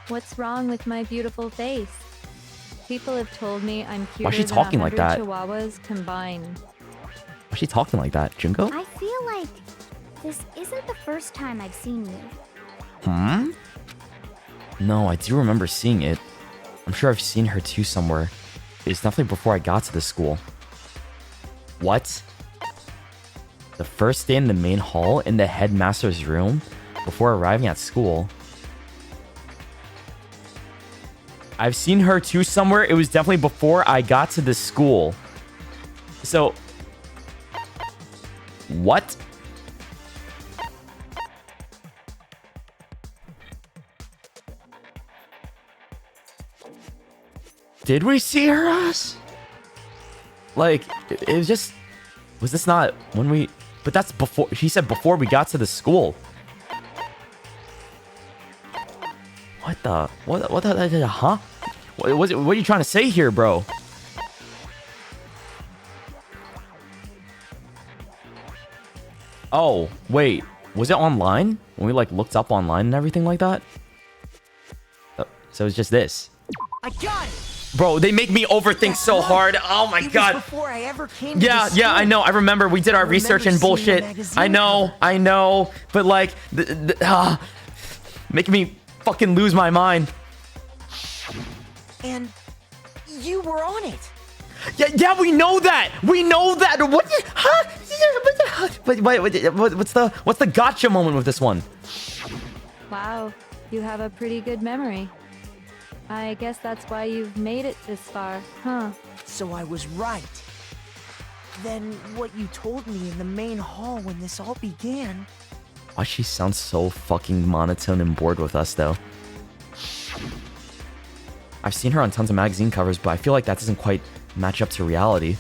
What's wrong with my beautiful face? People have told me I'm cuter Why is she talking than like that? 100 chihuahuas combined. Why is she talking like that, Junko? I feel like this isn't the first time I've seen you. Hmm? No, I do remember seeing it. I'm sure I've seen her too somewhere. It's definitely before I got to the school. What? The first day in the main hall in the headmaster's room before arriving at school. I've seen her too somewhere. It was definitely before I got to the school. So, what? Did we see her ass? Like, it was just... Was this not when we... But that's before... She said before we got to the school. What the... What the... Huh? What are you trying to say here, bro? Oh, wait. Was it online? When we, like, looked up online and everything like that? So it's just this. I got it! Bro, they make me overthink so hard. Oh my god. Before I ever came to Yeah, this yeah, school. I know. I remember we did our research and seeing bullshit. the magazine I know. But like, making me fucking lose my mind. And you were on it. Yeah, we know that. We know that. What? Huh? What's the gotcha moment with this one? Wow, you have a pretty good memory. I guess that's why you've made it this far, huh? So I was right. Then what you told me in the main hall when this all began... Why she sounds so fucking monotone and bored with us, though? I've seen her on tons of magazine covers, but I feel like that doesn't quite match up to reality.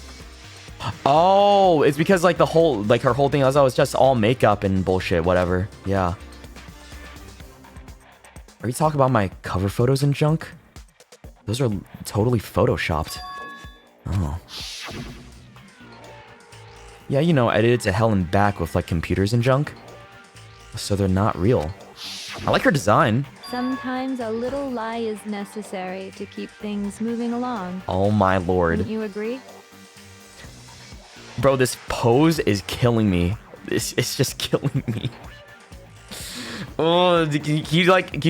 Oh, it's because like the whole, like her whole thing was, oh, it's just all makeup and bullshit, whatever. Yeah. Are you talking about my cover photos and junk? Those are totally photoshopped. Oh. Yeah, you know, edited to hell and back with like computers and junk. So they're not real. I like her design. Sometimes a little lie is necessary to keep things moving along. Oh my lord. Wouldn't you agree? Bro, this pose is killing me. It's just killing me. Oh, can you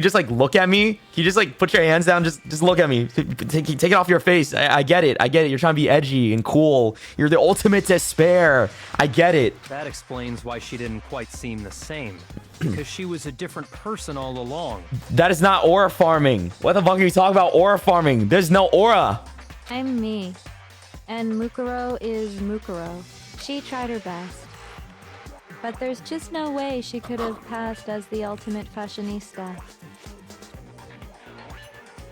just like look at me? Can you just like put your hands down? Just look at me. Take it off your face. I get it. I get it. You're trying to be edgy and cool. You're the ultimate despair. I get it. That explains why she didn't quite seem the same. Because she was a different person all along. That is not aura farming. What the fuck are you talking about aura farming? There's no aura. I'm me. And Mukuro is Mukuro. She tried her best. But there's just no way she could have passed as the ultimate fashionista.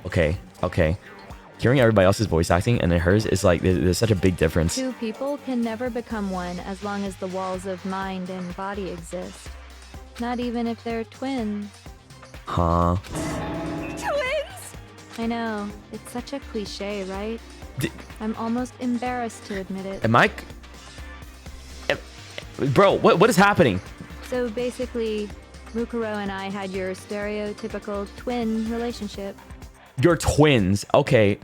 Okay. Hearing everybody else's voice acting and then hers is like, there's such a big difference. Two people can never become one as long as the walls of mind and body exist. Not even if they're twins. Huh? Twins? I know. It's such a cliche, right? I'm almost embarrassed to admit it. Am I... Bro, what is happening? So basically, Mukuro and I had your stereotypical twin relationship. You're twins. Okay.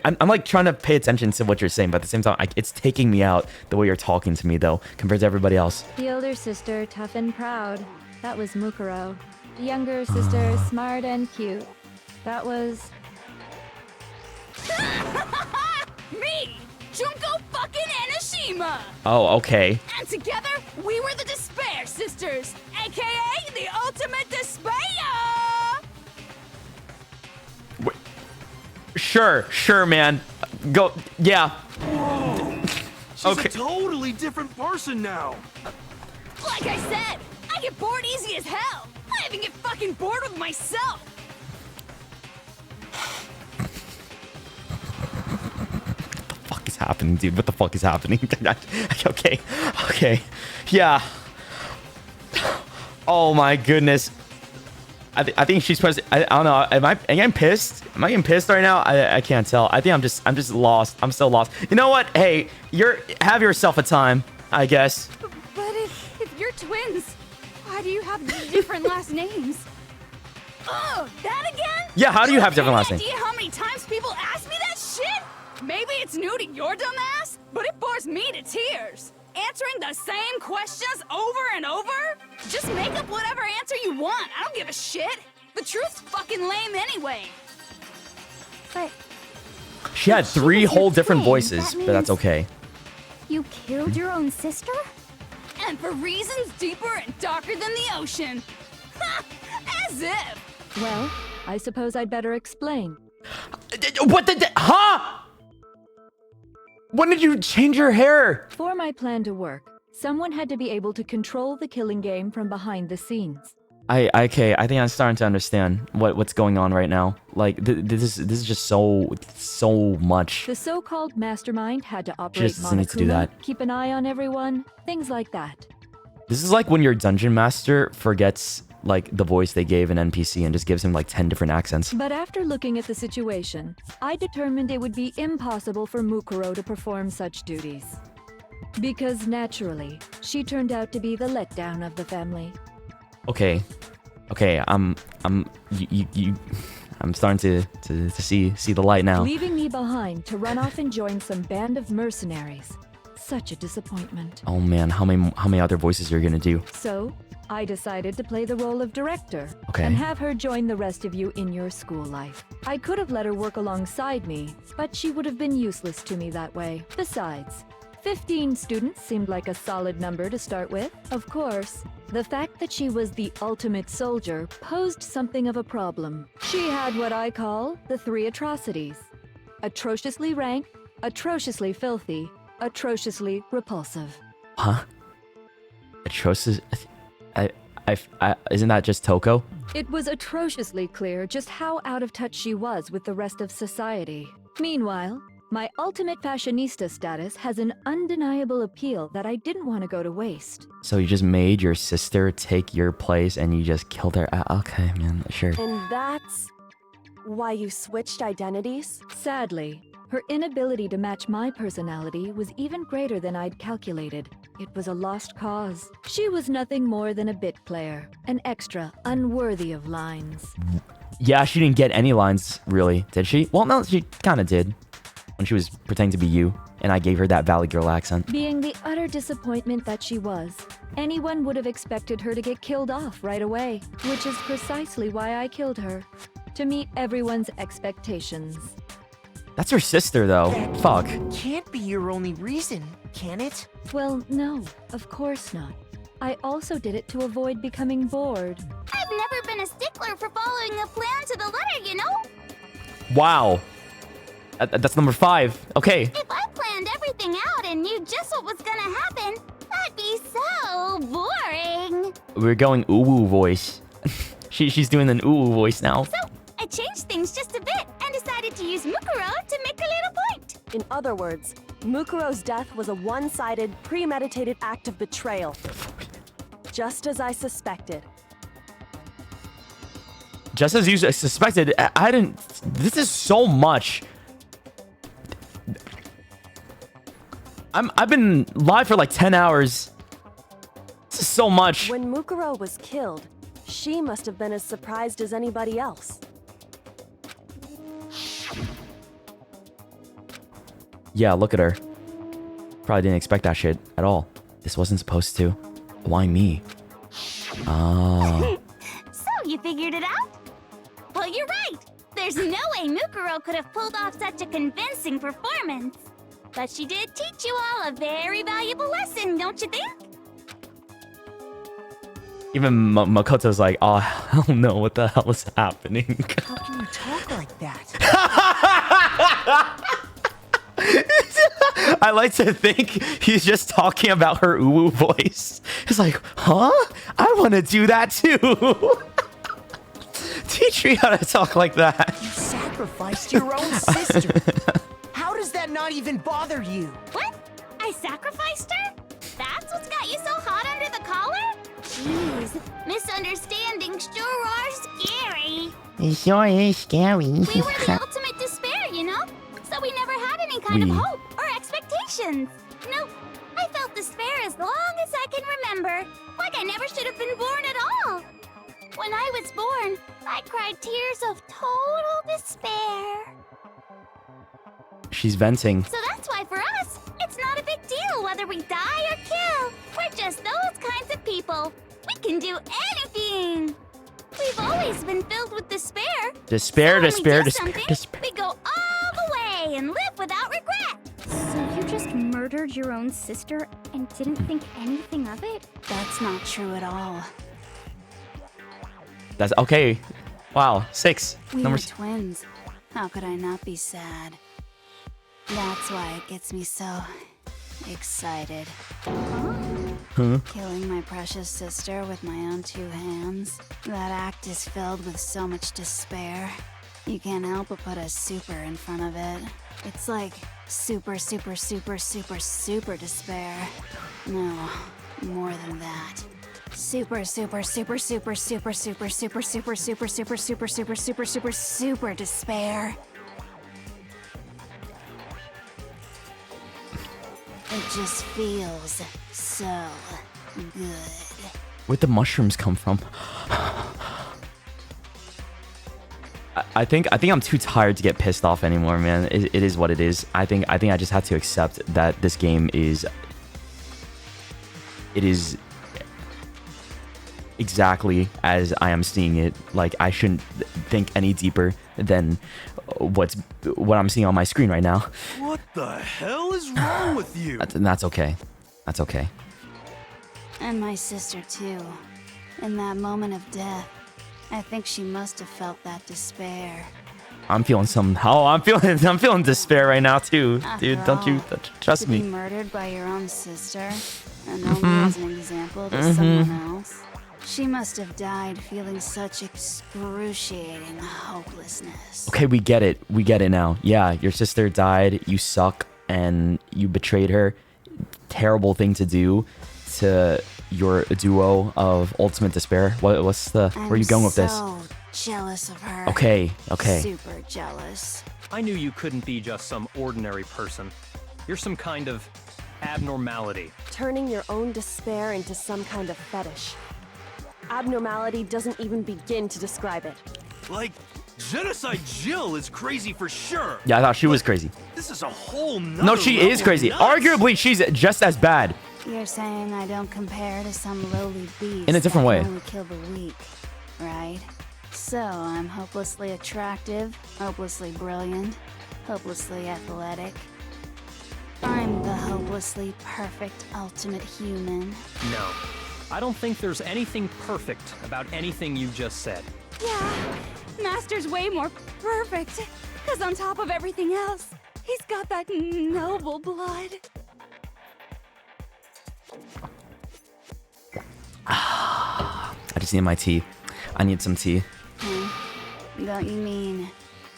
I'm like trying to pay attention to what you're saying, but at the same time, it's taking me out the way you're talking to me, though, compared to everybody else. The older sister, tough and proud. That was Mukuro. The younger sister, smart and cute. That was... Me! Junko fucking Enoshima! Oh, okay. And together, we were the Despair Sisters, aka the Ultimate Despair! Wait. Sure, man. Go, yeah. Whoa! She's Okay. a totally different person now. Like I said, I get bored easy as hell. I even get fucking bored with myself. Fuck is happening, dude? What the fuck is happening? Okay. Yeah. Oh my goodness. I think she's supposed to, I don't know. Am I getting pissed? Am I getting pissed right now? I can't tell. I think I'm just lost. I'm so lost. You know what? Hey, have yourself a time, I guess. But if you're twins, why do you have different last names? Oh, that again? Yeah, how do you have different last Any names? idea how many times people ask me that shit? Maybe it's new to your dumb ass, but it bores me to tears. Answering the same questions over and over? Just make up whatever answer you want. I don't give a shit. The truth's fucking lame anyway. But She had three whole different voices, but that's okay. You killed your own sister? And for reasons deeper and darker than the ocean. Ha! As if. well, I suppose I'd better explain. What huh? When did you change your hair? For my plan to work, someone had to be able to control the killing game from behind the scenes. Okay, I think I'm starting to understand what's going on right now. Like this is just so much. The so-called mastermind had to operate just doesn't need to do Monokuma, that. keep an eye on everyone, things like that. This is like when your dungeon master forgets like the voice they gave an NPC and just gives him like 10 different accents. But after looking at the situation, I determined it would be impossible for Mukuro to perform such duties. Because naturally, she turned out to be the letdown of the family. Okay, I'm starting to see the light now. Leaving me behind to run off and join some band of mercenaries. Such a disappointment. Oh man, how many other voices you're gonna do? So, I decided to play the role of director. Okay. And have her join the rest of you in your school life. I could have let her work alongside me, but she would have been useless to me that way. Besides, 15 students seemed like a solid number to start with. Of course, the fact that she was the ultimate soldier posed something of a problem. She had what I call the three atrocities. Atrociously rank, atrociously filthy, atrociously repulsive. Huh? Atrocious? Isn't that just Toko? It was atrociously clear just how out of touch she was with the rest of society. Meanwhile, my ultimate fashionista status has an undeniable appeal that I didn't want to go to waste. So you just made your sister take your place and you just killed her? Okay, man, sure. And that's why you switched identities? Sadly, her inability to match my personality was even greater than I'd calculated. It was a lost cause. She was nothing more than a bit player, an extra unworthy of lines. Yeah, she didn't get any lines, really, did she? Well, no, she kind of did. When she was pretending to be you, and I gave her that Valley Girl accent. Being the utter disappointment that she was, Anyone would have expected her to get killed off right away, which is precisely why I killed her. To meet everyone's expectations. That's her sister, though. Fuck. Can't be your only reason, can it? Well, no, of course not. I also did it to avoid becoming bored. I've never been a stickler for following a plan to the letter, you know? Wow. That's number 5. Okay. If I planned everything out and knew just what was gonna happen, that'd be so boring. We're going ooh voice. She's doing an ooh voice now. So, I changed things just a bit and decided to use Mukuro to make a little point. In other words, Mukuro's death was a one-sided, premeditated act of betrayal. Just as I suspected. Just as you suspected, I didn't... This is so much. I've been live for like 10 hours. This is so much. When Mukuro was killed, she must have been as surprised as anybody else. Yeah, look at her. Probably didn't expect that shit at all. This wasn't supposed to. Why me? Ah. So, you figured it out? Well, you're right. There's no way Mukuro could have pulled off such a convincing performance. But she did teach you all a very valuable lesson, don't you think? Even Makoto's like, oh, hell no, what the hell is happening? How can you talk like that? I like to think he's just talking about her uwu voice. He's like, huh? I want to do that too. Teach me how to talk like that. You sacrificed your own sister. How does that not even bother you? What? I sacrificed her? That's what's got you so hot under the collar? Jeez, misunderstandings sure are scary. It sure is scary. We were the ultimate despair, you know? So we never had any kind of hope or expectations. Nope. I felt despair as long as I can remember. Like I never should have been born at all. When I was born, I cried tears of total despair. She's venting. So that's why for us, it's not a big deal whether we die or kill. We're just those kinds of people. We can do anything. We've always been filled with despair. Despair. We go all the way and live without regret. So you just murdered your own sister and didn't think anything of it? That's not true at all. That's okay. Wow, 6. We Number were twins. How could I not be sad? That's why it gets me so excited. Killing my precious sister with my own 2 hands. That act is filled with so much despair. You can't help but put a super in front of it. It's like super despair. No, more than that. Super despair. It just feels so good. Where'd the mushrooms come from? I think I'm too tired to get pissed off anymore, man. It is what it is. I think I just have to accept that this game is exactly as I am seeing it. Like, I shouldn't think any deeper than what I'm seeing on my screen right now. What the hell is wrong with you? That's okay. That's okay. And my sister too. In that moment of death, I think she must have felt that despair. I'm feeling I'm feeling despair right now too, dude. After Don't you trust to me? Be murdered by your own sister, and only as an example to someone else. She must have died feeling such excruciating hopelessness. Okay, we get it. We get it now. Yeah, your sister died. You suck, and you betrayed her. Terrible thing to do to your duo of ultimate despair. What's the? Where are you going with this? I'm so jealous of her. Okay. Super jealous. I knew you couldn't be just some ordinary person. You're some kind of abnormality. Turning your own despair into some kind of fetish. Abnormality doesn't even begin to describe it. Like, Genocide Jill is crazy for sure. Yeah, I thought she was crazy. This is a whole nother No, she is level crazy. nuts. Arguably, she's just as bad. You're You're saying I don't compare to some lowly beast In a different that way. can only kill the weak, right? So I'm hopelessly attractive, hopelessly brilliant, hopelessly athletic. I'm the hopelessly perfect ultimate human. No. I don't think there's anything perfect about anything you just said. Yeah, Master's way more perfect. Because on top of everything else, he's got that noble blood. I just need my tea. I need some tea. Don't you mean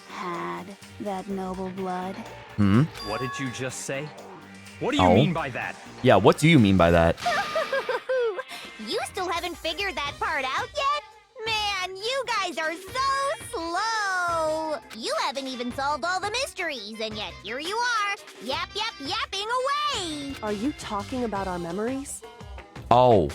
had that noble blood? Hmm? What did you just say? What do you Oh. mean by that? Yeah, what do you mean by that? You still haven't figured that part out yet? Man, you guys are so slow! You haven't even solved all the mysteries, and yet here you are, yapping away! Are you talking about our memories? Oh.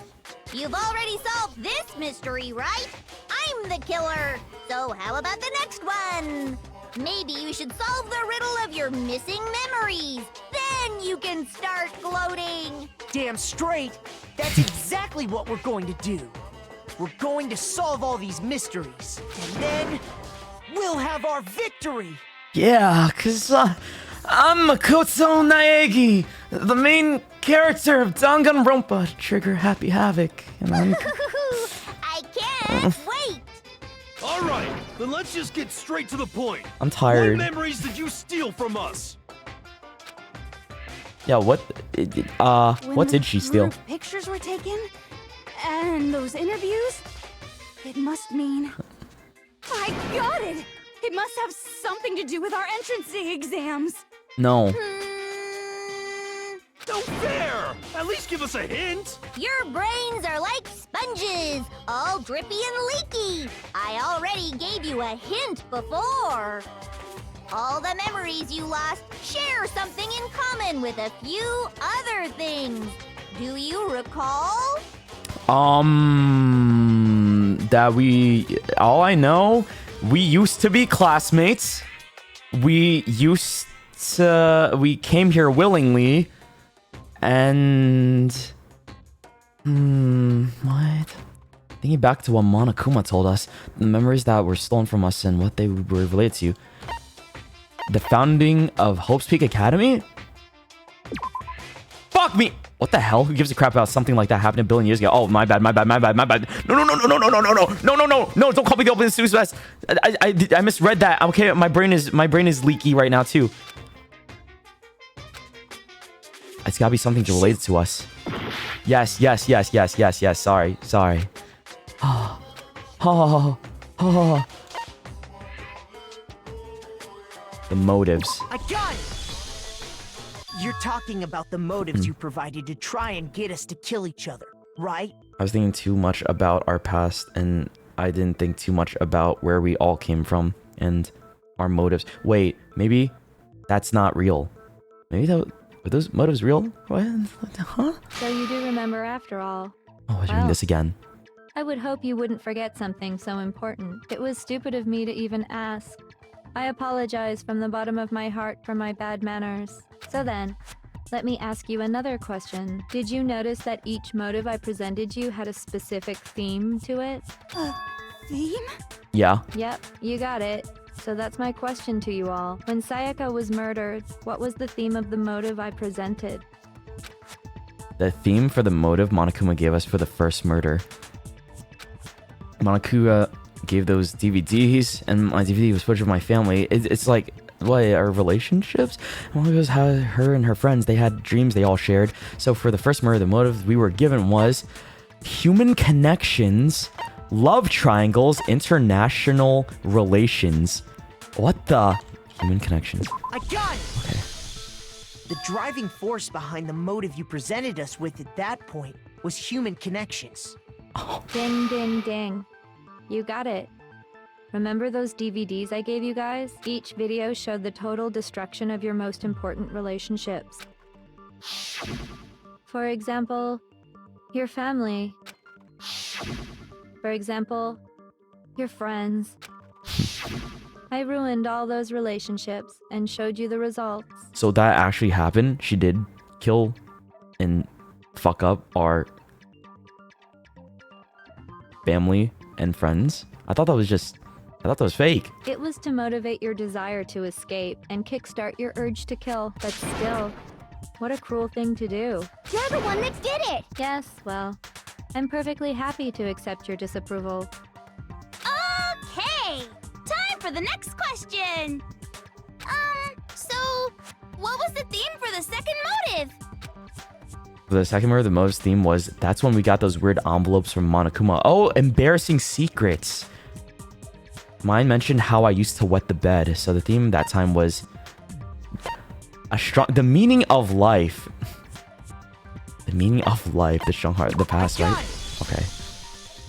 You've already solved this mystery, right? I'm the killer! So how about the next one? Maybe you should solve the riddle of your missing memories. Then you can start gloating. Damn straight. That's exactly what we're going to do. We're going to solve all these mysteries. And then we'll have our victory. Yeah, cause I'm Makoto Naegi, the main character of Danganronpa, to trigger Happy Havoc. And I can't wait. All right, then let's just get straight to the point. I'm tired. What memories did you steal from us? Yeah, what did she steal? Group pictures were taken, and those interviews. It must mean. I got it. It must have something to do with our entrance exams. No. No fair! At least give us a hint! Your brains are like sponges, all drippy and leaky. I already gave you a hint before. All the memories you lost share something in common with a few other things. Do you recall? All I know, we used to be classmates. We came here willingly. And what? Thinking back to what Monokuma told us, the memories that were stolen from us and what they were related to. The founding of Hope's Peak Academy? Fuck me! What the hell? Who gives a crap about something like that happening a billion years ago? Oh, my bad. No, don't call me the open Suicide West. I misread that. Okay, my brain is leaky right now too. It's gotta be something related to us. Yes. Sorry. The motives. I got it! You're talking about the motives you provided to try and get us to kill each other, right? I was thinking too much about our past, and I didn't think too much about where we all came from and our motives. Wait, maybe that's not real. Maybe were those motives real? What? Huh? So you do remember after all. Oh, I was doing this again. I would hope you wouldn't forget something so important. It was stupid of me to even ask. I apologize from the bottom of my heart for my bad manners. So then, let me ask you another question. Did you notice that each motive I presented you had a specific theme to it? Theme? Yeah. Yep, you got it. So that's my question to you all. When Sayaka was murdered, what was the theme of the motive I presented? The theme for the motive Monokuma gave us for the first murder. Monokuma gave those DVDs, and my DVD was footage of my family. It's like, what, our relationships? Well, it was how her and her friends, they had dreams they all shared. So for the first murder, the motive we were given was human connections, love triangles, international relations. What the? Human connections. I got it! Okay. The driving force behind the motive you presented us with at that point was human connections. Ding, ding, ding. You got it. Remember those DVDs I gave you guys? Each video showed the total destruction of your most important relationships. For example, your family. For example, your friends. I ruined all those relationships and showed you the results. So that actually happened. She did kill and fuck up our family and friends. I thought that was fake. It was to motivate your desire to escape and kickstart your urge to kill, but still, what a cruel thing to do. You're the one that did it! Yes, well, I'm perfectly happy to accept your disapproval. Okay! Time for the next question! So, what was the theme for the second motive? For the second murder, the motive's theme was, that's when we got those weird envelopes from Monokuma. Oh, embarrassing secrets. Mine mentioned how I used to wet the bed, so the theme that time was the meaning of life. The meaning of life, the strong heart, the past, right? Okay.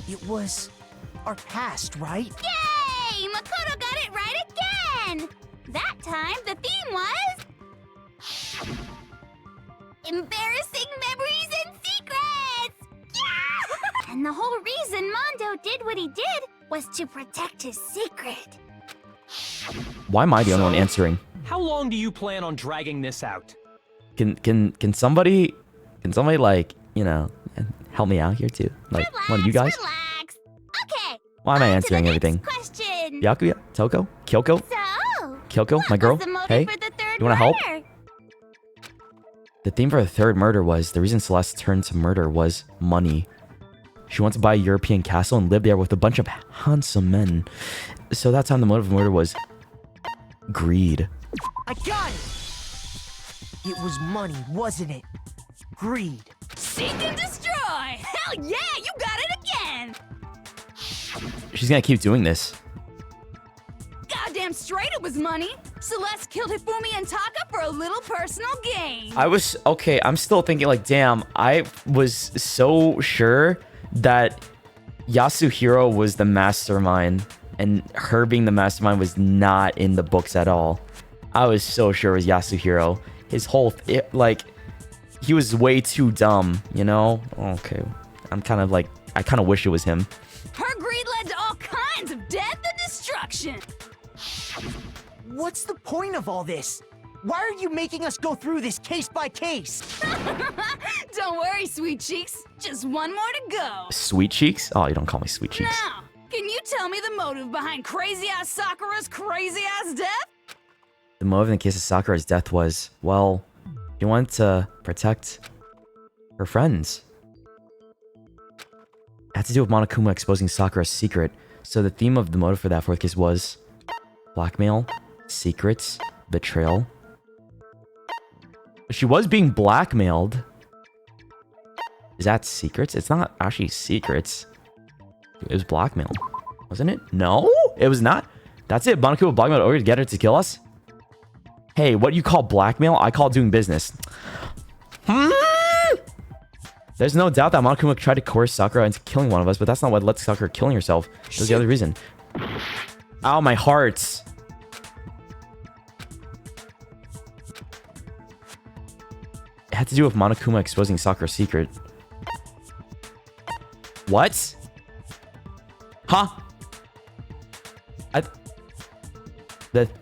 It was our past, right? Yay! Makoto got it right again! That time, the theme was... embarrassing memories and secrets! Yeah! And the whole reason Mondo did what he did was to protect his secret. Why am I the only one answering? How long do you plan on dragging this out? Can somebody like, you know, help me out here too? Like, one of you guys? Relax. Okay. Why am I answering everything? Question. Byakuya? Toko? Kyoko? So, Kyoko, my girl? what's the motive Hey, for the third you wanna help? murder? The theme for the third murder was, the reason Celeste turned to murder was money. She wanted to buy a European castle and live there with a bunch of handsome men. So that time the motive of murder was greed. I got it! It was money, wasn't it? Greed. Seek and destroy! Hell yeah, you got it again! She's gonna keep doing this. Goddamn straight it was money! Celeste killed Hifumi and Taka for a little personal gain! Okay, I'm still thinking like, damn, I was so sure that Yasuhiro was the mastermind, and her being the mastermind was not in the books at all. I was so sure it was Yasuhiro. His whole, he was way too dumb, you know? Okay, I kind of wish it was him. Her greed led to all kinds of death and destruction! What's the point of all this? Why are you making us go through this case by case? Don't worry, sweet cheeks. Just one more to go. Sweet cheeks? Oh, you don't call me sweet cheeks. Now, can you tell me the motive behind crazy-ass Sakura's crazy-ass death? The motive in the case of Sakura's death was, well, she wanted to protect her friends. It had to do with Monokuma exposing Sakura's secret. So the theme of the motive for that fourth case was blackmail, secrets, betrayal. She was being blackmailed. Is that secrets? It's not actually secrets. It was blackmail. Wasn't it? No, it was not. That's it. Monokuma blackmailed Ori to get her to kill us? Hey, what you call blackmail, I call doing business. There's no doubt that Monokuma tried to coerce Sakura into killing one of us, but that's not what led Sakura killing herself. That was the other reason. Ow, my heart. It had to do with Monokuma exposing Sakura's secret. What? Huh?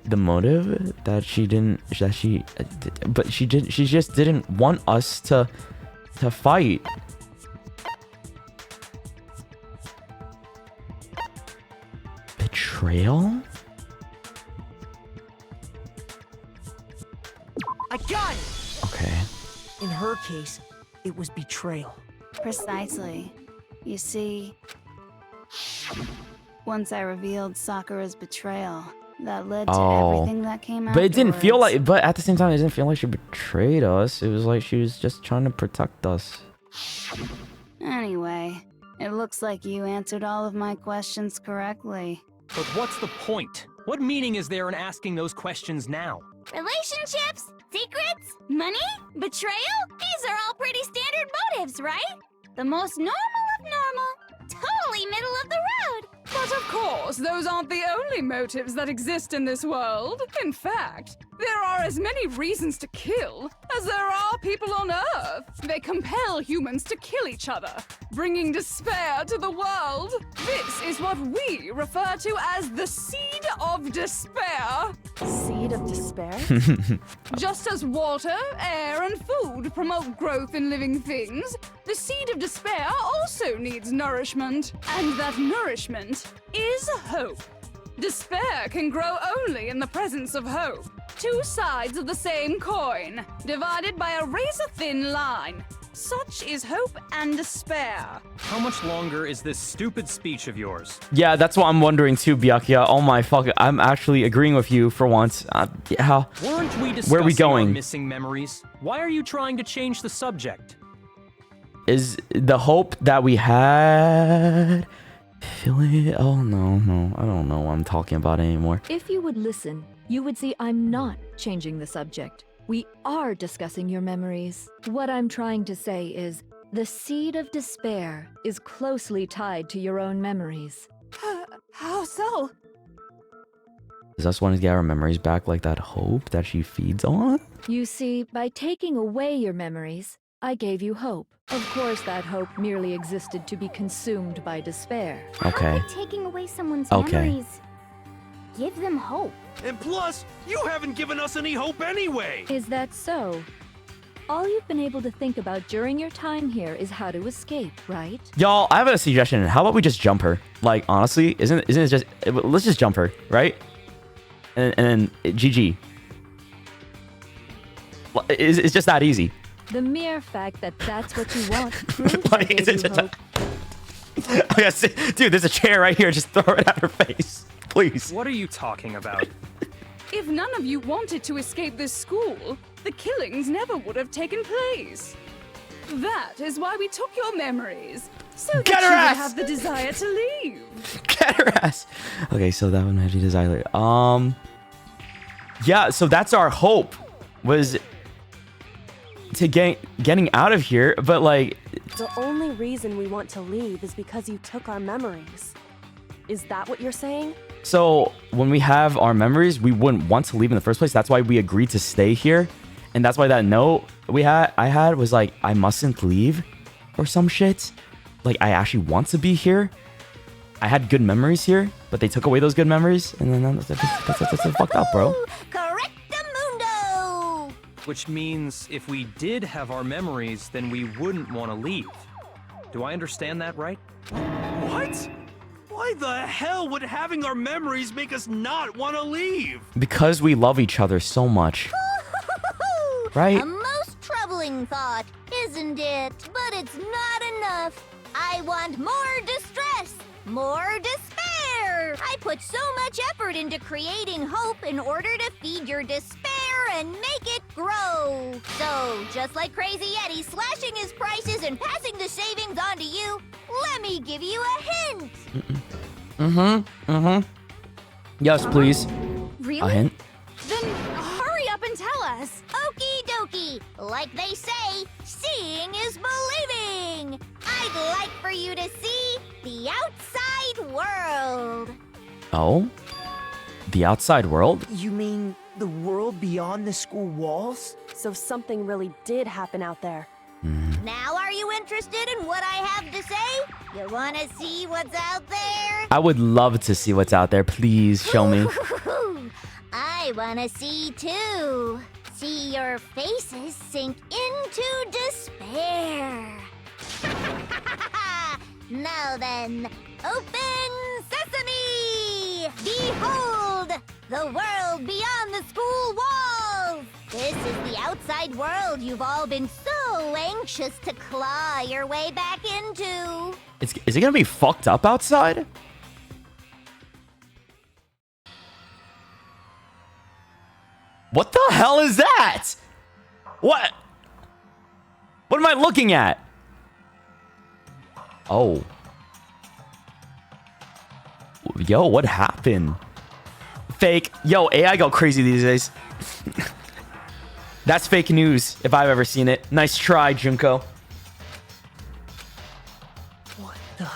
The motive that she just didn't want us to fight. Betrayal? I got it! Okay. In her case, it was betrayal. Precisely. You see, once I revealed Sakura's betrayal, that led to everything that came out. But it didn't feel like, but at the same time, it didn't feel like she betrayed us. It was like she was just trying to protect us. Anyway, it looks like you answered all of my questions correctly. But what's the point? What meaning is there in asking those questions now? Relationships? Secrets? Money? Betrayal? These are all pretty standard motives, right? The most normal of normal. Totally middle of the road. But of course, those aren't the only motives that exist in this world. In fact, There are as many reasons to kill as there are people on Earth. They compel humans to kill each other, bringing despair to the world. This is what we refer to as the seed of despair. Seed of despair? Just as water, air, and food promote growth in living things, the seed of despair also needs nourishment. And that nourishment is hope. Despair can grow only in the presence of hope. Two sides of the same coin, divided by a razor-thin line. Such is hope and despair. How much longer is this stupid speech of yours? Yeah, that's what I'm wondering too, Byakuya. Oh my fuck, I'm actually agreeing with you for once. Yeah. Weren't we discussing Where are we going? our missing memories? Why are you trying to change the subject? Is the hope that we had... Feel it? Oh no, I don't know what I'm talking about anymore. If you would listen, you would see I'm not changing the subject. We are discussing your memories. What I'm trying to say is, the seed of despair is closely tied to your own memories. How so? Does us want to get our memories back like that hope that she feeds on? You see, by taking away your memories, I gave you hope. Of course, that hope merely existed to be consumed by despair. Okay. How could taking away someone's Okay. memories give them hope? And plus, you haven't given us any hope anyway! Is that so? All you've been able to think about during your time here is how to escape, right? Y'all, I have a suggestion. How about we just jump her? Like, honestly, isn't it just... Let's just jump her, right? And then GG. It's just that easy. The mere fact that that's what you want proves Like, I gave is it you just hope. Oh, yes. Dude, there's a chair right here. Just throw it at her face. Please. What are you talking about? If none of you wanted to escape this school, the killings never would have taken place. That is why we took your memories, so Get that her you ass! would have the desire to leave. Get her ass. Okay, so that one actually desire. Yeah, so that's our hope, was to getting out of here, but like... The only reason we want to leave is because you took our memories. Is that what you're saying? So when we have our memories, we wouldn't want to leave in the first place. That's why we agreed to stay here. And that's why that note I had was like, I mustn't leave or some shit. Like, I actually want to be here. I had good memories here, but they took away those good memories. And then that's fucked up, bro. Correctamundo! Which means if we did have our memories, then we wouldn't want to leave. Do I understand that right? What? Why the hell would having our memories make us not want to leave? Because we love each other so much. Right? A most troubling thought, isn't it? But it's not enough. I want more distress, more despair. I put so much effort into creating hope in order to feed your despair and make it grow. So, just like Crazy Yeti slashing his prices and passing the savings on to you, let me give you a hint. Yes, please. Really? A hint? Then hurry up and tell us. Okie dokie. Like they say, seeing is believing. I'd like for you to see the outside world. Oh? The outside world? You mean the world beyond the school walls? So something really did happen out there. Now are you interested in what I have to say? You want to see what's out there? I would love to see what's out there. Please show me. I want to see too. See your faces sink into despair. Now then, open sesame! Behold, the world beyond the school walls! This is the outside world you've all been so anxious to claw your way back into. Is it gonna be fucked up outside? What the hell is that? What? What am I looking at? Oh. Yo, what happened? Fake. Yo, AI go crazy these days. That's fake news, if I've ever seen it. Nice try, Junko. What the?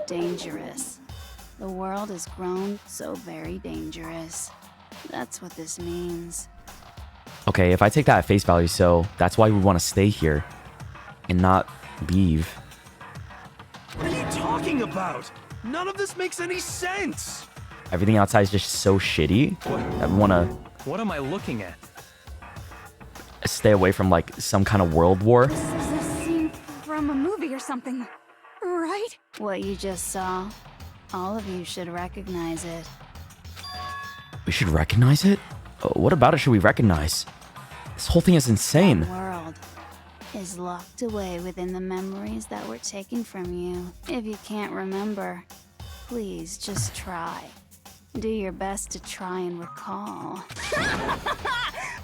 Dangerous. The world has grown so very dangerous. That's what this means. Okay, if I take that at face value, so that's why we want to stay here and not leave. What are you talking about? None of this makes any sense. Everything outside is just so shitty. I want to What am I looking at? stay away from like some kind of world war. This is a scene from a movie or something, right? What you just saw, all of you should recognize it. We should recognize it? What about it should we recognize? This whole thing is insane. The world is locked away within the memories that were taken from you. If you can't remember, please just try. Do your best to try and recall.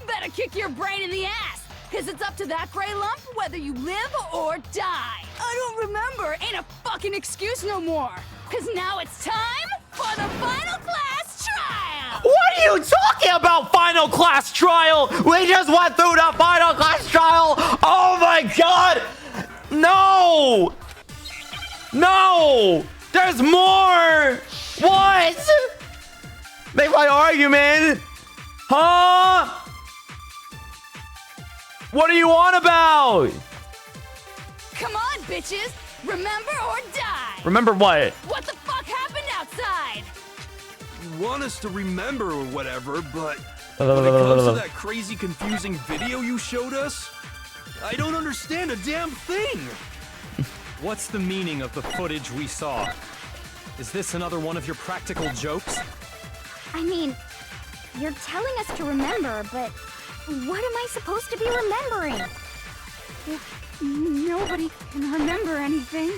Better kick your brain in the ass, because it's up to that gray lump whether you live or die. I don't remember ain't a fucking excuse no more, because now it's time for the final class trial. What are you talking about, final class trial? We just went through the final class trial. Oh my god. No. No. There's more. What? Make my argument. Huh? What are you on about? Come on, bitches. Remember or die. Remember what? What the fuck happened outside? You want us to remember or whatever, but when it comes to that crazy, confusing video you showed us, I don't understand a damn thing. What's the meaning of the footage we saw? Is this another one of your practical jokes? I mean, you're telling us to remember, but what am I supposed to be remembering? If nobody can remember anything,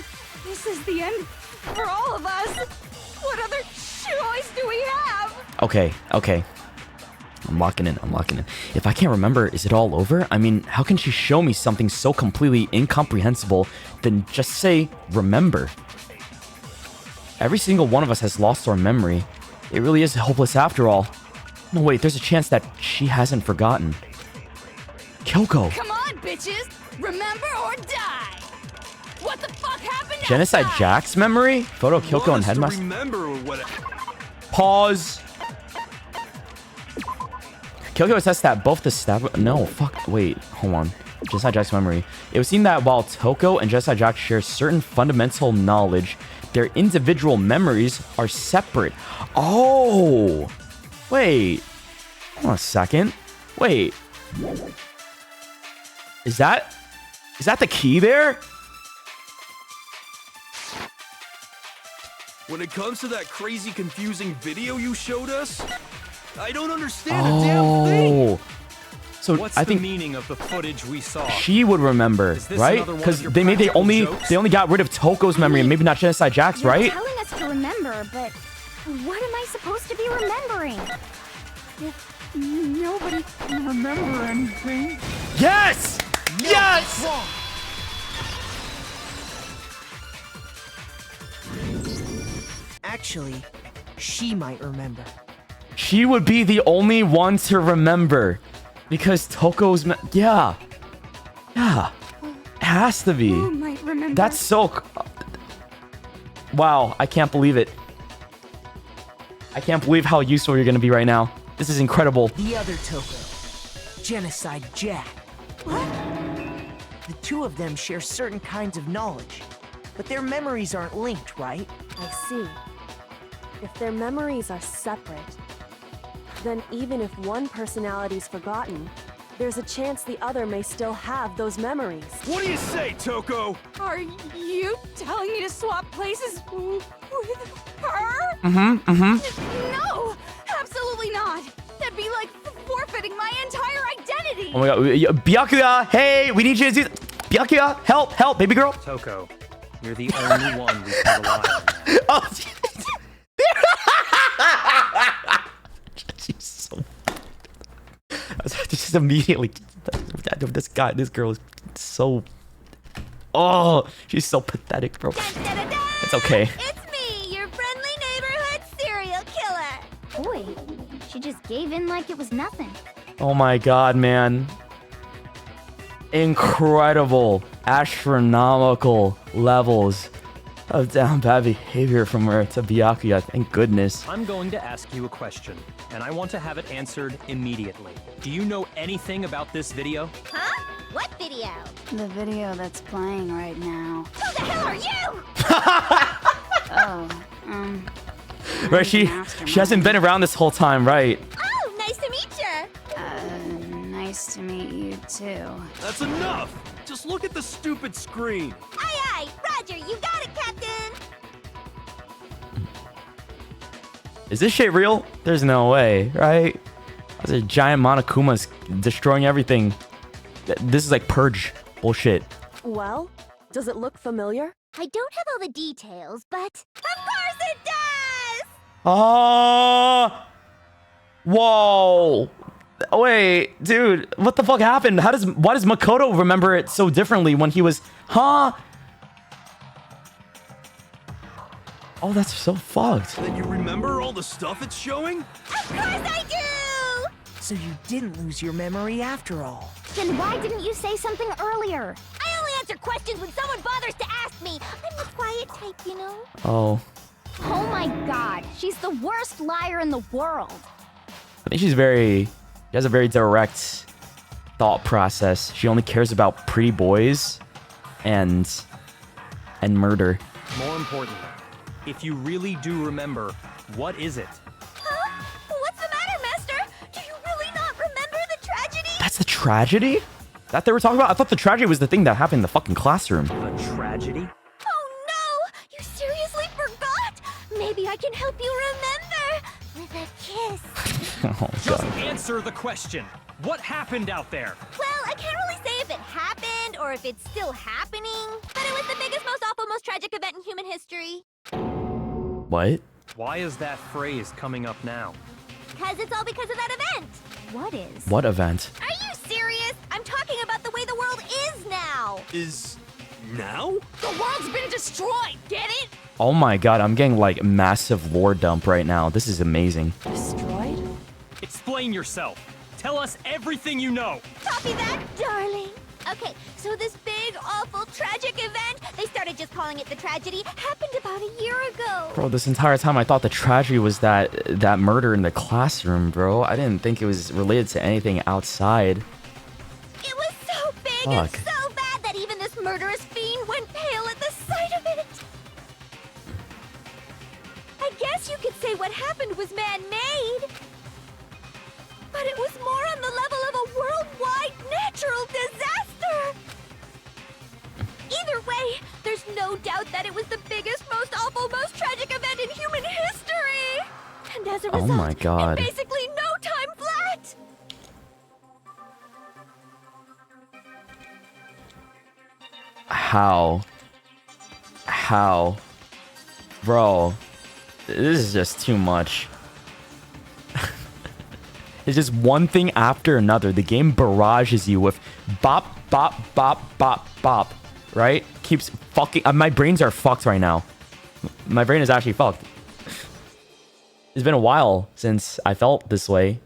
this is the end for all of us. What other choice do we have? Okay. I'm locking in. If I can't remember, is it all over? I mean, how can she show me something so completely incomprehensible than just say, remember? Every single one of us has lost our memory. It really is hopeless after all. No, wait, there's a chance that she hasn't forgotten. Kyoko! Come on, bitches! Remember or die! What the fuck happened Genocide outside? Jack's memory? Photo Kyoko and Headmaster. Remember or whatever. Pause. Kyoko assessed that both the stab. No, fuck. Wait, hold on. Genocide Jack's memory. It was seen that while Toko and Genocide Jack share certain fundamental knowledge, their individual memories are separate. Oh! Wait. Hold on a second. Wait. Is that the key there? When it comes to that crazy, confusing video you showed us, I don't understand a damn thing. So What's I think the meaning of the footage we saw? she would remember, right? Because they only got rid of Toko's memory and maybe not Genocide Jack's, You're right? telling us to remember, but what am I supposed to be remembering? If nobody can remember anything. Yes! Yes! Actually, she might remember. She would be the only one to remember. Because Toko's... Yeah. It has to be. Who might remember? That's so... Wow, I can't believe it. I can't believe how useful you're going to be right now. This is incredible. The other Toko, Genocide Jack. What? The two of them share certain kinds of knowledge, but their memories aren't linked, right? I see. If their memories are separate, then even if one personality's forgotten, there's a chance the other may still have those memories. What do you say, Toko? Are you telling me to swap places with her? No, absolutely not. That'd be like forfeiting my entire identity. Oh my god. Byakuya, hey, we need you to do... Byakuya, help, baby girl. Toko, you're the only one we can rely on. Oh, she's so... Just immediately... This girl is so... Oh, she's so pathetic, bro. It's okay. It's me, your friendly neighborhood serial killer. Boy, she just gave in like it was nothing. Oh my god, man. Incredible, astronomical levels Oh, damn, bad behavior from her to Byakuya. Thank goodness. I'm going to ask you a question, and I want to have it answered immediately. Do you know anything about this video? Huh? What video? The video that's playing right now. Who the hell are you? Oh, Right, she hasn't been around this whole time, right? Oh, nice to meet you. Nice to meet you too. That's enough! Just look at the stupid screen. Aye, aye. Roger, you got it, Captain. Is this shit real? There's no way, right? There's a giant Monokuma's destroying everything. This is like Purge bullshit. Well, does it look familiar? I don't have all the details, but of course it does! Whoa. Wait, dude, what the fuck happened? Why does Makoto remember it so differently when he was, huh? Oh, that's so fucked. Then you remember all the stuff it's showing? Of course I do! So you didn't lose your memory after all. Then why didn't you say something earlier? I only answer questions when someone bothers to ask me. I'm the quiet type, you know? Oh. Oh my god, she's the worst liar in the world. I think she has a very direct thought process. She only cares about pretty boys and murder. More importantly, if you really do remember, what is it? Huh? What's the matter, Master? Do you really not remember the tragedy? That's the tragedy? That they were talking about? I thought the tragedy was the thing that happened in the fucking classroom. The tragedy? Oh no! You seriously forgot? Maybe I can help you remember with a kiss. Oh, Just God. answer the question. What happened out there? Well, I can't really say if it happened or if it's still happening, but it was the biggest, most awful, most tragic event in human history. What? Why is that phrase coming up now? Because it's all because of that event. What is? What event? Are you serious? I'm talking about the way the world is now. Is now? The world's been destroyed, get it? Oh my God, I'm getting like massive lore dump right now. This is amazing. Destroyed? Explain yourself. Tell us everything you know. Copy that, darling. Okay, so this big, awful, tragic event, they started just calling it the tragedy, happened about a year ago. Bro, this entire time I thought the tragedy was that murder in the classroom, bro. I didn't think it was related to anything outside. It was so big and so bad that even this murderous fiend went pale at the sight of it. I guess you could say what happened was man-made. But it was more on the level of a worldwide natural disaster. Either way, there's no doubt that it was the biggest, most awful, most tragic event in human history. And as a result, Oh my God. in basically no time flat. How? Bro, this is just too much. It's just one thing after another. The game barrages you with bop, bop, bop, bop, bop, right? Keeps fucking... my brains are fucked right now. My brain is actually fucked. It's been a while since I felt this way.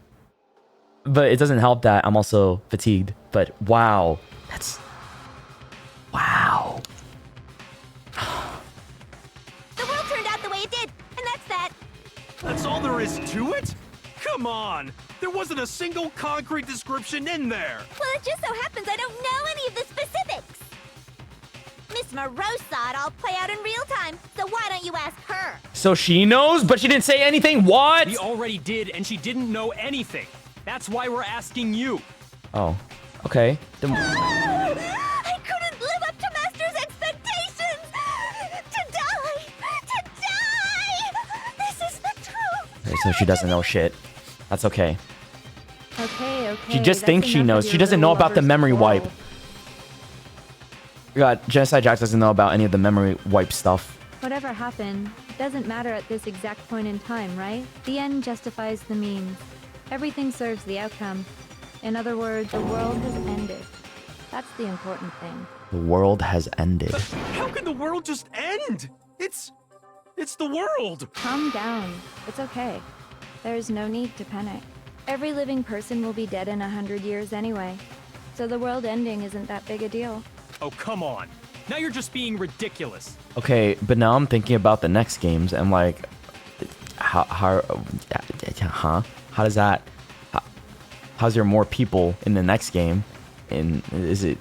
But it doesn't help that I'm also fatigued. But wow. That's... Wow. The world turned out the way it did, and that's that. That's all there is to it? Come on! There wasn't a single concrete description in there! Well, it just so happens I don't know any of the specifics. Miss Moreau saw it all play out in real time, so why don't you ask her? So she knows, but she didn't say anything? What? We already did, and she didn't know anything. That's why we're asking you. Oh, okay. Then... I couldn't live up to Master's expectations! To die! To die! This is the truth! So she doesn't know shit. That's okay. Okay. She just that's thinks she enough knows. of She your doesn't know little about the lover's memory wipe. quarrel. God, Genocide Jax doesn't know about any of the memory wipe stuff. Whatever happened, it doesn't matter at this exact point in time, right? The end justifies the means. Everything serves the outcome. In other words, the world has ended. That's the important thing. The world has ended. How can the world just end? It's the world! Calm down. It's okay. There's no need to panic. Every living person will be dead in 100 years anyway. So the world ending isn't that big a deal. Oh, come on. Now you're just being ridiculous. Okay, but now I'm thinking about the next games and like, how does that? How's there more people in the next game? And is it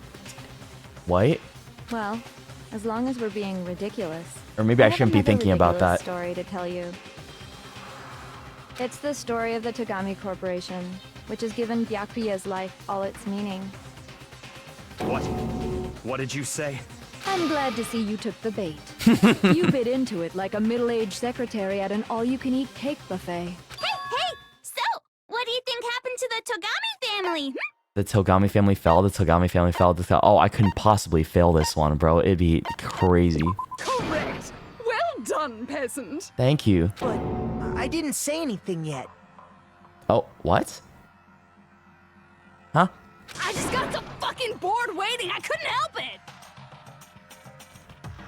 what? Well, as long as we're being ridiculous. Or maybe I have shouldn't be another thinking about ridiculous that. Story to tell you. It's the story of the Togami Corporation, which has given Byakuya's life all its meaning. What? What did you say? I'm glad to see you took the bait. You bit into it like a middle-aged secretary at an all-you-can-eat cake buffet. Hey! So, what do you think happened to the Togami family? The Togami family fell. The Togami family fell. Oh, I couldn't possibly fail this one, bro. It'd be crazy. Correct. Well done, peasant. Thank you. But I didn't say anything yet. Oh, what? Huh? I just got so fucking bored waiting, I couldn't help it!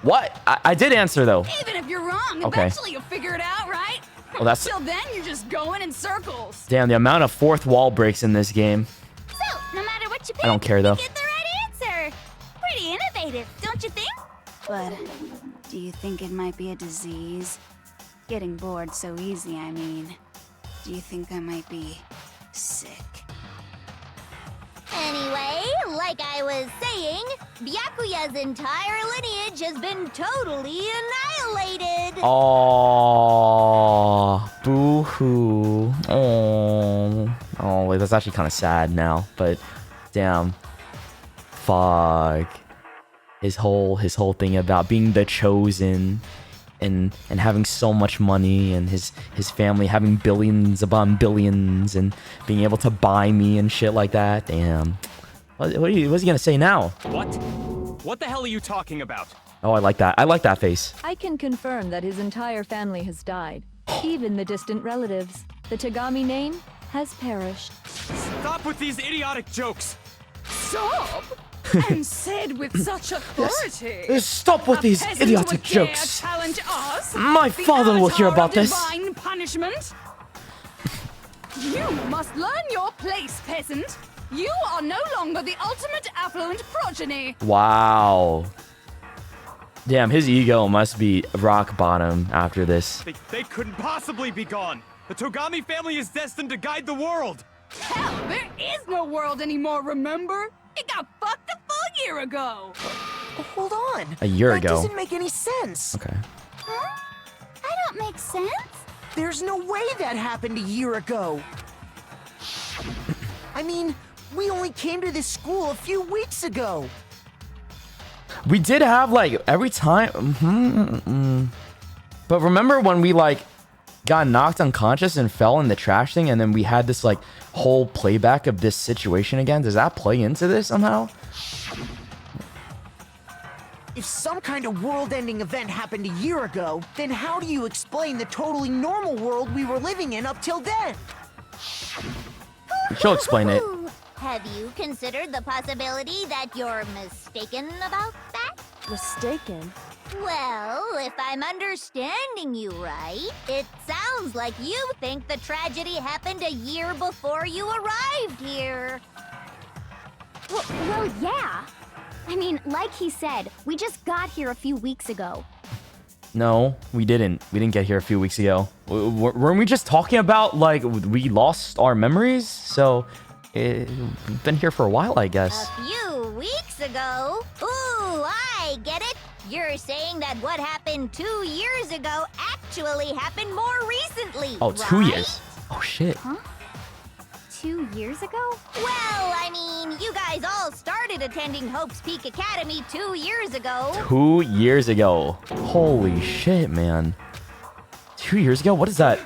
What? I did answer though. Even if you're wrong, Okay. eventually you'll figure it out, right? Well, that's- Till then, you're just going in circles. Damn, the amount of fourth wall breaks in this game. So, no matter what you pick, I don't care though. you get the right answer. Pretty innovative, don't you think? But, do you think it might be a disease? Getting bored so easy, I mean. Do you think I might be sick? Anyway, like I was saying, Byakuya's entire lineage has been totally annihilated. Oh, boo-hoo. Oh, wait, that's actually kind of sad now. But damn, fuck. His whole thing about being the chosen, and having so much money, and his family having billions upon billions, and being able to buy me and shit like that. Damn. What's he gonna say now? What? What the hell are you talking about? Oh, I like that. I like that face. I can confirm that his entire family has died. Even the distant relatives. The Togami name has perished. Stop with these idiotic jokes. Stop! And said with such authority. Yes. Stop with these peasant idiotic would dare jokes. challenge us, My the father will hear avatar about of this. Divine punishment. You must learn your place, peasant. You are no longer the ultimate affluent progeny. Wow. Damn, his ego must be rock bottom after this. They couldn't possibly be gone. The Togami family is destined to guide the world. Hell, there is no world anymore, remember? It got fucked a full year ago. Hold on. A year that ago. Doesn't make any sense. Okay. Huh? I don't make sense. There's no way that happened a year ago. I mean, we only came to this school a few weeks ago. We did have like every time. But remember when we like got knocked unconscious and fell in the trash thing, and then we had this like whole playback of this situation again? Does that play into this somehow? If some kind of world-ending event happened a year ago, then how do you explain the totally normal world we were living in up till then? She'll explain it. Have you considered the possibility that you're mistaken about that? Mistaken? Well, if I'm understanding you right, it sounds like you think the tragedy happened a year before you arrived here. Well, yeah. I mean, like he said, we just got here a few weeks ago. No, we didn't. We didn't get here a few weeks ago. Weren't we just talking about like we lost our memories? So we've been here for a while, I guess. A few weeks ago? Ooh, I get it. You're saying that what happened 2 years ago actually happened more recently, Oh, 2 right? years. Oh shit. Huh? 2 years ago? Well, I mean, you guys all started attending Hope's Peak Academy 2 years ago. 2 years ago. Holy shit, man. 2 years ago? What is that?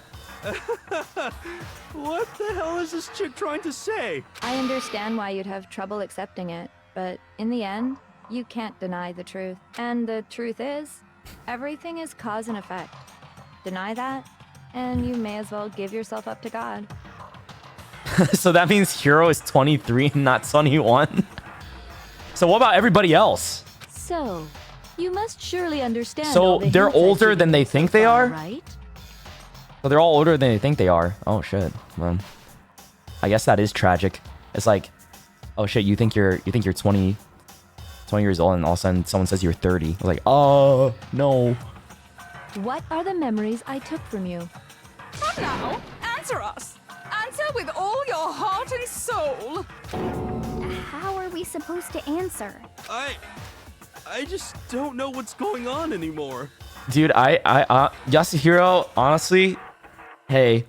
What the hell is this chick trying to say? I understand why you'd have trouble accepting it, but in the end, you can't deny the truth. And the truth is, everything is cause and effect. Deny that, and you may as well give yourself up to God. So that means Hiro is 23 and not 21? So what about everybody else? So, you must surely understand. So all the they're hints I've older given than they you so think they far, are? right? So they're all older than they think they are. Oh shit. Well, I guess that is tragic. It's like, oh shit, you think you're 20. 20 years old and all of a sudden someone says you're 30. I was like, oh, no. What are the memories I took from you? Come now, answer us. Answer with all your heart and soul. How are we supposed to answer? I just don't know what's going on anymore. Dude, Yasuhiro, honestly, hey,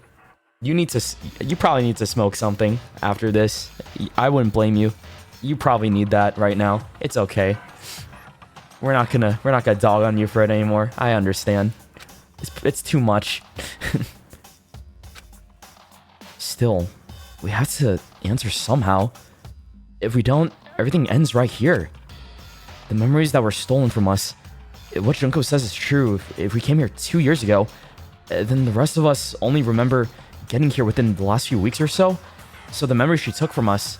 you probably need to smoke something after this. I wouldn't blame you. You probably need that right now. It's okay. We're not gonna dog on you for it anymore. I understand. It's too much. Still, we have to answer somehow. If we don't, everything ends right here. The memories that were stolen from us. What Junko says is true. If we came here 2 years ago, then the rest of us only remember getting here within the last few weeks or so. So the memories she took from us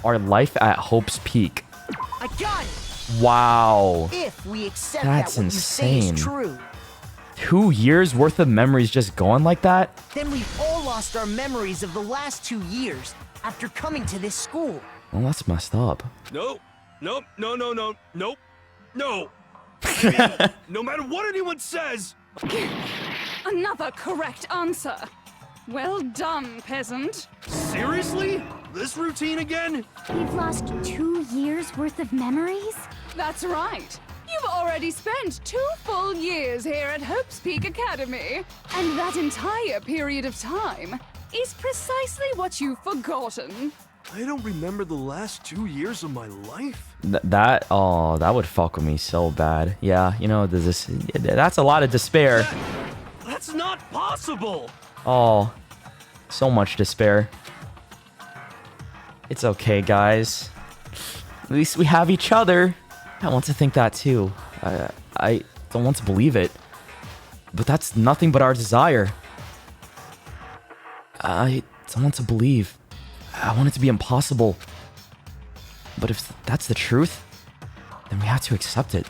are life at Hope's Peak. I got it. Wow. If we accept That's that what insane. you say is true, 2 years worth of memories just gone like that? then we've all lost our memories of the last 2 years after coming to this school. Well, that's messed up. Nope. No. I mean, no matter what anyone says. Another correct answer. Well done, peasant. Seriously? This routine again? We've lost 2 years worth of memories? That's right. You've already spent 2 full years here at Hope's Peak Academy. And that entire period of time is precisely what you've forgotten. I don't remember the last 2 years of my life. That would fuck with me so bad. Yeah, you know, that's a lot of despair. That's not possible. Oh, so much despair. It's okay, guys. At least we have each other. I want to think that too. I don't want to believe it. But that's nothing but our desire. I don't want to believe. I want it to be impossible. But if that's the truth, then we have to accept it.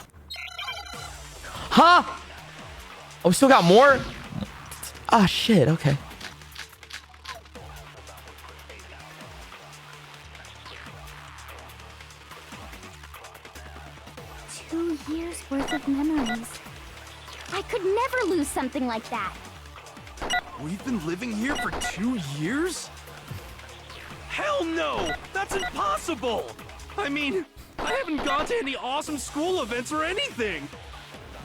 Huh? Oh, we still got more? Ah, shit, okay. Two years worth of memories. I could never lose something like that. We've been living here for 2 years? Hell no! That's impossible! I mean, I haven't gone to any awesome school events or anything!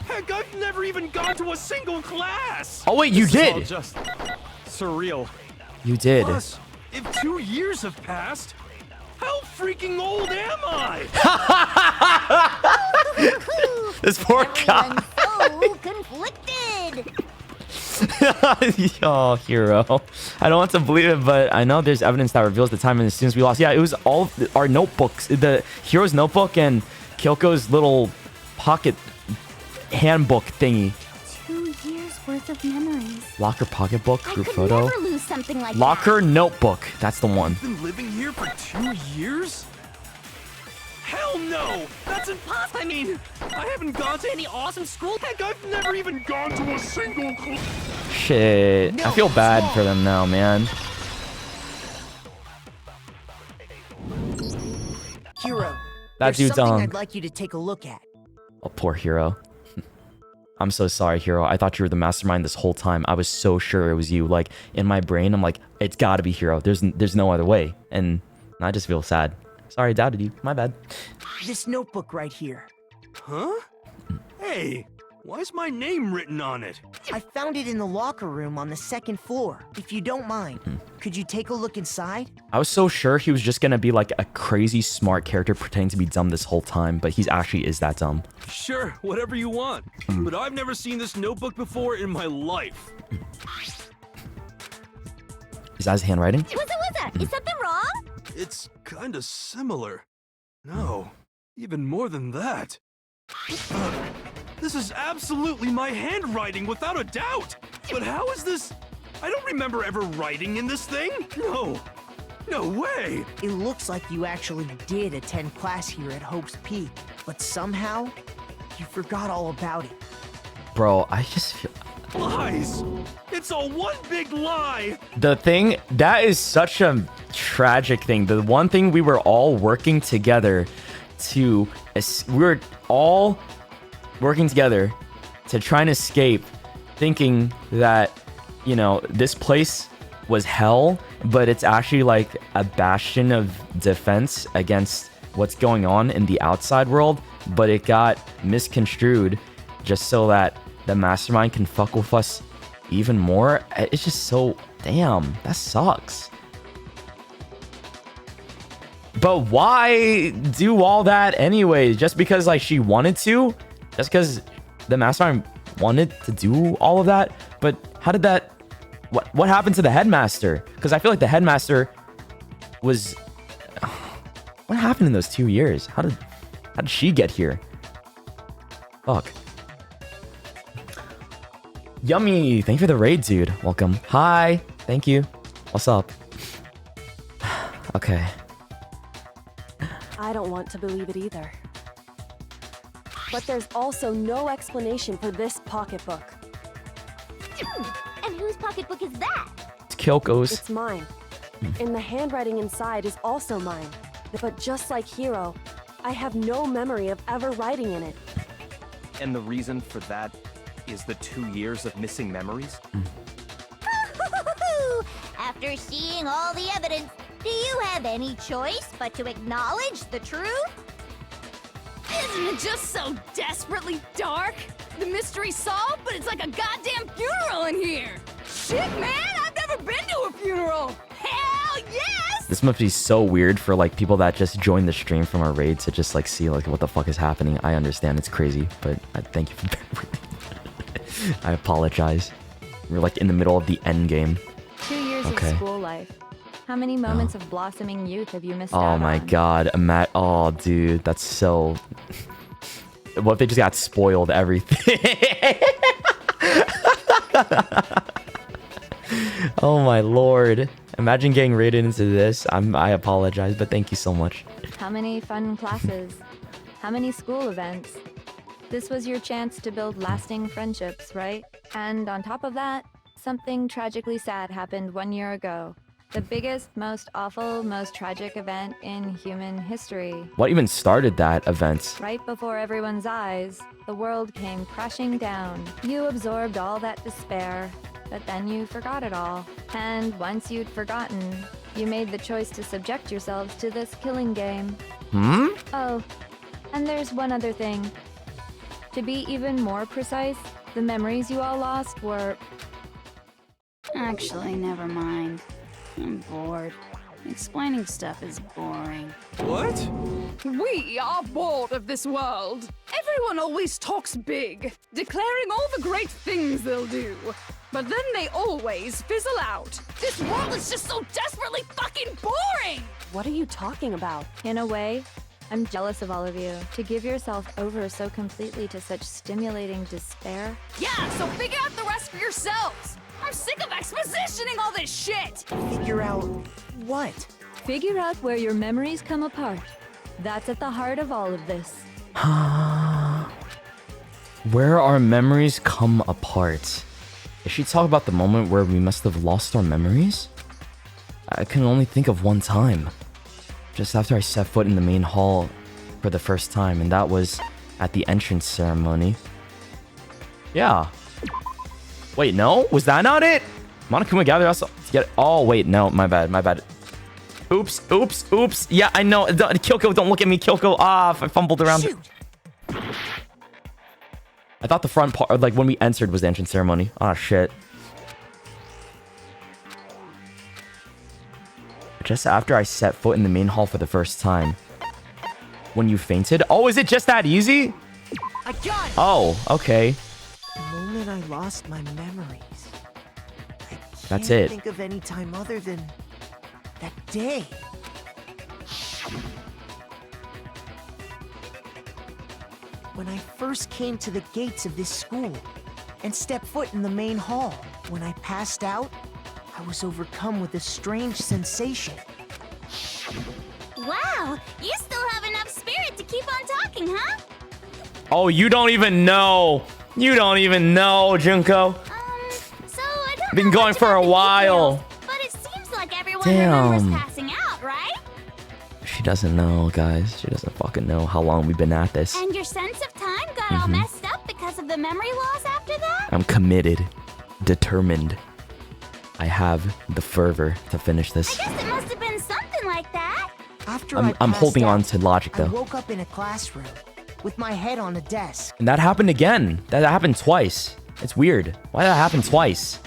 Heck, I've never even gone to a single class! Oh wait, you did! It's all just surreal. You did. Plus, if 2 years have passed, how freaking old am I? This poor guy. So conflicted. Oh, Hero. I don't want to believe it, but I know there's evidence that reveals the time and the students we lost. Yeah, it was all our notebooks. The Hero's notebook and Kyoko's little pocket handbook thingy. 2 years worth of memories. Locker pocketbook, I group could photo. never lose something like Locker notebook. That's the one. Been living here for 2 years? Hell no! That's impossible! I mean, I haven't gone to any awesome school. Heck, I've never even gone to a single class. Shit. I feel bad for them now, man. Hero, That there's dude's something on. I'd like you to take a look at. Oh, poor Hero. I'm so sorry, Hero. I thought you were the mastermind this whole time. I was so sure it was you. Like, in my brain, I'm like, it's gotta be Hero. There's no other way. And I just feel sad. Sorry, I doubted you. My bad. This notebook right here. Huh? Hey, why is my name written on it? I found it in the locker room on the 2nd floor. If you don't mind, could you take a look inside? I was so sure he was just gonna be like a crazy smart character pretending to be dumb this whole time, but he actually is that dumb. Sure, whatever you want. But I've never seen this notebook before in my life. Is that his handwriting? What's that? Is something wrong? It's kinda similar. No, even more than that. This is absolutely my handwriting, without a doubt! But how is this? I don't remember ever writing in this thing! No! No way! It looks like you actually did attend class here at Hope's Peak, but somehow, you forgot all about it. Bro, I just feel... Lies! It's all one big lie! The thing, that is such a tragic thing. The one thing we were all working together to... We were all working together to try and escape, thinking that, you know, this place was hell, but it's actually like a bastion of defense against what's going on in the outside world, but it got misconstrued just so that the mastermind can fuck with us even more. It's just so... Damn, that sucks. But why do all that anyway? Just because like she wanted to? Just because the mastermind wanted to do all of that? But how did that... What happened to the headmaster? Because I feel like the headmaster was... What happened in those 2 years? How did she get here? Fuck. Yummy. Thank you for the raid, dude. Welcome. Hi. Thank you. What's up? Okay. I don't want to believe it either. But there's also no explanation for this pocketbook. And whose pocketbook is that? It's Kyoko's. It's mine. And the handwriting inside is also mine. But just like Hiro, I have no memory of ever writing in it. And the reason for that is the 2 years of missing memories? After seeing all the evidence, do you have any choice but to acknowledge the truth? Isn't it just so desperately dark? The mystery's solved, but it's like a goddamn funeral in here! Shit, man! I've never been to a funeral! Hell yes! This must be so weird for like people that just joined the stream from our raid to just like see like what the fuck is happening. I understand it's crazy, but I thank you for bearing with me. I apologize. We're like in the middle of the end game. 2 years of school life. How many moments of blossoming youth have you missed out Oh on? my god, oh dude, that's so... What if they just got spoiled everything? Oh my lord. Imagine getting raided into this. I apologize, but thank you so much. How many fun classes? How many school events? This was your chance to build lasting friendships, right? And on top of that, something tragically sad happened 1 year ago. The biggest, most awful, most tragic event in human history. What even started that event? Right before everyone's eyes, the world came crashing down. You absorbed all that despair, but then you forgot it all. And once you'd forgotten, you made the choice to subject yourselves to this killing game. Oh, and there's one other thing. To be even more precise, the memories you all lost were... Actually, never mind. I'm bored. Explaining stuff is boring. What? We are bored of this world. Everyone always talks big, declaring all the great things they'll do. But then they always fizzle out. This world is just so desperately fucking boring! What are you talking about? In a way, I'm jealous of all of you. To give yourself over so completely to such stimulating despair. Yeah, so figure out the rest for yourselves! I'm sick of expositioning all this shit! Figure out what? Figure out where your memories come apart. That's at the heart of all of this. Where our memories come apart. Did she talk about the moment where we must have lost our memories? I can only think of one time. Just after I set foot in the main hall for the first time, and that was at the entrance ceremony. Yeah. Wait, no? Was that not it? Monokuma gathered us to get... Oh, wait, no, my bad, my bad. Oops, oops, oops. Yeah, I know. Kyoko, don't look at me, Kyoko. Ah, I fumbled around. Shoot. I thought the front part, like when we entered, was the entrance ceremony. Ah, shit. Just after I set foot in the main hall for the first time. When you fainted? Oh, is it just that easy? I got it! Oh, okay. The moment I lost my memories. That's I it. can't think of any time other than that day. When I first came to the gates of this school and stepped foot in the main hall, when I passed out, I was overcome with a strange sensation. Wow, you still have enough spirit to keep on talking, huh? Oh, you don't even know. You don't even know, Junko. Been going for a while. But it seems like everyone remembers passing out, right? She doesn't know, guys. She doesn't fucking know how long we've been at this. And your sense of time got all messed up because of the memory loss after that? I'm committed, determined. I have the fervor to finish this. I guess it must have been something like that. After I'm holding on to logic, I though. woke up in a classroom with my head on a desk. And that happened again. That happened twice. It's weird. Why did that happen twice?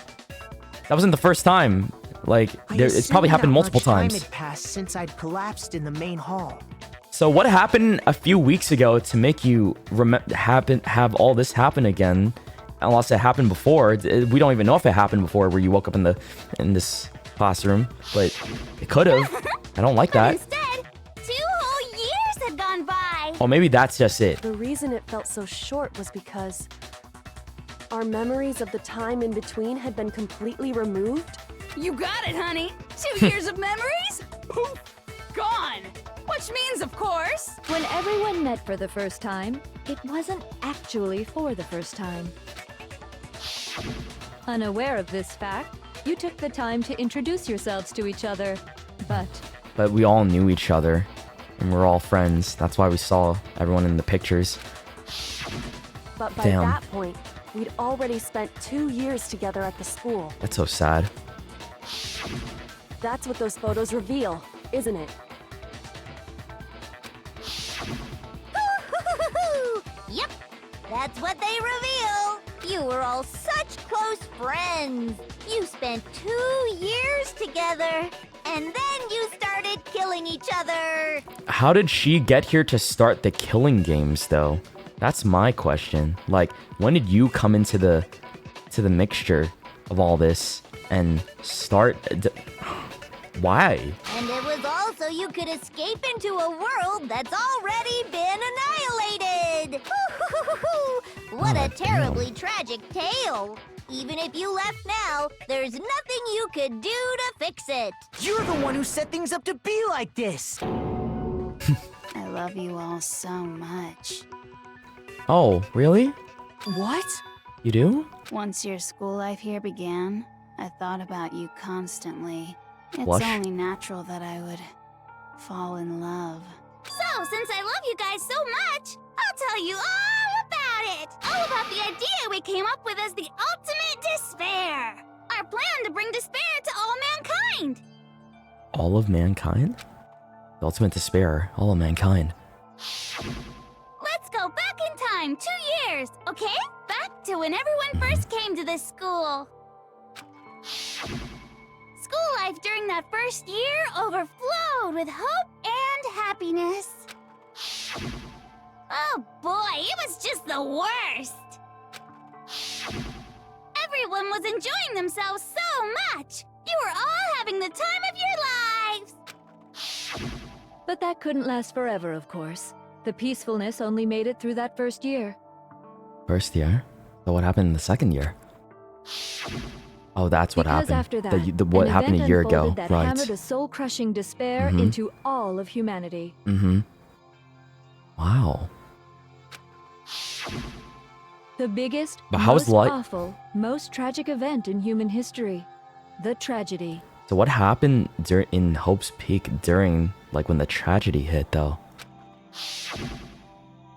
That wasn't the first time. Like, it's probably happened multiple times. Time had passed since I'd collapsed in the main hall. So what happened a few weeks ago to make you have all this happen again? Unless it happened before. We don't even know if it happened before where you woke up in this classroom. But it could have. I don't like that. Instead, 2 whole years had gone by. Oh, maybe that's just it. The reason it felt so short was because our memories of the time in between had been completely removed. You got it, honey. 2 years of memories? Poof, gone. Which means, of course... When everyone met for the first time, it wasn't actually for the first time. Unaware of this fact, you took the time to introduce yourselves to each other, But we all knew each other, and we're all friends. That's why we saw everyone in the pictures. But by Damn. that point, we'd already spent 2 years together at the school. That's so sad. That's what those photos reveal, isn't it? Yep, that's what they reveal. You were all such close friends. You spent 2 years together, and then you started killing each other. How did she get here to start the killing games, though? That's my question. Like, when did you come into the mixture of all this and start? Why? And it was all so you could escape into a world that's already been annihilated. What a terribly tragic tale. Even if you left now, there's nothing you could do to fix it. You're the one who set things up to be like this. I love you all so much. Oh, really? What? You do? Once your school life here began, I thought about you constantly. It's Blush? only natural that I would fall in love. So, since I love you guys so much, I'll tell you all about it. All about the idea we came up with as the ultimate despair. Our plan to bring despair to all mankind. All of mankind? The ultimate despair. All of mankind. Let's go back in time 2 years, okay? Back to when everyone first came to this school. School life during that first year overflowed with hope and happiness. Oh boy, it was just the worst. Everyone was enjoying themselves so much. You were all having the time of your lives. but that couldn't last forever, of course. The peacefulness only made it through that first year. First year? So what happened in the second year? Oh, that's what Because happened. after that, What an happened a event year ago, unfolded that right? hammered a soul-crushing despair Mhm. into all of humanity. Mm-hmm. Wow. The biggest, But how was most life? awful, most tragic event in human history. The tragedy. So what happened in Hope's Peak during, like, when the tragedy hit, though?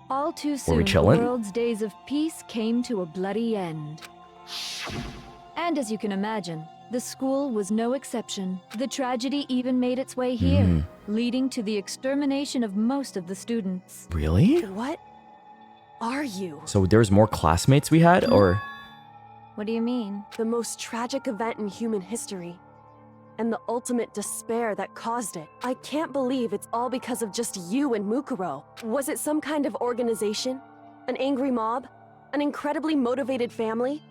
All too Were soon, we the chilling? world's days of peace came to a bloody end. And as you can imagine, the school was no exception. The tragedy even made its way here, Mm. leading to the extermination of most of the students. Really? What are you? So there's more classmates we had, or? What do you mean? The most tragic event in human history. And the ultimate despair that caused it. I can't believe it's all because of just you and Mukuro. Was it some kind of organization? An angry mob? An incredibly motivated family?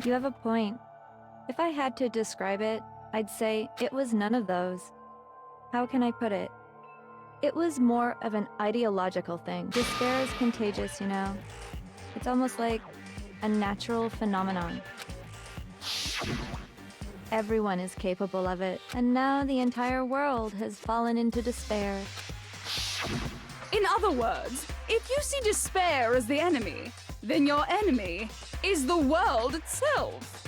You have a point. If I had to describe it, I'd say it was none of those. How can I put it? It was more of an ideological thing. Despair is contagious, you know? It's almost like a natural phenomenon. Everyone is capable of it, and now the entire world has fallen into despair. In other words, if you see despair as the enemy, then your enemy is the world itself.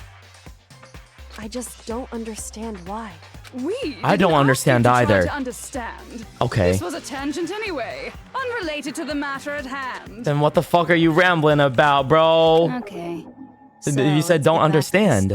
I just don't understand why. I don't understand either. To understand. Okay. This was a tangent anyway, unrelated to the matter at hand. Then what the fuck are you rambling about, bro? Okay. You said don't understand.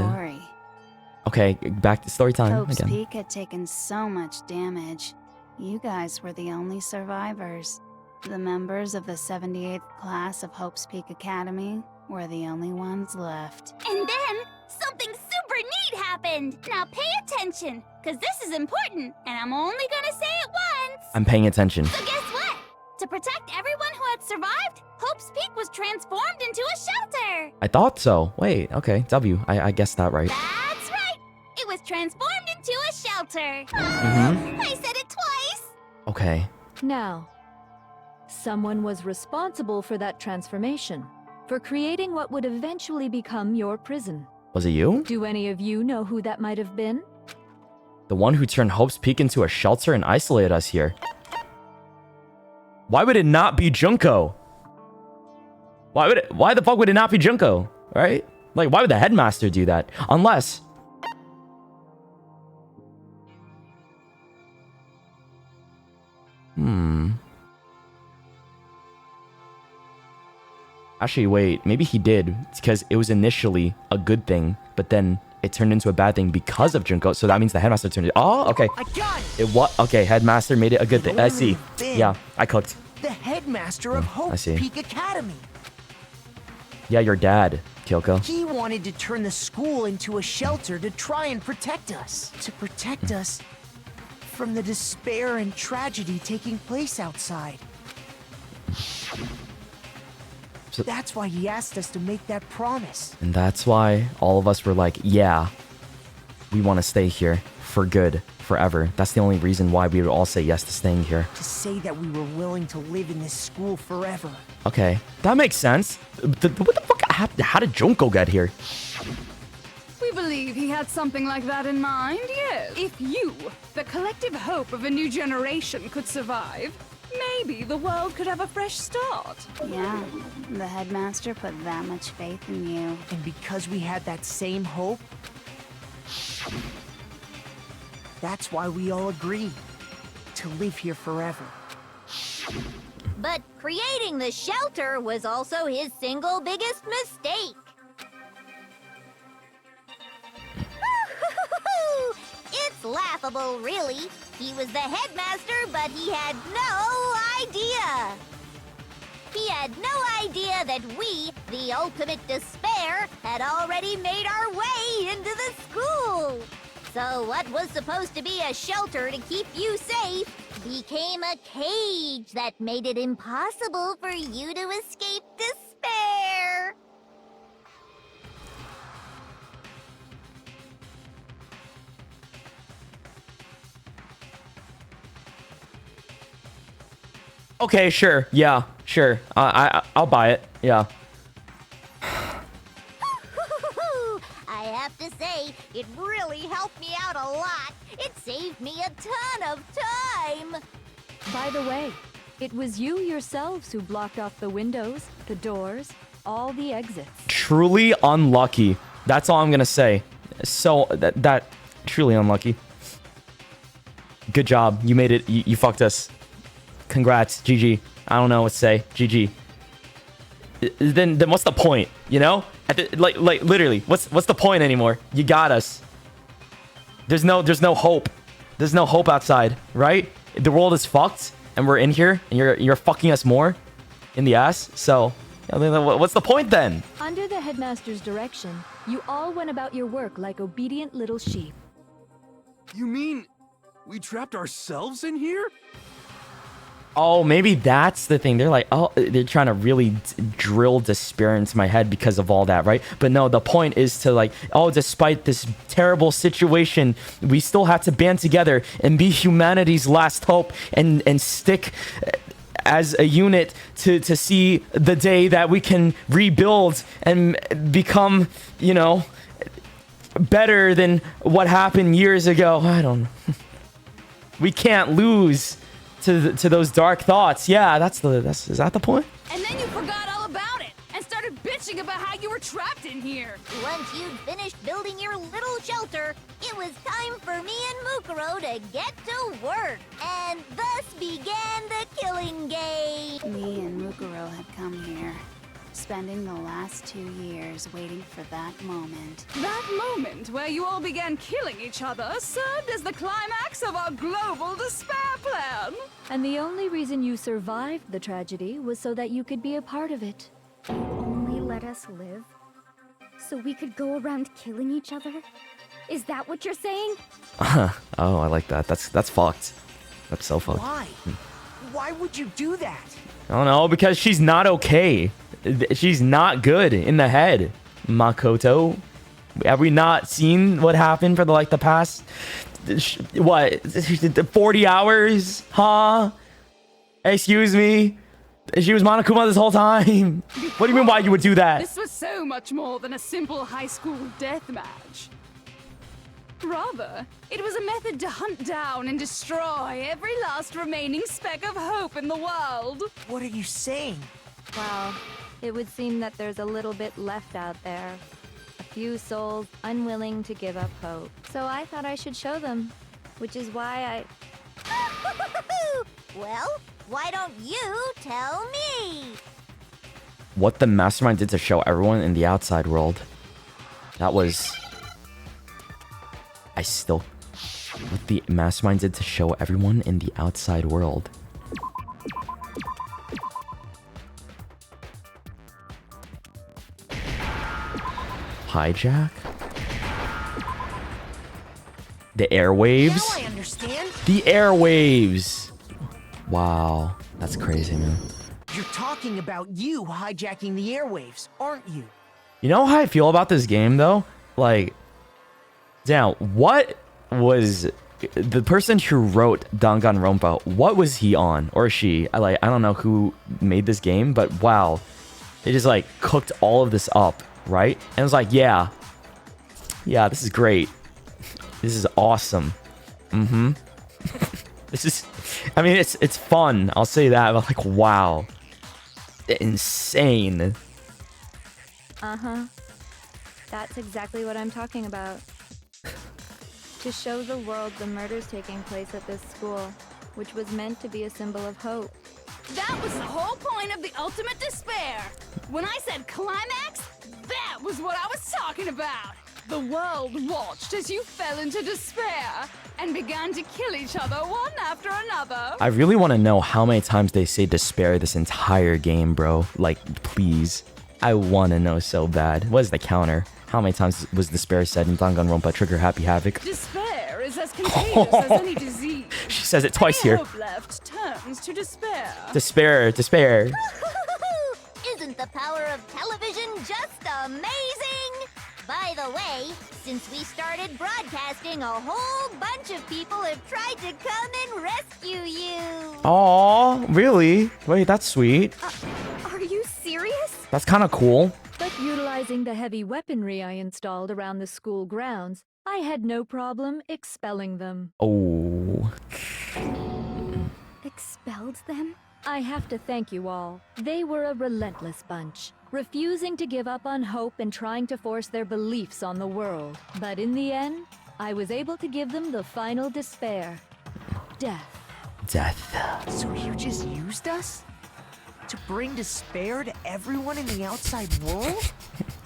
Okay, back to story time Hope's again. Peak had taken so much damage. You guys were the only survivors. The members of the 78th class of Hope's Peak Academy were the only ones left. And then, something super neat happened! Now pay attention, because this is important, and I'm only gonna say it once! I'm paying attention. So guess what? To protect everyone who had survived, Hope's Peak was transformed into a shelter! I thought so. Wait, okay, W. I guessed that right. That's right! It was transformed into a shelter! I said it twice! Okay. Now, someone was responsible for that transformation, for creating what would eventually become your prison. Was it you? Do any of you know who that might have been? The one who turned Hope's Peak into a shelter and isolated us here. Why would it not be Junko? Why the fuck would it not be Junko? Right? Like, why would the headmaster do that? Unless... Actually, wait. Maybe he did. It's because it was initially a good thing, but then it turned into a bad thing because of Junko. So that means the headmaster turned it... Oh, okay. I got it! It what? Okay, headmaster made it a good thing. I see. Been Yeah, I cooked. The headmaster of I Hope's see. Peak Academy. Yeah, your dad, Kyoko. He wanted to turn the school into a shelter to try and protect us. To protect us from the despair and tragedy taking place outside. So, That's why he asked us to make that promise. and that's why all of us were like, yeah, we want to stay here for good, forever. That's the only reason why we would all say yes to staying here. To say that we were willing to live in this school forever. Okay, that makes sense. What the fuck happened? How did Junko get here? We believe he had something like that in mind, yes. If you, the collective hope of a new generation, could survive, maybe the world could have a fresh start. Yeah, the headmaster put that much faith in you. And because we had that same hope, that's why we all agreed to live here forever. But creating the shelter was also his single biggest mistake. It's laughable, really. He was the headmaster, but he had no idea. He had no idea that we, the ultimate despair, had already made our way into the school. So what was supposed to be a shelter to keep you safe became a cage that made it impossible for you to escape despair. Okay, sure. Yeah, sure. I'll buy it. Yeah. I have to say, it really helped me out a lot. It saved me a ton of time. By the way, it was you yourselves who blocked off the windows, the doors, all the exits. Truly unlucky. That's all I'm gonna say. So that truly unlucky. Good job. You made it. You fucked us. Congrats. GG. I don't know what to say. GG. Then what's the point? You know? Like literally, what's the point anymore? You got us. There's no hope. There's no hope outside, right? The world is fucked, and we're in here, and you're fucking us more in the ass. So, what's the point then? Under the headmaster's direction, you all went about your work like obedient little sheep. You mean we trapped ourselves in here? Oh, maybe that's the thing. They're like, oh, they're trying to really drill despair into my head because of all that, right? But no, the point is to like, oh, despite this terrible situation, we still have to band together and be humanity's last hope and stick as a unit to see the day that we can rebuild and become, you know, better than what happened years ago. I don't know. We can't lose to those dark thoughts. Yeah, is that the point? And then you forgot all about it and started bitching bitching about how you were trapped in here. Once you'd finished building your little shelter, it was time for me and Mukuro to get to work. And thus began the killing game. Me and Mukuro had come here, spending the last 2 years waiting for that moment. That moment where you all began killing each other served as the climax of our global despair plan. And the only reason you survived the tragedy was so that you could be a part of it. You only let us live so we could go around killing each other? Is that what you're saying? Oh, I like that. That's fucked. That's so fucked. Why? Why would you do that? I don't know, because she's not okay. She's not good in the head, Makoto. Have we not seen what happened for the past 40 hours? Huh? Excuse me? She was Monokuma this whole time. What do you mean why you would do that? This was so much more than a simple high school death match. Rather, it was a method to hunt down and destroy every last remaining speck of hope in the world. What are you saying? Well, it would seem that there's a little bit left out there. A few souls unwilling to give up hope. So I thought I should show them, which is why Well, why don't you tell me? What the mastermind did to show everyone in the outside world. That was... What the mastermind did to show everyone in the outside world. Hijack? The airwaves? Now I understand. The airwaves! Wow. That's crazy, man. You're talking about you hijacking the airwaves, aren't you? You know how I feel about this game, though? Like... Now, what was... The person who wrote Danganronpa, what was he on? Or she? I don't know who made this game, but wow. They just, cooked all of this up, right? And it was like, yeah. Yeah, this is great. This is awesome. Mm-hmm. This is... I mean, it's fun. I'll say that. But, wow. Insane. Uh-huh. That's exactly what I'm talking about. To show the world the murders taking place at this school, which was meant to be a symbol of hope. That was the whole point of the ultimate despair. When I said climax, that was what I was talking about. The world watched as you fell into despair and began to kill each other one after another. I really want to know how many times they say despair this entire game, bro. Please. I want to know so bad. What is the counter? How many times was despair said in Danganronpa Trigger Happy Havoc? Despair is as contagious as any disease. She says it twice here. Hope left turns to despair. Despair, despair. Isn't the power of television just amazing? By the way, since we started broadcasting, a whole bunch of people have tried to come and rescue you. Aw, really? Wait, that's sweet. Are you serious? That's kind of cool. But utilizing the heavy weaponry I installed around the school grounds, I had no problem expelling them. Oh. Expelled them? I have to thank you all. They were a relentless bunch, refusing to give up on hope and trying to force their beliefs on the world. But in the end, I was able to give them the final despair. Death. Death. So you just used us? To bring despair to everyone in the outside world?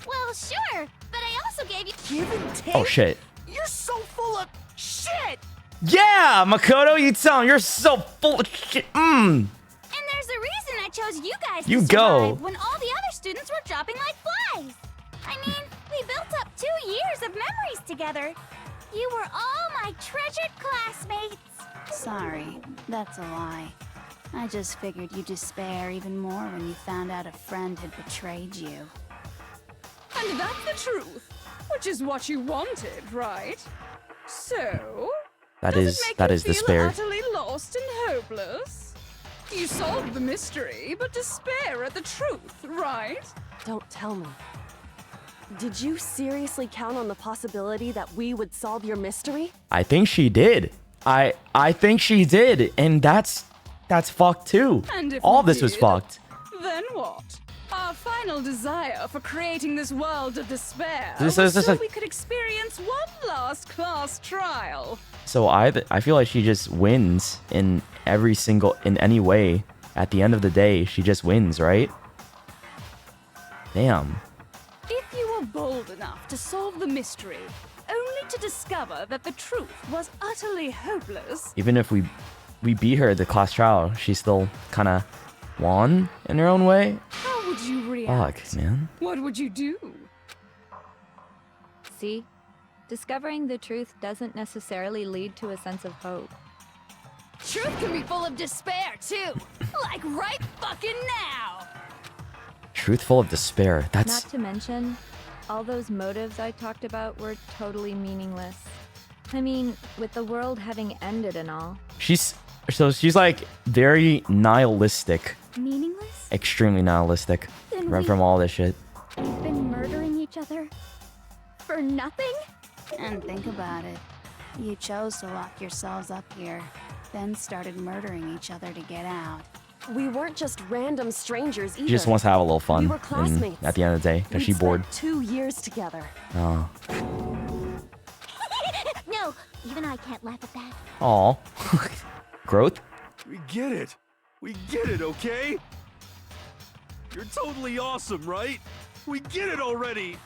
Well, sure, but I also gave you... Give and take? Oh, shit. You're so full of shit! Yeah, Makoto, you tell him you're so full of shit. And there's a reason I chose you guys You to go. survive when all the other students were dropping like flies. I mean, we built up 2 years of memories together. You were all my treasured classmates. Sorry, that's a lie. I just figured you'd despair even more when you found out a friend had betrayed you. And that's the truth, which is what you wanted, right? So, That does is it make you feel despair. utterly lost and hopeless? You solved the mystery, but despair at the truth, right? Don't tell me. Did you seriously count on the possibility that we would solve your mystery? I think she did. I think she did, and that's fucked too. And if All we this was did, fucked. Then what? Our fight final desire for creating this world of despair This was is so like- we could experience one last class trial. So I feel like she just wins in any way. At the end of the day, she just wins, right? Damn. If you were bold enough to solve the mystery, only to discover that the truth was utterly hopeless, Even if we beat her at the class trial, she still kind of won in her own way. how would you react? Fuck, man. What would you do? See? Discovering the truth doesn't necessarily lead to a sense of hope. Truth can be full of despair, too. Like right fucking now. Truthful of despair. That's Not to mention, all those motives I talked about were totally meaningless. I mean, with the world having ended and all. she's like very nihilistic, Meaningless? extremely nihilistic, Then right we- from all this shit. We've been murdering each other? For nothing? And think about it. You chose to lock yourselves up here, then started murdering each other to get out. We weren't just random strangers either. She just wants to have a little fun. We were and classmates. at the end of the day, because We'd she's bored. spent 2 years together. Oh. No, even I can't laugh at that. Aw. Growth? We get it. We get it, okay? You're totally awesome, right? We get it already.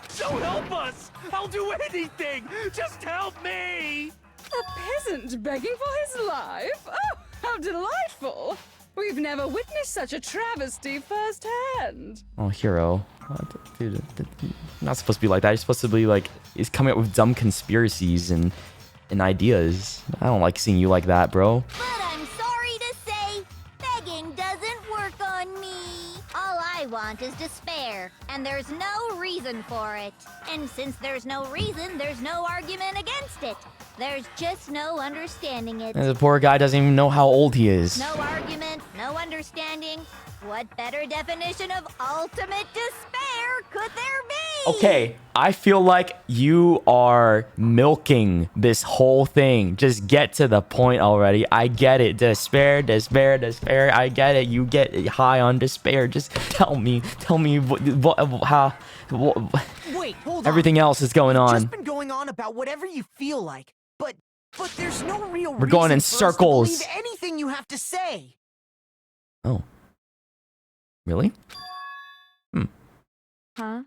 So help us! I'll do anything! Just help me! A peasant begging for his life? Oh, how delightful! We've never witnessed such a travesty firsthand. Oh, hero. What? Dude, not supposed to be like that. You're supposed to be like, he's coming up with dumb conspiracies and ideas. I don't like seeing you like that, bro. But I'm sorry to say, begging doesn't work on me. All I want is despair, and there's no reason for it. And since there's no reason, there's no argument against it. There's just no understanding it. And the poor guy doesn't even know how old he is. No argument, no understanding. What better definition of ultimate despair could there be? Okay, I feel like you are milking this whole thing. Just get to the point already. I get it. Despair, despair, despair. I get it. You get high on despair. Just tell me how Wait, hold on. everything else is going on. Just been going on about whatever you feel like, but there's no real We're going in reason for us to circles. believe anything you have to say. Oh. Really? Huh?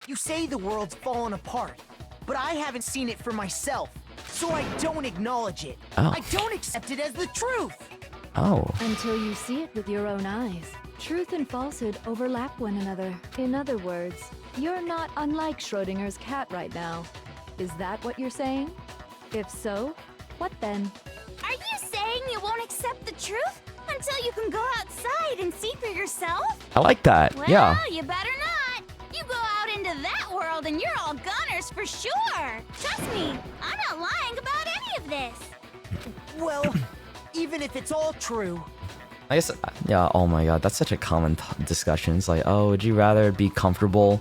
You say the world's fallen apart, but I haven't seen it for myself, so I don't acknowledge it. Oh. I don't accept it as the truth. Oh. Until you see it with your own eyes. Truth and falsehood overlap one another. In other words, you're not unlike Schrodinger's cat right now. Is that what you're saying? If so, what then? Are you saying you won't accept the truth until you can go outside and see for yourself? I like that. Well, Yeah. you better not. You go out into that world and you're all gunners for sure. Trust me, I'm not lying about any of this. Well, even if it's all true, I guess, yeah, oh my god, that's such a common discussion. It's like, oh, would you rather be comfortable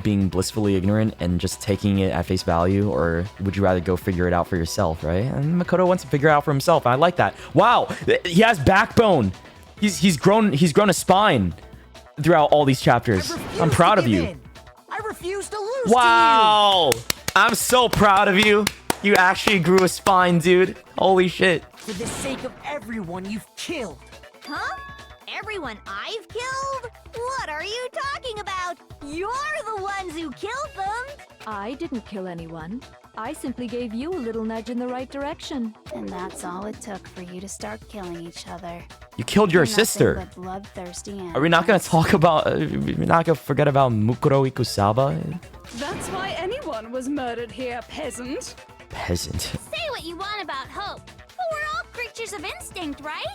being blissfully ignorant and just taking it at face value, or would you rather go figure it out for yourself, right? And Makoto wants to figure it out for himself. I like that. Wow, he has backbone. He's grown a spine throughout all these chapters. I'm proud of you. I refuse to lose Wow, I'm so proud of you. You actually grew a spine, dude. Holy shit. to you. For the sake of everyone you've killed. Huh? Everyone I've killed? What are you talking about? You're the ones who killed them. I didn't kill anyone. I simply gave you a little nudge in the right direction. And that's all it took for you to start killing each other. You killed your You're nothing sister. but bloodthirsty Are we not gonna talk about? We're not gonna forget about Mukuro Ikusaba, That's why anyone was murdered here, peasant. peasant. Say what you want about hope, but we're all creatures of instinct, right?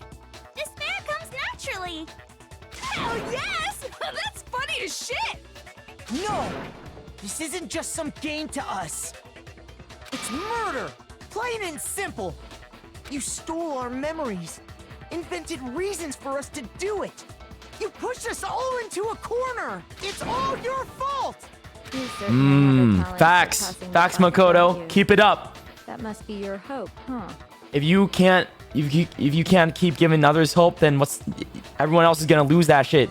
Despair comes naturally. Hell yes! That's funny as shit! No! This isn't just some game to us. It's murder! Plain and simple. You stole our memories, invented reasons for us to do it. You pushed us all into a corner. It's all your fault! You certainly have a talent for Facts. tossing Facts, the fuck about Makoto. you. Keep it up. That must be your hope, huh? If you can't if you can't keep giving others hope, then everyone else is gonna lose that shit.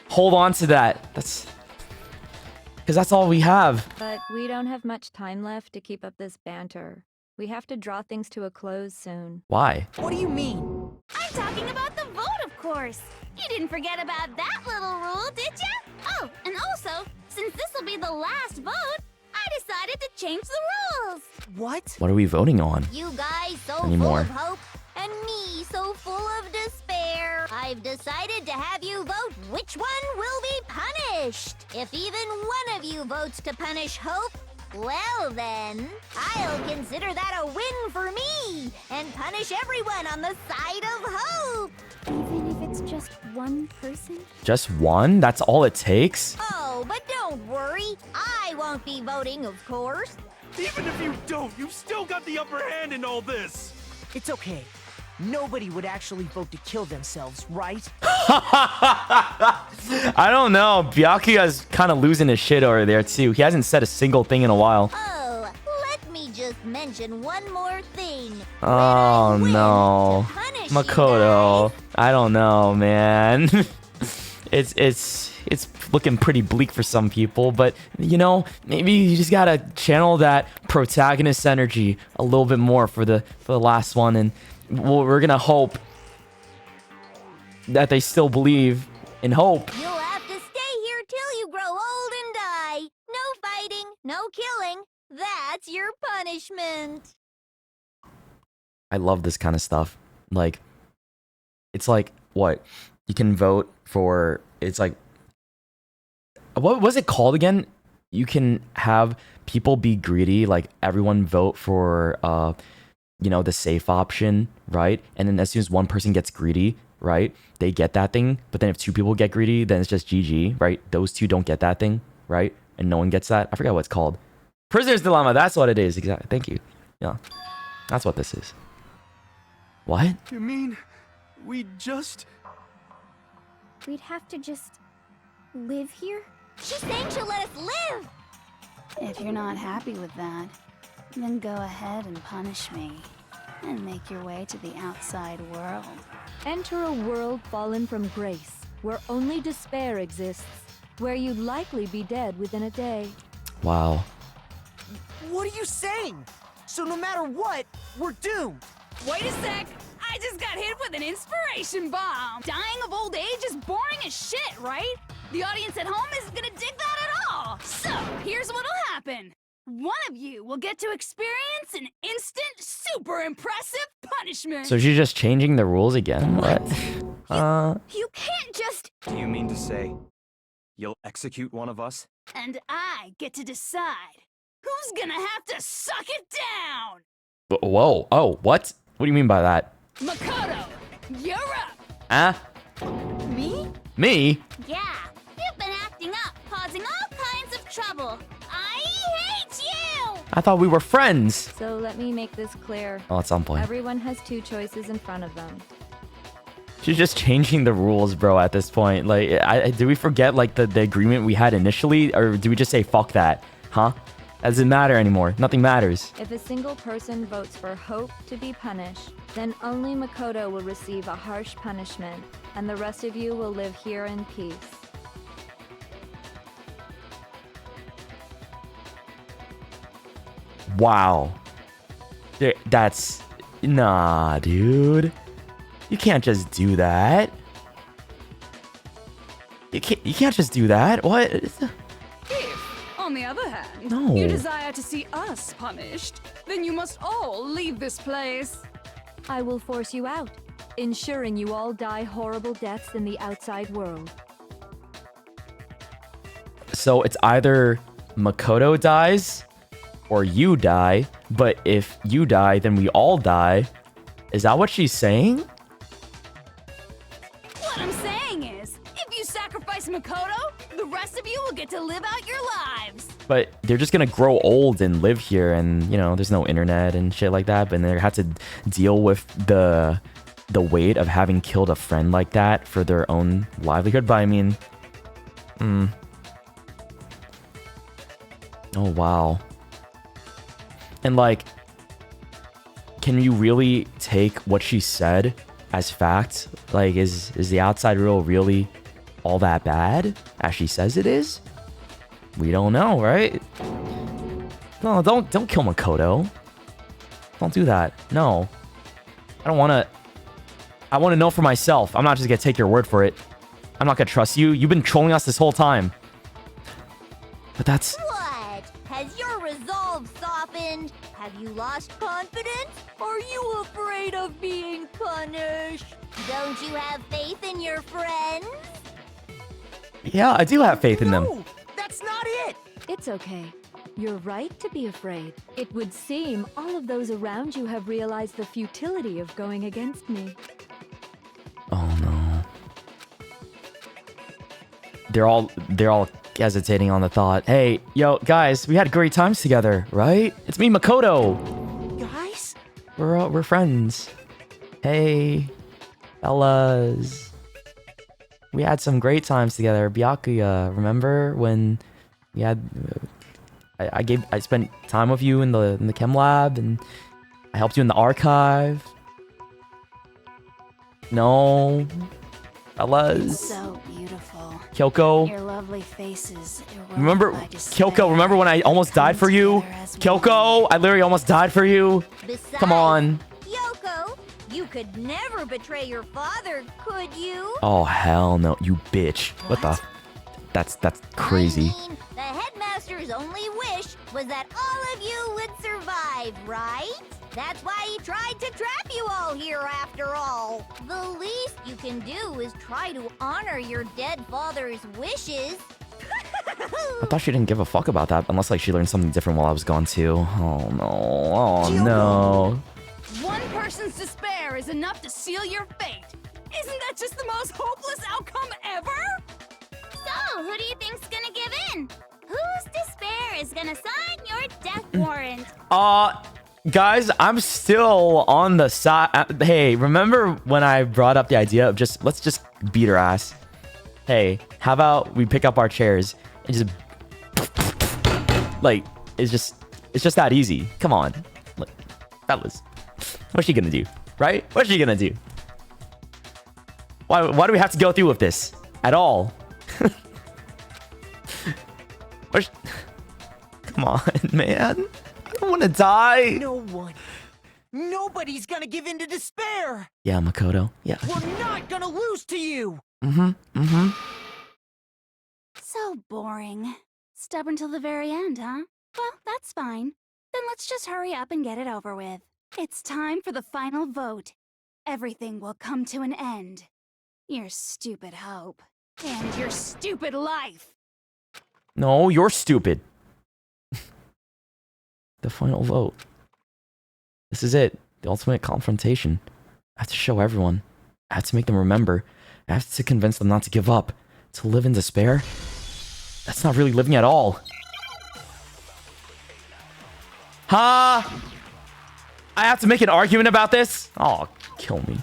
Hold on to that. Because that's all we have. But we don't have much time left to keep up this banter. We have to draw things to a close soon. Why? What do you mean? I'm talking about the vote, of course. You didn't forget about that little rule, did ya? Oh, and also, since this will be the last vote, I decided to change the rules. What? What are we voting on? You guys so Anymore. full of hope, and me so full of despair. I've decided to have you vote which one will be punished. If even one of you votes to punish Hope, well then, I'll consider that a win for me, and punish everyone on the side of Hope. Even if it's just one person? Just one? That's all it takes? Oh, but don't worry, I won't be voting, of course. Even if you don't, you've still got the upper hand in all this. It's okay. Nobody would actually vote to kill themselves, right? I don't know. Byakuya's kind of losing his shit over there, too. He hasn't said a single thing in a while. Oh, let me just mention one more thing. Oh, no. Makoto. I don't know, man. It's looking pretty bleak for some people, but you know, maybe you just gotta channel that protagonist energy a little bit more for the last one, and we're gonna hope that they still believe in hope. You'll have to stay here till you grow old and die. No fighting, no killing. That's your punishment. I love this kind of stuff. Like, it's like, what? You can vote for, it's like, what was it called again? You can have people be greedy, like everyone vote for, you know, the safe option, right? And then as soon as one person gets greedy, right, they get that thing. But then if two people get greedy, then it's just GG, right? Those two don't get that thing, right? And no one gets that. I forgot what it's called. Prisoner's Dilemma. That's what it is. Exactly. Thank you. Yeah, that's what this is. What? You mean we just... We'd have to just live here? She's saying she'll let us live! If you're not happy with that, then go ahead and punish me. And make your way to the outside world. Enter a world fallen from grace, where only despair exists, where you'd likely be dead within a day. Wow. What are you saying? So no matter what, we're doomed. Wait a sec! I just got hit with an inspiration bomb! Dying of old age is boring as shit, right? The audience at home isn't gonna dig that at all! So, here's what'll happen. One of you will get to experience an instant, super impressive punishment! So she's just changing the rules again? What? You can't just... Do you mean to say you'll execute one of us? And I get to decide who's gonna have to suck it down! Whoa. Oh, what? What do you mean by that? Makoto, you're up! Ah? Me? Me? Yeah, you've been acting up, causing all kinds of trouble. I hate you! I thought we were friends. So let me make this clear. Oh, at some point. Everyone has two choices in front of them. She's just changing the rules, bro, at this point. Like, did we forget, like, the agreement we had initially? Or do we just say, fuck that? Huh? That doesn't matter anymore. Nothing matters. If a single person votes for Hope to be punished, then only Makoto will receive a harsh punishment, and the rest of you will live here in peace. Wow. That's... Nah, dude. You can't just do that. You can't just do that. What? If, on the other hand, No. you desire to see us punished, then you must all leave this place. I will force you out, ensuring you all die horrible deaths in the outside world. So it's either Makoto dies or you die, but if you die, then we all die. Is that what she's saying? What I'm saying is, if you sacrifice Makoto, the rest of you will get to live out your lives. But they're just gonna grow old and live here, and you know, there's no internet and shit like that, but they have to deal with the weight of having killed a friend like that for their own livelihood. But I mean, oh wow. And like, can you really take what she said as fact? Like, is the outside world really all that bad as she says it is? We don't know, right? No, don't kill Makoto. Don't do that. No. I don't want to... I want to know for myself. I'm not just going to take your word for it. I'm not going to trust you. You've been trolling us this whole time. But that's... What? Has your resolve softened? Have you lost confidence? Are you afraid of being punished? Don't you have faith in your friends? Yeah, I do have faith in them. No, that's not it. It's okay. You're right to be afraid. It would seem all of those around you have realized the futility of going against me. Oh no. They're all hesitating on the thought. Hey, yo, guys, we had great times together, right? It's me, Makoto. Guys? We're friends. Hey, fellas. We had some great times together. Byakuya, remember when we had... I spent time with you in the chem lab, and I helped you in the archive. No, fellas. So beautiful. Kyoko. Your lovely faces. Remember, Kyoko? Remember when I almost died for you? Kyoko, I literally almost died for you. Besides, Come on. Yoko, you could never betray your father, could you? Oh hell no, you bitch. What the? That's crazy. I mean, the headmaster's only wish was that all of you would survive, right? That's why he tried to trap you all here after all. The least you can do is try to honor your dead father's wishes. I thought she didn't give a fuck about that, unless like she learned something different while I was gone too. Oh no. Oh no. One person's despair is enough to seal your fate. Isn't that just the most hopeless outcome ever? So, who do you think's gonna give in? Whose despair is gonna sign your death warrant? Guys, I'm still on the side. Hey, remember when I brought up the idea of let's just beat her ass? Hey, how about we pick up our chairs and just like it's just that easy. Come on, like, fellas, what's she gonna do, right? What's she gonna do? Why do we have to go through with this at all? Come on, man. I don't want to die. No one. Nobody's gonna give in to despair. Yeah, Makoto. Yeah. We're not gonna lose to you. So boring. Stubborn till the very end, huh? Well, that's fine. Then let's just hurry up and get it over with. It's time for the final vote. Everything will come to an end. Your stupid hope. And your stupid life. No, you're stupid. The final vote. This is it. The ultimate confrontation. I have to show everyone. I have to make them remember. I have to convince them not to give up. To live in despair? That's not really living at all. Ha! I have to make an argument about this? Oh, kill me.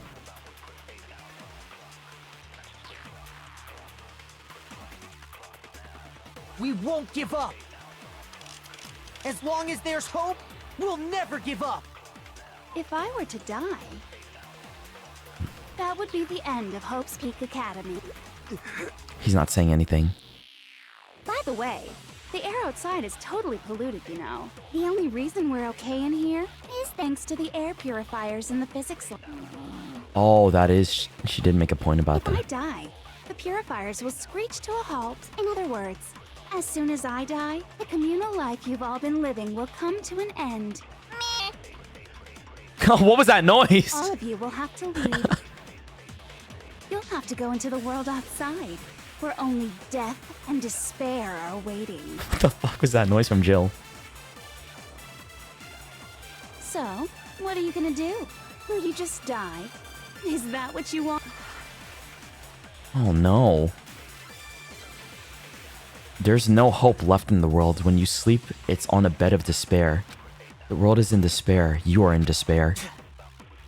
We won't give up. As long as there's hope, we'll never give up. If I were to die, that would be the end of Hope's Peak Academy. He's not saying anything. By the way, the air outside is totally polluted, you know. The only reason we're okay in here is thanks to the air purifiers in the physics lab. Oh, that is... She did make a point about If I that. die, the purifiers will screech to a halt. In other words, as soon as I die, the communal life you've all been living will come to an end. What was that noise? All of you will have to leave. You'll have to go into the world outside, where only death and despair are waiting. What the fuck was that noise from Jill? So, what are you gonna do? Will you just die? Is that what you want? Oh no. There's no hope left in the world. When you sleep, it's on a bed of despair. The world is in despair. You are in despair.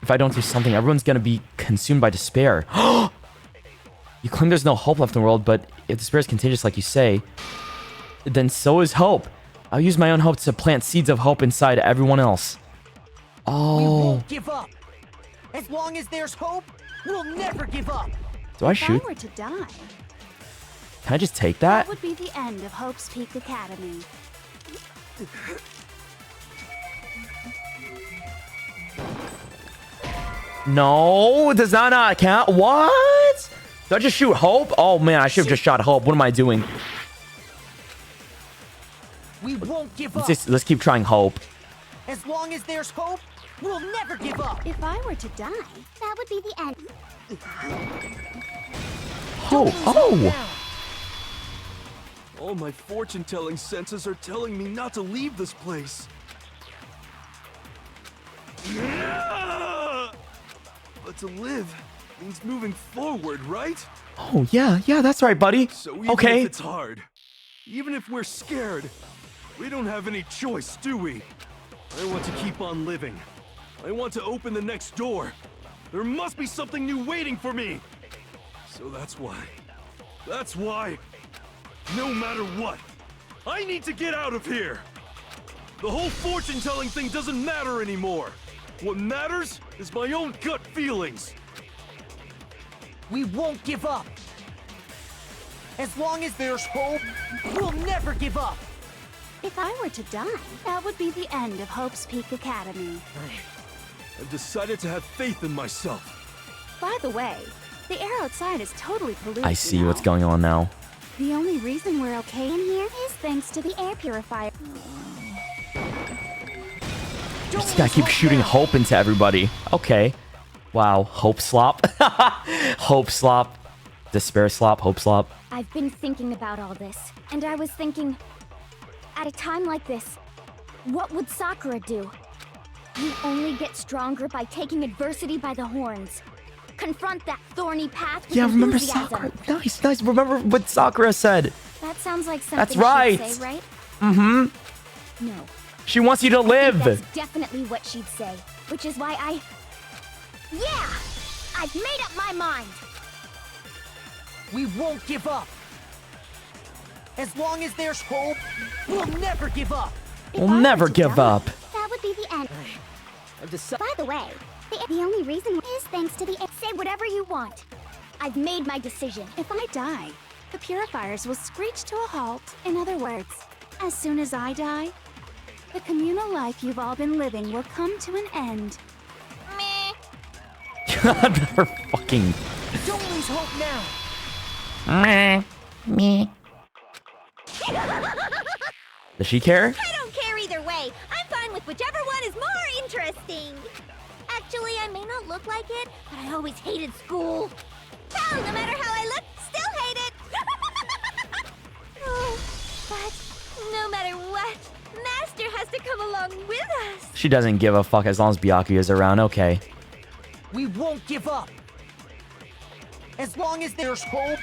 If I don't do something, everyone's gonna be consumed by despair. You claim there's no hope left in the world, but if despair is contagious like you say, then so is hope. I'll use my own hope to plant seeds of hope inside everyone else. We Oh. won't give up. As long as there's hope, we'll never give up. Do I If shoot? I were to die, Can I just take that that? would be the end of Hope's Peak Academy. No, does that not count? What? Did I just shoot Hope? Oh man, I should have just shot Hope. What am I doing? We won't give up. Let's keep trying Hope. As long as there's hope, we'll never give up. If I were to die, That would be the end. Oh, oh. All my fortune-telling senses are telling me not to leave this place. But to live means moving forward, right? Oh yeah, that's right, buddy. So even Okay. if it's hard, even if we're scared, we don't have any choice, do we? I want to keep on living. I want to open the next door. There must be something new waiting for me. So that's why, no matter what, I need to get out of here. The whole fortune-telling thing doesn't matter anymore. What matters is my own gut feelings. We won't give up. As long as there's hope, we'll never give up. if I were to die, that would be the end of Hope's Peak Academy. I've decided to have faith in myself. By the way, the air outside is totally polluted. I see now. what's going on now. The only reason we're okay in here is thanks to the air purifier. I just gotta keep shooting Hope into everybody. Okay. Wow. Hope slop. Hope slop. Despair slop. Hope slop. I've been thinking about all this, and I was thinking, at a time like this, what would Sakura do? You only get stronger by taking adversity by the horns. Confront that thorny path with Yeah, remember enthusiasm. Sakura. Nice. Remember what Sakura said. That sounds like something That's right. she'd say, right? Mm-hmm. No. She wants you to live. That's definitely what she'd say, which is why Yeah! I've made up my mind! We won't give up. As long as there's hope, we'll never give up. We'll never give up. That would be the end. By the way, the only reason is thanks to the say whatever you want. I've made my decision. If I die, the purifiers will screech to a halt. In other words, as soon as I die, the communal life you've all been living will come to an end. Her fucking. Don't lose hope now. Me. Does she care? I don't care either way. I'm fine with whichever one is more interesting. Actually, I may not look like it, but I always hated school. Hell, no matter how I look, still hate it. Oh, but no matter what, Master has to come along with us. She doesn't give a fuck as long as Byakuya is around. Okay. We won't give up. As long as there's hope,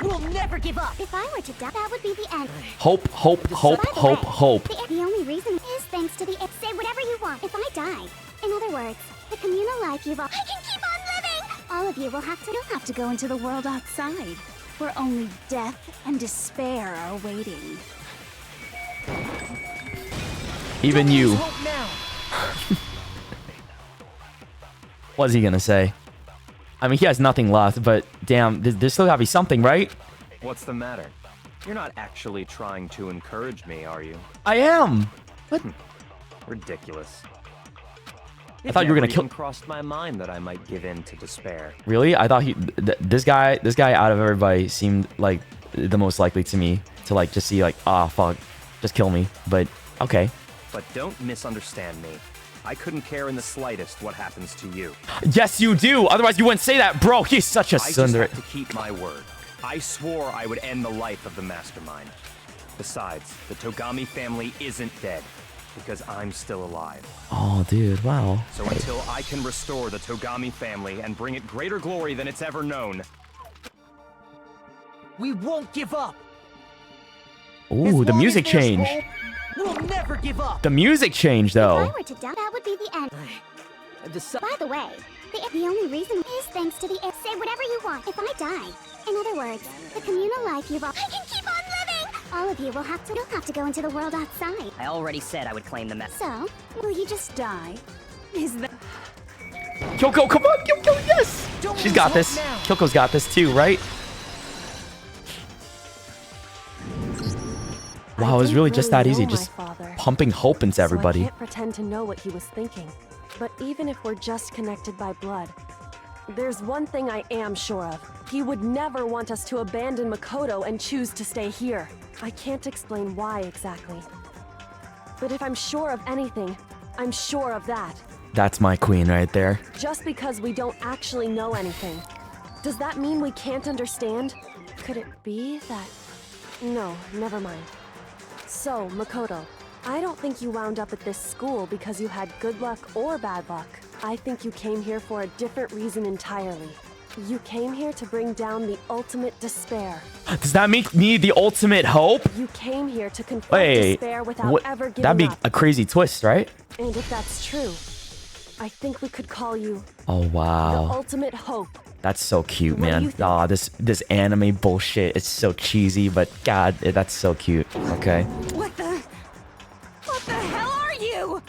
we'll never give up. If I were to die, that would be the end. Hope. The only reason is thanks to the say whatever you want. If I die, in other words, the communal life you've all I can keep on living. All of you will have to. You'll have to go into the world outside, where only death and despair are waiting. Even Don't you. lose hope now. What's he gonna say? I mean, he has nothing left, but damn, there's still gotta be something, right? What's the matter? You're not actually trying to encourage me, are you? I am. What? Ridiculous. I thought you were gonna kill. It crossed my mind that I might give in to despair. Really? I thought this guy out of everybody seemed like the most likely to me to like just see like, ah, fuck, just kill me. But okay. But don't misunderstand me. I couldn't care in the slightest what happens to you. Yes, you do. Otherwise, you wouldn't say that, bro. He's such a I just sunder. have to keep my word. I swore I would end the life of the mastermind. Besides, the Togami family isn't dead, because I'm still alive. Oh, dude, wow. So until I can restore the Togami family and bring it greater glory than it's ever known, We won't give up. Ooh, the music changed. Hope, we'll never give up. The music changed, If though. I were to die, that would be the end. By the way, the only reason is thanks to the say whatever you want. If I die, in other words, the communal life you've all I can keep on living. All of you will have to. You'll have to go into the world outside. I already said I would claim the mess. So, will you just die. Is that... Kyoko, come on, Kyoko, yes! She's got this. Kyoko's got this too, right? Wow, it was really just that easy, just pumping hope into everybody. So I can't pretend to know what he was thinking. But even if we're just connected by blood, there's one thing I am sure of. He would never want us to abandon Makoto and choose to stay here. I can't explain why exactly. But if I'm sure of anything, I'm sure of that. That's my queen right there. Just because we don't actually know anything, does that mean we can't understand? Could it be that... No, never mind. So, Makoto, I don't think you wound up at this school because you had good luck or bad luck. I think you came here for a different reason entirely. You came here to bring down the ultimate despair. Does that make me the ultimate hope? You came here to confront despair without ever giving that'd be up. a crazy twist, right? And if that's true, I think we could call you Oh, the wow. ultimate hope. That's so cute, man. Aw, this anime bullshit is so cheesy, but God, that's so cute. Okay. What the hell are you?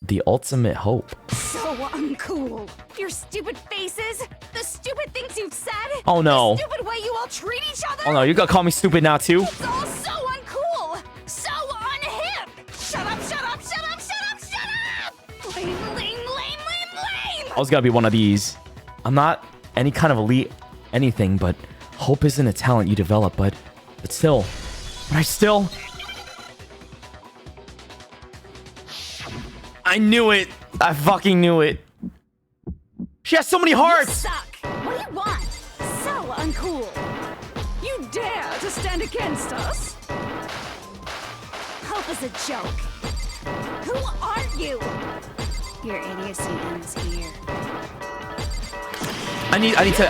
The ultimate hope. So uncool. Your stupid faces, the stupid things you've said. Oh, no. The stupid way you all treat each other. Oh no, you gonna call me stupid now too? It's all so uncool, so unhip. Shut up, shut up, shut up, shut up, shut up. Lame, lame, lame, lame, lame. I was gonna be one of these. I'm not any kind of elite anything, but hope isn't a talent you develop, but still. I knew it. I fucking knew it. She has so many hearts. You suck. What do you want? So uncool. You dare to stand against us? Hope is a joke. Who are you? Your idiocy ends here. I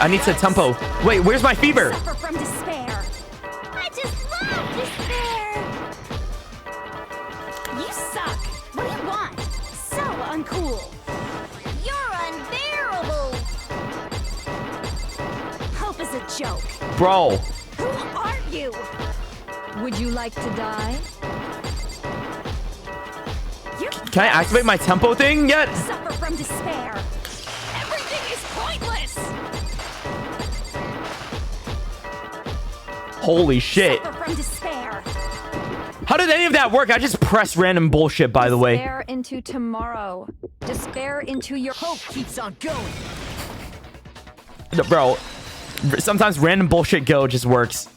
need to tempo. Wait, where's my fever? Suffer from despair. I just love despair. You suck. What do you want? So uncool. You're unbearable. Hope is a joke. Bro. Who are you? Would you like to die? Can I activate my tempo thing yet? Suffer from despair. Everything is pointless. Holy shit. Suffer from despair. How did any of that work? I just pressed random bullshit, by the way. Despair into tomorrow. Despair into your hope keeps on going. Bro, sometimes random bullshit go just works.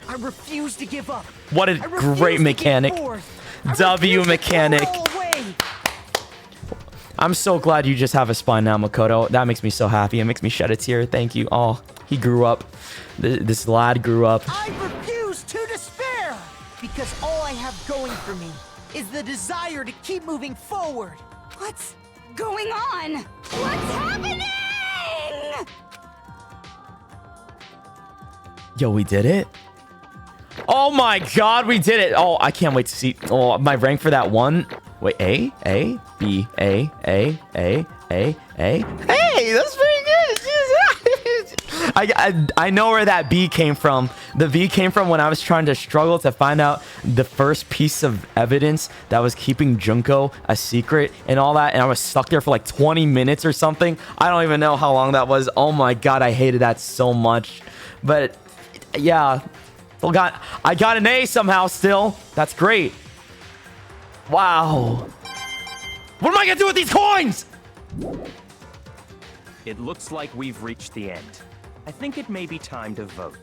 I refuse to give up. What a great mechanic. W mechanic. I'm so glad you just have a spine now, Makoto. That makes me so happy. It makes me shed a tear. Thank you. Oh, he grew up. This lad grew up. I refuse to despair because all I have going for me is the desire to keep moving forward. What's going on? What's happening? Yo, we did it. Oh my God, we did it. Oh, I can't wait to see. Oh, my rank for that one. Wait, A, B, A. Hey, that's pretty good. I know where that B came from. The V came from when I was trying to struggle to find out the first piece of evidence that was keeping Junko a secret and all that. And I was stuck there for like 20 minutes or something. I don't even know how long that was. Oh my God, I hated that so much. But yeah, I got an A somehow still. That's great. Wow. What am I gonna do with these coins? It looks like we've reached the end. I think it may be time to vote.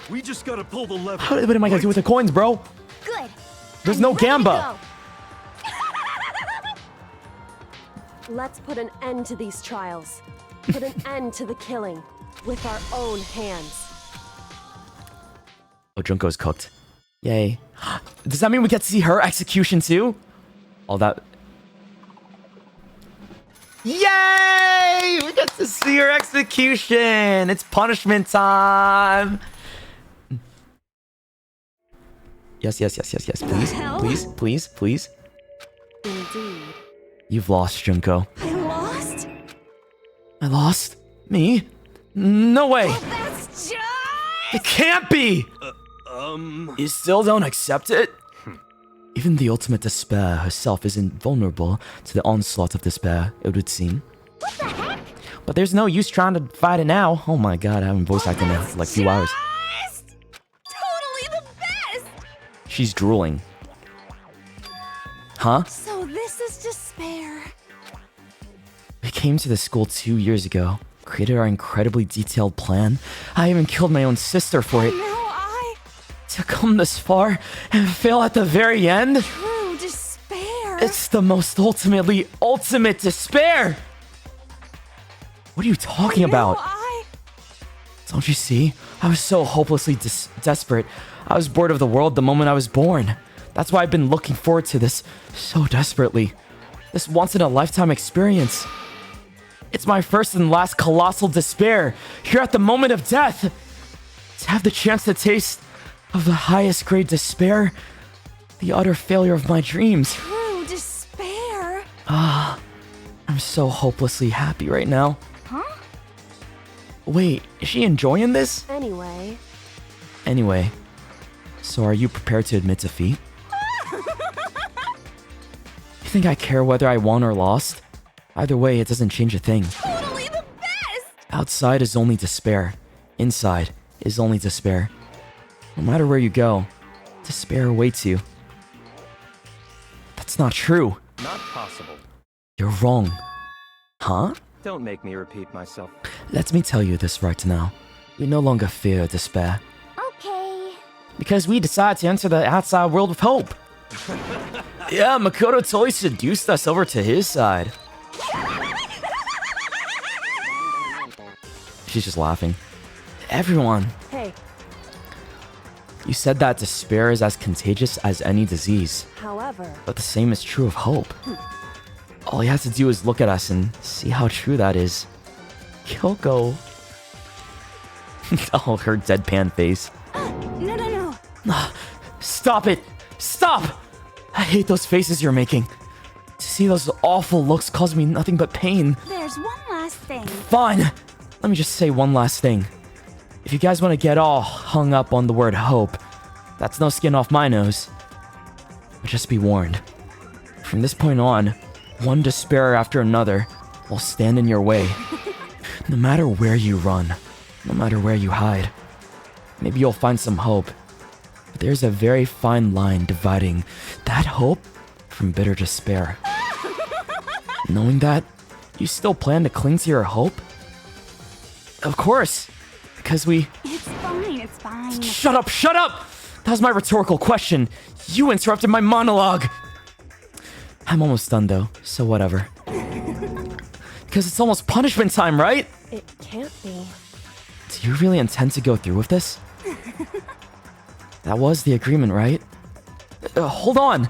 We just gotta pull the lever. What am I gonna do with the coins, bro? Good. There's no Gamba. Let's put an end to these trials. Put an end to the killing with our own hands. Oh, Junko's cooked. Yay. Does that mean we get to see her execution too? All that. Yay! We get to see her execution. It's punishment time. Yes. Please. Indeed. You've lost, Junko. I lost? I lost? Me? No way. That's just... It can't be. You still don't accept it? Even the ultimate despair herself isn't vulnerable to the onslaught of despair, it would seem. What the heck? But there's no use trying to fight it now. Oh my god, I haven't voice acted in like a few hours. Totally the best! She's drooling. Huh? So this is despair. We came to the school 2 years ago, created our incredibly detailed plan. I even killed my own sister for it. To come this far and fail at the very end? True despair. It's the most ultimate despair! What are you talking about? Don't you see? I was so hopelessly desperate. I was bored of the world the moment I was born. That's why I've been looking forward to this so desperately. This once-in-a-lifetime experience. It's my first and last colossal despair, here at the moment of death. To have the chance to taste of the highest grade despair, the utter failure of my dreams. True despair. I'm so hopelessly happy right now. Huh? Wait, is she enjoying this? Anyway, So are you prepared to admit defeat? You think I care whether I won or lost? Either way, it doesn't change a thing. Totally the best! Outside is only despair. Inside is only despair. No matter where you go, despair awaits you. That's not true. Not possible. You're wrong. Huh? Don't make me repeat myself. Let me tell you this right now. We no longer fear despair. Okay. Because we decided to enter the outside world with hope. Yeah, Makoto totally seduced us over to his side. She's just laughing. Everyone. Hey. You said that despair is as contagious as any disease. However, But the same is true of hope. All you have to do is look at us and see how true that is. Kyoko. Oh, her deadpan face. No. Stop it! Stop! I hate those faces you're making. To see those awful looks cause me nothing but pain. There's one last thing. Fine! Let me just say one last thing. If you guys want to get all hung up on the word hope, that's no skin off my nose. But just be warned. From this point on, one despair after another will stand in your way. No matter where you run, no matter where you hide. Maybe you'll find some hope. But there's a very fine line dividing that hope from bitter despair. Knowing that, you still plan to cling to your hope? Of course, because we... It's fine. Shut up! That was my rhetorical question. You interrupted my monologue. I'm almost done though, so whatever. Because it's almost punishment time, right? it can't be. Do you really intend to go through with this? That was the agreement, right? Hold on.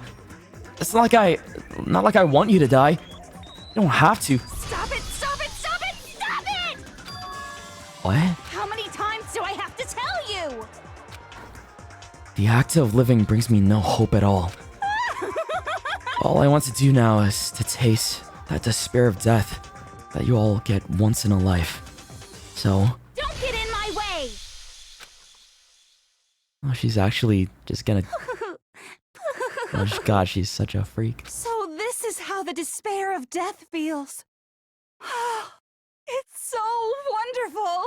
It's not like I want you to die. You don't have to. Stop it! What? How many times do I have to tell you? The act of living brings me no hope at all. All I want to do now is to taste that despair of death that you all get once in a life. So... Don't get in my way! Oh, she's actually just gonna... Oh god, she's such a freak. So this is how the despair of death feels. It's so wonderful!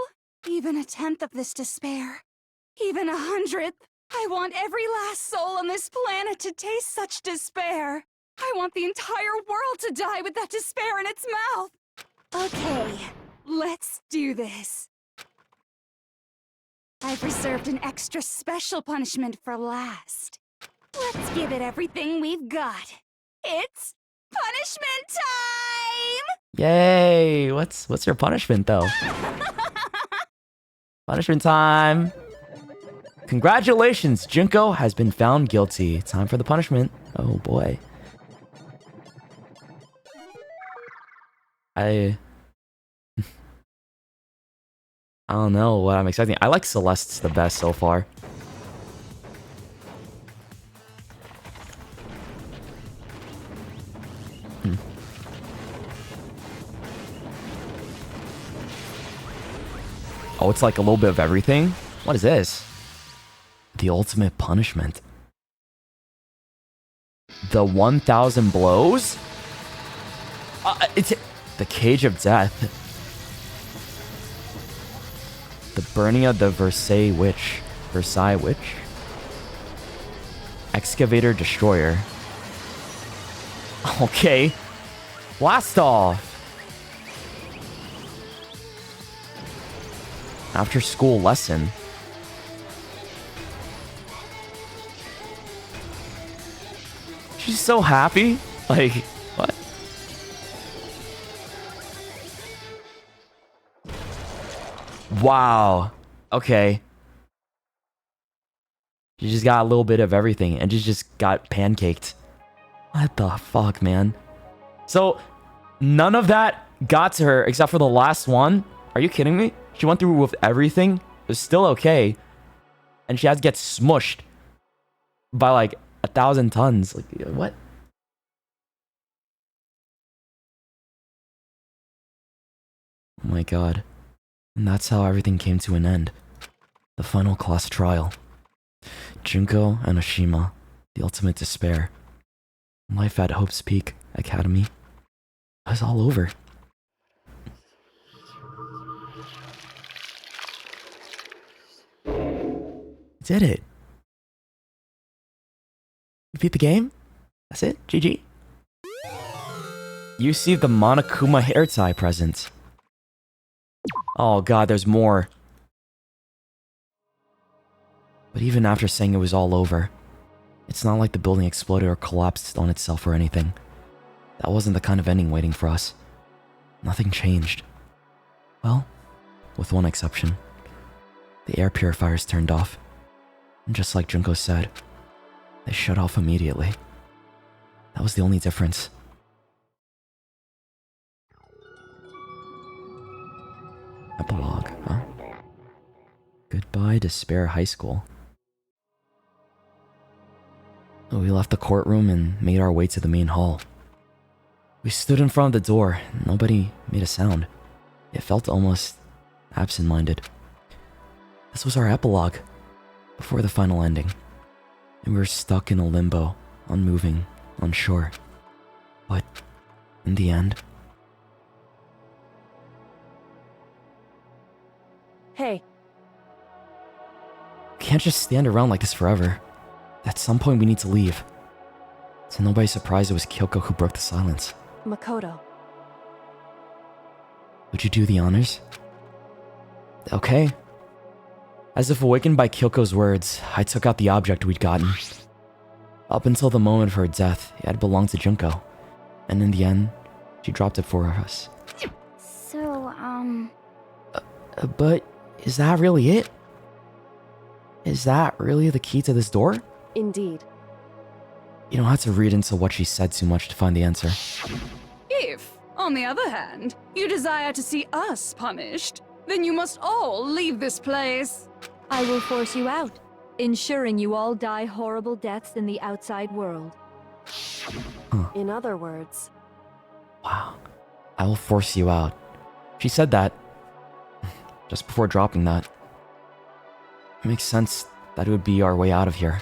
Even a tenth of this despair, even 100th. I want every last soul on this planet to taste such despair. I want the entire world to die with that despair in its mouth. Okay, let's do this. I've reserved an extra special punishment for last. Let's give it everything we've got. It's punishment time! Yay! What's your punishment though? Punishment time! Congratulations, Junko has been found guilty. Time for the punishment. Oh boy. I don't know what I'm expecting. I like Celeste's the best so far. Oh, it's like a little bit of everything? What is this? The ultimate punishment. The 1,000 blows? It's the Cage of Death. The burning of the Versailles Witch. Excavator Destroyer. Okay. Blast off. After school lesson. She's so happy. Like, what? Wow. Okay. She just got a little bit of everything and she just got pancaked. What the fuck, man? So, none of that got to her except for the last one? Are you kidding me? She went through with everything. It was still okay. And she has to get smushed by like 1,000 tons. Like, what? Oh my god. And that's how everything came to an end. The final class trial. Junko and Oshima, the ultimate despair. Life at Hope's Peak Academy. It was all over. Did it. You beat the game? That's it? GG? You see the Monokuma hair tie present. Oh god, there's more. But even after saying it was all over, it's not like the building exploded or collapsed on itself or anything. That wasn't the kind of ending waiting for us. Nothing changed. Well, with one exception. The air purifiers turned off. And just like Junko said, they shut off immediately. That was the only difference. Epilogue, huh? Goodbye, Despair High School. We left the courtroom and made our way to the main hall. We stood in front of the door. Nobody made a sound. It felt almost absent-minded. This was our epilogue, before the final ending. And we were stuck in a limbo, unmoving, unsure. But, in the end... Hey. We can't just stand around like this forever. At some point we need to leave. So nobody's surprised it was Kyoko who broke the silence. Makoto. Would you do the honors? Okay. As if awakened by Kyoko's words, I took out the object we'd gotten. Up until the moment of her death, it had belonged to Junko. And in the end, she dropped it for us. So, But is that really it? Is that really the key to this door? Indeed. You don't have to read into what she said too much to find the answer. If, on the other hand, you desire to see us punished, then you must all leave this place. I will force you out, ensuring you all die horrible deaths in the outside world. Huh. In other words... Wow. I will force you out. She said that just before dropping that. It makes sense that it would be our way out of here.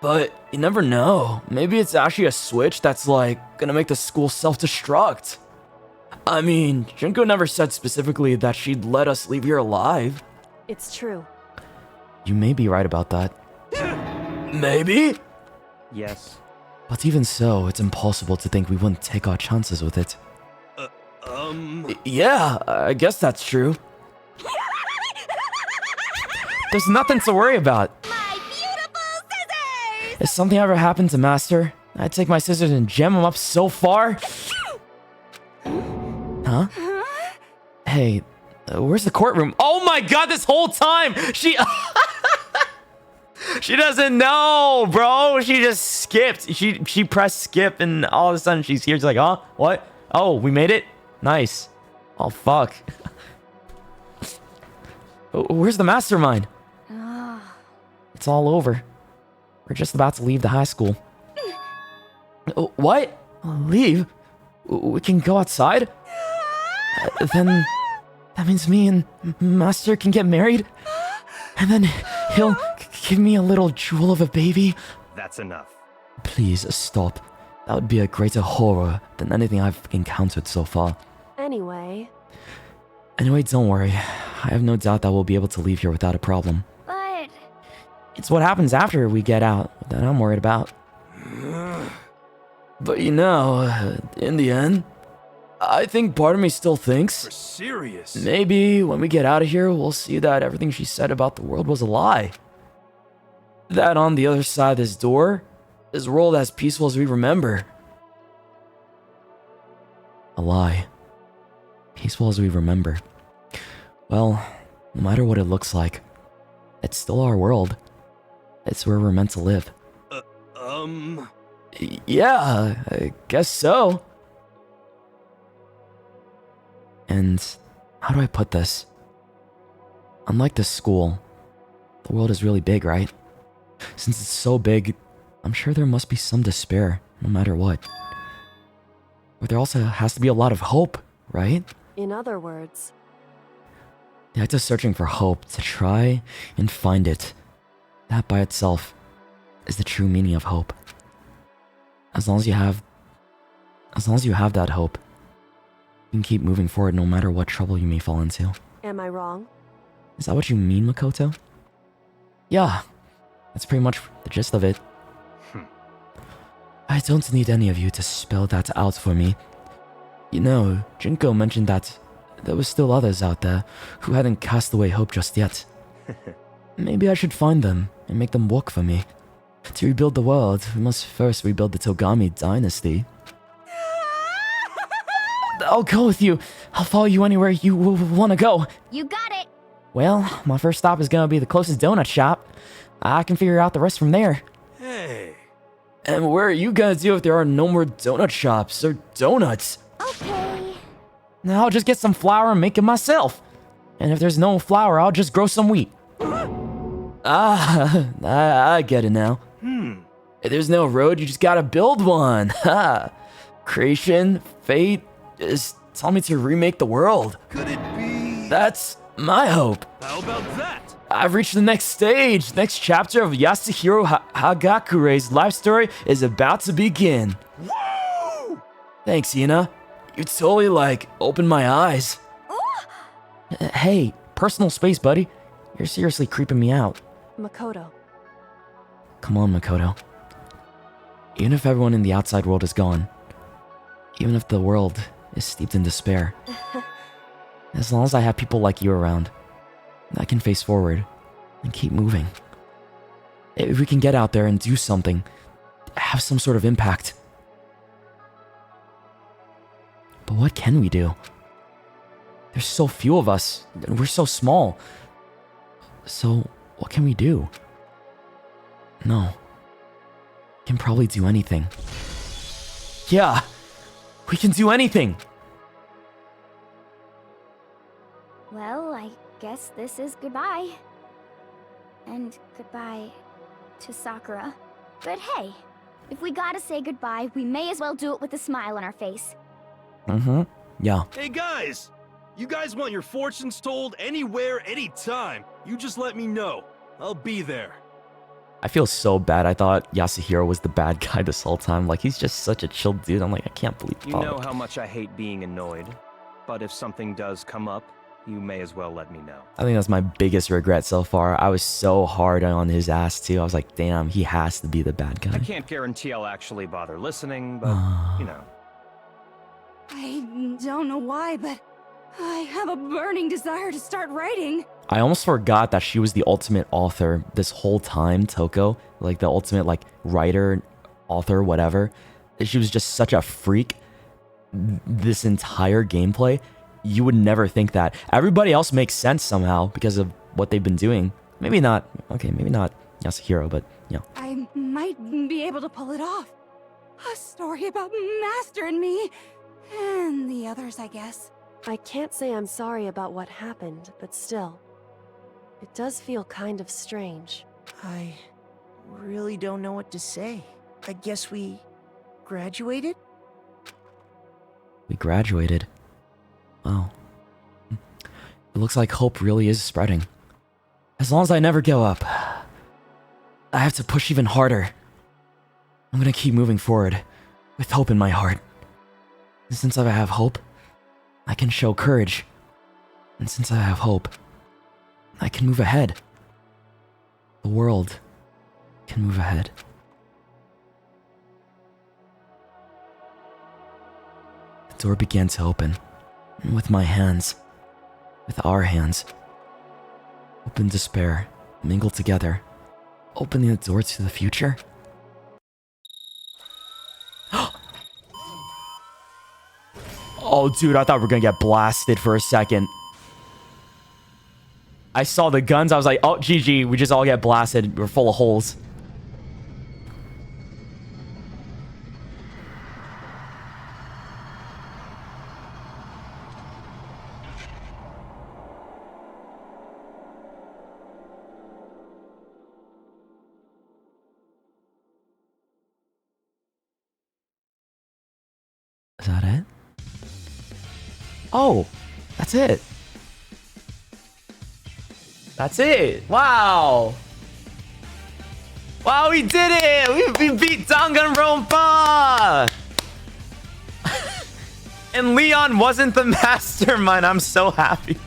But you never know. Maybe it's actually a switch that's like gonna make the school self-destruct. I mean, Junko never said specifically that she'd let us leave here alive. It's true. You may be right about that. Maybe? Yes. But even so, it's impossible to think we wouldn't take our chances with it. Yeah, I guess that's true. There's nothing to worry about. My beautiful scissors! If something ever happened to Master, I'd take my scissors and jam him up so far. Huh? Hey, where's the courtroom? Oh my god, this whole time! She doesn't know, bro! She just skipped. She pressed skip and all of a sudden she's here. She's like, huh? What? Oh, we made it? Nice. Oh, fuck. Where's the mastermind? It's all over. We're just about to leave the high school. What? Leave? We can go outside? Then that means me and Master can get married? And then he'll give me a little jewel of a baby? that's enough. Please, stop. That would be a greater horror than anything I've encountered so far. Anyway, Don't worry. I have no doubt that we'll be able to leave here without a problem. But It's what happens after we get out that I'm worried about. But in the end, I think part of me still thinks... For serious? Maybe when we get out of here, we'll see that everything she said about the world was a lie. That on the other side of this door is a world as peaceful as we remember. A lie. Peaceful as we remember. Well, no matter what it looks like, it's still our world. It's where we're meant to live. Yeah, I guess so. And how do I put this? Unlike the school, the world is really big, right? Since it's so big, I'm sure there must be some despair, no matter what. But there also has to be a lot of hope, right? in other words, The act of searching for hope, to try and find it, that by itself is the true meaning of hope. As long as you have that hope, you can keep moving forward no matter what trouble you may fall into. am I wrong? Is that what you mean, Makoto? Yeah, that's pretty much the gist of it. I don't need any of you to spell that out for me. Junko mentioned that there were still others out there who hadn't cast away hope just yet. Maybe I should find them and make them work for me. To rebuild the world, we must first rebuild the Togami dynasty. I'll go with you. I'll follow you anywhere you want to go. You got it! Well, my first stop is going to be the closest donut shop. I can figure out the rest from there. Hey. And where are you going to do if there are no more donut shops or donuts? Okay. Now I'll just get some flour and make it myself. And if there's no flour, I'll just grow some wheat. I get it now. If there's no road, you just gotta build one. Ha! Creation, fate, just tell me to remake the world. Could it be? That's my hope. How about that? I've reached the next stage. Next chapter of Yasuhiro Hagakure's life story is about to begin. Woo! Thanks, Ina. You totally, opened my eyes. Hey, personal space, buddy. You're seriously creeping me out. Makoto. Come on, Makoto. Even if everyone in the outside world is gone, even if the world is steeped in despair, as long as I have people like you around, I can face forward and keep moving. If we can get out there and do something, have some sort of impact. But what can we do? There's so few of us, and we're so small. So, what can we do? No. We can probably do anything. Yeah! We can do anything! Well, I guess this is goodbye. And goodbye to Sakura. But hey, if we gotta say goodbye, we may as well do it with a smile on our face. Mm-hmm. Yeah. Hey guys! You guys want your fortunes told anywhere, anytime. You just let me know. I'll be there. I feel so bad. I thought Yasuhiro was the bad guy this whole time. He's just such a chill dude. I'm like, I can't believe You know how much I hate being annoyed. But if something does come up, you may as well let me know. I think that's my biggest regret so far. I was so hard on his ass, too. I was like, damn, he has to be the bad guy. I can't guarantee I'll actually bother listening, but, I don't know why, but I have a burning desire to start writing. I almost forgot that she was the ultimate author this whole time, Toko. The ultimate, writer, author, whatever. She was just such a freak. This entire gameplay, you would never think that. Everybody else makes sense somehow because of what they've been doing. Maybe not Yasuhiro, but, I might be able to pull it off. A story about Master and me. And the others, I guess. I can't say I'm sorry about what happened, but still, it does feel kind of strange. I really don't know what to say. I guess we graduated? We graduated. Wow. It looks like hope really is spreading. As long as I never give up, I have to push even harder. I'm gonna keep moving forward with hope in my heart. And since I have hope, I can show courage. And since I have hope, I can move ahead. The world can move ahead. The door began to open, and with my hands, with our hands, hope and despair mingled together, opening the door to the future. Oh, dude, I thought we were gonna get blasted for a second. I saw the guns, I was like, oh, GG, we just all get blasted. We're full of holes. Is that it? Oh, that's it. That's it. Wow. Wow, we did it. We beat Danganronpa. And Leon wasn't the mastermind. I'm so happy.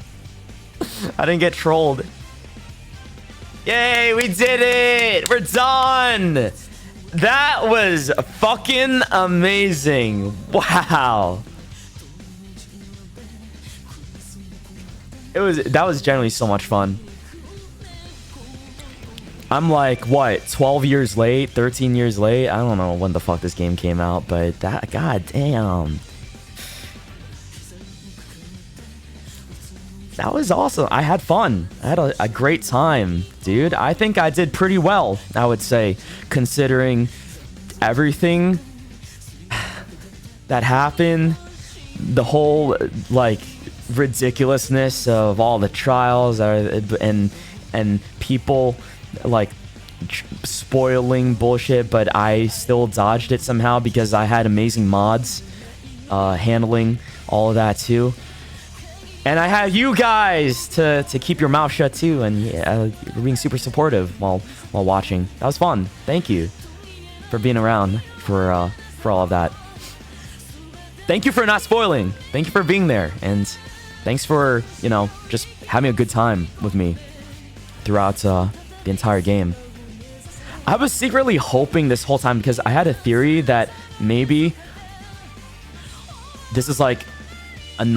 I didn't get trolled. Yay, we did it. We're done. That was fucking amazing. Wow. That was generally so much fun. I'm like, what, 12 years late, 13 years late? I don't know when the fuck this game came out, but that, god damn. That was awesome. I had fun. I had a great time, dude. I think I did pretty well, I would say, considering everything that happened, the whole, like, ridiculousness of all the trials and people like spoiling bullshit, but I still dodged it somehow because I had amazing mods handling all of that too. And I have you guys to keep your mouth shut too, and yeah, being super supportive while watching. That was fun. Thank you for being around for all of that. Thank you for not spoiling. Thank you for being there, and thanks for, you know, just having a good time with me throughout the entire game. I was secretly hoping this whole time, because I had a theory that maybe this is like